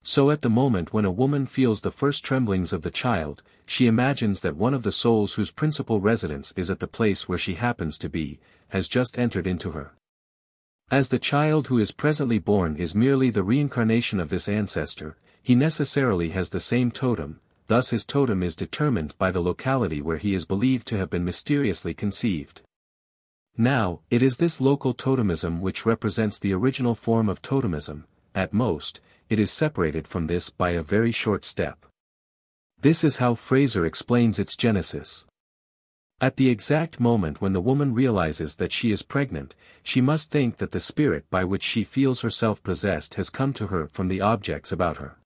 So at the moment when a woman feels the first tremblings of the child, she imagines that one of the souls whose principal residence is at the place where she happens to be, has just entered into her. As the child who is presently born is merely the reincarnation of this ancestor, he necessarily has the same totem, thus his totem is determined by the locality where he is believed to have been mysteriously conceived. Now, it is this local totemism which represents the original form of totemism. At most, it is separated from this by a very short step. This is how Fraser explains its genesis. At the exact moment when the woman realizes that she is pregnant, she must think that the spirit by which she feels herself possessed has come to her from the objects about her.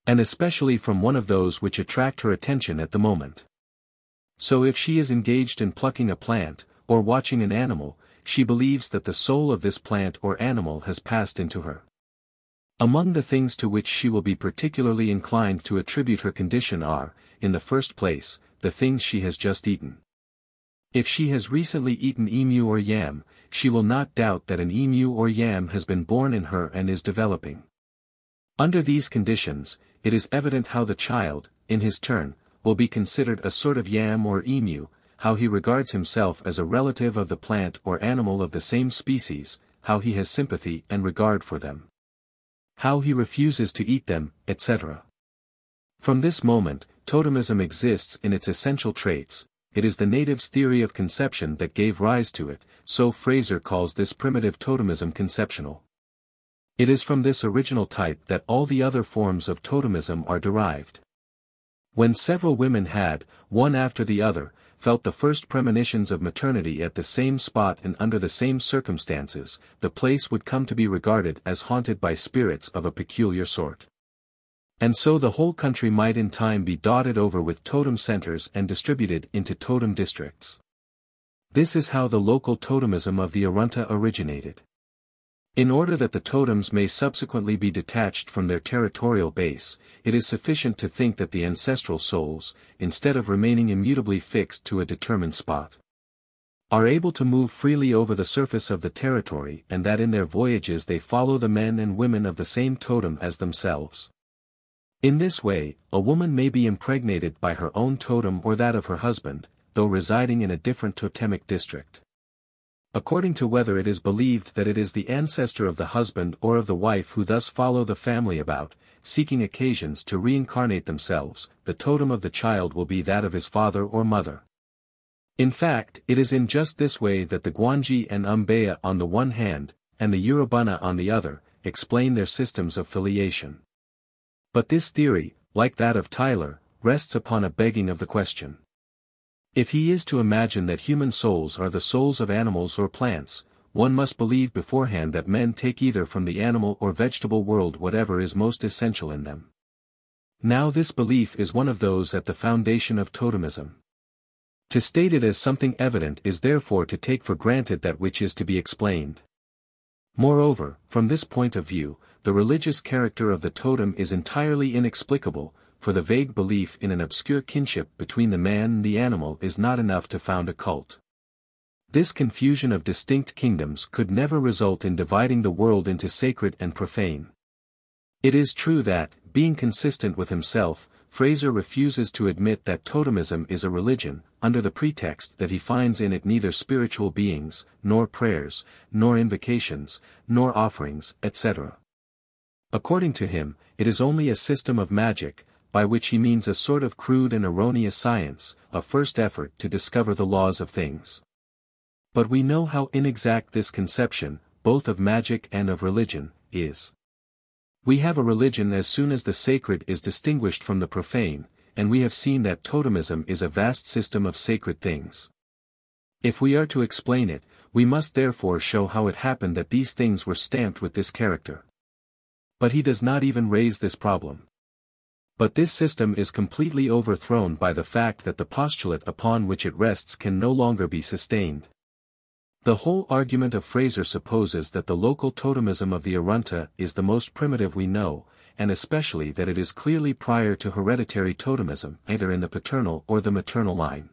And especially from one of those which attract her attention at the moment. So if she is engaged in plucking a plant, or watching an animal, she believes that the soul of this plant or animal has passed into her. Among the things to which she will be particularly inclined to attribute her condition are, in the first place, the things she has just eaten. If she has recently eaten emu or yam, she will not doubt that an emu or yam has been born in her and is developing. Under these conditions, it is evident how the child, in his turn, will be considered a sort of yam or emu, how he regards himself as a relative of the plant or animal of the same species, how he has sympathy and regard for them, how he refuses to eat them, etc. From this moment, totemism exists in its essential traits. It is the native's theory of conception that gave rise to it, so Fraser calls this primitive totemism conceptional. It is from this original type that all the other forms of totemism are derived. When several women had, one after the other, felt the first premonitions of maternity at the same spot and under the same circumstances, the place would come to be regarded as haunted by spirits of a peculiar sort. And so the whole country might in time be dotted over with totem centers and distributed into totem districts. This is how the local totemism of the Arunta originated. In order that the totems may subsequently be detached from their territorial base, it is sufficient to think that the ancestral souls, instead of remaining immutably fixed to a determined spot, are able to move freely over the surface of the territory and that in their voyages they follow the men and women of the same totem as themselves. In this way, a woman may be impregnated by her own totem or that of her husband, though residing in a different totemic district. According to whether it is believed that it is the ancestor of the husband or of the wife who thus follow the family about, seeking occasions to reincarnate themselves, the totem of the child will be that of his father or mother. In fact, it is in just this way that the Gwanji and Umbea on the one hand, and the Urubana on the other, explain their systems of filiation. But this theory, like that of Tyler, rests upon a begging of the question. If he is to imagine that human souls are the souls of animals or plants, one must believe beforehand that men take either from the animal or vegetable world whatever is most essential in them. Now this belief is one of those at the foundation of totemism. To state it as something evident is therefore to take for granted that which is to be explained. Moreover, from this point of view, the religious character of the totem is entirely inexplicable, for the vague belief in an obscure kinship between the man and the animal is not enough to found a cult. This confusion of distinct kingdoms could never result in dividing the world into sacred and profane. It is true that, being consistent with himself, Fraser refuses to admit that totemism is a religion, under the pretext that he finds in it neither spiritual beings, nor prayers, nor invocations, nor offerings, etc. According to him, it is only a system of magic, by which he means a sort of crude and erroneous science, a first effort to discover the laws of things. But we know how inexact this conception, both of magic and of religion, is. We have a religion as soon as the sacred is distinguished from the profane, and we have seen that totemism is a vast system of sacred things. If we are to explain it, we must therefore show how it happened that these things were stamped with this character. But he does not even raise this problem. But this system is completely overthrown by the fact that the postulate upon which it rests can no longer be sustained. The whole argument of Fraser supposes that the local totemism of the Arunta is the most primitive we know, and especially that it is clearly prior to hereditary totemism, either in the paternal or the maternal line.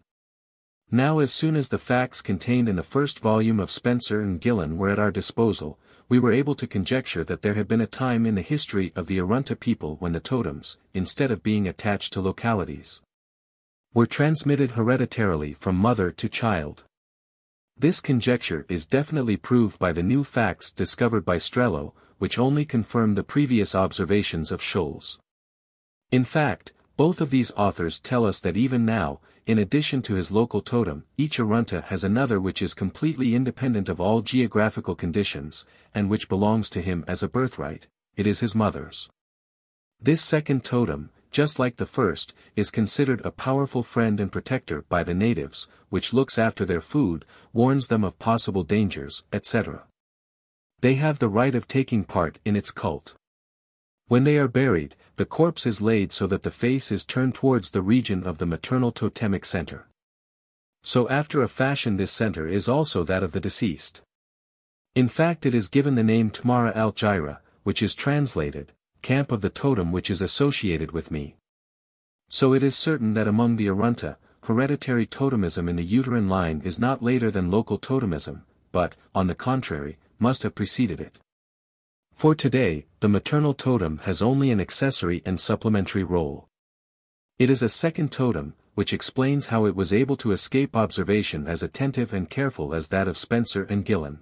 Now, as soon as the facts contained in the first volume of Spencer and Gillen were at our disposal, we were able to conjecture that there had been a time in the history of the Arunta people when the totems, instead of being attached to localities, were transmitted hereditarily from mother to child. This conjecture is definitely proved by the new facts discovered by Strello, which only confirm the previous observations of Scholz. In fact, both of these authors tell us that even now, in addition to his local totem, each Arunta has another which is completely independent of all geographical conditions, and which belongs to him as a birthright. It is his mother's. This second totem, just like the first, is considered a powerful friend and protector by the natives, which looks after their food, warns them of possible dangers, etc. They have the right of taking part in its cult. When they are buried, the corpse is laid so that the face is turned towards the region of the maternal totemic center. So after a fashion this center is also that of the deceased. In fact, it is given the name Tmara al-Jira, which is translated, camp of the totem which is associated with me. So it is certain that among the Arunta, hereditary totemism in the uterine line is not later than local totemism, but, on the contrary, must have preceded it. For today, the maternal totem has only an accessory and supplementary role. It is a second totem, which explains how it was able to escape observation as attentive and careful as that of Spencer and Gillen.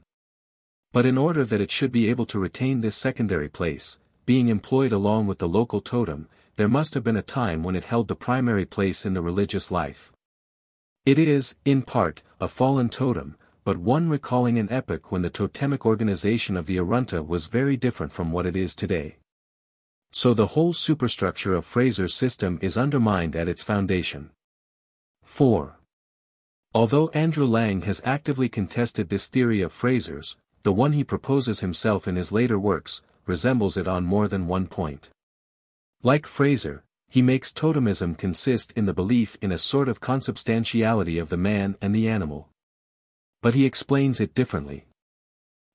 But in order that it should be able to retain this secondary place, being employed along with the local totem, there must have been a time when it held the primary place in the religious life. It is, in part, a fallen totem, but one recalling an epoch when the totemic organization of the Arunta was very different from what it is today. So the whole superstructure of Fraser's system is undermined at its foundation. 4. Although Andrew Lang has actively contested this theory of Fraser's, the one he proposes himself in his later works, resembles it on more than one point. Like Fraser, he makes totemism consist in the belief in a sort of consubstantiality of the man and the animal. But he explains it differently.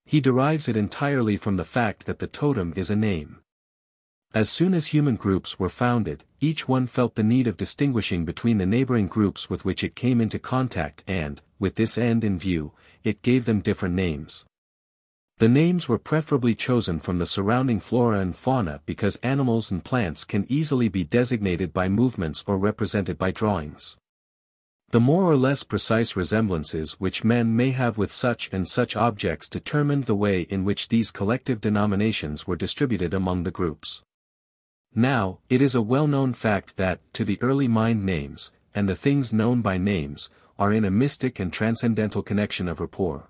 He derives it entirely from the fact that the totem is a name. As soon as human groups were founded, each one felt the need of distinguishing between the neighboring groups with which it came into contact and, with this end in view, it gave them different names. The names were preferably chosen from the surrounding flora and fauna because animals and plants can easily be designated by movements or represented by drawings. The more or less precise resemblances which men may have with such and such objects determined the way in which these collective denominations were distributed among the groups. Now, it is a well-known fact that, to the early mind names, and the things known by names, are in a mystic and transcendental connection of rapport.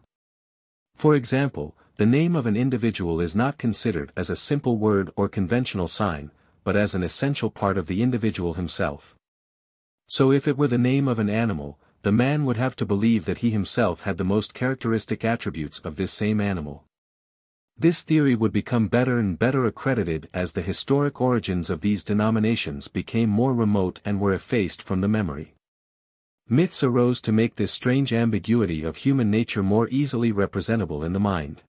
For example, the name of an individual is not considered as a simple word or conventional sign, but as an essential part of the individual himself. So if it were the name of an animal, the man would have to believe that he himself had the most characteristic attributes of this same animal. This theory would become better and better accredited as the historic origins of these denominations became more remote and were effaced from the memory. Myths arose to make this strange ambiguity of human nature more easily representable in the mind.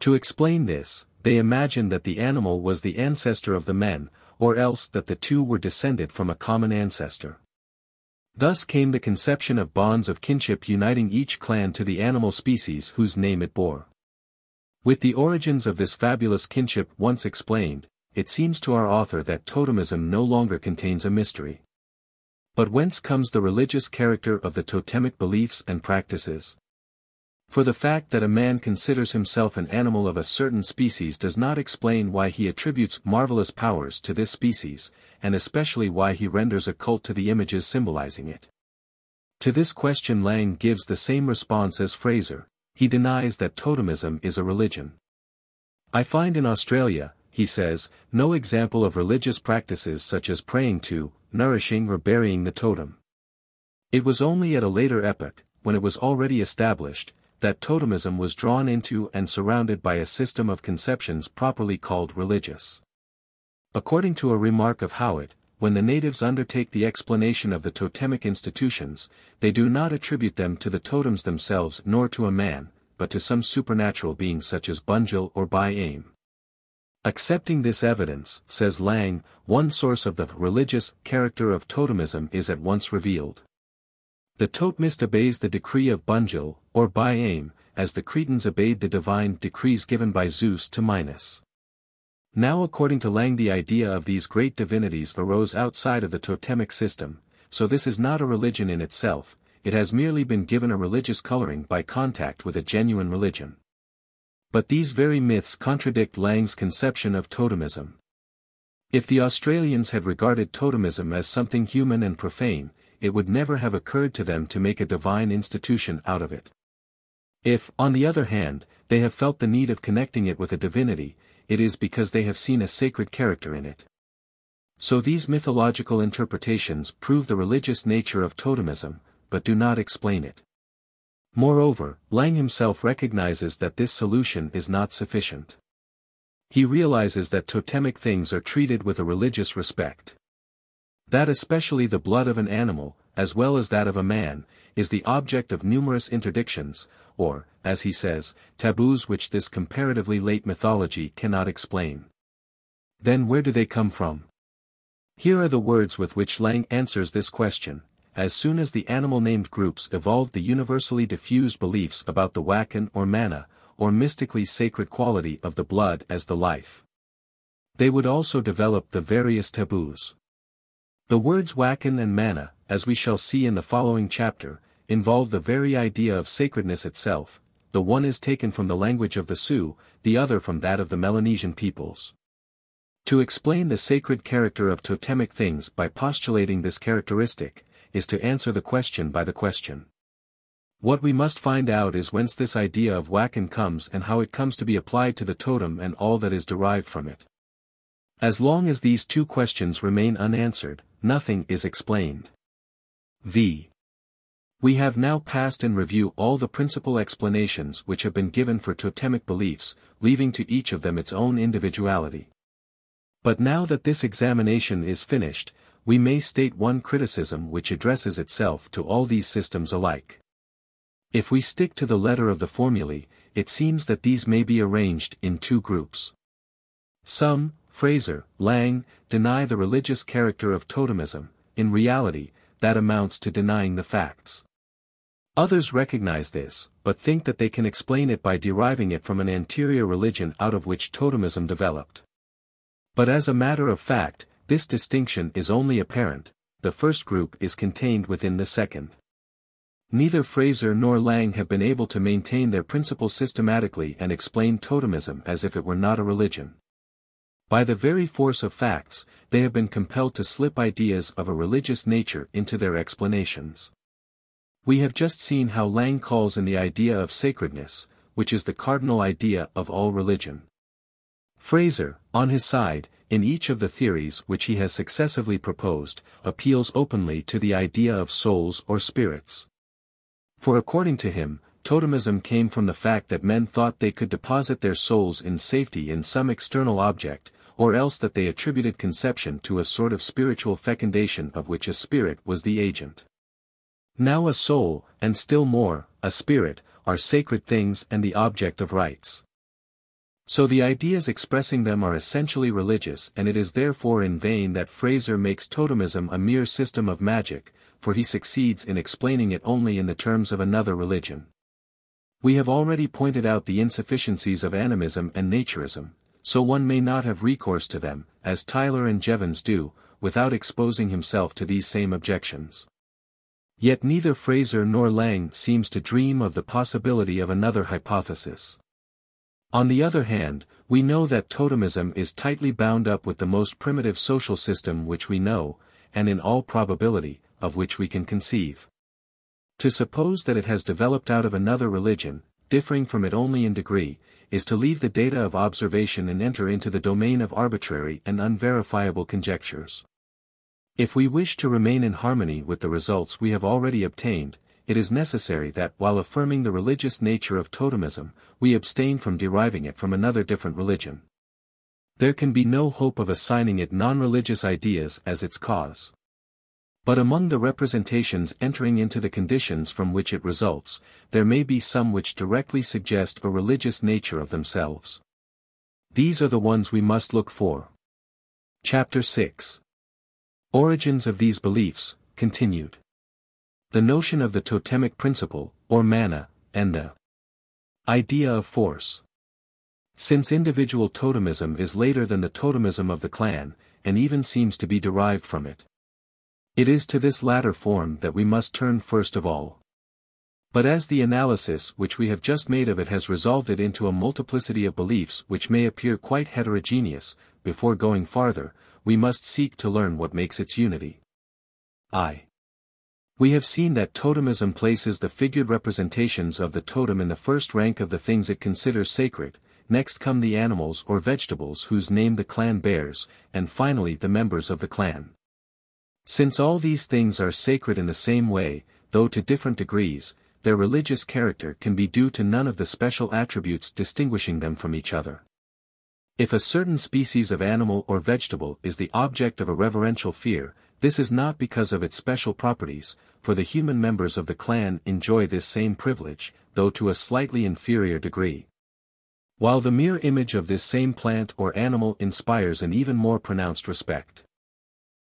To explain this, they imagined that the animal was the ancestor of the men, or else that the two were descended from a common ancestor. Thus came the conception of bonds of kinship uniting each clan to the animal species whose name it bore. With the origins of this fabulous kinship once explained, it seems to our author that totemism no longer contains a mystery. But whence comes the religious character of the totemic beliefs and practices? For the fact that a man considers himself an animal of a certain species does not explain why he attributes marvelous powers to this species, and especially why he renders a cult to the images symbolizing it. To this question Lang gives the same response as Fraser: he denies that totemism is a religion. I find in Australia, he says, no example of religious practices such as praying to, nourishing or burying the totem. It was only at a later epoch, when it was already established, that totemism was drawn into and surrounded by a system of conceptions properly called religious. According to a remark of Howitt, when the natives undertake the explanation of the totemic institutions, they do not attribute them to the totems themselves nor to a man, but to some supernatural being such as Bunjil or Bai-Aim. Accepting this evidence, says Lang, one source of the religious character of totemism is at once revealed. The totemist obeys the decree of Bunjil, or Bai-Aim, as the Cretans obeyed the divine decrees given by Zeus to Minos. Now according to Lang the idea of these great divinities arose outside of the totemic system, so this is not a religion in itself, it has merely been given a religious coloring by contact with a genuine religion. But these very myths contradict Lang's conception of totemism. If the Australians had regarded totemism as something human and profane, it would never have occurred to them to make a divine institution out of it. If, on the other hand, they have felt the need of connecting it with a divinity, it is because they have seen a sacred character in it. So these mythological interpretations prove the religious nature of totemism, but do not explain it. Moreover, Lang himself recognizes that this solution is not sufficient. He realizes that totemic things are treated with a religious respect. That especially the blood of an animal, as well as that of a man, is the object of numerous interdictions, or, as he says, taboos which this comparatively late mythology cannot explain. Then where do they come from? Here are the words with which Lang answers this question. As soon as the animal-named groups evolved the universally diffused beliefs about the wakan or mana, or mystically sacred quality of the blood as the life, they would also develop the various taboos. The words wakan and mana, as we shall see in the following chapter, involve the very idea of sacredness itself. The one is taken from the language of the Sioux, the other from that of the Melanesian peoples. To explain the sacred character of totemic things by postulating this characteristic, is to answer the question by the question. What we must find out is whence this idea of wakan comes and how it comes to be applied to the totem and all that is derived from it. As long as these two questions remain unanswered, nothing is explained. V. We have now passed in review all the principal explanations which have been given for totemic beliefs, leaving to each of them its own individuality. But now that this examination is finished, we may state one criticism which addresses itself to all these systems alike. If we stick to the letter of the formulae, it seems that these may be arranged in two groups. Some, Fraser, Lang, deny the religious character of totemism. In reality, that amounts to denying the facts. Others recognize this, but think that they can explain it by deriving it from an anterior religion out of which totemism developed. But as a matter of fact, this distinction is only apparent. The first group is contained within the second. Neither Fraser nor Lang have been able to maintain their principle systematically and explain totemism as if it were not a religion. By the very force of facts, they have been compelled to slip ideas of a religious nature into their explanations. We have just seen how Lang calls in the idea of sacredness, which is the cardinal idea of all religion. Fraser, on his side, in each of the theories which he has successively proposed, appeals openly to the idea of souls or spirits. For according to him, totemism came from the fact that men thought they could deposit their souls in safety in some external object, or else that they attributed conception to a sort of spiritual fecundation of which a spirit was the agent. Now a soul, and still more, a spirit, are sacred things and the object of rites. So the ideas expressing them are essentially religious, and it is therefore in vain that Fraser makes totemism a mere system of magic, for he succeeds in explaining it only in the terms of another religion. We have already pointed out the insufficiencies of animism and naturism, so one may not have recourse to them, as Tyler and Jevons do, without exposing himself to these same objections. Yet neither Fraser nor Lang seems to dream of the possibility of another hypothesis. On the other hand, we know that totemism is tightly bound up with the most primitive social system which we know, and in all probability, of which we can conceive. To suppose that it has developed out of another religion, differing from it only in degree, is to leave the data of observation and enter into the domain of arbitrary and unverifiable conjectures. If we wish to remain in harmony with the results we have already obtained, it is necessary that while affirming the religious nature of totemism, we abstain from deriving it from another different religion. There can be no hope of assigning it non-religious ideas as its cause. But among the representations entering into the conditions from which it results, there may be some which directly suggest a religious nature of themselves. These are the ones we must look for. Chapter 6. Origins of these beliefs, continued. The notion of the totemic principle, or mana, and the idea of force. Since individual totemism is later than the totemism of the clan, and even seems to be derived from it, it is to this latter form that we must turn first of all. But as the analysis which we have just made of it has resolved it into a multiplicity of beliefs which may appear quite heterogeneous, before going farther, we must seek to learn what makes its unity. We have seen that totemism places the figured representations of the totem in the first rank of the things it considers sacred, next come the animals or vegetables whose name the clan bears, and finally the members of the clan. Since all these things are sacred in the same way, though to different degrees, their religious character can be due to none of the special attributes distinguishing them from each other. If a certain species of animal or vegetable is the object of a reverential fear, this is not because of its special properties, for the human members of the clan enjoy this same privilege, though to a slightly inferior degree. While the mere image of this same plant or animal inspires an even more pronounced respect.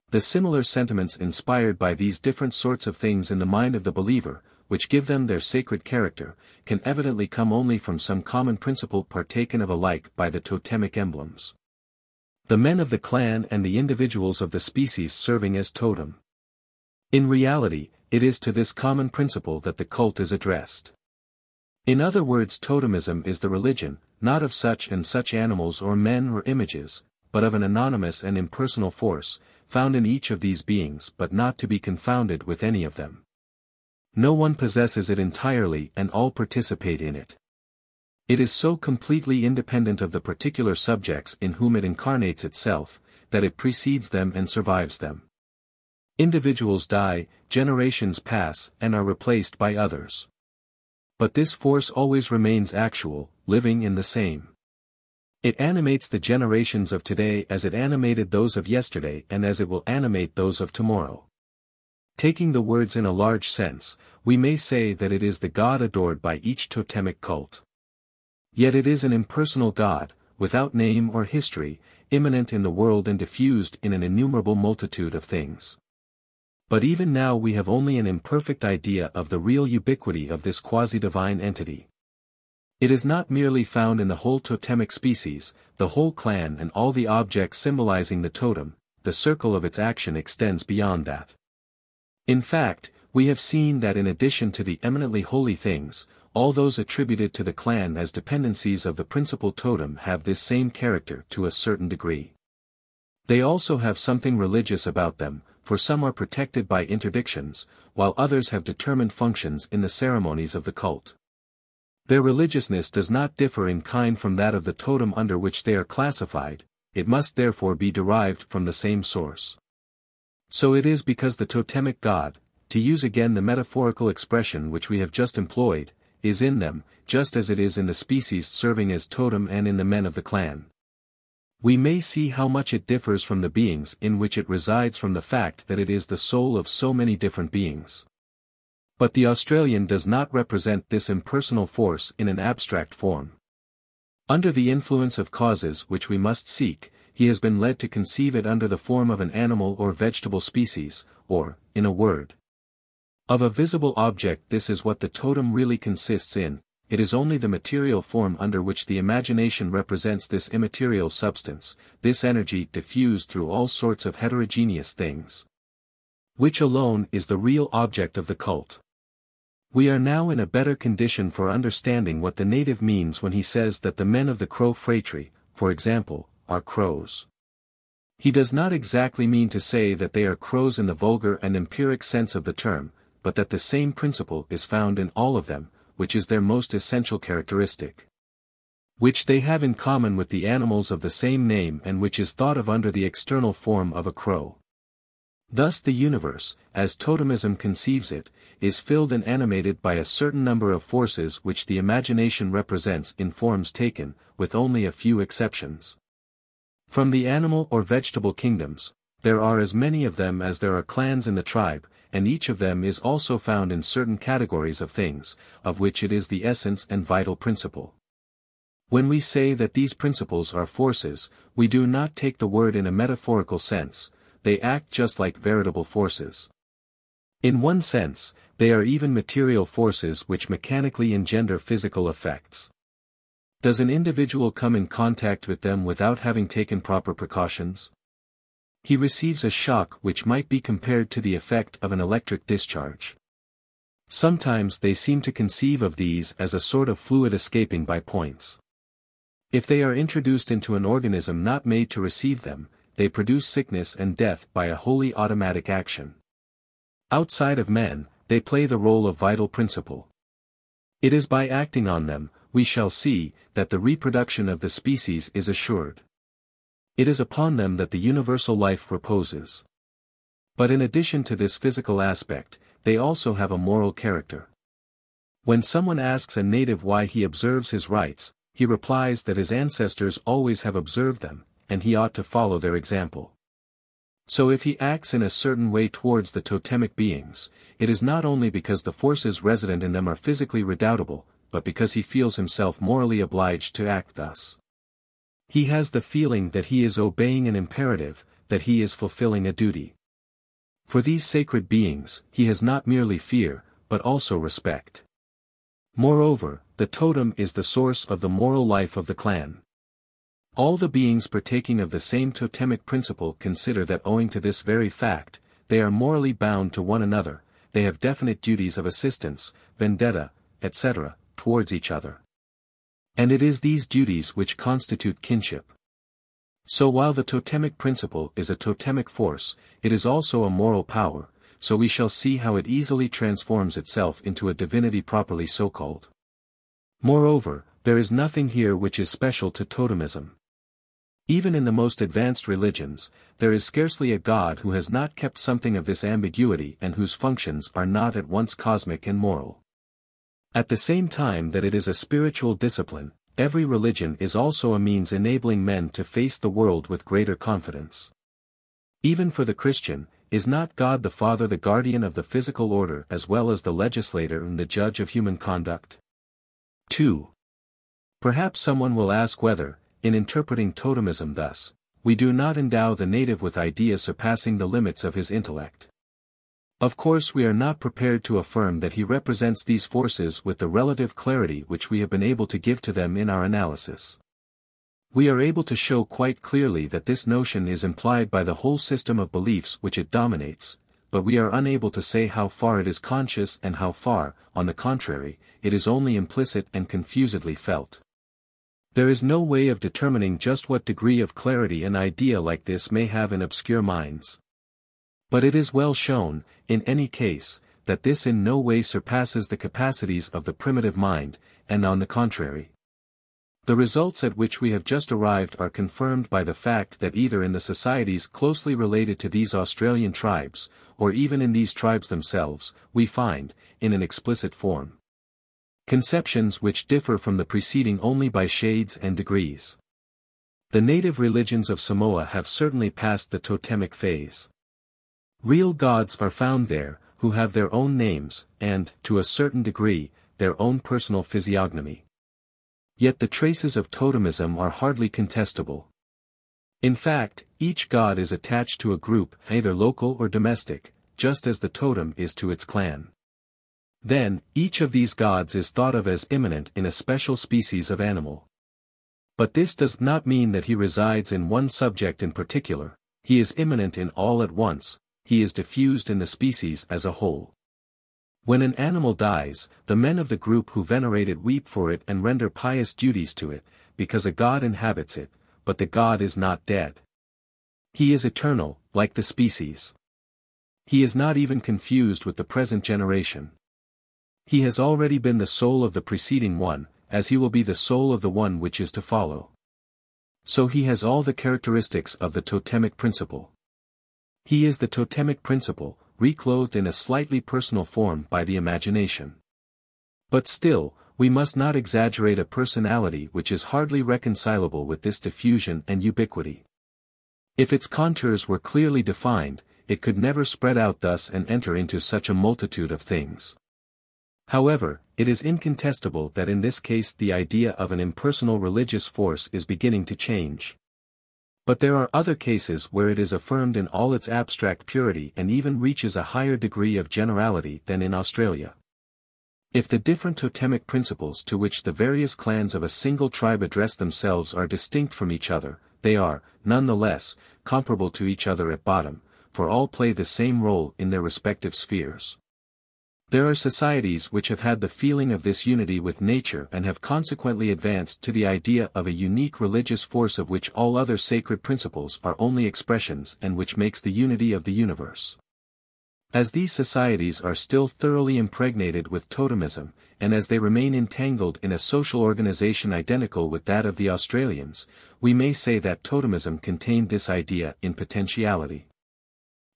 The similar sentiments inspired by these different sorts of things in the mind of the believer, which give them their sacred character, can evidently come only from some common principle partaken of alike by the totemic emblems. The men of the clan and the individuals of the species serving as totem. In reality, it is to this common principle that the cult is addressed. In other words, totemism is the religion, not of such and such animals or men or images, but of an anonymous and impersonal force, found in each of these beings but not to be confounded with any of them. No one possesses it entirely and all participate in it. It is so completely independent of the particular subjects in whom it incarnates itself, that it precedes them and survives them. Individuals die, generations pass and are replaced by others. But this force always remains actual, living in the same. It animates the generations of today as it animated those of yesterday and as it will animate those of tomorrow. Taking the words in a large sense, we may say that it is the God adored by each totemic cult. Yet it is an impersonal God, without name or history, immanent in the world and diffused in an innumerable multitude of things. But even now we have only an imperfect idea of the real ubiquity of this quasi-divine entity. It is not merely found in the whole totemic species, the whole clan and all the objects symbolizing the totem, the circle of its action extends beyond that. In fact, we have seen that in addition to the eminently holy things, all those attributed to the clan as dependencies of the principal totem have this same character to a certain degree. They also have something religious about them, for some are protected by interdictions, while others have determined functions in the ceremonies of the cult. Their religiousness does not differ in kind from that of the totem under which they are classified, it must therefore be derived from the same source. So it is because the totemic God, to use again the metaphorical expression which we have just employed, is in them, just as it is in the species serving as totem and in the men of the clan. We may see how much it differs from the beings in which it resides from the fact that it is the soul of so many different beings. But the Australian does not represent this impersonal force in an abstract form. Under the influence of causes which we must seek, he has been led to conceive it under the form of an animal or vegetable species, or, in a word, of a visible object. This is what the totem really consists in. It is only the material form under which the imagination represents this immaterial substance, this energy diffused through all sorts of heterogeneous things, which alone is the real object of the cult. We are now in a better condition for understanding what the native means when he says that the men of the crow phratry, for example, are crows. He does not exactly mean to say that they are crows in the vulgar and empiric sense of the term, but that the same principle is found in all of them, which is their most essential characteristic, which they have in common with the animals of the same name and which is thought of under the external form of a crow. Thus the universe, as totemism conceives it, is filled and animated by a certain number of forces which the imagination represents in forms taken, with only a few exceptions, from the animal or vegetable kingdoms. There are as many of them as there are clans in the tribe, and each of them is also found in certain categories of things, of which it is the essence and vital principle. When we say that these principles are forces, we do not take the word in a metaphorical sense. They act just like veritable forces. In one sense, they are even material forces which mechanically engender physical effects. Does an individual come in contact with them without having taken proper precautions? He receives a shock which might be compared to the effect of an electric discharge. Sometimes they seem to conceive of these as a sort of fluid escaping by points. If they are introduced into an organism not made to receive them, they produce sickness and death by a wholly automatic action. Outside of men, they play the role of vital principle. It is by acting on them, we shall see, that the reproduction of the species is assured. It is upon them that the universal life reposes. But in addition to this physical aspect, they also have a moral character. When someone asks a native why he observes his rites, he replies that his ancestors always have observed them, and he ought to follow their example. So if he acts in a certain way towards the totemic beings, it is not only because the forces resident in them are physically redoubtable, but because he feels himself morally obliged to act thus. He has the feeling that he is obeying an imperative, that he is fulfilling a duty. For these sacred beings, he has not merely fear, but also respect. Moreover, the totem is the source of the moral life of the clan. All the beings partaking of the same totemic principle consider that owing to this very fact, they are morally bound to one another, they have definite duties of assistance, vendetta, etc., towards each other. And it is these duties which constitute kinship. So while the totemic principle is a totemic force, it is also a moral power, so we shall see how it easily transforms itself into a divinity properly so called. Moreover, there is nothing here which is special to totemism. Even in the most advanced religions, there is scarcely a god who has not kept something of this ambiguity and whose functions are not at once cosmic and moral. At the same time that it is a spiritual discipline, every religion is also a means enabling men to face the world with greater confidence. Even for the Christian, is not God the Father the guardian of the physical order as well as the legislator and the judge of human conduct? 2. Perhaps someone will ask whether, in interpreting totemism thus, we do not endow the native with ideas surpassing the limits of his intellect. Of course we are not prepared to affirm that he represents these forces with the relative clarity which we have been able to give to them in our analysis. We are able to show quite clearly that this notion is implied by the whole system of beliefs which it dominates, but we are unable to say how far it is conscious and how far, on the contrary, it is only implicit and confusedly felt. There is no way of determining just what degree of clarity an idea like this may have in obscure minds. But it is well shown, in any case, that this in no way surpasses the capacities of the primitive mind, and on the contrary. The results at which we have just arrived are confirmed by the fact that either in the societies closely related to these Australian tribes, or even in these tribes themselves, we find, in an explicit form, conceptions which differ from the preceding only by shades and degrees. The native religions of Samoa have certainly passed the totemic phase. Real gods are found there, who have their own names, and, to a certain degree, their own personal physiognomy. Yet the traces of totemism are hardly contestable. In fact, each god is attached to a group, either local or domestic, just as the totem is to its clan. Then, each of these gods is thought of as immanent in a special species of animal. But this does not mean that he resides in one subject in particular, he is immanent in all at once, he is diffused in the species as a whole. When an animal dies, the men of the group who venerate it weep for it and render pious duties to it, because a god inhabits it, but the god is not dead. He is eternal, like the species. He is not even confused with the present generation. He has already been the soul of the preceding one, as he will be the soul of the one which is to follow. So he has all the characteristics of the totemic principle. He is the totemic principle, reclothed in a slightly personal form by the imagination. But still, we must not exaggerate a personality which is hardly reconcilable with this diffusion and ubiquity. If its contours were clearly defined, it could never spread out thus and enter into such a multitude of things. However, it is incontestable that in this case the idea of an impersonal religious force is beginning to change. But there are other cases where it is affirmed in all its abstract purity and even reaches a higher degree of generality than in Australia. If the different totemic principles to which the various clans of a single tribe address themselves are distinct from each other, they are, nonetheless, comparable to each other at bottom, for all play the same role in their respective spheres. There are societies which have had the feeling of this unity with nature and have consequently advanced to the idea of a unique religious force of which all other sacred principles are only expressions and which makes the unity of the universe. As these societies are still thoroughly impregnated with totemism, and as they remain entangled in a social organization identical with that of the Australians, we may say that totemism contained this idea in potentiality.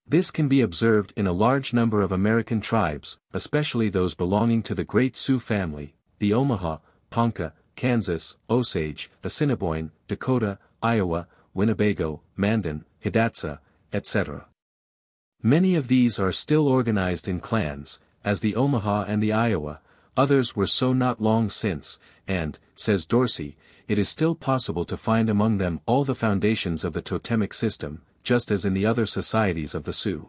This can be observed in a large number of American tribes, especially those belonging to the great Sioux family, the Omaha, Ponca, Kansas, Osage, Assiniboine, Dakota, Iowa, Winnebago, Mandan, Hidatsa, etc. Many of these are still organized in clans, as the Omaha and the Iowa, others were so not long since, and, says Dorsey, it is still possible to find among them all the foundations of the totemic system, just as in the other societies of the Sioux.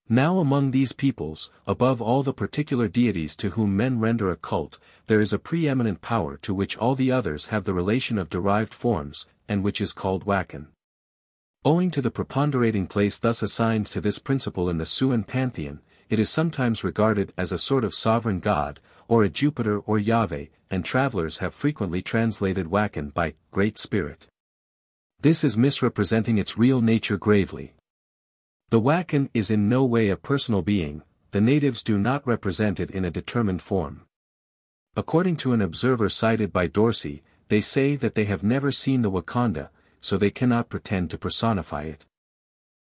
Now among these peoples, above all the particular deities to whom men render a cult, there is a preeminent power to which all the others have the relation of derived forms, and which is called Wakan. Owing to the preponderating place thus assigned to this principle in the Siouan pantheon, it is sometimes regarded as a sort of sovereign god, or a Jupiter or Yahweh, and travelers have frequently translated Wakan by Great Spirit. This is misrepresenting its real nature gravely. The Wakan is in no way a personal being, the natives do not represent it in a determined form. According to an observer cited by Dorsey, they say that they have never seen the Wakanda, so they cannot pretend to personify it.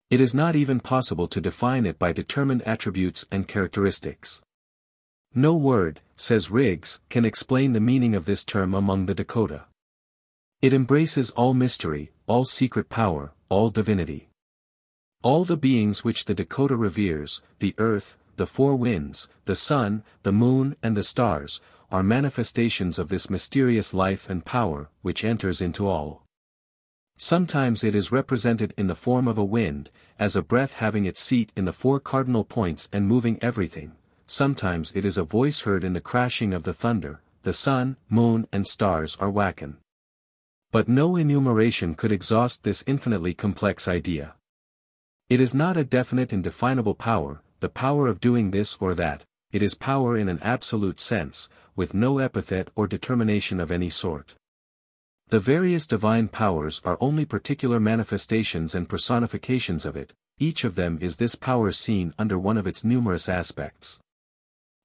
It is not even possible to define it by determined attributes and characteristics. No word, says Riggs, can explain the meaning of this term among the Dakota. It embraces all mystery, all secret power, all divinity. All the beings which the Dakota reveres, the earth, the four winds, the sun, the moon and the stars, are manifestations of this mysterious life and power, which enters into all. Sometimes it is represented in the form of a wind, as a breath having its seat in the four cardinal points and moving everything. Sometimes it is a voice heard in the crashing of the thunder. The sun, moon and stars are Wakan. But no enumeration could exhaust this infinitely complex idea. It is not a definite and definable power, the power of doing this or that, it is power in an absolute sense, with no epithet or determination of any sort. The various divine powers are only particular manifestations and personifications of it, each of them is this power seen under one of its numerous aspects.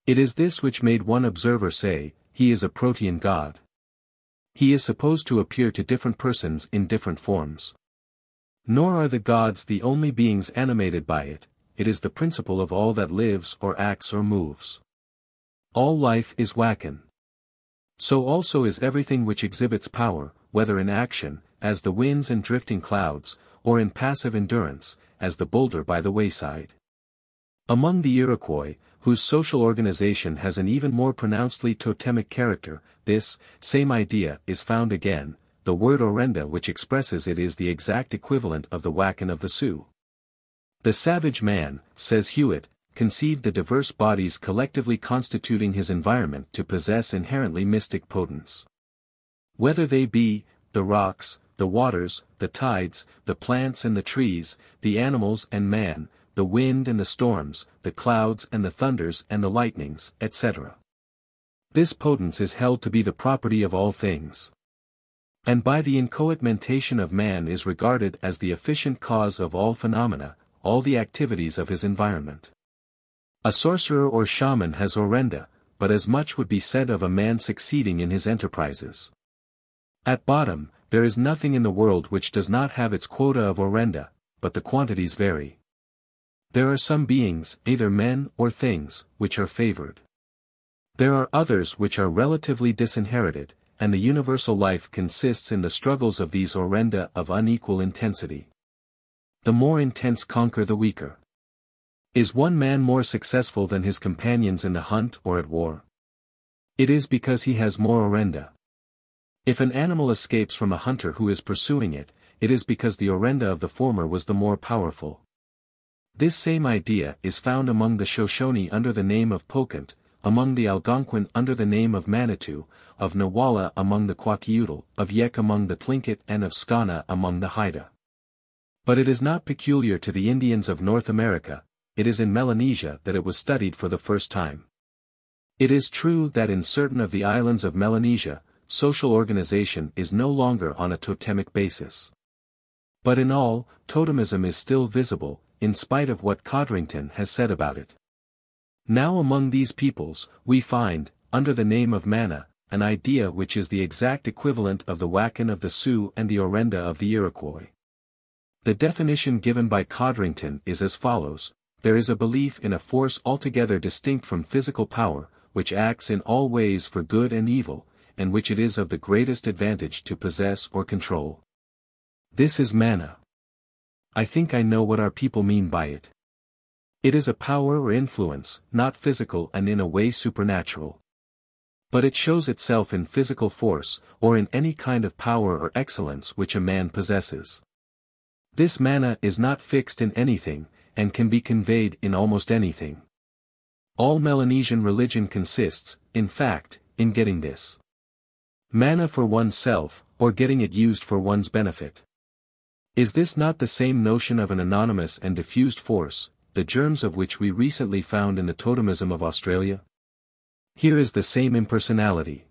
It is this which made one observer say, he is a protean god. He is supposed to appear to different persons in different forms. Nor are the gods the only beings animated by it, it is the principle of all that lives or acts or moves. All life is Wakan. So also is everything which exhibits power, whether in action, as the winds and drifting clouds, or in passive endurance, as the boulder by the wayside. Among the Iroquois, whose social organization has an even more pronouncedly totemic character. This same idea is found again. The word orenda which expresses it is the exact equivalent of the wakan of the Sioux. The savage man, says Hewitt, conceived the diverse bodies collectively constituting his environment to possess inherently mystic potence. Whether they be the rocks, the waters, the tides, the plants and the trees, the animals and man, the wind and the storms, the clouds and the thunders and the lightnings, etc. This potence is held to be the property of all things. And by the inchoate mentation of man is regarded as the efficient cause of all phenomena, all the activities of his environment. A sorcerer or shaman has orenda, but as much would be said of a man succeeding in his enterprises. At bottom, there is nothing in the world which does not have its quota of orenda, but the quantities vary. There are some beings, either men or things, which are favored. There are others which are relatively disinherited, and the universal life consists in the struggles of these orenda of unequal intensity. The more intense conquer the weaker. Is one man more successful than his companions in the hunt or at war? It is because he has more orenda. If an animal escapes from a hunter who is pursuing it, it is because the orenda of the former was the more powerful. This same idea is found among the Shoshone under the name of Pokant, among the Algonquin under the name of Manitou, of Nawala among the Kwakiutl, of Yek among the Tlingit and of Skana among the Haida. But it is not peculiar to the Indians of North America, it is in Melanesia that it was studied for the first time. It is true that in certain of the islands of Melanesia, social organization is no longer on a totemic basis. But in all, totemism is still visible, in spite of what Codrington has said about it. Now among these peoples, we find, under the name of mana, an idea which is the exact equivalent of the wakan of the Sioux and the orenda of the Iroquois. The definition given by Codrington is as follows: there is a belief in a force altogether distinct from physical power, which acts in all ways for good and evil, and which it is of the greatest advantage to possess or control. This is mana. I think I know what our people mean by it. It is a power or influence, not physical and in a way supernatural. But it shows itself in physical force, or in any kind of power or excellence which a man possesses. This mana is not fixed in anything, and can be conveyed in almost anything. All Melanesian religion consists, in fact, in getting this mana for oneself, or getting it used for one's benefit. Is this not the same notion of an anonymous and diffused force, the germs of which we recently found in the totemism of Australia? Here is the same impersonality.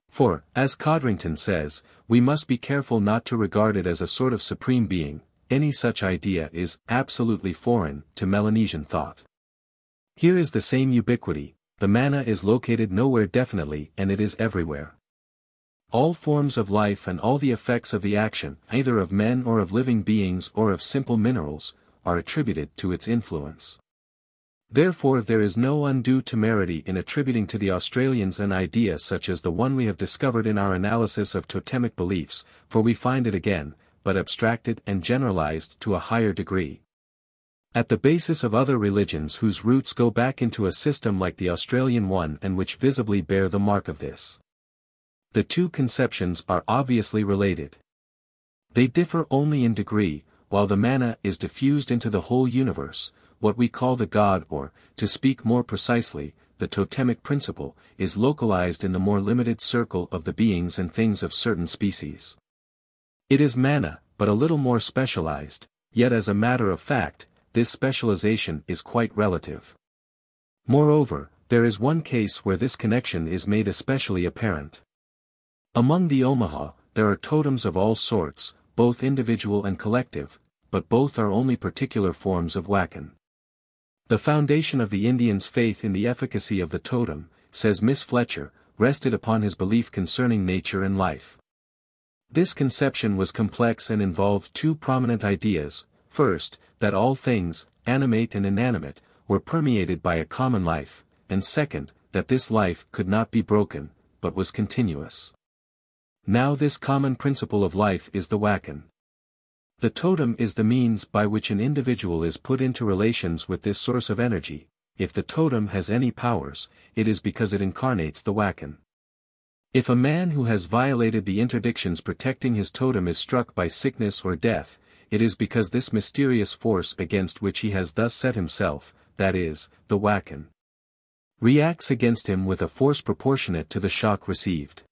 For, as Codrington says, we must be careful not to regard it as a sort of supreme being. Any such idea is absolutely foreign to Melanesian thought. Here is the same ubiquity, the mana is located nowhere definitely and it is everywhere. All forms of life and all the effects of the action, either of men or of living beings or of simple minerals, are attributed to its influence. Therefore there is no undue temerity in attributing to the Australians an idea such as the one we have discovered in our analysis of totemic beliefs, for we find it again, but abstracted and generalized to a higher degree. At the basis of other religions whose roots go back into a system like the Australian one and which visibly bear the mark of this. The two conceptions are obviously related. They differ only in degree, while the mana is diffused into the whole universe. What we call the God or, to speak more precisely, the totemic principle, is localized in the more limited circle of the beings and things of certain species. It is mana, but a little more specialized, yet as a matter of fact, this specialization is quite relative. Moreover, there is one case where this connection is made especially apparent. Among the Omaha, there are totems of all sorts, both individual and collective, but both are only particular forms of wakan. The foundation of the Indian's faith in the efficacy of the totem, says Miss Fletcher, rested upon his belief concerning nature and life. This conception was complex and involved two prominent ideas: first, that all things, animate and inanimate, were permeated by a common life, and second, that this life could not be broken, but was continuous. Now this common principle of life is the wakan. The totem is the means by which an individual is put into relations with this source of energy. if the totem has any powers, it is because it incarnates the Wacken. If a man who has violated the interdictions protecting his totem is struck by sickness or death, it is because this mysterious force against which he has thus set himself, that is, the Wacken, reacts against him with a force proportionate to the shock received.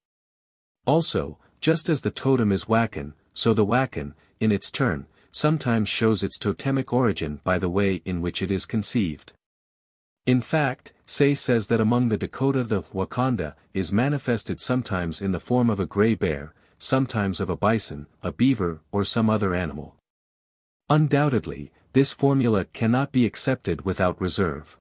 Also, just as the totem is Wacken, so the Wacken, in its turn, sometimes shows its totemic origin by the way in which it is conceived. In fact, Say says that among the Dakota the Wakanda is manifested sometimes in the form of a gray bear, sometimes of a bison, a beaver, or some other animal. Undoubtedly, this formula cannot be accepted without reserve.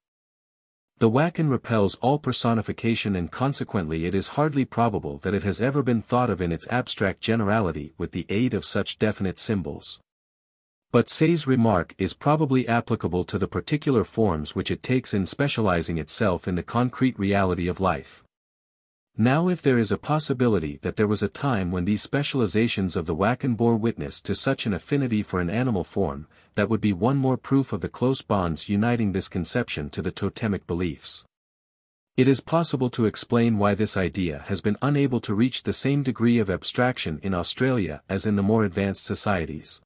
The Wacken repels all personification, and consequently it is hardly probable that it has ever been thought of in its abstract generality with the aid of such definite symbols. But Say's remark is probably applicable to the particular forms which it takes in specializing itself in the concrete reality of life. Now, if there is a possibility that there was a time when these specializations of the Wacken bore witness to such an affinity for an animal form, that would be one more proof of the close bonds uniting this conception to the totemic beliefs. It is possible to explain why this idea has been unable to reach the same degree of abstraction in Australia as in the more advanced societies.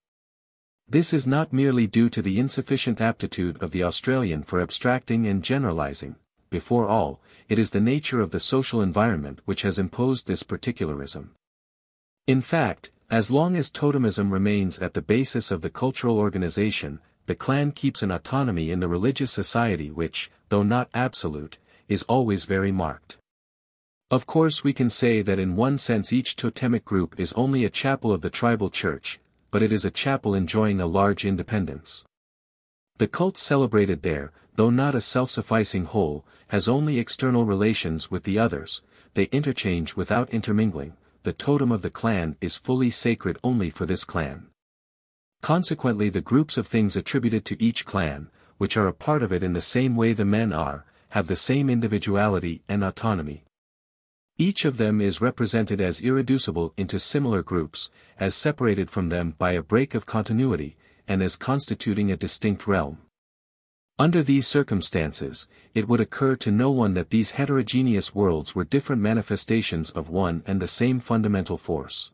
This is not merely due to the insufficient aptitude of the Australian for abstracting and generalizing. Before all, it is the nature of the social environment which has imposed this particularism. In fact, as long as totemism remains at the basis of the cultural organization, the clan keeps an autonomy in the religious society which, though not absolute, is always very marked. Of course, we can say that in one sense each totemic group is only a chapel of the tribal church, but it is a chapel enjoying a large independence. The cult celebrated there, though not a self-sufficing whole, has only external relations with the others, they interchange without intermingling. The totem of the clan is fully sacred only for this clan. Consequently, the groups of things attributed to each clan, which are a part of it in the same way the men are, have the same individuality and autonomy. Each of them is represented as irreducible into similar groups, as separated from them by a break of continuity, and as constituting a distinct realm. Under these circumstances, it would occur to no one that these heterogeneous worlds were different manifestations of one and the same fundamental force.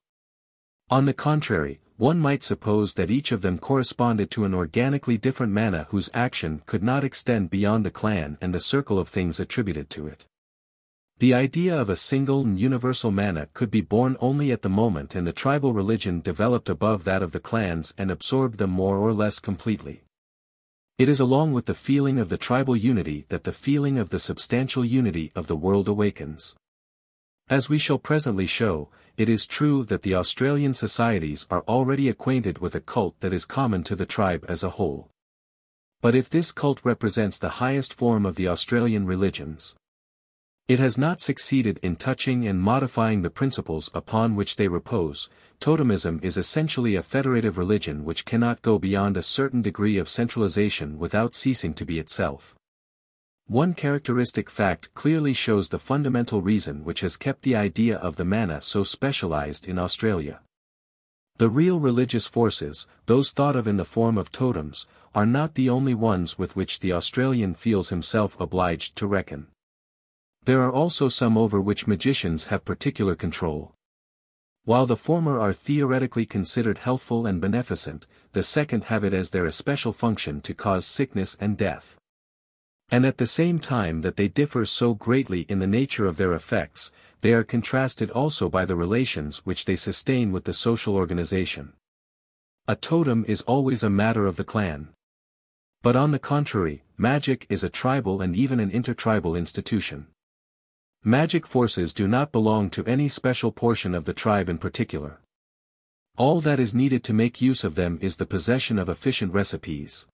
On the contrary, one might suppose that each of them corresponded to an organically different mana whose action could not extend beyond the clan and the circle of things attributed to it. The idea of a single and universal mana could be born only at the moment, and the tribal religion developed above that of the clans and absorbed them more or less completely. It is along with the feeling of the tribal unity that the feeling of the substantial unity of the world awakens. As we shall presently show, it is true that the Australian societies are already acquainted with a cult that is common to the tribe as a whole. But if this cult represents the highest form of the Australian religions, it has not succeeded in touching and modifying the principles upon which they repose. Totemism is essentially a federative religion which cannot go beyond a certain degree of centralization without ceasing to be itself. One characteristic fact clearly shows the fundamental reason which has kept the idea of the mana so specialized in Australia. The real religious forces, those thought of in the form of totems, are not the only ones with which the Australian feels himself obliged to reckon. There are also some over which magicians have particular control. While the former are theoretically considered healthful and beneficent, the second have it as their especial function to cause sickness and death. And at the same time that they differ so greatly in the nature of their effects, they are contrasted also by the relations which they sustain with the social organization. A totem is always a matter of the clan. But on the contrary, magic is a tribal and even an intertribal institution. Magic forces do not belong to any special portion of the tribe in particular. All that is needed to make use of them is the possession of efficient recipes.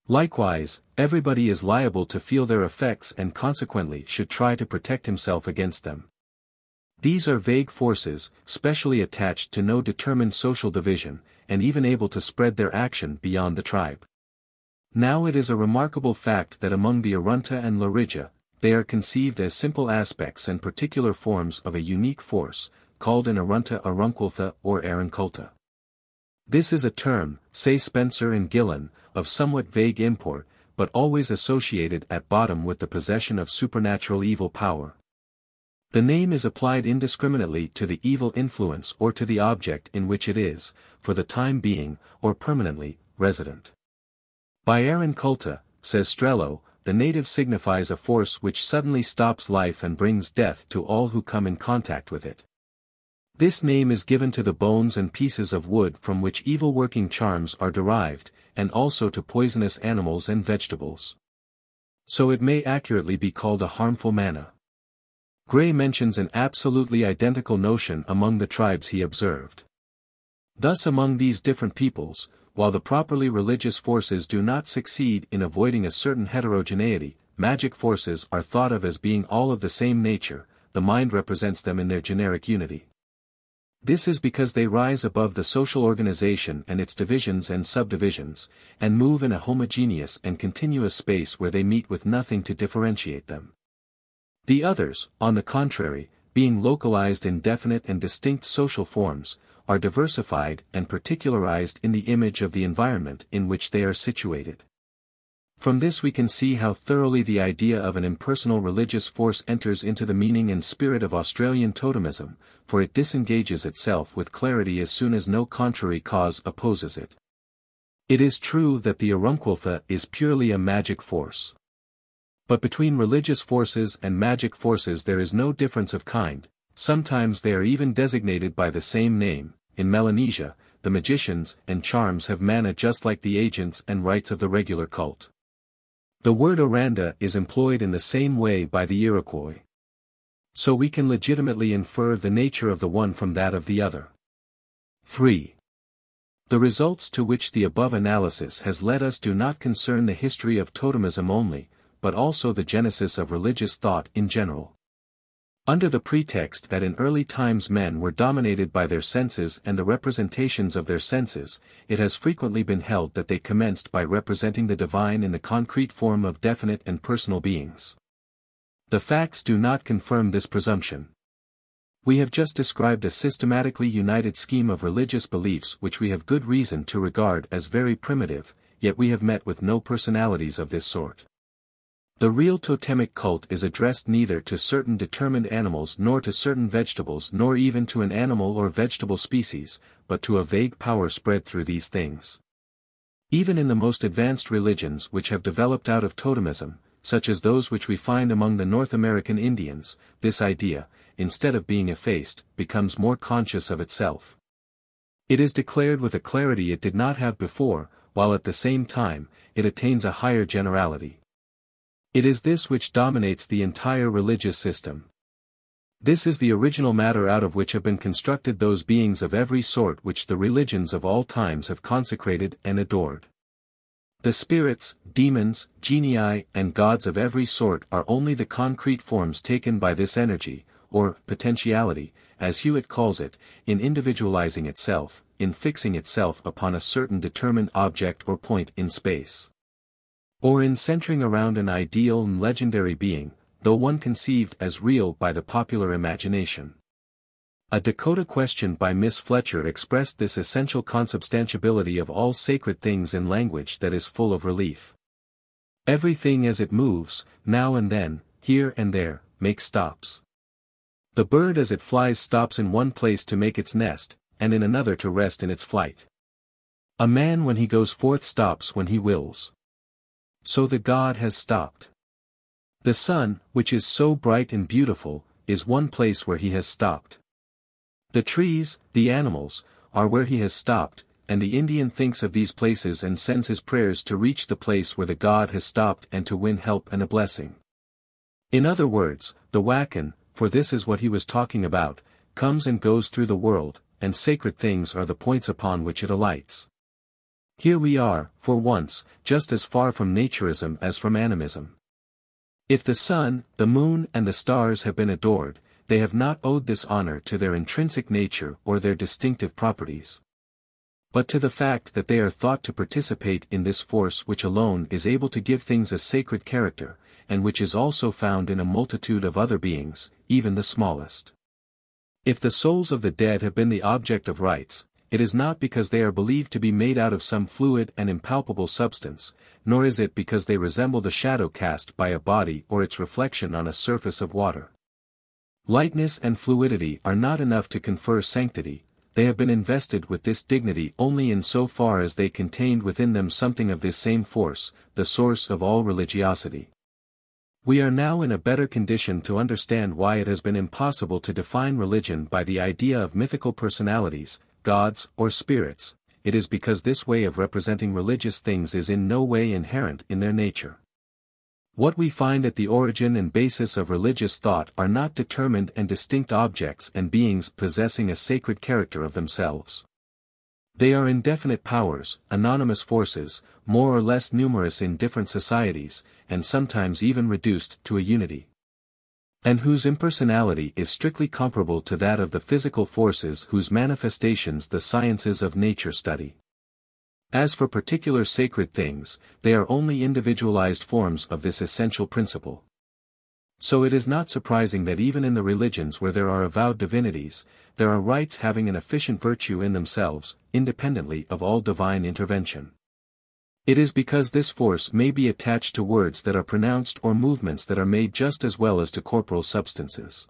Likewise, everybody is liable to feel their effects and consequently should try to protect himself against them. These are vague forces, specially attached to no determined social division, and even able to spread their action beyond the tribe. Now it is a remarkable fact that among the Arunta and Larija, they are conceived as simple aspects and particular forms of a unique force, called in Arunta Aruncultha or Aranculta. This is a term, say Spencer and Gillen, of somewhat vague import, but always associated at bottom with the possession of supernatural evil power. The name is applied indiscriminately to the evil influence or to the object in which it is, for the time being, or permanently, resident. By Aaron Coulter, says Strello, the native signifies a force which suddenly stops life and brings death to all who come in contact with it. This name is given to the bones and pieces of wood from which evil working charms are derived, and also to poisonous animals and vegetables. So it may accurately be called a harmful manna. Gray mentions an absolutely identical notion among the tribes he observed. Thus among these different peoples, while the properly religious forces do not succeed in avoiding a certain heterogeneity, magic forces are thought of as being all of the same nature, the mind represents them in their generic unity. This is because they rise above the social organization and its divisions and subdivisions, and move in a homogeneous and continuous space where they meet with nothing to differentiate them. The others, on the contrary, being localized in definite and distinct social forms, are diversified and particularized in the image of the environment in which they are situated. From this we can see how thoroughly the idea of an impersonal religious force enters into the meaning and spirit of Australian totemism, for it disengages itself with clarity as soon as no contrary cause opposes it. It is true that the Urunqultha is purely a magic force. But between religious forces and magic forces there is no difference of kind. Sometimes they are even designated by the same name. In Melanesia, the magicians and charms have mana just like the agents and rites of the regular cult. The word Oranda is employed in the same way by the Iroquois. So we can legitimately infer the nature of the one from that of the other. 3. The results to which the above analysis has led us do not concern the history of totemism only, but also the genesis of religious thought in general. Under the pretext that in early times men were dominated by their senses and the representations of their senses, it has frequently been held that they commenced by representing the divine in the concrete form of definite and personal beings. The facts do not confirm this presumption. We have just described a systematically united scheme of religious beliefs which we have good reason to regard as very primitive, yet we have met with no personalities of this sort. The real totemic cult is addressed neither to certain determined animals nor to certain vegetables nor even to an animal or vegetable species, but to a vague power spread through these things. Even in the most advanced religions which have developed out of totemism, such as those which we find among the North American Indians, this idea, instead of being effaced, becomes more conscious of itself. It is declared with a clarity it did not have before, while at the same time, it attains a higher generality. It is this which dominates the entire religious system. This is the original matter out of which have been constructed those beings of every sort which the religions of all times have consecrated and adored. The spirits, demons, genii, and gods of every sort are only the concrete forms taken by this energy, or potentiality, as Hewitt calls it, in individualizing itself, in fixing itself upon a certain determined object or point in space. Or in centering around an ideal and legendary being, though one conceived as real by the popular imagination. A Dakota question by Miss Fletcher expressed this essential consubstantiality of all sacred things in language that is full of relief. Everything as it moves, now and then, here and there, makes stops. The bird as it flies stops in one place to make its nest, and in another to rest in its flight. A man when he goes forth stops when he wills. So the God has stopped. The sun, which is so bright and beautiful, is one place where he has stopped. The trees, the animals, are where he has stopped, and the Indian thinks of these places and sends his prayers to reach the place where the God has stopped and to win help and a blessing. In other words, the Wakan, for this is what he was talking about, comes and goes through the world, and sacred things are the points upon which it alights. Here we are, for once, just as far from naturism as from animism. If the sun, the moon and the stars have been adored, they have not owed this honor to their intrinsic nature or their distinctive properties, but to the fact that they are thought to participate in this force which alone is able to give things a sacred character, and which is also found in a multitude of other beings, even the smallest. If the souls of the dead have been the object of rites, it is not because they are believed to be made out of some fluid and impalpable substance, nor is it because they resemble the shadow cast by a body or its reflection on a surface of water. Lightness and fluidity are not enough to confer sanctity, they have been invested with this dignity only in so far as they contained within them something of this same force, the source of all religiosity. We are now in a better condition to understand why it has been impossible to define religion by the idea of mythical personalities, gods, or spirits. It is because this way of representing religious things is in no way inherent in their nature. What we find at the origin and basis of religious thought are not determined and distinct objects and beings possessing a sacred character of themselves. They are indefinite powers, anonymous forces, more or less numerous in different societies, and sometimes even reduced to a unity, and whose impersonality is strictly comparable to that of the physical forces whose manifestations the sciences of nature study. As for particular sacred things, they are only individualized forms of this essential principle. So it is not surprising that even in the religions where there are avowed divinities, there are rites having an efficient virtue in themselves, independently of all divine intervention. It is because this force may be attached to words that are pronounced or movements that are made just as well as to corporal substances.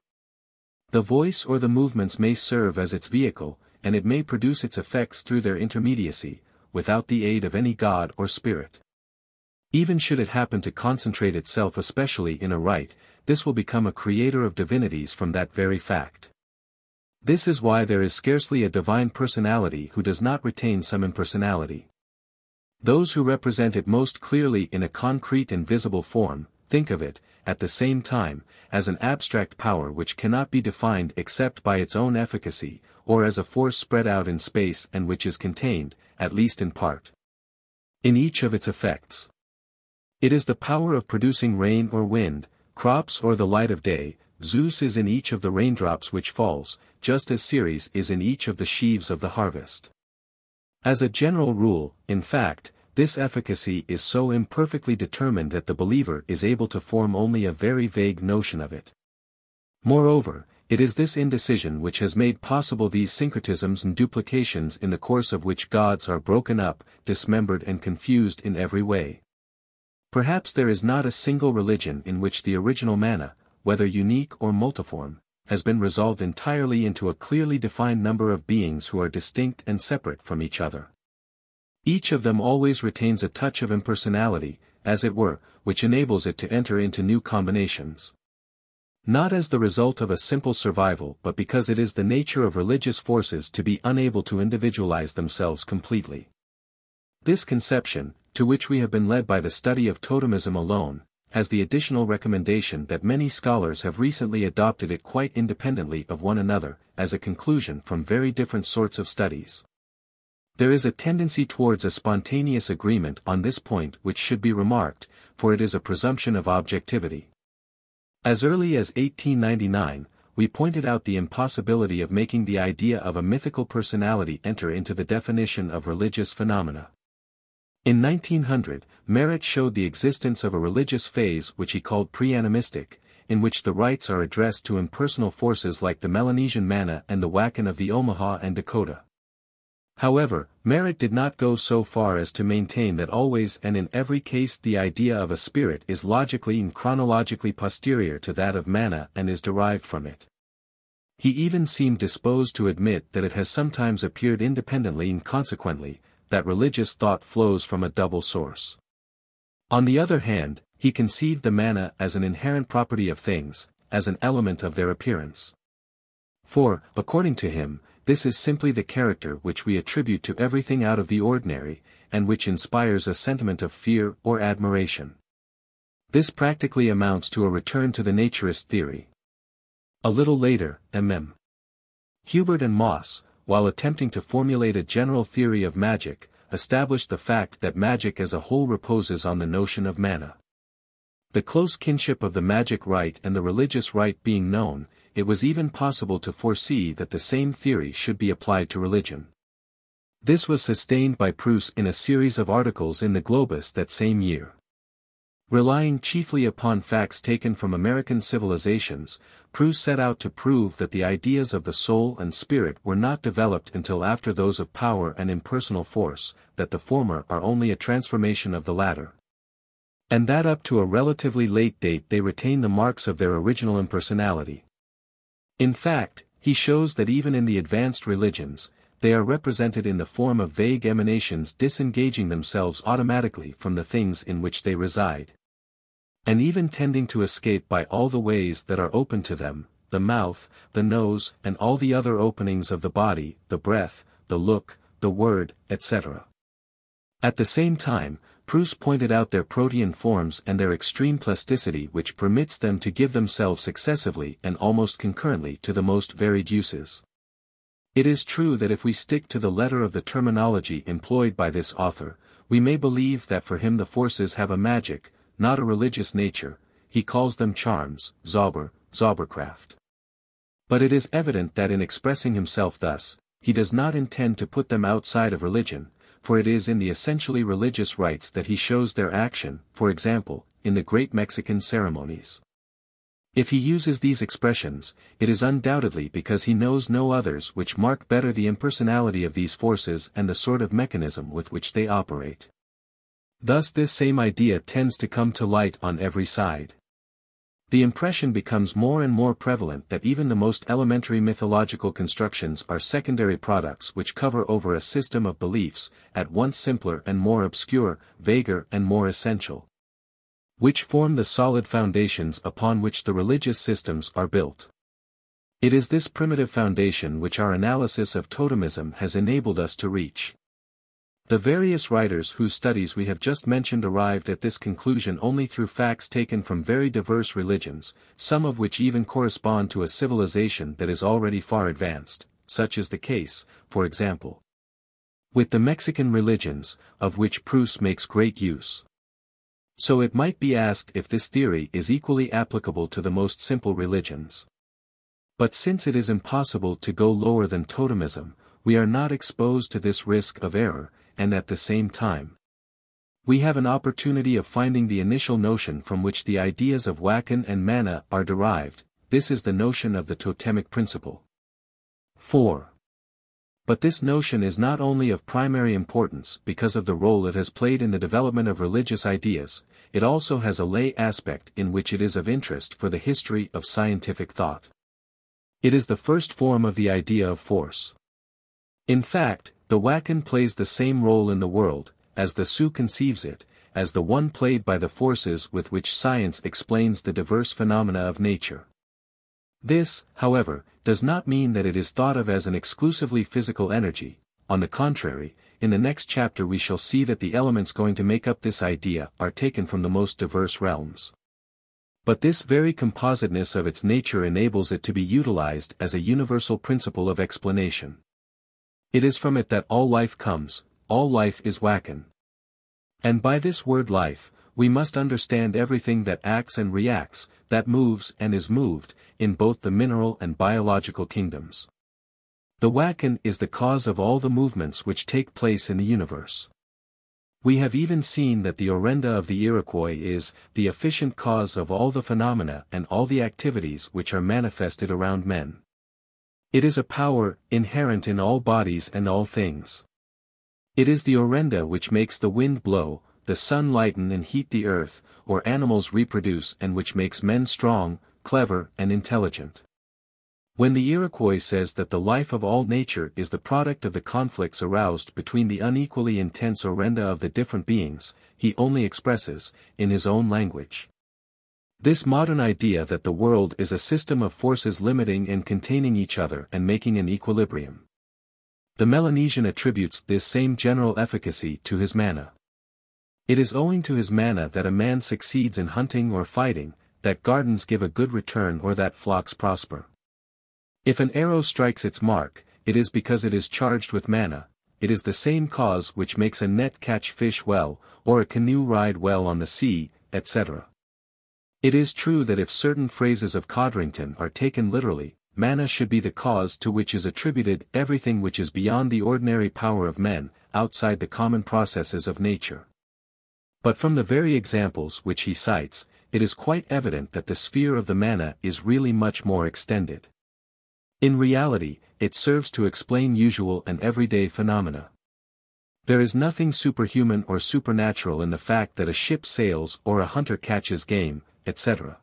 The voice or the movements may serve as its vehicle, and it may produce its effects through their intermediacy, without the aid of any god or spirit. Even should it happen to concentrate itself especially in a rite, this will become a creator of divinities from that very fact. This is why there is scarcely a divine personality who does not retain some impersonality. Those who represent it most clearly in a concrete and visible form, think of it, at the same time, as an abstract power which cannot be defined except by its own efficacy, or as a force spread out in space and which is contained, at least in part, in each of its effects. It is the power of producing rain or wind, crops or the light of day. Zeus is in each of the raindrops which falls, just as Ceres is in each of the sheaves of the harvest. As a general rule, in fact, this efficacy is so imperfectly determined that the believer is able to form only a very vague notion of it. Moreover, it is this indecision which has made possible these syncretisms and duplications in the course of which gods are broken up, dismembered and confused in every way. Perhaps there is not a single religion in which the original manna, whether unique or multiform, has been resolved entirely into a clearly defined number of beings who are distinct and separate from each other. Each of them always retains a touch of impersonality, as it were, which enables it to enter into new combinations. Not as the result of a simple survival but because it is the nature of religious forces to be unable to individualize themselves completely. This conception, to which we have been led by the study of totemism alone, has the additional recommendation that many scholars have recently adopted it quite independently of one another, as a conclusion from very different sorts of studies. There is a tendency towards a spontaneous agreement on this point which should be remarked, for it is a presumption of objectivity. As early as 1899, we pointed out the impossibility of making the idea of a mythical personality enter into the definition of religious phenomena. In 1900, Merritt showed the existence of a religious phase which he called pre-animistic, in which the rites are addressed to impersonal forces like the Melanesian manna and the Wakan of the Omaha and Dakota. However, Merritt did not go so far as to maintain that always and in every case the idea of a spirit is logically and chronologically posterior to that of manna and is derived from it. He even seemed disposed to admit that it has sometimes appeared independently and consequently, that religious thought flows from a double source. On the other hand, he conceived the manna as an inherent property of things, as an element of their appearance. For, according to him, this is simply the character which we attribute to everything out of the ordinary, and which inspires a sentiment of fear or admiration. This practically amounts to a return to the naturist theory. A little later, MM. Hubert and Moss, while attempting to formulate a general theory of magic, established the fact that magic as a whole reposes on the notion of manna. The close kinship of the magic rite and the religious rite being known, it was even possible to foresee that the same theory should be applied to religion. This was sustained by Proust in a series of articles in the Globus that same year. Relying chiefly upon facts taken from American civilizations, Proust set out to prove that the ideas of the soul and spirit were not developed until after those of power and impersonal force, that the former are only a transformation of the latter. And that up to a relatively late date they retain the marks of their original impersonality. In fact, he shows that even in the advanced religions, they are represented in the form of vague emanations disengaging themselves automatically from the things in which they reside. And even tending to escape by all the ways that are open to them, the mouth, the nose, and all the other openings of the body, the breath, the look, the word, etc. At the same time, Proust pointed out their protean forms and their extreme plasticity which permits them to give themselves successively and almost concurrently to the most varied uses. It is true that if we stick to the letter of the terminology employed by this author, we may believe that for him the forces have a magic, not a religious nature. He calls them charms, Zauber, Zauberkraft. But it is evident that in expressing himself thus, he does not intend to put them outside of religion, for it is in the essentially religious rites that he shows their action, for example, in the great Mexican ceremonies. If he uses these expressions, it is undoubtedly because he knows no others which mark better the impersonality of these forces and the sort of mechanism with which they operate. Thus this same idea tends to come to light on every side. The impression becomes more and more prevalent that even the most elementary mythological constructions are secondary products which cover over a system of beliefs, at once simpler and more obscure, vaguer and more essential, which form the solid foundations upon which the religious systems are built. It is this primitive foundation which our analysis of totemism has enabled us to reach. The various writers whose studies we have just mentioned arrived at this conclusion only through facts taken from very diverse religions, some of which even correspond to a civilization that is already far advanced, such is the case, for example, with the Mexican religions, of which Proust makes great use. So it might be asked if this theory is equally applicable to the most simple religions. But since it is impossible to go lower than totemism, we are not exposed to this risk of error, and at the same time, we have an opportunity of finding the initial notion from which the ideas of Wachan and Mana are derived. This is the notion of the totemic principle. 4. But this notion is not only of primary importance because of the role it has played in the development of religious ideas, it also has a lay aspect in which it is of interest for the history of scientific thought. It is the first form of the idea of force. In fact, the Wachan plays the same role in the world, as the Sioux conceives it, as the one played by the forces with which science explains the diverse phenomena of nature. This, however, does not mean that it is thought of as an exclusively physical energy. On the contrary, in the next chapter we shall see that the elements going to make up this idea are taken from the most diverse realms. But this very compositeness of its nature enables it to be utilized as a universal principle of explanation. It is from it that all life comes, all life is Wachan. And by this word life, we must understand everything that acts and reacts, that moves and is moved, in both the mineral and biological kingdoms. The Wachan is the cause of all the movements which take place in the universe. We have even seen that the Orenda of the Iroquois is the efficient cause of all the phenomena and all the activities which are manifested around men. It is a power inherent in all bodies and all things. It is the Orenda which makes the wind blow, the sun lighten and heat the earth, or animals reproduce, and which makes men strong, clever, and intelligent. When the Iroquois says that the life of all nature is the product of the conflicts aroused between the unequally intense Orenda of the different beings, he only expresses, in his own language, this modern idea that the world is a system of forces limiting and containing each other and making an equilibrium. The Melanesian attributes this same general efficacy to his mana. It is owing to his mana that a man succeeds in hunting or fighting, that gardens give a good return or that flocks prosper. If an arrow strikes its mark, it is because it is charged with mana. It is the same cause which makes a net catch fish well, or a canoe ride well on the sea, etc. It is true that if certain phrases of Codrington are taken literally, mana should be the cause to which is attributed everything which is beyond the ordinary power of men, outside the common processes of nature. But from the very examples which he cites, it is quite evident that the sphere of the mana is really much more extended. In reality, it serves to explain usual and everyday phenomena. There is nothing superhuman or supernatural in the fact that a ship sails or a hunter catches game, etc.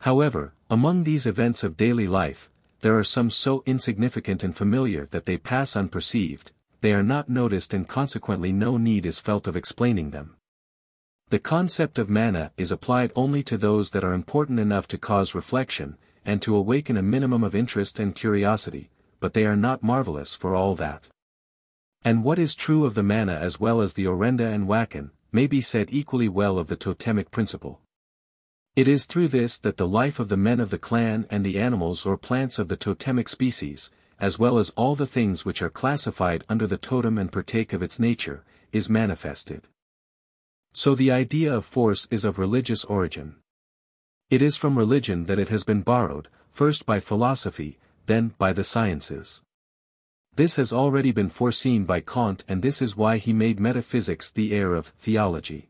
However, among these events of daily life, there are some so insignificant and familiar that they pass unperceived, they are not noticed and consequently no need is felt of explaining them. The concept of mana is applied only to those that are important enough to cause reflection, and to awaken a minimum of interest and curiosity, but they are not marvelous for all that. And what is true of the mana as well as the orenda and wakan, may be said equally well of the totemic principle. It is through this that the life of the men of the clan and the animals or plants of the totemic species, as well as all the things which are classified under the totem and partake of its nature, is manifested. So the idea of force is of religious origin. It is from religion that it has been borrowed, first by philosophy, then by the sciences. This has already been foreseen by Kant, and this is why he made metaphysics the heir of theology.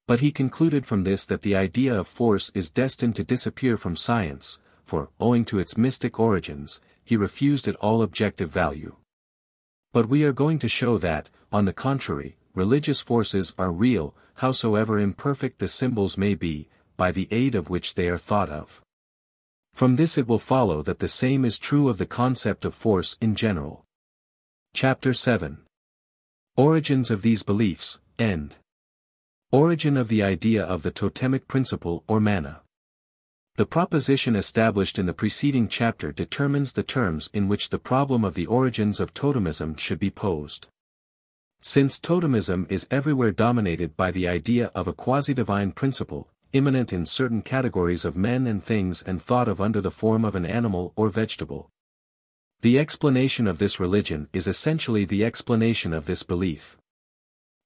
But he concluded from this that the idea of force is destined to disappear from science, for, owing to its mystic origins, he refused it all objective value. But we are going to show that, on the contrary, religious forces are real, howsoever imperfect the symbols may be, by the aid of which they are thought of. From this it will follow that the same is true of the concept of force in general. Chapter 7. Origins of these beliefs, end. Origin of the idea of the totemic principle or mana. The proposition established in the preceding chapter determines the terms in which the problem of the origins of totemism should be posed. Since totemism is everywhere dominated by the idea of a quasi-divine principle, immanent in certain categories of men and things and thought of under the form of an animal or vegetable, the explanation of this religion is essentially the explanation of this belief.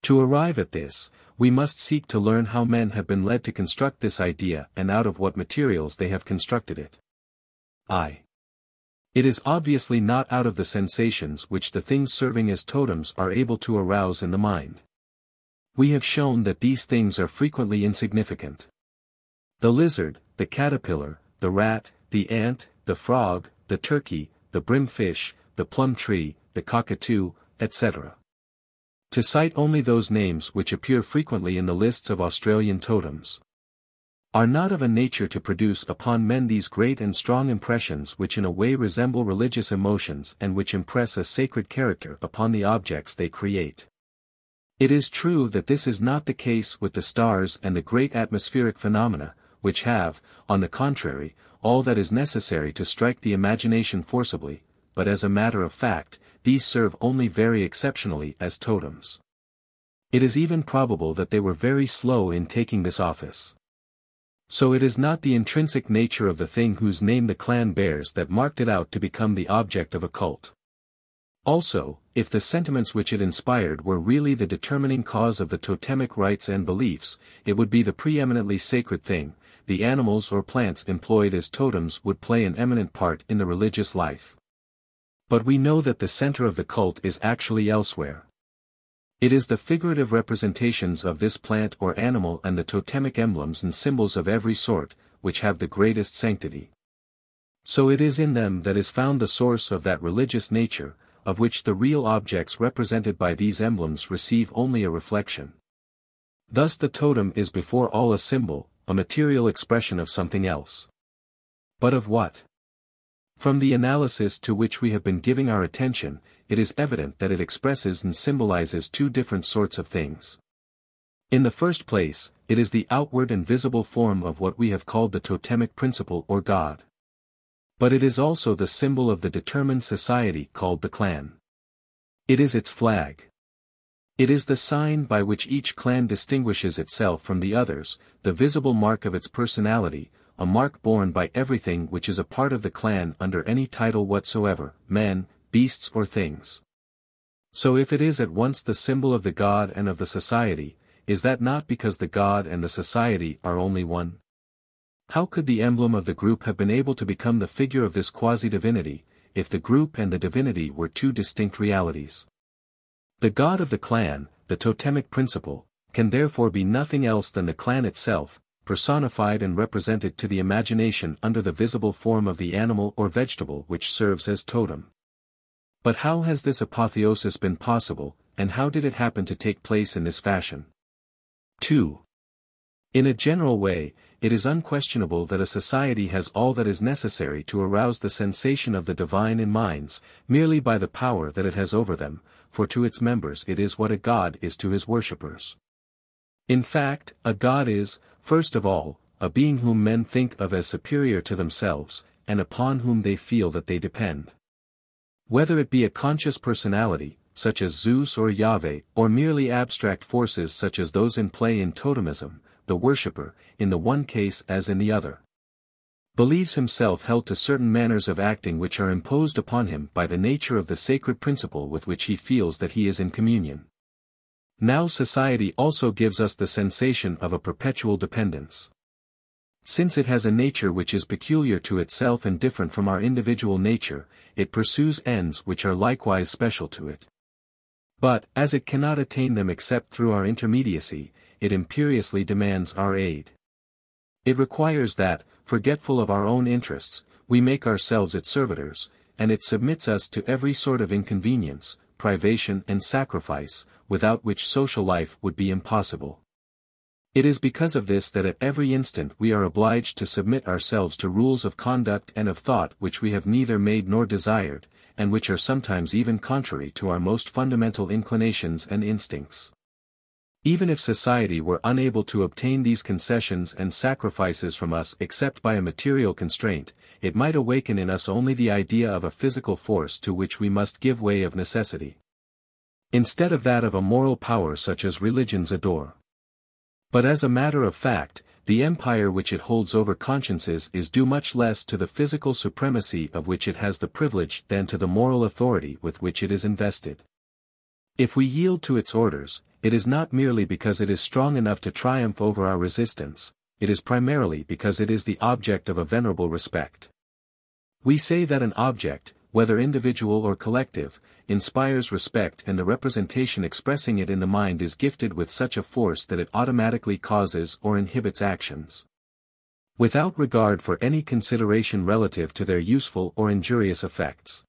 To arrive at this, we must seek to learn how men have been led to construct this idea and out of what materials they have constructed it. It is obviously not out of the sensations which the things serving as totems are able to arouse in the mind. We have shown that these things are frequently insignificant. The lizard, the caterpillar, the rat, the ant, the frog, the turkey, the brimfish, the plum tree, the cockatoo, etc. To cite only those names which appear frequently in the lists of Australian totems, are not of a nature to produce upon men these great and strong impressions which in a way resemble religious emotions and which impress a sacred character upon the objects they create. It is true that this is not the case with the stars and the great atmospheric phenomena, which have, on the contrary, all that is necessary to strike the imagination forcibly, but as a matter of fact, these serve only very exceptionally as totems. It is even probable that they were very slow in taking this office. So it is not the intrinsic nature of the thing whose name the clan bears that marked it out to become the object of a cult. Also, if the sentiments which it inspired were really the determining cause of the totemic rites and beliefs, it would be the preeminently sacred thing. The animals or plants employed as totems would play an eminent part in the religious life. But we know that the center of the cult is actually elsewhere. It is the figurative representations of this plant or animal and the totemic emblems and symbols of every sort, which have the greatest sanctity. So it is in them that is found the source of that religious nature, of which the real objects represented by these emblems receive only a reflection. Thus the totem is before all a symbol, a material expression of something else. But of what? From the analysis to which we have been giving our attention, it is evident that it expresses and symbolizes two different sorts of things. In the first place, it is the outward and visible form of what we have called the totemic principle or God. But it is also the symbol of the determined society called the clan. It is its flag. It is the sign by which each clan distinguishes itself from the others, the visible mark of its personality, a mark borne by everything which is a part of the clan under any title whatsoever, men, beasts or things. So if it is at once the symbol of the God and of the society, is that not because the God and the society are only one? How could the emblem of the group have been able to become the figure of this quasi-divinity, if the group and the divinity were two distinct realities? The God of the clan, the totemic principle, can therefore be nothing else than the clan itself, personified and represented to the imagination under the visible form of the animal or vegetable which serves as totem. But how has this apotheosis been possible, and how did it happen to take place in this fashion? 2. In a general way, it is unquestionable that a society has all that is necessary to arouse the sensation of the divine in minds, merely by the power that it has over them, for to its members it is what a god is to his worshippers. In fact, a god is, first of all, a being whom men think of as superior to themselves, and upon whom they feel that they depend. Whether it be a conscious personality, such as Zeus or Yahweh, or merely abstract forces such as those in play in totemism, the worshipper, in the one case as in the other, believes himself held to certain manners of acting which are imposed upon him by the nature of the sacred principle with which he feels that he is in communion. Now society also gives us the sensation of a perpetual dependence. Since it has a nature which is peculiar to itself and different from our individual nature, it pursues ends which are likewise special to it. But, as it cannot attain them except through our intermediacy, it imperiously demands our aid. It requires that, forgetful of our own interests, we make ourselves its servitors, and it submits us to every sort of inconvenience, privation and sacrifice, without which social life would be impossible. It is because of this that at every instant we are obliged to submit ourselves to rules of conduct and of thought which we have neither made nor desired, and which are sometimes even contrary to our most fundamental inclinations and instincts. Even if society were unable to obtain these concessions and sacrifices from us except by a material constraint, it might awaken in us only the idea of a physical force to which we must give way of necessity, instead of that of a moral power such as religions adore. But as a matter of fact, the empire which it holds over consciences is due much less to the physical supremacy of which it has the privilege than to the moral authority with which it is invested. If we yield to its orders, it is not merely because it is strong enough to triumph over our resistance, it is primarily because it is the object of a venerable respect. We say that an object, whether individual or collective, inspires respect, and the representation expressing it in the mind is gifted with such a force that it automatically causes or inhibits actions, without regard for any consideration relative to their useful or injurious effects.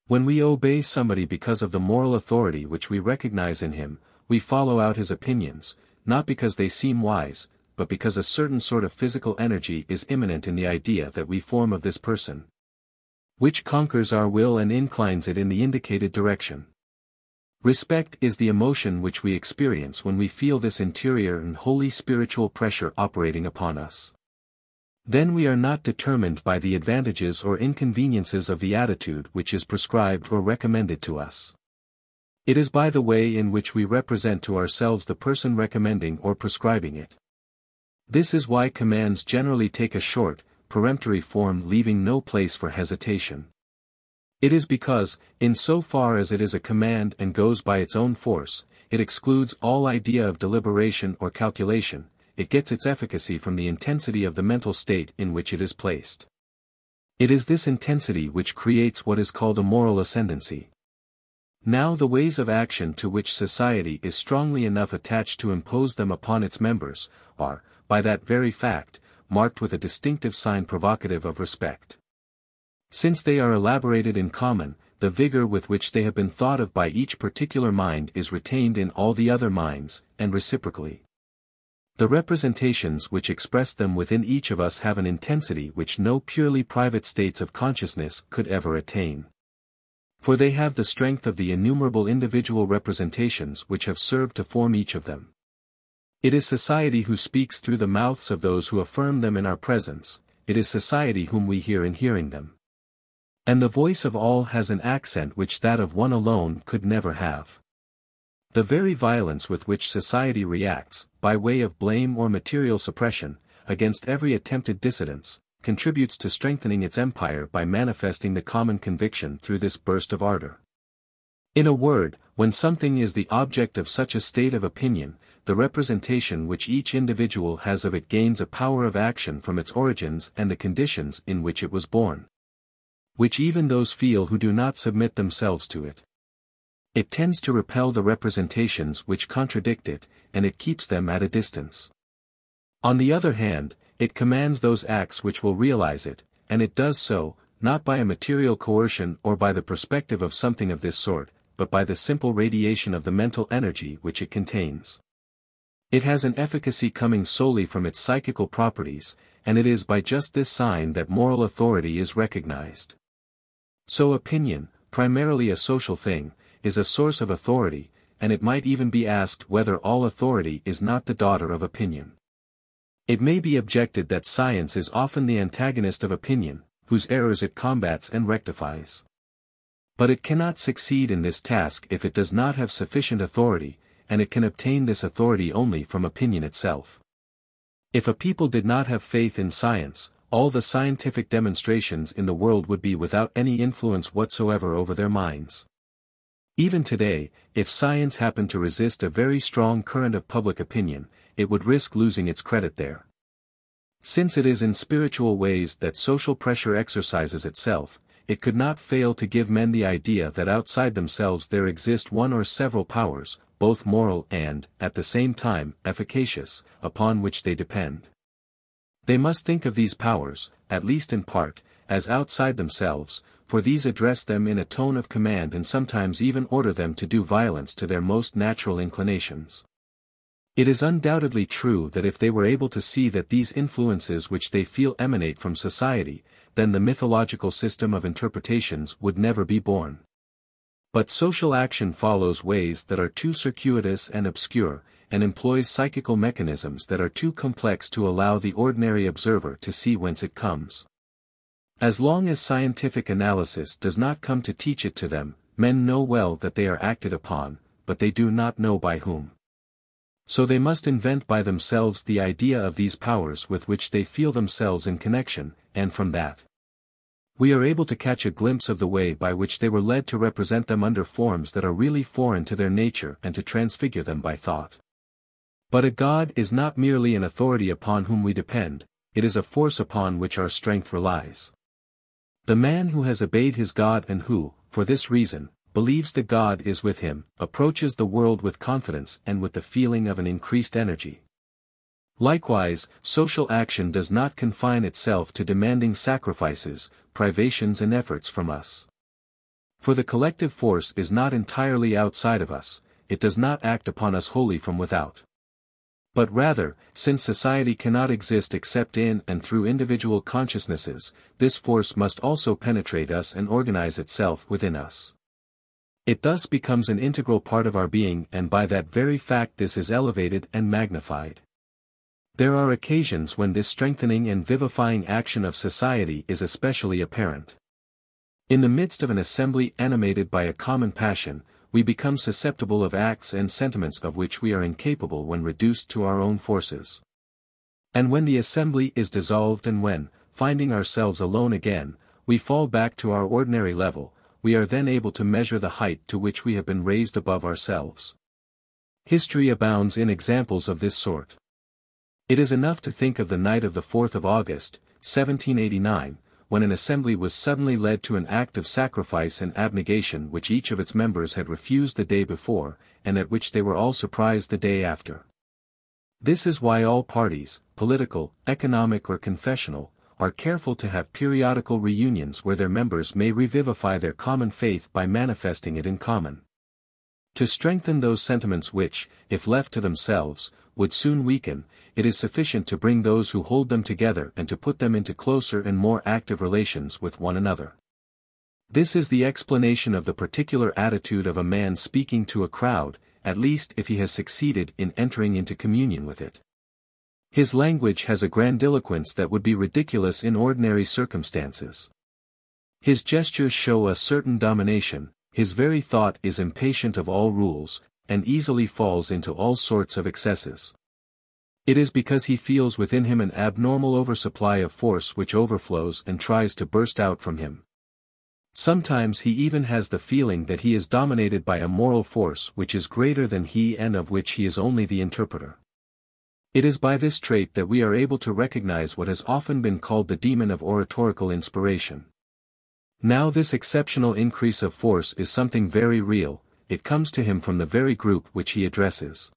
When we obey somebody because of the moral authority which we recognize in him, we follow out his opinions, not because they seem wise, but because a certain sort of physical energy is immanent in the idea that we form of this person, which conquers our will and inclines it in the indicated direction. Respect is the emotion which we experience when we feel this interior and wholly spiritual pressure operating upon us. Then we are not determined by the advantages or inconveniences of the attitude which is prescribed or recommended to us. It is by the way in which we represent to ourselves the person recommending or prescribing it. This is why commands generally take a short, peremptory form, leaving no place for hesitation. It is because, in so far as it is a command and goes by its own force, it excludes all idea of deliberation or calculation. It gets its efficacy from the intensity of the mental state in which it is placed. It is this intensity which creates what is called a moral ascendancy. Now the ways of action to which society is strongly enough attached to impose them upon its members, are, by that very fact, marked with a distinctive sign provocative of respect. Since they are elaborated in common, the vigor with which they have been thought of by each particular mind is retained in all the other minds, and reciprocally. The representations which express them within each of us have an intensity which no purely private states of consciousness could ever attain. For they have the strength of the innumerable individual representations which have served to form each of them. It is society who speaks through the mouths of those who affirm them in our presence, it is society whom we hear in hearing them. And the voice of all has an accent which that of one alone could never have. The very violence with which society reacts, by way of blame or material suppression, against every attempted dissidence, contributes to strengthening its empire by manifesting the common conviction through this burst of ardor. In a word, when something is the object of such a state of opinion, the representation which each individual has of it gains a power of action from its origins and the conditions in which it was born, which even those feel who do not submit themselves to it. It tends to repel the representations which contradict it, and it keeps them at a distance. On the other hand, it commands those acts which will realize it, and it does so, not by a material coercion or by the perspective of something of this sort, but by the simple radiation of the mental energy which it contains. It has an efficacy coming solely from its psychical properties, and it is by just this sign that moral authority is recognized. So opinion, primarily a social thing, is a source of authority, and it might even be asked whether all authority is not the daughter of opinion. It may be objected that science is often the antagonist of opinion, whose errors it combats and rectifies. But it cannot succeed in this task if it does not have sufficient authority, and it can obtain this authority only from opinion itself. If a people did not have faith in science, all the scientific demonstrations in the world would be without any influence whatsoever over their minds. Even today, if science happened to resist a very strong current of public opinion, it would risk losing its credit there. Since it is in spiritual ways that social pressure exercises itself, it could not fail to give men the idea that outside themselves there exist one or several powers, both moral and, at the same time, efficacious, upon which they depend. They must think of these powers, at least in part, as outside themselves, for these address them in a tone of command and sometimes even order them to do violence to their most natural inclinations. It is undoubtedly true that if they were able to see that these influences which they feel emanate from society, then the mythological system of interpretations would never be born. But social action follows ways that are too circuitous and obscure, and employs psychical mechanisms that are too complex to allow the ordinary observer to see whence it comes. As long as scientific analysis does not come to teach it to them, men know well that they are acted upon, but they do not know by whom. So they must invent by themselves the idea of these powers with which they feel themselves in connection, and from that, we are able to catch a glimpse of the way by which they were led to represent them under forms that are really foreign to their nature and to transfigure them by thought. But a God is not merely an authority upon whom we depend, it is a force upon which our strength relies. The man who has obeyed his God and who, for this reason, believes that God is with him, approaches the world with confidence and with the feeling of an increased energy. Likewise, social action does not confine itself to demanding sacrifices, privations and efforts from us. For the collective force is not entirely outside of us, it does not act upon us wholly from without. But rather, since society cannot exist except in and through individual consciousnesses, this force must also penetrate us and organize itself within us. It thus becomes an integral part of our being, and by that very fact this is elevated and magnified. There are occasions when this strengthening and vivifying action of society is especially apparent. In the midst of an assembly animated by a common passion, we become susceptible of acts and sentiments of which we are incapable when reduced to our own forces. And when the assembly is dissolved and when, finding ourselves alone again, we fall back to our ordinary level, we are then able to measure the height to which we have been raised above ourselves. History abounds in examples of this sort. It is enough to think of the night of the 4th of August, 1789, when an assembly was suddenly led to an act of sacrifice and abnegation which each of its members had refused the day before, and at which they were all surprised the day after. This is why all parties, political, economic or confessional, are careful to have periodical reunions where their members may revivify their common faith by manifesting it in common. To strengthen those sentiments which, if left to themselves, would soon weaken, it is sufficient to bring those who hold them together and to put them into closer and more active relations with one another. This is the explanation of the particular attitude of a man speaking to a crowd, at least if he has succeeded in entering into communion with it. His language has a grandiloquence that would be ridiculous in ordinary circumstances. His gestures show a certain domination, his very thought is impatient of all rules, and easily falls into all sorts of excesses. It is because he feels within him an abnormal oversupply of force which overflows and tries to burst out from him. Sometimes he even has the feeling that he is dominated by a moral force which is greater than he and of which he is only the interpreter. It is by this trait that we are able to recognize what has often been called the demon of oratorical inspiration. Now this exceptional increase of force is something very real, it comes to him from the very group which he addresses.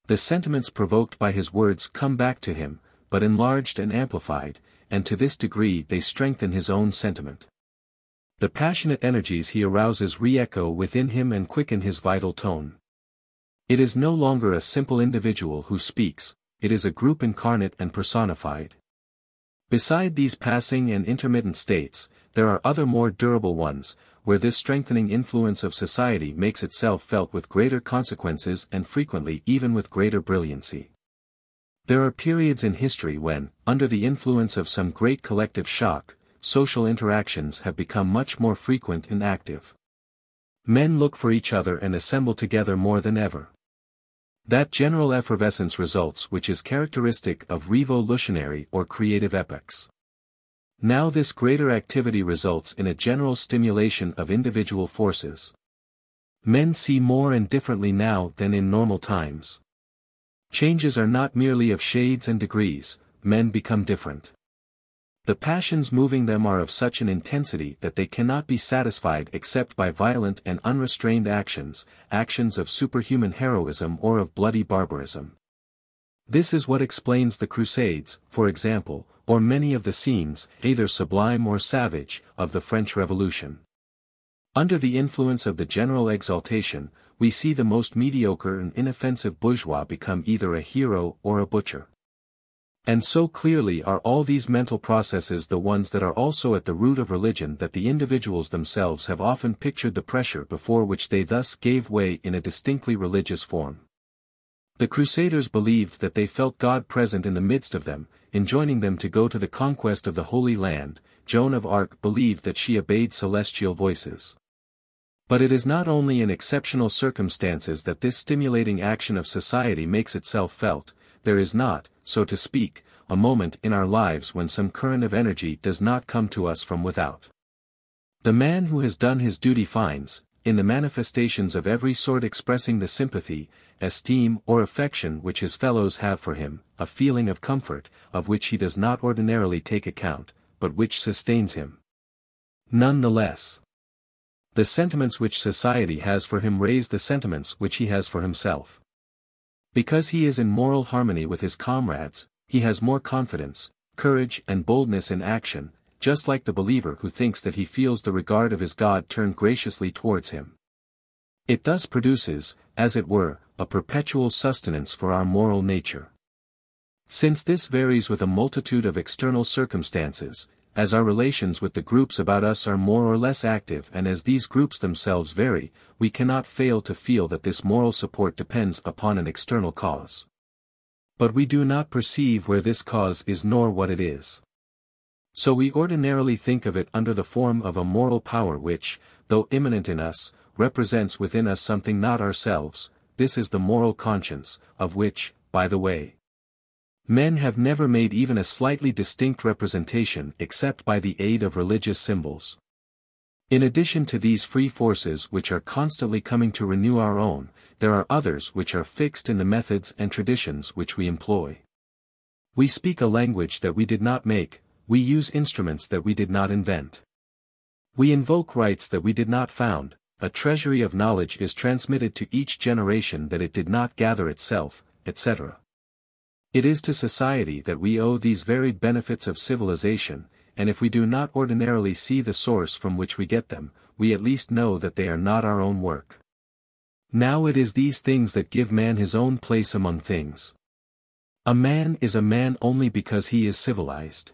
The sentiments provoked by his words come back to him, but enlarged and amplified, and to this degree they strengthen his own sentiment. The passionate energies he arouses re-echo within him and quicken his vital tone. It is no longer a simple individual who speaks, it is a group incarnate and personified. Beside these passing and intermittent states, there are other more durable ones, where this strengthening influence of society makes itself felt with greater consequences and frequently even with greater brilliancy. There are periods in history when, under the influence of some great collective shock, social interactions have become much more frequent and active. Men look for each other and assemble together more than ever. That general effervescence results which is characteristic of revolutionary or creative epochs. Now this greater activity results in a general stimulation of individual forces. Men see more and differently now than in normal times. Changes are not merely of shades and degrees, men become different. The passions moving them are of such an intensity that they cannot be satisfied except by violent and unrestrained actions, actions of superhuman heroism or of bloody barbarism. This is what explains the Crusades, for example, or many of the scenes, either sublime or savage, of the French Revolution. Under the influence of the general exaltation, we see the most mediocre and inoffensive bourgeois become either a hero or a butcher. And so clearly are all these mental processes the ones that are also at the root of religion that the individuals themselves have often pictured the pressure before which they thus gave way in a distinctly religious form. The Crusaders believed that they felt God present in the midst of them, enjoining them to go to the conquest of the Holy Land. Joan of Arc believed that she obeyed celestial voices. But it is not only in exceptional circumstances that this stimulating action of society makes itself felt. There is not, so to speak, a moment in our lives when some current of energy does not come to us from without. The man who has done his duty finds, in the manifestations of every sort expressing the sympathy, esteem or affection which his fellows have for him, a feeling of comfort, of which he does not ordinarily take account, but which sustains him. None the less. The sentiments which society has for him raise the sentiments which he has for himself. Because he is in moral harmony with his comrades, he has more confidence, courage and boldness in action, just like the believer who thinks that he feels the regard of his God turned graciously towards him. It thus produces, as it were, a perpetual sustenance for our moral nature. Since this varies with a multitude of external circumstances, as our relations with the groups about us are more or less active and as these groups themselves vary, we cannot fail to feel that this moral support depends upon an external cause. But we do not perceive where this cause is nor what it is. So we ordinarily think of it under the form of a moral power which, though immanent in us, represents within us something not ourselves. This is the moral conscience, of which, by the way, men have never made even a slightly distinct representation except by the aid of religious symbols. In addition to these free forces which are constantly coming to renew our own, there are others which are fixed in the methods and traditions which we employ. We speak a language that we did not make, we use instruments that we did not invent. We invoke rights that we did not found, a treasury of knowledge is transmitted to each generation that it did not gather itself, etc. It is to society that we owe these varied benefits of civilization, and if we do not ordinarily see the source from which we get them, we at least know that they are not our own work. Now it is these things that give man his own place among things. A man is a man only because he is civilized.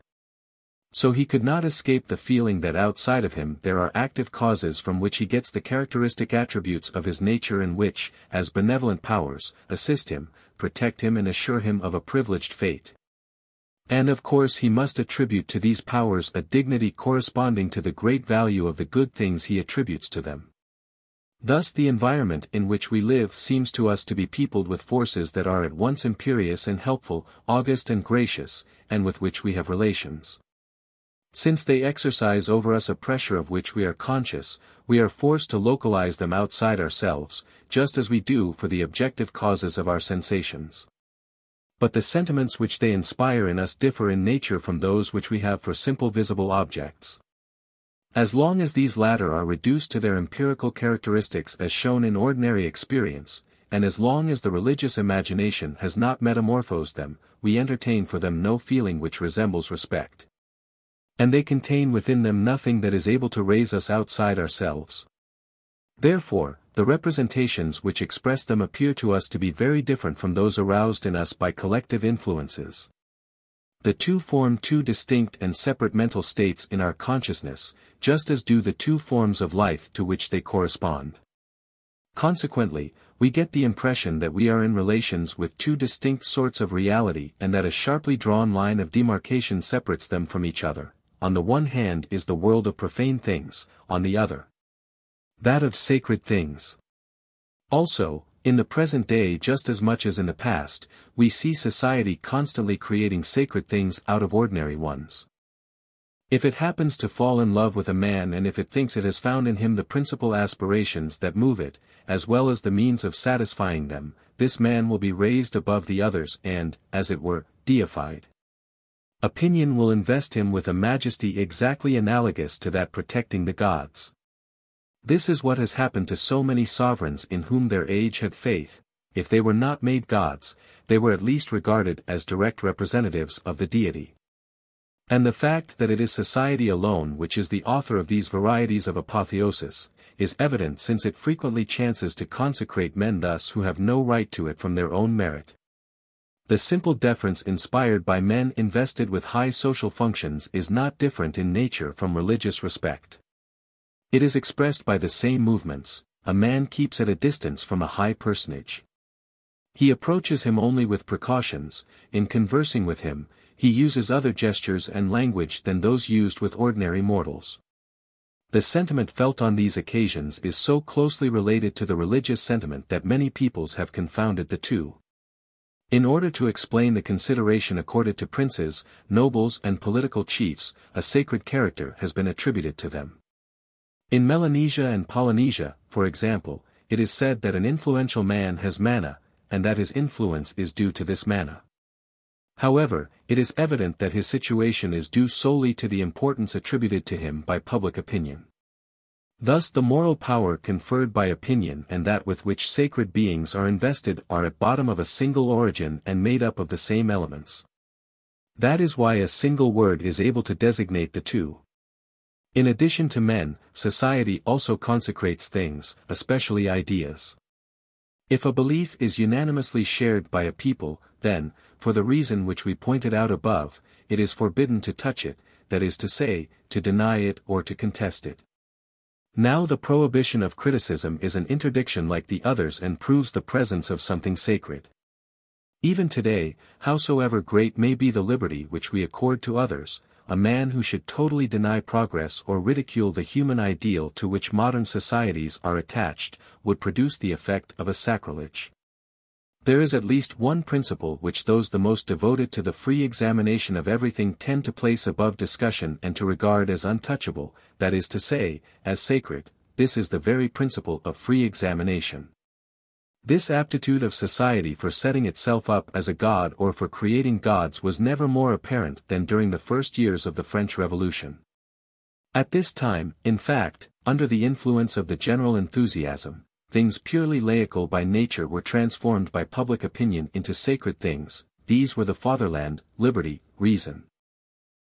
So he could not escape the feeling that outside of him there are active causes from which he gets the characteristic attributes of his nature and which, as benevolent powers, assist him, protect him and assure him of a privileged fate. And of course he must attribute to these powers a dignity corresponding to the great value of the good things he attributes to them. Thus the environment in which we live seems to us to be peopled with forces that are at once imperious and helpful, august and gracious, and with which we have relations. Since they exercise over us a pressure of which we are conscious, we are forced to localize them outside ourselves, just as we do for the objective causes of our sensations. But the sentiments which they inspire in us differ in nature from those which we have for simple visible objects. As long as these latter are reduced to their empirical characteristics as shown in ordinary experience, and as long as the religious imagination has not metamorphosed them, we entertain for them no feeling which resembles respect. And they contain within them nothing that is able to raise us outside ourselves. Therefore, the representations which express them appear to us to be very different from those aroused in us by collective influences. The two form two distinct and separate mental states in our consciousness, just as do the two forms of life to which they correspond. Consequently, we get the impression that we are in relations with two distinct sorts of reality and that a sharply drawn line of demarcation separates them from each other. On the one hand is the world of profane things, on the other, that of sacred things. Also, in the present day just as much as in the past, we see society constantly creating sacred things out of ordinary ones. If it happens to fall in love with a man and if it thinks it has found in him the principal aspirations that move it, as well as the means of satisfying them, this man will be raised above the others and, as it were, deified. Opinion will invest him with a majesty exactly analogous to that protecting the gods. This is what has happened to so many sovereigns in whom their age had faith. If they were not made gods, they were at least regarded as direct representatives of the deity. And the fact that it is society alone which is the author of these varieties of apotheosis, is evident since it frequently chances to consecrate men thus who have no right to it from their own merit. The simple deference inspired by men invested with high social functions is not different in nature from religious respect. It is expressed by the same movements. A man keeps at a distance from a high personage. He approaches him only with precautions. In conversing with him, he uses other gestures and language than those used with ordinary mortals. The sentiment felt on these occasions is so closely related to the religious sentiment that many peoples have confounded the two. In order to explain the consideration accorded to princes, nobles and political chiefs, a sacred character has been attributed to them. In Melanesia and Polynesia, for example, it is said that an influential man has manna, and that his influence is due to this manna. However, it is evident that his situation is due solely to the importance attributed to him by public opinion. Thus the moral power conferred by opinion and that with which sacred beings are invested are at bottom of a single origin and made up of the same elements. That is why a single word is able to designate the two. In addition to men, society also consecrates things, especially ideas. If a belief is unanimously shared by a people, then, for the reason which we pointed out above, it is forbidden to touch it, that is to say, to deny it or to contest it. Now the prohibition of criticism is an interdiction like the others and proves the presence of something sacred. Even today, howsoever great may be the liberty which we accord to others, a man who should totally deny progress or ridicule the human ideal to which modern societies are attached, would produce the effect of a sacrilege. There is at least one principle which those the most devoted to the free examination of everything tend to place above discussion and to regard as untouchable, that is to say, as sacred. This is the very principle of free examination. This aptitude of society for setting itself up as a god or for creating gods was never more apparent than during the first years of the French Revolution. At this time, in fact, under the influence of the general enthusiasm, things purely laical by nature were transformed by public opinion into sacred things. These were the fatherland, liberty, reason.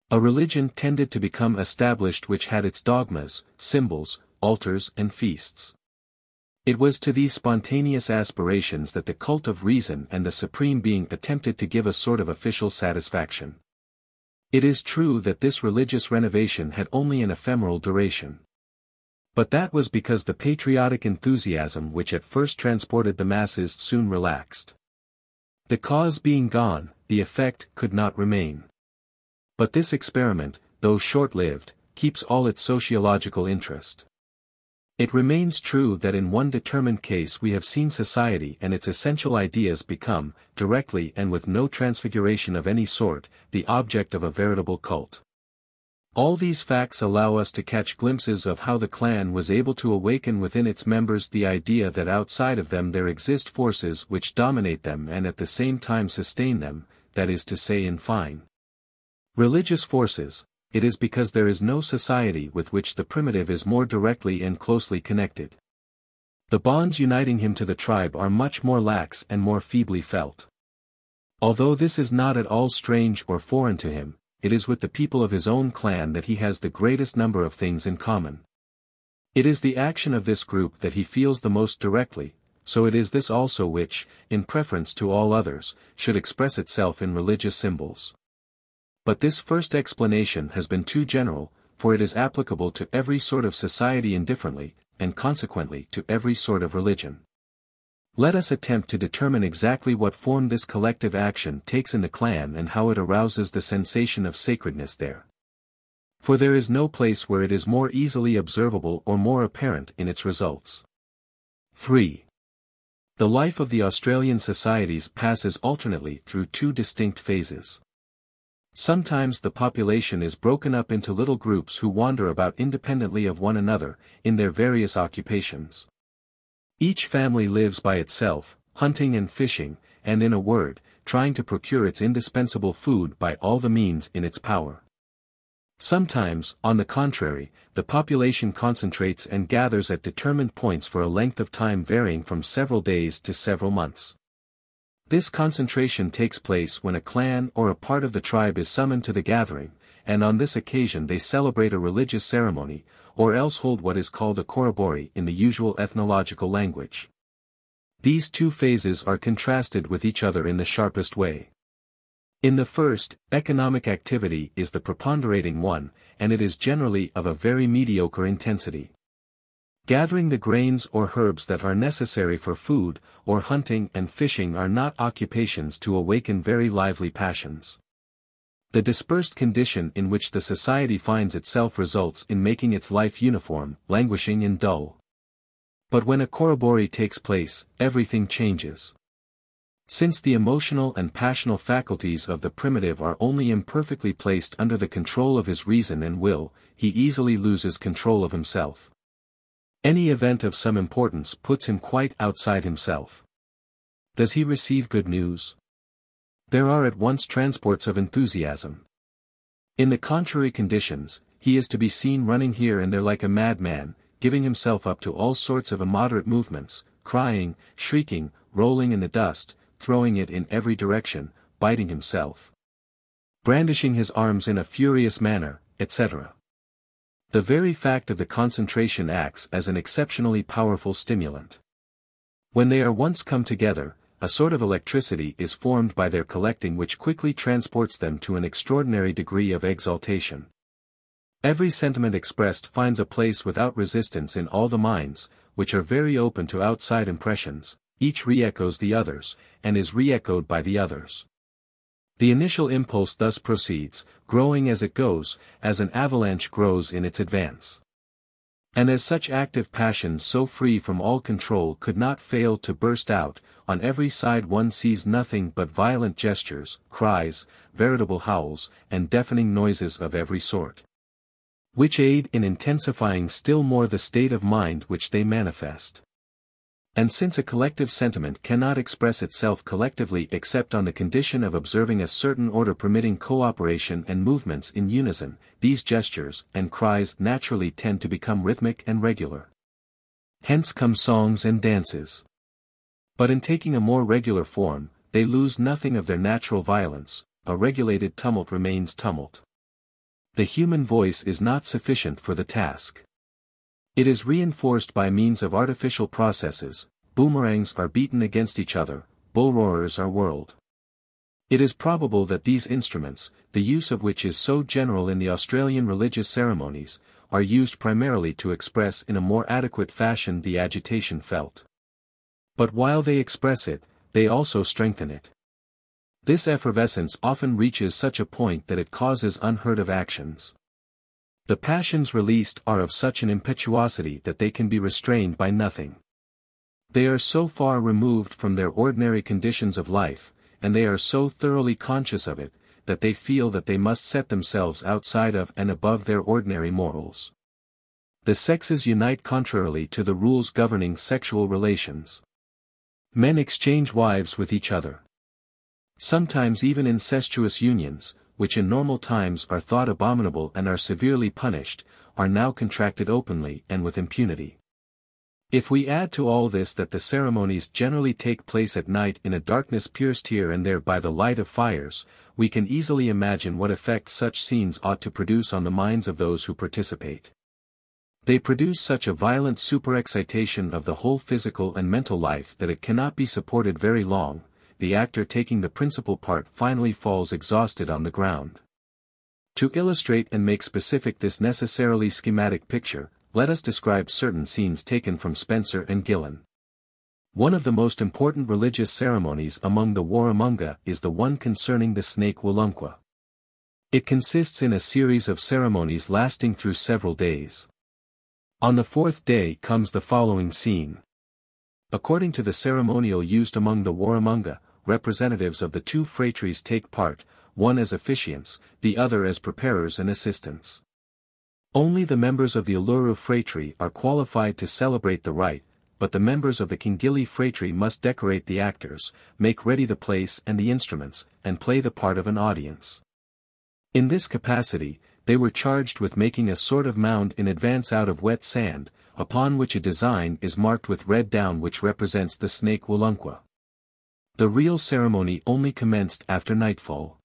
A religion tended to become established which had its dogmas, symbols, altars and feasts. It was to these spontaneous aspirations that the cult of reason and the supreme being attempted to give a sort of official satisfaction. It is true that this religious renovation had only an ephemeral duration. But that was because the patriotic enthusiasm which at first transported the masses soon relaxed. The cause being gone, the effect could not remain. But this experiment, though short-lived, keeps all its sociological interest. It remains true that in one determined case we have seen society and its essential ideas become, directly and with no transfiguration of any sort, the object of a veritable cult. All these facts allow us to catch glimpses of how the clan was able to awaken within its members the idea that outside of them there exist forces which dominate them and at the same time sustain them, that is to say in fine, religious forces, it is because there is no society with which the primitive is more directly and closely connected. The bonds uniting him to the tribe are much more lax and more feebly felt. Although this is not at all strange or foreign to him, it is with the people of his own clan that he has the greatest number of things in common. It is the action of this group that he feels the most directly, so it is this also which, in preference to all others, should express itself in religious symbols. But this first explanation has been too general, for it is applicable to every sort of society indifferently, and consequently to every sort of religion. Let us attempt to determine exactly what form this collective action takes in the clan and how it arouses the sensation of sacredness there. For there is no place where it is more easily observable or more apparent in its results. 3. The life of the Australian societies passes alternately through two distinct phases. Sometimes the population is broken up into little groups who wander about independently of one another, in their various occupations. Each family lives by itself, hunting and fishing, and in a word, trying to procure its indispensable food by all the means in its power. Sometimes, on the contrary, the population concentrates and gathers at determined points for a length of time varying from several days to several months. This concentration takes place when a clan or a part of the tribe is summoned to the gathering, and on this occasion they celebrate a religious ceremony, or else hold what is called a corroboree in the usual ethnological language. These two phases are contrasted with each other in the sharpest way. In the first, economic activity is the preponderating one, and it is generally of a very mediocre intensity. Gathering the grains or herbs that are necessary for food, or hunting and fishing are not occupations to awaken very lively passions. The dispersed condition in which the society finds itself results in making its life uniform, languishing and dull. But when a corroboree takes place, everything changes. Since the emotional and passional faculties of the primitive are only imperfectly placed under the control of his reason and will, he easily loses control of himself. Any event of some importance puts him quite outside himself. Does he receive good news? There are at once transports of enthusiasm. In the contrary conditions, he is to be seen running here and there like a madman, giving himself up to all sorts of immoderate movements, crying, shrieking, rolling in the dust, throwing it in every direction, biting himself, brandishing his arms in a furious manner, etc. The very fact of the concentration acts as an exceptionally powerful stimulant. When they are once come together, a sort of electricity is formed by their collecting which quickly transports them to an extraordinary degree of exaltation. Every sentiment expressed finds a place without resistance in all the minds, which are very open to outside impressions, each re-echoes the others, and is re-echoed by the others. The initial impulse thus proceeds, growing as it goes, as an avalanche grows in its advance. And as such active passions so free from all control could not fail to burst out, on every side one sees nothing but violent gestures, cries, veritable howls, and deafening noises of every sort, which aid in intensifying still more the state of mind which they manifest. And since a collective sentiment cannot express itself collectively except on the condition of observing a certain order permitting cooperation and movements in unison, these gestures and cries naturally tend to become rhythmic and regular. Hence come songs and dances. But in taking a more regular form, they lose nothing of their natural violence, a regulated tumult remains tumult. The human voice is not sufficient for the task. It is reinforced by means of artificial processes, boomerangs are beaten against each other, bull-roarers are whirled. It is probable that these instruments, the use of which is so general in the Australian religious ceremonies, are used primarily to express in a more adequate fashion the agitation felt. But while they express it, they also strengthen it. This effervescence often reaches such a point that it causes unheard of actions. The passions released are of such an impetuosity that they can be restrained by nothing. They are so far removed from their ordinary conditions of life, and they are so thoroughly conscious of it, that they feel that they must set themselves outside of and above their ordinary morals. The sexes unite contrarily to the rules governing sexual relations. Men exchange wives with each other. Sometimes even incestuous unions, which in normal times are thought abominable and are severely punished, are now contracted openly and with impunity. If we add to all this that the ceremonies generally take place at night in a darkness pierced here and there by the light of fires, we can easily imagine what effect such scenes ought to produce on the minds of those who participate. They produce such a violent superexcitation of the whole physical and mental life that it cannot be supported very long. The actor taking the principal part finally falls exhausted on the ground. To illustrate and make specific this necessarily schematic picture, let us describe certain scenes taken from Spencer and Gillen. One of the most important religious ceremonies among the Warramunga is the one concerning the snake Walunqua. It consists in a series of ceremonies lasting through several days. On the fourth day comes the following scene. According to the ceremonial used among the Warramunga, representatives of the two phratries take part, one as officiants, the other as preparers and assistants. Only the members of the Uluru phratry are qualified to celebrate the rite, but the members of the Kingili phratry must decorate the actors, make ready the place and the instruments, and play the part of an audience. In this capacity, they were charged with making a sort of mound in advance out of wet sand, upon which a design is marked with red down which represents the snake Walunqua. The real ceremony only commenced after nightfall.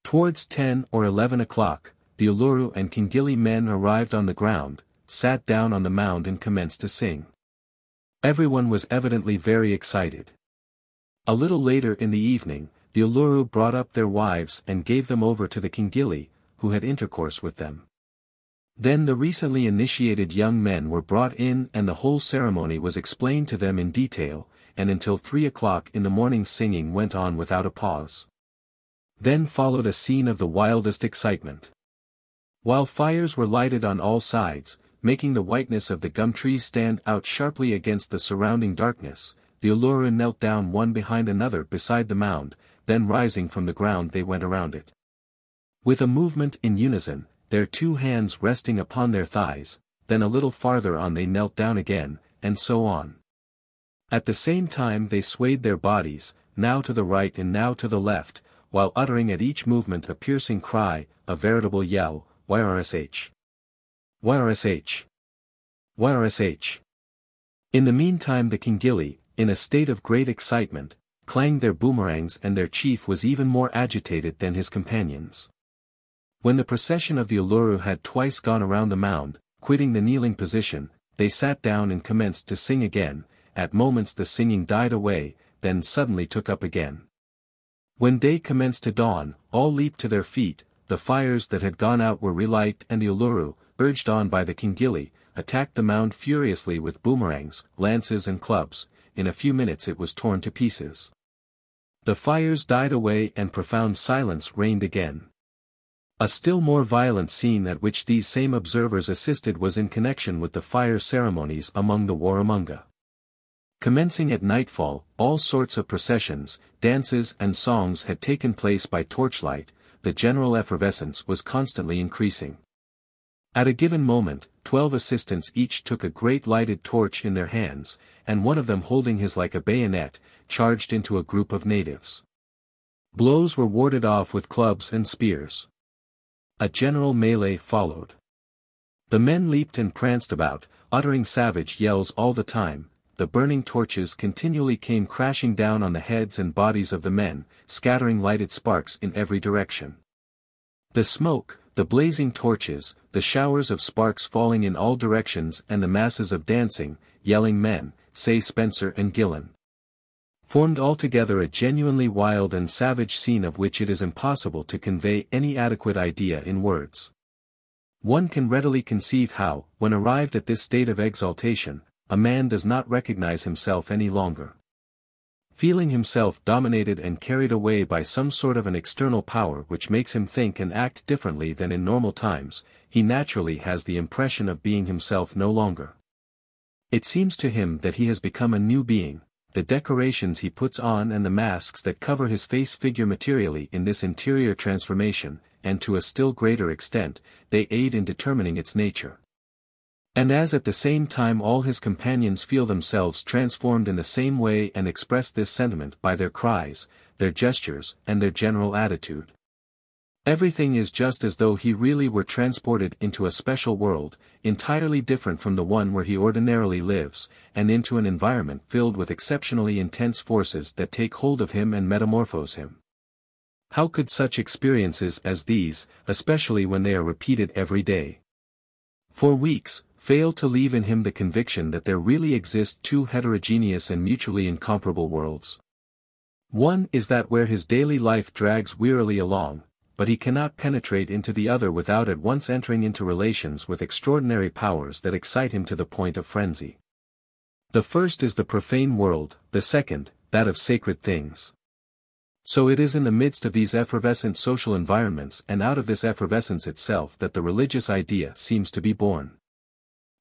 Towards 10 or 11 o'clock, the Uluru and Kingili men arrived on the ground, sat down on the mound and commenced to sing. Everyone was evidently very excited. A little later in the evening, the Uluru brought up their wives and gave them over to the Kingili, who had intercourse with them. Then the recently initiated young men were brought in and the whole ceremony was explained to them in detail, and until 3 o'clock in the morning singing went on without a pause. Then followed a scene of the wildest excitement. While fires were lighted on all sides, making the whiteness of the gum trees stand out sharply against the surrounding darkness, the Uluru knelt down one behind another beside the mound, then rising from the ground they went around it. With a movement in unison, their two hands resting upon their thighs, then a little farther on they knelt down again, and so on. At the same time they swayed their bodies, now to the right and now to the left, while uttering at each movement a piercing cry, a veritable yell, YRSH. YRSH. YRSH. In the meantime the Kingili, in a state of great excitement, clanged their boomerangs and their chief was even more agitated than his companions. When the procession of the Uluru had twice gone around the mound, quitting the kneeling position, they sat down and commenced to sing again. At moments the singing died away, then suddenly took up again. When day commenced to dawn, all leaped to their feet, the fires that had gone out were relighted and the Uluru, urged on by the Kingili, attacked the mound furiously with boomerangs, lances and clubs. In a few minutes it was torn to pieces. The fires died away and profound silence reigned again. A still more violent scene at which these same observers assisted was in connection with the fire ceremonies among the Warramunga. Commencing at nightfall, all sorts of processions, dances and songs had taken place by torchlight. The general effervescence was constantly increasing. At a given moment, 12 assistants each took a great lighted torch in their hands, and one of them holding his like a bayonet, charged into a group of natives. Blows were warded off with clubs and spears. A general melee followed. The men leaped and pranced about, uttering savage yells all the time. The burning torches continually came crashing down on the heads and bodies of the men, scattering lighted sparks in every direction. The smoke, the blazing torches, the showers of sparks falling in all directions and the masses of dancing, yelling men, say Spencer and Gillen, formed altogether a genuinely wild and savage scene of which it is impossible to convey any adequate idea in words. One can readily conceive how, when arrived at this state of exaltation, a man does not recognize himself any longer. Feeling himself dominated and carried away by some sort of an external power which makes him think and act differently than in normal times, he naturally has the impression of being himself no longer. It seems to him that he has become a new being. The decorations he puts on and the masks that cover his face figure materially in this interior transformation, and to a still greater extent, they aid in determining its nature. And as at the same time all his companions feel themselves transformed in the same way and express this sentiment by their cries, their gestures and their general attitude. Everything is just as though he really were transported into a special world, entirely different from the one where he ordinarily lives, and into an environment filled with exceptionally intense forces that take hold of him and metamorphose him. How could such experiences as these, especially when they are repeated every day, for weeks, fail to leave in him the conviction that there really exist two heterogeneous and mutually incomparable worlds? One is that where his daily life drags wearily along, but he cannot penetrate into the other without at once entering into relations with extraordinary powers that excite him to the point of frenzy. The first is the profane world, the second, that of sacred things. So it is in the midst of these effervescent social environments and out of this effervescence itself that the religious idea seems to be born.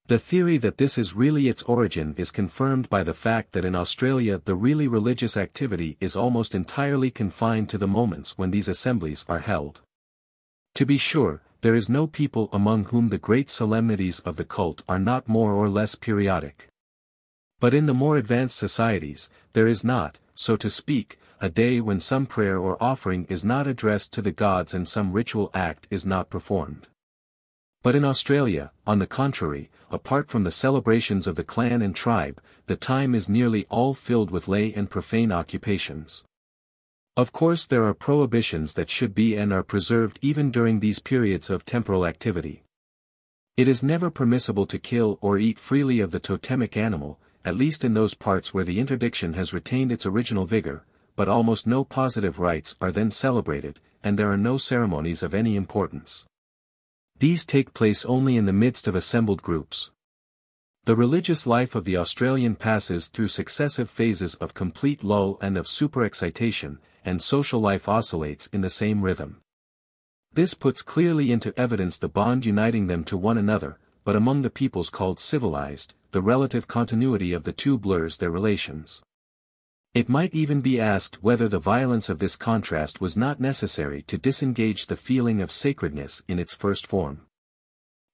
The theory that this is really its origin is confirmed by the fact that in Australia the really religious activity is almost entirely confined to the moments when these assemblies are held. To be sure, there is no people among whom the great solemnities of the cult are not more or less periodic. But in the more advanced societies, there is not, so to speak, a day when some prayer or offering is not addressed to the gods and some ritual act is not performed. But in Australia, on the contrary, apart from the celebrations of the clan and tribe, the time is nearly all filled with lay and profane occupations. Of course there are prohibitions that should be and are preserved even during these periods of temporal activity. It is never permissible to kill or eat freely of the totemic animal, at least in those parts where the interdiction has retained its original vigor, but almost no positive rites are then celebrated, and there are no ceremonies of any importance. These take place only in the midst of assembled groups. The religious life of the Australian passes through successive phases of complete lull and of superexcitation, and social life oscillates in the same rhythm. This puts clearly into evidence the bond uniting them to one another, but among the peoples called civilized, the relative continuity of the two blurs their relations. It might even be asked whether the violence of this contrast was not necessary to disengage the feeling of sacredness in its first form.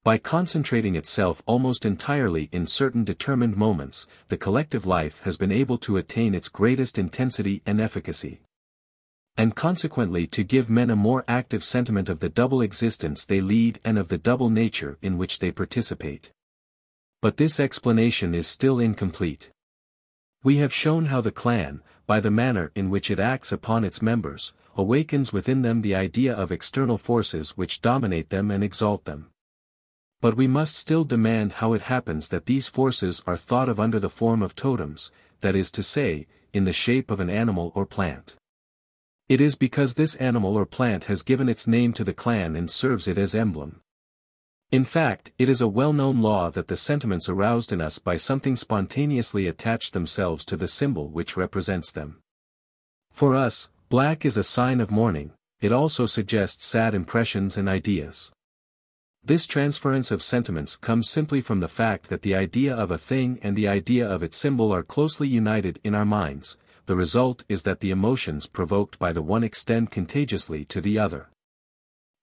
By concentrating itself almost entirely in certain determined moments, the collective life has been able to attain its greatest intensity and efficacy, and consequently to give men a more active sentiment of the double existence they lead and of the double nature in which they participate. But this explanation is still incomplete. We have shown how the clan, by the manner in which it acts upon its members, awakens within them the idea of external forces which dominate them and exalt them. But we must still demand how it happens that these forces are thought of under the form of totems, that is to say, in the shape of an animal or plant. It is because this animal or plant has given its name to the clan and serves it as emblem. In fact, it is a well-known law that the sentiments aroused in us by something spontaneously attach themselves to the symbol which represents them. For us, black is a sign of mourning, it also suggests sad impressions and ideas. This transference of sentiments comes simply from the fact that the idea of a thing and the idea of its symbol are closely united in our minds. The result is that the emotions provoked by the one extend contagiously to the other.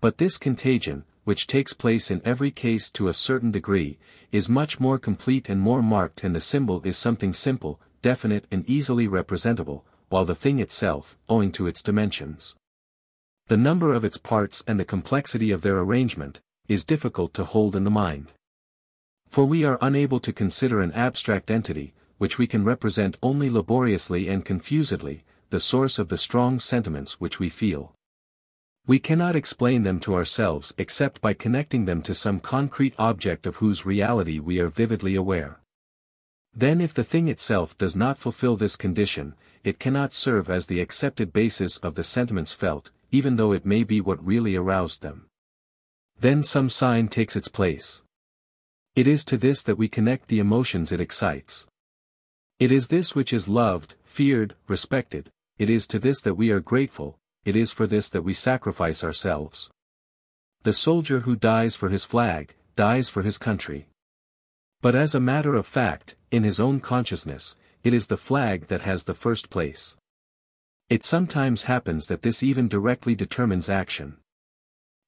But this contagion, which takes place in every case to a certain degree, is much more complete and more marked, and the symbol is something simple, definite and easily representable, while the thing itself, owing to its dimensions, the number of its parts and the complexity of their arrangement, is difficult to hold in the mind. For we are unable to consider an abstract entity, which we can represent only laboriously and confusedly, the source of the strong sentiments which we feel. We cannot explain them to ourselves except by connecting them to some concrete object of whose reality we are vividly aware. Then if the thing itself does not fulfill this condition, it cannot serve as the accepted basis of the sentiments felt, even though it may be what really aroused them. Then some sign takes its place. It is to this that we connect the emotions it excites. It is this which is loved, feared, respected, it is to this that we are grateful, it is for this that we sacrifice ourselves. The soldier who dies for his flag, dies for his country. But as a matter of fact, in his own consciousness, it is the flag that has the first place. It sometimes happens that this even directly determines action.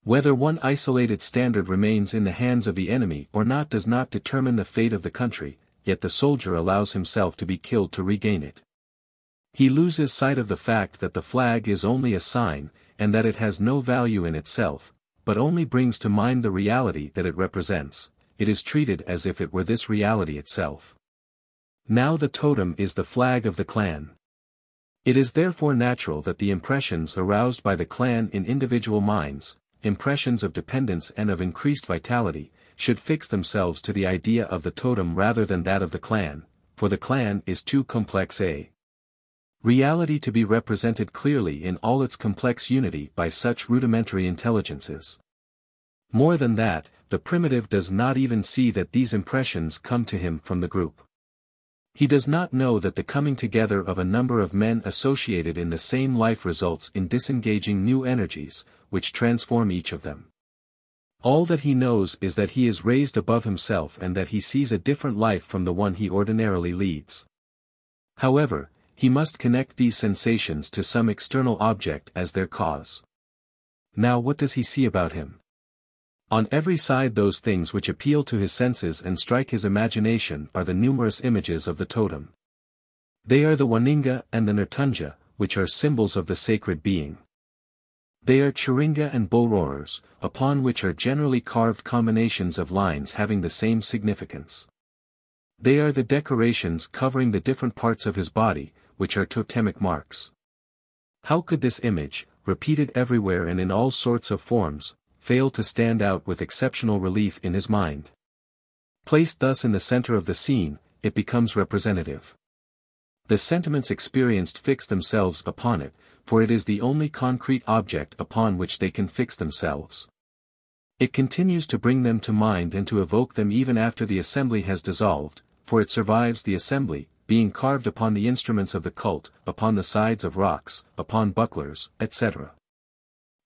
Whether one isolated standard remains in the hands of the enemy or not does not determine the fate of the country, yet the soldier allows himself to be killed to regain it. He loses sight of the fact that the flag is only a sign, and that it has no value in itself, but only brings to mind the reality that it represents, it is treated as if it were this reality itself. Now the totem is the flag of the clan. It is therefore natural that the impressions aroused by the clan in individual minds, impressions of dependence and of increased vitality, should fix themselves to the idea of the totem rather than that of the clan, for the clan is too complex a reality to be represented clearly in all its complex unity by such rudimentary intelligences. More than that, the primitive does not even see that these impressions come to him from the group. He does not know that the coming together of a number of men associated in the same life results in disengaging new energies, which transform each of them. All that he knows is that he is raised above himself and that he sees a different life from the one he ordinarily leads. However, he must connect these sensations to some external object as their cause. Now what does he see about him? On every side those things which appeal to his senses and strike his imagination are the numerous images of the totem. They are the Waninga and the Nirtunja, which are symbols of the sacred being. They are Chiringa and bull-roarers, upon which are generally carved combinations of lines having the same significance. They are the decorations covering the different parts of his body, which are totemic marks. How could this image, repeated everywhere and in all sorts of forms, fail to stand out with exceptional relief in his mind? Placed thus in the center of the scene, it becomes representative. The sentiments experienced fix themselves upon it, for it is the only concrete object upon which they can fix themselves. It continues to bring them to mind and to evoke them even after the assembly has dissolved, for it survives the assembly, being carved upon the instruments of the cult, upon the sides of rocks, upon bucklers, etc.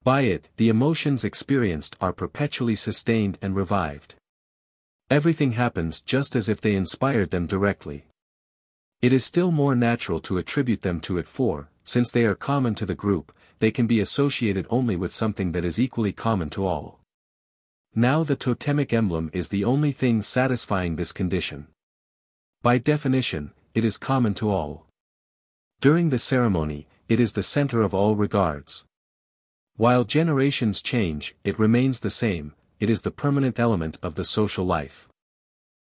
By it, the emotions experienced are perpetually sustained and revived. Everything happens just as if they inspired them directly. It is still more natural to attribute them to it for, since they are common to the group, they can be associated only with something that is equally common to all. Now the totemic emblem is the only thing satisfying this condition. By definition, it is common to all. During the ceremony, it is the center of all regards. While generations change, it remains the same, it is the permanent element of the social life.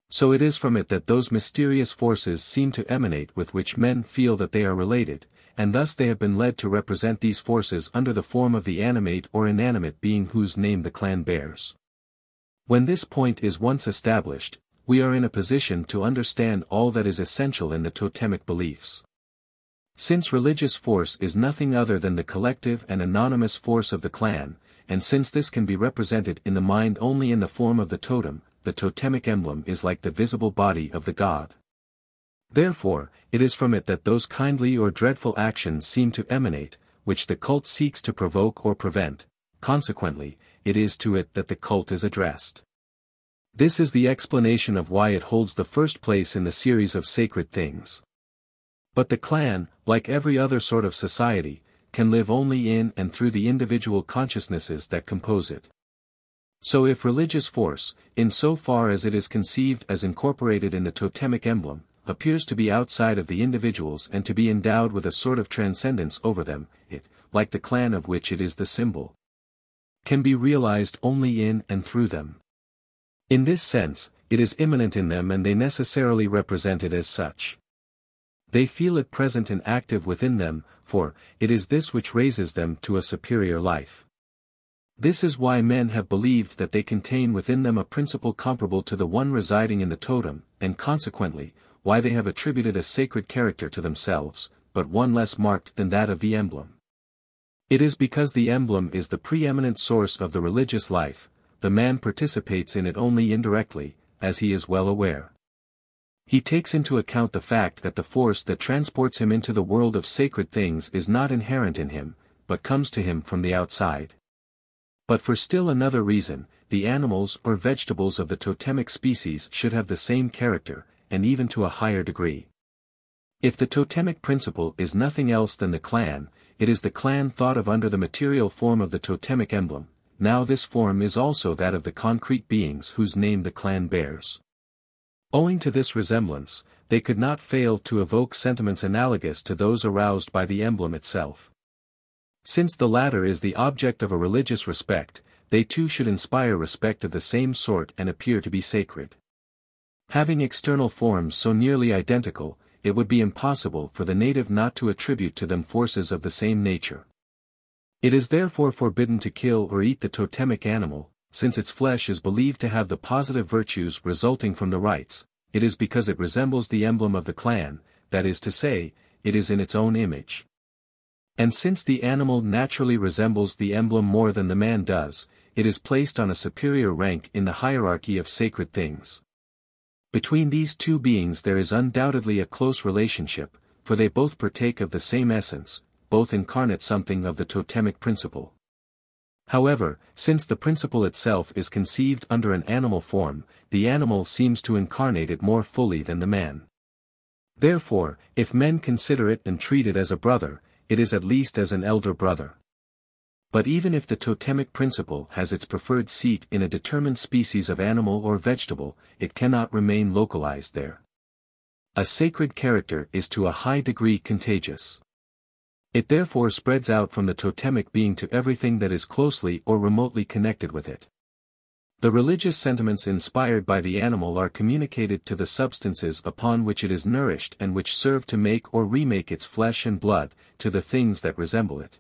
So it is from it that those mysterious forces seem to emanate with which men feel that they are related, and thus they have been led to represent these forces under the form of the animate or inanimate being whose name the clan bears. When this point is once established, we are in a position to understand all that is essential in the totemic beliefs. Since religious force is nothing other than the collective and anonymous force of the clan, and since this can be represented in the mind only in the form of the totem, the totemic emblem is like the visible body of the god. Therefore, it is from it that those kindly or dreadful actions seem to emanate, which the cult seeks to provoke or prevent, consequently, it is to it that the cult is addressed. This is the explanation of why it holds the first place in the series of sacred things. But the clan, like every other sort of society, can live only in and through the individual consciousnesses that compose it. So if religious force, in so far as it is conceived as incorporated in the totemic emblem, appears to be outside of the individuals and to be endowed with a sort of transcendence over them, it, like the clan of which it is the symbol, can be realized only in and through them. In this sense, it is immanent in them and they necessarily represent it as such. They feel it present and active within them, for, it is this which raises them to a superior life. This is why men have believed that they contain within them a principle comparable to the one residing in the totem, and consequently, why they have attributed a sacred character to themselves, but one less marked than that of the emblem. It is because the emblem is the preeminent source of the religious life, the man participates in it only indirectly, as he is well aware. He takes into account the fact that the force that transports him into the world of sacred things is not inherent in him, but comes to him from the outside. But for still another reason, the animals or vegetables of the totemic species should have the same character, and even to a higher degree. If the totemic principle is nothing else than the clan, it is the clan thought of under the material form of the totemic emblem. Now this form is also that of the concrete beings whose name the clan bears. Owing to this resemblance, they could not fail to evoke sentiments analogous to those aroused by the emblem itself. Since the latter is the object of a religious respect, they too should inspire respect of the same sort and appear to be sacred. Having external forms so nearly identical, it would be impossible for the native not to attribute to them forces of the same nature. It is therefore forbidden to kill or eat the totemic animal, since its flesh is believed to have the positive virtues resulting from the rites. It is because it resembles the emblem of the clan, that is to say, it is in its own image. And since the animal naturally resembles the emblem more than the man does, it is placed on a superior rank in the hierarchy of sacred things. Between these two beings there is undoubtedly a close relationship, for they both partake of the same essence, both incarnate something of the totemic principle. However, since the principle itself is conceived under an animal form, the animal seems to incarnate it more fully than the man. Therefore, if men consider it and treat it as a brother, it is at least as an elder brother. But even if the totemic principle has its preferred seat in a determined species of animal or vegetable, it cannot remain localized there. A sacred character is to a high degree contagious. It therefore spreads out from the totemic being to everything that is closely or remotely connected with it. The religious sentiments inspired by the animal are communicated to the substances upon which it is nourished and which serve to make or remake its flesh and blood, to the things that resemble it,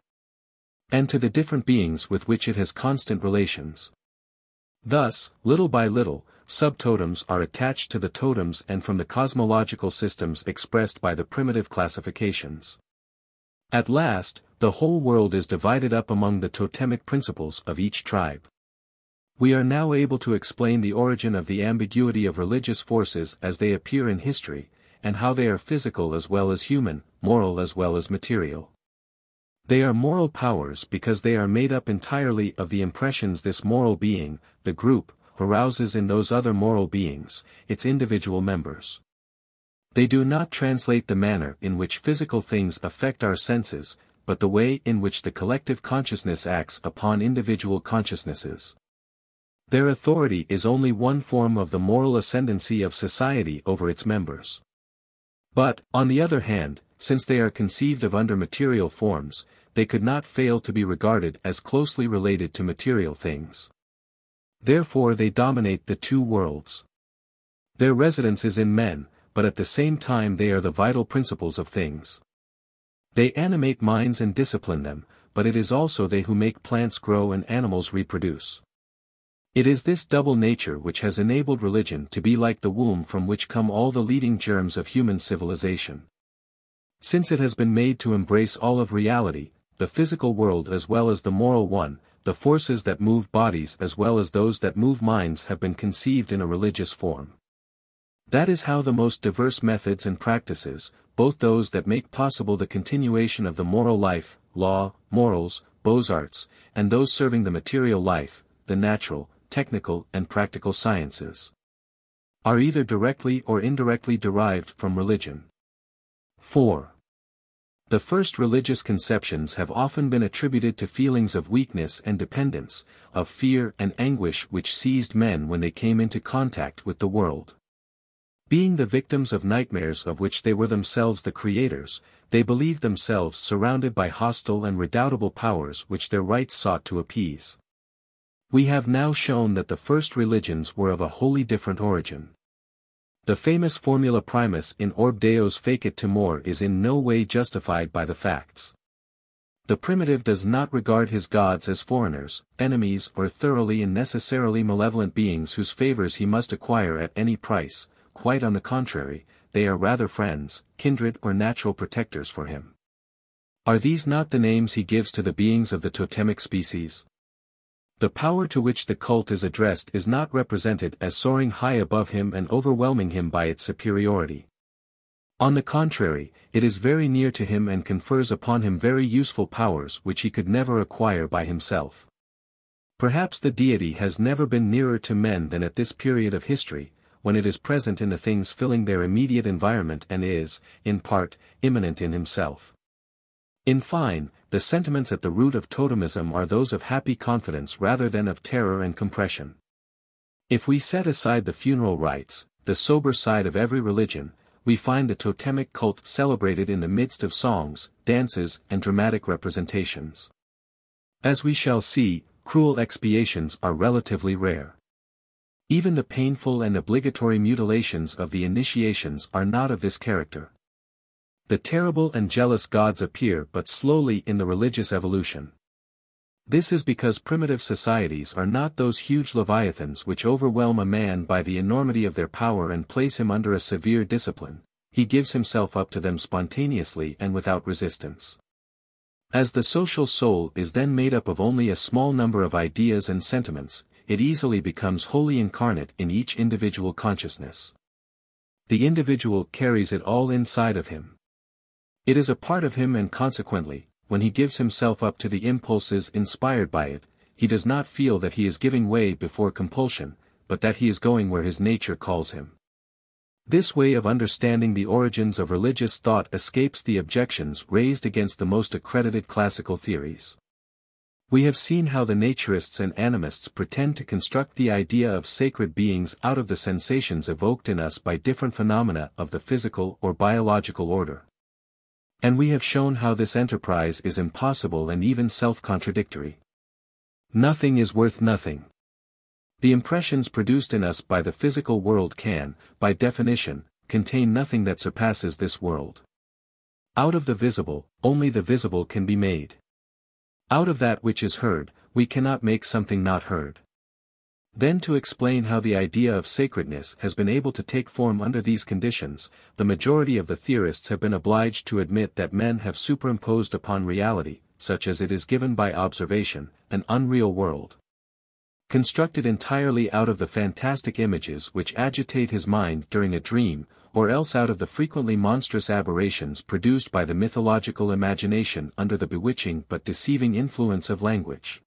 and to the different beings with which it has constant relations. Thus, little by little, subtotems are attached to the totems and from the cosmological systems expressed by the primitive classifications. At last, the whole world is divided up among the totemic principles of each tribe. We are now able to explain the origin of the ambiguity of religious forces as they appear in history, and how they are physical as well as human, moral as well as material. They are moral powers because they are made up entirely of the impressions this moral being, the group, arouses in those other moral beings, its individual members. They do not translate the manner in which physical things affect our senses, but the way in which the collective consciousness acts upon individual consciousnesses. Their authority is only one form of the moral ascendancy of society over its members. But, on the other hand, since they are conceived of under material forms, they could not fail to be regarded as closely related to material things. Therefore they dominate the two worlds. Their residence is in men, but at the same time they are the vital principles of things. They animate minds and discipline them, but it is also they who make plants grow and animals reproduce. It is this double nature which has enabled religion to be like the womb from which come all the leading germs of human civilization. Since it has been made to embrace all of reality, the physical world as well as the moral one, the forces that move bodies as well as those that move minds have been conceived in a religious form. That is how the most diverse methods and practices, both those that make possible the continuation of the moral life, law, morals, beaux-arts, and those serving the material life, the natural, technical and practical sciences, are either directly or indirectly derived from religion. 4. The first religious conceptions have often been attributed to feelings of weakness and dependence, of fear and anguish which seized men when they came into contact with the world. Being the victims of nightmares of which they were themselves the creators, they believed themselves surrounded by hostile and redoubtable powers which their rites sought to appease. We have now shown that the first religions were of a wholly different origin. The famous formula primus in orb deos fecit timor is in no way justified by the facts. The primitive does not regard his gods as foreigners, enemies or thoroughly and necessarily malevolent beings whose favors he must acquire at any price. Quite on the contrary, they are rather friends, kindred or natural protectors for him. Are these not the names he gives to the beings of the totemic species? The power to which the cult is addressed is not represented as soaring high above him and overwhelming him by its superiority. On the contrary, it is very near to him and confers upon him very useful powers which he could never acquire by himself. Perhaps the deity has never been nearer to men than at this period of history, when it is present in the things filling their immediate environment and is, in part, immanent in himself. In fine, the sentiments at the root of totemism are those of happy confidence rather than of terror and compression. If we set aside the funeral rites, the sober side of every religion, we find the totemic cult celebrated in the midst of songs, dances, and dramatic representations. As we shall see, cruel expiations are relatively rare. Even the painful and obligatory mutilations of the initiations are not of this character. The terrible and jealous gods appear but slowly in the religious evolution. This is because primitive societies are not those huge leviathans which overwhelm a man by the enormity of their power and place him under a severe discipline. He gives himself up to them spontaneously and without resistance. As the social soul is then made up of only a small number of ideas and sentiments, it easily becomes wholly incarnate in each individual consciousness. The individual carries it all inside of him. It is a part of him, and consequently, when he gives himself up to the impulses inspired by it, he does not feel that he is giving way before compulsion, but that he is going where his nature calls him. This way of understanding the origins of religious thought escapes the objections raised against the most accredited classical theories. We have seen how the naturists and animists pretend to construct the idea of sacred beings out of the sensations evoked in us by different phenomena of the physical or biological order. And we have shown how this enterprise is impossible and even self-contradictory. Nothing is worth nothing. The impressions produced in us by the physical world can, by definition, contain nothing that surpasses this world. Out of the visible, only the visible can be made. Out of that which is heard, we cannot make something not heard. Then, to explain how the idea of sacredness has been able to take form under these conditions, the majority of the theorists have been obliged to admit that men have superimposed upon reality, such as it is given by observation, an unreal world. Constructed entirely out of the fantastic images which agitate his mind during a dream, or else out of the frequently monstrous aberrations produced by the mythological imagination under the bewitching but deceiving influence of language.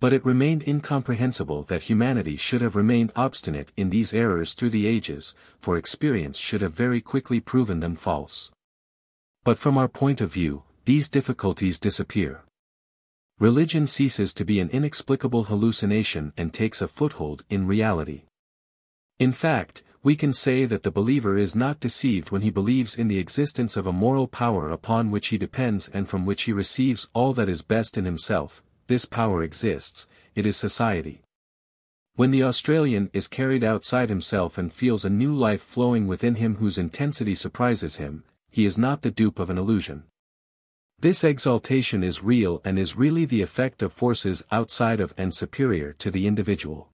But it remained incomprehensible that humanity should have remained obstinate in these errors through the ages, for experience should have very quickly proven them false. But from our point of view, these difficulties disappear. Religion ceases to be an inexplicable hallucination and takes a foothold in reality. In fact, we can say that the believer is not deceived when he believes in the existence of a moral power upon which he depends and from which he receives all that is best in himself. This power exists, it is society. When the Australian is carried outside himself and feels a new life flowing within him whose intensity surprises him, he is not the dupe of an illusion. This exaltation is real and is really the effect of forces outside of and superior to the individual.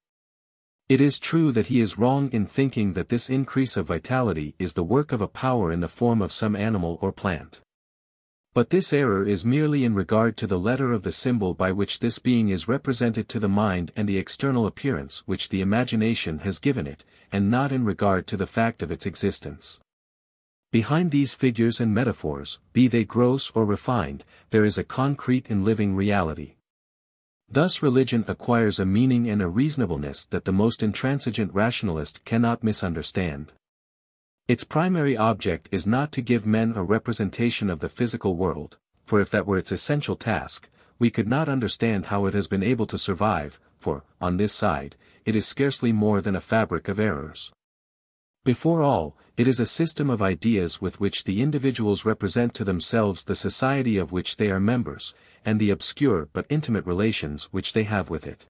It is true that he is wrong in thinking that this increase of vitality is the work of a power in the form of some animal or plant. But this error is merely in regard to the letter of the symbol by which this being is represented to the mind and the external appearance which the imagination has given it, and not in regard to the fact of its existence. Behind these figures and metaphors, be they gross or refined, there is a concrete and living reality. Thus religion acquires a meaning and a reasonableness that the most intransigent rationalist cannot misunderstand. Its primary object is not to give men a representation of the physical world, for if that were its essential task, we could not understand how it has been able to survive, for, on this side, it is scarcely more than a fabric of errors. Before all, it is a system of ideas with which the individuals represent to themselves the society of which they are members, and the obscure but intimate relations which they have with it.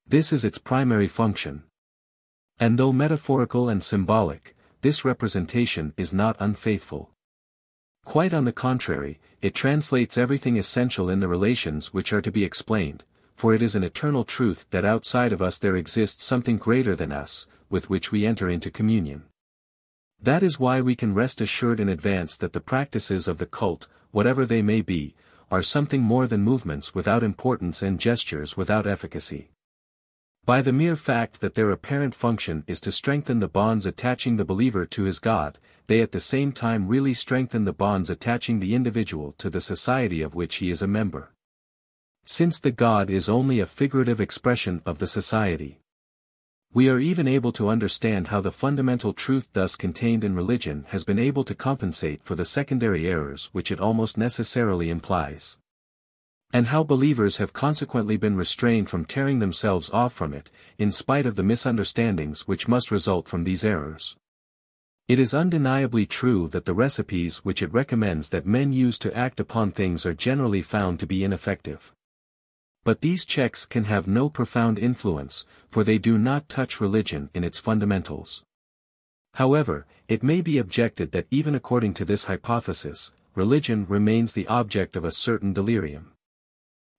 This is its primary function. And though metaphorical and symbolic, this representation is not unfaithful. Quite on the contrary, it translates everything essential in the relations which are to be explained, for it is an eternal truth that outside of us there exists something greater than us, with which we enter into communion. That is why we can rest assured in advance that the practices of the cult, whatever they may be, are something more than movements without importance and gestures without efficacy. By the mere fact that their apparent function is to strengthen the bonds attaching the believer to his God, they at the same time really strengthen the bonds attaching the individual to the society of which he is a member. Since the God is only a figurative expression of the society, we are even able to understand how the fundamental truth thus contained in religion has been able to compensate for the secondary errors which it almost necessarily implies. And how believers have consequently been restrained from tearing themselves off from it, in spite of the misunderstandings which must result from these errors. It is undeniably true that the recipes which it recommends that men use to act upon things are generally found to be ineffective. But these checks can have no profound influence, for they do not touch religion in its fundamentals. However, it may be objected that even according to this hypothesis, religion remains the object of a certain delirium.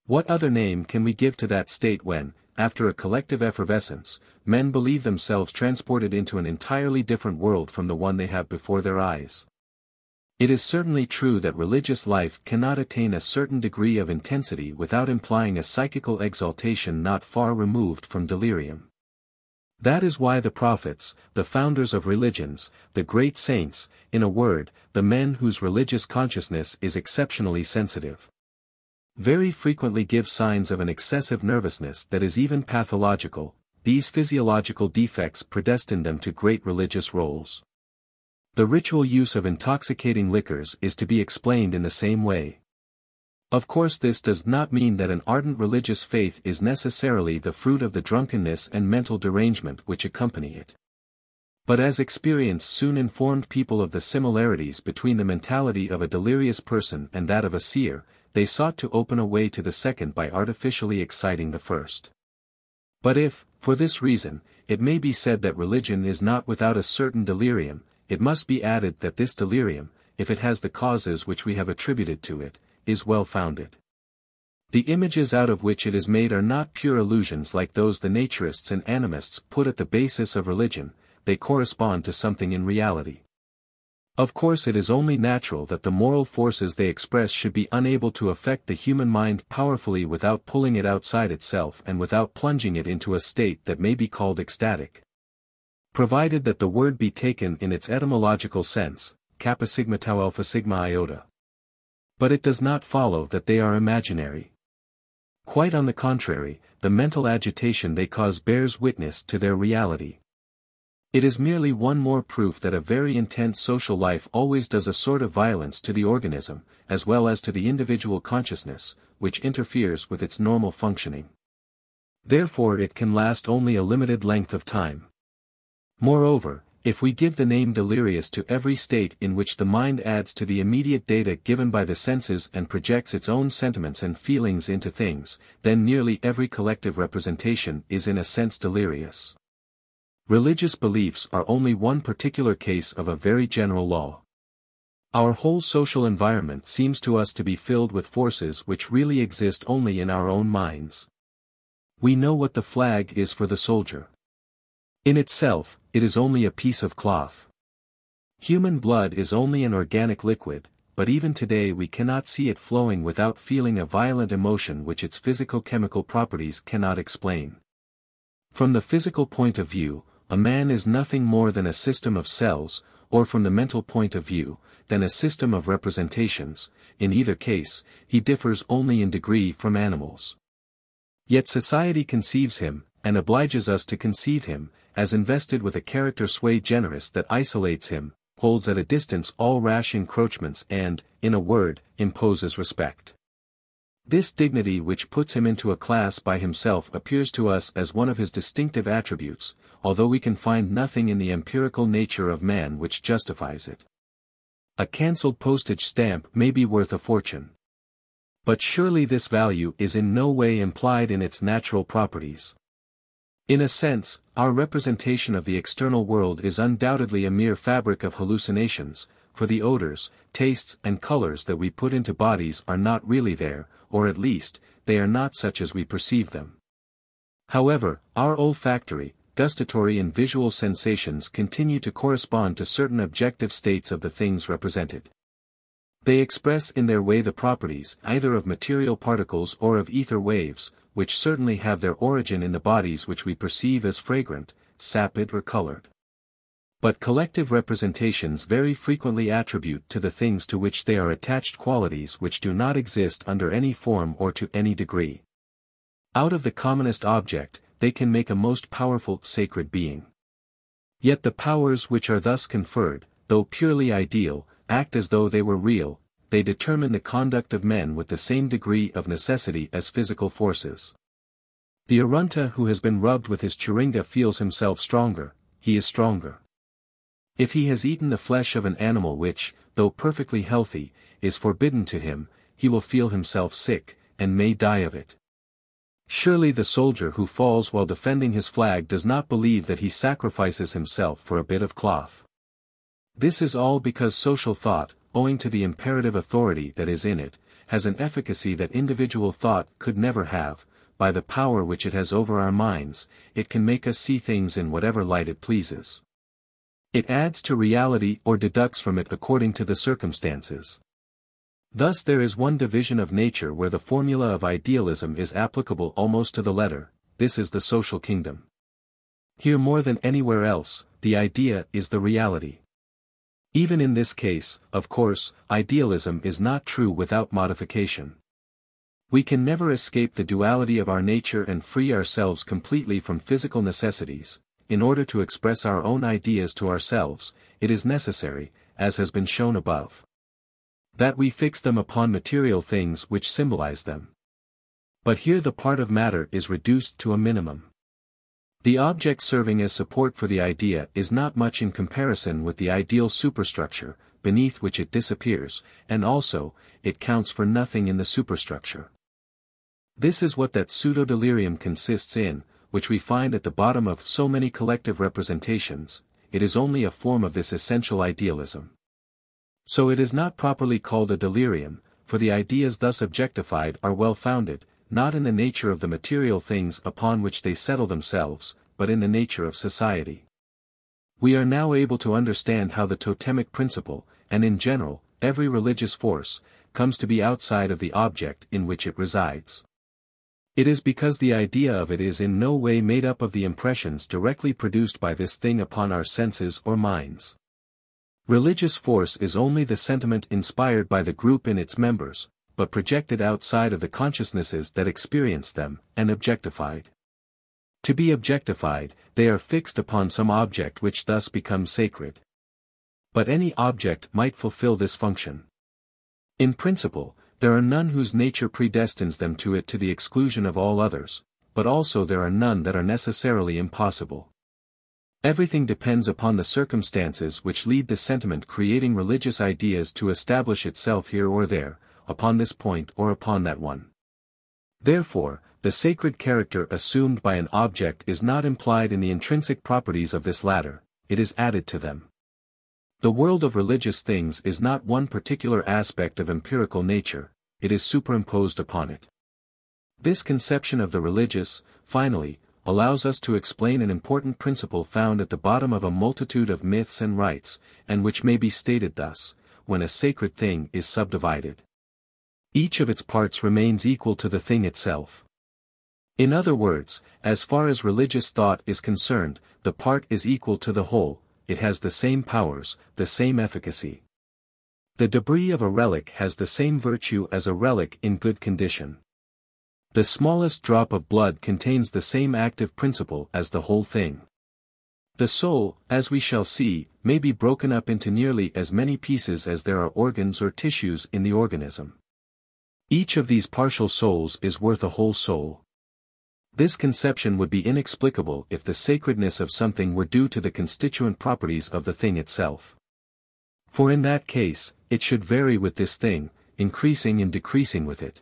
What other name can we give to that state when, after a collective effervescence, men believe themselves transported into an entirely different world from the one they have before their eyes? It is certainly true that religious life cannot attain a certain degree of intensity without implying a psychical exaltation not far removed from delirium. That is why the prophets, the founders of religions, the great saints, in a word, the men whose religious consciousness is exceptionally sensitive, very frequently give signs of an excessive nervousness that is even pathological. These physiological defects predestine them to great religious roles. The ritual use of intoxicating liquors is to be explained in the same way. Of course, this does not mean that an ardent religious faith is necessarily the fruit of the drunkenness and mental derangement which accompany it. But as experience soon informed people of the similarities between the mentality of a delirious person and that of a seer, they sought to open a way to the second by artificially exciting the first. But if, for this reason, it may be said that religion is not without a certain delirium, it must be added that this delirium, if it has the causes which we have attributed to it, is well founded. The images out of which it is made are not pure illusions like those the naturists and animists put at the basis of religion, they correspond to something in reality. Of course, it is only natural that the moral forces they express should be unable to affect the human mind powerfully without pulling it outside itself and without plunging it into a state that may be called ecstatic. Provided that the word be taken in its etymological sense, kappa sigma tau alpha sigma iota. But it does not follow that they are imaginary. Quite on the contrary, the mental agitation they cause bears witness to their reality. It is merely one more proof that a very intense social life always does a sort of violence to the organism, as well as to the individual consciousness, which interferes with its normal functioning. Therefore it can last only a limited length of time. Moreover, if we give the name delirious to every state in which the mind adds to the immediate data given by the senses and projects its own sentiments and feelings into things, then nearly every collective representation is in a sense delirious. Religious beliefs are only one particular case of a very general law. Our whole social environment seems to us to be filled with forces which really exist only in our own minds. We know what the flag is for the soldier. In itself, it is only a piece of cloth. Human blood is only an organic liquid, but even today we cannot see it flowing without feeling a violent emotion which its physico-chemical properties cannot explain. From the physical point of view, a man is nothing more than a system of cells, or from the mental point of view, than a system of representations. In either case, he differs only in degree from animals. Yet society conceives him, and obliges us to conceive him, as invested with a character sui generis that isolates him, holds at a distance all rash encroachments and, in a word, imposes respect. This dignity which puts him into a class by himself appears to us as one of his distinctive attributes, although we can find nothing in the empirical nature of man which justifies it. A cancelled postage stamp may be worth a fortune. But surely this value is in no way implied in its natural properties. In a sense, our representation of the external world is undoubtedly a mere fabric of hallucinations, for the odors, tastes and colors that we put into bodies are not really there, or at least, they are not such as we perceive them. However, our olfactory, gustatory and visual sensations continue to correspond to certain objective states of the things represented. They express in their way the properties either of material particles or of ether waves, which certainly have their origin in the bodies which we perceive as fragrant, sapid or colored. But collective representations very frequently attribute to the things to which they are attached qualities which do not exist under any form or to any degree. Out of the commonest object, they can make a most powerful sacred being. Yet the powers which are thus conferred, though purely ideal, act as though they were real. They determine the conduct of men with the same degree of necessity as physical forces. The Arunta who has been rubbed with his chiringa feels himself stronger, he is stronger. If he has eaten the flesh of an animal which, though perfectly healthy, is forbidden to him, he will feel himself sick, and may die of it. Surely the soldier who falls while defending his flag does not believe that he sacrifices himself for a bit of cloth. This is all because social thought, owing to the imperative authority that is in it, has an efficacy that individual thought could never have. By the power which it has over our minds, it can make us see things in whatever light it pleases. It adds to reality or deducts from it according to the circumstances. Thus there is one division of nature where the formula of idealism is applicable almost to the letter. This is the social kingdom. Here more than anywhere else, the idea is the reality. Even in this case, of course, idealism is not true without modification. We can never escape the duality of our nature and free ourselves completely from physical necessities. In order to express our own ideas to ourselves, it is necessary, as has been shown above, that we fix them upon material things which symbolize them. But here the part of matter is reduced to a minimum. The object serving as support for the idea is not much in comparison with the ideal superstructure, beneath which it disappears, and also, it counts for nothing in the superstructure. This is what that pseudo-delirium consists in, which we find at the bottom of so many collective representations. It is only a form of this essential idealism. So it is not properly called a delirium, for the ideas thus objectified are well-founded, not in the nature of the material things upon which they settle themselves, but in the nature of society. We are now able to understand how the totemic principle, and in general, every religious force, comes to be outside of the object in which it resides. It is because the idea of it is in no way made up of the impressions directly produced by this thing upon our senses or minds. Religious force is only the sentiment inspired by the group in its members, but projected outside of the consciousnesses that experience them, and objectified. To be objectified, they are fixed upon some object which thus becomes sacred. But any object might fulfill this function. In principle, there are none whose nature predestines them to it to the exclusion of all others, but also there are none that are necessarily impossible. Everything depends upon the circumstances which lead the sentiment creating religious ideas to establish itself here or there, upon this point or upon that one. Therefore, the sacred character assumed by an object is not implied in the intrinsic properties of this latter, it is added to them. The world of religious things is not one particular aspect of empirical nature, it is superimposed upon it. This conception of the religious, finally, allows us to explain an important principle found at the bottom of a multitude of myths and rites, and which may be stated thus: when a sacred thing is subdivided, each of its parts remains equal to the thing itself. In other words, as far as religious thought is concerned, the part is equal to the whole. It has the same powers, the same efficacy. The debris of a relic has the same virtue as a relic in good condition. The smallest drop of blood contains the same active principle as the whole thing. The soul, as we shall see, may be broken up into nearly as many pieces as there are organs or tissues in the organism. Each of these partial souls is worth a whole soul. This conception would be inexplicable if the sacredness of something were due to the constituent properties of the thing itself. For in that case, it should vary with this thing, increasing and decreasing with it.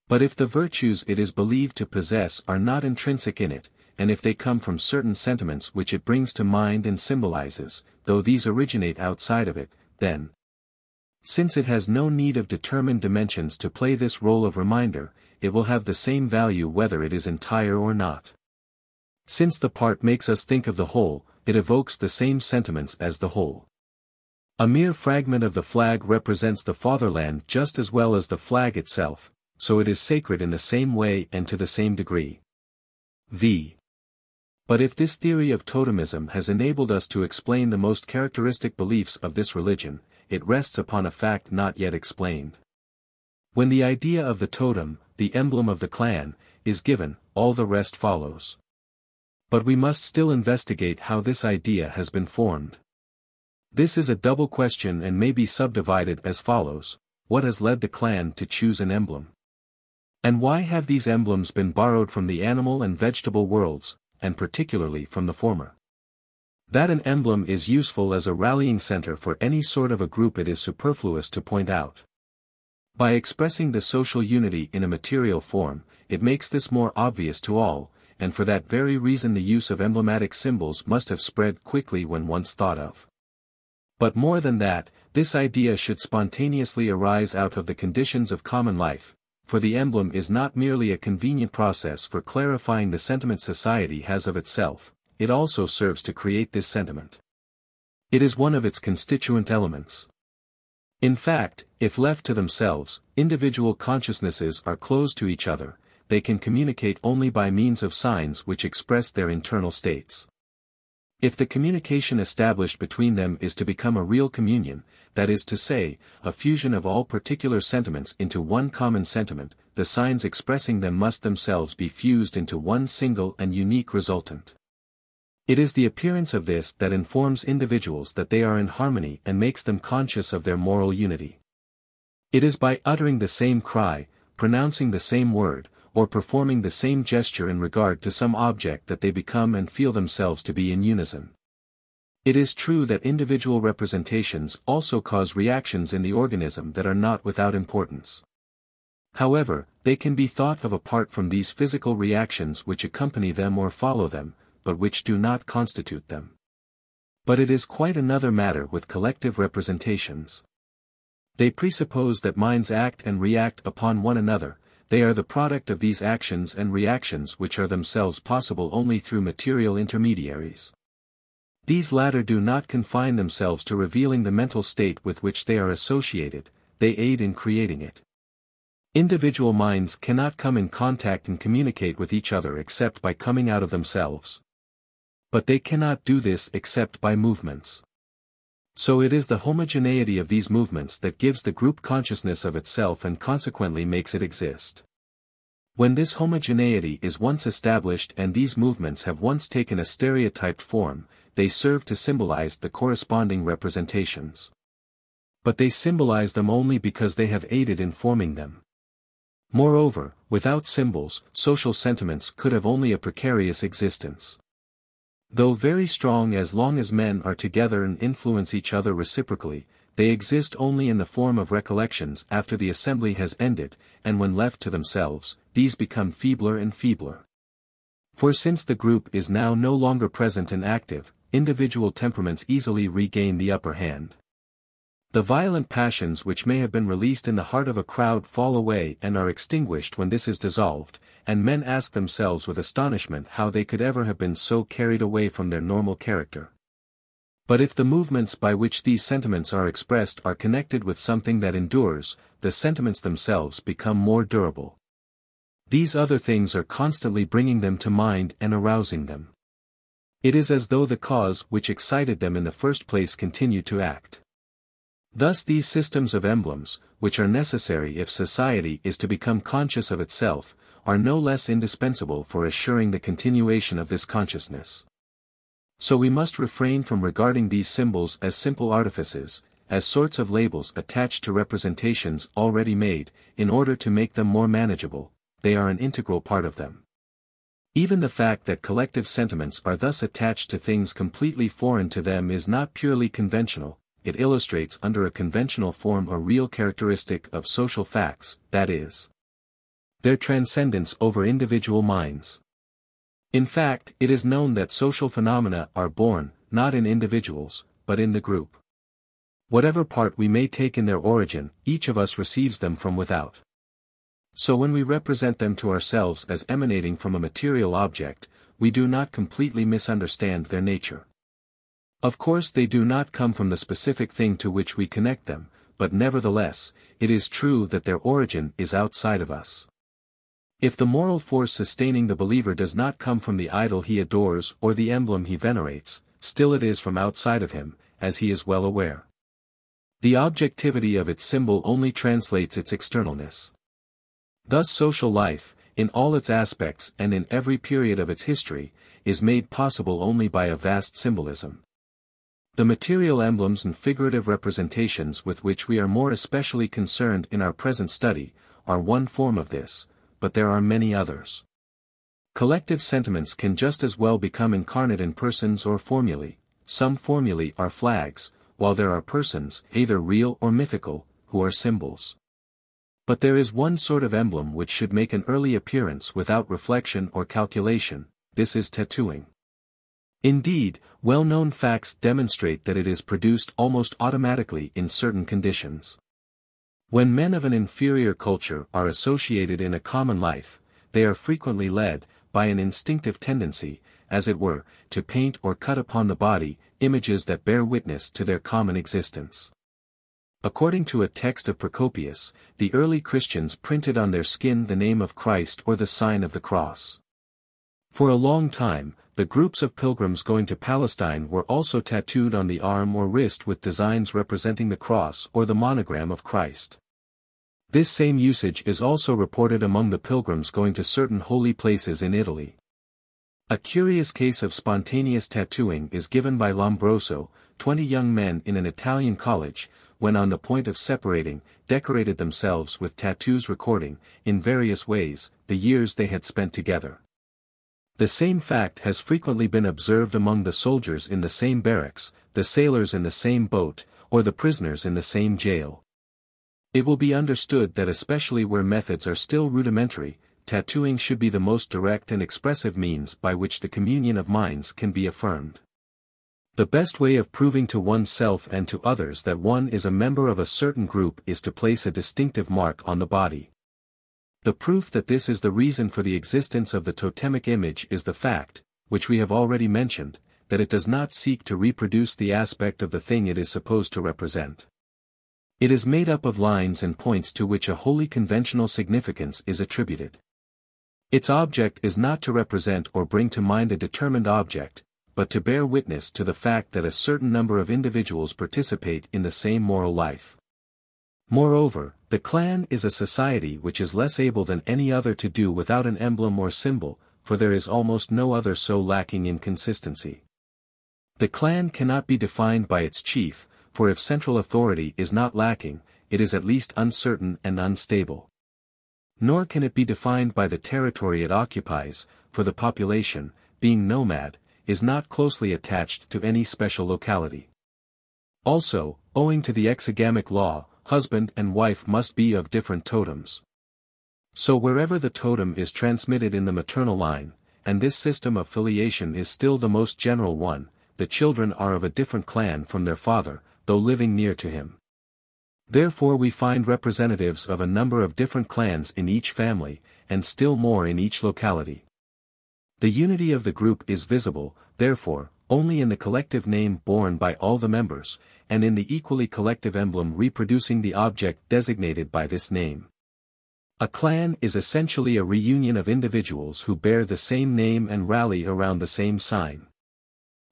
But if the virtues it is believed to possess are not intrinsic in it, and if they come from certain sentiments which it brings to mind and symbolizes, though these originate outside of it, then, since it has no need of determined dimensions to play this role of reminder, it will have the same value whether it is entire or not. Since the part makes us think of the whole, it evokes the same sentiments as the whole. A mere fragment of the flag represents the fatherland just as well as the flag itself, so it is sacred in the same way and to the same degree. V. But if this theory of totemism has enabled us to explain the most characteristic beliefs of this religion, it rests upon a fact not yet explained. When the idea of the totem, the emblem of the clan, is given, all the rest follows. But we must still investigate how this idea has been formed. This is a double question and may be subdivided as follows: what has led the clan to choose an emblem? And why have these emblems been borrowed from the animal and vegetable worlds, and particularly from the former? That an emblem is useful as a rallying center for any sort of a group it is superfluous to point out. By expressing the social unity in a material form, it makes this more obvious to all, and for that very reason the use of emblematic symbols must have spread quickly when once thought of. But more than that, this idea should spontaneously arise out of the conditions of common life, for the emblem is not merely a convenient process for clarifying the sentiment society has of itself, it also serves to create this sentiment. It is one of its constituent elements. In fact, if left to themselves, individual consciousnesses are closed to each other, they can communicate only by means of signs which express their internal states. If the communication established between them is to become a real communion, that is to say, a fusion of all particular sentiments into one common sentiment, the signs expressing them must themselves be fused into one single and unique resultant. It is the appearance of this that informs individuals that they are in harmony and makes them conscious of their moral unity. It is by uttering the same cry, pronouncing the same word, or performing the same gesture in regard to some object that they become and feel themselves to be in unison. It is true that individual representations also cause reactions in the organism that are not without importance. However, they can be thought of apart from these physical reactions which accompany them or follow them, but which do not constitute them. But it is quite another matter with collective representations. They presuppose that minds act and react upon one another. They are the product of these actions and reactions which are themselves possible only through material intermediaries. These latter do not confine themselves to revealing the mental state with which they are associated, they aid in creating it. Individual minds cannot come in contact and communicate with each other except by coming out of themselves. But they cannot do this except by movements. So it is the homogeneity of these movements that gives the group consciousness of itself and consequently makes it exist. When this homogeneity is once established and these movements have once taken a stereotyped form, they serve to symbolize the corresponding representations. But they symbolize them only because they have aided in forming them. Moreover, without symbols, social sentiments could have only a precarious existence. Though very strong as long as men are together and influence each other reciprocally, they exist only in the form of recollections after the assembly has ended, and when left to themselves, these become feebler and feebler. For since the group is now no longer present and active, individual temperaments easily regain the upper hand. The violent passions which may have been released in the heart of a crowd fall away and are extinguished when this is dissolved, and men ask themselves with astonishment how they could ever have been so carried away from their normal character. But if the movements by which these sentiments are expressed are connected with something that endures, the sentiments themselves become more durable. These other things are constantly bringing them to mind and arousing them. It is as though the cause which excited them in the first place continued to act. Thus these systems of emblems, which are necessary if society is to become conscious of itself, are no less indispensable for assuring the continuation of this consciousness. So we must refrain from regarding these symbols as simple artifices, as sorts of labels attached to representations already made, in order to make them more manageable. They are an integral part of them. Even the fact that collective sentiments are thus attached to things completely foreign to them is not purely conventional. It illustrates under a conventional form a real characteristic of social facts, that is, their transcendence over individual minds. In fact, it is known that social phenomena are born, not in individuals, but in the group. Whatever part we may take in their origin, each of us receives them from without. So when we represent them to ourselves as emanating from a material object, we do not completely misunderstand their nature. Of course they do not come from the specific thing to which we connect them, but nevertheless, it is true that their origin is outside of us. If the moral force sustaining the believer does not come from the idol he adores or the emblem he venerates, still it is from outside of him, as he is well aware. The objectivity of its symbol only translates its externalness. Thus social life, in all its aspects and in every period of its history, is made possible only by a vast symbolism. The material emblems and figurative representations with which we are more especially concerned in our present study, are one form of this, but there are many others. Collective sentiments can just as well become incarnate in persons or formulae, some formulae are flags, while there are persons, either real or mythical, who are symbols. But there is one sort of emblem which should make an early appearance without reflection or calculation, this is tattooing. Indeed, well-known facts demonstrate that it is produced almost automatically in certain conditions. When men of an inferior culture are associated in a common life, they are frequently led, by an instinctive tendency, as it were, to paint or cut upon the body, images that bear witness to their common existence. According to a text of Procopius, the early Christians printed on their skin the name of Christ or the sign of the cross. For a long time, the groups of pilgrims going to Palestine were also tattooed on the arm or wrist with designs representing the cross or the monogram of Christ. This same usage is also reported among the pilgrims going to certain holy places in Italy. A curious case of spontaneous tattooing is given by Lombroso. 20 young men in an Italian college, when on the point of separating, decorated themselves with tattoos recording, in various ways, the years they had spent together. The same fact has frequently been observed among the soldiers in the same barracks, the sailors in the same boat, or the prisoners in the same jail. It will be understood that especially where methods are still rudimentary, tattooing should be the most direct and expressive means by which the communion of minds can be affirmed. The best way of proving to oneself and to others that one is a member of a certain group is to place a distinctive mark on the body. The proof that this is the reason for the existence of the totemic image is the fact, which we have already mentioned, that it does not seek to reproduce the aspect of the thing it is supposed to represent. It is made up of lines and points to which a wholly conventional significance is attributed. Its object is not to represent or bring to mind a determined object, but to bear witness to the fact that a certain number of individuals participate in the same moral life. Moreover, the clan is a society which is less able than any other to do without an emblem or symbol, for there is almost no other so lacking in consistency. The clan cannot be defined by its chief, for if central authority is not lacking, it is at least uncertain and unstable. Nor can it be defined by the territory it occupies, for the population, being nomad, is not closely attached to any special locality. Also, owing to the exogamic law, husband and wife must be of different totems. So wherever the totem is transmitted in the maternal line, and this system of filiation is still the most general one, the children are of a different clan from their father, though living near to him. Therefore we find representatives of a number of different clans in each family, and still more in each locality. The unity of the group is visible, therefore, only in the collective name borne by all the members, and in the equally collective emblem reproducing the object designated by this name. A clan is essentially a reunion of individuals who bear the same name and rally around the same sign.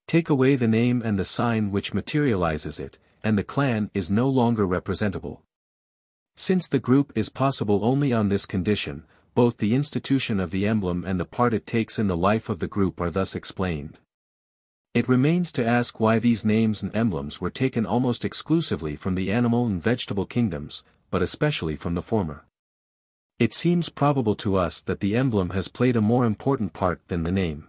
Take away the name and the sign which materializes it, and the clan is no longer representable. Since the group is possible only on this condition, both the institution of the emblem and the part it takes in the life of the group are thus explained. It remains to ask why these names and emblems were taken almost exclusively from the animal and vegetable kingdoms, but especially from the former. It seems probable to us that the emblem has played a more important part than the name.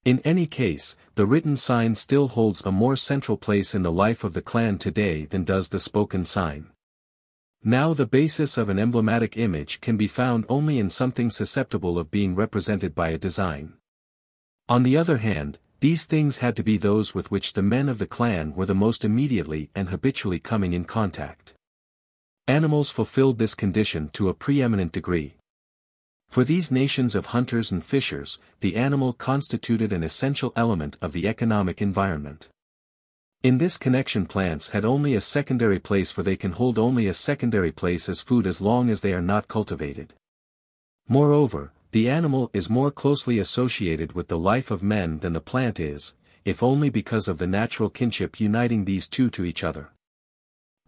In any case, the written sign still holds a more central place in the life of the clan today than does the spoken sign. Now the basis of an emblematic image can be found only in something susceptible of being represented by a design. On the other hand, these things had to be those with which the men of the clan were the most immediately and habitually coming in contact. Animals fulfilled this condition to a preeminent degree. For these nations of hunters and fishers, the animal constituted an essential element of the economic environment. In this connection plants had only a secondary place, for they can hold only a secondary place as food as long as they are not cultivated. Moreover, the animal is more closely associated with the life of men than the plant is, if only because of the natural kinship uniting these two to each other.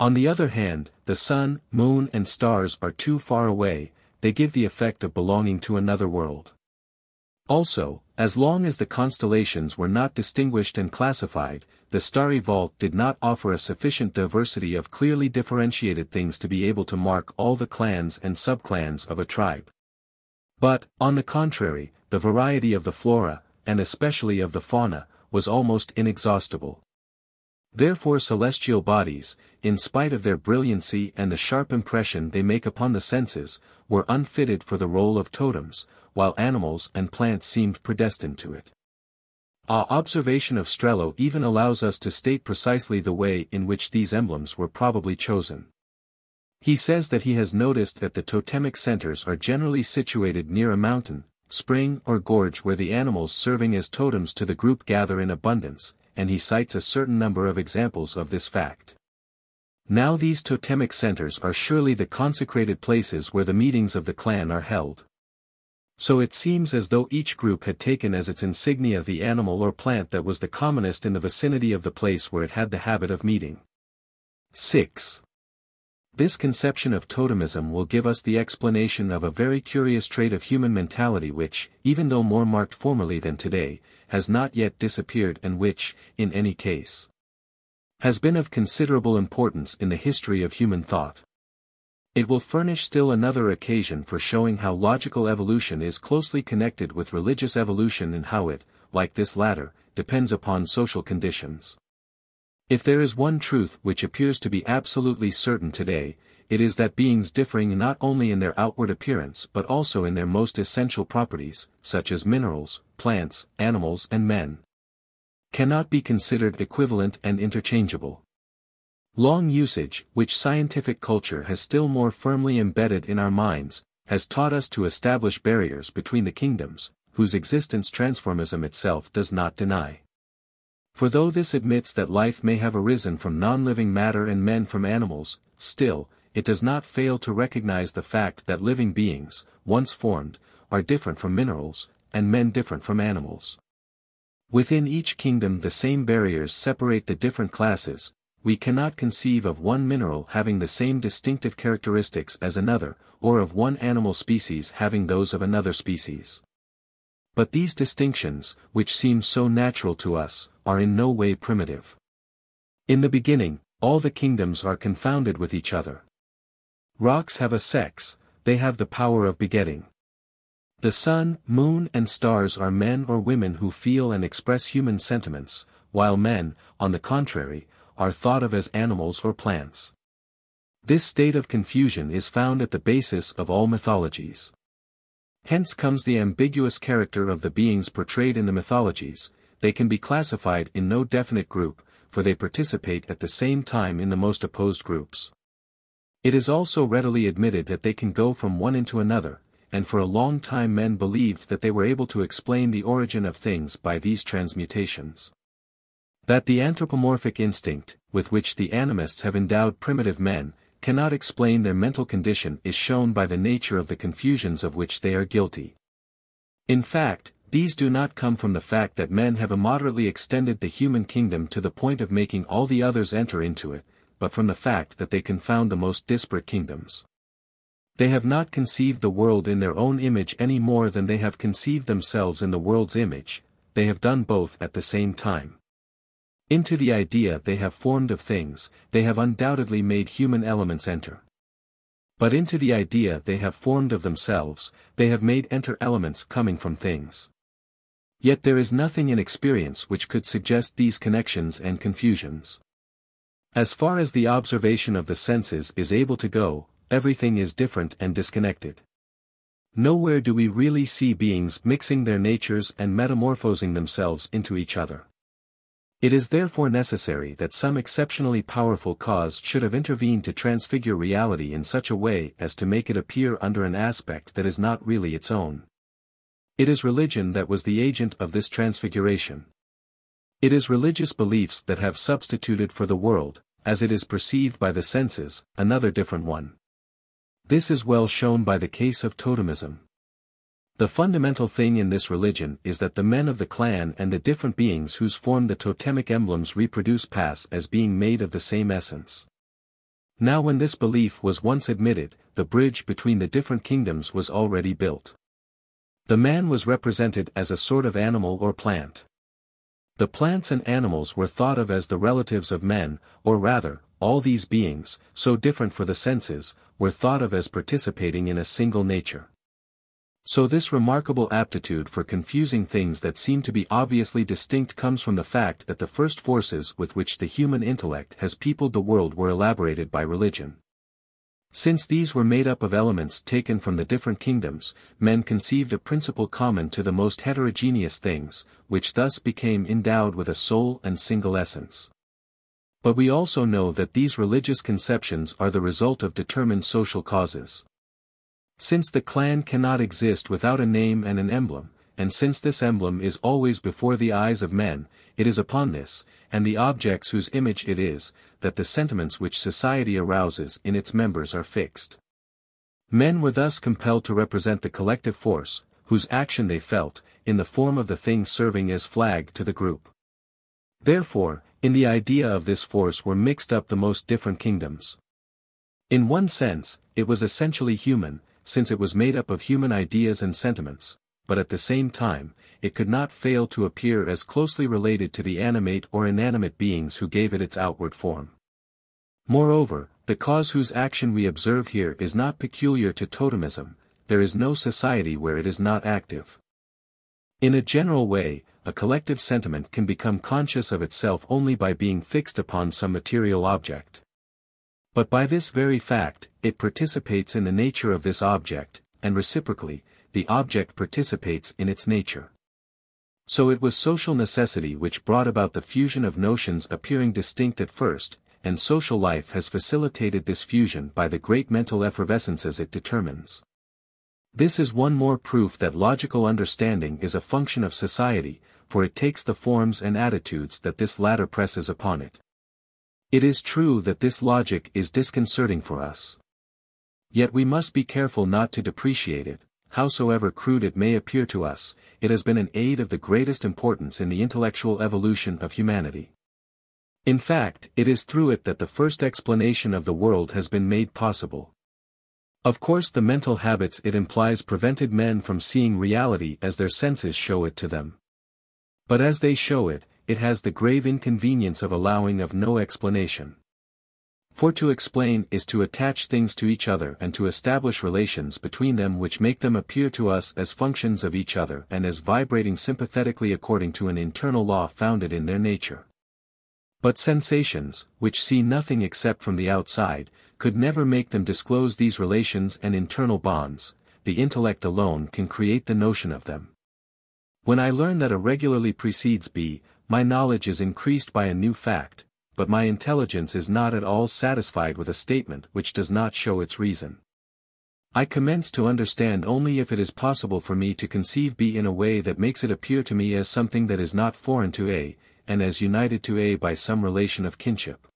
On the other hand, the sun, moon and stars are too far away, they give the effect of belonging to another world. Also, as long as the constellations were not distinguished and classified, the starry vault did not offer a sufficient diversity of clearly differentiated things to be able to mark all the clans and subclans of a tribe. But, on the contrary, the variety of the flora, and especially of the fauna, was almost inexhaustible. Therefore celestial bodies, in spite of their brilliancy and the sharp impression they make upon the senses, were unfitted for the role of totems, while animals and plants seemed predestined to it. Our observation of Strello even allows us to state precisely the way in which these emblems were probably chosen. He says that he has noticed that the totemic centers are generally situated near a mountain, spring or gorge where the animals serving as totems to the group gather in abundance, and he cites a certain number of examples of this fact. Now these totemic centers are surely the consecrated places where the meetings of the clan are held. So it seems as though each group had taken as its insignia the animal or plant that was the commonest in the vicinity of the place where it had the habit of meeting. 6. This conception of totemism will give us the explanation of a very curious trait of human mentality which, even though more marked formerly than today, has not yet disappeared and which, in any case, has been of considerable importance in the history of human thought. It will furnish still another occasion for showing how logical evolution is closely connected with religious evolution and how it, like this latter, depends upon social conditions. If there is one truth which appears to be absolutely certain today, it is that beings differing not only in their outward appearance but also in their most essential properties, such as minerals, plants, animals and men, cannot be considered equivalent and interchangeable. Long usage, which scientific culture has still more firmly embedded in our minds, has taught us to establish barriers between the kingdoms, whose existence transformism itself does not deny. For though this admits that life may have arisen from non-living matter and men from animals, still, it does not fail to recognize the fact that living beings, once formed, are different from minerals, and men different from animals. Within each kingdom the same barriers separate the different classes. We cannot conceive of one mineral having the same distinctive characteristics as another, or of one animal species having those of another species. But these distinctions, which seem so natural to us, are in no way primitive. In the beginning, all the kingdoms are confounded with each other. Rocks have a sex, they have the power of begetting. The sun, moon and stars are men or women who feel and express human sentiments, while men, on the contrary, are thought of as animals or plants. This state of confusion is found at the basis of all mythologies. Hence comes the ambiguous character of the beings portrayed in the mythologies. They can be classified in no definite group, for they participate at the same time in the most opposed groups. It is also readily admitted that they can go from one into another, and for a long time men believed that they were able to explain the origin of things by these transmutations. That the anthropomorphic instinct, with which the animists have endowed primitive men, cannot explain their mental condition is shown by the nature of the confusions of which they are guilty. In fact, these do not come from the fact that men have immoderately extended the human kingdom to the point of making all the others enter into it, but from the fact that they confound the most disparate kingdoms. They have not conceived the world in their own image any more than they have conceived themselves in the world's image. They have done both at the same time. Into the idea they have formed of things, they have undoubtedly made human elements enter. But into the idea they have formed of themselves, they have made enter elements coming from things. Yet there is nothing in experience which could suggest these connections and confusions. As far as the observation of the senses is able to go, everything is different and disconnected. Nowhere do we really see beings mixing their natures and metamorphosing themselves into each other. It is therefore necessary that some exceptionally powerful cause should have intervened to transfigure reality in such a way as to make it appear under an aspect that is not really its own. It is religion that was the agent of this transfiguration. It is religious beliefs that have substituted for the world, as it is perceived by the senses, another different one. This is well shown by the case of totemism. The fundamental thing in this religion is that the men of the clan and the different beings whose form the totemic emblems reproduce pass as being made of the same essence. Now when this belief was once admitted, the bridge between the different kingdoms was already built. The man was represented as a sort of animal or plant. The plants and animals were thought of as the relatives of men, or rather, all these beings, so different for the senses, were thought of as participating in a single nature. So this remarkable aptitude for confusing things that seem to be obviously distinct comes from the fact that the first forces with which the human intellect has peopled the world were elaborated by religion. Since these were made up of elements taken from the different kingdoms, men conceived a principle common to the most heterogeneous things, which thus became endowed with a soul and single essence. But we also know that these religious conceptions are the result of determined social causes. Since the clan cannot exist without a name and an emblem, and since this emblem is always before the eyes of men, it is upon this, and the objects whose image it is, that the sentiments which society arouses in its members are fixed. Men were thus compelled to represent the collective force, whose action they felt, in the form of the thing serving as flag to the group. Therefore, in the idea of this force were mixed up the most different kingdoms. In one sense, it was essentially human, since it was made up of human ideas and sentiments, but at the same time, it could not fail to appear as closely related to the animate or inanimate beings who gave it its outward form. Moreover, the cause whose action we observe here is not peculiar to totemism. There is no society where it is not active. In a general way, a collective sentiment can become conscious of itself only by being fixed upon some material object. But by this very fact, it participates in the nature of this object, and reciprocally, the object participates in its nature. So it was social necessity which brought about the fusion of notions appearing distinct at first, and social life has facilitated this fusion by the great mental effervescences it determines. This is one more proof that logical understanding is a function of society, for it takes the forms and attitudes that this latter presses upon it. It is true that this logic is disconcerting for us. Yet we must be careful not to depreciate it. Howsoever crude it may appear to us, it has been an aid of the greatest importance in the intellectual evolution of humanity. In fact, it is through it that the first explanation of the world has been made possible. Of course, the mental habits it implies prevented men from seeing reality as their senses show it to them. But as they show it, it has the grave inconvenience of allowing of no explanation. For to explain is to attach things to each other and to establish relations between them which make them appear to us as functions of each other and as vibrating sympathetically according to an internal law founded in their nature. But sensations, which see nothing except from the outside, could never make them disclose these relations and internal bonds. The intellect alone can create the notion of them. When I learn that A regularly precedes B, my knowledge is increased by a new fact, but my intelligence is not at all satisfied with a statement which does not show its reason. I commence to understand only if it is possible for me to conceive B in a way that makes it appear to me as something that is not foreign to A, and as united to A by some relation of kinship.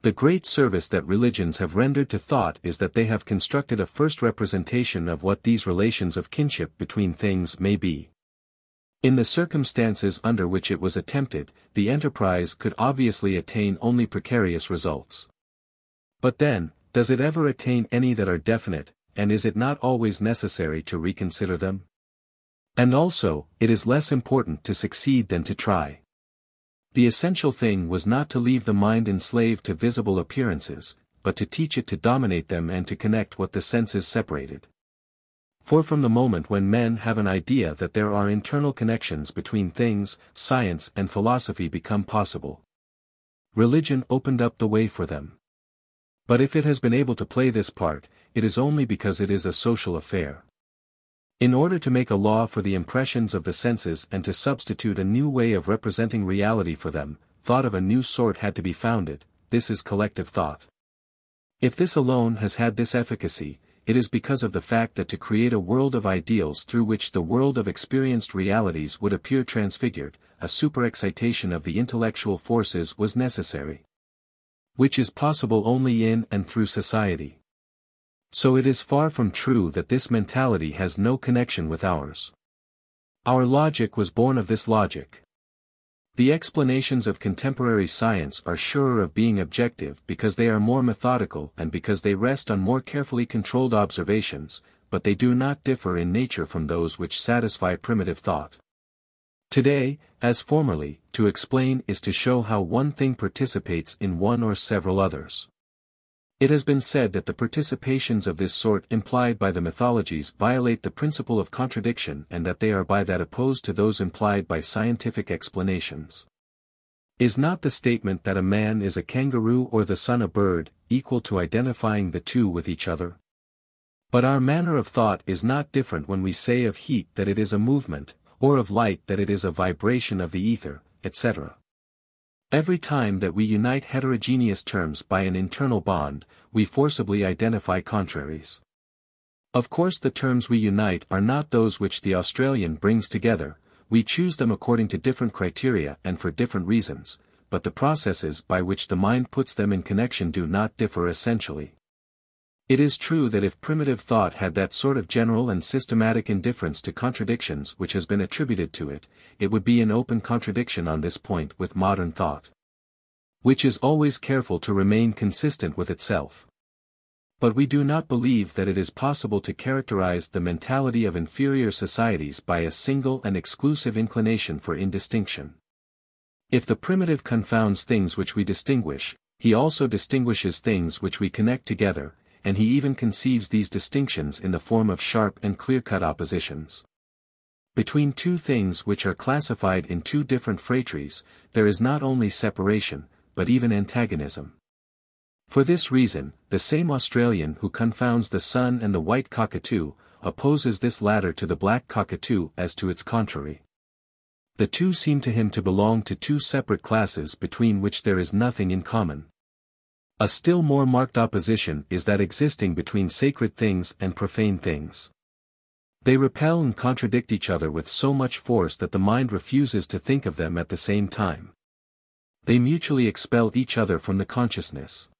The great service that religions have rendered to thought is that they have constructed a first representation of what these relations of kinship between things may be. In the circumstances under which it was attempted, the enterprise could obviously attain only precarious results. But then, does it ever attain any that are definite, and is it not always necessary to reconsider them? And also, it is less important to succeed than to try. The essential thing was not to leave the mind enslaved to visible appearances, but to teach it to dominate them and to connect what the senses separated. For from the moment when men have an idea that there are internal connections between things, science and philosophy become possible. Religion opened up the way for them. But if it has been able to play this part, it is only because it is a social affair. In order to make a law for the impressions of the senses and to substitute a new way of representing reality for them, thought of a new sort had to be founded. This is collective thought. If this alone has had this efficacy, it is because of the fact that to create a world of ideals through which the world of experienced realities would appear transfigured, a superexcitation of the intellectual forces was necessary. Which is possible only in and through society. So it is far from true that this mentality has no connection with ours. Our logic was born of this logic. The explanations of contemporary science are surer of being objective because they are more methodical and because they rest on more carefully controlled observations, but they do not differ in nature from those which satisfy primitive thought. Today, as formerly, to explain is to show how one thing participates in one or several others. It has been said that the participations of this sort implied by the mythologies violate the principle of contradiction and that they are by that opposed to those implied by scientific explanations. Is not the statement that a man is a kangaroo or the sun a bird, equal to identifying the two with each other? But our manner of thought is not different when we say of heat that it is a movement, or of light that it is a vibration of the ether, etc. Every time that we unite heterogeneous terms by an internal bond, we forcibly identify contraries. Of course the terms we unite are not those which the Australian brings together, we choose them according to different criteria and for different reasons, but the processes by which the mind puts them in connection do not differ essentially. It is true that if primitive thought had that sort of general and systematic indifference to contradictions which has been attributed to it, it would be in open contradiction on this point with modern thought, which is always careful to remain consistent with itself. But we do not believe that it is possible to characterize the mentality of inferior societies by a single and exclusive inclination for indistinction. If the primitive confounds things which we distinguish, he also distinguishes things which we connect together, and he even conceives these distinctions in the form of sharp and clear-cut oppositions. Between two things which are classified in two different phrases, there is not only separation, but even antagonism. For this reason, the same Australian who confounds the sun and the white cockatoo, opposes this latter to the black cockatoo as to its contrary. The two seem to him to belong to two separate classes between which there is nothing in common. A still more marked opposition is that existing between sacred things and profane things. They repel and contradict each other with so much force that the mind refuses to think of them at the same time. They mutually expel each other from the consciousness.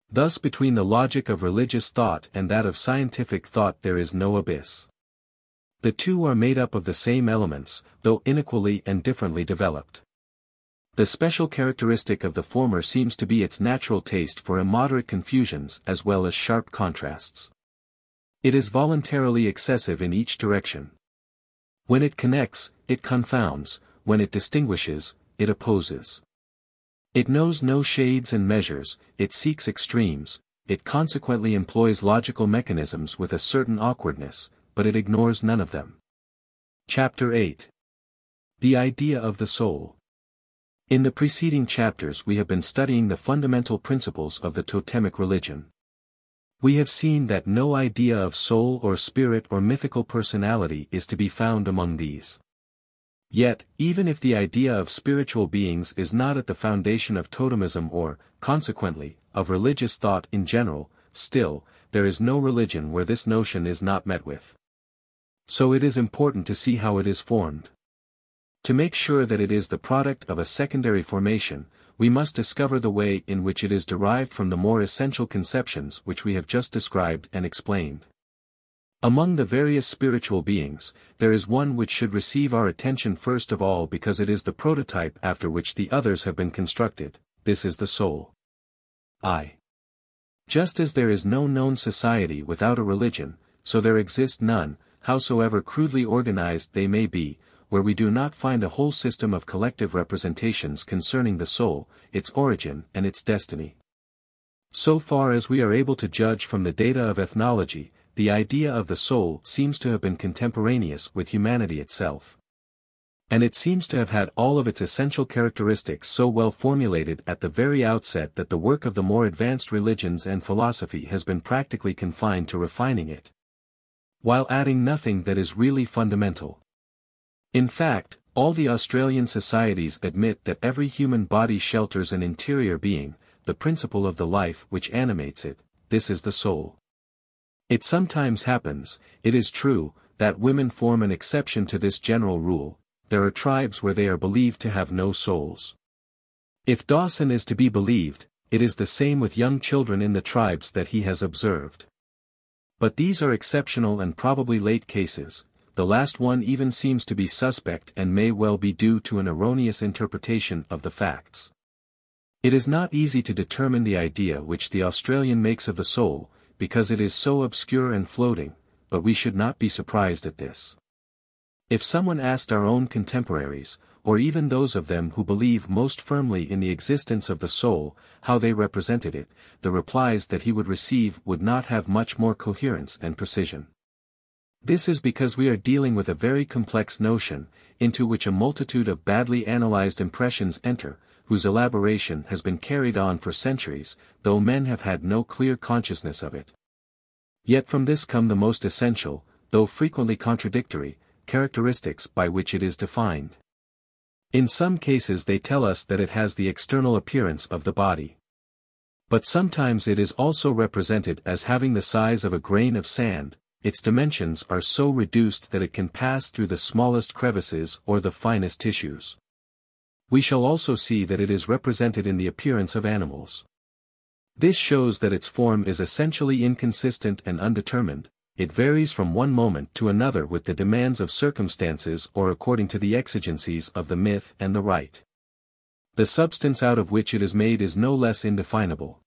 Thus between the logic of religious thought and that of scientific thought there is no abyss. The two are made up of the same elements, though inequally and differently developed. The special characteristic of the former seems to be its natural taste for immoderate confusions as well as sharp contrasts. It is voluntarily excessive in each direction. When it connects, it confounds; when it distinguishes, it opposes. It knows no shades and measures, it seeks extremes, it consequently employs logical mechanisms with a certain awkwardness, but it ignores none of them. Chapter 8. The idea of the soul. In the preceding chapters we have been studying the fundamental principles of the totemic religion. We have seen that no idea of soul or spirit or mythical personality is to be found among these. Yet, even if the idea of spiritual beings is not at the foundation of totemism or, consequently, of religious thought in general, still, there is no religion where this notion is not met with. So it is important to see how it is formed. To make sure that it is the product of a secondary formation, we must discover the way in which it is derived from the more essential conceptions which we have just described and explained. Among the various spiritual beings, there is one which should receive our attention first of all because it is the prototype after which the others have been constructed. This is the soul. Just as there is no known society without a religion, so there exists none, howsoever crudely organized they may be, where we do not find a whole system of collective representations concerning the soul, its origin and its destiny. So far as we are able to judge from the data of ethnology, the idea of the soul seems to have been contemporaneous with humanity itself. And it seems to have had all of its essential characteristics so well formulated at the very outset that the work of the more advanced religions and philosophy has been practically confined to refining it, while adding nothing that is really fundamental. In fact, all the Australian societies admit that every human body shelters an interior being, the principle of the life which animates it. This is the soul. It sometimes happens, it is true, that women form an exception to this general rule. There are tribes where they are believed to have no souls. If Dawson is to be believed, it is the same with young children in the tribes that he has observed. But these are exceptional and probably late cases. The last one even seems to be suspect and may well be due to an erroneous interpretation of the facts. It is not easy to determine the idea which the Australian makes of the soul, because it is so obscure and floating, but we should not be surprised at this. If someone asked our own contemporaries, or even those of them who believe most firmly in the existence of the soul, how they represented it, the replies that he would receive would not have much more coherence and precision. This is because we are dealing with a very complex notion, into which a multitude of badly analyzed impressions enter, whose elaboration has been carried on for centuries, though men have had no clear consciousness of it. Yet from this come the most essential, though frequently contradictory, characteristics by which it is defined. In some cases they tell us that it has the external appearance of the body. But sometimes it is also represented as having the size of a grain of sand. Its dimensions are so reduced that it can pass through the smallest crevices or the finest tissues. We shall also see that it is represented in the appearance of animals. This shows that its form is essentially inconsistent and undetermined. It varies from one moment to another with the demands of circumstances or according to the exigencies of the myth and the rite. The substance out of which it is made is no less indefinable.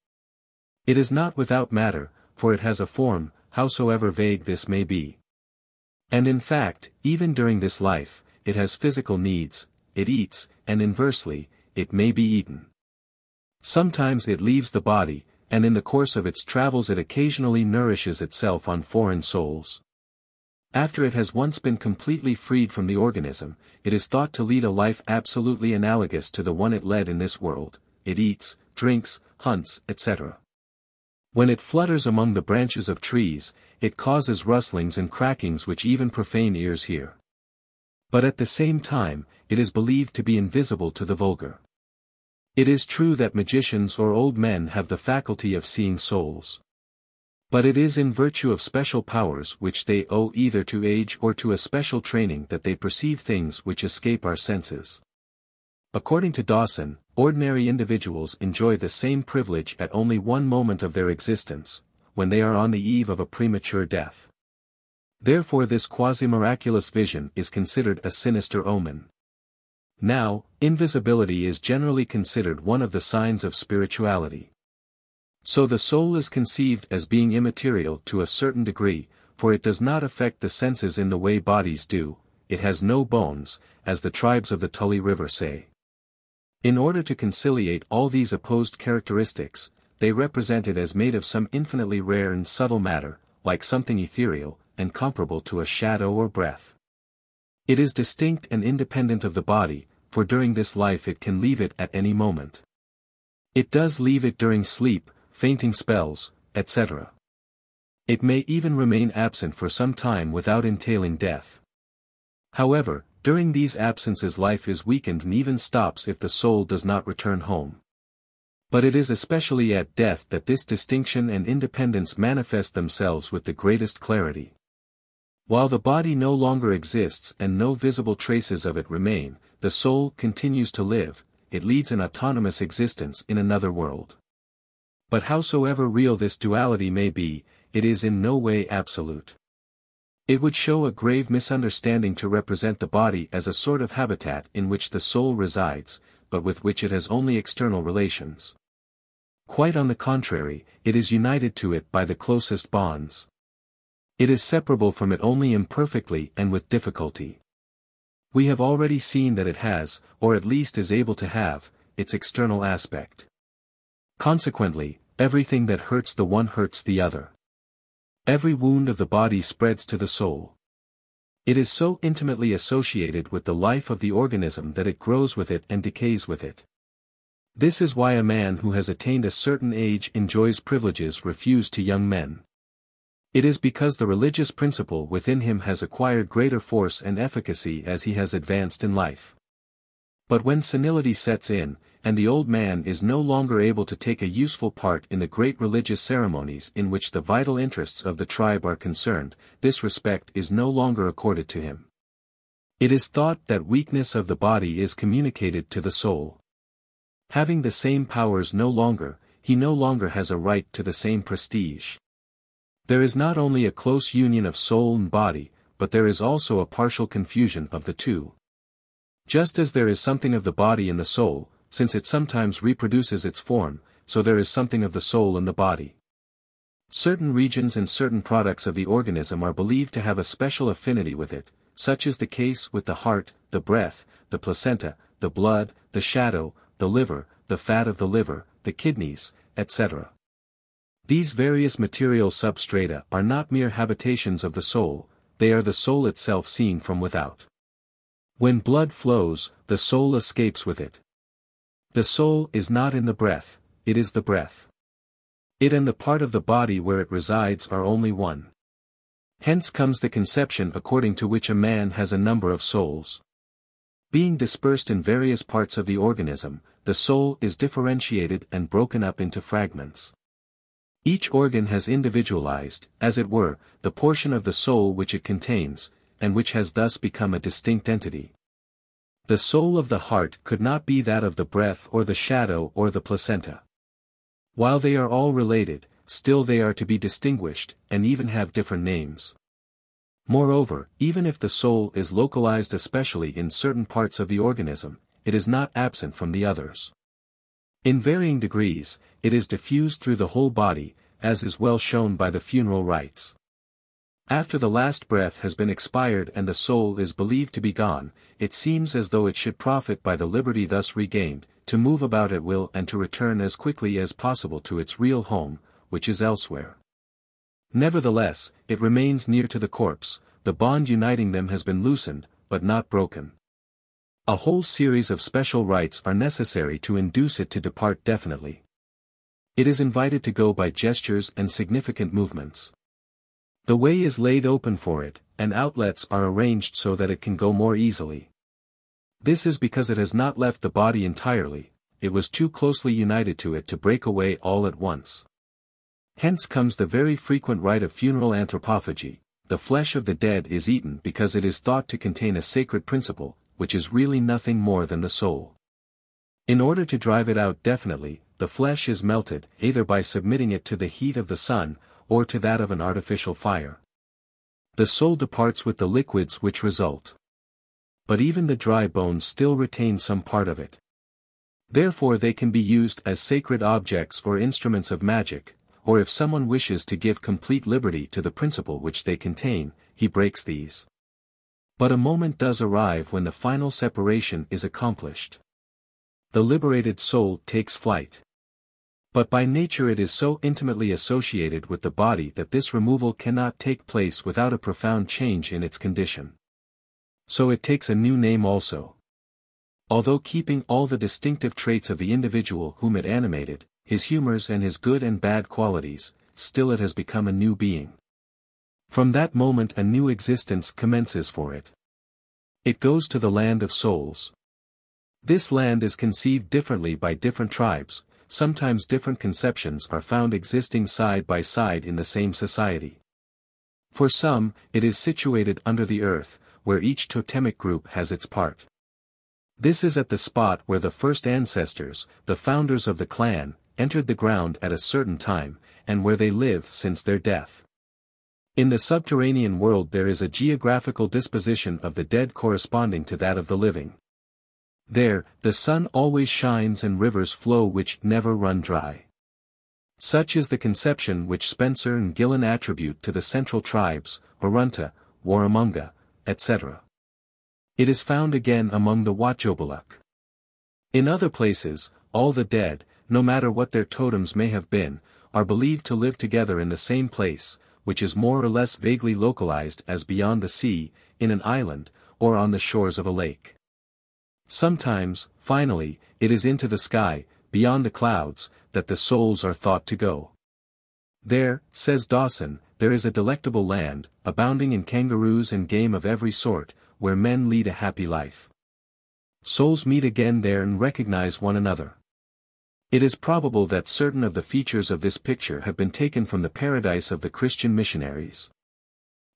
It is not without matter, for it has a form, howsoever vague this may be. And in fact, even during this life, it has physical needs, it eats, and inversely, it may be eaten. Sometimes it leaves the body, and in the course of its travels it occasionally nourishes itself on foreign souls. After it has once been completely freed from the organism, it is thought to lead a life absolutely analogous to the one it led in this world. It eats, drinks, hunts, etc. When it flutters among the branches of trees, it causes rustlings and crackings which even profane ears hear. But at the same time, it is believed to be invisible to the vulgar. It is true that magicians or old men have the faculty of seeing souls. But it is in virtue of special powers which they owe either to age or to a special training that they perceive things which escape our senses. According to Dawson, ordinary individuals enjoy the same privilege at only one moment of their existence, when they are on the eve of a premature death. Therefore this quasi-miraculous vision is considered a sinister omen. Now, invisibility is generally considered one of the signs of spirituality. So the soul is conceived as being immaterial to a certain degree, for it does not affect the senses in the way bodies do. It has no bones, as the tribes of the Tully River say. In order to conciliate all these opposed characteristics, they represent it as made of some infinitely rare and subtle matter, like something ethereal, and comparable to a shadow or breath. It is distinct and independent of the body, for during this life it can leave it at any moment. It does leave it during sleep, fainting spells, etc. It may even remain absent for some time without entailing death. However, during these absences life is weakened and even stops if the soul does not return home. But it is especially at death that this distinction and independence manifest themselves with the greatest clarity. While the body no longer exists and no visible traces of it remain, the soul continues to live. It leads an autonomous existence in another world. But howsoever real this duality may be, it is in no way absolute. It would show a grave misunderstanding to represent the body as a sort of habitat in which the soul resides, but with which it has only external relations. Quite on the contrary, it is united to it by the closest bonds. It is separable from it only imperfectly and with difficulty. We have already seen that it has, or at least is able to have, its external aspect. Consequently, everything that hurts the one hurts the other. Every wound of the body spreads to the soul. It is so intimately associated with the life of the organism that it grows with it and decays with it. This is why a man who has attained a certain age enjoys privileges refused to young men. It is because the religious principle within him has acquired greater force and efficacy as he has advanced in life. But when senility sets in, and the old man is no longer able to take a useful part in the great religious ceremonies in which the vital interests of the tribe are concerned, this respect is no longer accorded to him. It is thought that weakness of the body is communicated to the soul. Having the same powers no longer, he no longer has a right to the same prestige. There is not only a close union of soul and body, but there is also a partial confusion of the two. Just as there is something of the body in the soul, since it sometimes reproduces its form, so there is something of the soul in the body. Certain regions and certain products of the organism are believed to have a special affinity with it, such is the case with the heart, the breath, the placenta, the blood, the shadow, the liver, the fat of the liver, the kidneys, etc. These various material substrata are not mere habitations of the soul, they are the soul itself seen from without. When blood flows, the soul escapes with it. The soul is not in the breath, it is the breath. It and the part of the body where it resides are only one. Hence comes the conception according to which a man has a number of souls. Being dispersed in various parts of the organism, the soul is differentiated and broken up into fragments. Each organ has individualized, as it were, the portion of the soul which it contains, and which has thus become a distinct entity. The soul of the heart could not be that of the breath or the shadow or the placenta. While they are all related, still they are to be distinguished, and even have different names. Moreover, even if the soul is localized especially in certain parts of the organism, it is not absent from the others. In varying degrees, it is diffused through the whole body, as is well shown by the funeral rites. After the last breath has been expired and the soul is believed to be gone, it seems as though it should profit by the liberty thus regained, to move about at will and to return as quickly as possible to its real home, which is elsewhere. Nevertheless, it remains near to the corpse, the bond uniting them has been loosened, but not broken. A whole series of special rites are necessary to induce it to depart definitely. It is invited to go by gestures and significant movements. The way is laid open for it, and outlets are arranged so that it can go more easily. This is because it has not left the body entirely, it was too closely united to it to break away all at once. Hence comes the very frequent rite of funeral anthropophagy. The flesh of the dead is eaten because it is thought to contain a sacred principle, which is really nothing more than the soul. In order to drive it out definitely, the flesh is melted, either by submitting it to the heat of the sun, or to that of an artificial fire. The soul departs with the liquids which result. But even the dry bones still retain some part of it. Therefore they can be used as sacred objects or instruments of magic, or if someone wishes to give complete liberty to the principle which they contain, he breaks these. But a moment does arrive when the final separation is accomplished. The liberated soul takes flight. But by nature it is so intimately associated with the body that this removal cannot take place without a profound change in its condition. So it takes a new name also. Although keeping all the distinctive traits of the individual whom it animated, his humors and his good and bad qualities, still it has become a new being. From that moment a new existence commences for it. It goes to the land of souls. This land is conceived differently by different tribes, sometimes different conceptions are found existing side by side in the same society. For some, it is situated under the earth, where each totemic group has its part. This is at the spot where the first ancestors, the founders of the clan, entered the ground at a certain time, and where they live since their death. In the subterranean world there is a geographical disposition of the dead corresponding to that of the living. There, the sun always shines and rivers flow which never run dry. Such is the conception which Spencer and Gillen attribute to the central tribes, Orunta, Warramunga, etc. It is found again among the Wotjobaluk. In other places, all the dead, no matter what their totems may have been, are believed to live together in the same place, which is more or less vaguely localized as beyond the sea, in an island, or on the shores of a lake. Sometimes, finally, it is into the sky, beyond the clouds, that the souls are thought to go. There, says Dawson, there is a delectable land, abounding in kangaroos and game of every sort, where men lead a happy life. Souls meet again there and recognize one another. It is probable that certain of the features of this picture have been taken from the paradise of the Christian missionaries.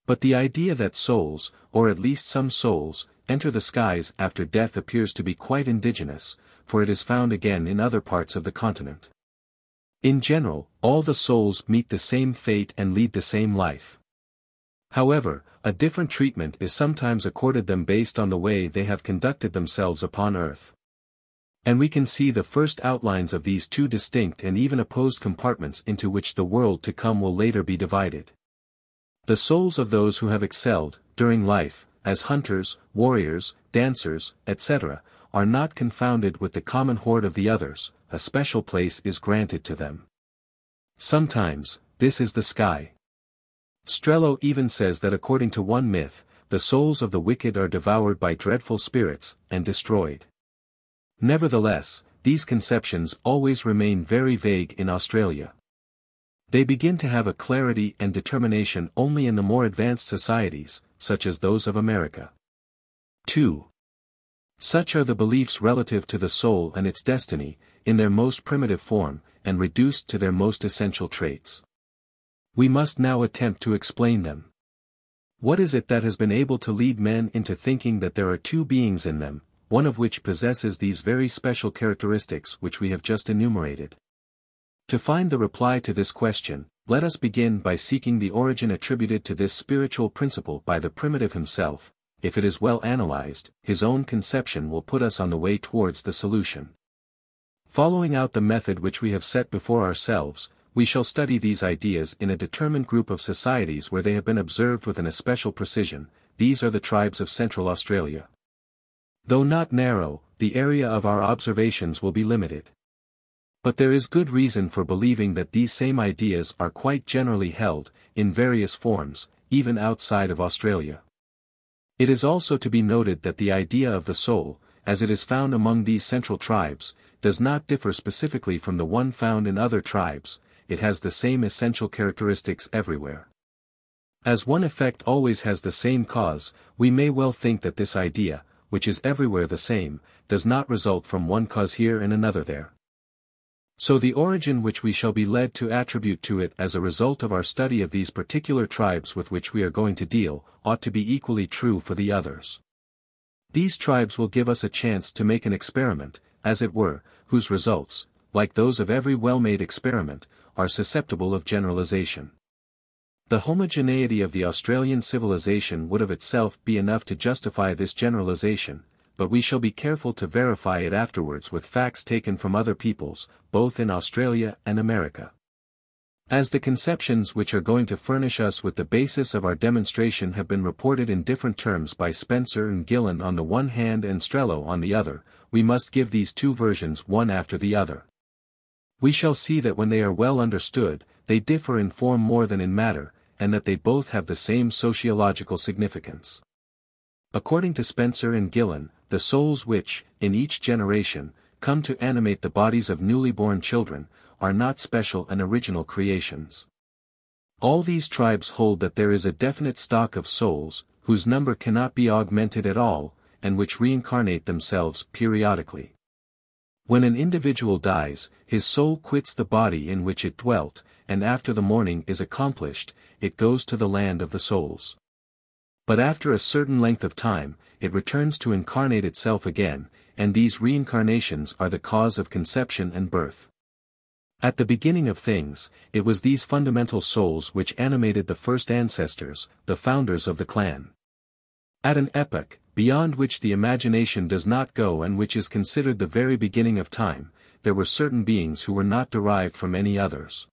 But the idea that souls, or at least some souls, enter the skies after death appears to be quite indigenous, for it is found again in other parts of the continent. In general, all the souls meet the same fate and lead the same life. However, a different treatment is sometimes accorded them based on the way they have conducted themselves upon earth. And we can see the first outlines of these two distinct and even opposed compartments into which the world to come will later be divided. The souls of those who have excelled, during life, as hunters, warriors, dancers, etc., are not confounded with the common horde of the others, a special place is granted to them. Sometimes, this is the sky. Strello even says that according to one myth, the souls of the wicked are devoured by dreadful spirits, and destroyed. Nevertheless, these conceptions always remain very vague in Australia. They begin to have a clarity and determination only in the more advanced societies, such as those of America. 2. Such are the beliefs relative to the soul and its destiny, in their most primitive form, and reduced to their most essential traits. We must now attempt to explain them. What is it that has been able to lead men into thinking that there are two beings in them, one of which possesses these very special characteristics which we have just enumerated? To find the reply to this question, let us begin by seeking the origin attributed to this spiritual principle by the primitive himself. If it is well analyzed, his own conception will put us on the way towards the solution. Following out the method which we have set before ourselves, we shall study these ideas in a determined group of societies where they have been observed with an especial precision. These are the tribes of Central Australia. Though not narrow, the area of our observations will be limited. But there is good reason for believing that these same ideas are quite generally held, in various forms, even outside of Australia. It is also to be noted that the idea of the soul, as it is found among these central tribes, does not differ specifically from the one found in other tribes. It has the same essential characteristics everywhere. As one effect always has the same cause, we may well think that this idea, which is everywhere the same, does not result from one cause here and another there. So the origin which we shall be led to attribute to it as a result of our study of these particular tribes with which we are going to deal, ought to be equally true for the others. These tribes will give us a chance to make an experiment, as it were, whose results, like those of every well-made experiment, are susceptible of generalization. The homogeneity of the Australian civilization would of itself be enough to justify this generalization, but we shall be careful to verify it afterwards with facts taken from other peoples, both in Australia and America. As the conceptions which are going to furnish us with the basis of our demonstration have been reported in different terms by Spencer and Gillen on the one hand and Strello on the other, we must give these two versions one after the other. We shall see that when they are well understood, they differ in form more than in matter, and that they both have the same sociological significance. According to Spencer and Gillen, the souls which, in each generation, come to animate the bodies of newly born children, are not special and original creations. All these tribes hold that there is a definite stock of souls, whose number cannot be augmented at all, and which reincarnate themselves periodically. When an individual dies, his soul quits the body in which it dwelt, and after the mourning is accomplished, it goes to the land of the souls. But after a certain length of time, it returns to incarnate itself again, and these reincarnations are the cause of conception and birth. At the beginning of things, it was these fundamental souls which animated the first ancestors, the founders of the clan. At an epoch, beyond which the imagination does not go and which is considered the very beginning of time, there were certain beings who were not derived from any others.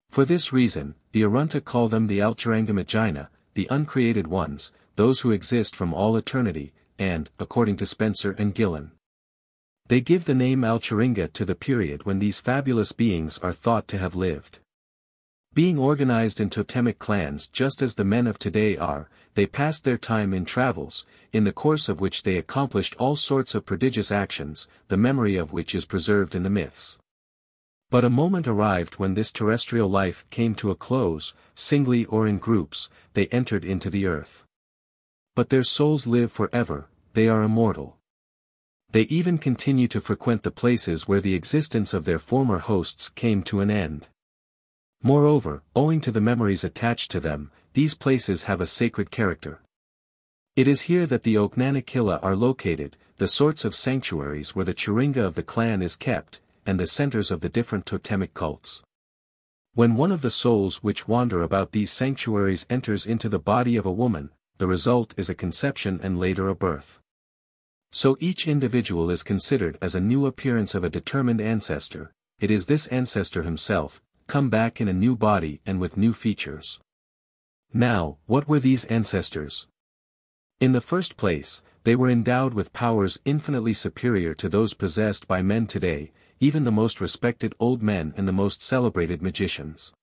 For this reason, the Arunta call them the Alcharangamagina, the uncreated ones, those who exist from all eternity, and, according to Spencer and Gillen, they give the name Alcharinga to the period when these fabulous beings are thought to have lived. Being organized in totemic clans just as the men of today are, they passed their time in travels, in the course of which they accomplished all sorts of prodigious actions, the memory of which is preserved in the myths. But a moment arrived when this terrestrial life came to a close, singly or in groups, they entered into the earth. But their souls live forever, they are immortal. They even continue to frequent the places where the existence of their former hosts came to an end. Moreover, owing to the memories attached to them, these places have a sacred character. It is here that the Oknanakilla are located, the sorts of sanctuaries where the Chiringa of the clan is kept, and the centers of the different totemic cults. When one of the souls which wander about these sanctuaries enters into the body of a woman, the result is a conception and later a birth. So each individual is considered as a new appearance of a determined ancestor. It is this ancestor himself, come back in a new body and with new features. Now, what were these ancestors? In the first place, they were endowed with powers infinitely superior to those possessed by men today, even the most respected old men and the most celebrated magicians.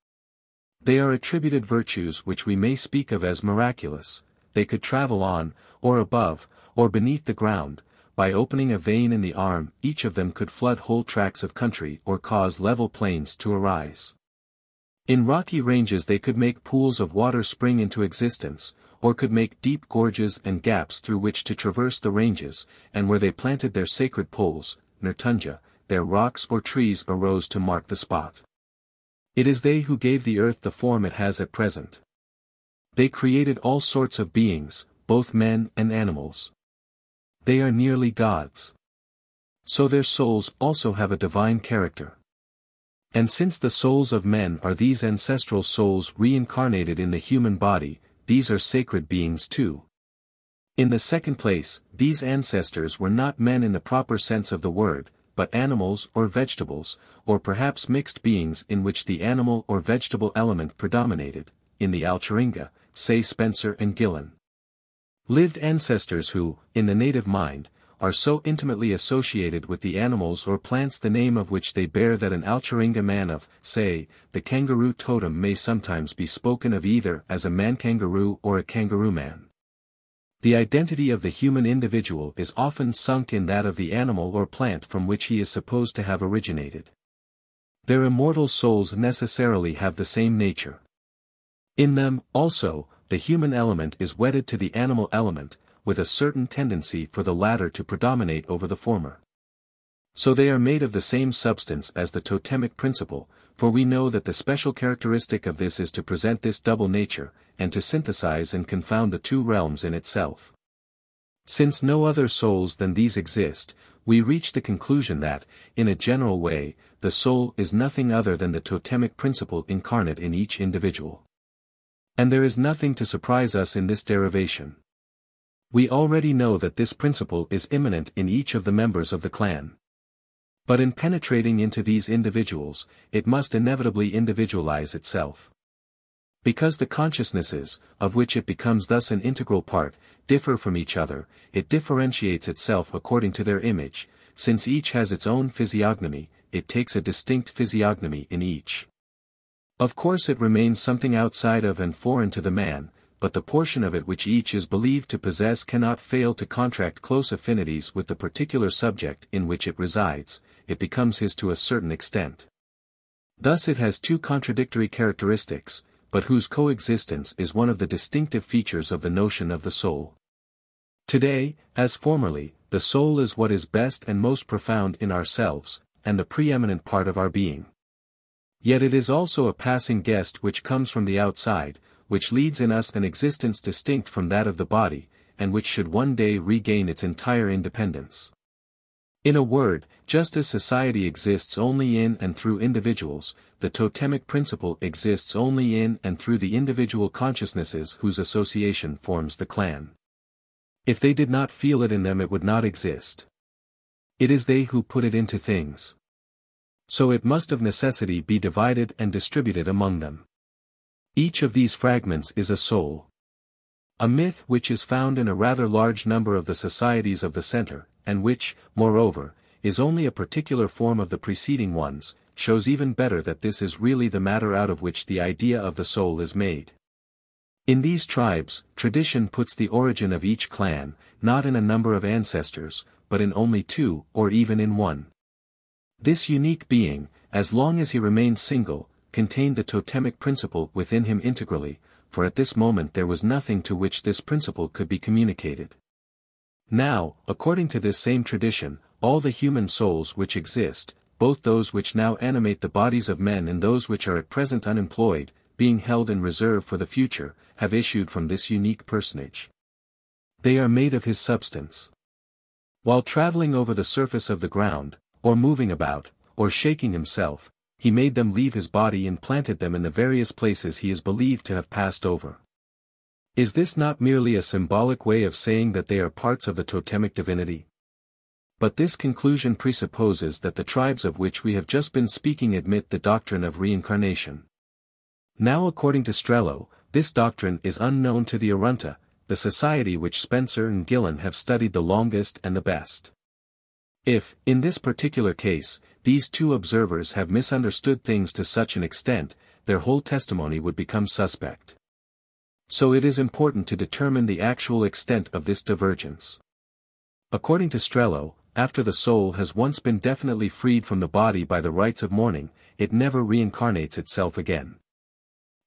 They are attributed virtues which we may speak of as miraculous. They could travel on, or above, or beneath the ground. By opening a vein in the arm, each of them could flood whole tracts of country or cause level plains to arise. In rocky ranges they could make pools of water spring into existence, or could make deep gorges and gaps through which to traverse the ranges, and where they planted their sacred poles, Nertunja, their rocks or trees arose to mark the spot. It is they who gave the earth the form it has at present. They created all sorts of beings, both men and animals. They are nearly gods. So their souls also have a divine character. And since the souls of men are these ancestral souls reincarnated in the human body, these are sacred beings too. In the second place, these ancestors were not men in the proper sense of the word, but animals or vegetables, or perhaps mixed beings in which the animal or vegetable element predominated, in the Alcheringa, say Spencer and Gillen. Lived ancestors who, in the native mind, are so intimately associated with the animals or plants the name of which they bear that an Alcheringa man of, say, the kangaroo totem may sometimes be spoken of either as a man-kangaroo or a kangaroo man. The identity of the human individual is often sunk in that of the animal or plant from which he is supposed to have originated. Their immortal souls necessarily have the same nature. In them, also, the human element is wedded to the animal element, with a certain tendency for the latter to predominate over the former. So they are made of the same substance as the totemic principle, for we know that the special characteristic of this is to present this double nature, and to synthesize and confound the two realms in itself. Since no other souls than these exist, we reach the conclusion that, in a general way, the soul is nothing other than the totemic principle incarnate in each individual. And there is nothing to surprise us in this derivation. We already know that this principle is immanent in each of the members of the clan. But in penetrating into these individuals, it must inevitably individualize itself. Because the consciousnesses, of which it becomes thus an integral part, differ from each other, it differentiates itself according to their image. Since each has its own physiognomy, it takes a distinct physiognomy in each. Of course it remains something outside of and foreign to the man, but the portion of it which each is believed to possess cannot fail to contract close affinities with the particular subject in which it resides. It becomes his to a certain extent. Thus it has two contradictory characteristics, but whose coexistence is one of the distinctive features of the notion of the soul. Today, as formerly, the soul is what is best and most profound in ourselves, and the preeminent part of our being. Yet it is also a passing guest which comes from the outside, which leads in us an existence distinct from that of the body, and which should one day regain its entire independence. In a word, just as society exists only in and through individuals, the totemic principle exists only in and through the individual consciousnesses whose association forms the clan. If they did not feel it in them, it would not exist. It is they who put it into things. So it must of necessity be divided and distributed among them. Each of these fragments is a soul. A myth which is found in a rather large number of the societies of the center, and which, moreover, is only a particular form of the preceding ones, shows even better that this is really the matter out of which the idea of the soul is made. In these tribes, tradition puts the origin of each clan, not in a number of ancestors, but in only two, or even in one. This unique being, as long as he remained single, contained the totemic principle within him integrally, for at this moment there was nothing to which this principle could be communicated. Now, according to this same tradition, all the human souls which exist, both those which now animate the bodies of men and those which are at present unemployed, being held in reserve for the future, have issued from this unique personage. They are made of his substance. While traveling over the surface of the ground, or moving about, or shaking himself, he made them leave his body and planted them in the various places he is believed to have passed over. Is this not merely a symbolic way of saying that they are parts of the totemic divinity? But this conclusion presupposes that the tribes of which we have just been speaking admit the doctrine of reincarnation. Now according to Strello, this doctrine is unknown to the Arunta, the society which Spencer and Gillen have studied the longest and the best. If, in this particular case, these two observers have misunderstood things to such an extent, their whole testimony would become suspect. So it is important to determine the actual extent of this divergence. According to Strello, after the soul has once been definitely freed from the body by the rites of mourning, it never reincarnates itself again.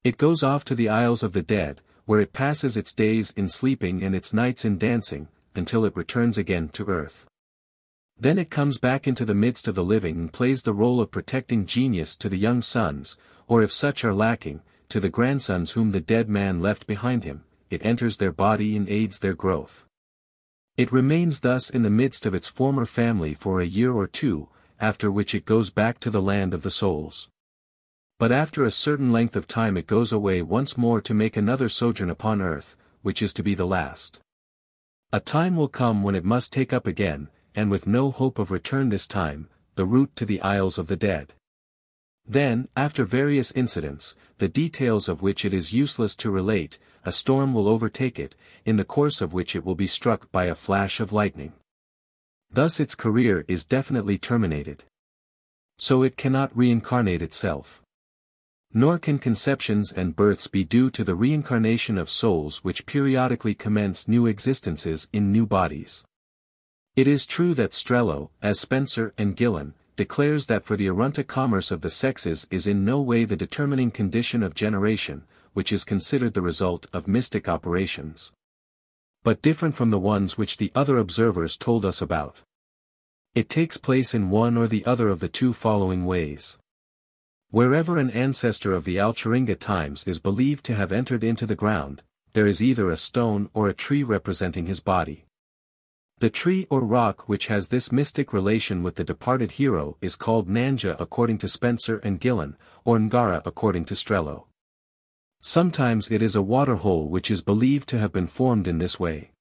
It goes off to the isles of the dead, where it passes its days in sleeping and its nights in dancing, until it returns again to earth. Then it comes back into the midst of the living and plays the role of protecting genius to the young sons, or if such are lacking, to the grandsons whom the dead man left behind him. It enters their body and aids their growth. It remains thus in the midst of its former family for a year or two, after which it goes back to the land of the souls. But after a certain length of time it goes away once more to make another sojourn upon earth, which is to be the last. A time will come when it must take up again, and with no hope of return this time, the route to the isles of the dead. Then, after various incidents, the details of which it is useless to relate, a storm will overtake it, in the course of which it will be struck by a flash of lightning. Thus its career is definitely terminated. So it cannot reincarnate itself. Nor can conceptions and births be due to the reincarnation of souls which periodically commence new existences in new bodies. It is true that Strello, as Spencer and Gillen, declares that for the Arunta commerce of the sexes is in no way the determining condition of generation, which is considered the result of mystic operations. But different from the ones which the other observers told us about. It takes place in one or the other of the two following ways. Wherever an ancestor of the Alcharinga times is believed to have entered into the ground, there is either a stone or a tree representing his body. The tree or rock which has this mystic relation with the departed hero is called Nanja according to Spencer and Gillen, or Ngara according to Strello. Sometimes it is a water hole which is believed to have been formed in this way.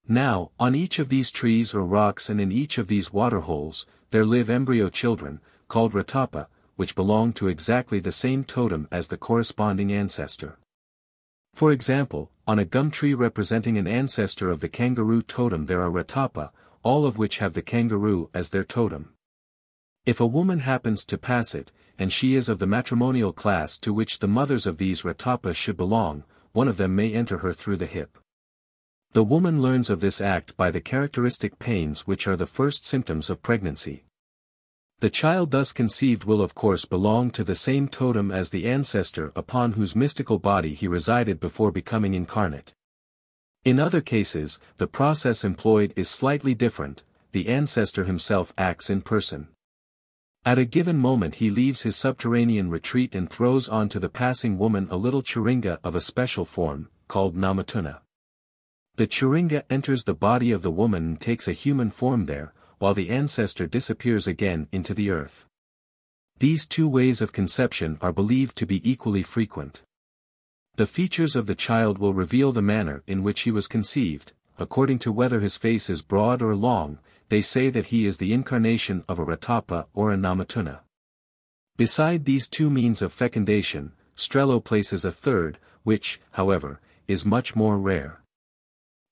Now, on each of these trees or rocks and in each of these water holes, there live embryo children, called Ratapa, which belong to exactly the same totem as the corresponding ancestor. For example, on a gum tree representing an ancestor of the kangaroo totem there are Ratapa, all of which have the kangaroo as their totem. If a woman happens to pass it, and she is of the matrimonial class to which the mothers of these Ratapa should belong, one of them may enter her through the hip. The woman learns of this act by the characteristic pains which are the first symptoms of pregnancy. The child thus conceived will of course belong to the same totem as the ancestor upon whose mystical body he resided before becoming incarnate. In other cases, the process employed is slightly different, the ancestor himself acts in person. At a given moment he leaves his subterranean retreat and throws onto the passing woman a little Churinga of a special form, called Namatuna. The Churinga enters the body of the woman and takes a human form there, while the ancestor disappears again into the earth. These two ways of conception are believed to be equally frequent. The features of the child will reveal the manner in which he was conceived, according to whether his face is broad or long. They say that he is the incarnation of a Ratapa or a Namatuna. Beside these two means of fecundation, Strello places a third, which, however, is much more rare.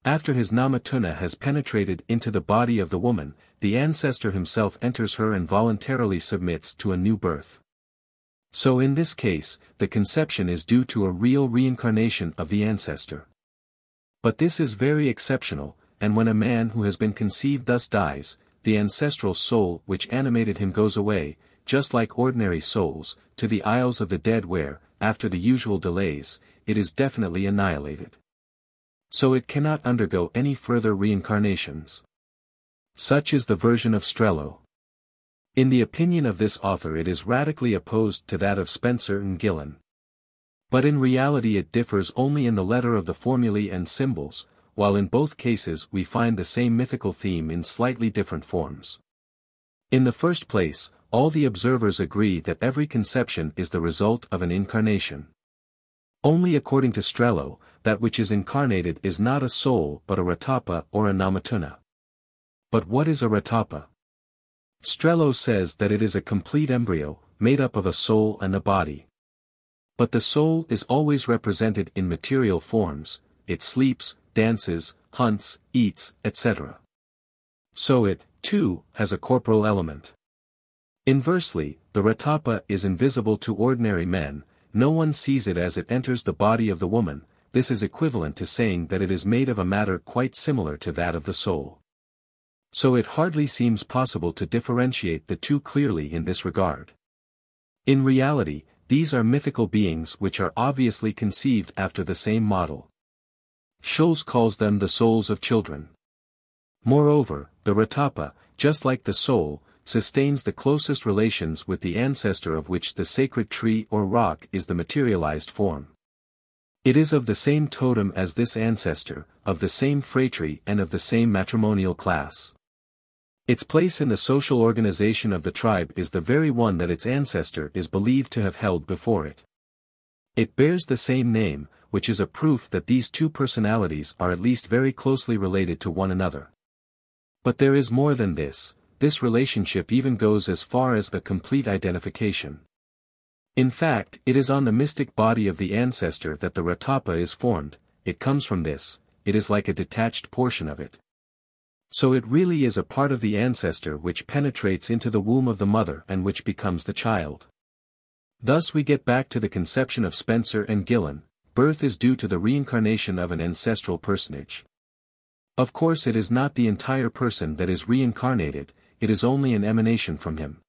After his Namatuna has penetrated into the body of the woman, the ancestor himself enters her and voluntarily submits to a new birth. So in this case, the conception is due to a real reincarnation of the ancestor. But this is very exceptional, and when a man who has been conceived thus dies, the ancestral soul which animated him goes away, just like ordinary souls, to the isles of the dead where, after the usual delays, it is definitely annihilated. So it cannot undergo any further reincarnations. Such is the version of Strello. In the opinion of this author it is radically opposed to that of Spencer and Gillen. But in reality it differs only in the letter of the formulae and symbols, while in both cases we find the same mythical theme in slightly different forms. In the first place, all the observers agree that every conception is the result of an incarnation. Only according to Strello, that which is incarnated is not a soul but a Ratapa or a Namatuna. But what is a Ratapa? Strello says that it is a complete embryo, made up of a soul and a body. But the soul is always represented in material forms, it sleeps, dances, hunts, eats, etc. So it, too, has a corporal element. Inversely, the ratapa is invisible to ordinary men, no one sees it as it enters the body of the woman. This is equivalent to saying that it is made of a matter quite similar to that of the soul. So it hardly seems possible to differentiate the two clearly in this regard. In reality, these are mythical beings which are obviously conceived after the same model. Scholz calls them the souls of children. Moreover, the ratapa, just like the soul, sustains the closest relations with the ancestor of which the sacred tree or rock is the materialized form. It is of the same totem as this ancestor, of the same phratry and of the same matrimonial class. Its place in the social organization of the tribe is the very one that its ancestor is believed to have held before it. It bears the same name, which is a proof that these two personalities are at least very closely related to one another. But there is more than this. This relationship even goes as far as a complete identification. In fact, it is on the mystic body of the ancestor that the ratapa is formed, it comes from this, it is like a detached portion of it. So it really is a part of the ancestor which penetrates into the womb of the mother and which becomes the child. Thus we get back to the conception of Spencer and Gillen, birth is due to the reincarnation of an ancestral personage. Of course it is not the entire person that is reincarnated, it is only an emanation from him.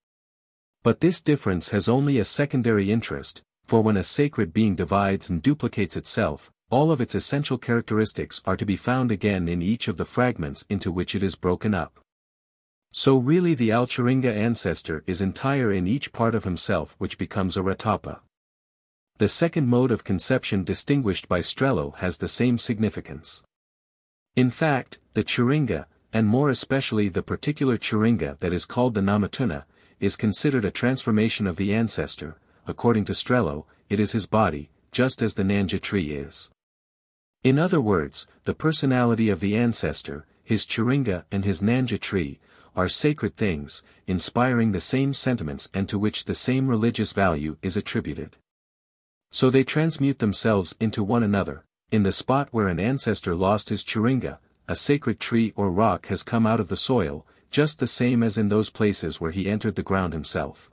But this difference has only a secondary interest, for when a sacred being divides and duplicates itself, all of its essential characteristics are to be found again in each of the fragments into which it is broken up. So really the Alcharinga ancestor is entire in each part of himself which becomes a ratapa. The second mode of conception distinguished by Strello has the same significance. In fact, the Chiringa, and more especially the particular Chiringa that is called the Namatuna, is considered a transformation of the ancestor. According to Strello, it is his body, just as the Nanja tree is. In other words, the personality of the ancestor, his Chiringa and his Nanja tree, are sacred things, inspiring the same sentiments and to which the same religious value is attributed. So they transmute themselves into one another. In the spot where an ancestor lost his Chiringa, a sacred tree or rock has come out of the soil, just the same as in those places where he entered the ground himself.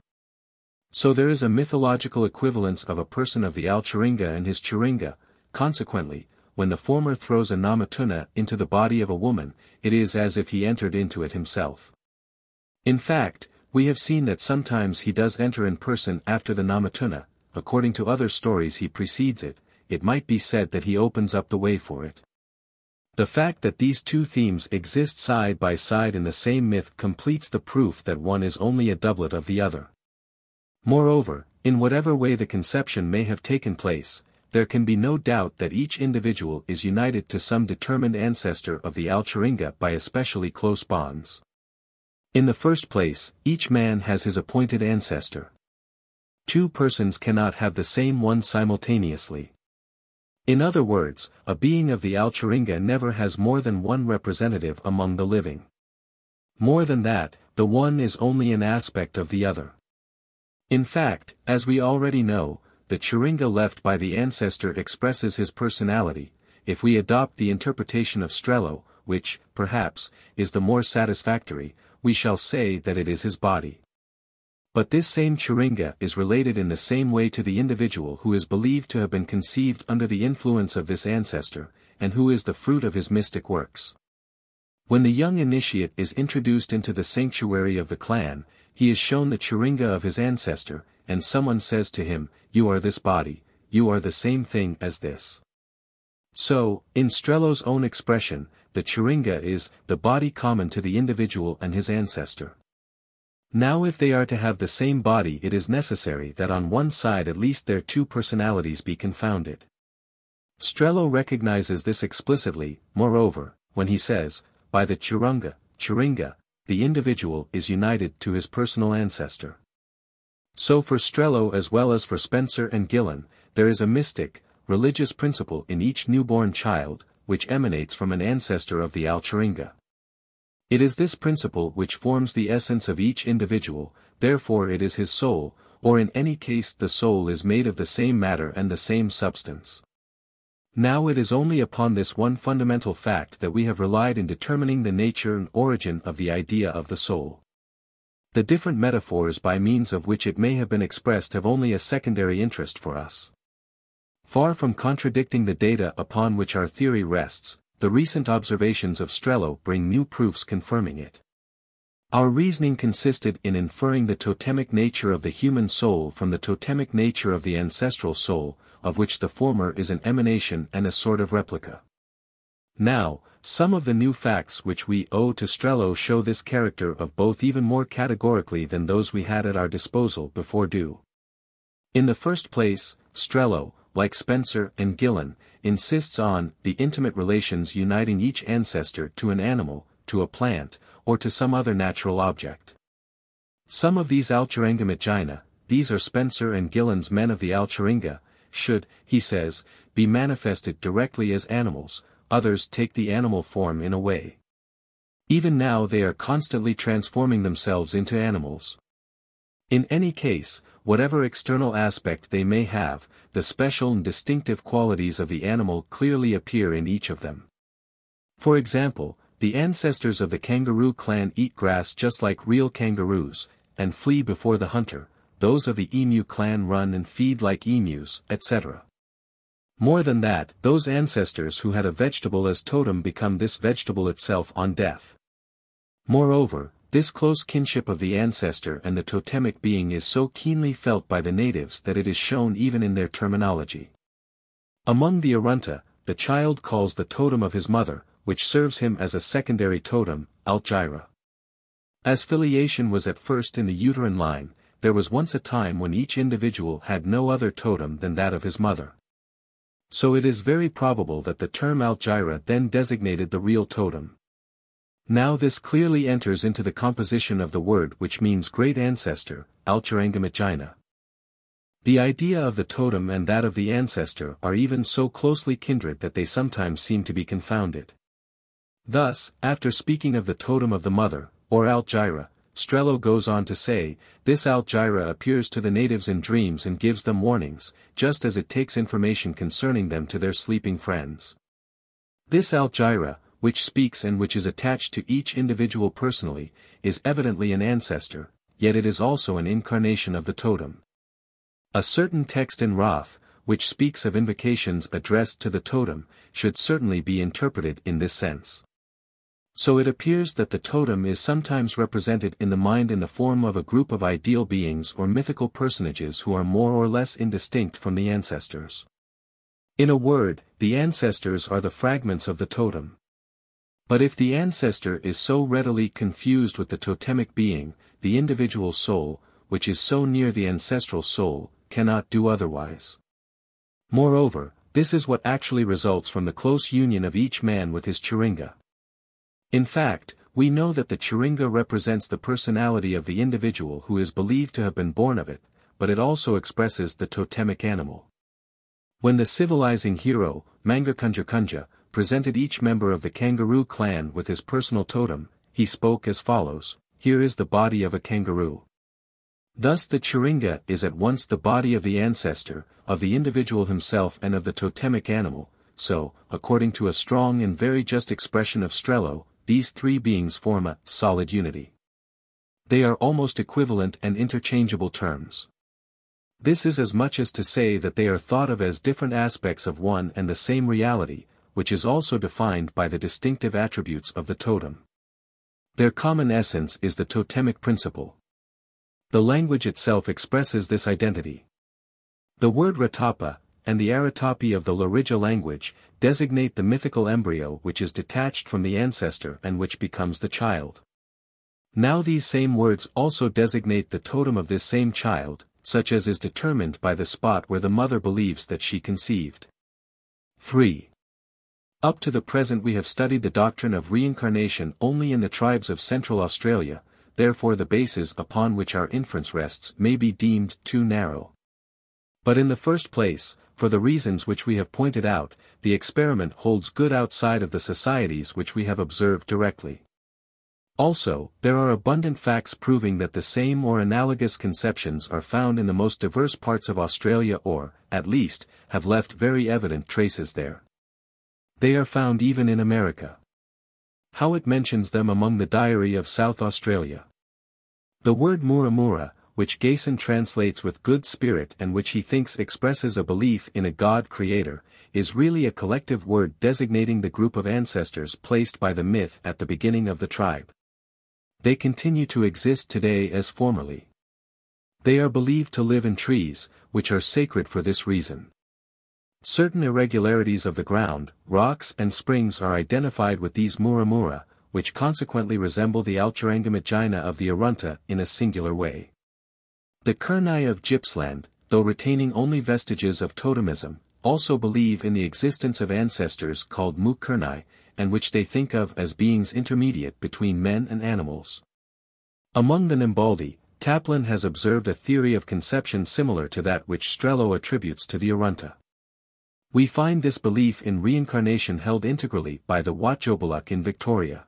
So there is a mythological equivalence of a person of the Alcharinga and his Chiringa. Consequently, when the former throws a Namatuna into the body of a woman, it is as if he entered into it himself. In fact, we have seen that sometimes he does enter in person after the Namatuna, according to other stories he precedes it, it might be said that he opens up the way for it. The fact that these two themes exist side by side in the same myth completes the proof that one is only a doublet of the other. Moreover, in whatever way the conception may have taken place, there can be no doubt that each individual is united to some determined ancestor of the Alcharinga by especially close bonds. In the first place, each man has his appointed ancestor. Two persons cannot have the same one simultaneously. In other words, a being of the Alcharinga never has more than one representative among the living. More than that, the one is only an aspect of the other. In fact, as we already know, the Chiringa left by the ancestor expresses his personality. If we adopt the interpretation of Strello, which, perhaps, is the more satisfactory, we shall say that it is his body. But this same Chiringa is related in the same way to the individual who is believed to have been conceived under the influence of this ancestor, and who is the fruit of his mystic works. When the young initiate is introduced into the sanctuary of the clan, he is shown the Chiringa of his ancestor, and someone says to him, "You are this body, you are the same thing as this." So, in Strello's own expression, the Chiringa is the body common to the individual and his ancestor. Now if they are to have the same body, it is necessary that on one side at least their two personalities be confounded. Strello recognizes this explicitly, moreover, when he says, by the Chiringa, the individual is united to his personal ancestor. So for Strello as well as for Spencer and Gillen, there is a mystic, religious principle in each newborn child, which emanates from an ancestor of the Alcharinga. It is this principle which forms the essence of each individual, therefore it is his soul, or in any case the soul is made of the same matter and the same substance. Now it is only upon this one fundamental fact that we have relied in determining the nature and origin of the idea of the soul. The different metaphors by means of which it may have been expressed have only a secondary interest for us. Far from contradicting the data upon which our theory rests, the recent observations of Strello bring new proofs confirming it. Our reasoning consisted in inferring the totemic nature of the human soul from the totemic nature of the ancestral soul, of which the former is an emanation and a sort of replica. Now, some of the new facts which we owe to Strello show this character of both even more categorically than those we had at our disposal before due. In the first place, Strello, like Spencer and Gillen, insists on the intimate relations uniting each ancestor to an animal, to a plant, or to some other natural object. Some of these Alcheringa, these are Spencer and Gillen's men of the Alcheringa, should, he says, be manifested directly as animals, others take the animal form in a way. Even now they are constantly transforming themselves into animals. In any case, whatever external aspect they may have, the special and distinctive qualities of the animal clearly appear in each of them. For example, the ancestors of the kangaroo clan eat grass just like real kangaroos, and flee before the hunter, those of the emu clan run and feed like emus, etc. More than that, those ancestors who had a vegetable as totem become this vegetable itself on death. Moreover, this close kinship of the ancestor and the totemic being is so keenly felt by the natives that it is shown even in their terminology. Among the Arunta, the child calls the totem of his mother, which serves him as a secondary totem, Algyra. As filiation was at first in the uterine line, there was once a time when each individual had no other totem than that of his mother. So it is very probable that the term Algyra then designated the real totem. Now this clearly enters into the composition of the word which means great ancestor, Alcheringa. The idea of the totem and that of the ancestor are even so closely kindred that they sometimes seem to be confounded. Thus, after speaking of the totem of the mother, or Algyra, Strello goes on to say, this Algyra appears to the natives in dreams and gives them warnings, just as it takes information concerning them to their sleeping friends. This Algyra, which speaks and which is attached to each individual personally, is evidently an ancestor, yet it is also an incarnation of the totem. A certain text in Roth, which speaks of invocations addressed to the totem, should certainly be interpreted in this sense. So it appears that the totem is sometimes represented in the mind in the form of a group of ideal beings or mythical personages who are more or less indistinct from the ancestors. In a word, the ancestors are the fragments of the totem. But if the ancestor is so readily confused with the totemic being, the individual soul, which is so near the ancestral soul, cannot do otherwise. Moreover, this is what actually results from the close union of each man with his chiringa. In fact, we know that the chiringa represents the personality of the individual who is believed to have been born of it, but it also expresses the totemic animal. When the civilizing hero, Mangakunja, presented each member of the kangaroo clan with his personal totem, he spoke as follows, "Here is the body of a kangaroo." Thus the chiringa is at once the body of the ancestor, of the individual himself and of the totemic animal, so, according to a strong and very just expression of Strello, these three beings form a solid unity. They are almost equivalent and interchangeable terms. This is as much as to say that they are thought of as different aspects of one and the same reality, which is also defined by the distinctive attributes of the totem. Their common essence is the totemic principle. The language itself expresses this identity. The word ratapa, and the aratapi of the Larija language, designate the mythical embryo which is detached from the ancestor and which becomes the child. Now these same words also designate the totem of this same child, such as is determined by the spot where the mother believes that she conceived. 3. Up to the present we have studied the doctrine of reincarnation only in the tribes of Central Australia, therefore the basis upon which our inference rests may be deemed too narrow. But in the first place, for the reasons which we have pointed out, the experiment holds good outside of the societies which we have observed directly. Also, there are abundant facts proving that the same or analogous conceptions are found in the most diverse parts of Australia or, at least, have left very evident traces there. They are found even in America. Howitt mentions them among the Diary of South Australia. The word muramura, which Gayson translates with good spirit and which he thinks expresses a belief in a God-creator, is really a collective word designating the group of ancestors placed by the myth at the beginning of the tribe. They continue to exist today as formerly. They are believed to live in trees, which are sacred for this reason. Certain irregularities of the ground, rocks and springs are identified with these muramura, which consequently resemble the Alturangamagina of the Arunta in a singular way. The Kurnai of Gippsland, though retaining only vestiges of totemism, also believe in the existence of ancestors called Mukurnai, and which they think of as beings intermediate between men and animals. Among the Nimbaldi, Taplin has observed a theory of conception similar to that which Strello attributes to the Arunta. We find this belief in reincarnation held integrally by the Watjobaluk in Victoria.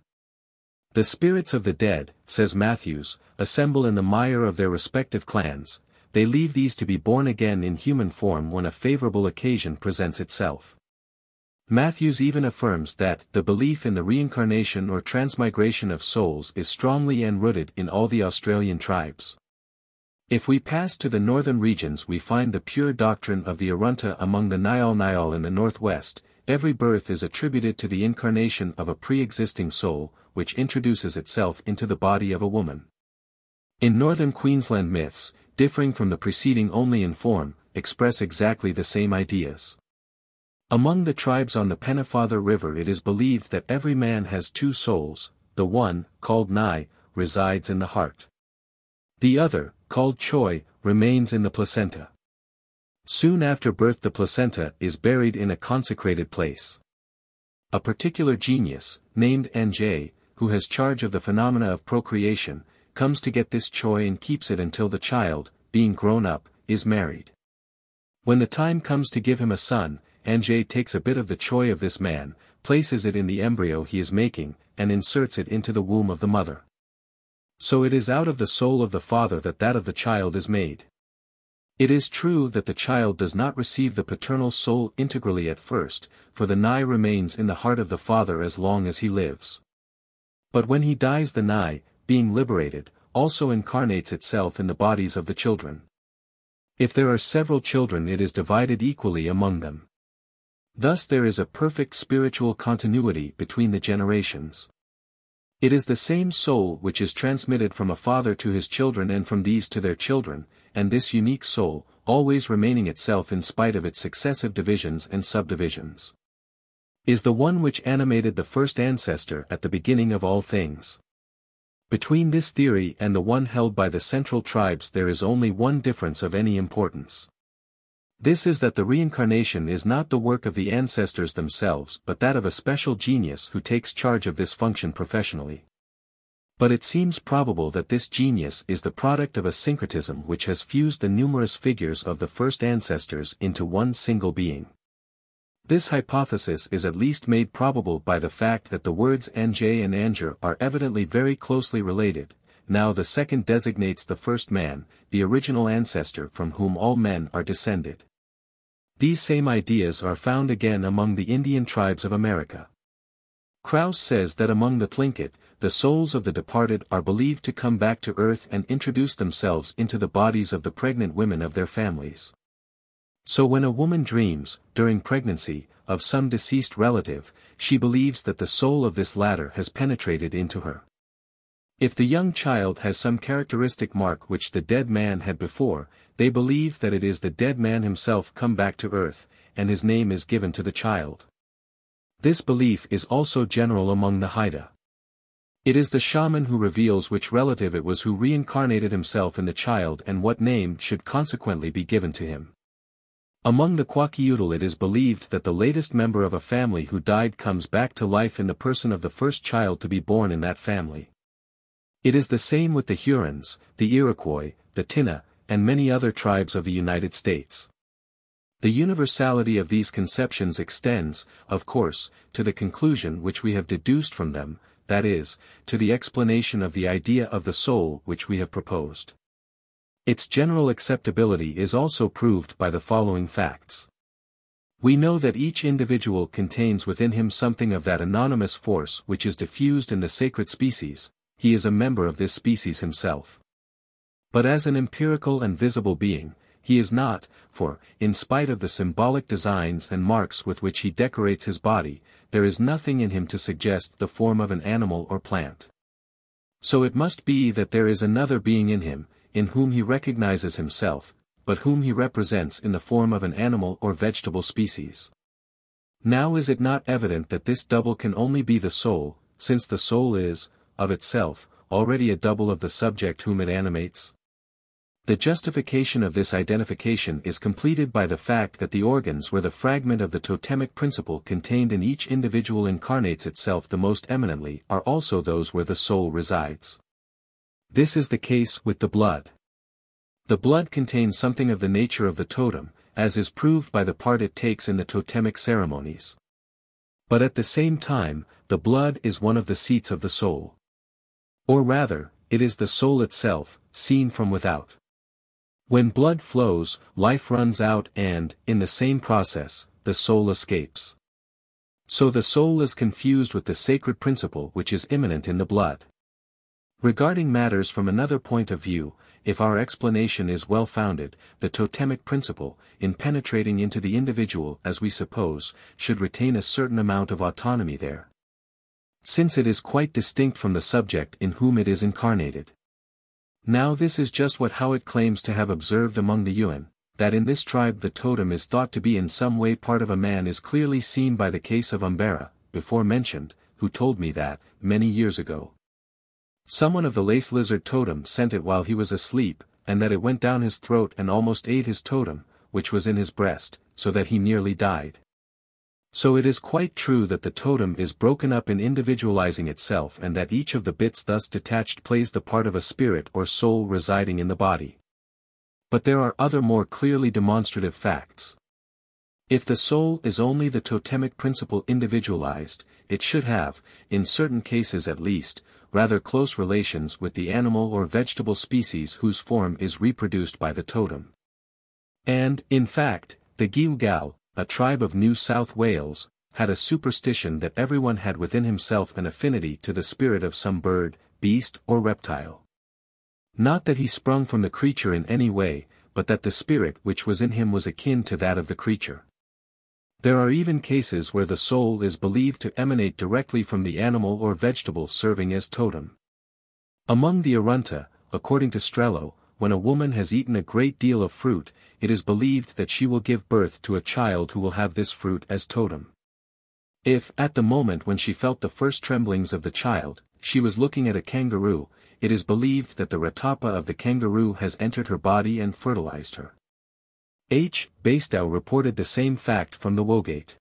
The spirits of the dead, says Matthews, assemble in the mire of their respective clans. They leave these to be born again in human form when a favorable occasion presents itself. Matthews even affirms that the belief in the reincarnation or transmigration of souls is strongly enrooted in all the Australian tribes. If we pass to the northern regions we find the pure doctrine of the Arunta among the Nyal in the northwest. Every birth is attributed to the incarnation of a pre-existing soul, which introduces itself into the body of a woman. In northern Queensland myths, differing from the preceding only in form, express exactly the same ideas. Among the tribes on the Pennefather River it is believed that every man has two souls, the one, called Nai, resides in the heart. The other, called Choi, remains in the placenta. Soon after birth the placenta is buried in a consecrated place. A particular genius, named Anjay, who has charge of the phenomena of procreation, comes to get this Choi and keeps it until the child, being grown up, is married. When the time comes to give him a son, Anjay takes a bit of the Choi of this man, places it in the embryo he is making, and inserts it into the womb of the mother. So it is out of the soul of the father that of the child is made. It is true that the child does not receive the paternal soul integrally at first, for the Nai remains in the heart of the father as long as he lives. But when he dies the Nai, being liberated, also incarnates itself in the bodies of the children. If there are several children it is divided equally among them. Thus there is a perfect spiritual continuity between the generations. It is the same soul which is transmitted from a father to his children and from these to their children, and this unique soul, always remaining itself in spite of its successive divisions and subdivisions, is the one which animated the first ancestor at the beginning of all things. Between this theory and the one held by the central tribes there is only one difference of any importance. This is that the reincarnation is not the work of the ancestors themselves but that of a special genius who takes charge of this function professionally. But it seems probable that this genius is the product of a syncretism which has fused the numerous figures of the first ancestors into one single being. This hypothesis is at least made probable by the fact that the words Anjay and Anger are evidently very closely related. Now the second designates the first man, the original ancestor from whom all men are descended. These same ideas are found again among the Indian tribes of America. Krauss says that among the Tlingit, the souls of the departed are believed to come back to earth and introduce themselves into the bodies of the pregnant women of their families. So when a woman dreams, during pregnancy, of some deceased relative, she believes that the soul of this latter has penetrated into her. If the young child has some characteristic mark which the dead man had before, they believe that it is the dead man himself come back to earth, and his name is given to the child. This belief is also general among the Haida. It is the shaman who reveals which relative it was who reincarnated himself in the child and what name should consequently be given to him. Among the Kwakiutl it is believed that the latest member of a family who died comes back to life in the person of the first child to be born in that family. It is the same with the Hurons, the Iroquois, the Tinna, and many other tribes of the United States. The universality of these conceptions extends, of course, to the conclusion which we have deduced from them, that is, to the explanation of the idea of the soul which we have proposed. Its general acceptability is also proved by the following facts. We know that each individual contains within him something of that anonymous force which is diffused in the sacred species. He is a member of this species himself. But as an empirical and visible being, he is not, for, in spite of the symbolic designs and marks with which he decorates his body, there is nothing in him to suggest the form of an animal or plant. So it must be that there is another being in him, in whom he recognizes himself, but whom he represents in the form of an animal or vegetable species. Now is it not evident that this double can only be the soul, since the soul is, of itself, already a double of the subject whom it animates? The justification of this identification is completed by the fact that the organs where the fragment of the totemic principle contained in each individual incarnates itself the most eminently are also those where the soul resides. This is the case with the blood. The blood contains something of the nature of the totem, as is proved by the part it takes in the totemic ceremonies. But at the same time, the blood is one of the seats of the soul. Or rather, it is the soul itself, seen from without. When blood flows, life runs out and, in the same process, the soul escapes. So the soul is confused with the sacred principle which is immanent in the blood. Regarding matters from another point of view, if our explanation is well founded, the totemic principle, in penetrating into the individual as we suppose, should retain a certain amount of autonomy there. Since it is quite distinct from the subject in whom it is incarnated. Now this is just what Howitt claims to have observed among the Yuan, that in this tribe the totem is thought to be in some way part of a man is clearly seen by the case of Umbera, before mentioned, who told me that, many years ago, someone of the lace lizard totem sent it while he was asleep, and that it went down his throat and almost ate his totem, which was in his breast, so that he nearly died. So it is quite true that the totem is broken up in individualizing itself and that each of the bits thus detached plays the part of a spirit or soul residing in the body. But there are other more clearly demonstrative facts. If the soul is only the totemic principle individualized, it should have, in certain cases at least, rather close relations with the animal or vegetable species whose form is reproduced by the totem. And, in fact, the Giugal, a tribe of New South Wales, had a superstition that everyone had within himself an affinity to the spirit of some bird, beast or reptile. Not that he sprung from the creature in any way, but that the spirit which was in him was akin to that of the creature. There are even cases where the soul is believed to emanate directly from the animal or vegetable serving as totem. Among the Arunta, according to Strello, when a woman has eaten a great deal of fruit, it is believed that she will give birth to a child who will have this fruit as totem. If, at the moment when she felt the first tremblings of the child, she was looking at a kangaroo, it is believed that the ratapa of the kangaroo has entered her body and fertilized her. H. Bastow reported the same fact from the Wogate.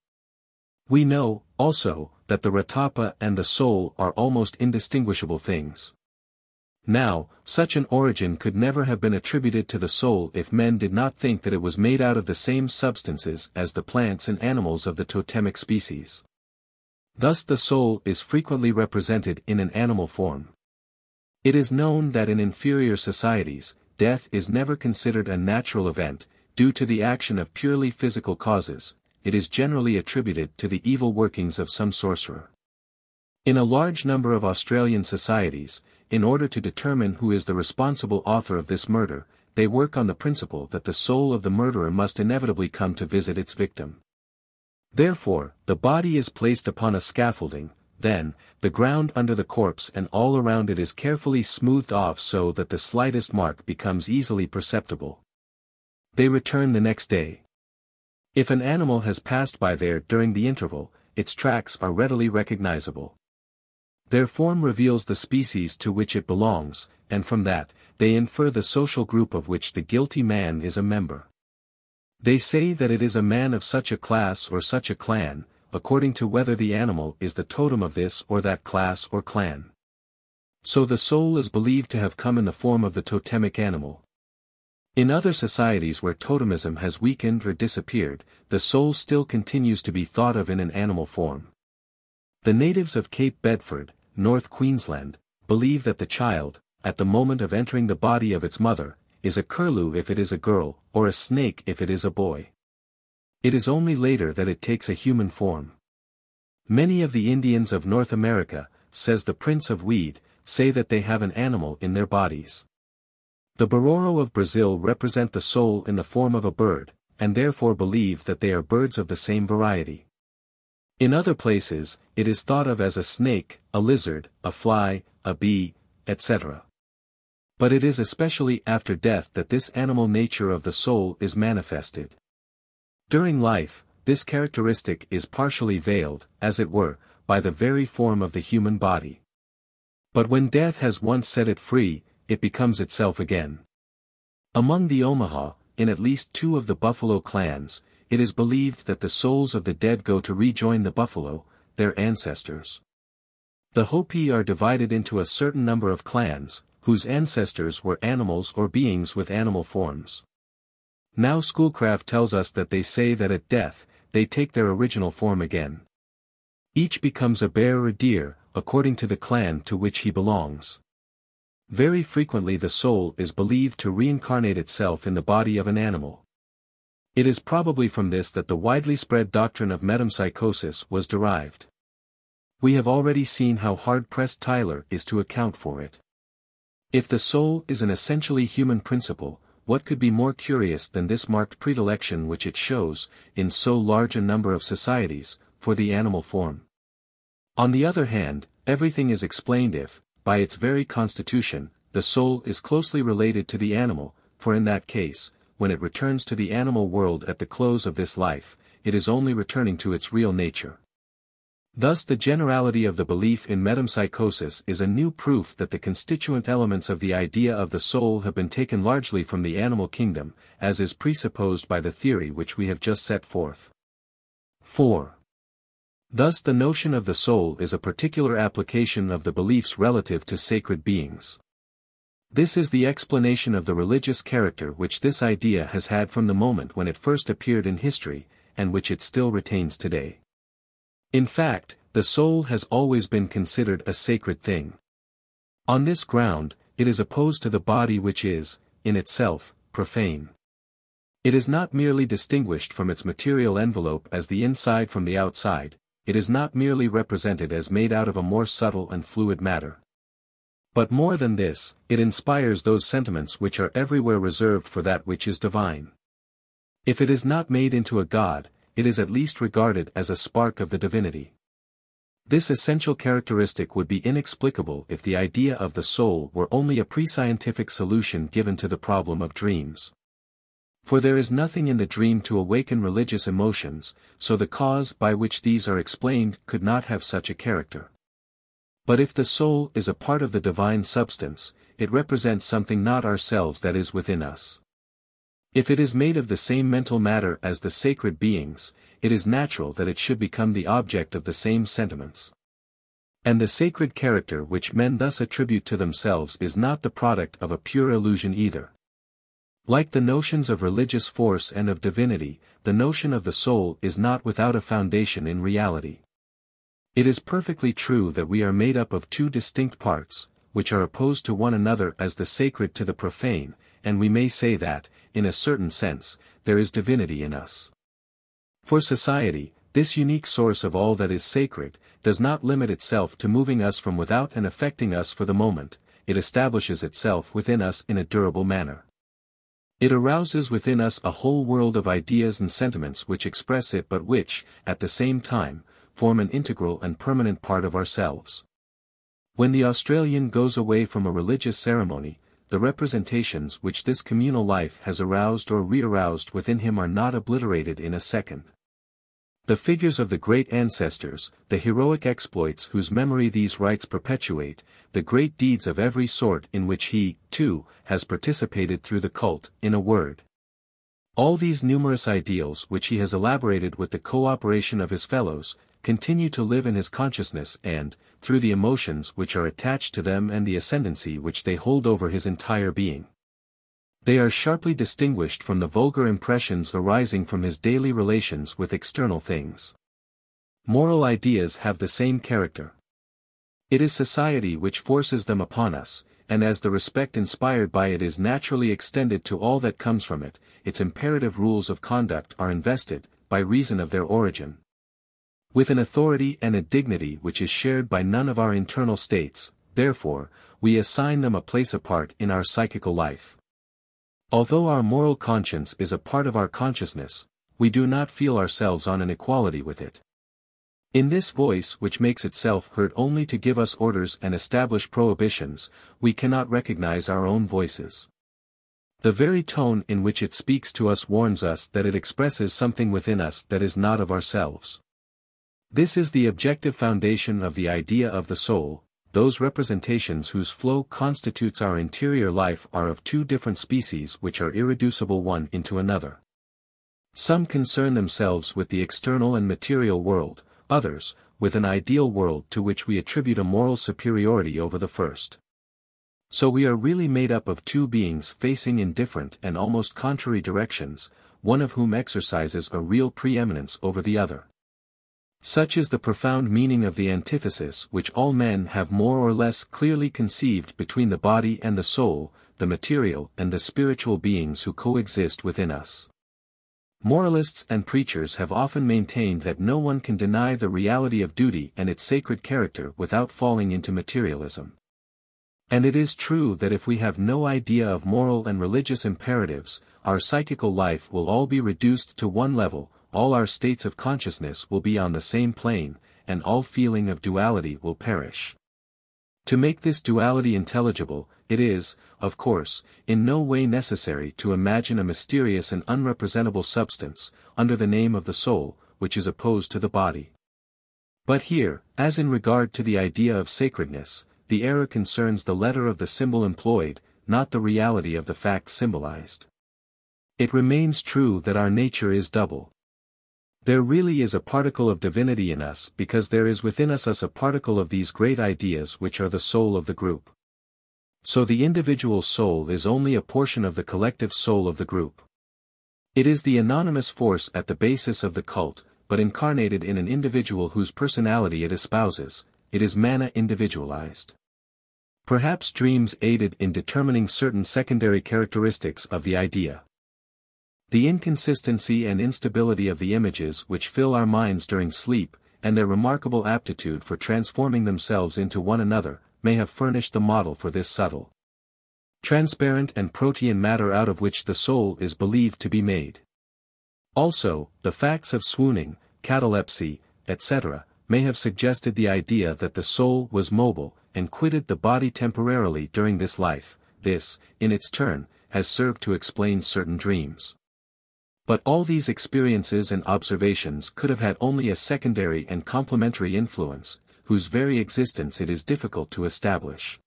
We know, also, that the ratapa and the soul are almost indistinguishable things. Now, such an origin could never have been attributed to the soul if men did not think that it was made out of the same substances as the plants and animals of the totemic species. Thus the soul is frequently represented in an animal form. It is known that in inferior societies, death is never considered a natural event, due to the action of purely physical causes. It is generally attributed to the evil workings of some sorcerer. In a large number of Australian societies, in order to determine who is the responsible author of this murder, they work on the principle that the soul of the murderer must inevitably come to visit its victim. Therefore, the body is placed upon a scaffolding, then, the ground under the corpse and all around it is carefully smoothed off so that the slightest mark becomes easily perceptible. They return the next day. If an animal has passed by there during the interval, its tracks are readily recognizable. Their form reveals the species to which it belongs, and from that, they infer the social group of which the guilty man is a member. They say that it is a man of such a class or such a clan, according to whether the animal is the totem of this or that class or clan. So the soul is believed to have come in the form of the totemic animal. In other societies where totemism has weakened or disappeared, the soul still continues to be thought of in an animal form. The natives of Cape Bedford, North Queensland, believe that the child, at the moment of entering the body of its mother, is a curlew if it is a girl, or a snake if it is a boy. It is only later that it takes a human form. Many of the Indians of North America, says the Prince of Weed, say that they have an animal in their bodies. The Bororo of Brazil represent the soul in the form of a bird, and therefore believe that they are birds of the same variety. In other places, it is thought of as a snake, a lizard, a fly, a bee, etc. But it is especially after death that this animal nature of the soul is manifested. During life, this characteristic is partially veiled, as it were, by the very form of the human body. But when death has once set it free, it becomes itself again. Among the Omaha, in at least 2 of the buffalo clans, it is believed that the souls of the dead go to rejoin the buffalo, their ancestors. The Hopi are divided into a certain number of clans, whose ancestors were animals or beings with animal forms. Now Schoolcraft tells us that they say that at death, they take their original form again. Each becomes a bear or deer, according to the clan to which he belongs. Very frequently the soul is believed to reincarnate itself in the body of an animal. It is probably from this that the widely spread doctrine of metempsychosis was derived. We have already seen how hard-pressed Tyler is to account for it. If the soul is an essentially human principle, what could be more curious than this marked predilection which it shows, in so large a number of societies, for the animal form? On the other hand, everything is explained if, by its very constitution, the soul is closely related to the animal, for in that case, when it returns to the animal world at the close of this life, it is only returning to its real nature. Thus the generality of the belief in metempsychosis is a new proof that the constituent elements of the idea of the soul have been taken largely from the animal kingdom, as is presupposed by the theory which we have just set forth. 4. Thus the notion of the soul is a particular application of the beliefs relative to sacred beings. This is the explanation of the religious character which this idea has had from the moment when it first appeared in history, and which it still retains today. In fact, the soul has always been considered a sacred thing. On this ground, it is opposed to the body which is, in itself, profane. It is not merely distinguished from its material envelope as the inside from the outside, it is not merely represented as made out of a more subtle and fluid matter. But more than this, it inspires those sentiments which are everywhere reserved for that which is divine. If it is not made into a god, it is at least regarded as a spark of the divinity. This essential characteristic would be inexplicable if the idea of the soul were only a pre-scientific solution given to the problem of dreams. For there is nothing in the dream to awaken religious emotions, so the cause by which these are explained could not have such a character. But if the soul is a part of the divine substance, it represents something not ourselves that is within us. If it is made of the same mental matter as the sacred beings, it is natural that it should become the object of the same sentiments. And the sacred character which men thus attribute to themselves is not the product of a pure illusion either. Like the notions of religious force and of divinity, the notion of the soul is not without a foundation in reality. It is perfectly true that we are made up of 2 distinct parts, which are opposed to one another as the sacred to the profane, and we may say that, in a certain sense, there is divinity in us. For society, this unique source of all that is sacred, does not limit itself to moving us from without and affecting us for the moment, it establishes itself within us in a durable manner. It arouses within us a whole world of ideas and sentiments which express it but which, at the same time, form an integral and permanent part of ourselves. When the Australian goes away from a religious ceremony, the representations which this communal life has aroused or re-aroused within him are not obliterated in a second. The figures of the great ancestors, the heroic exploits whose memory these rites perpetuate, the great deeds of every sort in which he, too, has participated through the cult, in a word. All these numerous ideals which he has elaborated with the cooperation of his fellows, continue to live in his consciousness and, through the emotions which are attached to them and the ascendancy which they hold over his entire being, they are sharply distinguished from the vulgar impressions arising from his daily relations with external things. Moral ideas have the same character. It is society which forces them upon us, and as the respect inspired by it is naturally extended to all that comes from it, its imperative rules of conduct are invested, by reason of their origin, with an authority and a dignity which is shared by none of our internal states. Therefore, we assign them a place apart in our psychical life. Although our moral conscience is a part of our consciousness, we do not feel ourselves on an equality with it. In this voice which makes itself heard only to give us orders and establish prohibitions, we cannot recognize our own voices. The very tone in which it speaks to us warns us that it expresses something within us that is not of ourselves. This is the objective foundation of the idea of the soul. Those representations whose flow constitutes our interior life are of two different species which are irreducible one into another. Some concern themselves with the external and material world, others, with an ideal world to which we attribute a moral superiority over the first. So we are really made up of two beings facing in different and almost contrary directions, one of whom exercises a real preeminence over the other. Such is the profound meaning of the antithesis which all men have more or less clearly conceived between the body and the soul, the material and the spiritual beings who coexist within us. Moralists and preachers have often maintained that no one can deny the reality of duty and its sacred character without falling into materialism. And it is true that if we have no idea of moral and religious imperatives, our psychical life will all be reduced to one level, all our states of consciousness will be on the same plane, and all feeling of duality will perish. To make this duality intelligible, it is, of course, in no way necessary to imagine a mysterious and unrepresentable substance, under the name of the soul, which is opposed to the body. But here, as in regard to the idea of sacredness, the error concerns the letter of the symbol employed, not the reality of the fact symbolized. It remains true that our nature is double. There really is a particle of divinity in us because there is within us a particle of these great ideas which are the soul of the group. So the individual soul is only a portion of the collective soul of the group. It is the anonymous force at the basis of the cult, but incarnated in an individual whose personality it espouses. It is mana individualized. Perhaps dreams aided in determining certain secondary characteristics of the idea. The inconsistency and instability of the images which fill our minds during sleep, and their remarkable aptitude for transforming themselves into one another, may have furnished the model for this subtle, transparent and protean matter out of which the soul is believed to be made. Also, the facts of swooning, catalepsy, etc., may have suggested the idea that the soul was mobile, and quitted the body temporarily during this life. This, in its turn, has served to explain certain dreams. But all these experiences and observations could have had only a secondary and complementary influence, whose very existence it is difficult to establish.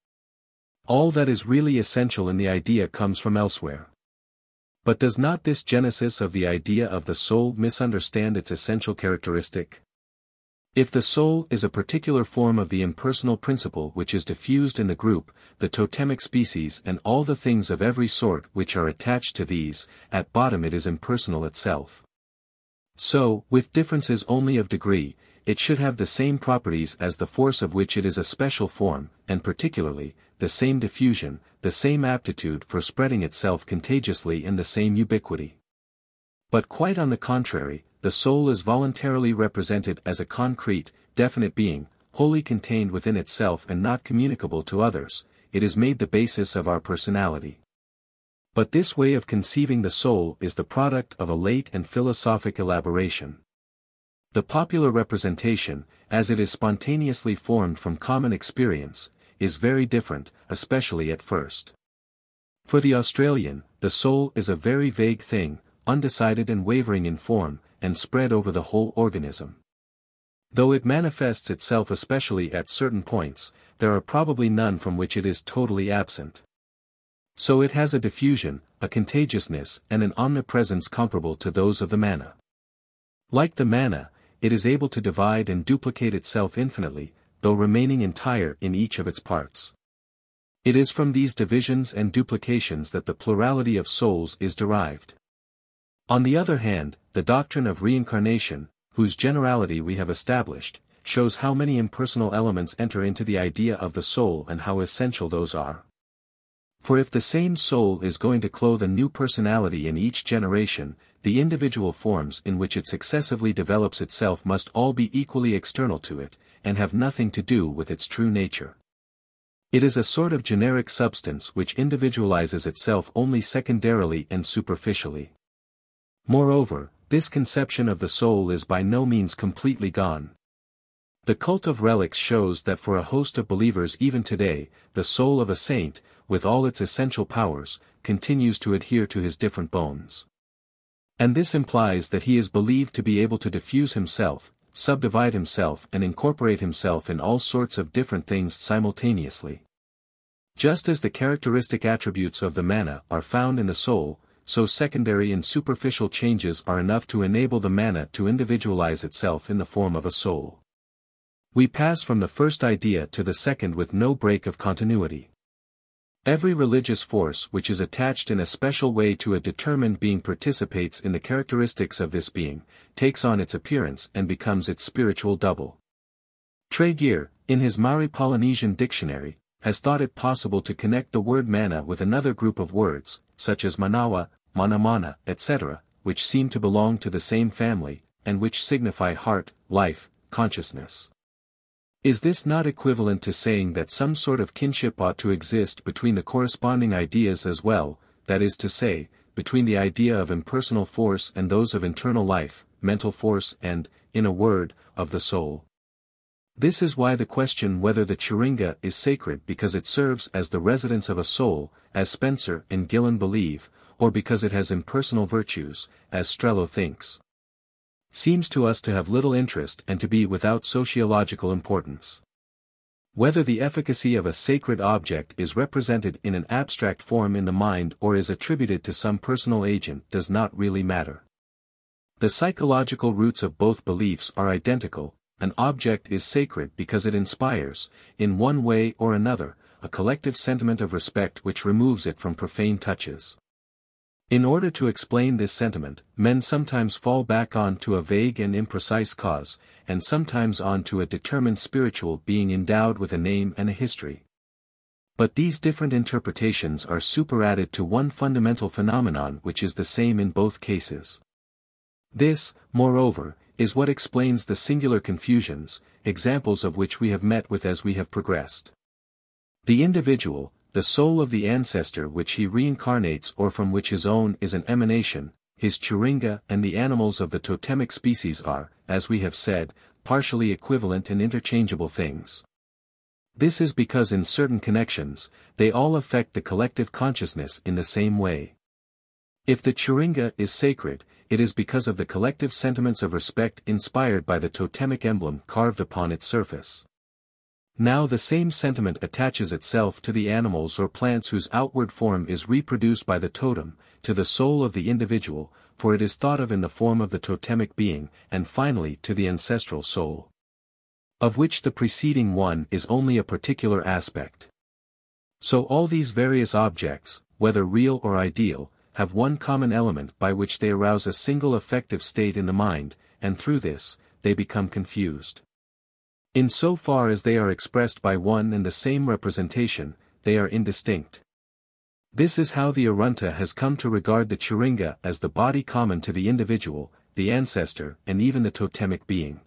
All that is really essential in the idea comes from elsewhere. But does not this genesis of the idea of the soul misunderstand its essential characteristic? If the soul is a particular form of the impersonal principle which is diffused in the group, the totemic species and all the things of every sort which are attached to these, at bottom it is impersonal itself. So, with differences only of degree, it should have the same properties as the force of which it is a special form, and particularly, the same diffusion, the same aptitude for spreading itself contagiously and the same ubiquity. But quite on the contrary, the soul is voluntarily represented as a concrete, definite being, wholly contained within itself and not communicable to others. It is made the basis of our personality. But this way of conceiving the soul is the product of a late and philosophic elaboration. The popular representation, as it is spontaneously formed from common experience, is very different, especially at first. For the Australian, the soul is a very vague thing, undecided and wavering in form, and spread over the whole organism. Though it manifests itself especially at certain points, there are probably none from which it is totally absent. So it has a diffusion, a contagiousness and an omnipresence comparable to those of the mana. Like the mana, it is able to divide and duplicate itself infinitely, though remaining entire in each of its parts. It is from these divisions and duplications that the plurality of souls is derived. On the other hand, the doctrine of reincarnation, whose generality we have established, shows how many impersonal elements enter into the idea of the soul and how essential those are. For if the same soul is going to clothe a new personality in each generation, the individual forms in which it successively develops itself must all be equally external to it, and have nothing to do with its true nature. It is a sort of generic substance which individualizes itself only secondarily and superficially. Moreover, this conception of the soul is by no means completely gone. The cult of relics shows that for a host of believers even today, the soul of a saint, with all its essential powers, continues to adhere to his different bones. And this implies that he is believed to be able to diffuse himself, subdivide himself and incorporate himself in all sorts of different things simultaneously. Just as the characteristic attributes of the mana are found in the soul, so secondary and superficial changes are enough to enable the mana to individualize itself in the form of a soul. We pass from the first idea to the second with no break of continuity. Every religious force which is attached in a special way to a determined being participates in the characteristics of this being, takes on its appearance and becomes its spiritual double. Tréguier, in his Maori Polynesian dictionary, has thought it possible to connect the word mana with another group of words, such as manawa, manamana, etc., which seem to belong to the same family, and which signify heart, life, consciousness. Is this not equivalent to saying that some sort of kinship ought to exist between the corresponding ideas as well, that is to say, between the idea of impersonal force and those of internal life, mental force and, in a word, of the soul? This is why the question whether the Chiringa is sacred because it serves as the residence of a soul, as Spencer and Gillen believe, or because it has impersonal virtues, as Strello thinks, seems to us to have little interest and to be without sociological importance. Whether the efficacy of a sacred object is represented in an abstract form in the mind or is attributed to some personal agent does not really matter. The psychological roots of both beliefs are identical. An object is sacred because it inspires, in one way or another, a collective sentiment of respect which removes it from profane touches. In order to explain this sentiment, men sometimes fall back on to a vague and imprecise cause, and sometimes on to a determined spiritual being endowed with a name and a history. But these different interpretations are superadded to one fundamental phenomenon which is the same in both cases. This, moreover, is what explains the singular confusions, examples of which we have met with as we have progressed. The individual, the soul of the ancestor which he reincarnates or from which his own is an emanation, his Chiringa and the animals of the totemic species are, as we have said, partially equivalent and interchangeable things. This is because in certain connections, they all affect the collective consciousness in the same way. If the Chiringa is sacred, it is because of the collective sentiments of respect inspired by the totemic emblem carved upon its surface. Now the same sentiment attaches itself to the animals or plants whose outward form is reproduced by the totem, to the soul of the individual, for it is thought of in the form of the totemic being, and finally to the ancestral soul, of which the preceding one is only a particular aspect. So all these various objects, whether real or ideal, have one common element by which they arouse a single affective state in the mind, and through this, they become confused. In so far as they are expressed by one and the same representation, they are indistinct. This is how the Arunta has come to regard the Chiringa as the body common to the individual, the ancestor, and even the totemic being.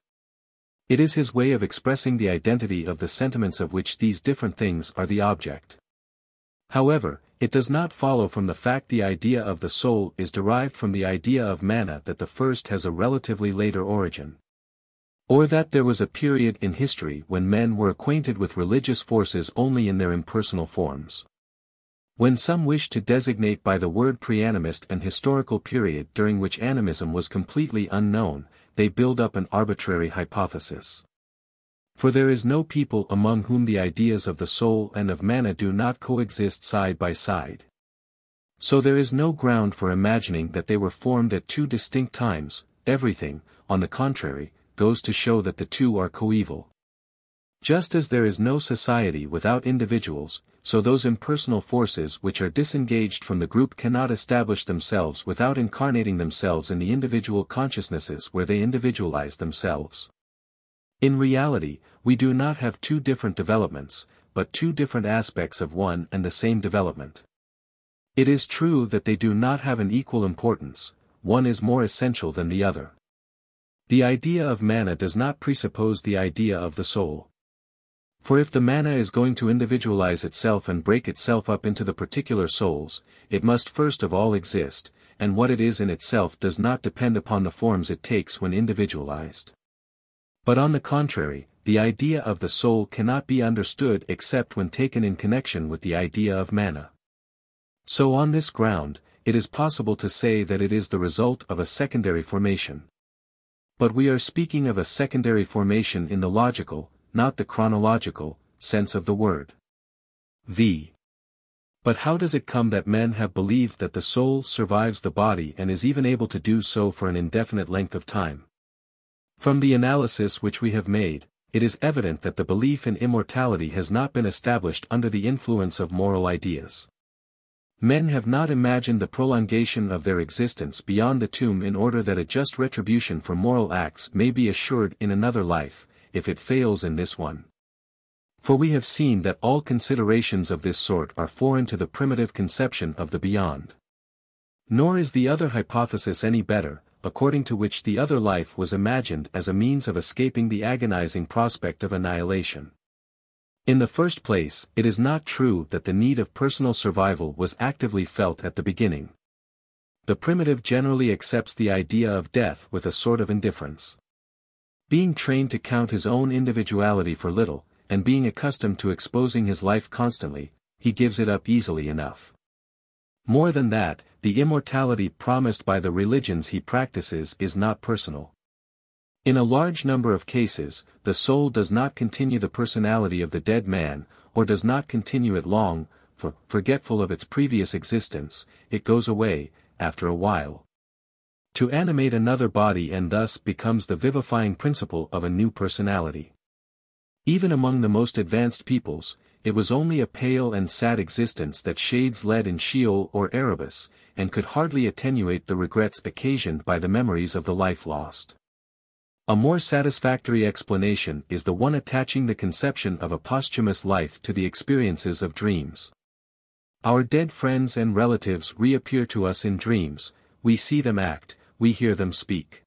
It is his way of expressing the identity of the sentiments of which these different things are the object. However, it does not follow from the fact the idea of the soul is derived from the idea of mana that the first has a relatively later origin, or that there was a period in history when men were acquainted with religious forces only in their impersonal forms. When some wish to designate by the word preanimist an historical period during which animism was completely unknown, they build up an arbitrary hypothesis. For there is no people among whom the ideas of the soul and of mana do not coexist side by side. So there is no ground for imagining that they were formed at two distinct times. Everything, on the contrary, goes to show that the two are coeval. Just as there is no society without individuals, so those impersonal forces which are disengaged from the group cannot establish themselves without incarnating themselves in the individual consciousnesses where they individualize themselves. In reality, we do not have two different developments, but two different aspects of one and the same development. It is true that they do not have an equal importance, one is more essential than the other. The idea of manna does not presuppose the idea of the soul. For if the manna is going to individualize itself and break itself up into the particular souls, it must first of all exist, and what it is in itself does not depend upon the forms it takes when individualized. But on the contrary, the idea of the soul cannot be understood except when taken in connection with the idea of manna. So on this ground, it is possible to say that it is the result of a secondary formation. But we are speaking of a secondary formation in the logical, not the chronological, sense of the word. But how does it come that men have believed that the soul survives the body and is even able to do so for an indefinite length of time? From the analysis which we have made, it is evident that the belief in immortality has not been established under the influence of moral ideas. Men have not imagined the prolongation of their existence beyond the tomb in order that a just retribution for moral acts may be assured in another life, if it fails in this one. For we have seen that all considerations of this sort are foreign to the primitive conception of the beyond. Nor is the other hypothesis any better, according to which the other life was imagined as a means of escaping the agonizing prospect of annihilation. In the first place, it is not true that the need of personal survival was actively felt at the beginning. The primitive generally accepts the idea of death with a sort of indifference. Being trained to count his own individuality for little, and being accustomed to exposing his life constantly, he gives it up easily enough. More than that, the immortality promised by the religions he practices is not personal. In a large number of cases, the soul does not continue the personality of the dead man, or does not continue it long, for, forgetful of its previous existence, it goes away, after a while, to animate another body and thus becomes the vivifying principle of a new personality. Even among the most advanced peoples, it was only a pale and sad existence that shades led in Sheol or Erebus, and could hardly attenuate the regrets occasioned by the memories of the life lost. A more satisfactory explanation is the one attaching the conception of a posthumous life to the experiences of dreams. Our dead friends and relatives reappear to us in dreams, we see them act, we hear them speak.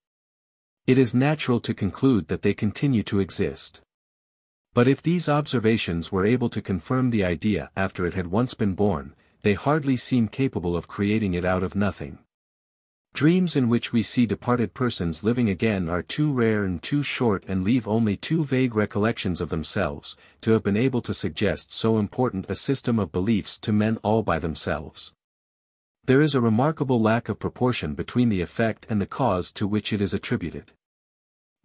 It is natural to conclude that they continue to exist. But if these observations were able to confirm the idea after it had once been born, they hardly seem capable of creating it out of nothing. Dreams in which we see departed persons living again are too rare and too short and leave only too vague recollections of themselves, to have been able to suggest so important a system of beliefs to men all by themselves. There is a remarkable lack of proportion between the effect and the cause to which it is attributed.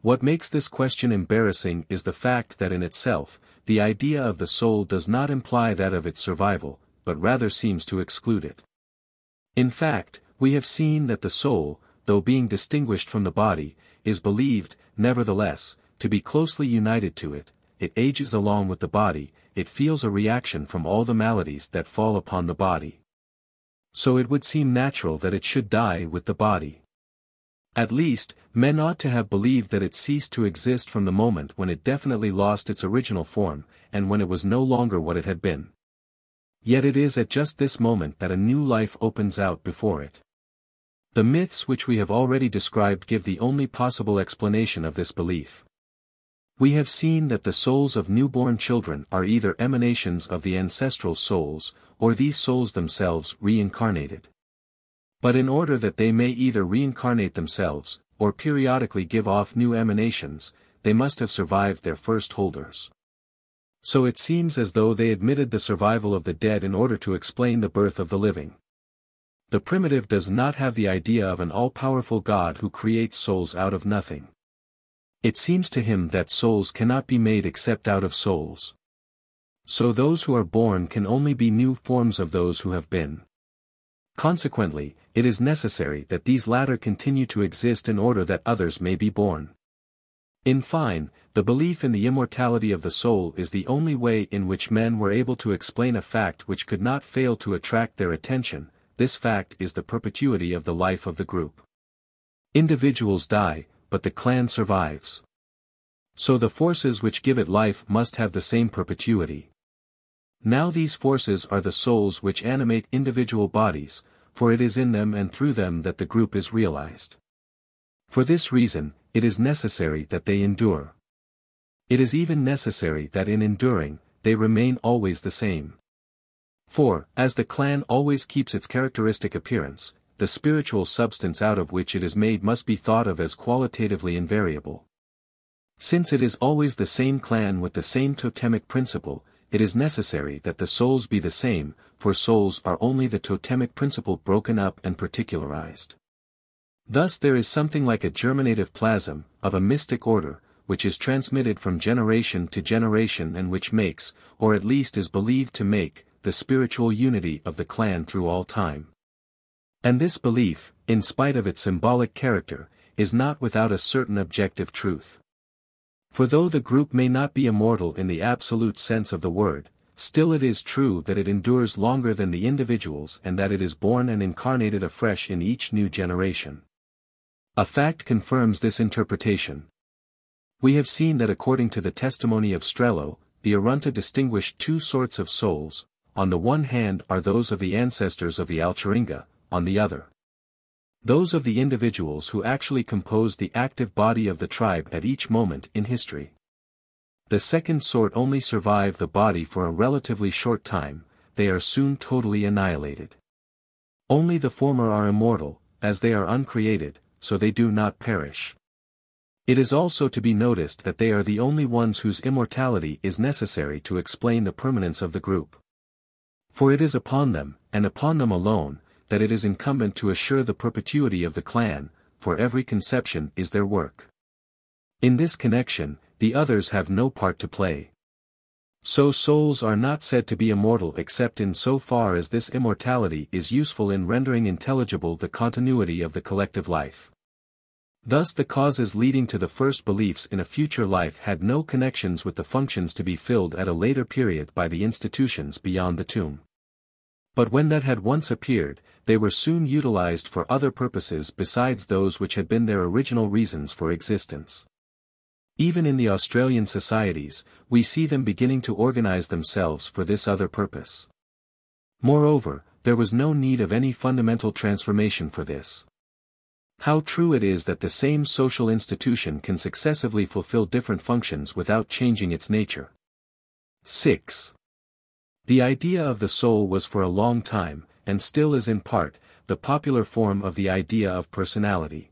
What makes this question embarrassing is the fact that in itself, the idea of the soul does not imply that of its survival, but rather seems to exclude it. In fact, we have seen that the soul, though being distinguished from the body, is believed, nevertheless, to be closely united to it, it ages along with the body, it feels a reaction from all the maladies that fall upon the body. So it would seem natural that it should die with the body. At least, men ought to have believed that it ceased to exist from the moment when it definitely lost its original form, and when it was no longer what it had been. Yet it is at just this moment that a new life opens out before it. The myths which we have already described give the only possible explanation of this belief. We have seen that the souls of newborn children are either emanations of the ancestral souls, or these souls themselves reincarnated. But in order that they may either reincarnate themselves, or periodically give off new emanations, they must have survived their first holders. So it seems as though they admitted the survival of the dead in order to explain the birth of the living. The primitive does not have the idea of an all-powerful God who creates souls out of nothing. It seems to him that souls cannot be made except out of souls. So those who are born can only be new forms of those who have been. Consequently, it is necessary that these latter continue to exist in order that others may be born. In fine, the belief in the immortality of the soul is the only way in which men were able to explain a fact which could not fail to attract their attention. This fact is the perpetuity of the life of the group. Individuals die, but the clan survives. So the forces which give it life must have the same perpetuity. Now these forces are the souls which animate individual bodies, for it is in them and through them that the group is realized. For this reason, it is necessary that they endure. It is even necessary that in enduring, they remain always the same. For, as the clan always keeps its characteristic appearance, the spiritual substance out of which it is made must be thought of as qualitatively invariable. Since it is always the same clan with the same totemic principle, it is necessary that the souls be the same, for souls are only the totemic principle broken up and particularized. Thus there is something like a germinative plasm, of a mystic order, which is transmitted from generation to generation and which makes, or at least is believed to make, the spiritual unity of the clan through all time. And this belief, in spite of its symbolic character, is not without a certain objective truth. For though the group may not be immortal in the absolute sense of the word, still it is true that it endures longer than the individuals and that it is born and incarnated afresh in each new generation. A fact confirms this interpretation. We have seen that according to the testimony of Strello, the Arunta distinguished two sorts of souls, on the one hand are those of the ancestors of the Alcharinga, on the other those of the individuals who actually compose the active body of the tribe at each moment in history. The second sort only survive the body for a relatively short time, they are soon totally annihilated. Only the former are immortal, as they are uncreated, so they do not perish. It is also to be noticed that they are the only ones whose immortality is necessary to explain the permanence of the group. For it is upon them, and upon them alone, that it is incumbent to assure the perpetuity of the clan, for every conception is their work. In this connection, the others have no part to play. So souls are not said to be immortal except in so far as this immortality is useful in rendering intelligible the continuity of the collective life. Thus the causes leading to the first beliefs in a future life had no connections with the functions to be filled at a later period by the institutions beyond the tomb. But when that had once appeared, they were soon utilized for other purposes besides those which had been their original reasons for existence. Even in the Australian societies, we see them beginning to organize themselves for this other purpose. Moreover, there was no need of any fundamental transformation for this. How true it is that the same social institution can successively fulfill different functions without changing its nature. 6. The idea of the soul was for a long time, and still is in part, the popular form of the idea of personality.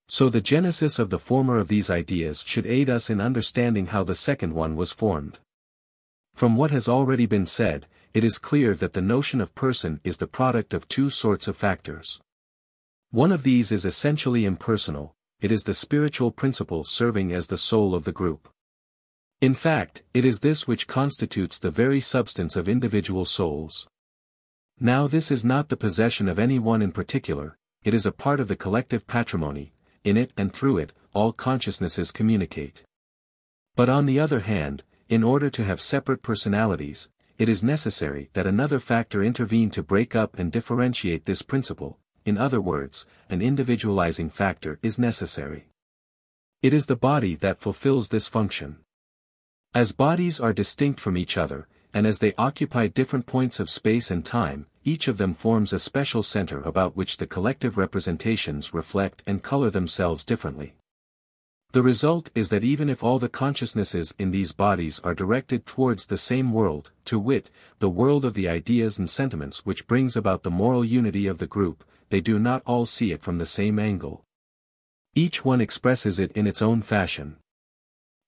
So the genesis of the former of these ideas should aid us in understanding how the second one was formed. From what has already been said, it is clear that the notion of person is the product of two sorts of factors. One of these is essentially impersonal, it is the spiritual principle serving as the soul of the group. In fact, it is this which constitutes the very substance of individual souls. Now this is not the possession of any one in particular, it is a part of the collective patrimony, in it and through it, all consciousnesses communicate. But on the other hand, in order to have separate personalities, it is necessary that another factor intervene to break up and differentiate this principle, in other words, an individualizing factor is necessary. It is the body that fulfills this function. As bodies are distinct from each other, and as they occupy different points of space and time, each of them forms a special center about which the collective representations reflect and color themselves differently. The result is that even if all the consciousnesses in these bodies are directed towards the same world, to wit, the world of the ideas and sentiments which brings about the moral unity of the group, they do not all see it from the same angle. Each one expresses it in its own fashion.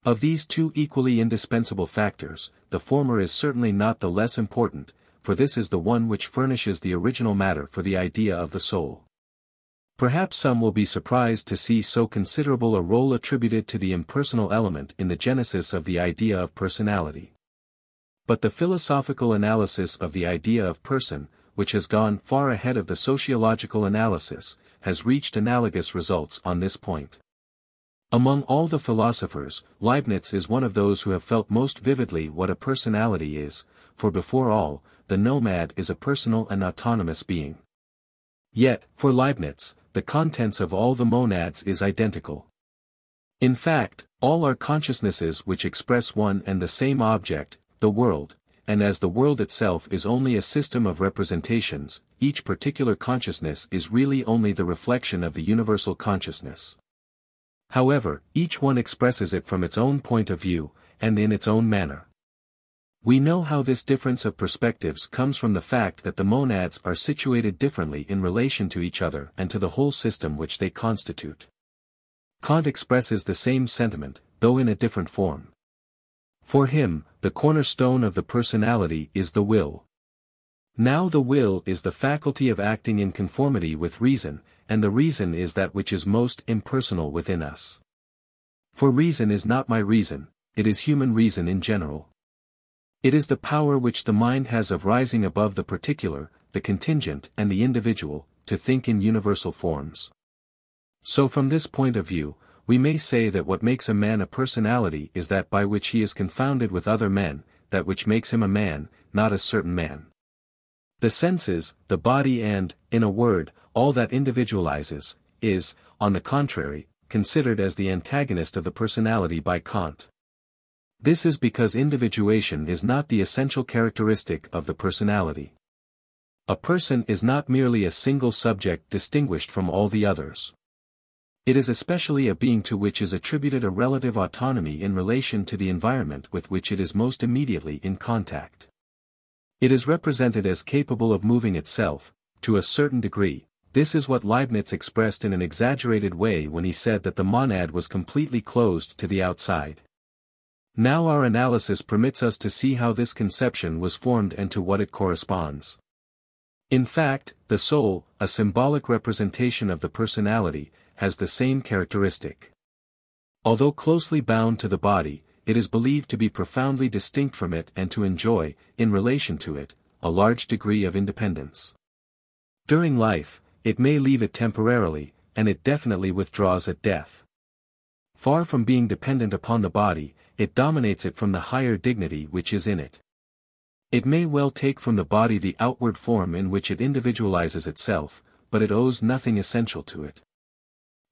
Of these two equally indispensable factors, the former is certainly not the less important, for this is the one which furnishes the original matter for the idea of the soul. Perhaps some will be surprised to see so considerable a role attributed to the impersonal element in the genesis of the idea of personality. But the philosophical analysis of the idea of person, which has gone far ahead of the sociological analysis, has reached analogous results on this point. Among all the philosophers, Leibniz is one of those who have felt most vividly what a personality is, for before all, the nomad is a personal and autonomous being. Yet, for Leibniz, the contents of all the monads is identical. In fact, All are consciousnesses which express one and the same object, the world, and as the world itself is only a system of representations, each particular consciousness is really only the reflection of the universal consciousness. However, each one expresses it from its own point of view, and in its own manner. We know how this difference of perspectives comes from the fact that the monads are situated differently in relation to each other and to the whole system which they constitute. Kant expresses the same sentiment, though in a different form. For him, the cornerstone of the personality is the will. Now the will is the faculty of acting in conformity with reason, and the reason is that which is most impersonal within us. For reason is not my reason, it is human reason in general. It is the power which the mind has of rising above the particular, the contingent and the individual, to think in universal forms. So from this point of view, we may say that what makes a man a personality is that by which he is confounded with other men, that which makes him a man, not a certain man. The senses, the body and, in a word, all that individualizes, is, on the contrary, considered as the antagonist of the personality by Kant. This is because individuation is not the essential characteristic of the personality. A person is not merely a single subject distinguished from all the others. It is especially a being to which is attributed a relative autonomy in relation to the environment with which it is most immediately in contact. It is represented as capable of moving itself, to a certain degree. This is what Leibniz expressed in an exaggerated way when he said that the monad was completely closed to the outside. Now our analysis permits us to see how this conception was formed and to what it corresponds. In fact, the soul, a symbolic representation of the personality, has the same characteristic. Although closely bound to the body, it is believed to be profoundly distinct from it and to enjoy, in relation to it, a large degree of independence. During life, it may leave it temporarily, and it definitely withdraws at death. Far from being dependent upon the body, it dominates it from the higher dignity which is in it. It may well take from the body the outward form in which it individualizes itself, but it owes nothing essential to it.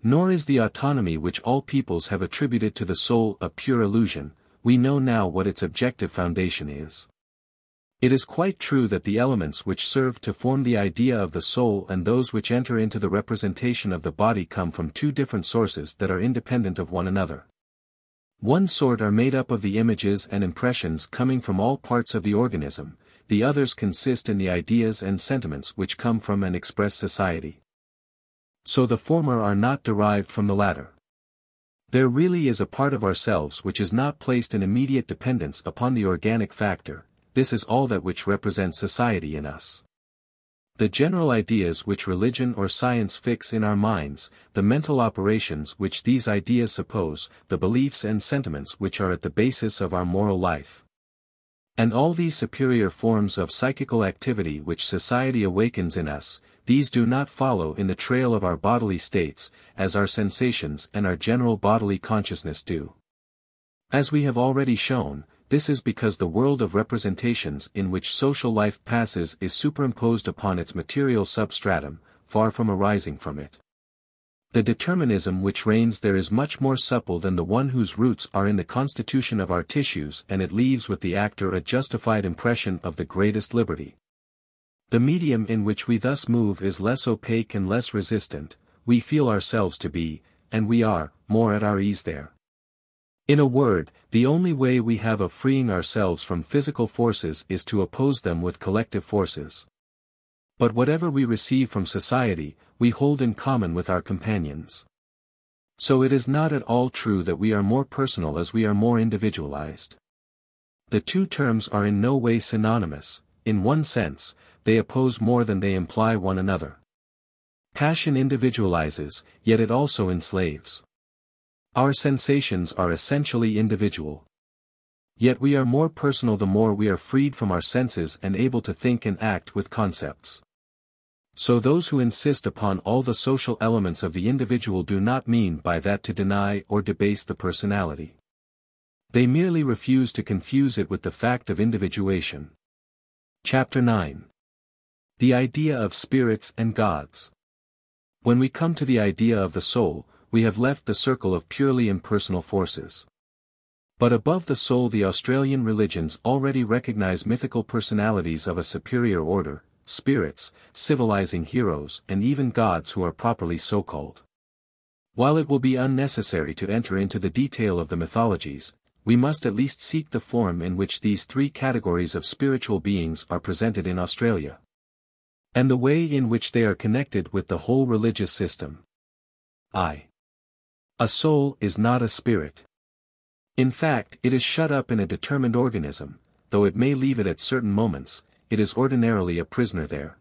Nor is the autonomy which all peoples have attributed to the soul a pure illusion. We know now what its objective foundation is. It is quite true that the elements which serve to form the idea of the soul and those which enter into the representation of the body come from two different sources that are independent of one another. One sort are made up of the images and impressions coming from all parts of the organism, the others consist in the ideas and sentiments which come from and express society. So the former are not derived from the latter. There really is a part of ourselves which is not placed in immediate dependence upon the organic factor. This is all that which represents society in us. The general ideas which religion or science fix in our minds, the mental operations which these ideas suppose, the beliefs and sentiments which are at the basis of our moral life. And all these superior forms of psychical activity which society awakens in us, these do not follow in the trail of our bodily states, as our sensations and our general bodily consciousness do. As we have already shown, this is because the world of representations in which social life passes is superimposed upon its material substratum, far from arising from it. The determinism which reigns there is much more supple than the one whose roots are in the constitution of our tissues, and it leaves with the actor a justified impression of the greatest liberty. The medium in which we thus move is less opaque and less resistant, we feel ourselves to be, and we are, more at our ease there. In a word, the only way we have of freeing ourselves from physical forces is to oppose them with collective forces. But whatever we receive from society, we hold in common with our companions. So it is not at all true that we are more personal as we are more individualized. The two terms are in no way synonymous. In one sense, they oppose more than they imply one another. Passion individualizes, yet it also enslaves. Our sensations are essentially individual. Yet we are more personal the more we are freed from our senses and able to think and act with concepts. So those who insist upon all the social elements of the individual do not mean by that to deny or debase the personality. They merely refuse to confuse it with the fact of individuation. Chapter 9. The idea of spirits and gods. When we come to the idea of the soul, we have left the circle of purely impersonal forces. But above the soul, the Australian religions already recognize mythical personalities of a superior order, spirits, civilizing heroes, and even gods who are properly so-called. While it will be unnecessary to enter into the detail of the mythologies, we must at least seek the form in which these three categories of spiritual beings are presented in Australia, and the way in which they are connected with the whole religious system. A soul is not a spirit. In fact, it is shut up in a determined organism, though it may leave it at certain moments, it is ordinarily a prisoner there.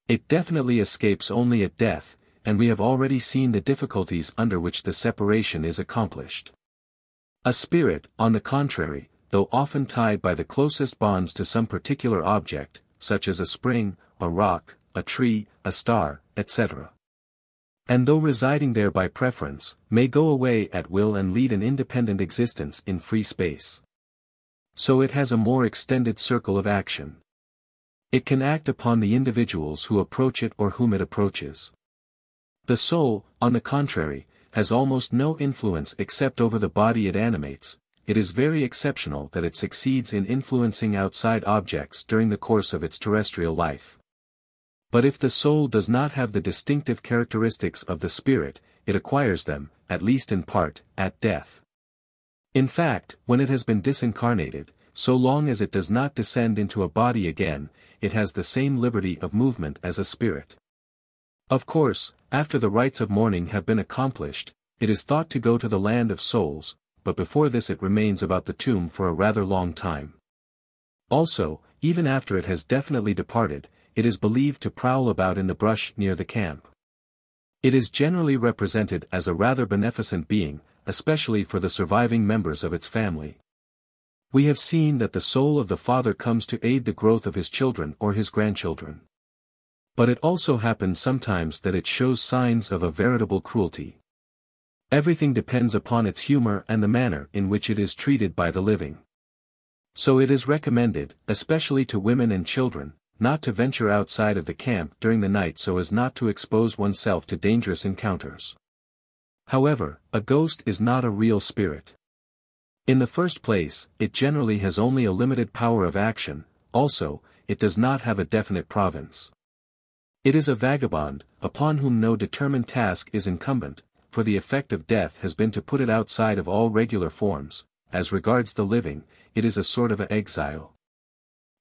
It definitely escapes only at death, and we have already seen the difficulties under which the separation is accomplished. A spirit, on the contrary, though often tied by the closest bonds to some particular object, such as a spring, a rock, a tree, a star, etc., and though residing there by preference, may go away at will and lead an independent existence in free space. So it has a more extended circle of action. It can act upon the individuals who approach it or whom it approaches. The soul, on the contrary, has almost no influence except over the body it animates. It is very exceptional that it succeeds in influencing outside objects during the course of its terrestrial life. But if the soul does not have the distinctive characteristics of the spirit, it acquires them, at least in part, at death. In fact, when it has been disincarnated, so long as it does not descend into a body again, it has the same liberty of movement as a spirit. Of course, after the rites of mourning have been accomplished, it is thought to go to the land of souls, but before this it remains about the tomb for a rather long time. Also, even after it has definitely departed, it is believed to prowl about in the brush near the camp. It is generally represented as a rather beneficent being, especially for the surviving members of its family. We have seen that the soul of the father comes to aid the growth of his children or his grandchildren. But it also happens sometimes that it shows signs of a veritable cruelty. Everything depends upon its humor and the manner in which it is treated by the living. So it is recommended, especially to women and children, not to venture outside of the camp during the night so as not to expose oneself to dangerous encounters. However, a ghost is not a real spirit. In the first place, it generally has only a limited power of action, also, it does not have a definite province. It is a vagabond, upon whom no determined task is incumbent, for the effect of death has been to put it outside of all regular forms. As regards the living, it is a sort of exile.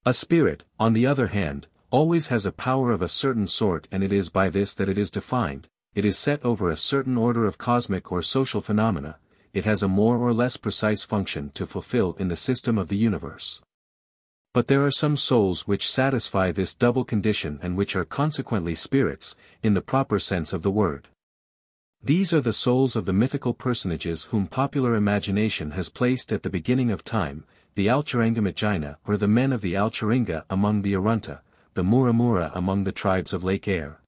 A spirit, on the other hand, always has a power of a certain sort, and it is by this that it is defined. It is set over a certain order of cosmic or social phenomena. It has a more or less precise function to fulfill in the system of the universe. But there are some souls which satisfy this double condition and which are consequently spirits, in the proper sense of the word. These are the souls of the mythical personages whom popular imagination has placed at the beginning of time, the Alcharangamagina or the men of the Alcharinga among the Arunta, the Muramura among the tribes of Lake Eyre,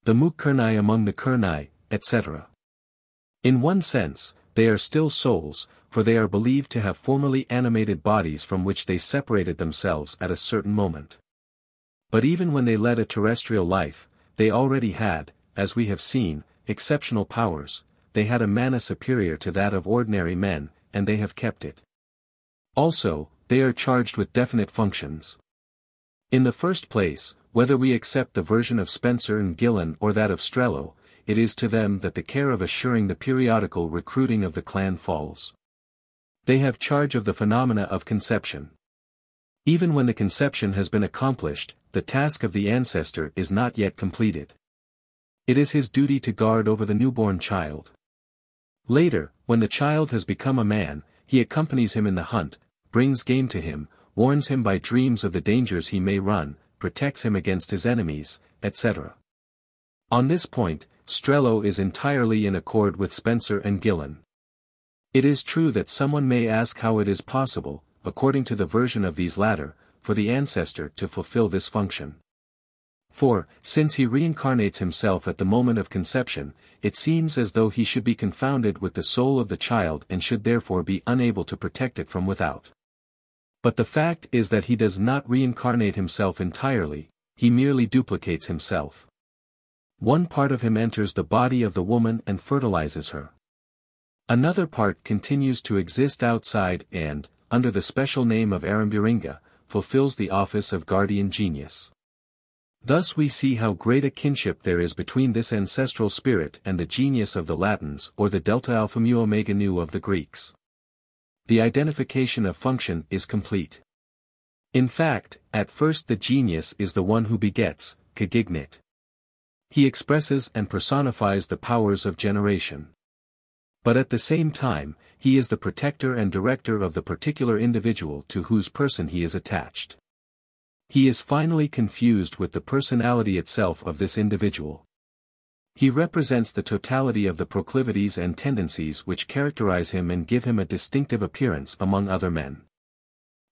the Mukkurnai among the Kurnai, etc. In one sense, they are still souls, for they are believed to have formerly animated bodies from which they separated themselves at a certain moment. But even when they led a terrestrial life, they already had, as we have seen, exceptional powers. They had a mana superior to that of ordinary men, and they have kept it. Also, they are charged with definite functions. In the first place, whether we accept the version of Spencer and Gillen or that of Strello, it is to them that the care of assuring the periodical recruiting of the clan falls. They have charge of the phenomena of conception. Even when the conception has been accomplished, the task of the ancestor is not yet completed. It is his duty to guard over the newborn child. Later, when the child has become a man, he accompanies him in the hunt, brings game to him, warns him by dreams of the dangers he may run, protects him against his enemies, etc. On this point, Strello is entirely in accord with Spencer and Gillen. It is true that someone may ask how it is possible, according to the version of these latter, for the ancestor to fulfill this function. For, since he reincarnates himself at the moment of conception, it seems as though he should be confounded with the soul of the child and should therefore be unable to protect it from without. But the fact is that he does not reincarnate himself entirely, he merely duplicates himself. One part of him enters the body of the woman and fertilizes her. Another part continues to exist outside and, under the special name of Aramburinga, fulfills the office of guardian genius. Thus we see how great a kinship there is between this ancestral spirit and the genius of the Latins or the delta alpha mu omega nu of the Greeks. The identification of function is complete. In fact, at first the genius is the one who begets, cogignit. He expresses and personifies the powers of generation. But at the same time, he is the protector and director of the particular individual to whose person he is attached. He is finally confused with the personality itself of this individual. He represents the totality of the proclivities and tendencies which characterize him and give him a distinctive appearance among other men.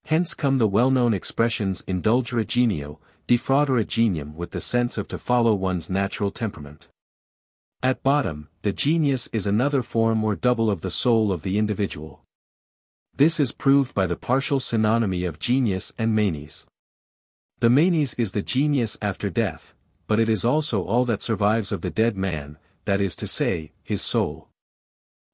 Hence come the well-known expressions indulgere genio, defraudere genium, with the sense of to follow one's natural temperament. At bottom, the genius is another form or double of the soul of the individual. This is proved by the partial synonymy of genius and manes. The manes is the genius after death, but it is also all that survives of the dead man, that is to say, his soul.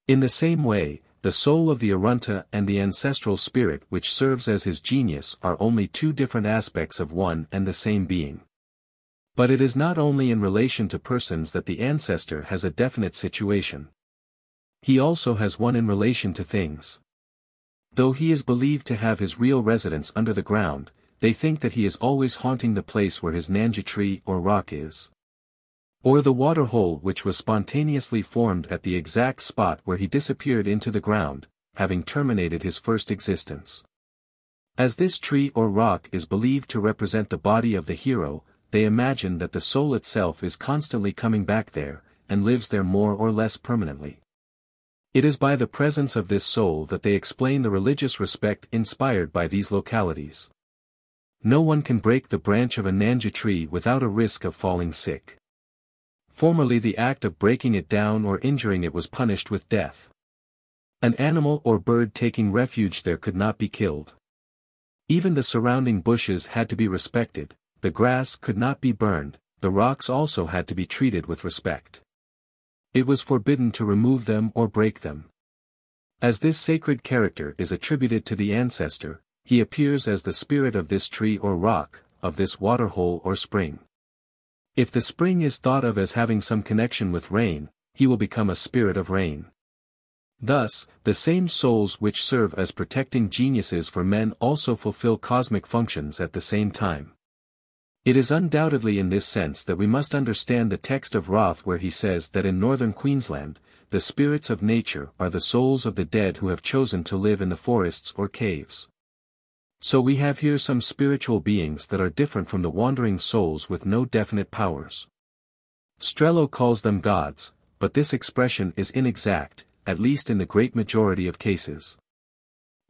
In the same way, the soul of the Arunta and the ancestral spirit which serves as his genius are only two different aspects of one and the same being. But it is not only in relation to persons that the ancestor has a definite situation. He also has one in relation to things. Though he is believed to have his real residence under the ground, they think that he is always haunting the place where his nanja tree or rock is. Or the water hole which was spontaneously formed at the exact spot where he disappeared into the ground, having terminated his first existence. As this tree or rock is believed to represent the body of the hero, they imagine that the soul itself is constantly coming back there, and lives there more or less permanently. It is by the presence of this soul that they explain the religious respect inspired by these localities. No one can break the branch of a nanja tree without a risk of falling sick. Formerly the act of breaking it down or injuring it was punished with death. An animal or bird taking refuge there could not be killed. Even the surrounding bushes had to be respected, the grass could not be burned, the rocks also had to be treated with respect. It was forbidden to remove them or break them. As this sacred character is attributed to the ancestor, he appears as the spirit of this tree or rock, of this water hole or spring. If the spring is thought of as having some connection with rain, he will become a spirit of rain. Thus, the same souls which serve as protecting geniuses for men also fulfill cosmic functions at the same time. It is undoubtedly in this sense that we must understand the text of Roth where he says that in northern Queensland, the spirits of nature are the souls of the dead who have chosen to live in the forests or caves. So we have here some spiritual beings that are different from the wandering souls with no definite powers. Strello calls them gods, but this expression is inexact, at least in the great majority of cases.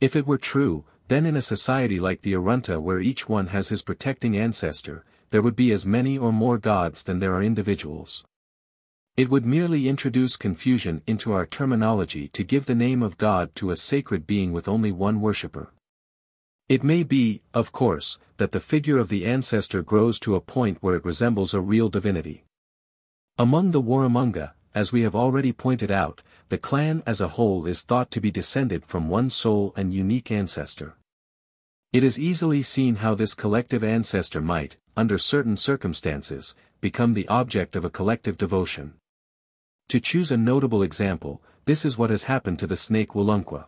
If it were true, then in a society like the Arunta where each one has his protecting ancestor, there would be as many or more gods than there are individuals. It would merely introduce confusion into our terminology to give the name of God to a sacred being with only one worshipper. It may be, of course, that the figure of the ancestor grows to a point where it resembles a real divinity. Among the Warramunga, as we have already pointed out, the clan as a whole is thought to be descended from one sole and unique ancestor. It is easily seen how this collective ancestor might, under certain circumstances, become the object of a collective devotion. To choose a notable example, this is what has happened to the snake Wollunqua.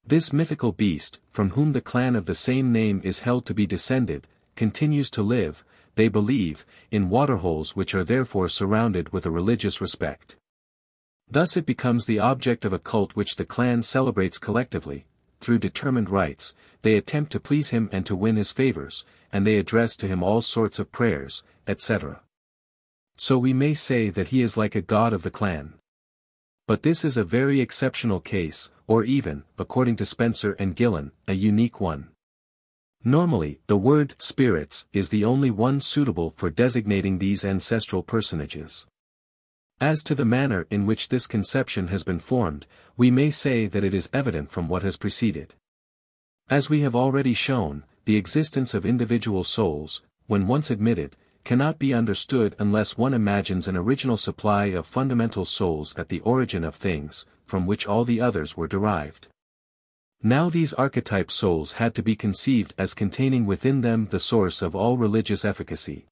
This mythical beast, from whom the clan of the same name is held to be descended, continues to live, they believe, in waterholes which are therefore surrounded with a religious respect. Thus it becomes the object of a cult which the clan celebrates collectively. Through determined rites, they attempt to please him and to win his favors, and they address to him all sorts of prayers, etc. So we may say that he is like a god of the clan. But this is a very exceptional case, or even, according to Spencer and Gillen, a unique one. Normally, the word spirits is the only one suitable for designating these ancestral personages. As to the manner in which this conception has been formed, we may say that it is evident from what has preceded. As we have already shown, the existence of individual souls, when once admitted, cannot be understood unless one imagines an original supply of fundamental souls at the origin of things, from which all the others were derived. Now these archetype souls had to be conceived as containing within them the source of all religious efficacy.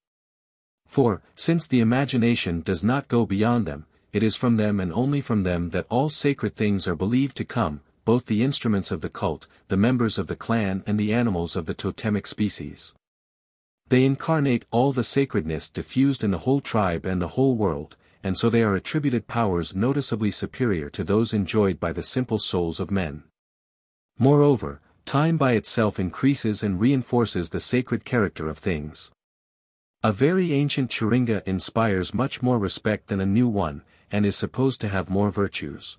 For, since the imagination does not go beyond them, it is from them and only from them that all sacred things are believed to come, both the instruments of the cult, the members of the clan and the animals of the totemic species. They incarnate all the sacredness diffused in the whole tribe and the whole world, and so they are attributed powers noticeably superior to those enjoyed by the simple souls of men. Moreover, time by itself increases and reinforces the sacred character of things. A very ancient chiringa inspires much more respect than a new one, and is supposed to have more virtues.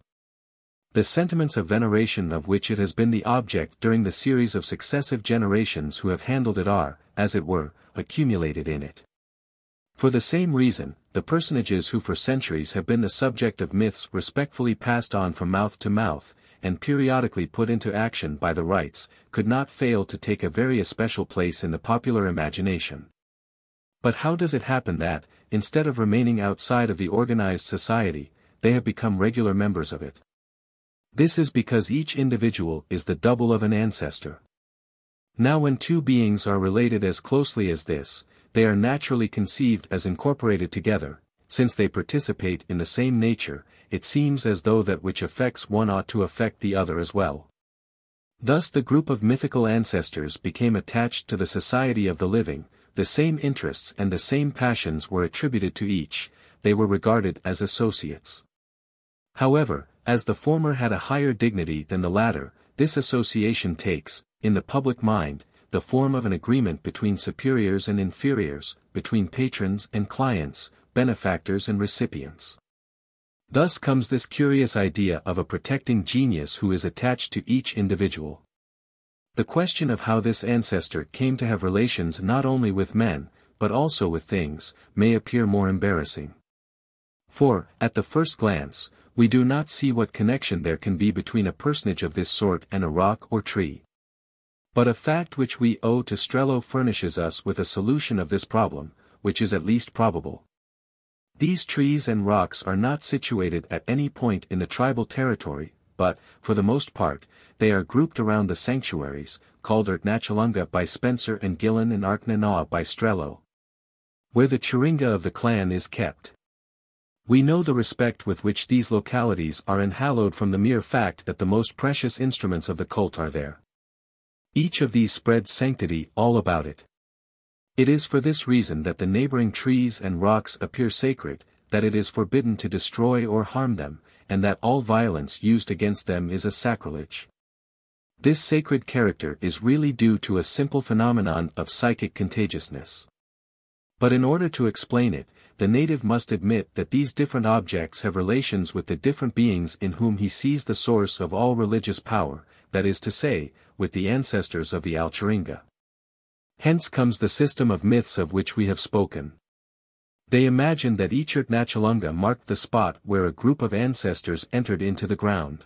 The sentiments of veneration of which it has been the object during the series of successive generations who have handled it are, as it were, accumulated in it. For the same reason, the personages who for centuries have been the subject of myths respectfully passed on from mouth to mouth, and periodically put into action by the rites, could not fail to take a very especial place in the popular imagination. But how does it happen that, instead of remaining outside of the organized society, they have become regular members of it? This is because each individual is the double of an ancestor. Now when two beings are related as closely as this, they are naturally conceived as incorporated together. Since they participate in the same nature, it seems as though that which affects one ought to affect the other as well. Thus the group of mythical ancestors became attached to the society of the living, the same interests and the same passions were attributed to each, they were regarded as associates. However, as the former had a higher dignity than the latter, this association takes, in the public mind, the form of an agreement between superiors and inferiors, between patrons and clients, benefactors and recipients. Thus comes this curious idea of a protecting genius who is attached to each individual. The question of how this ancestor came to have relations not only with men, but also with things, may appear more embarrassing. For, at the first glance, we do not see what connection there can be between a personage of this sort and a rock or tree. But a fact which we owe to Strello furnishes us with a solution of this problem, which is at least probable. These trees and rocks are not situated at any point in the tribal territory, but, for the most part, they are grouped around the sanctuaries, called Ernachalunga by Spencer and Gillen and Arknanaw by Strello, where the chiringa of the clan is kept. We know the respect with which these localities are enhallowed from the mere fact that the most precious instruments of the cult are there. Each of these spreads sanctity all about it. It is for this reason that the neighboring trees and rocks appear sacred, that it is forbidden to destroy or harm them, and that all violence used against them is a sacrilege. This sacred character is really due to a simple phenomenon of psychic contagiousness. But in order to explain it, the native must admit that these different objects have relations with the different beings in whom he sees the source of all religious power, that is to say, with the ancestors of the Alchiringa. Hence comes the system of myths of which we have spoken. They imagine that each Ernachalunga marked the spot where a group of ancestors entered into the ground.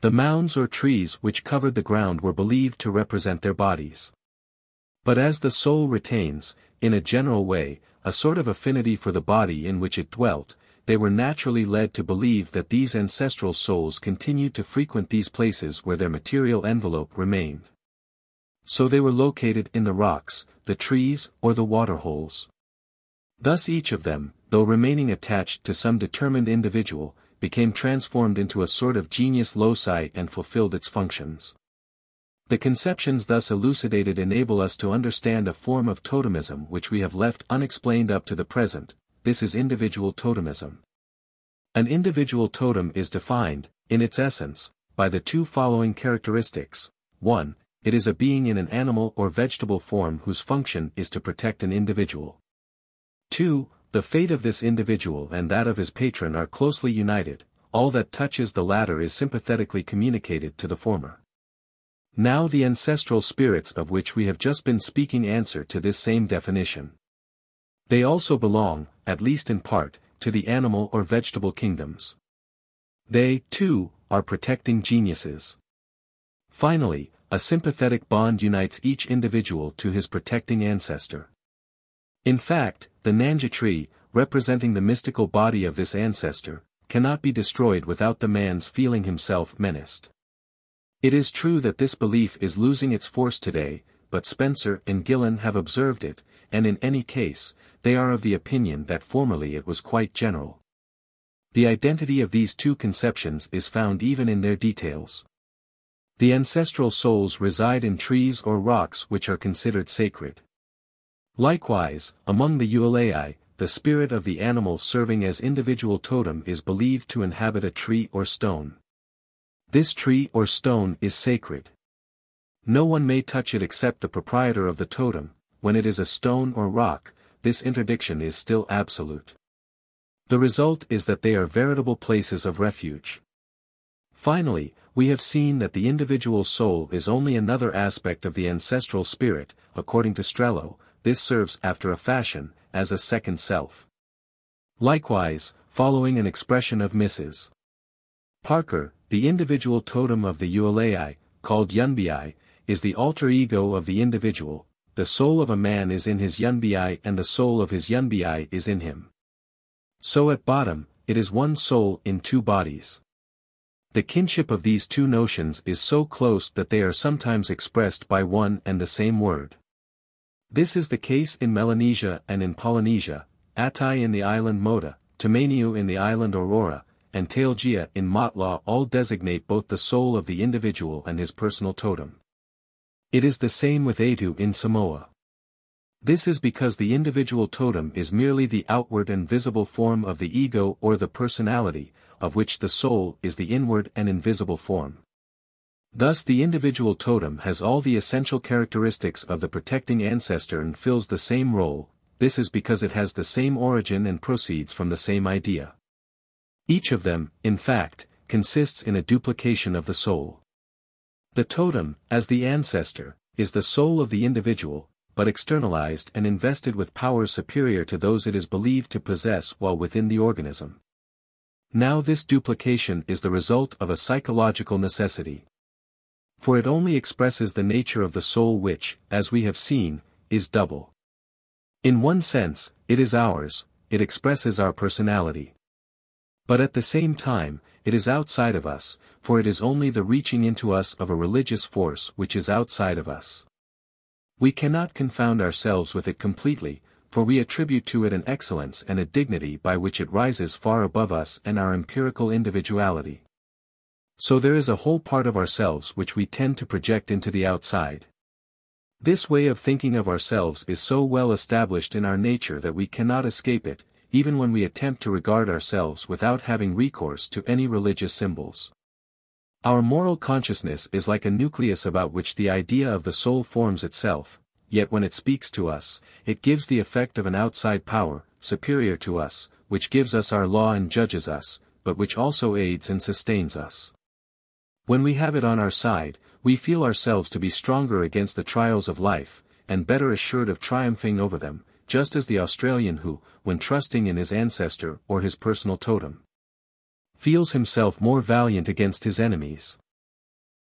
The mounds or trees which covered the ground were believed to represent their bodies. But as the soul retains, in a general way, a sort of affinity for the body in which it dwelt, they were naturally led to believe that these ancestral souls continued to frequent these places where their material envelope remained. So they were located in the rocks, the trees, or the waterholes. Thus each of them, though remaining attached to some determined individual, became transformed into a sort of genius loci and fulfilled its functions. The conceptions thus elucidated enable us to understand a form of totemism which we have left unexplained up to the present. This is individual totemism. An individual totem is defined, in its essence, by the two following characteristics. 1. It is a being in an animal or vegetable form whose function is to protect an individual. 2. The fate of this individual and that of his patron are closely united, all that touches the latter is sympathetically communicated to the former. Now the ancestral spirits of which we have just been speaking answer to this same definition. They also belong, at least in part, to the animal or vegetable kingdoms. They, too, are protecting geniuses. Finally, a sympathetic bond unites each individual to his protecting ancestor. In fact, the Nanja tree, representing the mystical body of this ancestor, cannot be destroyed without the man's feeling himself menaced. It is true that this belief is losing its force today, but Spencer and Gillen have observed it, and in any case, they are of the opinion that formerly it was quite general. The identity of these two conceptions is found even in their details. The ancestral souls reside in trees or rocks which are considered sacred. Likewise, among the Ualei, the spirit of the animal serving as individual totem is believed to inhabit a tree or stone. This tree or stone is sacred. No one may touch it except the proprietor of the totem. When it is a stone or rock, this interdiction is still absolute. The result is that they are veritable places of refuge. Finally, we have seen that the individual soul is only another aspect of the ancestral spirit. According to Strello, this serves after a fashion, as a second self. Likewise, following an expression of Mrs. Parker, the individual totem of the Ualei, called Yunbi, is the alter ego of the individual. The soul of a man is in his Yunbi and the soul of his Yunbi is in him. So at bottom, it is one soul in two bodies. The kinship of these two notions is so close that they are sometimes expressed by one and the same word. This is the case in Melanesia and in Polynesia, Atai in the island Mota, Tamaniu in the island Aurora, and Tailgia in Matla all designate both the soul of the individual and his personal totem. It is the same with Atu in Samoa. This is because the individual totem is merely the outward and visible form of the ego or the personality, of which the soul is the inward and invisible form. Thus the individual totem has all the essential characteristics of the protecting ancestor and fills the same role. This is because it has the same origin and proceeds from the same idea. Each of them, in fact, consists in a duplication of the soul. The totem, as the ancestor, is the soul of the individual, but externalized and invested with powers superior to those it is believed to possess while within the organism. Now this duplication is the result of a psychological necessity. For it only expresses the nature of the soul which, as we have seen, is double. In one sense, it is ours, it expresses our personality. But at the same time, it is outside of us, for it is only the reaching into us of a religious force which is outside of us. We cannot confound ourselves with it completely, for we attribute to it an excellence and a dignity by which it rises far above us and our empirical individuality. So there is a whole part of ourselves which we tend to project into the outside. This way of thinking of ourselves is so well established in our nature that we cannot escape it, even when we attempt to regard ourselves without having recourse to any religious symbols. Our moral consciousness is like a nucleus about which the idea of the soul forms itself, yet when it speaks to us, it gives the effect of an outside power, superior to us, which gives us our law and judges us, but which also aids and sustains us. When we have it on our side, we feel ourselves to be stronger against the trials of life, and better assured of triumphing over them, just as the Australian who, when trusting in his ancestor or his personal totem, feels himself more valiant against his enemies.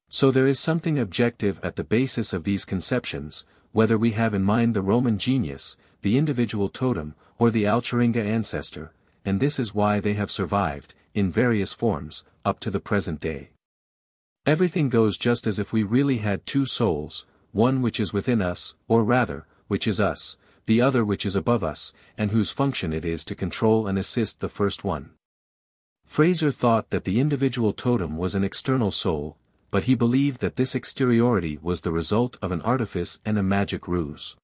So there is something objective at the basis of these conceptions, whether we have in mind the Roman genius, the individual totem, or the Alcharinga ancestor, and this is why they have survived, in various forms, up to the present day. Everything goes just as if we really had two souls, one which is within us, or rather, which is us, the other which is above us, and whose function it is to control and assist the first one. Fraser thought that the individual totem was an external soul, but he believed that this exteriority was the result of an artifice and a magic ruse.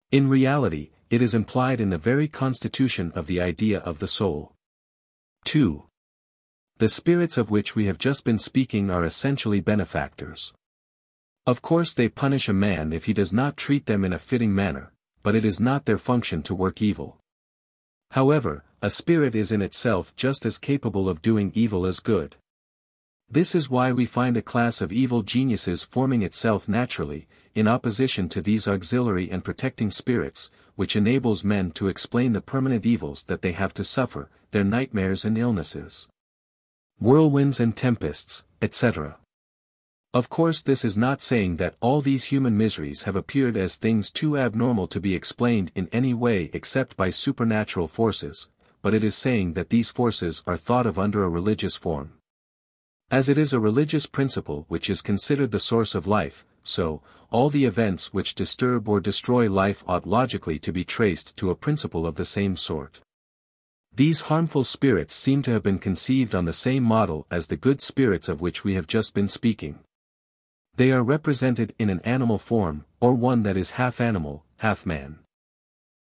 In reality, it is implied in the very constitution of the idea of the soul. 2. The spirits of which we have just been speaking are essentially benefactors. Of course they punish a man if he does not treat them in a fitting manner, but it is not their function to work evil. However, a spirit is in itself just as capable of doing evil as good. This is why we find a class of evil geniuses forming itself naturally, in opposition to these auxiliary and protecting spirits, which enables men to explain the permanent evils that they have to suffer, their nightmares and illnesses, whirlwinds and tempests, etc. Of course, this is not saying that all these human miseries have appeared as things too abnormal to be explained in any way except by supernatural forces, but it is saying that these forces are thought of under a religious form. As it is a religious principle which is considered the source of life, so, all the events which disturb or destroy life ought logically to be traced to a principle of the same sort. These harmful spirits seem to have been conceived on the same model as the good spirits of which we have just been speaking. They are represented in an animal form, or one that is half animal, half man.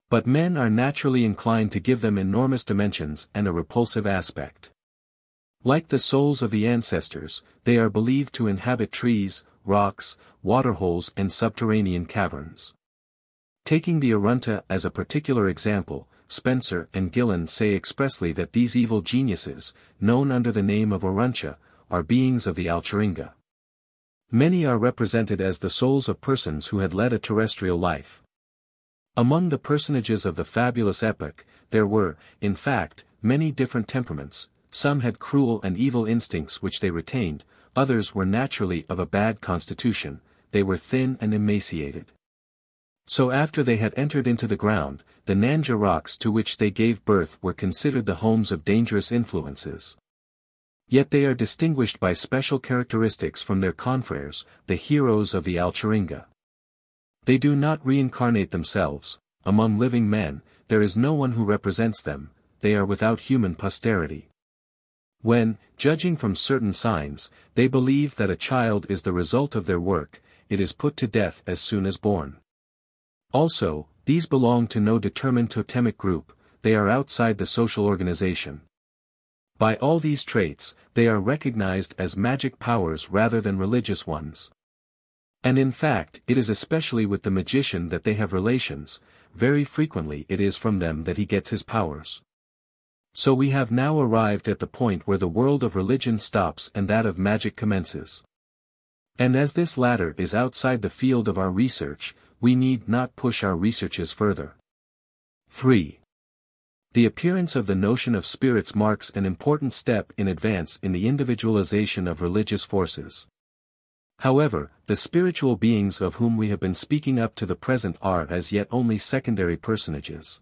But men are naturally inclined to give them enormous dimensions and a repulsive aspect. Like the souls of the ancestors, they are believed to inhabit trees, rocks, waterholes and subterranean caverns. Taking the Arunta as a particular example, Spencer and Gillen say expressly that these evil geniuses, known under the name of Aruncha, are beings of the Alcharinga. Many are represented as the souls of persons who had led a terrestrial life. Among the personages of the fabulous epic, there were, in fact, many different temperaments. Some had cruel and evil instincts which they retained, others were naturally of a bad constitution, they were thin and emaciated. So after they had entered into the ground, the Nanja rocks to which they gave birth were considered the homes of dangerous influences. Yet they are distinguished by special characteristics from their confreres, the heroes of the Alcharinga. They do not reincarnate themselves, among living men, there is no one who represents them, they are without human posterity. When, judging from certain signs, they believe that a child is the result of their work, it is put to death as soon as born. Also, these belong to no determined totemic group, they are outside the social organization. By all these traits, they are recognized as magic powers rather than religious ones. And in fact, it is especially with the magician that they have relations, very frequently it is from them that he gets his powers. So we have now arrived at the point where the world of religion stops and that of magic commences. And as this latter is outside the field of our research, we need not push our researches further. 3. The appearance of the notion of spirits marks an important step in advance in the individualization of religious forces. However, the spiritual beings of whom we have been speaking up to the present are as yet only secondary personages.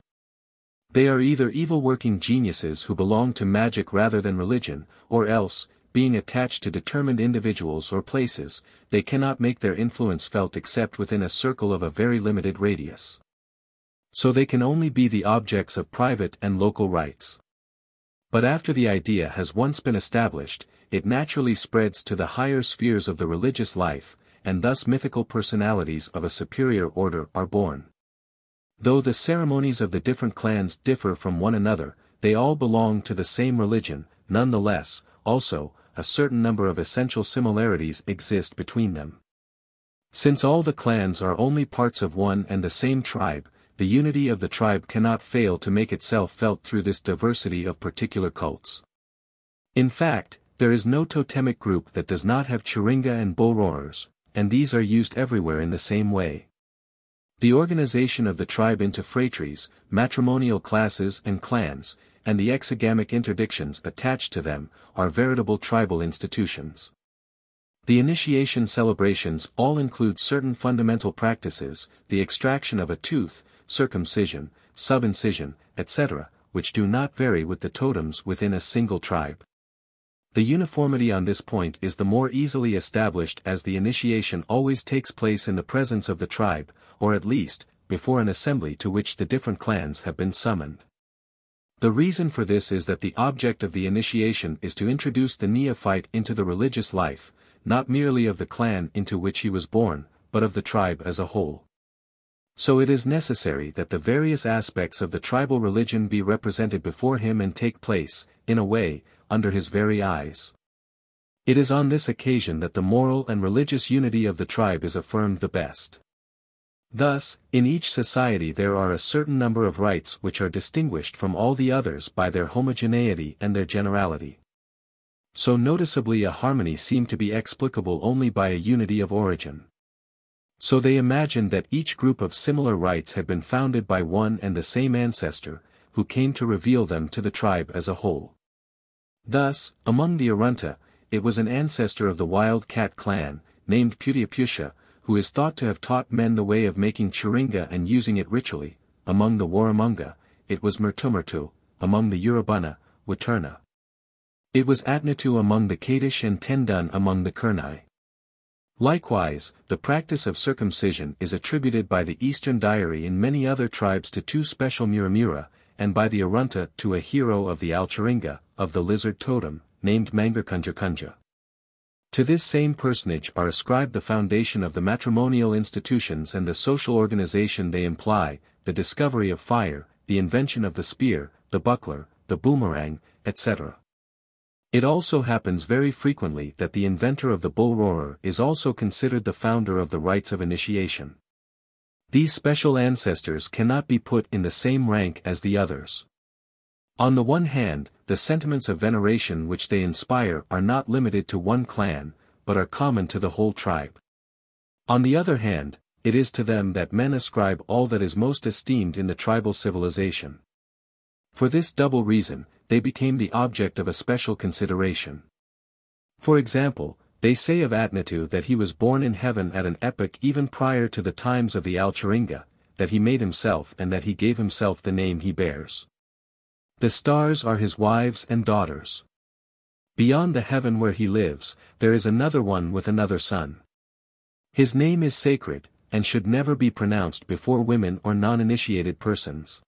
They are either evil working geniuses who belong to magic rather than religion, or else, being attached to determined individuals or places, they cannot make their influence felt except within a circle of a very limited radius. So they can only be the objects of private and local rites. But after the idea has once been established, it naturally spreads to the higher spheres of the religious life, and thus mythical personalities of a superior order are born. Though the ceremonies of the different clans differ from one another, they all belong to the same religion, nonetheless, also, a certain number of essential similarities exist between them. Since all the clans are only parts of one and the same tribe, the unity of the tribe cannot fail to make itself felt through this diversity of particular cults. In fact, there is no totemic group that does not have Chiringa and bull roarers, and these are used everywhere in the same way. The organization of the tribe into phratries, matrimonial classes and clans, and the exogamic interdictions attached to them, are veritable tribal institutions. The initiation celebrations all include certain fundamental practices, the extraction of a tooth, circumcision, subincision, etc., which do not vary with the totems within a single tribe. The uniformity on this point is the more easily established as the initiation always takes place in the presence of the tribe, or at least, before an assembly to which the different clans have been summoned. The reason for this is that the object of the initiation is to introduce the neophyte into the religious life, not merely of the clan into which he was born, but of the tribe as a whole. So it is necessary that the various aspects of the tribal religion be represented before him and take place, in a way, under his very eyes. It is on this occasion that the moral and religious unity of the tribe is affirmed the best. Thus, in each society there are a certain number of rites which are distinguished from all the others by their homogeneity and their generality. So noticeably a harmony seemed to be explicable only by a unity of origin. So they imagined that each group of similar rites had been founded by one and the same ancestor, who came to reveal them to the tribe as a whole. Thus, among the Arunta, it was an ancestor of the wild cat clan, named Putiapusha, who is thought to have taught men the way of making churinga and using it ritually. Among the Waramunga, it was Murtumurtu, among the Urubana, Waturna. It was Atnatu among the Kadish and Tendun among the Kurnai. Likewise, the practice of circumcision is attributed by the Eastern Diary in many other tribes to two special Muramura, and by the Arunta to a hero of the Alchuringa, of the lizard totem, named Mangakunjakunja. To this same personage are ascribed the foundation of the matrimonial institutions and the social organization they imply, the discovery of fire, the invention of the spear, the buckler, the boomerang, etc. It also happens very frequently that the inventor of the bull roarer is also considered the founder of the rites of initiation. These special ancestors cannot be put in the same rank as the others. On the one hand, the sentiments of veneration which they inspire are not limited to one clan, but are common to the whole tribe. On the other hand, it is to them that men ascribe all that is most esteemed in the tribal civilization. For this double reason, they became the object of a special consideration. For example, they say of Atnatu that he was born in heaven at an epoch even prior to the times of the Alchuringa, that he made himself and that he gave himself the name he bears. The stars are his wives and daughters. Beyond the heaven where he lives, there is another one with another son. His name is sacred, and should never be pronounced before women or non-initiated persons.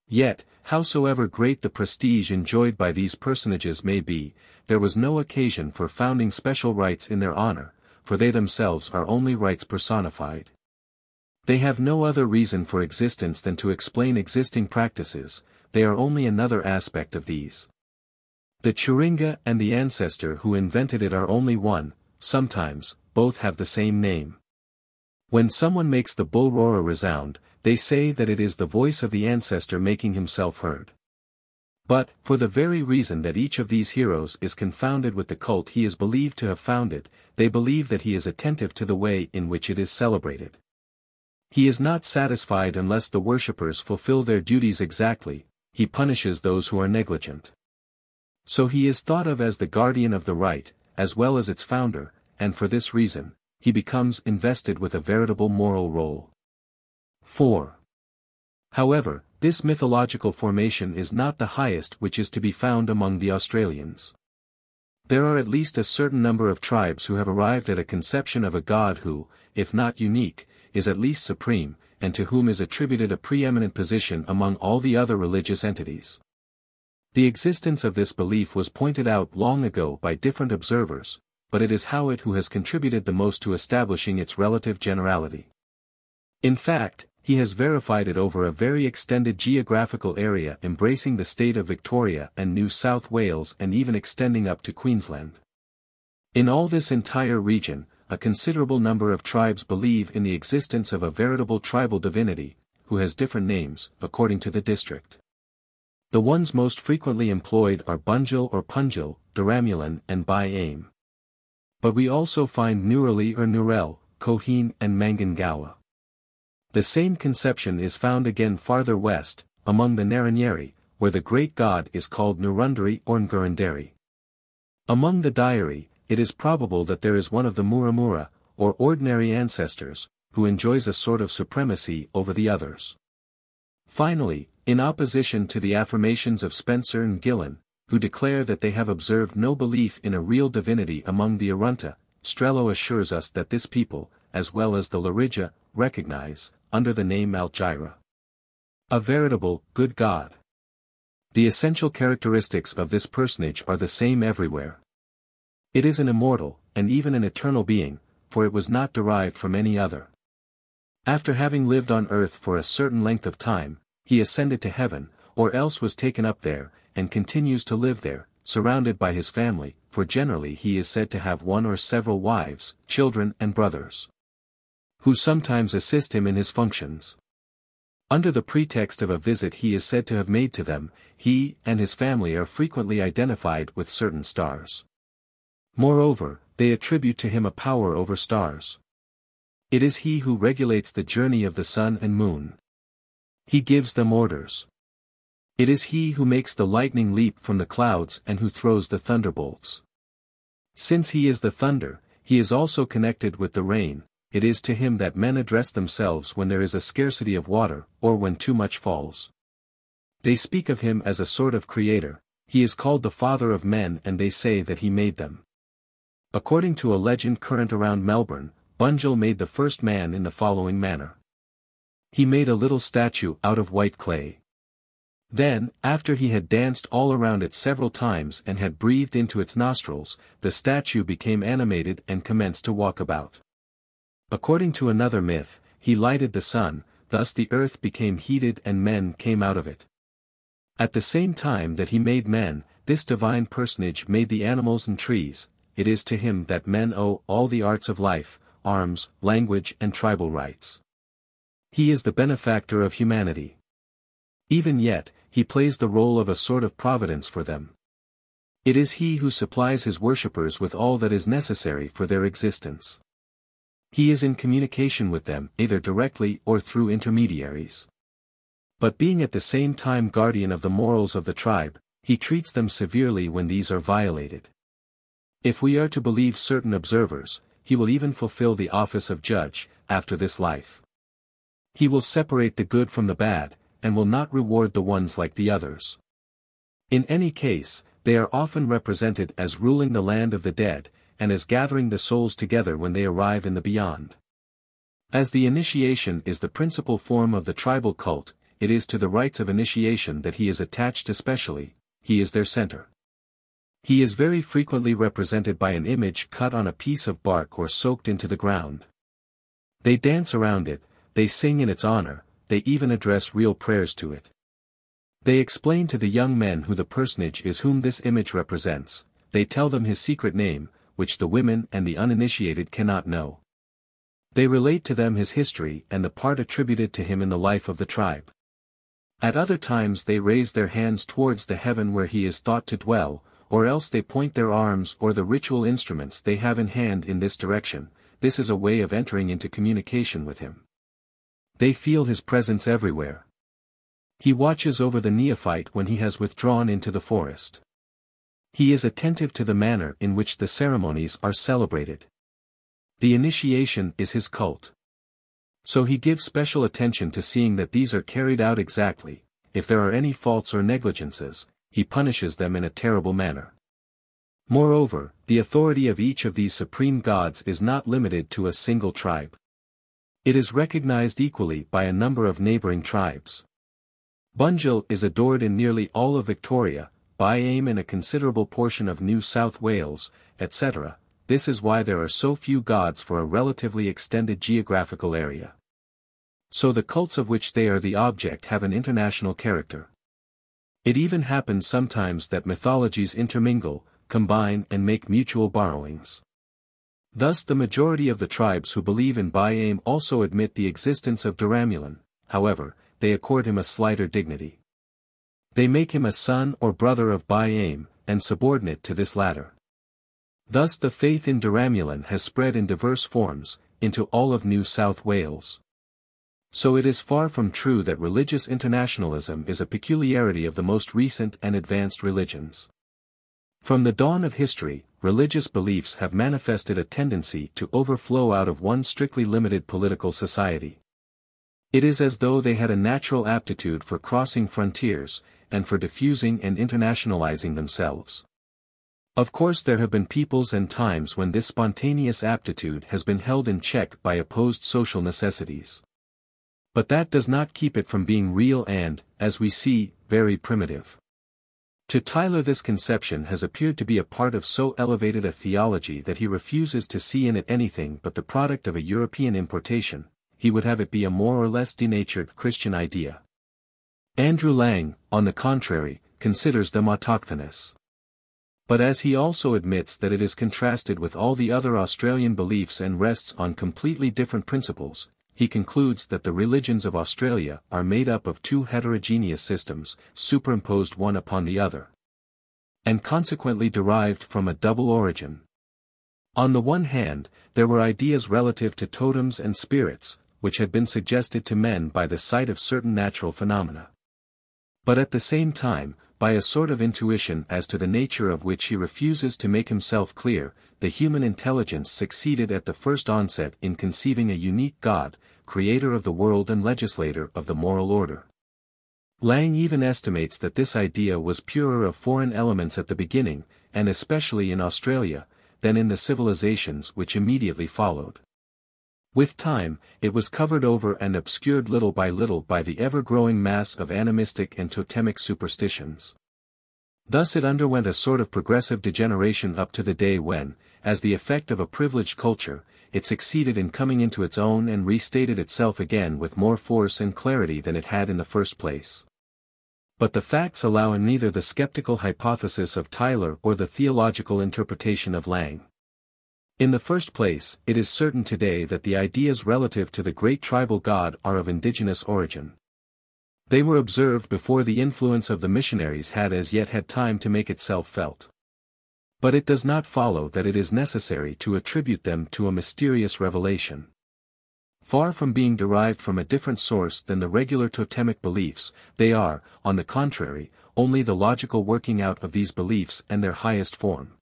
Yet, howsoever great the prestige enjoyed by these personages may be, there was no occasion for founding special rites in their honor, for they themselves are only rites personified. They have no other reason for existence than to explain existing practices, they are only another aspect of these. The Churinga and the ancestor who invented it are only one, sometimes, both have the same name. When someone makes the bull roarer resound, they say that it is the voice of the ancestor making himself heard. But, for the very reason that each of these heroes is confounded with the cult he is believed to have founded, they believe that he is attentive to the way in which it is celebrated. He is not satisfied unless the worshippers fulfill their duties exactly, he punishes those who are negligent. So he is thought of as the guardian of the rite, as well as its founder, and for this reason, he becomes invested with a veritable moral role. 4. However, this mythological formation is not the highest which is to be found among the Australians. There are at least a certain number of tribes who have arrived at a conception of a god who, if not unique, is at least supreme, and to whom is attributed a preeminent position among all the other religious entities. The existence of this belief was pointed out long ago by different observers, but it is Howitt who has contributed the most to establishing its relative generality. In fact, he has verified it over a very extended geographical area embracing the state of Victoria and New South Wales and even extending up to Queensland. In all this entire region, a considerable number of tribes believe in the existence of a veritable tribal divinity, who has different names, according to the district. The ones most frequently employed are Bunjil or Punjil, Duramulan and Bai-Aim. But we also find Nurali or Nurel, Koheen and Mangangawa. The same conception is found again farther west, among the Naranyeri, where the great god is called Nurundari or Ngurundari. Among the Diary, it is probable that there is one of the Muramura, or ordinary ancestors, who enjoys a sort of supremacy over the others. Finally, in opposition to the affirmations of Spencer and Gillen, who declare that they have observed no belief in a real divinity among the Arunta, Strello assures us that this people, as well as the Larija, recognize, under the name Algyra, a veritable, good god. The essential characteristics of this personage are the same everywhere. It is an immortal, and even an eternal being, for it was not derived from any other. After having lived on earth for a certain length of time, he ascended to heaven, or else was taken up there, and continues to live there, surrounded by his family, for generally he is said to have one or several wives, children and brothers, who sometimes assist him in his functions. Under the pretext of a visit he is said to have made to them, he and his family are frequently identified with certain stars. Moreover, they attribute to him a power over stars. It is he who regulates the journey of the sun and moon. He gives them orders. It is he who makes the lightning leap from the clouds and who throws the thunderbolts. Since he is the thunder, he is also connected with the rain. It is to him that men address themselves when there is a scarcity of water, or when too much falls. They speak of him as a sort of creator. He is called the father of men, and they say that he made them. According to a legend current around Melbourne, Bunjil made the first man in the following manner. He made a little statue out of white clay. Then, after he had danced all around it several times and had breathed into its nostrils, the statue became animated and commenced to walk about. According to another myth, he lighted the sun, thus the earth became heated and men came out of it. At the same time that he made men, this divine personage made the animals and trees. It is to him that men owe all the arts of life, arms, language and tribal rights. He is the benefactor of humanity. Even yet, he plays the role of a sort of providence for them. It is he who supplies his worshippers with all that is necessary for their existence. He is in communication with them, either directly or through intermediaries. But being at the same time guardian of the morals of the tribe, he treats them severely when these are violated. If we are to believe certain observers, he will even fulfill the office of judge, after this life. He will separate the good from the bad, and will not reward the ones like the others. In any case, they are often represented as ruling the land of the dead, and as gathering the souls together when they arrive in the beyond. As the initiation is the principal form of the tribal cult, it is to the rites of initiation that he is attached especially. He is their center. He is very frequently represented by an image cut on a piece of bark or soaked into the ground. They dance around it, they sing in its honor, they even address real prayers to it. They explain to the young men who the personage is whom this image represents. They tell them his secret name, which the women and the uninitiated cannot know. They relate to them his history and the part attributed to him in the life of the tribe. At other times they raise their hands towards the heaven where he is thought to dwell, or else they point their arms or the ritual instruments they have in hand in this direction. This is a way of entering into communication with him. They feel his presence everywhere. He watches over the neophyte when he has withdrawn into the forest. He is attentive to the manner in which the ceremonies are celebrated. The initiation is his cult. So he gives special attention to seeing that these are carried out exactly. If there are any faults or negligences, he punishes them in a terrible manner. Moreover, the authority of each of these supreme gods is not limited to a single tribe. It is recognized equally by a number of neighboring tribes. Bunjil is adored in nearly all of Victoria, VIII in a considerable portion of New South Wales, etc. This is why there are so few gods for a relatively extended geographical area. So the cults of which they are the object have an international character. It even happens sometimes that mythologies intermingle, combine and make mutual borrowings. Thus the majority of the tribes who believe in VIII also admit the existence of Dharamulan. However, they accord him a slighter dignity. They make him a son or brother of VIII, and subordinate to this latter. Thus the faith in Dharamulan has spread in diverse forms, into all of New South Wales. So it is far from true that religious internationalism is a peculiarity of the most recent and advanced religions. From the dawn of history, religious beliefs have manifested a tendency to overflow out of one strictly limited political society. It is as though they had a natural aptitude for crossing frontiers, and for diffusing and internationalizing themselves. Of course there have been peoples and times when this spontaneous aptitude has been held in check by opposed social necessities. But that does not keep it from being real and, as we see, very primitive. To Tyler this conception has appeared to be a part of so elevated a theology that he refuses to see in it anything but the product of a European importation. He would have it be a more or less denatured Christian idea. Andrew Lang, on the contrary, considers them autochthonous. But as he also admits that it is contrasted with all the other Australian beliefs and rests on completely different principles, he concludes that the religions of Australia are made up of two heterogeneous systems, superimposed one upon the other, and consequently derived from a double origin. On the one hand, there were ideas relative to totems and spirits, which had been suggested to men by the sight of certain natural phenomena. But at the same time, by a sort of intuition as to the nature of which he refuses to make himself clear, the human intelligence succeeded at the first onset in conceiving a unique God, creator of the world and legislator of the moral order. Lang even estimates that this idea was purer of foreign elements at the beginning, and especially in Australia, than in the civilizations which immediately followed. With time, it was covered over and obscured little by the ever-growing mass of animistic and totemic superstitions. Thus it underwent a sort of progressive degeneration up to the day when, as the effect of a privileged culture, it succeeded in coming into its own and restated itself again with more force and clarity than it had in the first place. But the facts allow neither the skeptical hypothesis of Tyler or the theological interpretation of Lang. In the first place, it is certain today that the ideas relative to the great tribal God are of indigenous origin. They were observed before the influence of the missionaries had as yet had time to make itself felt. But it does not follow that it is necessary to attribute them to a mysterious revelation. Far from being derived from a different source than the regular totemic beliefs, they are, on the contrary, only the logical working out of these beliefs and their highest form.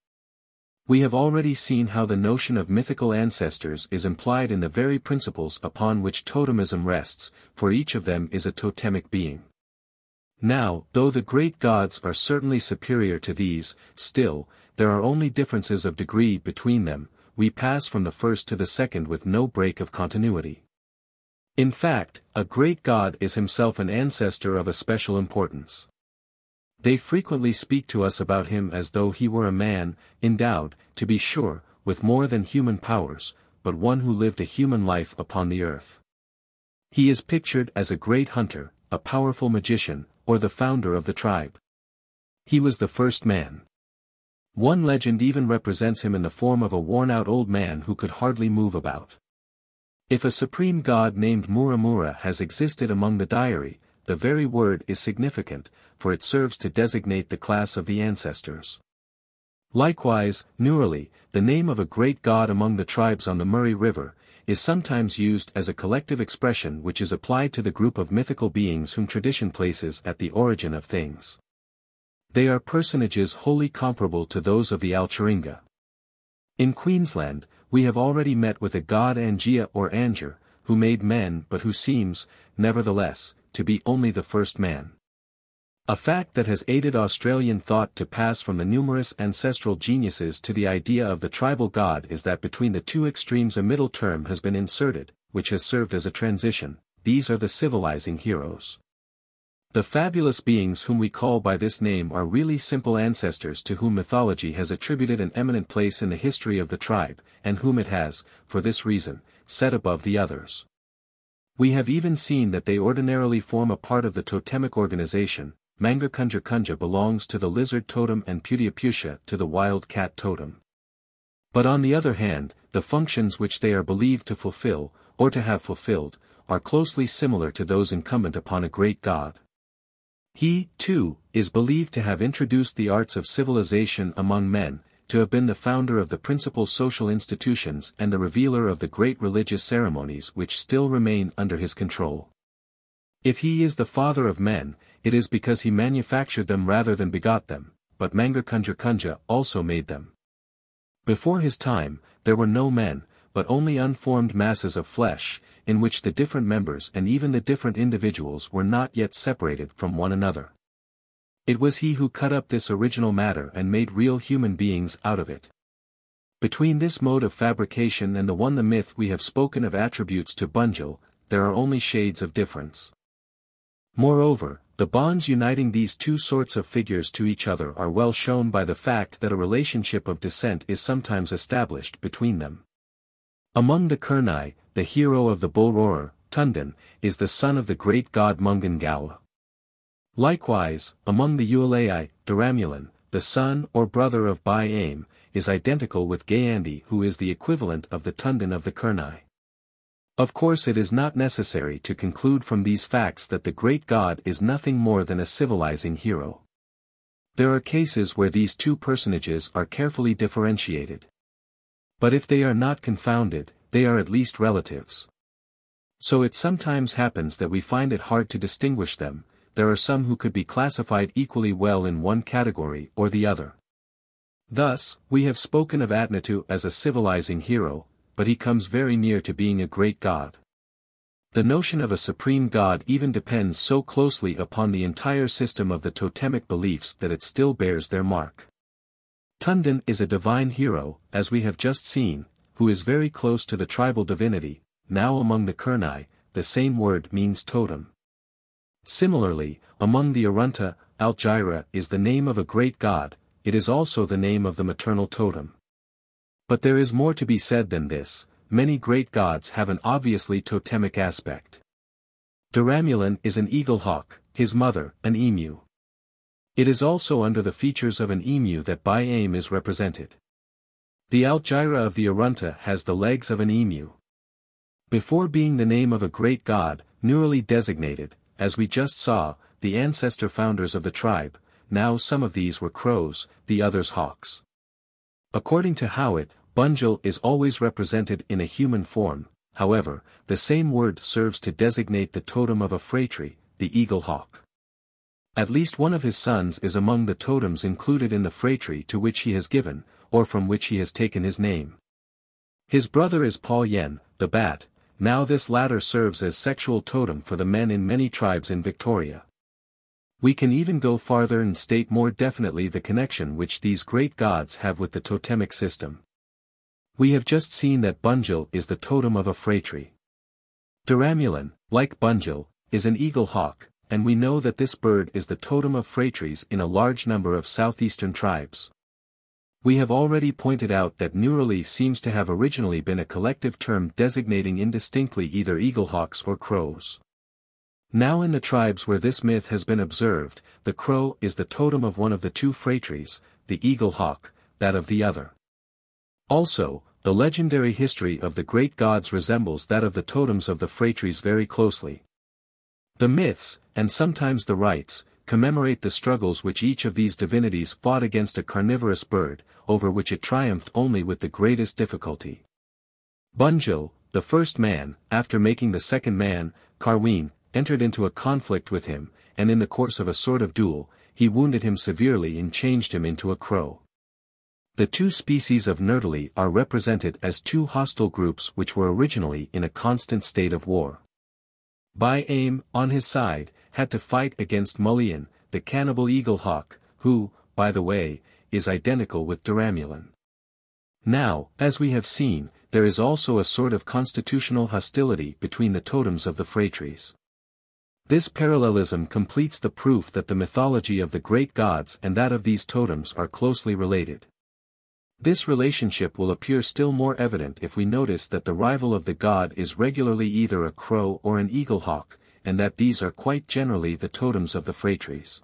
We have already seen how the notion of mythical ancestors is implied in the very principles upon which totemism rests, for each of them is a totemic being. Now, though the great gods are certainly superior to these, still, there are only differences of degree between them. We pass from the first to the second with no break of continuity. In fact, a great god is himself an ancestor of a special importance. They frequently speak to us about him as though he were a man, endowed, to be sure, with more than human powers, but one who lived a human life upon the earth. He is pictured as a great hunter, a powerful magician, or the founder of the tribe. He was the first man. One legend even represents him in the form of a worn-out old man who could hardly move about. If a supreme god named Muramura has existed among the diary, the very word is significant, for it serves to designate the class of the ancestors. Likewise, Nurali, the name of a great god among the tribes on the Murray River, is sometimes used as a collective expression which is applied to the group of mythical beings whom tradition places at the origin of things. They are personages wholly comparable to those of the Alcharinga. In Queensland, we have already met with a god Angia or Anger, who made men but who seems, nevertheless, to be only the first man. A fact that has aided Australian thought to pass from the numerous ancestral geniuses to the idea of the tribal god is that between the two extremes a middle term has been inserted, which has served as a transition. These are the civilizing heroes. The fabulous beings whom we call by this name are really simple ancestors to whom mythology has attributed an eminent place in the history of the tribe, and whom it has, for this reason, set above the others. We have even seen that they ordinarily form a part of the totemic organization. Manga Kunja Kunja belongs to the lizard totem and Putiapusha to the wild cat totem. But on the other hand, the functions which they are believed to fulfill, or to have fulfilled, are closely similar to those incumbent upon a great god. He, too, is believed to have introduced the arts of civilization among men, to have been the founder of the principal social institutions and the revealer of the great religious ceremonies which still remain under his control. If he is the father of men, it is because he manufactured them rather than begot them, but Manga Kunja Kunja also made them. Before his time, there were no men, but only unformed masses of flesh, in which the different members and even the different individuals were not yet separated from one another. It was he who cut up this original matter and made real human beings out of it. Between this mode of fabrication and the one the myth we have spoken of attributes to Bunjil, there are only shades of difference. Moreover, the bonds uniting these two sorts of figures to each other are well shown by the fact that a relationship of descent is sometimes established between them. Among the Kurnai, the hero of the bull roarer, Tundan, is the son of the great god Mungangawa. Likewise, among the Ualai, Duramulan, the son or brother of Bai Aim, is identical with Gayandi who is the equivalent of the Tundan of the Kurnai. Of course it is not necessary to conclude from these facts that the great god is nothing more than a civilizing hero. There are cases where these two personages are carefully differentiated. But if they are not confounded, they are at least relatives. So it sometimes happens that we find it hard to distinguish them. There are some who could be classified equally well in one category or the other. Thus, we have spoken of Atnatu as a civilizing hero, but he comes very near to being a great god. The notion of a supreme god even depends so closely upon the entire system of the totemic beliefs that it still bears their mark. Tundan is a divine hero, as we have just seen, who is very close to the tribal divinity. Now among the Kurnai, the same word means totem. Similarly, among the Arunta, Algyra is the name of a great god, it is also the name of the maternal totem. But there is more to be said than this. Many great gods have an obviously totemic aspect. Duramulan is an eagle-hawk, his mother, an emu. It is also under the features of an emu that By-Aim is represented. The Algyra of the Arunta has the legs of an emu. Before being the name of a great god, neurally designated, as we just saw, the ancestor founders of the tribe, now some of these were crows, the others hawks. According to Howitt, Bunjil is always represented in a human form. However, the same word serves to designate the totem of a phratry, the eagle-hawk. At least one of his sons is among the totems included in the phratry to which he has given, or from which he has taken his name. His brother is Paul Yen, the bat. Now this latter serves as sexual totem for the men in many tribes in Victoria. We can even go farther and state more definitely the connection which these great gods have with the totemic system. We have just seen that Bunjil is the totem of a phratry. Duramulan, like Bunjil, is an eagle-hawk, and we know that this bird is the totem of phratries in a large number of southeastern tribes. We have already pointed out that neurally seems to have originally been a collective term designating indistinctly either eagle-hawks or crows. Now in the tribes where this myth has been observed, the crow is the totem of one of the two phratries, the eagle-hawk, that of the other. Also, the legendary history of the great gods resembles that of the totems of the phratries very closely. The myths, and sometimes the rites, commemorate the struggles which each of these divinities fought against a carnivorous bird, over which it triumphed only with the greatest difficulty. Bunjil, the first man, after making the second man, Carween, entered into a conflict with him, and in the course of a sort of duel, he wounded him severely and changed him into a crow. The two species of Nerdali are represented as two hostile groups which were originally in a constant state of war. By-Aim, on his side, had to fight against Mullian, the cannibal eagle-hawk, who, by the way, is identical with Duramulan. Now, as we have seen, there is also a sort of constitutional hostility between the totems of the phratries. This parallelism completes the proof that the mythology of the great gods and that of these totems are closely related. This relationship will appear still more evident if we notice that the rival of the god is regularly either a crow or an eagle-hawk, and that these are quite generally the totems of the phratries.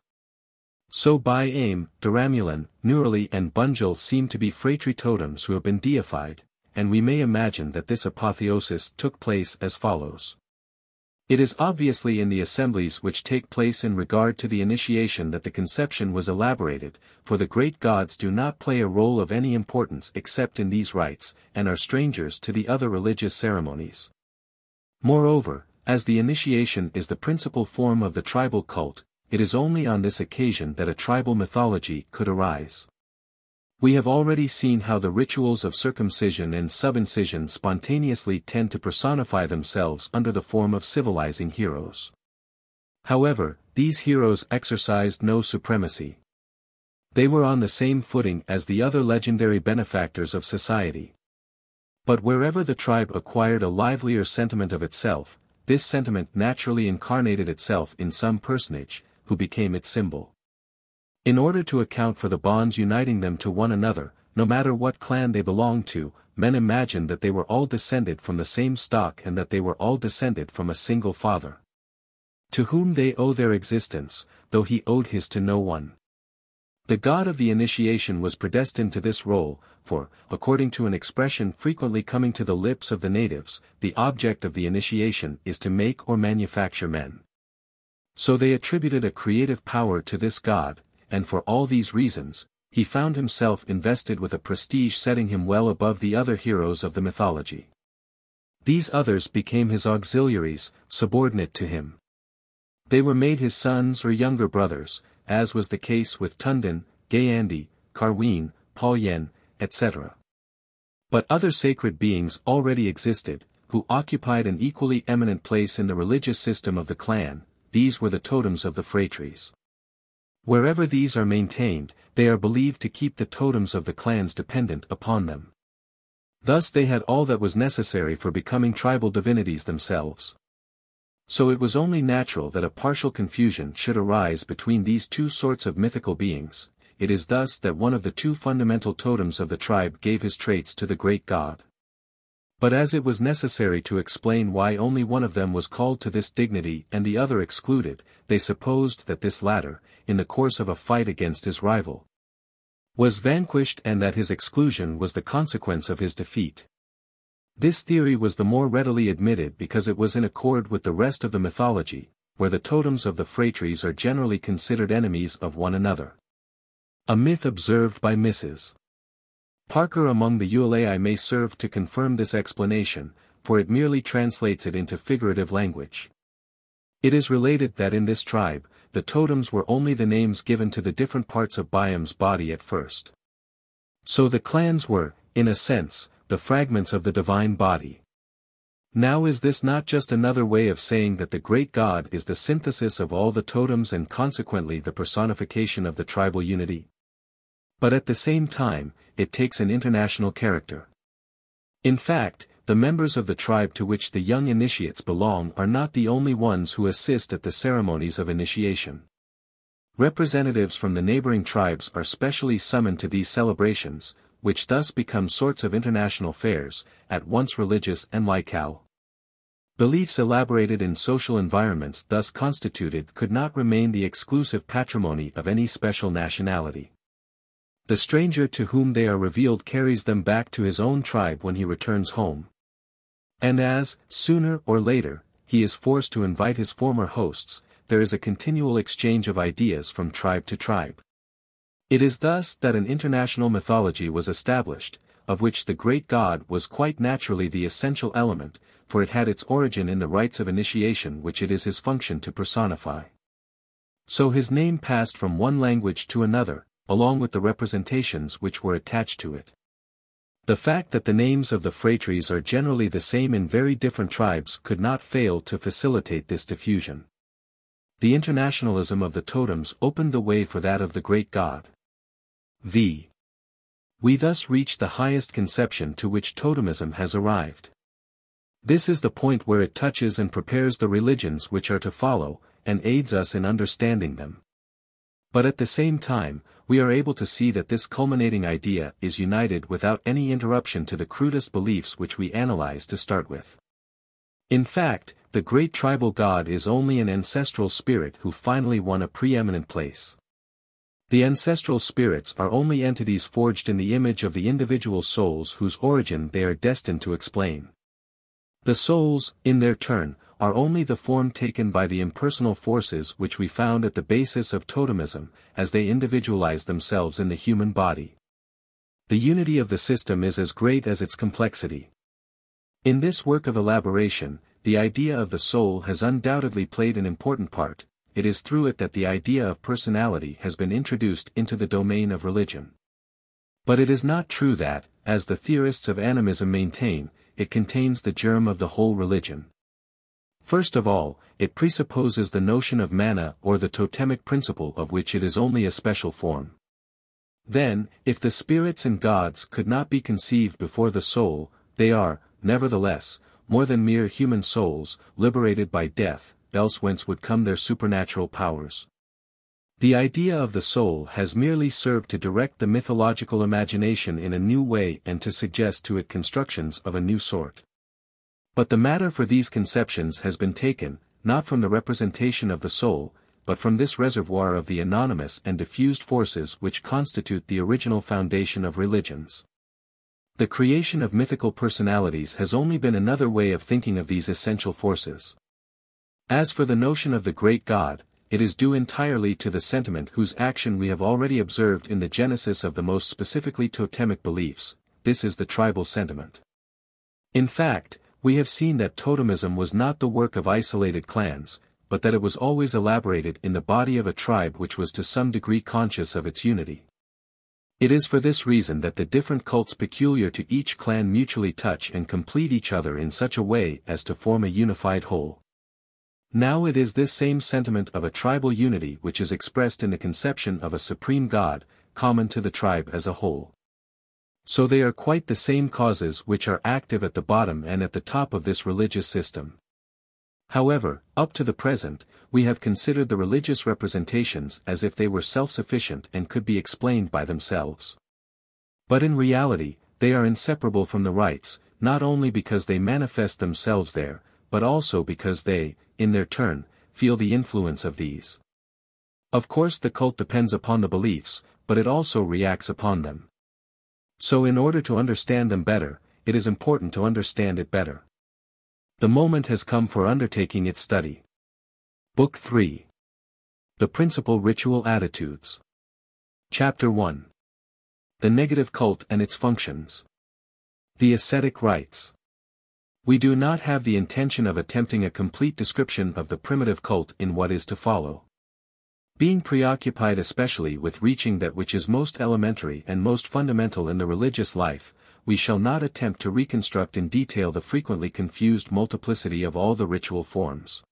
So By-Aim, Duramulan, Nurali and Bunjil seem to be phratry totems who have been deified, and we may imagine that this apotheosis took place as follows. It is obviously in the assemblies which take place in regard to the initiation that the conception was elaborated, for the great gods do not play a role of any importance except in these rites, and are strangers to the other religious ceremonies. Moreover, as the initiation is the principal form of the tribal cult, it is only on this occasion that a tribal mythology could arise. We have already seen how the rituals of circumcision and subincision spontaneously tend to personify themselves under the form of civilizing heroes. However, these heroes exercised no supremacy. They were on the same footing as the other legendary benefactors of society. But wherever the tribe acquired a livelier sentiment of itself, this sentiment naturally incarnated itself in some personage, who became its symbol. In order to account for the bonds uniting them to one another, no matter what clan they belonged to, men imagined that they were all descended from the same stock and that they were all descended from a single father, to whom they owe their existence, though he owed his to no one. The god of the initiation was predestined to this role, for, according to an expression frequently coming to the lips of the natives, the object of the initiation is to make or manufacture men. So they attributed a creative power to this god, and for all these reasons, he found himself invested with a prestige setting him well above the other heroes of the mythology. These others became his auxiliaries, subordinate to him. They were made his sons or younger brothers, as was the case with Tundan, Gayandi, Carween, Yen, etc. But other sacred beings already existed, who occupied an equally eminent place in the religious system of the clan. These were the totems of the phratries. Wherever these are maintained, they are believed to keep the totems of the clans dependent upon them. Thus they had all that was necessary for becoming tribal divinities themselves. So it was only natural that a partial confusion should arise between these two sorts of mythical beings. It is thus that one of the two fundamental totems of the tribe gave his traits to the great god. But as it was necessary to explain why only one of them was called to this dignity and the other excluded, they supposed that this latter, in the course of a fight against his rival, was vanquished and that his exclusion was the consequence of his defeat. This theory was the more readily admitted because it was in accord with the rest of the mythology, where the totems of the phratries are generally considered enemies of one another. A myth observed by Mrs. Parker among the Ulai may serve to confirm this explanation, for it merely translates it into figurative language. It is related that in this tribe, the totems were only the names given to the different parts of Byam's body at first. So the clans were, in a sense, the fragments of the divine body. Now is this not just another way of saying that the great God is the synthesis of all the totems and consequently the personification of the tribal unity? But at the same time, it takes an international character. In fact, the members of the tribe to which the young initiates belong are not the only ones who assist at the ceremonies of initiation. Representatives from the neighboring tribes are specially summoned to these celebrations, which thus become sorts of international fairs, at once religious and laical. Beliefs elaborated in social environments thus constituted could not remain the exclusive patrimony of any special nationality. The stranger to whom they are revealed carries them back to his own tribe when he returns home. And as, sooner or later, he is forced to invite his former hosts, there is a continual exchange of ideas from tribe to tribe. It is thus that an international mythology was established, of which the great god was quite naturally the essential element, for it had its origin in the rites of initiation which it is his function to personify. So his name passed from one language to another, along with the representations which were attached to it. The fact that the names of the phratries are generally the same in very different tribes could not fail to facilitate this diffusion. The internationalism of the totems opened the way for that of the great god. We thus reach the highest conception to which totemism has arrived. This is the point where it touches and prepares the religions which are to follow, and aids us in understanding them. But at the same time, we are able to see that this culminating idea is united without any interruption to the crudest beliefs which we analyze to start with. In fact, the great tribal god is only an ancestral spirit who finally won a preeminent place. The ancestral spirits are only entities forged in the image of the individual souls whose origin they are destined to explain. The souls, in their turn, are only the form taken by the impersonal forces which we found at the basis of totemism, as they individualize themselves in the human body. The unity of the system is as great as its complexity. In this work of elaboration, the idea of the soul has undoubtedly played an important part. It is through it that the idea of personality has been introduced into the domain of religion. But it is not true that, as the theorists of animism maintain, it contains the germ of the whole religion. First of all, it presupposes the notion of mana or the totemic principle of which it is only a special form. Then, if the spirits and gods could not be conceived before the soul, they are, nevertheless, more than mere human souls, liberated by death, else whence would come their supernatural powers? The idea of the soul has merely served to direct the mythological imagination in a new way and to suggest to it constructions of a new sort. But the matter for these conceptions has been taken, not from the representation of the soul, but from this reservoir of the anonymous and diffused forces which constitute the original foundation of religions. The creation of mythical personalities has only been another way of thinking of these essential forces. As for the notion of the great God, it is due entirely to the sentiment whose action we have already observed in the genesis of the most specifically totemic beliefs. This is the tribal sentiment. In fact, we have seen that totemism was not the work of isolated clans, but that it was always elaborated in the body of a tribe which was to some degree conscious of its unity. It is for this reason that the different cults peculiar to each clan mutually touch and complete each other in such a way as to form a unified whole. Now it is this same sentiment of a tribal unity which is expressed in the conception of a supreme God, common to the tribe as a whole. So they are quite the same causes which are active at the bottom and at the top of this religious system. However, up to the present, we have considered the religious representations as if they were self-sufficient and could be explained by themselves. But in reality, they are inseparable from the rites, not only because they manifest themselves there, but also because they, in their turn, feel the influence of these. Of course the cult depends upon the beliefs, but it also reacts upon them. So in order to understand them better, it is important to understand it better. The moment has come for undertaking its study. Book 3. The Principal Ritual Attitudes. Chapter 1. The Negative Cult and its Functions. The Ascetic Rites. We do not have the intention of attempting a complete description of the primitive cult in what is to follow. Being preoccupied especially with reaching that which is most elementary and most fundamental in the religious life, we shall not attempt to reconstruct in detail the frequently confused multiplicity of all the ritual forms.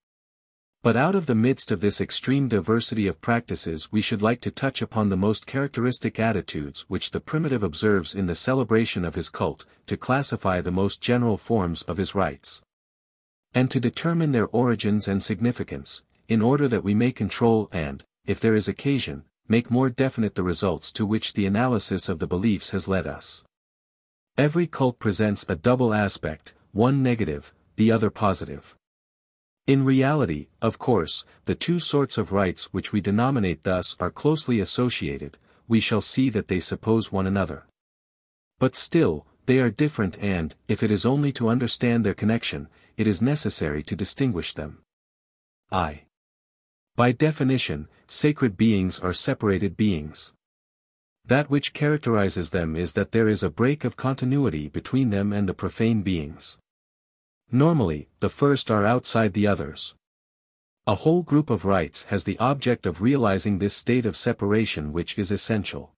But out of the midst of this extreme diversity of practices we should like to touch upon the most characteristic attitudes which the primitive observes in the celebration of his cult, to classify the most general forms of his rites, and to determine their origins and significance, in order that we may control and, if there is occasion, make more definite the results to which the analysis of the beliefs has led us. Every cult presents a double aspect, one negative, the other positive. In reality, of course, the two sorts of rites which we denominate thus are closely associated, we shall see that they suppose one another. But still, they are different and, if it is only to understand their connection, it is necessary to distinguish them. By definition, sacred beings are separated beings. That which characterizes them is that there is a break of continuity between them and the profane beings. Normally, the first are outside the others. A whole group of rites has the object of realizing this state of separation which is essential.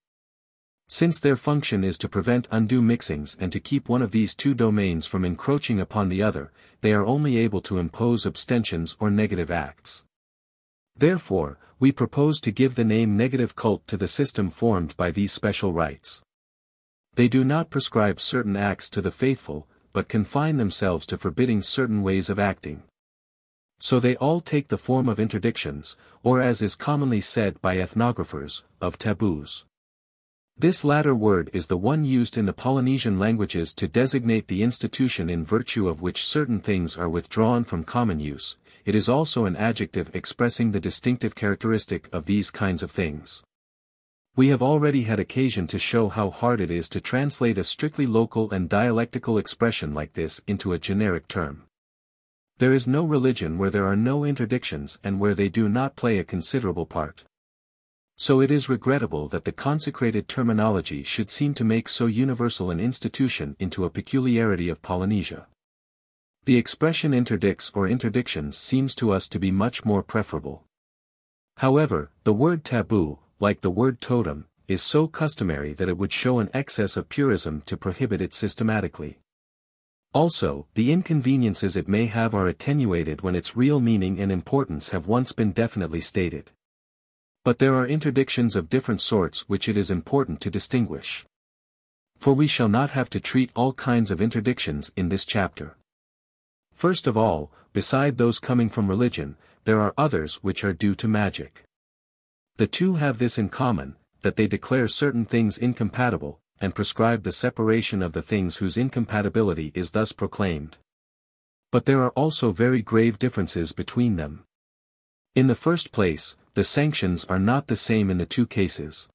Since their function is to prevent undue mixings and to keep one of these two domains from encroaching upon the other, they are only able to impose abstentions or negative acts. Therefore, we propose to give the name negative cult to the system formed by these special rites. They do not prescribe certain acts to the faithful, but confine themselves to forbidding certain ways of acting. So they all take the form of interdictions, or as is commonly said by ethnographers, of taboos. This latter word is the one used in the Polynesian languages to designate the institution in virtue of which certain things are withdrawn from common use. It is also an adjective expressing the distinctive characteristic of these kinds of things. We have already had occasion to show how hard it is to translate a strictly local and dialectical expression like this into a generic term. There is no religion where there are no interdictions and where they do not play a considerable part. So it is regrettable that the consecrated terminology should seem to make so universal an institution into a peculiarity of Polynesia. The expression interdicts or interdictions seems to us to be much more preferable. However, the word taboo, like the word totem, is so customary that it would show an excess of purism to prohibit it systematically. Also, the inconveniences it may have are attenuated when its real meaning and importance have once been definitely stated. But there are interdictions of different sorts which it is important to distinguish. For we shall not have to treat all kinds of interdictions in this chapter. First of all, beside those coming from religion, there are others which are due to magic. The two have this in common, that they declare certain things incompatible, and prescribe the separation of the things whose incompatibility is thus proclaimed. But there are also very grave differences between them. In the first place, the sanctions are not the same in the two cases.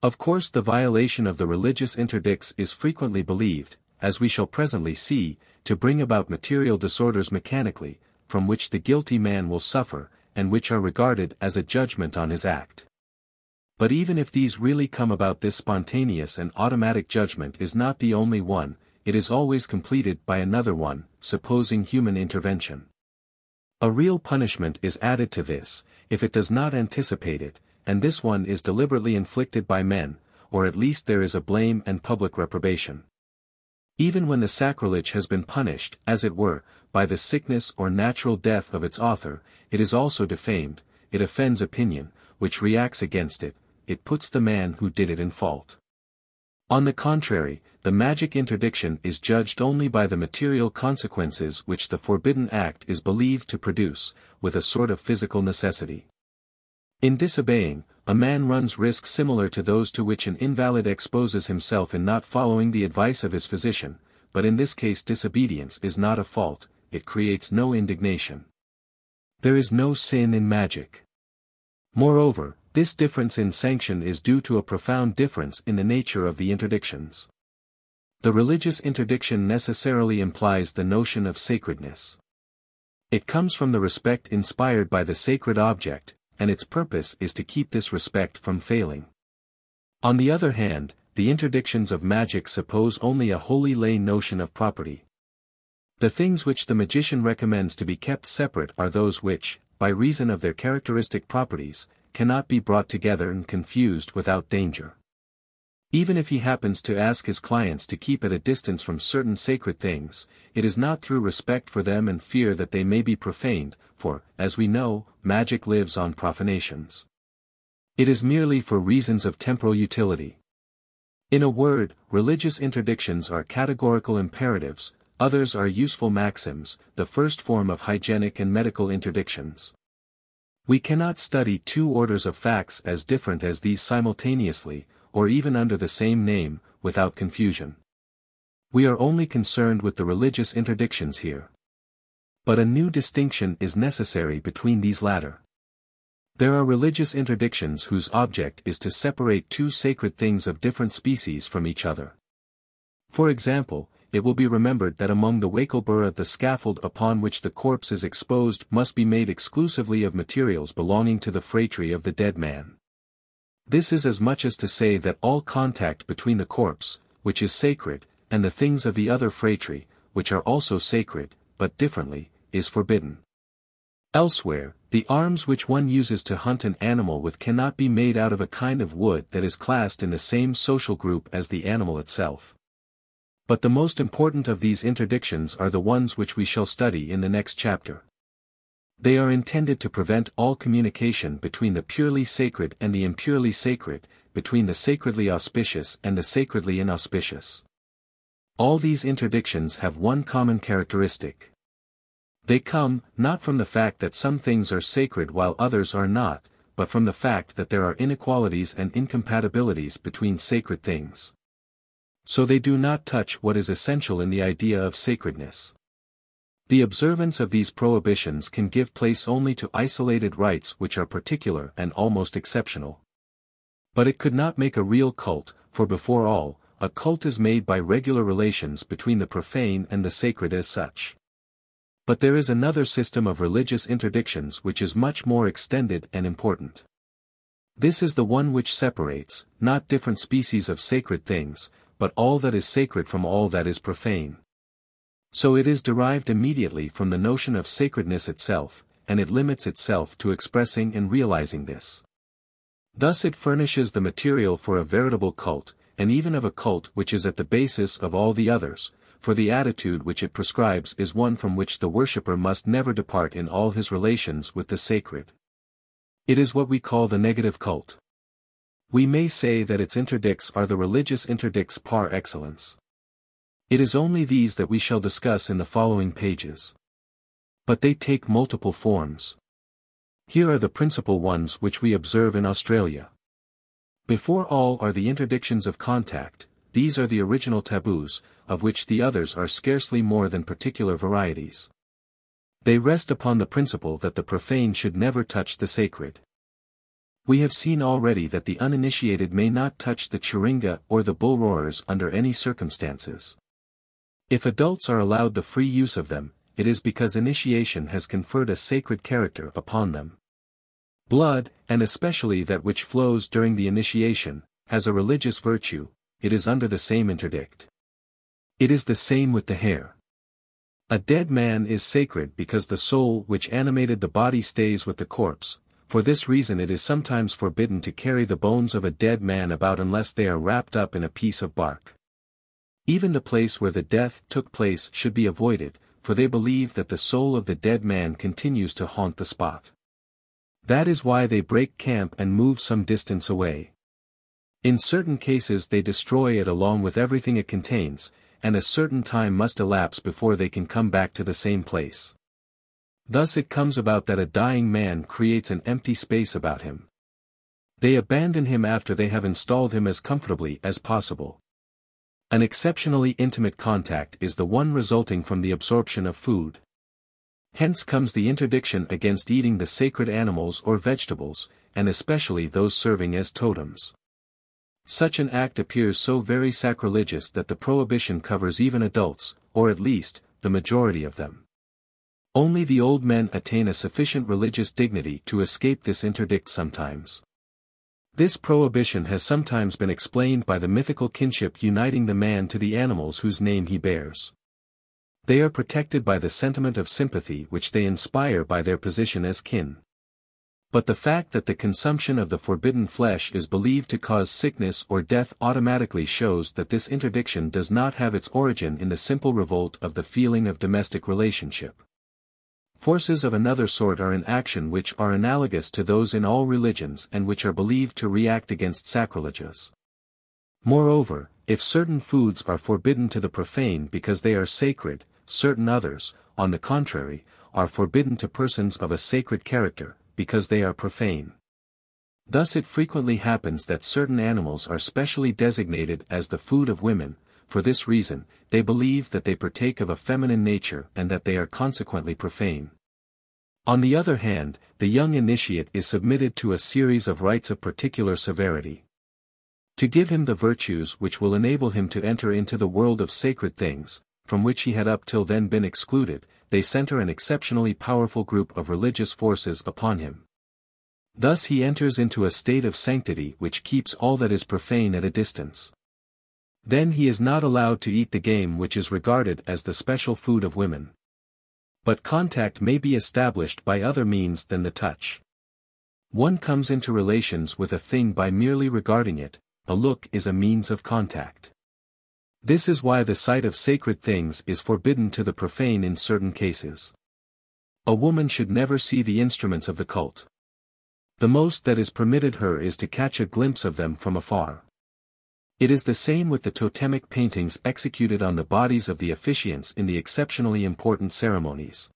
Of course the violation of the religious interdicts is frequently believed, as we shall presently see, to bring about material disorders mechanically, from which the guilty man will suffer, and which are regarded as a judgment on his act. But even if these really come about, this spontaneous and automatic judgment is not the only one, it is always completed by another one, supposing human intervention. A real punishment is added to this, if it does not anticipate it, and this one is deliberately inflicted by men, or at least there is a blame and public reprobation. Even when the sacrilege has been punished, as it were, by the sickness or natural death of its author, it is also defamed, it offends opinion, which reacts against it, it puts the man who did it in fault. On the contrary, the magic interdiction is judged only by the material consequences which the forbidden act is believed to produce, with a sort of physical necessity. In disobeying, a man runs risks similar to those to which an invalid exposes himself in not following the advice of his physician, but in this case disobedience is not a fault, it creates no indignation. There is no sin in magic. Moreover, this difference in sanction is due to a profound difference in the nature of the interdictions. The religious interdiction necessarily implies the notion of sacredness. It comes from the respect inspired by the sacred object, and its purpose is to keep this respect from failing. On the other hand, the interdictions of magic suppose only a wholly lay notion of property. The things which the magician recommends to be kept separate are those which, by reason of their characteristic properties, cannot be brought together and confused without danger. Even if he happens to ask his clients to keep at a distance from certain sacred things, it is not through respect for them and fear that they may be profaned, for, as we know, magic lives on profanations. It is merely for reasons of temporal utility. In a word, religious interdictions are categorical imperatives, others are useful maxims, the first form of hygienic and medical interdictions. We cannot study two orders of facts as different as these simultaneously, or even under the same name, without confusion. We are only concerned with the religious interdictions here. But a new distinction is necessary between these latter. There are religious interdictions whose object is to separate two sacred things of different species from each other. For example, it will be remembered that among the Wackelbura the scaffold upon which the corpse is exposed must be made exclusively of materials belonging to the phratry of the dead man. This is as much as to say that all contact between the corpse, which is sacred, and the things of the other phratry, which are also sacred, but differently, is forbidden. Elsewhere, the arms which one uses to hunt an animal with cannot be made out of a kind of wood that is classed in the same social group as the animal itself. But the most important of these interdictions are the ones which we shall study in the next chapter. They are intended to prevent all communication between the purely sacred and the impurely sacred, between the sacredly auspicious and the sacredly inauspicious. All these interdictions have one common characteristic. They come, not from the fact that some things are sacred while others are not, but from the fact that there are inequalities and incompatibilities between sacred things. So they do not touch what is essential in the idea of sacredness. The observance of these prohibitions can give place only to isolated rites which are particular and almost exceptional. But it could not make a real cult, for before all, a cult is made by regular relations between the profane and the sacred as such. But there is another system of religious interdictions which is much more extended and important. This is the one which separates, not different species of sacred things, but all that is sacred from all that is profane. So it is derived immediately from the notion of sacredness itself, and it limits itself to expressing and realizing this. Thus it furnishes the material for a veritable cult, and even of a cult which is at the basis of all the others, for the attitude which it prescribes is one from which the worshipper must never depart in all his relations with the sacred. It is what we call the negative cult. We may say that its interdicts are the religious interdicts par excellence. It is only these that we shall discuss in the following pages. But they take multiple forms. Here are the principal ones which we observe in Australia. Before all are the interdictions of contact. These are the original taboos, of which the others are scarcely more than particular varieties. They rest upon the principle that the profane should never touch the sacred. We have seen already that the uninitiated may not touch the chiringa or the bull roarers under any circumstances. If adults are allowed the free use of them, it is because initiation has conferred a sacred character upon them. Blood, and especially that which flows during the initiation, has a religious virtue. It is under the same interdict. It is the same with the hair. A dead man is sacred because the soul which animated the body stays with the corpse, For this reason it is sometimes forbidden to carry the bones of a dead man about unless they are wrapped up in a piece of bark. Even the place where the death took place should be avoided, for they believe that the soul of the dead man continues to haunt the spot. That is why they break camp and move some distance away. In certain cases they destroy it along with everything it contains, and a certain time must elapse before they can come back to the same place. Thus it comes about that a dying man creates an empty space about him. They abandon him after they have installed him as comfortably as possible. An exceptionally intimate contact is the one resulting from the absorption of food. Hence comes the interdiction against eating the sacred animals or vegetables, and especially those serving as totems. Such an act appears so very sacrilegious that the prohibition covers even adults, or at least, the majority of them. Only the old men attain a sufficient religious dignity to escape this interdict sometimes. This prohibition has sometimes been explained by the mythical kinship uniting the man to the animals whose name he bears. They are protected by the sentiment of sympathy which they inspire by their position as kin. But the fact that the consumption of the forbidden flesh is believed to cause sickness or death automatically shows that this interdiction does not have its origin in the simple revolt of the feeling of domestic relationship. Forces of another sort are in action which are analogous to those in all religions and which are believed to react against sacrileges. Moreover, if certain foods are forbidden to the profane because they are sacred, certain others, on the contrary, are forbidden to persons of a sacred character, because they are profane. Thus it frequently happens that certain animals are specially designated as the food of women. For this reason, they believe that they partake of a feminine nature and that they are consequently profane. On the other hand, the young initiate is submitted to a series of rites of particular severity. To give him the virtues which will enable him to enter into the world of sacred things, from which he had up till then been excluded, they center an exceptionally powerful group of religious forces upon him. Thus he enters into a state of sanctity which keeps all that is profane at a distance. Then he is not allowed to eat the game which is regarded as the special food of women. But contact may be established by other means than the touch. One comes into relations with a thing by merely regarding it. A look is a means of contact. This is why the sight of sacred things is forbidden to the profane in certain cases. A woman should never see the instruments of the cult. The most that is permitted her is to catch a glimpse of them from afar. It is the same with the totemic paintings executed on the bodies of the officiants in the exceptionally important ceremonies.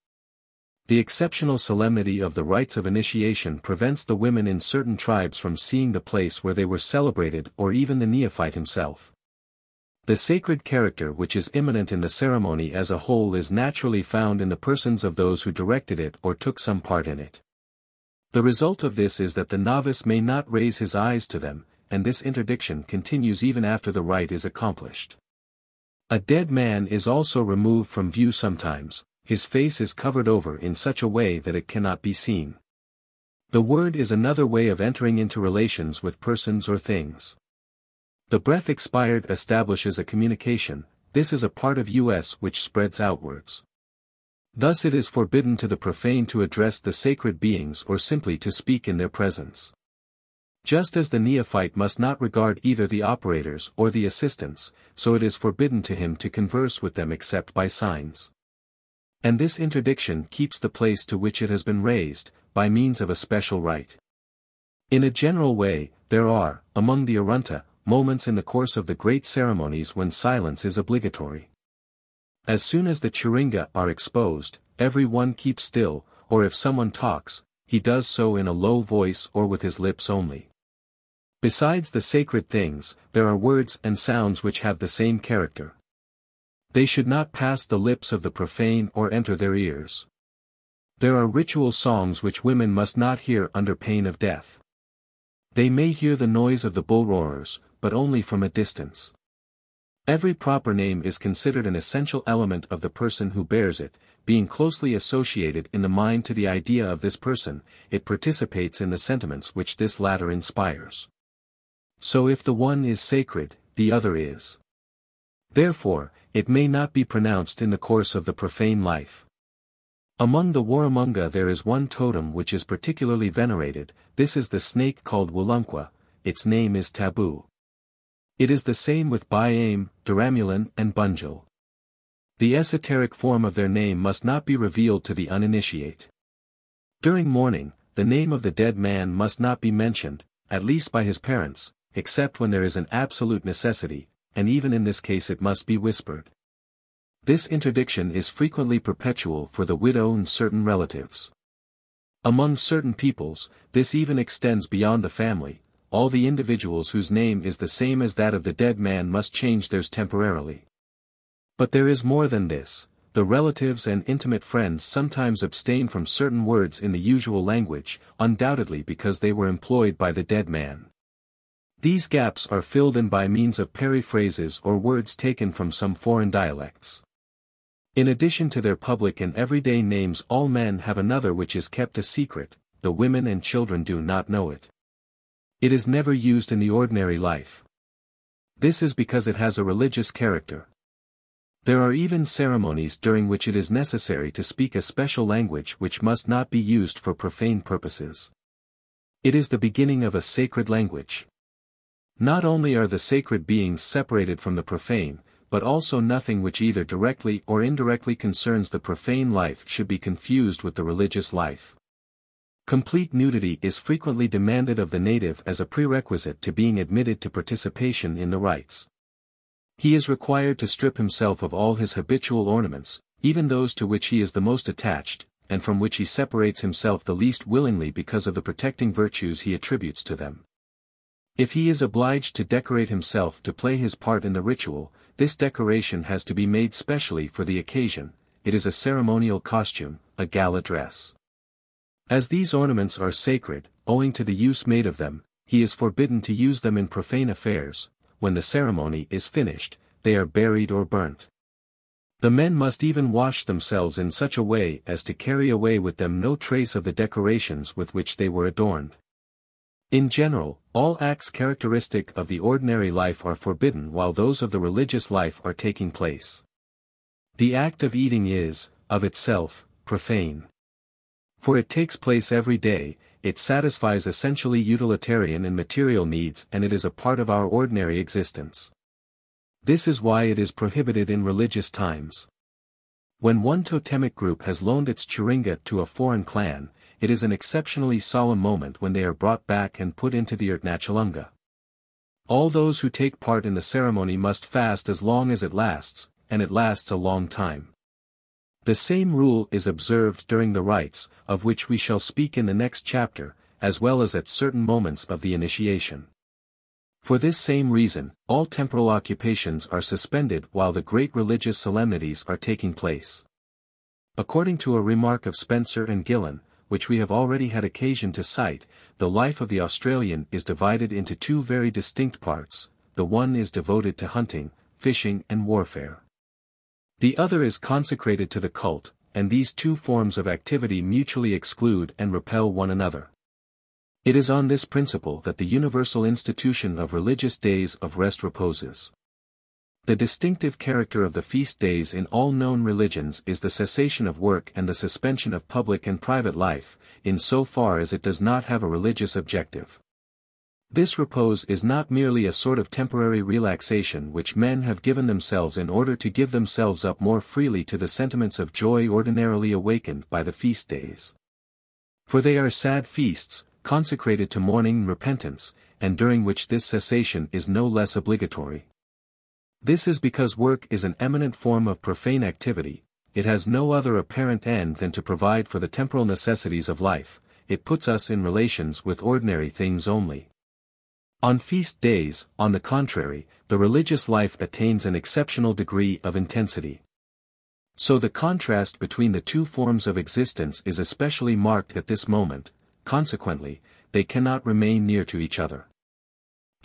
The exceptional solemnity of the rites of initiation prevents the women in certain tribes from seeing the place where they were celebrated or even the neophyte himself. The sacred character which is immanent in the ceremony as a whole is naturally found in the persons of those who directed it or took some part in it. The result of this is that the novice may not raise his eyes to them, and this interdiction continues even after the rite is accomplished. A dead man is also removed from view sometimes. His face is covered over in such a way that it cannot be seen. The word is another way of entering into relations with persons or things. The breath expired establishes a communication. This is a part of us which spreads outwards. Thus it is forbidden to the profane to address the sacred beings or simply to speak in their presence. Just as the neophyte must not regard either the operators or the assistants, so it is forbidden to him to converse with them except by signs. And this interdiction keeps the place to which it has been raised, by means of a special rite. In a general way, there are, among the Arunta, moments in the course of the great ceremonies when silence is obligatory. As soon as the Chiringa are exposed, every one keeps still, or if someone talks, he does so in a low voice or with his lips only. Besides the sacred things, there are words and sounds which have the same character. They should not pass the lips of the profane or enter their ears. There are ritual songs which women must not hear under pain of death. They may hear the noise of the bull roarers, but only from a distance. Every proper name is considered an essential element of the person who bears it, being closely associated in the mind to the idea of this person. It participates in the sentiments which this latter inspires. So if the one is sacred, the other is. Therefore, it may not be pronounced in the course of the profane life. Among the Warramunga there is one totem which is particularly venerated. This is the snake called Wulunkwa. Its name is taboo. It is the same with Byame, Duramulan and Bunjil. The esoteric form of their name must not be revealed to the uninitiate. During mourning, the name of the dead man must not be mentioned, at least by his parents, except when there is an absolute necessity, and even in this case it must be whispered. This interdiction is frequently perpetual for the widow and certain relatives. Among certain peoples, this even extends beyond the family. All the individuals whose name is the same as that of the dead man must change theirs temporarily. But there is more than this. The relatives and intimate friends sometimes abstain from certain words in the usual language, undoubtedly because they were employed by the dead man. These gaps are filled in by means of periphrases or words taken from some foreign dialects. In addition to their public and everyday names, all men have another which is kept a secret. The women and children do not know it. It is never used in the ordinary life. This is because it has a religious character. There are even ceremonies during which it is necessary to speak a special language which must not be used for profane purposes. It is the beginning of a sacred language. Not only are the sacred beings separated from the profane, but also nothing which either directly or indirectly concerns the profane life should be confused with the religious life. Complete nudity is frequently demanded of the native as a prerequisite to being admitted to participation in the rites. He is required to strip himself of all his habitual ornaments, even those to which he is the most attached, and from which he separates himself the least willingly because of the protecting virtues he attributes to them. If he is obliged to decorate himself to play his part in the ritual, this decoration has to be made specially for the occasion. It is a ceremonial costume, a gala dress. As these ornaments are sacred, owing to the use made of them, he is forbidden to use them in profane affairs. When the ceremony is finished, they are buried or burnt. The men must even wash themselves in such a way as to carry away with them no trace of the decorations with which they were adorned. In general, all acts characteristic of the ordinary life are forbidden while those of the religious life are taking place. The act of eating is, of itself, profane. For it takes place every day, it satisfies essentially utilitarian and material needs, and it is a part of our ordinary existence. This is why it is prohibited in religious times. When one totemic group has loaned its churinga to a foreign clan, it is an exceptionally solemn moment when they are brought back and put into the Ertnachalunga. All those who take part in the ceremony must fast as long as it lasts, and it lasts a long time. The same rule is observed during the rites, of which we shall speak in the next chapter, as well as at certain moments of the initiation. For this same reason, all temporal occupations are suspended while the great religious solemnities are taking place. According to a remark of Spencer and Gillen, which we have already had occasion to cite, the life of the Australian is divided into two very distinct parts. The one is devoted to hunting, fishing and warfare. The other is consecrated to the cult, and these two forms of activity mutually exclude and repel one another. It is on this principle that the universal institution of religious days of rest reposes. The distinctive character of the feast days in all known religions is the cessation of work and the suspension of public and private life, in so far as it does not have a religious objective. This repose is not merely a sort of temporary relaxation which men have given themselves in order to give themselves up more freely to the sentiments of joy ordinarily awakened by the feast days. For they are sad feasts, consecrated to mourning and repentance, and during which this cessation is no less obligatory. This is because work is an eminent form of profane activity. It has no other apparent end than to provide for the temporal necessities of life. It puts us in relations with ordinary things only. On feast days, on the contrary, the religious life attains an exceptional degree of intensity. So the contrast between the two forms of existence is especially marked at this moment. Consequently, they cannot remain near to each other.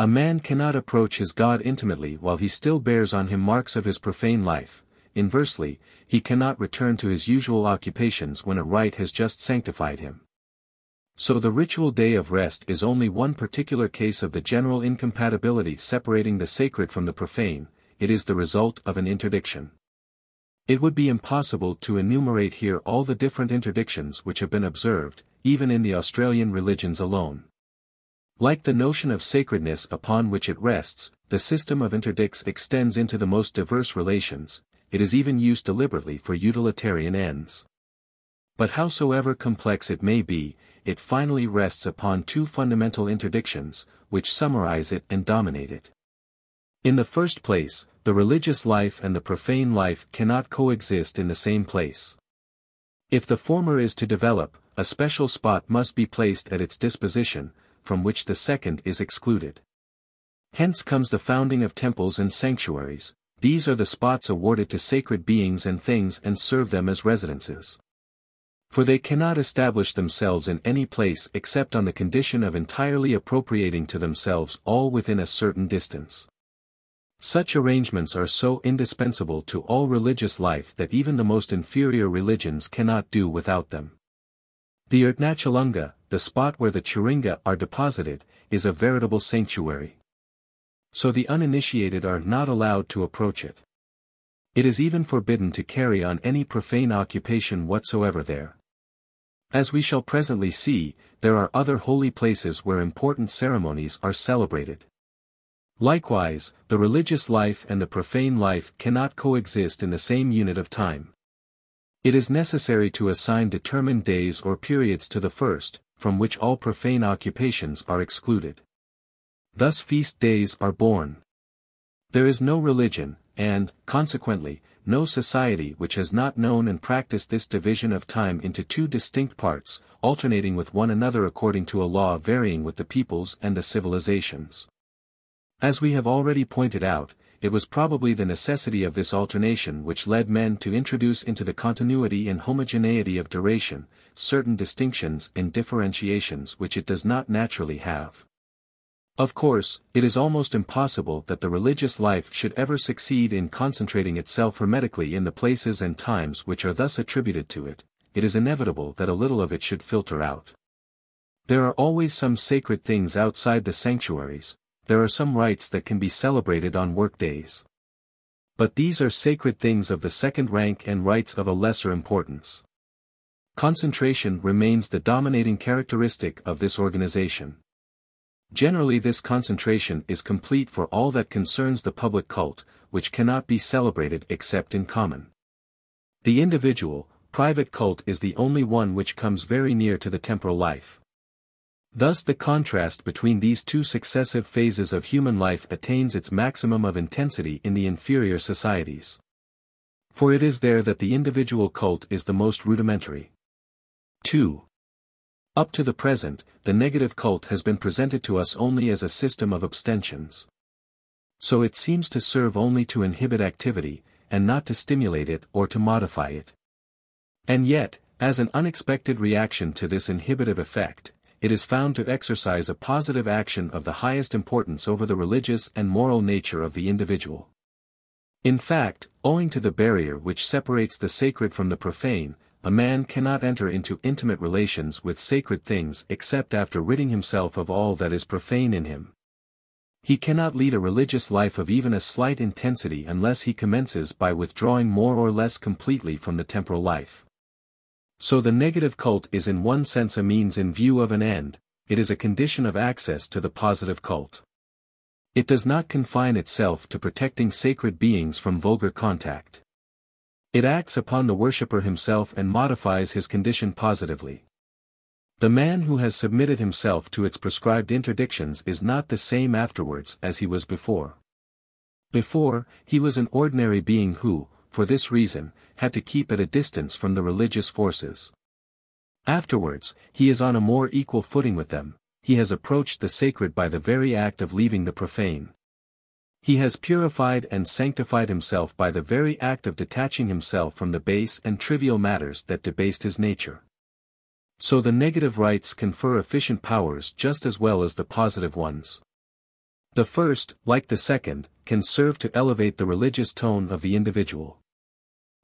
A man cannot approach his God intimately while he still bears on him marks of his profane life. Inversely, he cannot return to his usual occupations when a rite has just sanctified him. So the ritual day of rest is only one particular case of the general incompatibility separating the sacred from the profane. It is the result of an interdiction. It would be impossible to enumerate here all the different interdictions which have been observed, even in the Australian religions alone. Like the notion of sacredness upon which it rests, the system of interdicts extends into the most diverse relations. It is even used deliberately for utilitarian ends. But howsoever complex it may be, it finally rests upon two fundamental interdictions, which summarize it and dominate it. In the first place, the religious life and the profane life cannot coexist in the same place. If the former is to develop, a special spot must be placed at its disposition, from which the second is excluded. Hence comes the founding of temples and sanctuaries. These are the spots awarded to sacred beings and things and serve them as residences. For they cannot establish themselves in any place except on the condition of entirely appropriating to themselves all within a certain distance. Such arrangements are so indispensable to all religious life that even the most inferior religions cannot do without them. The Urtnachalunga, the spot where the Chiringa are deposited, is a veritable sanctuary. So the uninitiated are not allowed to approach it. It is even forbidden to carry on any profane occupation whatsoever there. As we shall presently see, there are other holy places where important ceremonies are celebrated. Likewise, the religious life and the profane life cannot coexist in the same unit of time. It is necessary to assign determined days or periods to the first, from which all profane occupations are excluded. Thus feast days are born. There is no religion, and, consequently, no society which has not known and practiced this division of time into two distinct parts, alternating with one another according to a law varying with the peoples and the civilizations. As we have already pointed out, it was probably the necessity of this alternation which led men to introduce into the continuity and homogeneity of duration, certain distinctions and differentiations which it does not naturally have. Of course, it is almost impossible that the religious life should ever succeed in concentrating itself hermetically in the places and times which are thus attributed to it. It is inevitable that a little of it should filter out. There are always some sacred things outside the sanctuaries. There are some rites that can be celebrated on work days. But these are sacred things of the second rank and rites of a lesser importance. Concentration remains the dominating characteristic of this organization. Generally this concentration is complete for all that concerns the public cult, which cannot be celebrated except in common. The individual, private cult is the only one which comes very near to the temporal life. Thus the contrast between these two successive phases of human life attains its maximum of intensity in the inferior societies. For it is there that the individual cult is the most rudimentary. 2. Up to the present, the negative cult has been presented to us only as a system of abstentions. So it seems to serve only to inhibit activity, and not to stimulate it or to modify it. And yet, as an unexpected reaction to this inhibitive effect, it is found to exercise a positive action of the highest importance over the religious and moral nature of the individual. In fact, owing to the barrier which separates the sacred from the profane, a man cannot enter into intimate relations with sacred things except after ridding himself of all that is profane in him. He cannot lead a religious life of even a slight intensity unless he commences by withdrawing more or less completely from the temporal life. So the negative cult is in one sense a means in view of an end, it is a condition of access to the positive cult. It does not confine itself to protecting sacred beings from vulgar contact. It acts upon the worshipper himself and modifies his condition positively. The man who has submitted himself to its prescribed interdictions is not the same afterwards as he was before. Before, he was an ordinary being who, for this reason, had to keep at a distance from the religious forces. Afterwards, he is on a more equal footing with them, he has approached the sacred by the very act of leaving the profane. He has purified and sanctified himself by the very act of detaching himself from the base and trivial matters that debased his nature. So the negative rites confer efficient powers just as well as the positive ones. The first, like the second, can serve to elevate the religious tone of the individual.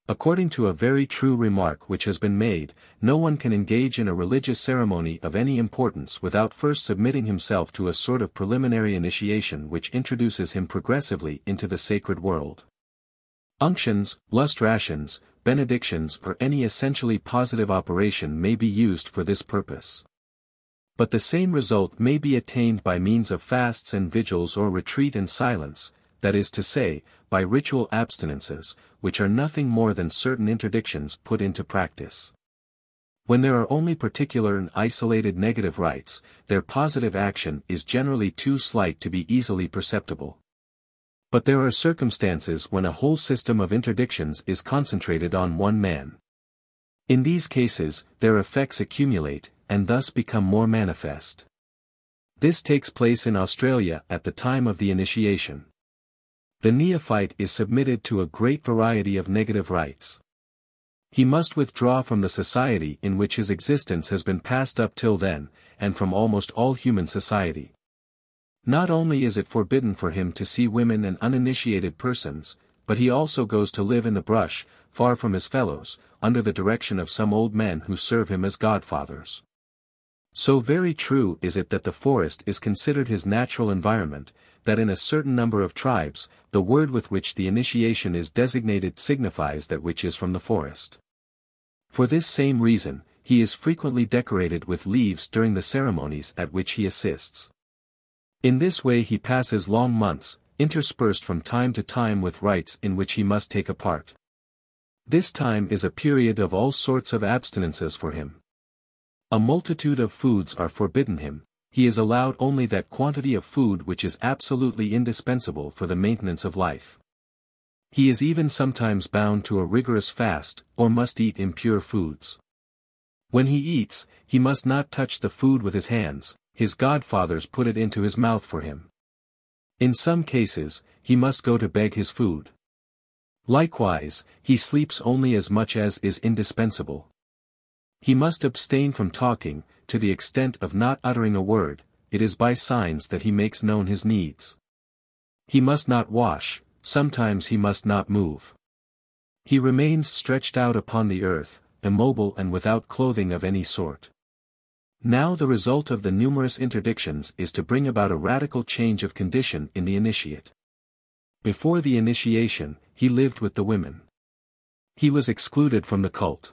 According to a very true remark which has been made, no one can engage in a religious ceremony of any importance without first submitting himself to a sort of preliminary initiation which introduces him progressively into the sacred world. Unctions, lust rations, benedictions or any essentially positive operation may be used for this purpose. But the same result may be attained by means of fasts and vigils or retreat and silence, that is to say, by ritual abstinences, which are nothing more than certain interdictions put into practice. When there are only particular and isolated negative rites, their positive action is generally too slight to be easily perceptible. But there are circumstances when a whole system of interdictions is concentrated on one man. In these cases, their effects accumulate, and thus become more manifest. This takes place in Australia at the time of the initiation. The neophyte is submitted to a great variety of negative rites. He must withdraw from the society in which his existence has been passed up till then, and from almost all human society. Not only is it forbidden for him to see women and uninitiated persons, but he also goes to live in the brush, far from his fellows, under the direction of some old men who serve him as godfathers. So very true is it that the forest is considered his natural environment, that in a certain number of tribes, the word with which the initiation is designated signifies that which is from the forest. For this same reason, he is frequently decorated with leaves during the ceremonies at which he assists. In this way he passes long months, interspersed from time to time with rites in which he must take a part. This time is a period of all sorts of abstinences for him. A multitude of foods are forbidden him, he is allowed only that quantity of food which is absolutely indispensable for the maintenance of life. He is even sometimes bound to a rigorous fast, or must eat impure foods. When he eats, he must not touch the food with his hands, his godfathers put it into his mouth for him. In some cases, he must go to beg his food. Likewise, he sleeps only as much as is indispensable. He must abstain from talking, to the extent of not uttering a word, it is by signs that he makes known his needs. He must not wash, sometimes he must not move. He remains stretched out upon the earth, immobile and without clothing of any sort. Now the result of the numerous interdictions is to bring about a radical change of condition in the initiate. Before the initiation, he lived with the women. He was excluded from the cult.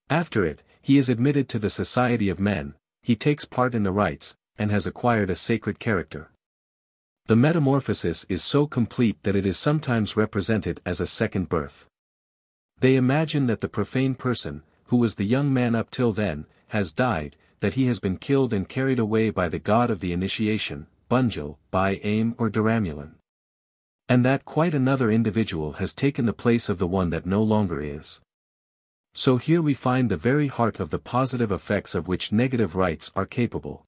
After it, he is admitted to the society of men, he takes part in the rites, and has acquired a sacred character. The metamorphosis is so complete that it is sometimes represented as a second birth. They imagine that the profane person, who was the young man up till then, has died, that he has been killed and carried away by the god of the initiation, Bunjil, by Aim or Duramulan. And that quite another individual has taken the place of the one that no longer is. So here we find the very heart of the positive effects of which negative rites are capable.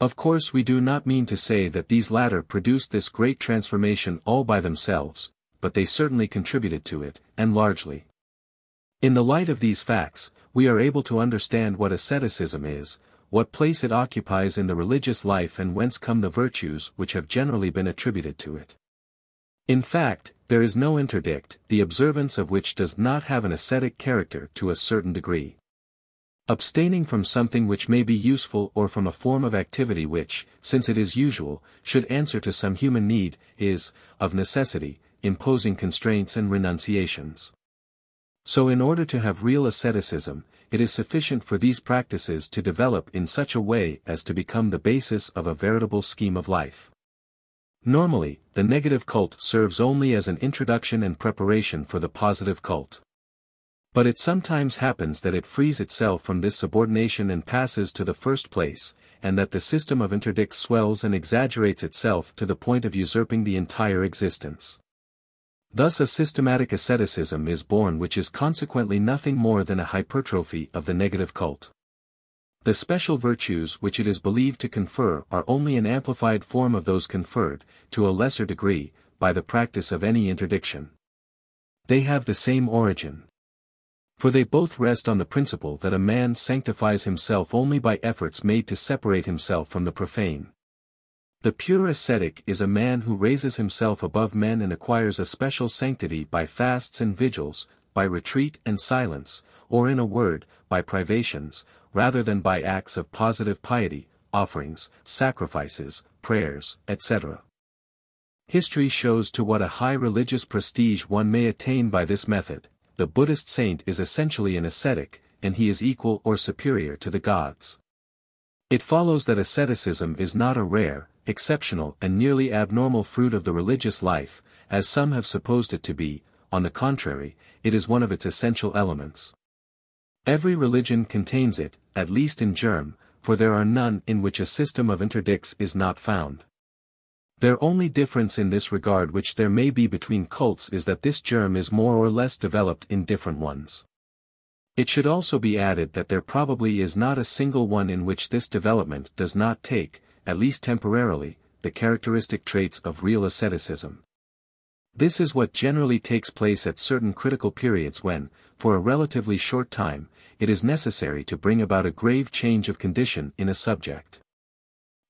Of course we do not mean to say that these latter produced this great transformation all by themselves, but they certainly contributed to it, and largely. In the light of these facts, we are able to understand what asceticism is, what place it occupies in the religious life and whence come the virtues which have generally been attributed to it. In fact, there is no interdict, the observance of which does not have an ascetic character to a certain degree. Abstaining from something which may be useful or from a form of activity which, since it is usual, should answer to some human need, is, of necessity, imposing constraints and renunciations. So in order to have real asceticism, it is sufficient for these practices to develop in such a way as to become the basis of a veritable scheme of life. Normally, the negative cult serves only as an introduction and preparation for the positive cult. But it sometimes happens that it frees itself from this subordination and passes to the first place, and that the system of interdicts swells and exaggerates itself to the point of usurping the entire existence. Thus a systematic asceticism is born which is consequently nothing more than a hypertrophy of the negative cult. The special virtues which it is believed to confer are only an amplified form of those conferred, to a lesser degree, by the practice of any interdiction. They have the same origin. For they both rest on the principle that a man sanctifies himself only by efforts made to separate himself from the profane. The pure ascetic is a man who raises himself above men and acquires a special sanctity by fasts and vigils, by retreat and silence, or in a word, by privations, rather than by acts of positive piety, offerings, sacrifices, prayers, etc. History shows to what a high religious prestige one may attain by this method. The Buddhist saint is essentially an ascetic, and he is equal or superior to the gods. It follows that asceticism is not a rare, exceptional and nearly abnormal fruit of the religious life, as some have supposed it to be. On the contrary, it is one of its essential elements. Every religion contains it, at least in germ, for there are none in which a system of interdicts is not found. Their only difference in this regard which there may be between cults is that this germ is more or less developed in different ones. It should also be added that there probably is not a single one in which this development does not take, at least temporarily, the characteristic traits of real asceticism. This is what generally takes place at certain critical periods when, for a relatively short time, it is necessary to bring about a grave change of condition in a subject.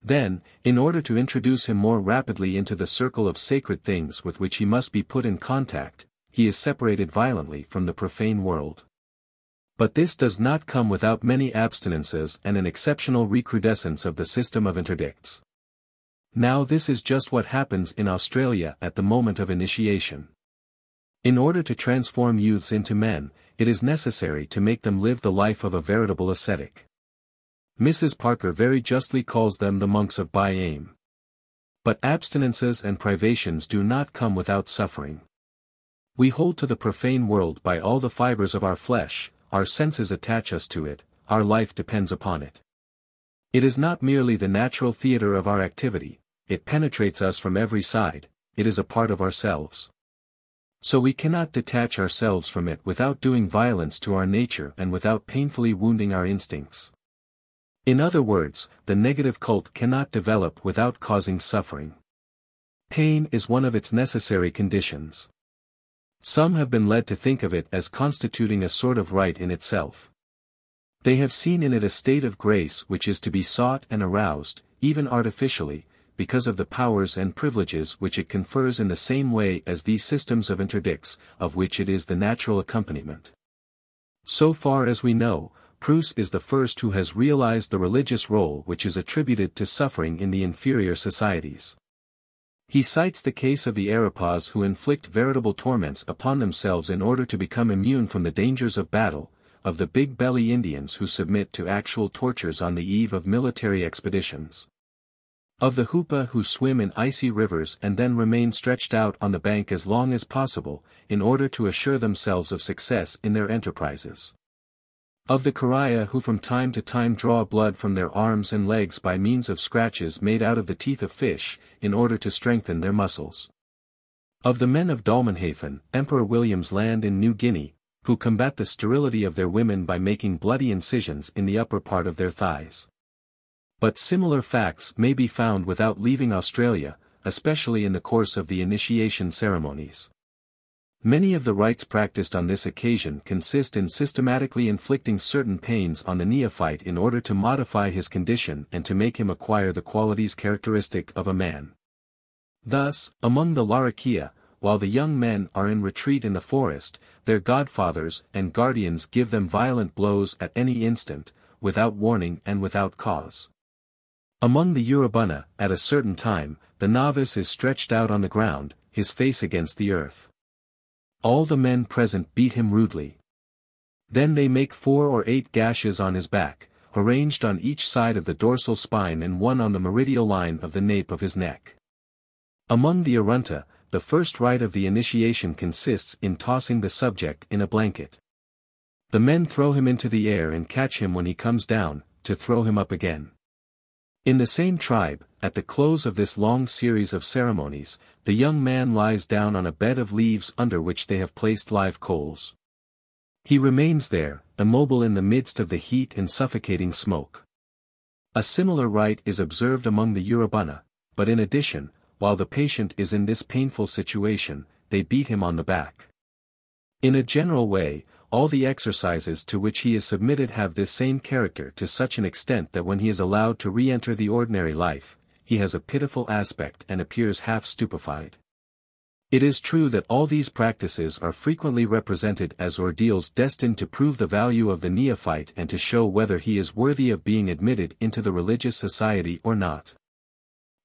Then, in order to introduce him more rapidly into the circle of sacred things with which he must be put in contact, he is separated violently from the profane world. But this does not come without many abstinences and an exceptional recrudescence of the system of interdicts. Now this is just what happens in Australia at the moment of initiation. In order to transform youths into men, it is necessary to make them live the life of a veritable ascetic. Mrs. Parker very justly calls them the monks of By-Aim. But abstinences and privations do not come without suffering. We hold to the profane world by all the fibers of our flesh, our senses attach us to it, our life depends upon it. It is not merely the natural theater of our activity, it penetrates us from every side, it is a part of ourselves. So we cannot detach ourselves from it without doing violence to our nature and without painfully wounding our instincts. In other words, the negative cult cannot develop without causing suffering. Pain is one of its necessary conditions. Some have been led to think of it as constituting a sort of right in itself. They have seen in it a state of grace which is to be sought and aroused, even artificially, because of the powers and privileges which it confers in the same way as these systems of interdicts, of which it is the natural accompaniment. So far as we know, Proust is the first who has realized the religious role which is attributed to suffering in the inferior societies. He cites the case of the Arapaahs who inflict veritable torments upon themselves in order to become immune from the dangers of battle, of the Big Belly Indians who submit to actual tortures on the eve of military expeditions, of the Hupa who swim in icy rivers and then remain stretched out on the bank as long as possible, in order to assure themselves of success in their enterprises, of the Karaya who from time to time draw blood from their arms and legs by means of scratches made out of the teeth of fish, in order to strengthen their muscles, of the men of Dalmanhaven, Emperor William's land in New Guinea, who combat the sterility of their women by making bloody incisions in the upper part of their thighs. But similar facts may be found without leaving Australia, especially in the course of the initiation ceremonies. Many of the rites practiced on this occasion consist in systematically inflicting certain pains on the neophyte in order to modify his condition and to make him acquire the qualities characteristic of a man. Thus, among the Larakia, while the young men are in retreat in the forest, their godfathers and guardians give them violent blows at any instant, without warning and without cause. Among the Urubana, at a certain time, the novice is stretched out on the ground, his face against the earth. All the men present beat him rudely. Then they make 4 or 8 gashes on his back, arranged on each side of the dorsal spine and one on the meridial line of the nape of his neck. Among the Arunta, the first rite of the initiation consists in tossing the subject in a blanket. The men throw him into the air and catch him when he comes down, to throw him up again. In the same tribe, at the close of this long series of ceremonies, the young man lies down on a bed of leaves under which they have placed live coals. He remains there, immobile in the midst of the heat and suffocating smoke. A similar rite is observed among the Urubana, but in addition, while the patient is in this painful situation, they beat him on the back. In a general way, all the exercises to which he is submitted have this same character to such an extent that when he is allowed to re-enter the ordinary life, he has a pitiful aspect and appears half stupefied. It is true that all these practices are frequently represented as ordeals destined to prove the value of the neophyte and to show whether he is worthy of being admitted into the religious society or not.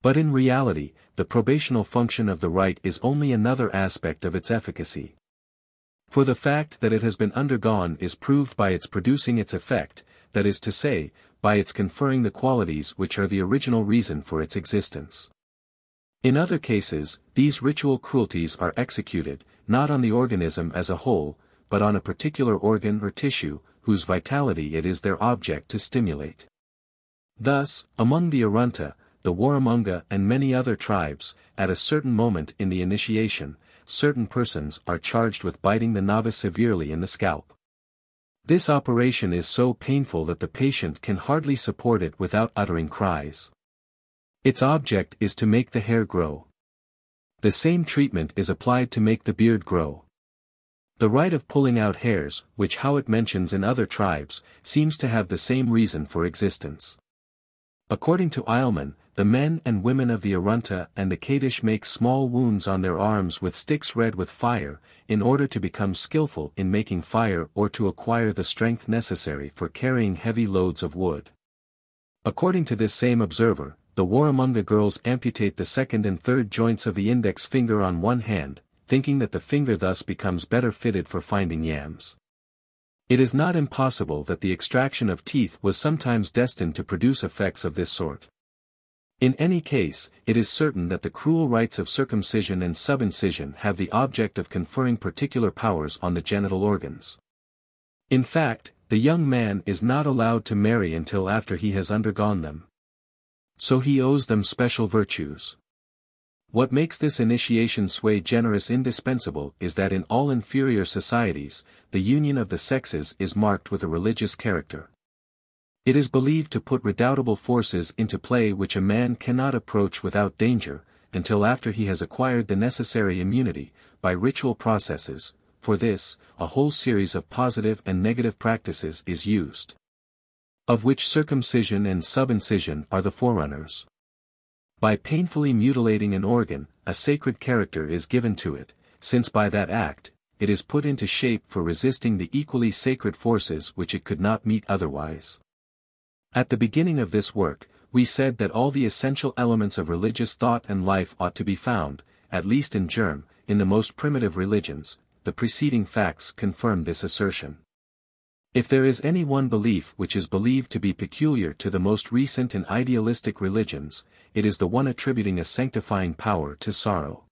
But in reality, the probational function of the right is only another aspect of its efficacy. For the fact that it has been undergone is proved by its producing its effect, that is to say, by its conferring the qualities which are the original reason for its existence. In other cases, these ritual cruelties are executed, not on the organism as a whole, but on a particular organ or tissue, whose vitality it is their object to stimulate. Thus, among the Arunta, the Warramunga and many other tribes, at a certain moment in the initiation, certain persons are charged with biting the novice severely in the scalp. This operation is so painful that the patient can hardly support it without uttering cries. Its object is to make the hair grow. The same treatment is applied to make the beard grow. The rite of pulling out hairs, which Howitt mentions in other tribes, seems to have the same reason for existence. According to Eilman, the men and women of the Arunta and the Kadish make small wounds on their arms with sticks red with fire, in order to become skillful in making fire or to acquire the strength necessary for carrying heavy loads of wood. According to this same observer, the Warramunga girls amputate the second and third joints of the index finger on one hand, thinking that the finger thus becomes better fitted for finding yams. It is not impossible that the extraction of teeth was sometimes destined to produce effects of this sort. In any case, it is certain that the cruel rites of circumcision and subincision have the object of conferring particular powers on the genital organs. In fact, the young man is not allowed to marry until after he has undergone them. So he owes them special virtues. What makes this initiation sui generis indispensable is that in all inferior societies, the union of the sexes is marked with a religious character. It is believed to put redoubtable forces into play which a man cannot approach without danger, until after he has acquired the necessary immunity, by ritual processes. For this, a whole series of positive and negative practices is used, of which circumcision and subincision are the forerunners. By painfully mutilating an organ, a sacred character is given to it, since by that act, it is put into shape for resisting the equally sacred forces which it could not meet otherwise. At the beginning of this work, we said that all the essential elements of religious thought and life ought to be found, at least in germ, in the most primitive religions. The preceding facts confirm this assertion. If there is any one belief which is believed to be peculiar to the most recent and idealistic religions, it is the one attributing a sanctifying power to sorrow.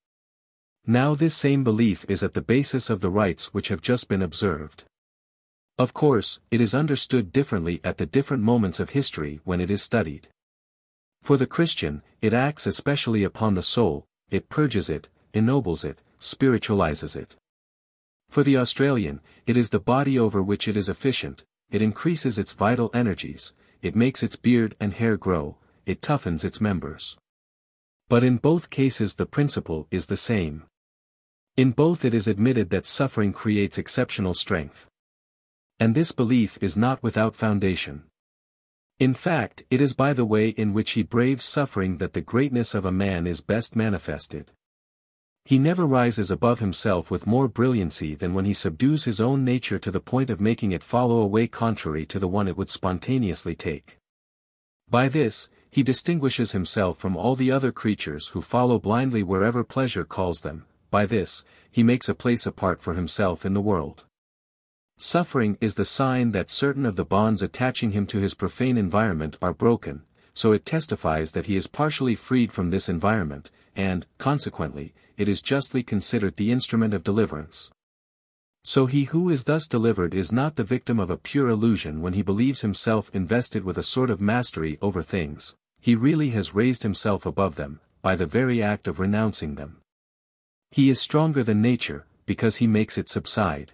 Now this same belief is at the basis of the rites which have just been observed. Of course, it is understood differently at the different moments of history when it is studied. For the Christian, it acts especially upon the soul, it purges it, ennobles it, spiritualizes it. For the Australian, it is the body over which it is efficient, it increases its vital energies, it makes its beard and hair grow, it toughens its members. But in both cases the principle is the same. In both it is admitted that suffering creates exceptional strength. And this belief is not without foundation. In fact, it is by the way in which he braves suffering that the greatness of a man is best manifested. He never rises above himself with more brilliancy than when he subdues his own nature to the point of making it follow a way contrary to the one it would spontaneously take. By this, he distinguishes himself from all the other creatures who follow blindly wherever pleasure calls them. By this, he makes a place apart for himself in the world. Suffering is the sign that certain of the bonds attaching him to his profane environment are broken, so it testifies that he is partially freed from this environment, and, consequently, it is justly considered the instrument of deliverance. So he who is thus delivered is not the victim of a pure illusion when he believes himself invested with a sort of mastery over things, he really has raised himself above them, by the very act of renouncing them. He is stronger than nature, because he makes it subside.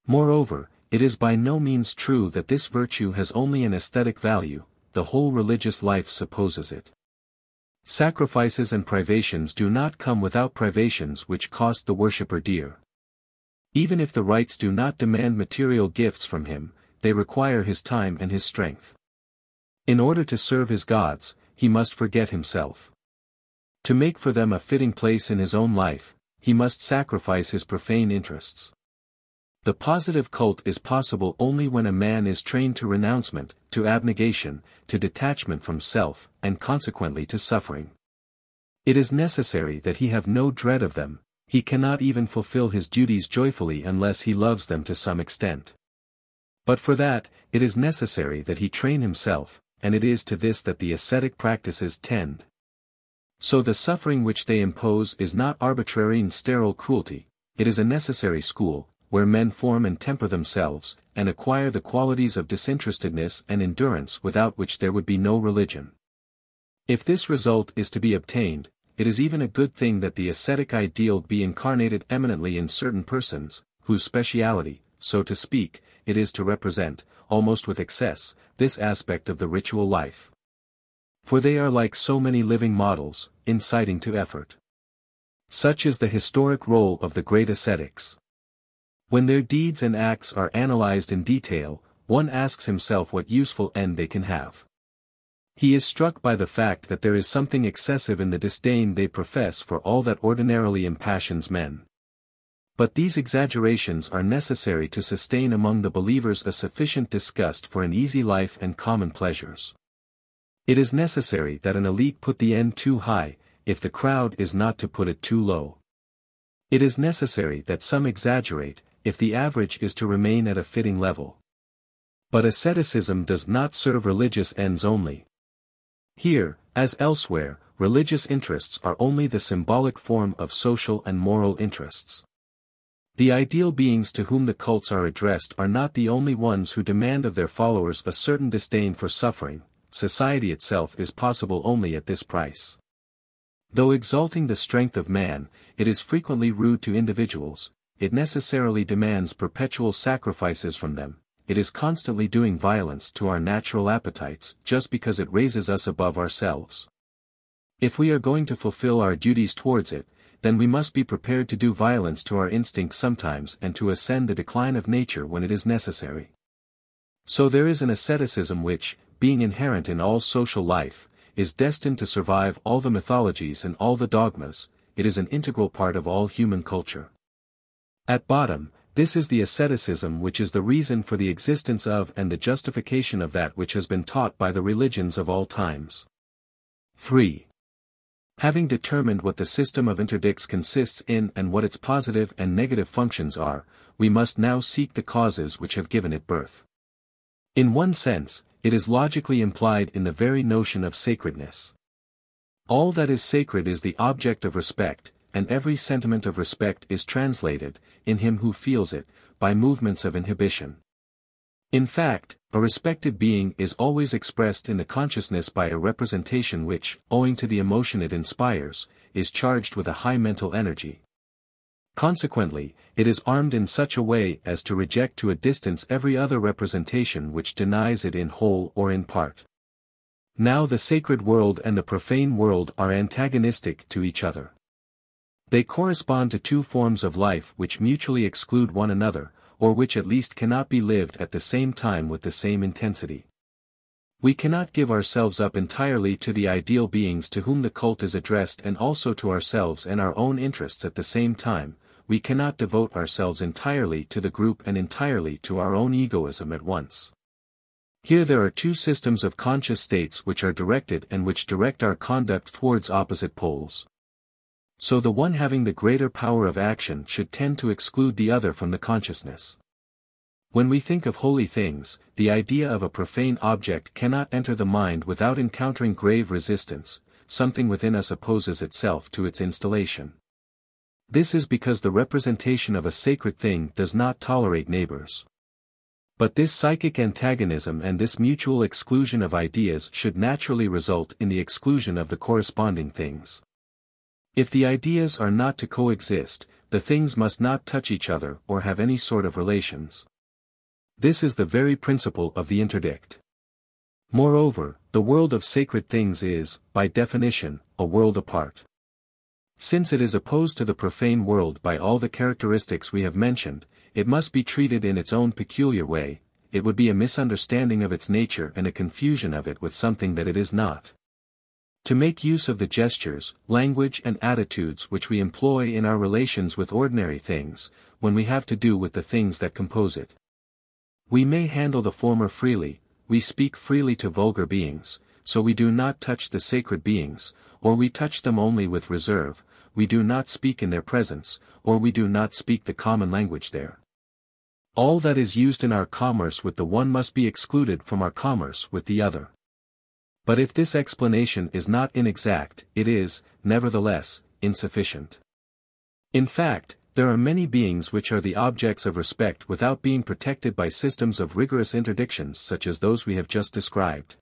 Moreover, it is by no means true that this virtue has only an aesthetic value, the whole religious life supposes it. Sacrifices and privations do not come without privations which cost the worshipper dear. Even if the rites do not demand material gifts from him, they require his time and his strength. In order to serve his gods, he must forget himself. To make for them a fitting place in his own life, he must sacrifice his profane interests. The positive cult is possible only when a man is trained to renouncement, to abnegation, to detachment from self, and consequently to suffering. It is necessary that he have no dread of them, he cannot even fulfill his duties joyfully unless he loves them to some extent. But for that, it is necessary that he train himself, and it is to this that the ascetic practices tend. So the suffering which they impose is not arbitrary and sterile cruelty, it is a necessary school, where men form and temper themselves, and acquire the qualities of disinterestedness and endurance without which there would be no religion. If this result is to be obtained, it is even a good thing that the ascetic ideal be incarnated eminently in certain persons, whose speciality, so to speak, it is to represent, almost with excess, this aspect of the ritual life. For they are like so many living models, inciting to effort. Such is the historic role of the great ascetics. When their deeds and acts are analyzed in detail, one asks himself what useful end they can have. He is struck by the fact that there is something excessive in the disdain they profess for all that ordinarily impassions men. But these exaggerations are necessary to sustain among the believers a sufficient disgust for an easy life and common pleasures. It is necessary that an elite put the end too high, if the crowd is not to put it too low. It is necessary that some exaggerate, if the average is to remain at a fitting level. But asceticism does not serve religious ends only. Here, as elsewhere, religious interests are only the symbolic form of social and moral interests. The ideal beings to whom the cults are addressed are not the only ones who demand of their followers a certain disdain for suffering. Society itself is possible only at this price. Though exalting the strength of man, it is frequently rude to individuals, it necessarily demands perpetual sacrifices from them, it is constantly doing violence to our natural appetites just because it raises us above ourselves. If we are going to fulfill our duties towards it, then we must be prepared to do violence to our instincts sometimes and to ascend the decline of nature when it is necessary. So there is an asceticism which, being inherent in all social life, is destined to survive all the mythologies and all the dogmas, it is an integral part of all human culture. At bottom, this is the asceticism which is the reason for the existence of and the justification of that which has been taught by the religions of all times. 3. Having determined what the system of interdicts consists in and what its positive and negative functions are, we must now seek the causes which have given it birth. In one sense, it is logically implied in the very notion of sacredness. All that is sacred is the object of respect, and every sentiment of respect is translated, in him who feels it, by movements of inhibition. In fact, a respected being is always expressed in the consciousness by a representation which, owing to the emotion it inspires, is charged with a high mental energy. Consequently, it is armed in such a way as to reject to a distance every other representation which denies it in whole or in part. Now the sacred world and the profane world are antagonistic to each other. They correspond to two forms of life which mutually exclude one another, or which at least cannot be lived at the same time with the same intensity. We cannot give ourselves up entirely to the ideal beings to whom the cult is addressed and also to ourselves and our own interests at the same time. We cannot devote ourselves entirely to the group and entirely to our own egoism at once. Here there are two systems of conscious states which are directed and which direct our conduct towards opposite poles. So the one having the greater power of action should tend to exclude the other from the consciousness. When we think of holy things, the idea of a profane object cannot enter the mind without encountering grave resistance, something within us opposes itself to its installation. This is because the representation of a sacred thing does not tolerate neighbors. But this psychic antagonism and this mutual exclusion of ideas should naturally result in the exclusion of the corresponding things. If the ideas are not to coexist, the things must not touch each other or have any sort of relations. This is the very principle of the interdict. Moreover, the world of sacred things is, by definition, a world apart. Since it is opposed to the profane world by all the characteristics we have mentioned, it must be treated in its own peculiar way, it would be a misunderstanding of its nature and a confusion of it with something that it is not. To make use of the gestures, language and attitudes which we employ in our relations with ordinary things, when we have to do with the things that compose it. We may handle the former freely, we speak freely to vulgar beings, so we do not touch the sacred beings, or we touch them only with reserve, we do not speak in their presence, or we do not speak the common language there. All that is used in our commerce with the one must be excluded from our commerce with the other. But if this explanation is not inexact, it is, nevertheless, insufficient. In fact, there are many beings which are the objects of respect without being protected by systems of rigorous interdictions such as those we have just described.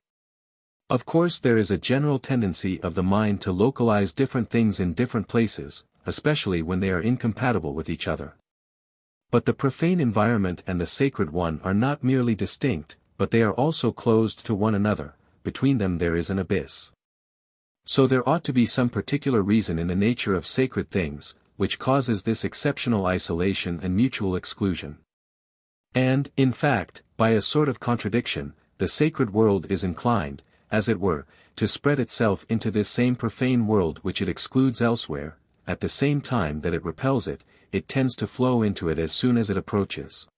Of course, there is a general tendency of the mind to localize different things in different places, especially when they are incompatible with each other. But the profane environment and the sacred one are not merely distinct, but they are also closed to one another, between them there is an abyss. So there ought to be some particular reason in the nature of sacred things, which causes this exceptional isolation and mutual exclusion. And, in fact, by a sort of contradiction, the sacred world is inclined, as it were, to spread itself into this same profane world which it excludes elsewhere, at the same time that it repels it, it tends to flow into it as soon as it approaches.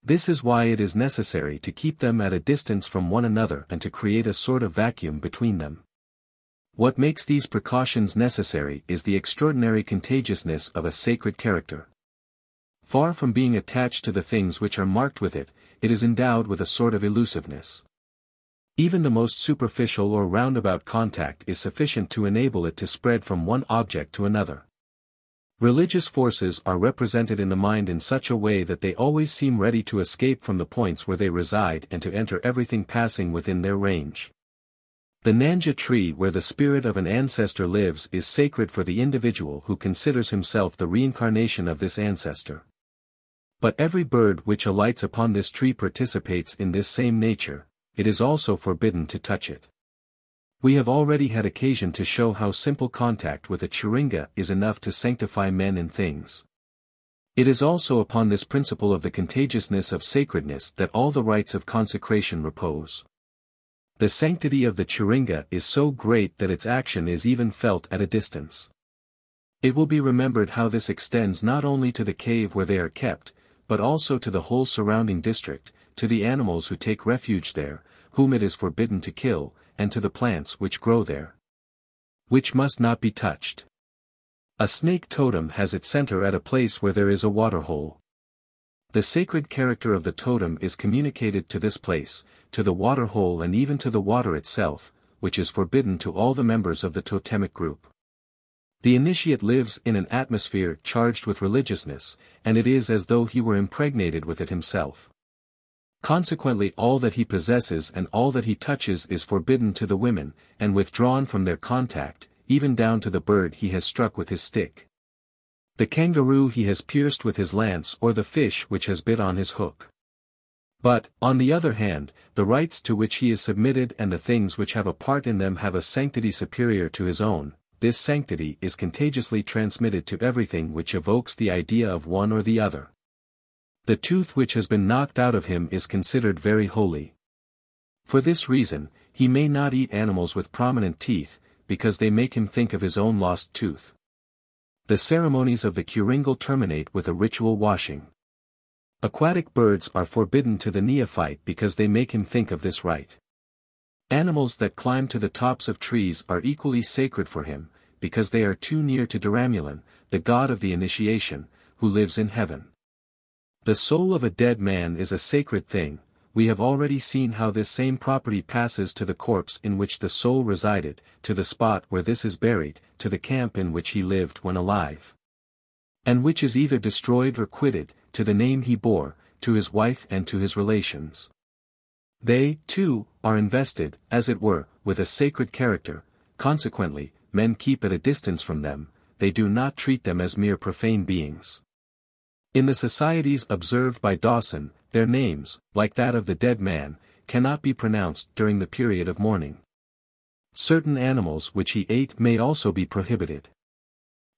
This is why it is necessary to keep them at a distance from one another and to create a sort of vacuum between them. What makes these precautions necessary is the extraordinary contagiousness of a sacred character. Far from being attached to the things which are marked with it, it is endowed with a sort of elusiveness. Even the most superficial or roundabout contact is sufficient to enable it to spread from one object to another. Religious forces are represented in the mind in such a way that they always seem ready to escape from the points where they reside and to enter everything passing within their range. The Nanja tree where the spirit of an ancestor lives is sacred for the individual who considers himself the reincarnation of this ancestor. But every bird which alights upon this tree participates in this same nature, it is also forbidden to touch it. We have already had occasion to show how simple contact with a chiringa is enough to sanctify men and things. It is also upon this principle of the contagiousness of sacredness that all the rites of consecration repose. The sanctity of the chiringa is so great that its action is even felt at a distance. It will be remembered how this extends not only to the cave where they are kept, but also to the whole surrounding district, to the animals who take refuge there, whom it is forbidden to kill, and to the plants which grow there, which must not be touched. A snake totem has its center at a place where there is a water hole. The sacred character of the totem is communicated to this place, to the water hole and even to the water itself, which is forbidden to all the members of the totemic group. The initiate lives in an atmosphere charged with religiousness, and it is as though he were impregnated with it himself. Consequently all that he possesses and all that he touches is forbidden to the women, and withdrawn from their contact, even down to the bird he has struck with his stick, the kangaroo he has pierced with his lance, or the fish which has bit on his hook. But, on the other hand, the rites to which he is submitted and the things which have a part in them have a sanctity superior to his own. This sanctity is contagiously transmitted to everything which evokes the idea of one or the other. The tooth which has been knocked out of him is considered very holy. For this reason, he may not eat animals with prominent teeth, because they make him think of his own lost tooth. The ceremonies of the Kuringal terminate with a ritual washing. Aquatic birds are forbidden to the neophyte because they make him think of this rite. Animals that climb to the tops of trees are equally sacred for him, because they are too near to Dharamulan, the god of the initiation, who lives in heaven. The soul of a dead man is a sacred thing. We have already seen how this same property passes to the corpse in which the soul resided, to the spot where this is buried, to the camp in which he lived when alive, and which is either destroyed or quitted, to the name he bore, to his wife and to his relations. They, too, are invested, as it were, with a sacred character. Consequently, men keep at a distance from them, they do not treat them as mere profane beings. In the societies observed by Dawson, their names, like that of the dead man, cannot be pronounced during the period of mourning. Certain animals which he ate may also be prohibited.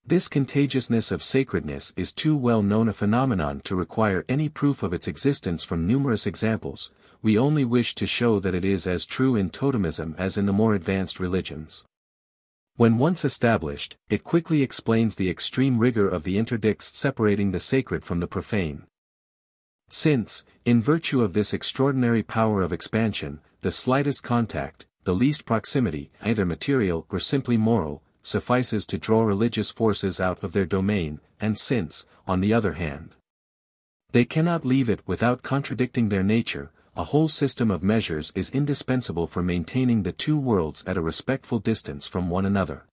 This contagiousness of sacredness is too well known a phenomenon to require any proof of its existence from numerous examples. We only wish to show that it is as true in totemism as in the more advanced religions. When once established, it quickly explains the extreme rigor of the interdicts separating the sacred from the profane. Since, in virtue of this extraordinary power of expansion, the slightest contact, the least proximity, either material or simply moral, suffices to draw religious forces out of their domain, and since, on the other hand, they cannot leave it without contradicting their nature, a whole system of measures is indispensable for maintaining the two worlds at a respectful distance from one another.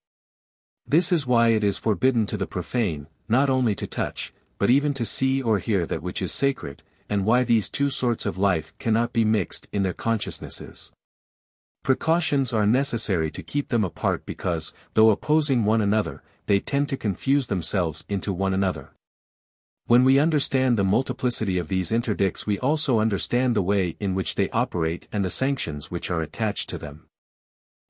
This is why it is forbidden to the profane, not only to touch, but even to see or hear that which is sacred, and why these two sorts of life cannot be mixed in their consciousnesses. Precautions are necessary to keep them apart because, though opposing one another, they tend to confuse themselves into one another. When we understand the multiplicity of these interdicts, we also understand the way in which they operate and the sanctions which are attached to them.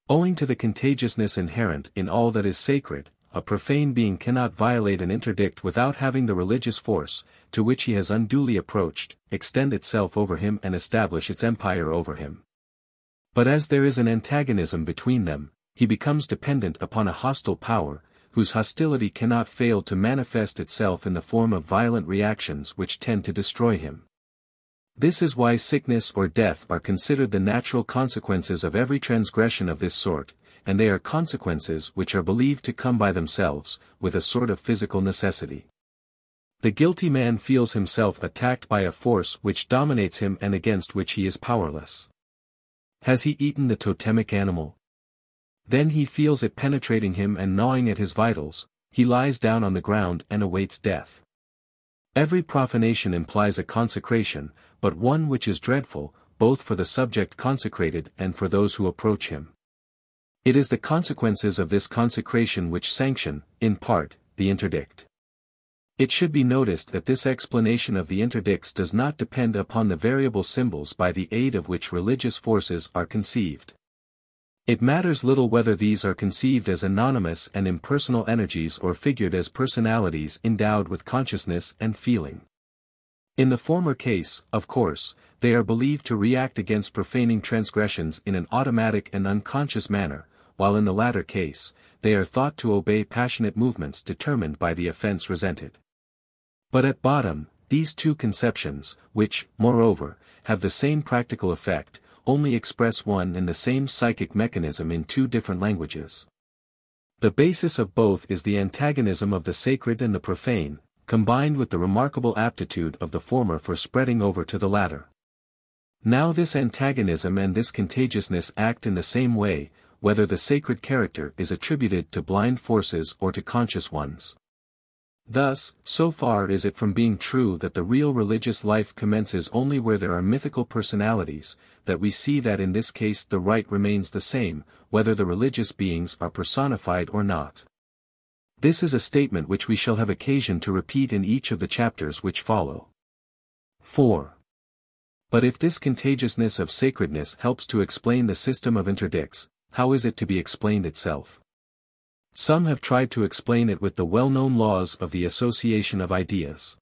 Owing to the contagiousness inherent in all that is sacred, a profane being cannot violate an interdict without having the religious force, to which he has unduly approached, extend itself over him and establish its empire over him. But as there is an antagonism between them, he becomes dependent upon a hostile power, whose hostility cannot fail to manifest itself in the form of violent reactions which tend to destroy him. This is why sickness or death are considered the natural consequences of every transgression of this sort, and they are consequences which are believed to come by themselves, with a sort of physical necessity. The guilty man feels himself attacked by a force which dominates him and against which he is powerless. Has he eaten the totemic animal? Then he feels it penetrating him and gnawing at his vitals, he lies down on the ground and awaits death. Every profanation implies a consecration, but one which is dreadful, both for the subject consecrated and for those who approach him. It is the consequences of this consecration which sanction, in part, the interdict. It should be noticed that this explanation of the interdicts does not depend upon the variable symbols by the aid of which religious forces are conceived. It matters little whether these are conceived as anonymous and impersonal energies or figured as personalities endowed with consciousness and feeling. In the former case, of course, they are believed to react against profaning transgressions in an automatic and unconscious manner, while in the latter case, they are thought to obey passionate movements determined by the offense resented. But at bottom, these two conceptions, which, moreover, have the same practical effect, only express one and the same psychic mechanism in two different languages. The basis of both is the antagonism of the sacred and the profane, combined with the remarkable aptitude of the former for spreading over to the latter. Now this antagonism and this contagiousness act in the same way, whether the sacred character is attributed to blind forces or to conscious ones. Thus, so far is it from being true that the real religious life commences only where there are mythical personalities, that we see that in this case the right remains the same, whether the religious beings are personified or not. This is a statement which we shall have occasion to repeat in each of the chapters which follow. 4. But if this contagiousness of sacredness helps to explain the system of interdicts, how is it to be explained itself? Some have tried to explain it with the well-known laws of the association of ideas.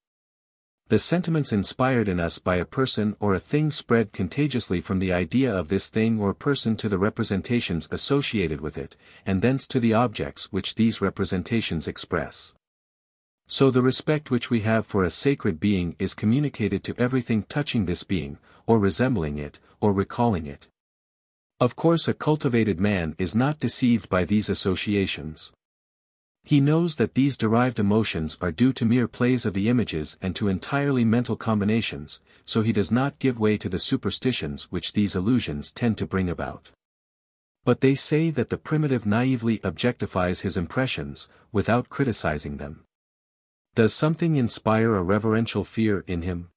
The sentiments inspired in us by a person or a thing spread contagiously from the idea of this thing or person to the representations associated with it, and thence to the objects which these representations express. So the respect which we have for a sacred being is communicated to everything touching this being, or resembling it, or recalling it. Of course, a cultivated man is not deceived by these associations. He knows that these derived emotions are due to mere plays of the images and to entirely mental combinations, so he does not give way to the superstitions which these illusions tend to bring about. But they say that the primitive naively objectifies his impressions, without criticizing them. Does something inspire a reverential fear in him?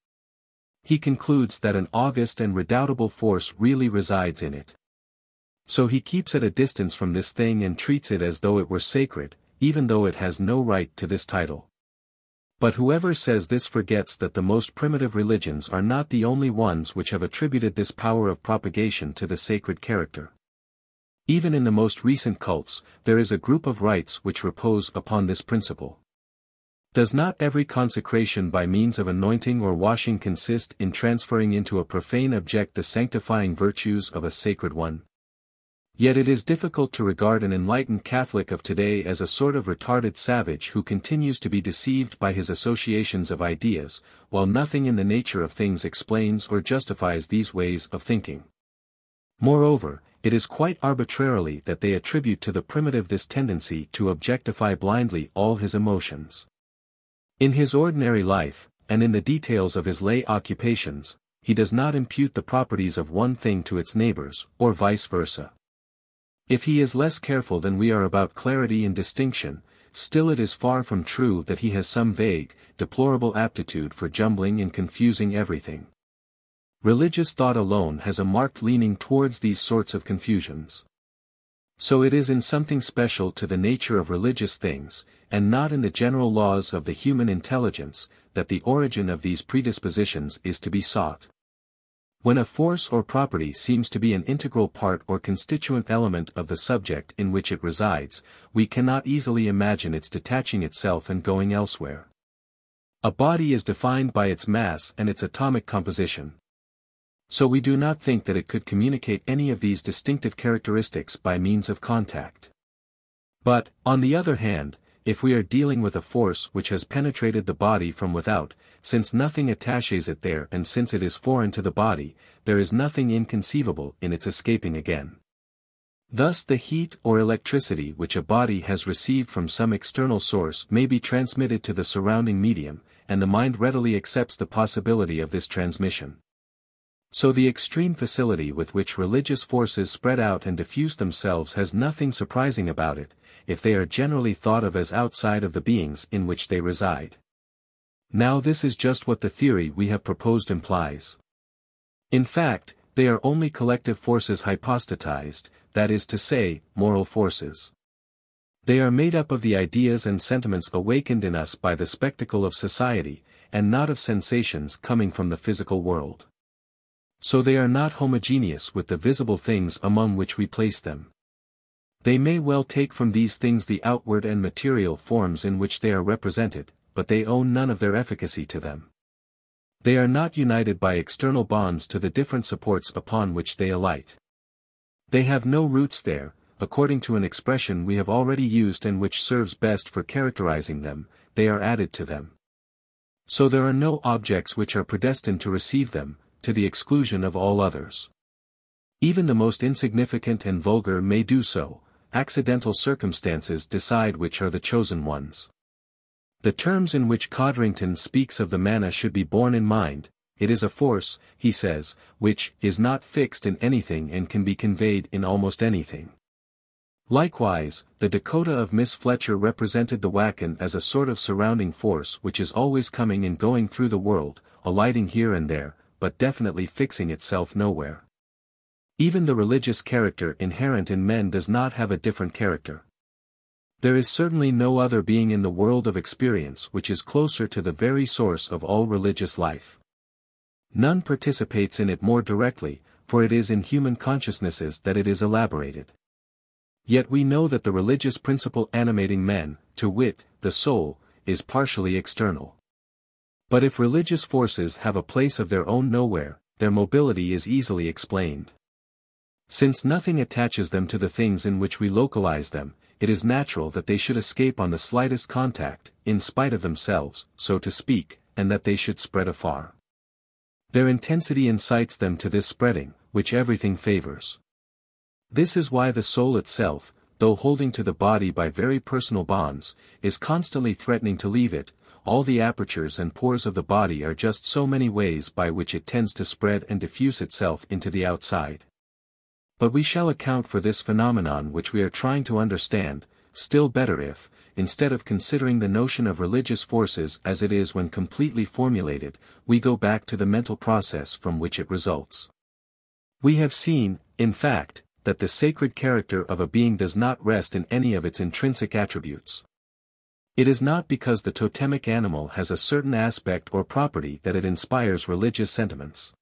He concludes that an august and redoubtable force really resides in it. So he keeps at a distance from this thing and treats it as though it were sacred, even though it has no right to this title. But whoever says this forgets that the most primitive religions are not the only ones which have attributed this power of propagation to the sacred character. Even in the most recent cults, there is a group of rites which repose upon this principle. Does not every consecration by means of anointing or washing consist in transferring into a profane object the sanctifying virtues of a sacred one? Yet it is difficult to regard an enlightened Catholic of today as a sort of retarded savage who continues to be deceived by his associations of ideas, while nothing in the nature of things explains or justifies these ways of thinking. Moreover, it is quite arbitrarily that they attribute to the primitive this tendency to objectify blindly all his emotions. In his ordinary life, and in the details of his lay occupations, he does not impute the properties of one thing to its neighbors, or vice versa. If he is less careful than we are about clarity and distinction, still it is far from true that he has some vague, deplorable aptitude for jumbling and confusing everything. Religious thought alone has a marked leaning towards these sorts of confusions. So it is in something special to the nature of religious things, and not in the general laws of the human intelligence, that the origin of these predispositions is to be sought. When a force or property seems to be an integral part or constituent element of the subject in which it resides, we cannot easily imagine its detaching itself and going elsewhere. A body is defined by its mass and its atomic composition. So we do not think that it could communicate any of these distinctive characteristics by means of contact. But, on the other hand, if we are dealing with a force which has penetrated the body from without, since nothing attaches it there and since it is foreign to the body, there is nothing inconceivable in its escaping again. Thus the heat or electricity which a body has received from some external source may be transmitted to the surrounding medium, and the mind readily accepts the possibility of this transmission. So the extreme facility with which religious forces spread out and diffuse themselves has nothing surprising about it, if they are generally thought of as outside of the beings in which they reside. Now this is just what the theory we have proposed implies. In fact, they are only collective forces hypostatized, that is to say, moral forces. They are made up of the ideas and sentiments awakened in us by the spectacle of society, and not of sensations coming from the physical world. So they are not homogeneous with the visible things among which we place them. They may well take from these things the outward and material forms in which they are represented, but they owe none of their efficacy to them. They are not united by external bonds to the different supports upon which they alight. They have no roots there, according to an expression we have already used and which serves best for characterizing them, they are added to them. So there are no objects which are predestined to receive them, to the exclusion of all others. Even the most insignificant and vulgar may do so, accidental circumstances decide which are the chosen ones. The terms in which Codrington speaks of the manna should be borne in mind. It is a force, he says, which is not fixed in anything and can be conveyed in almost anything. Likewise, the Dakota of Miss Fletcher represented the Wacken as a sort of surrounding force which is always coming and going through the world, alighting here and there, but definitely fixing itself nowhere. Even the religious character inherent in men does not have a different character. There is certainly no other being in the world of experience which is closer to the very source of all religious life. None participates in it more directly, for it is in human consciousnesses that it is elaborated. Yet we know that the religious principle animating men, to wit, the soul, is partially external. But if religious forces have a place of their own nowhere, their mobility is easily explained. Since nothing attaches them to the things in which we localize them, it is natural that they should escape on the slightest contact, in spite of themselves, so to speak, and that they should spread afar. Their intensity incites them to this spreading, which everything favors. This is why the soul itself, though holding to the body by very personal bonds, is constantly threatening to leave it. All the apertures and pores of the body are just so many ways by which it tends to spread and diffuse itself into the outside. But we shall account for this phenomenon which we are trying to understand, still better if, instead of considering the notion of religious forces as it is when completely formulated, we go back to the mental process from which it results. We have seen, in fact, that the sacred character of a being does not rest in any of its intrinsic attributes. It is not because the totemic animal has a certain aspect or property that it inspires religious sentiments.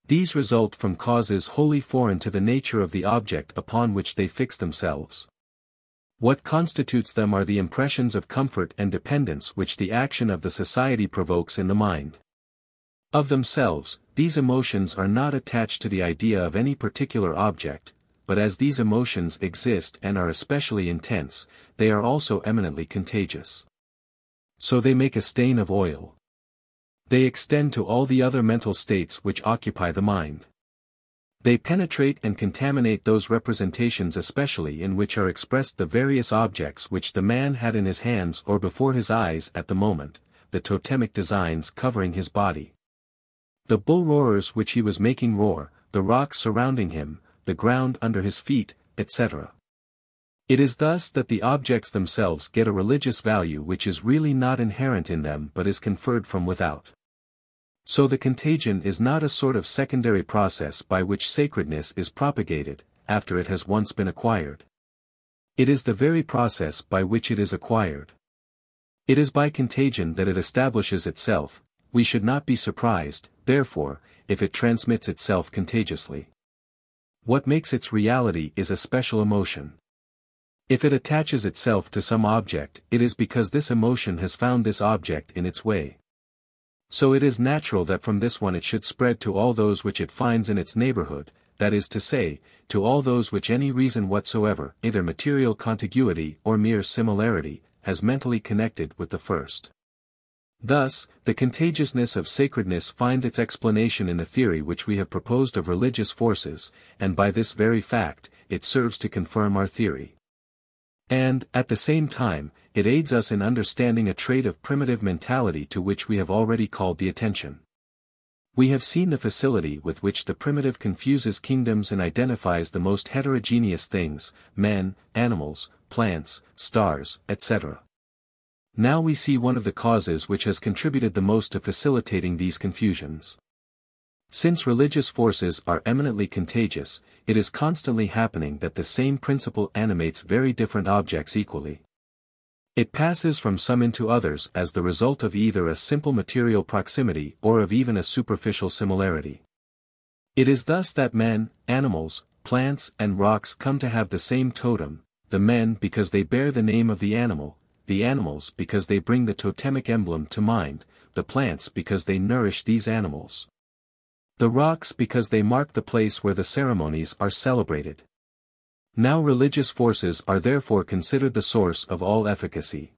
These result from causes wholly foreign to the nature of the object upon which they fix themselves. What constitutes them are the impressions of comfort and dependence which the action of the society provokes in the mind. Of themselves, these emotions are not attached to the idea of any particular object, but as these emotions exist and are especially intense, they are also eminently contagious. So they make a stain of oil. They extend to all the other mental states which occupy the mind. They penetrate and contaminate those representations especially in which are expressed the various objects which the man had in his hands or before his eyes at the moment, the totemic designs covering his body. The bull roarers which he was making roar, the rocks surrounding him, the ground under his feet, etc. It is thus that the objects themselves get a religious value which is really not inherent in them but is conferred from without. So the contagion is not a sort of secondary process by which sacredness is propagated, after it has once been acquired. It is the very process by which it is acquired. It is by contagion that it establishes itself. We should not be surprised, therefore, if it transmits itself contagiously. What makes its reality is a special emotion. If it attaches itself to some object, it is because this emotion has found this object in its way. So it is natural that from this one it should spread to all those which it finds in its neighborhood, that is to say, to all those which any reason whatsoever, either material contiguity or mere similarity, has mentally connected with the first. Thus, the contagiousness of sacredness finds its explanation in the theory which we have proposed of religious forces, and by this very fact, it serves to confirm our theory. And, at the same time, it aids us in understanding a trait of primitive mentality to which we have already called the attention. We have seen the facility with which the primitive confuses kingdoms and identifies the most heterogeneous things, men, animals, plants, stars, etc. Now we see one of the causes which has contributed the most to facilitating these confusions. Since religious forces are eminently contagious, it is constantly happening that the same principle animates very different objects equally. It passes from some into others as the result of either a simple material proximity or of even a superficial similarity. It is thus that men, animals, plants and rocks come to have the same totem, the men because they bear the name of the animals because they bring the totemic emblem to mind, the plants because they nourish these animals. The rocks because they mark the place where the ceremonies are celebrated. Now religious forces are therefore considered the source of all efficacy.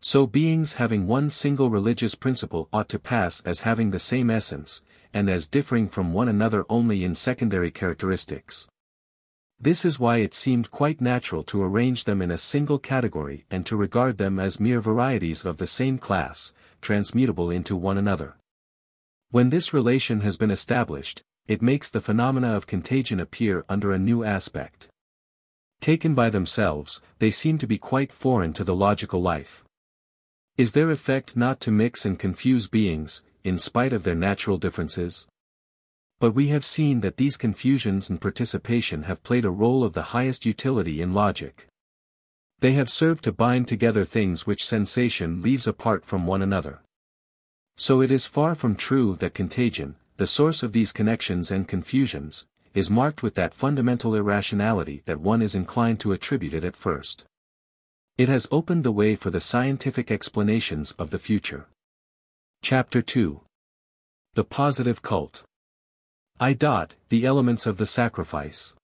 So beings having one single religious principle ought to pass as having the same essence, and as differing from one another only in secondary characteristics. This is why it seemed quite natural to arrange them in a single category and to regard them as mere varieties of the same class, transmutable into one another. When this relation has been established, it makes the phenomena of contagion appear under a new aspect. Taken by themselves, they seem to be quite foreign to the logical life. Is their effect not to mix and confuse beings, in spite of their natural differences? But we have seen that these confusions and participation have played a role of the highest utility in logic. They have served to bind together things which sensation leaves apart from one another. So it is far from true that contagion, the source of these connections and confusions, is marked with that fundamental irrationality that one is inclined to attribute it at first. It has opened the way for the scientific explanations of the future. Chapter 2. The Positive Cult. The elements of the sacrifice.